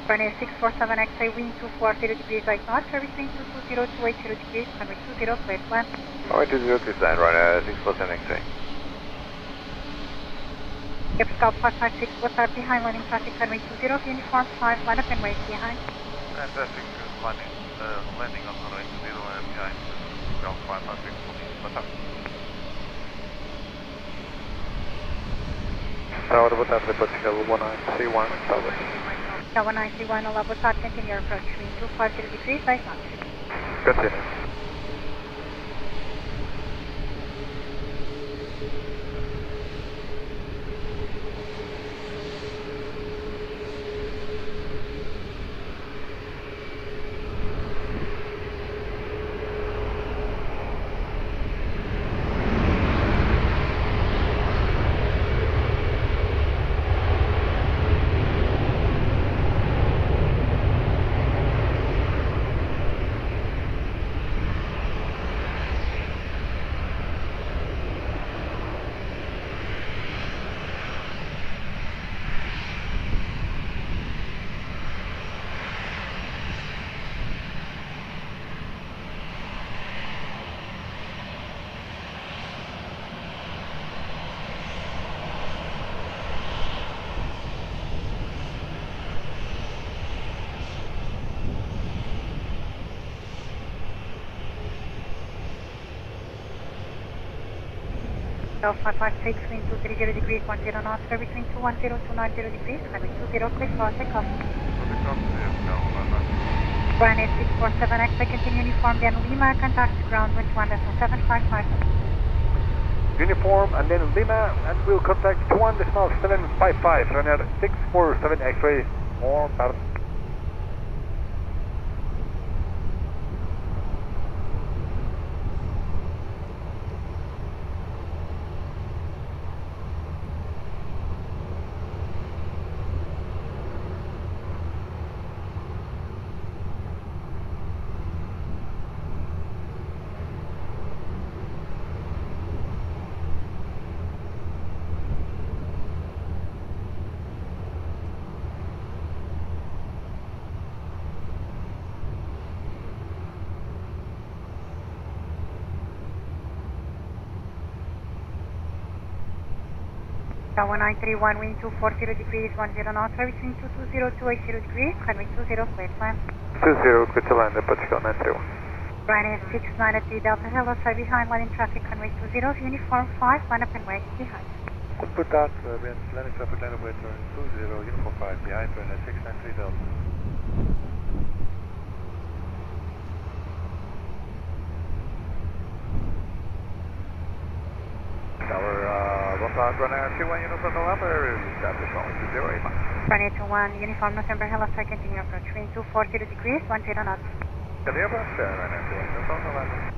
Runway 647 X-ray, wind 240 degrees 8 knots, service wind 220 to 80 degrees, runway 20, clear to land. Runway 20 to land, runway 647 X-ray. Scout 556, what's up behind landing traffic, runway 20, uniform 5, line up and wait behind. Traffic landing on runway 20 and behind ground 556, what's up? Tower, boa tarde, Portugal 1931, Tower. Tower 1931, Olá, boa tarde, continue your approach, wind 250 degrees 8 knots. Continue. South 556, wind 230 degrees, 10 knots, service wind 210 to 90 degrees, runway 20, clear for takeoff. Runway 647 X-ray, continue uniform, then Lima, contact ground, wind 1.755. Uniform and then Lima, and we'll contact 1.755, runner 647 X-ray, more part. Tower 931, wind 240 degrees, 10 knots, service wind 220 to 80 degrees, runway 20, clear to land. 20, clear to land, Portugal 931. Runway 693 Delta, hello, sir, behind landing traffic, runway 20, uniform 5, line up and wait behind. Boa tarde, landing traffic, line up with 20, uniform 5, behind, runway 693 Delta. Tower, boa tarde, runway 21, uniform November, establish only 20, Lima. Runway 21, uniform November, hello, sir, continue approach, wind 240 degrees, 10 knots. Continue approach, runway 21, uniform November.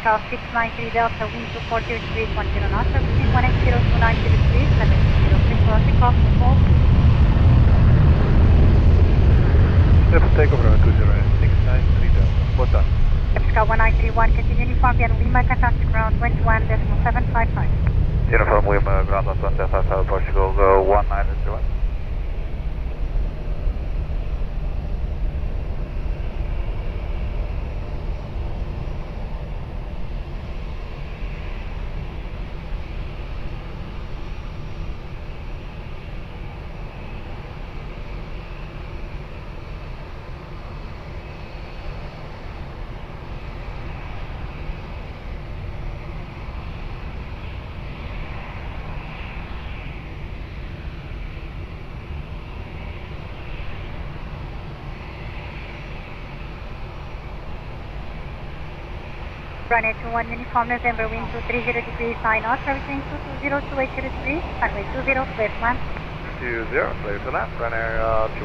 South 693 Delta, wind 240 degrees, 10 knots, service wind 180 to 90 degrees, runway 20, clear for takeoff, hold. Clear for takeoff, runway 20, 693 Delta. Boa tarde. Scout 1931, continue uniform, then Lima, contact ground, wind 1.755. Uniform Lima, ground 1.755, Portugal 1931. Runway 21 uniform November, wind 230 degrees, 9 knots, servicing 220 to 80 degrees, runway 20, clear to land. 20, clear to land, runway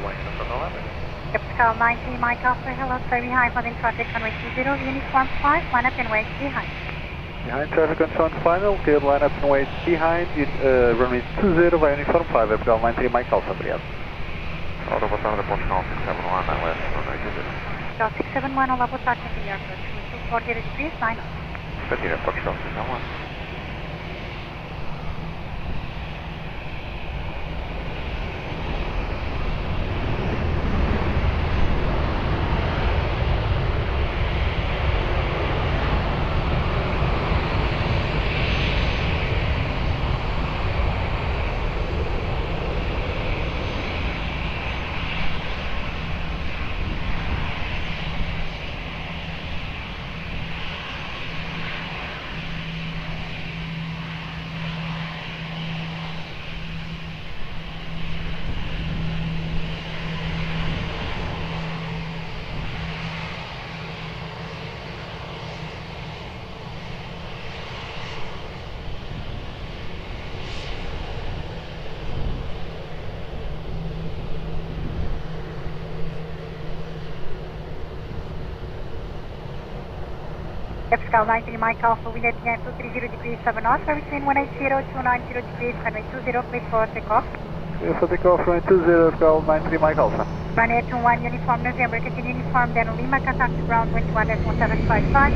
21, confirm the landing. Capital 90, Mike Alpha, hello, sir, behind, holding traffic, runway 20, uniform 5, line up and wait behind. Behind traffic on short final, cleared line up and wait behind, runway 20 by uniform 5, Capital 93, Mike Alpha, obrigado. Olá, boa tarde, Portugal 671, na left, runway 20. Capital 671, olá, boa tarde, continue your approach, wind 240 degrees, 9 knots. Continue, Portugal 671. Capital 93, Mike Alpha, wind at the end 230 degrees, 7 knots, servicing 180 to 90 degrees, runway 20, clear for takeoff. Clear for takeoff, runway 20, Capital 93, Mike Alpha. Runway 21, uniform November, continue uniform, then Lima, contact ground, wind 1.1755.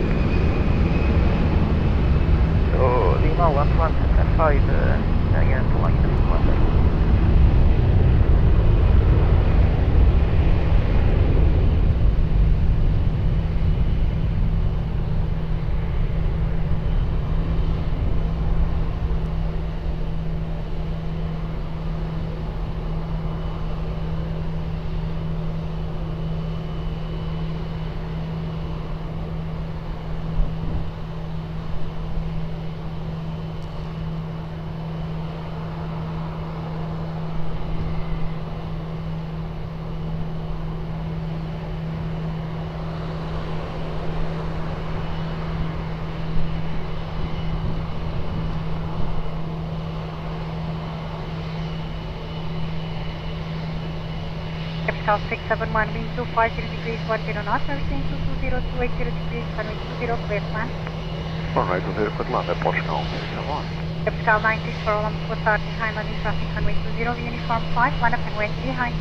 So, Lima 1155, again, to line up. Capital 671, wind 250 degrees, 10 knots, servicing 220 to 80 degrees, runway 20, clear to land. Runway 20, clear to land, Portugal 671. Capital 90, for all boa tarde, behind landing traffic, runway 20, uniform 5, line up and wait behind.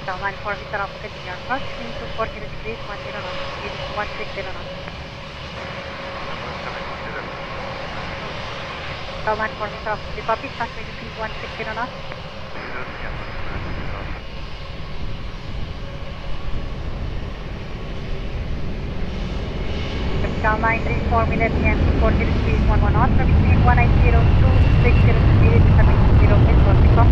Down line 4, Victor Alpha, continue your approach, wind 240 degrees, 10 knots, speed 160 knots. Down line 4, Victor Alpha, copy, start with speed 160 knots. Capital 934, wind at the end 240 degrees, 11 knots, between 180 to 60 degrees, coming to 0, clear for takeoff.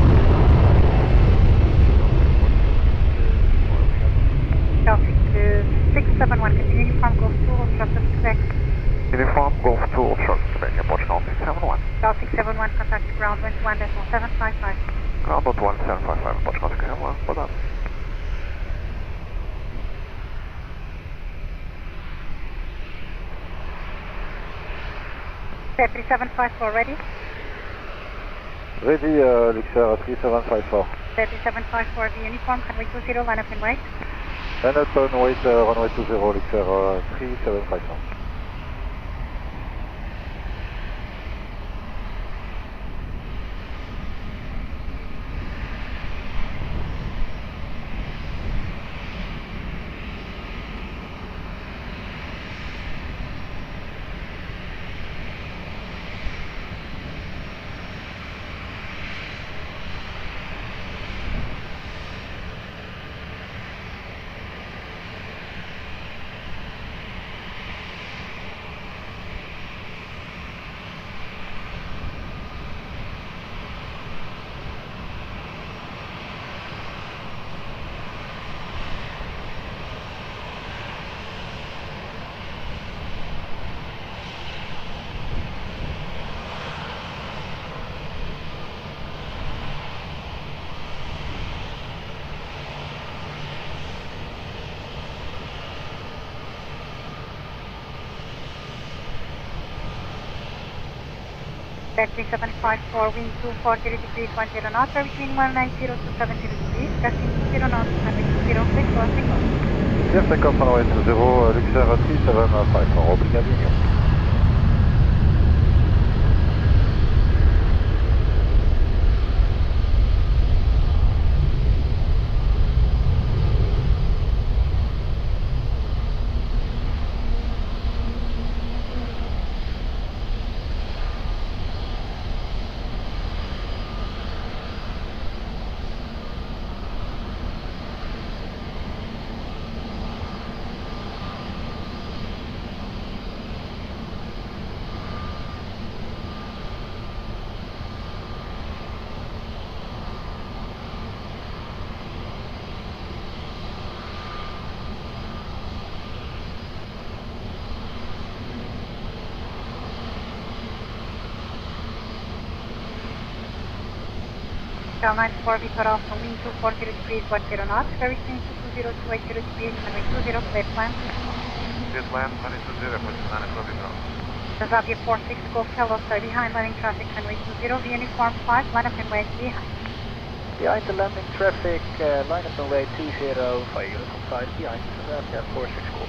Traffic 671, continue uniform Golf 2, obstructive Quebec. Uniform Golf 2, obstructive Quebec, Portugal 671. Traffic 671, contact ground 1.755. Ground 1.755, Portugal 671, well done. 3754 ready? Ready, Luxor 3754. 3754 the uniform, runway 20, line up and wait. And at runway 20, Elixir 3750. Taxi 754, wind 240 degrees 10 knots, between 190 to 70 degrees, taxi 20 knots, runway 20, please go, take off. Yes, take off runway 20, Elixir 3750, opening Aviation. Cal 94, Victor Alpha, wind 240 degrees 10 knots, everything 220 to 80 degrees, runway 20, clear plan. Clear plan, runway 20, approaching 94 Victor. Transavia 46, Golf Hello, sir, behind landing traffic, runway 20, the uniform 5, line up and wait behind. Behind the landing traffic, line up and wait 20, via uniform 5, behind Transavia 46 Golf.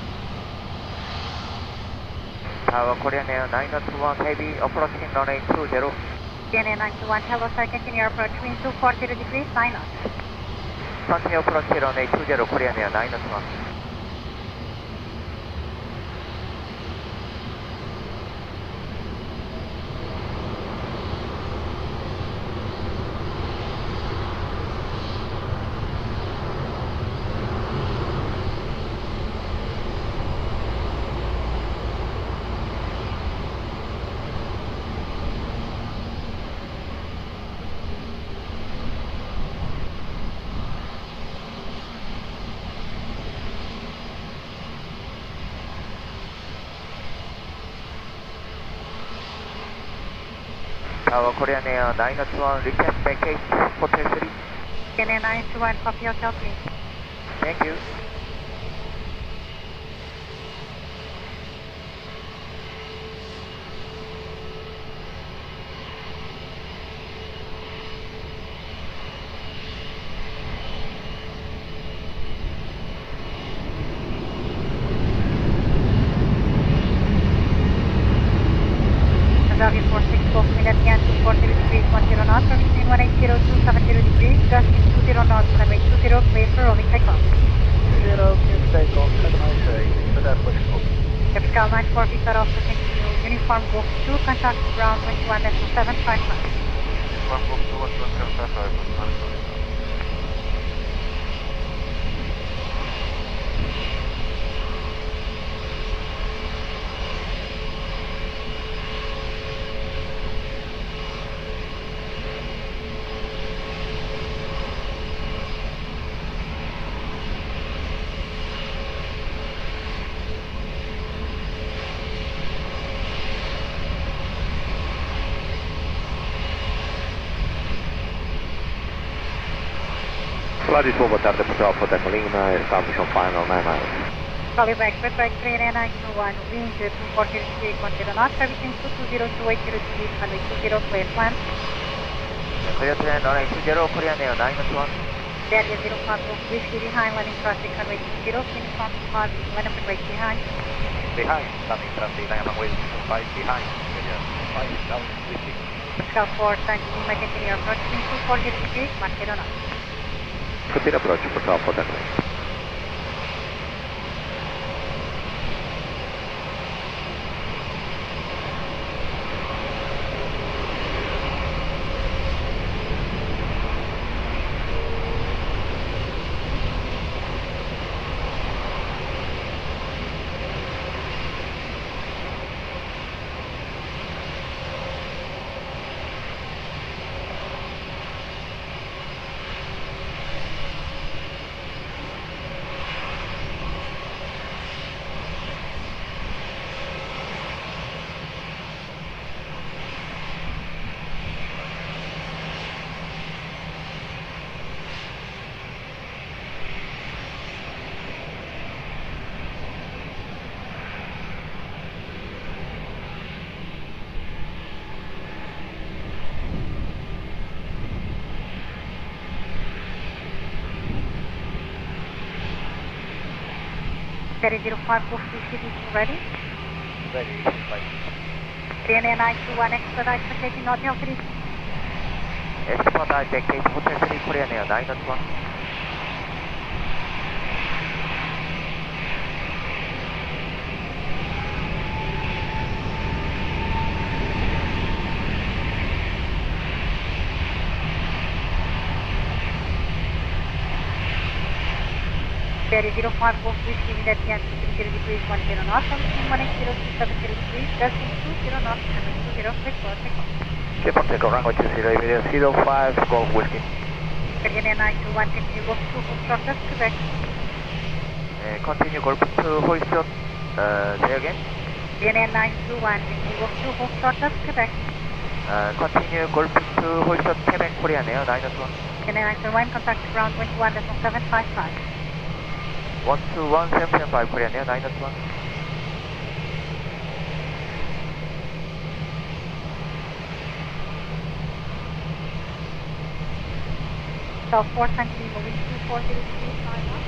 Tower Korean Air 921 heavy, approaching runway 20. Korean Air 921, hello sir, continue your approach, wind 240 degrees, 9 knots. Continue approach runway 20, Korean Air 921. Tower Korean Air 921, request package, Hotel 3. Korean Air 921, copy Hotel 3. Thank you. Transavia 46, Golf, wind at the end 240 degrees 10 knots, between 180 to 70 degrees, gusting 20 knots, runway 20, clear for rolling takeoff. 20, clear for takeoff, have a nice day, Indianapolis Golf. Capital 94, Victor Alpha, continue, uniform Golf 2, contact ground 21.755. Uniform Golf 2, 21.755, Lisboa, boa tarde, Portugal, Hotel Colina, establishment final 9 miles. Call you back, Redback 3 Air 921, wind 240 degrees 10 knots, everything 220 to 80 degrees, runway 20, clear plan. Clear to land runway 20, Korean Air 9-1. Delta 05 Whiskey behind, landing traffic runway 20, uniform 5, land up and wait behind. Behind, landing traffic, landing runway 5 behind. Clear 5 down Whiskey. Pascal 4, Tango Lima, continue approach, wind 240 degrees, 10 knots. Continue approach, Pascal 4 Tango. Ferry 05 Whiskey ready? Ready, Korean 921 expedite for taking Hotel 3. Expedite Cape Hotel 3, Korean Air 9-1. Ferry 05 Whiskey with Aviation 30 degrees 10 knots, altitude 180 degrees, gusting 20 knots, runway 20, clear for takeoff. Clear for takeoff, runway 20, Aviation 05, Golf Whiskey. Korean 921, continue Golf 2, full stop, that's Quebec. Continue Golf 2, hoist on, say again. Korean 921, continue Golf 2, full stop, that's Quebec. Continue Golf 2, hoist on, Quebec, Korean Air 9-1. Korean 921, contact ground 121.755. 121.755, Korean Air 9-1. South 4 Tango Lima, wind 240 degrees, 5 knots.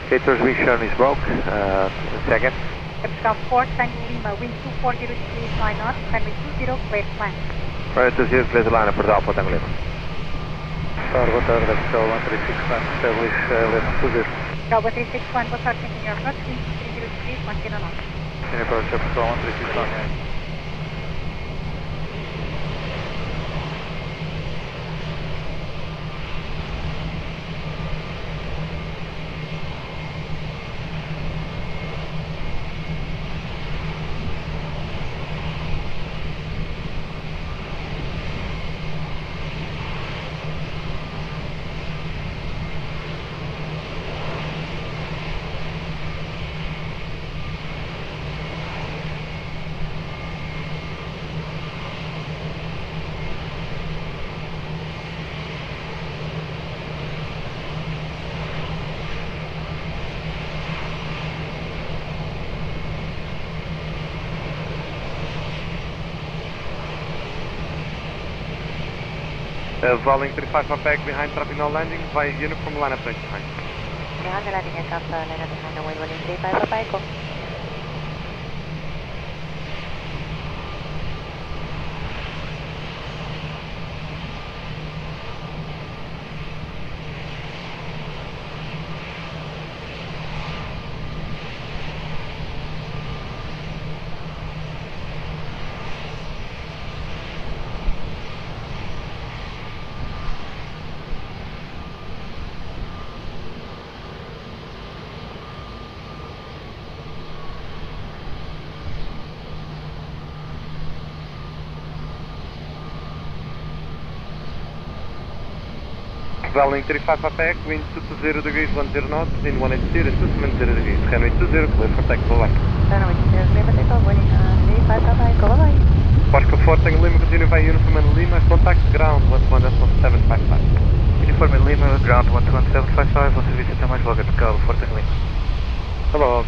Okay, transmission is broke. Second. South 4 Tango Lima, wind 240 degrees, 5 knots, runway 20, clear to land. Right, 20, clear to land, Portal for Tango Lima. Boa tarde, Pascal 1361, establish level 20. Bravo 361, boa tarde, continue approach, wind 230 degrees, 10 knots. Continue approach, Pascal 1361. Volume 35 up back behind traffic now landing via uniform line up right behind. Behind the landing aircraft, line up behind the way, volume 35 up back, go. Volume 35 up back, wind 220 degrees, 10 knots, wind 180 and 270 degrees. Runway 20, clear for takeoff, bye-bye. Runway 20, clear for takeoff, volume 35 up back, go bye-bye. Oscar 4 Tango Lima, continue via uniform and Lima, contact ground 121.755. Uniform Lima, ground 121.755, o serviço até mais logo, Educação, 4 Tango Lima. Hello.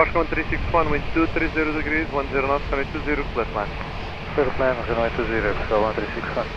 Portugal 1361, wind 230 degrees, 10 knots, runway 20, clear plan. Clear plan, runway 20, Portugal 1361.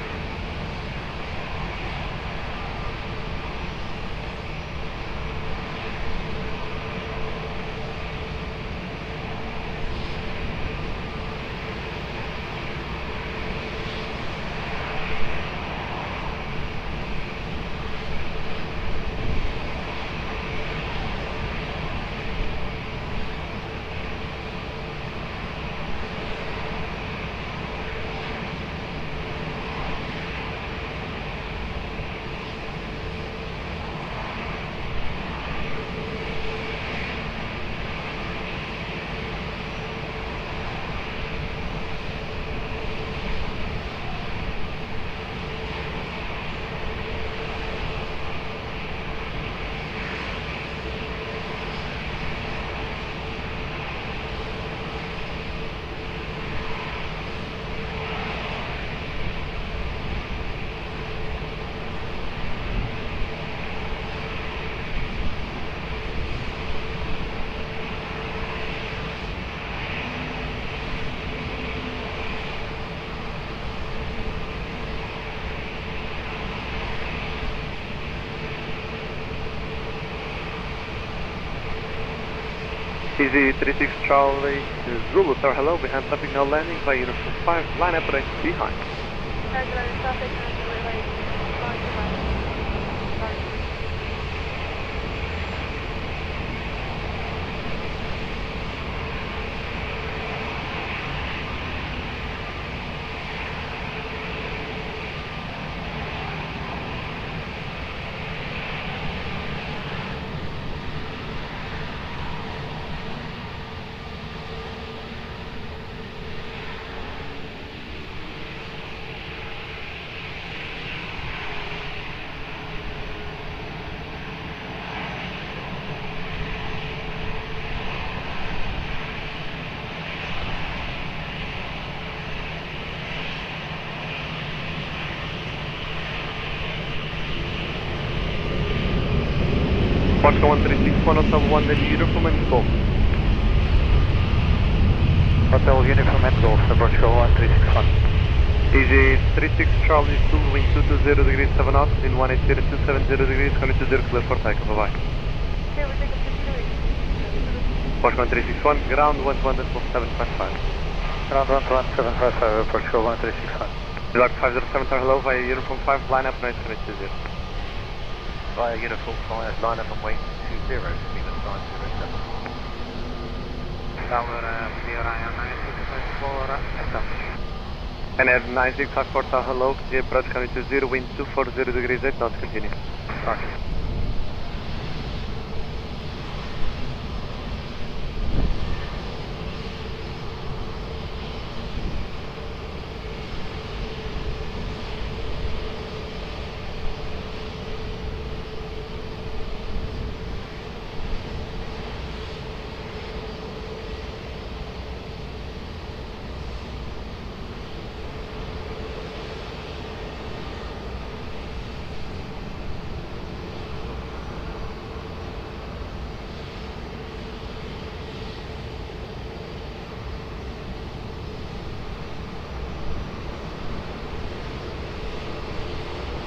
Easy 36 Charlie, Zulu, sir, hello, behind traffic now landing by uniform 5, line up right behind. Portugal 1361, Hotel 1, then uniform and golf. Hotel uniform and golf, Portugal 1361. Easy 36 Charlie, Zulu, wind 220 degrees 7 knots, in 180 270 degrees, coming to 0, clear for takeoff, bye bye. Portugal 1361, ground 117.5. Ground 117.5, Portugal 1361. Delgado 507, hello, via uniform 5, line up, nice to meet you. Via uniform 5, line up and wait 20, speed of 507. Tower, clear Iron 9654, establish. And at 9654, hello, the approach coming to 0, wind 240 degrees 8 knots, continue. Roger.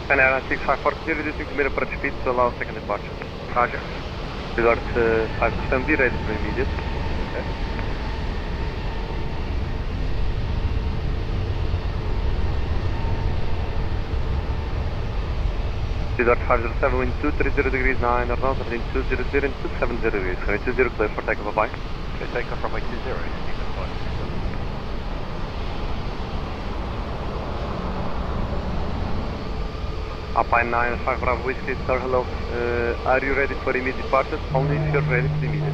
And Air 9654, reducing the mirror approach speed to allow second departure. Roger. Regard 5%, be ready for immediate. Okay. Regard 507, wind 230 degrees 9 or north, wind 200 and 270 degrees. Coming 20, clear for takeoff, bye. Okay, takeoff from 20, speed of 5. Alpine 95 Bravo Whiskey, sir, hello. Are you ready for immediate departure? Only if you're ready for immediate.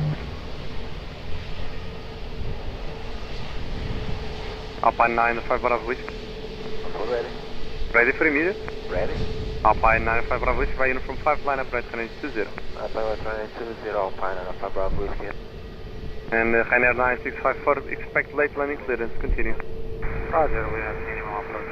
Alpine 95 Bravo Whiskey. Ready. Ready for immediate? Ready. Alpine 95 Bravo Whiskey, by uniform 5, line up right, running 20. Alpine 20, Alpine 95 Bravo Whiskey. And Ryanair 9654, expect late landing clearance, continue. Roger, we have minimum approach.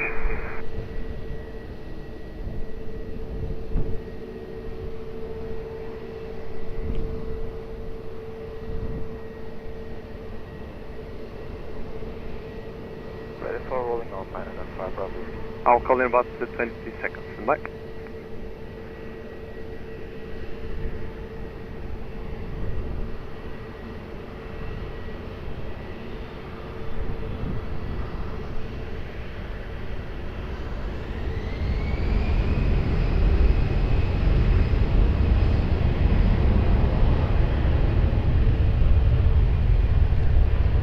calling all pilot on 5 Bravo. I'll call in about 20 seconds. Standby.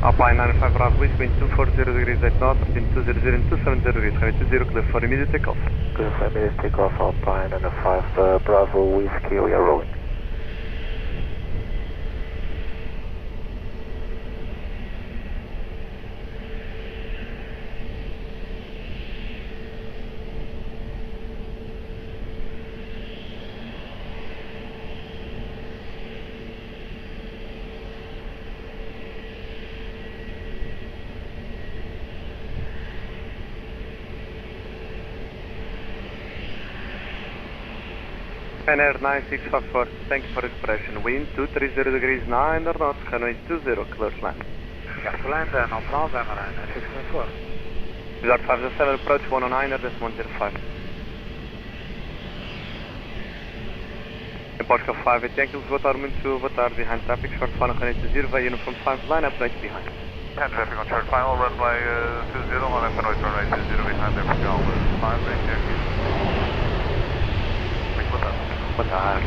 Alpine 95 Bravo, wind 240 degrees 8 knots, between 200 and 270 degrees, heading 20, clear for immediate takeoff. Clear for immediate takeoff, Alpine 95 Bravo, Whiskey, we are rolling. Air 9654, thank you for expression. Wind 230 degrees 9 knots, runway 20, clear to land. Got to land, no problem, 9654. Resort 507, approach 109, that's 105. In Portugal 5, Yankee, Lisboa Tower, boa tarde, behind traffic, short final, runway 20, via uniform 5, line up, right behind. Behind traffic on short final, runway 20, line up, runway 20, behind Portugal 5, Yankee. Boa tarde.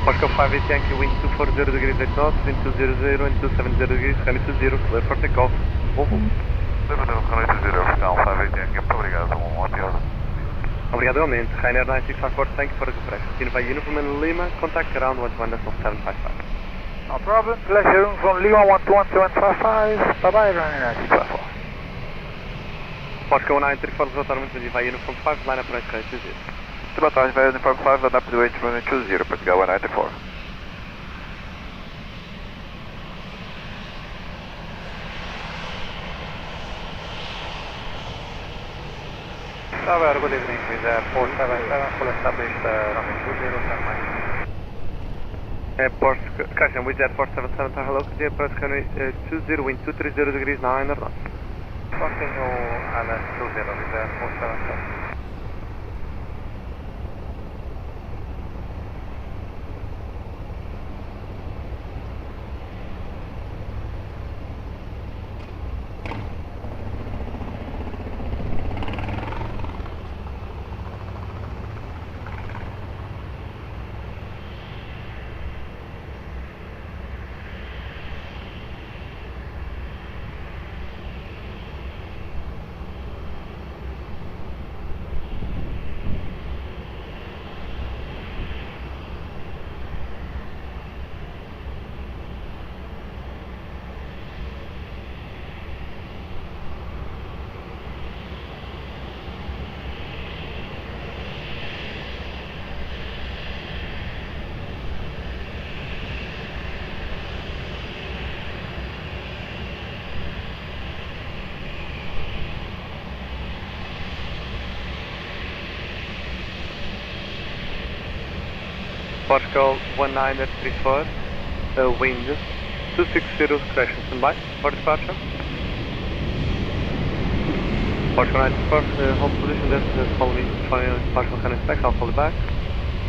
Oscar 5 Yankee, wind 240 degrees 8 knots, wind 200 and 270 degrees, runway 20, clear for takeoff. Volvo. Runway 20, Portugal 5 Yankee, muito obrigado, obrigado. Obrigado igualmente. Ryanair 9654, thank you for the expression. Continue by uniform in Lima, contact ground 121.755. No problem, pleasure from Lima 121.755, bye bye, Ryanair 9654. Oscar 1934, Lisboa Tower, continue by uniform 5, line up right, runway 20. Boa tarde, vai uniform 5, line up to 820, Portugal 194. Tower, good evening, with 477, full established, runway 20, standby. Airport, caution, with 477, hello, continue approach runway 20, wind 230 degrees 9 knots. Continue island 20 with 477. Portugal 1934, wind 260, correction, standby for departure. Portugal 94, hold position, that's follow me, partial cannon specs, I'll follow back.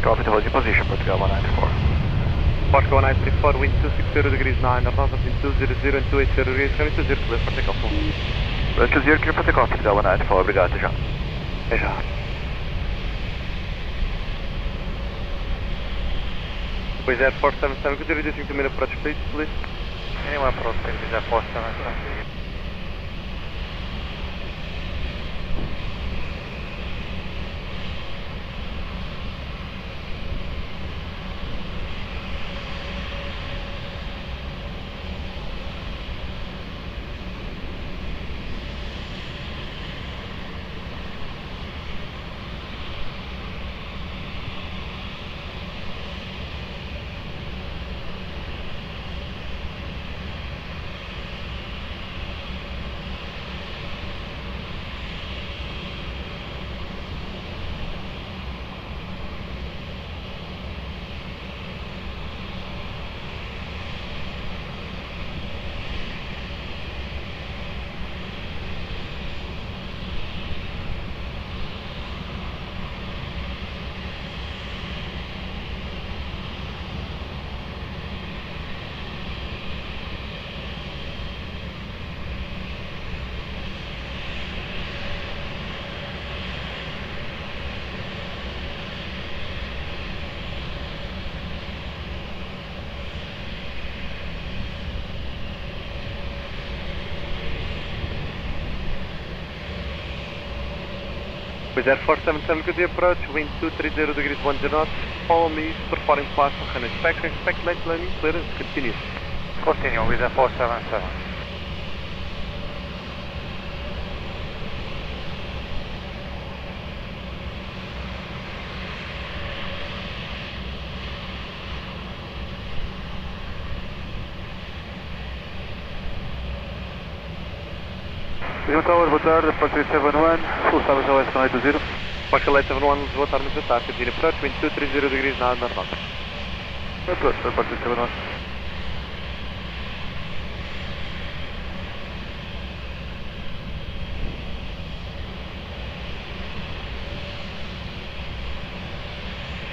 Copy to hold your position, Portugal 194. Portugal 1934, wind 260 degrees 9, north between 200 and 280 degrees, runway 20, clear for takeoff. 20, clear for takeoff, Portugal 194, obrigado, até já. Até já. Pois é, 477, could you reduce to minute approach please? Anyone approach, please, 477. With Air 477, good day approach, wind 230 degrees 10 knots, follow me, performing partial hand inspection, expect late landing clearance, continue. Continue with Air 477. Lisboa Tower, boa tarde, Departure 71, full service OS 1820. Departure 71, Lisboa Tower, muito boa tarde, continue approach, wind 230 degrees 9 knots. Approach, Departure 71.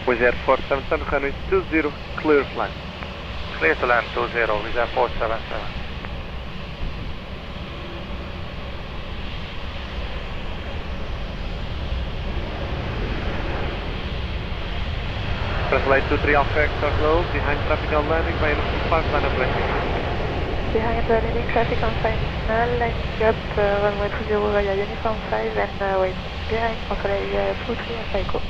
With Air 477, runway 20, clear to land. Clear to land 20 with Air 477. Translate 23 Alpha Hector low, behind traffic on landing, by NFC 5, line up landing. Behind the landing traffic on final, lining up runway 20 via uniform 5 and wait behind control area 23 and cycle.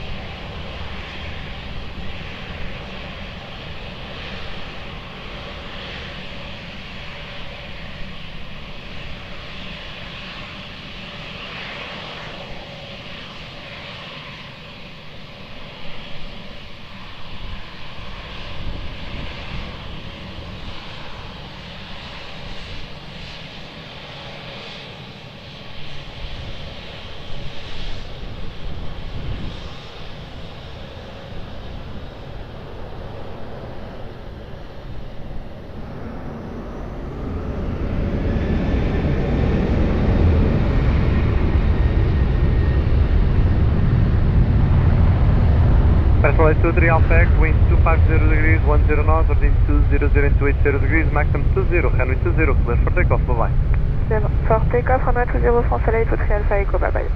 Translate 23 Alpha X, wind 250 degrees 10 knots, origin 200 and 280 degrees, maximum 20, runway 20, clear for takeoff, bye bye. For takeoff, runway 20, France Soleil, 23 Alpha Echo, bye bye.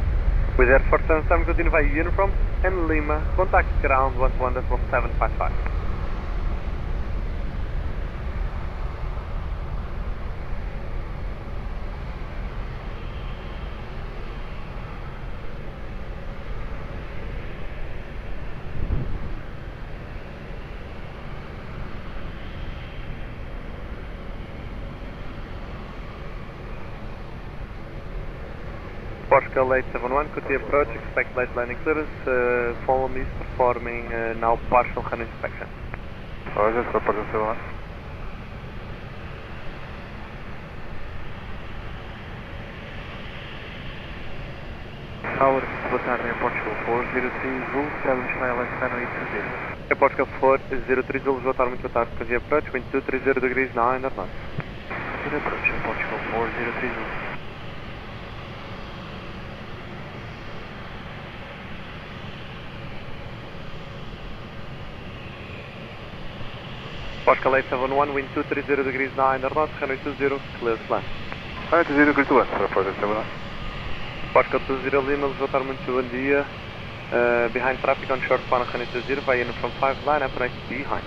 With Air 477, continue via uniform and Lima, contact ground 11.755. Portugal 871, could be approach, expect late landing clearance, follow me, performing now partial hand inspection. Roger, Portugal 71. Tower, boa tarde, Portugal 403, Zulu, establish my LS runway 20. Portugal 403, Zulu, boa tarde, muito boa tarde, could be approach, wind 230 degrees 9 knots. Continue approach, Portugal 403, Zulu. Portugal 871, wind 230 degrees 9 knots, runway 20, clear to land. Runway 20, clear to land, Portugal 71. Portugal 20 Lima, boa tarde, muito bom dia. Behind traffic on short final, runway 20, via uniform 5, line up right behind.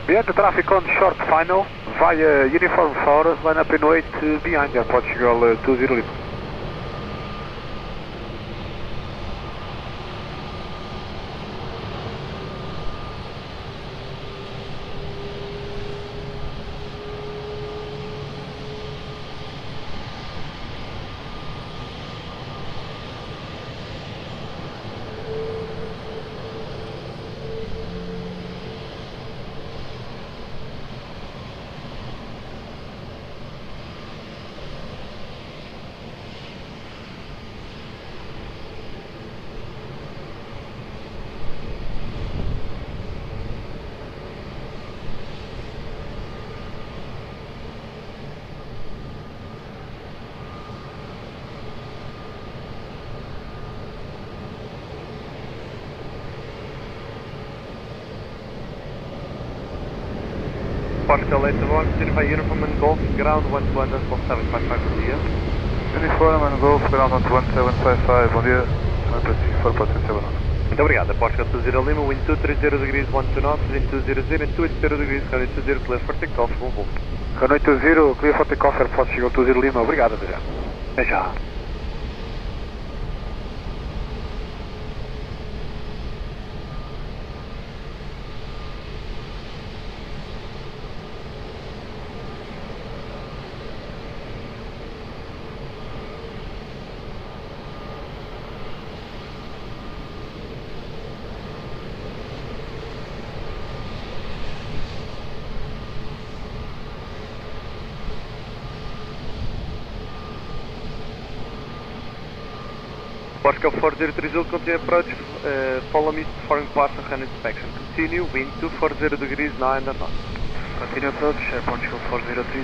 Behind the traffic on short final, via uniform 4, line up in wait behind Portugal 20 Lima. Portugal 871, continue via uniform and Golf, ground 121.755, bom dia. Uniform and Golf, ground 11755, bom dia. For Portugal 71. Muito obrigado, Portugal 20 Lima, wind 230 degrees 12 knots, wind 200 and 280 degrees, runway 20, clear for takeoff, bom voo. Runway 20, clear for takeoff, Portugal 20 Lima, obrigado, até já. Até já. Portugal 403 continue approach, follow me for passing and inspection. Continue, wind 240 degrees 9 knots. Continue approach, Portugal 403.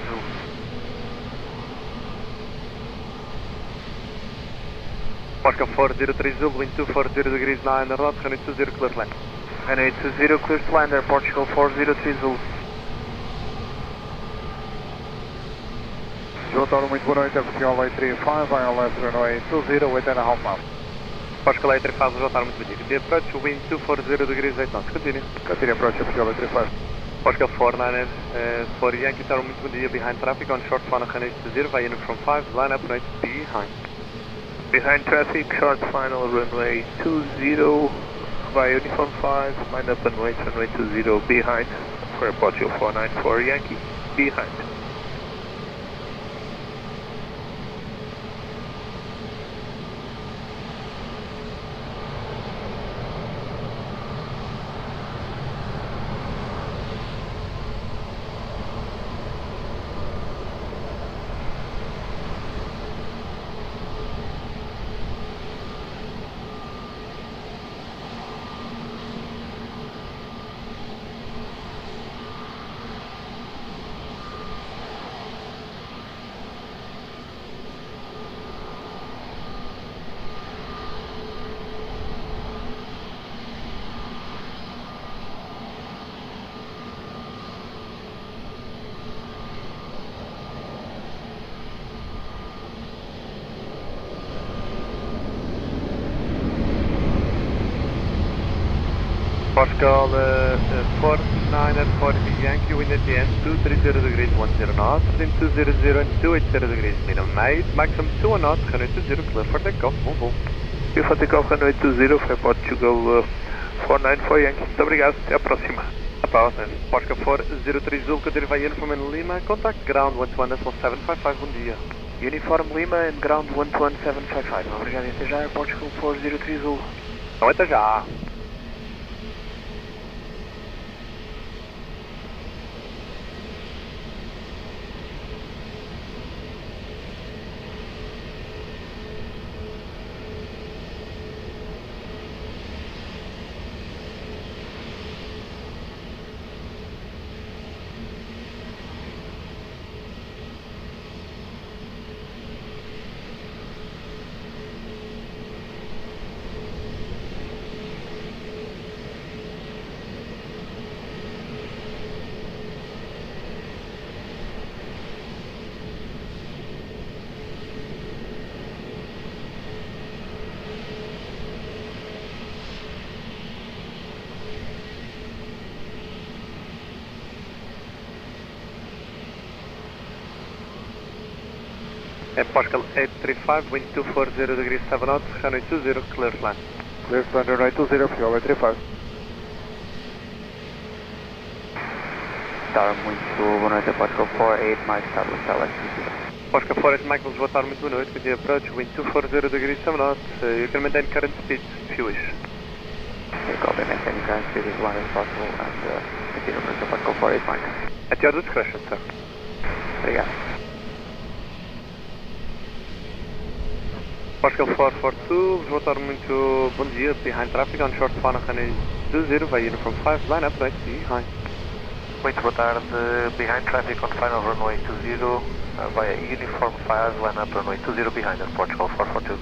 Portugal 403, wind 240 degrees 9 knots, runway 20 clear to land. Runway 20 clear to land, Portugal 403. João, muito boa noite, oficial 835, ILS runway 20, 8.5 miles. Portugal 835, João, muito bom dia. Continue approach, wind 240 degrees 8 knots. Continue. Continue approach, oficial 835. Portugal 49, for Yankee Tower, muito bom dia. Behind traffic on short final, runway 20, via uniform 5, line up, right behind. Behind traffic, short final, runway 20, via uniform 5, line up and wait, runway 20, behind, for Portugal 494, Yankee, behind. Portugal 49 at 40 Yankee, wind at the end, 230 degrees 10 knots, within 200 and 280 degrees, minimum 8, maximum 2 knots, runway 20, clear for takeoff, move on. Clear for takeoff, runway 20, for Portugal 494 Yankee, muito obrigado, até a próxima. Portugal 403 Zulu, continue via uniform in Lima, contact ground 121.755, bom dia. Uniform Lima and ground 121.755, obrigado, até já, Portugal 403 Zulu. Não, até já. Portugal 835, wind 240 degrees 7 knots, runway 20, clear to land. Clear to land, runway 20, oficial 835. Tower, muito boa noite, Portugal 48, Mike, Tower, Tower, Portugal 48, Mike, Lisboa, Tower, muito boa noite, continue approach, wind 240 degrees 7 knots, you can maintain current speed, if you wish. Okay, copy, maintain current speed as long as possible, and continue approach, Portugal 48, Mike. At your discretion, sir. Obrigado. Portugal 442, Lisboa Tower, muito bom dia, behind traffic on short final, runway 20, via uniform 5, line up, right behind. Muito boa tarde, behind traffic on final runway 20, via uniform 5, line up runway 20 behind us, Portugal 442.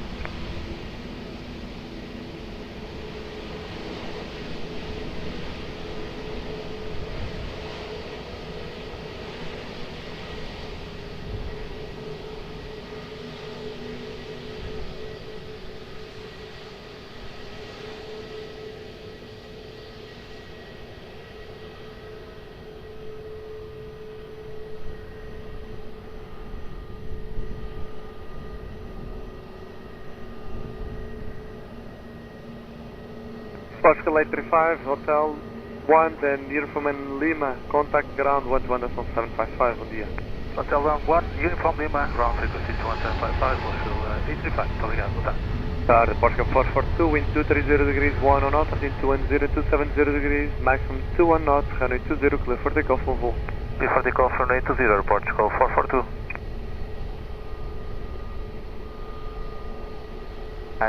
Portugal 835, Hotel 1, then uniform in Lima, contact ground 121.755, bom dia. Hotel Ground 1, uniform Lima, ground frequency 21755, Portugal 835, muito obrigado, boa tarde. Tarde, Portugal 442, wind 230 degrees 1 knots, 210, 270 degrees, maximum 21 knots, runway 20, clear for takeoff, move on. Clear for takeoff, runway 20, Portugal 442.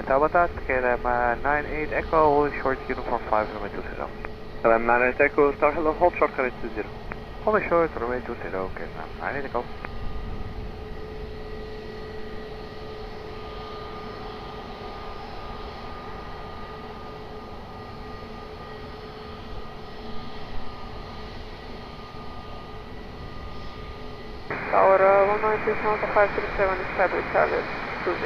Tower Task, KLM 98 Echo, short uniform 5, runway 20. KLM 98 Echo, Star Hello, hold short, runway 20. Hold short, runway 20, KLM 98 Echo. Tower 196 Malta 537, establish target 20.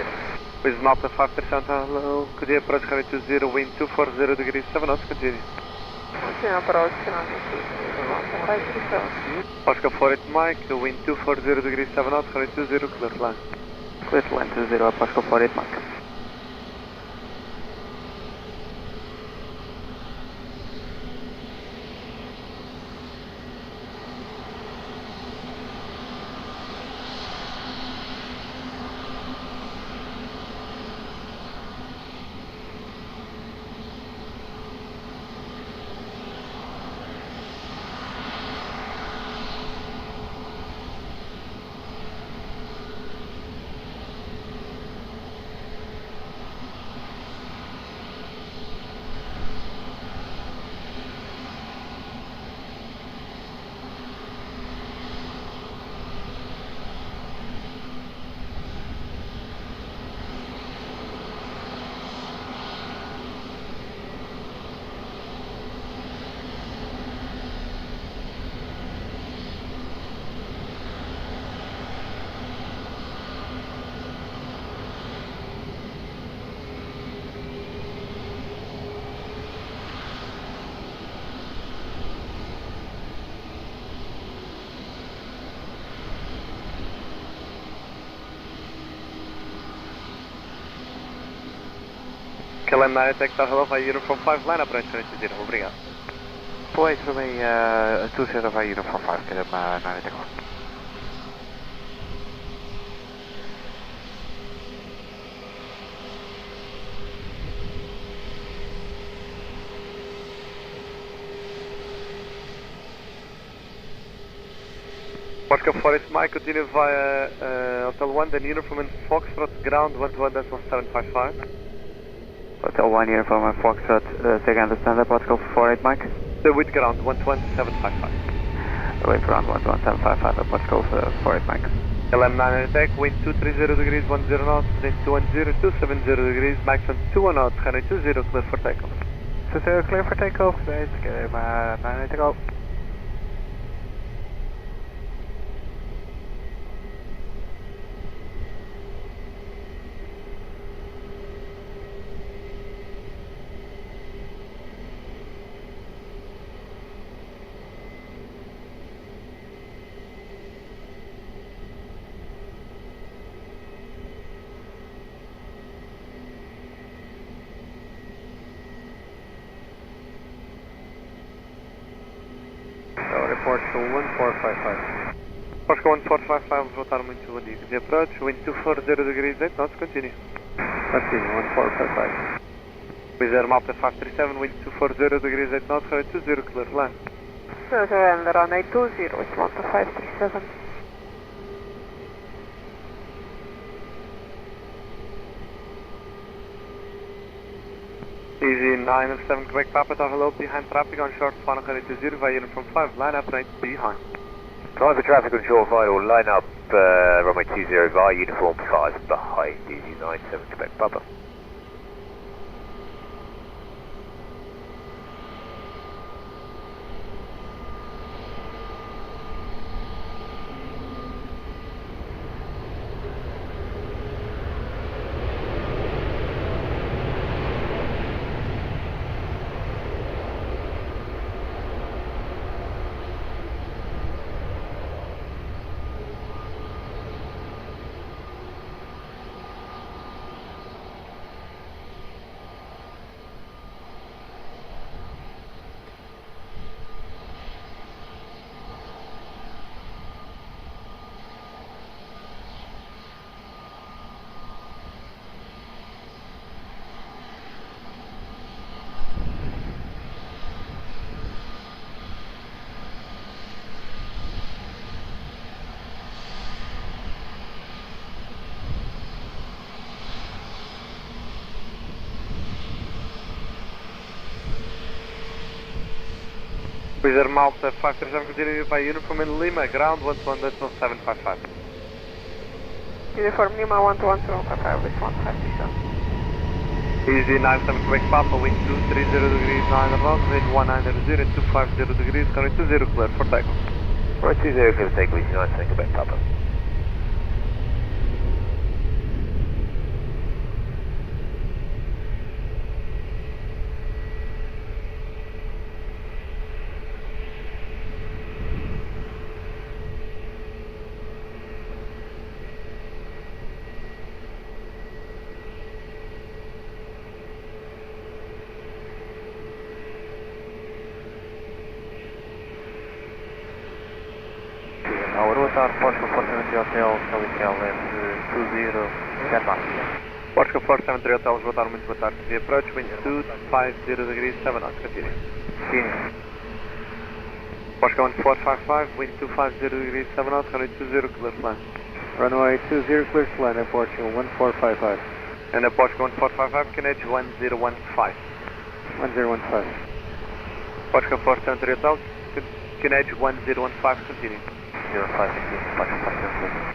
With Malta 537, hello, could you approach runway 20, wind 240 degrees 7 knots, continue. Continue approach, runway 20, Malta 537. Oscar 48 Mike, wind 240 degrees 7 knots, runway 20, clear to land. Clear to land 20, Oscar 48 Mike. KLM 98 Star Hello, via uniform 5, line up, range 20, obrigado. Pois, runway 20 via uniform 5, KLM 98 Echo. Oscar 48 Mike, continue via Hotel 1, then uniform and Foxtrot, ground 121.755. Hotel 1 uniform and Foxtrot, second understand Portugal 48 Mike. With ground 121.755. With ground 121.755 Portugal 48 Mike. KLM 98 Tech, wind 230 degrees 10 knots, then 210, 270 degrees, maximum 21 knots, runway 20, clear for takeoff. 20 clear for takeoff, great, KLM 98 Echo. Portugal 1455. Portugal 1455, voltar muito bom dia. The approach, wind 240 degrees 8 knots, continue. Continue, 1455. With Air Malta 537, wind 240 degrees 8 knots, runway 20, clear to land. Surrender runway 20, with Malta 537. Easy 907 Quebec Papa Tower, hello, behind traffic on short final runway 20 via uniform 5, line up right behind. Private traffic on short final, line up runway 20 via uniform 5 behind Easy 97 Quebec Papa. Breather Malta 537 continue by uniform in Lima, ground 121.755. Uniform Lima 121.755, Lisbon 537. Easy 97 Quebec Papa, wind 230 degrees 9 knots, wind 190 and 250 degrees, current 20, clear for takeoff. Right 20, clear for takeoff, easy 97 Quebec Papa. Portugal 473 Hotel, Calical S20, Denmark. Portugal 473 Hotel, Lisboa, muito boa tarde. The approach, wind 250 degrees 7 knots, continue. Continue. Portugal 1455, wind 250 degrees 7 knots, runway 20, clear to land. Runway 20, clear to land at Portugal 1455. And at Portugal 1455, Canage 1015. 1015. Portugal 473 Hotel, Canage 1015, continue. 0516, Portugal 473.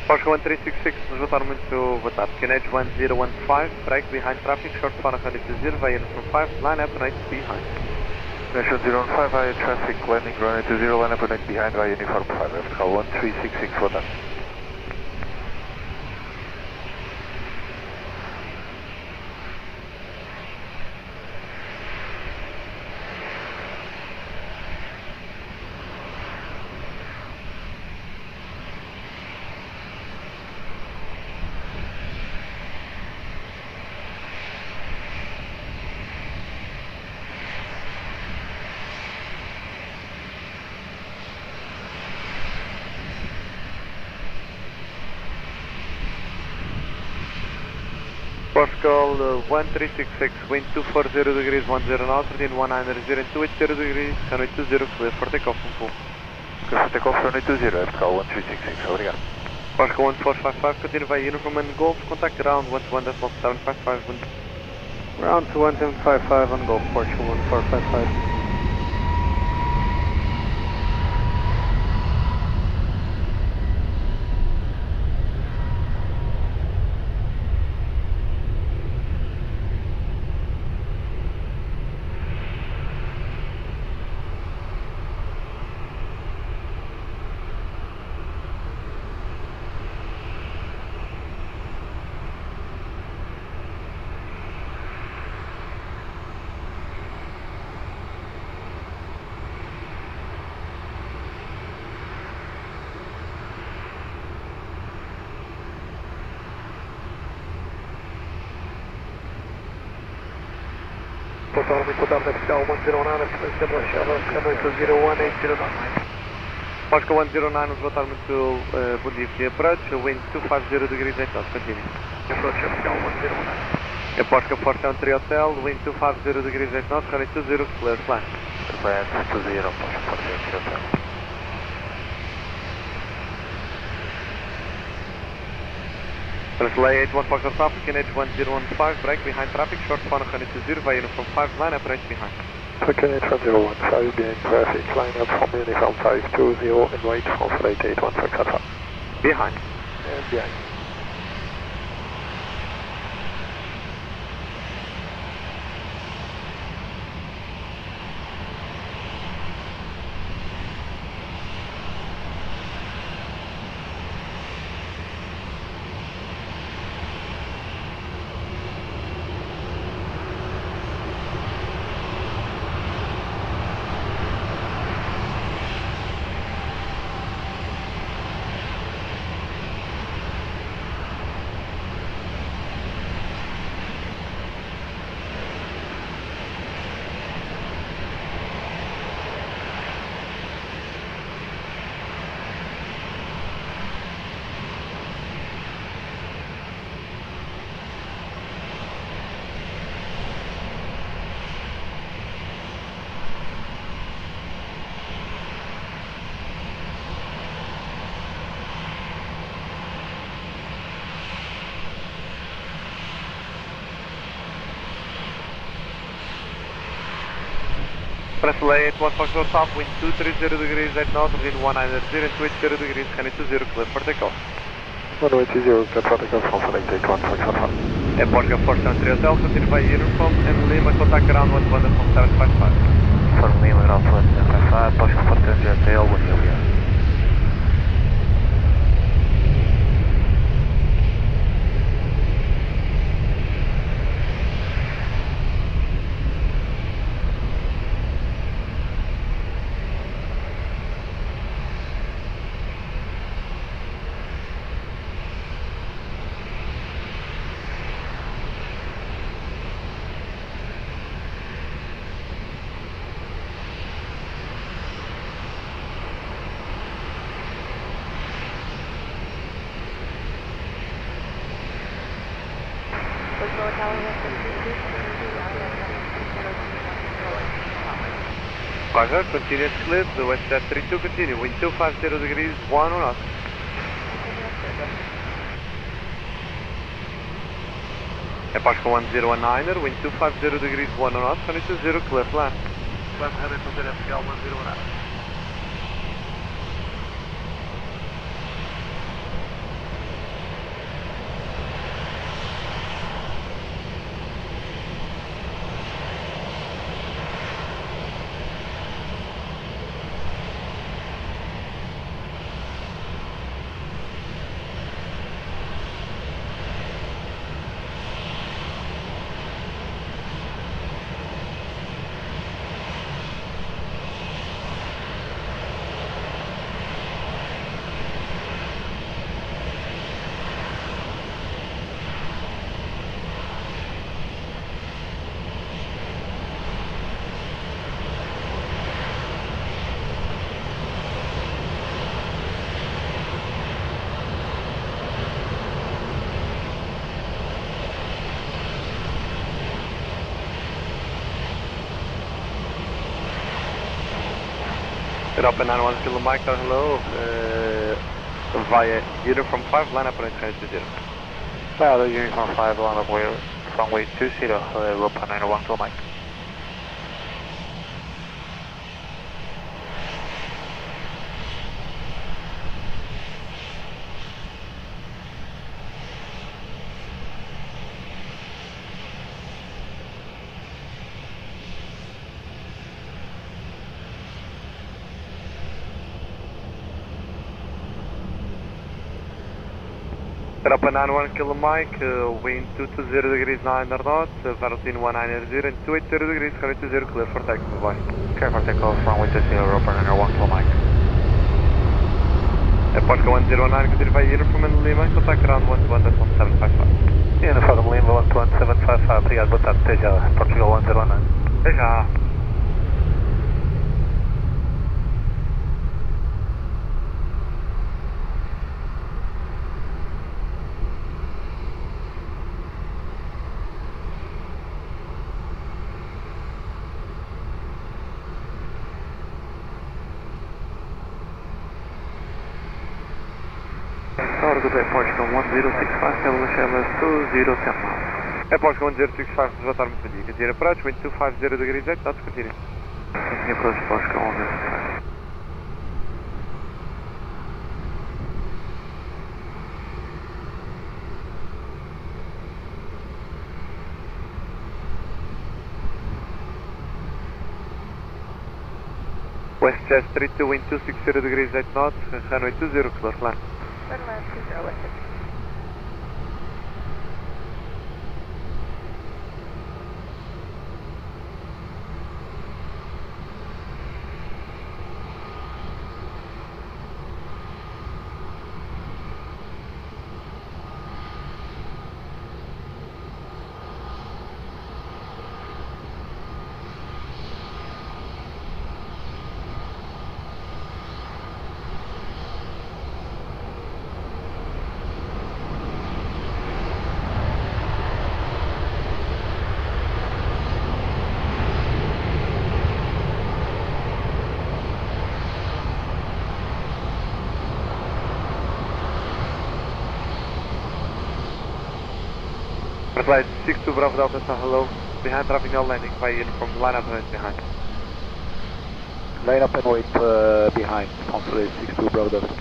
Portugal 1366, Lisboa, muito boa tarde. Canage 1015, break behind traffic, short final 120, via uniform 5, line up and 8 behind. Canage 1015, via traffic, landing runway 20, line up and 8 behind, via uniform 5, left call 1366, boa tarde. Portugal 1366, wind 240 degrees 10 knots, within 190 and 280 degrees, runway 20, clear for takeoff and full. Clear for takeoff, runway 20, left call 1366, obrigado. Portugal 1455, continue via uniform and Golf, contact ground 121.755, wind. Ground to 1755 on Golf, Portugal 1455. Portugal, muito boa tarde, Aviação 109, runway 201809. Portugal 109, Lisboa, muito bom dia, the approach, wind 250 degrees 8 knots, continue. Approach Aviação 109. Portugal 473 Hotel, wind 250 degrees 8 knots, runway 20, clear to land. Land 20, Portugal 473 Hotel. Translate 81 Foxtrot Papa, Canage 1015, break behind traffic, short final 120, via uniform 5, line up right behind. Canage 1015, behind traffic, line up from uniform 520 and wait for flight 81 Foxtrot Papa. Behind. And behind. Press delay 81 Foxtrot South, wind 230 degrees 8 knots, wind 190 and 280 degrees, runway 20, clear for takeoff. Runway 20, clear for takeoff, confirming take 1 Foxtrot South. Airport 473 Hotel, continue by uniform, and Lima, contact ground 1 from 755. From Lima, ground 755, Portugal 473 Hotel, 1 here we are. Roger, continuous clear, the West Jet 32, continue, wind 250 degrees 1 or not. Airport 1019er, wind 250 degrees 1 or not, runway 20, clear for land. Climb Hamilton FPL 109. Europa 91 Kilo Mike, hello, via uniform 5, line up on 20. Via uniform 5, line up runway 20, Europa 91 Kilo Mike. Europa 91 Kilo Mike, wind 220 degrees 9 knots, velocity 190 and 280 degrees, runway 20, clear for takeoff, bye. Clear for takeoff, runway 20, Europa 91 Kilo Mike. Airport 109, continue by uniform and Lima, contact ground 11755. Uniform Lima 11755, obrigado, boa tarde, até já, Portugal 109. Até já. Good day, Portugal 1065, Cavalier Chevrolet 2010 miles. Airport 1065, boa tarde, muito bom dia. Continue approach, wind 250 degrees 8 knots, continue. Continue approach, Portugal 1065. West Jet 32, wind 260 degrees 8 knots, runway 20, clear for land. Runway 20, West Jet. Flight 62 Bravo Delta, hello. Behind traffic now landing, via uniform, line up right behind. Line up and wait behind, Consulate 62 Bravo Delta.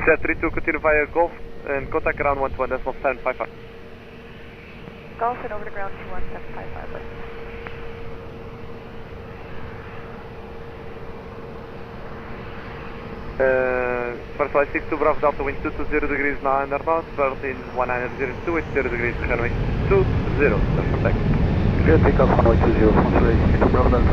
Jet 32, continue via Golf and contact ground 11.755. Golf and over to ground 21755, please. First flight 62 Bravo Delta, wind 220 degrees 900 knots, vertical 1900 280 degrees, runway 20, that's for takeoff. Clear takeoff, runway 20, Consulate 62 Bravo Delta.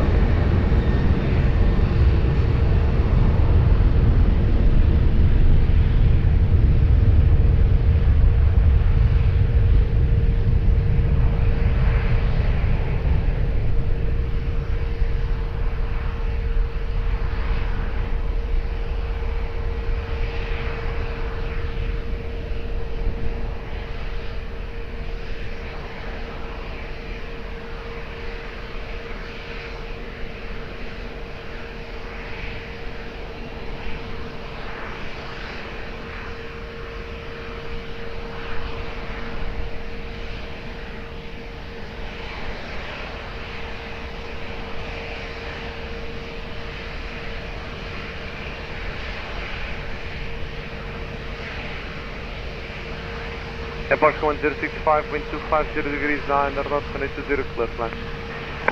Airport 1065, wind 250 degrees 900 knots, runway 20, clear to land.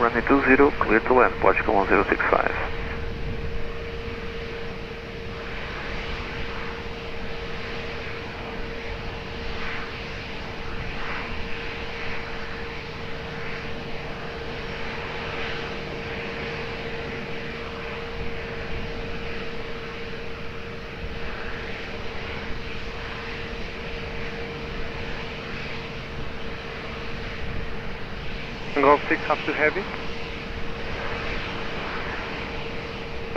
Runway 20, clear to land, Portugal 1065. Golf 6 up to heavy.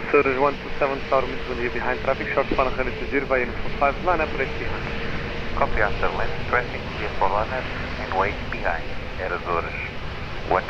Surge 127 tower means when you're behind traffic, short span 120 via uniform 5, line up right behind. Copy after left traffic, clear for runner and wait behind. Errors 1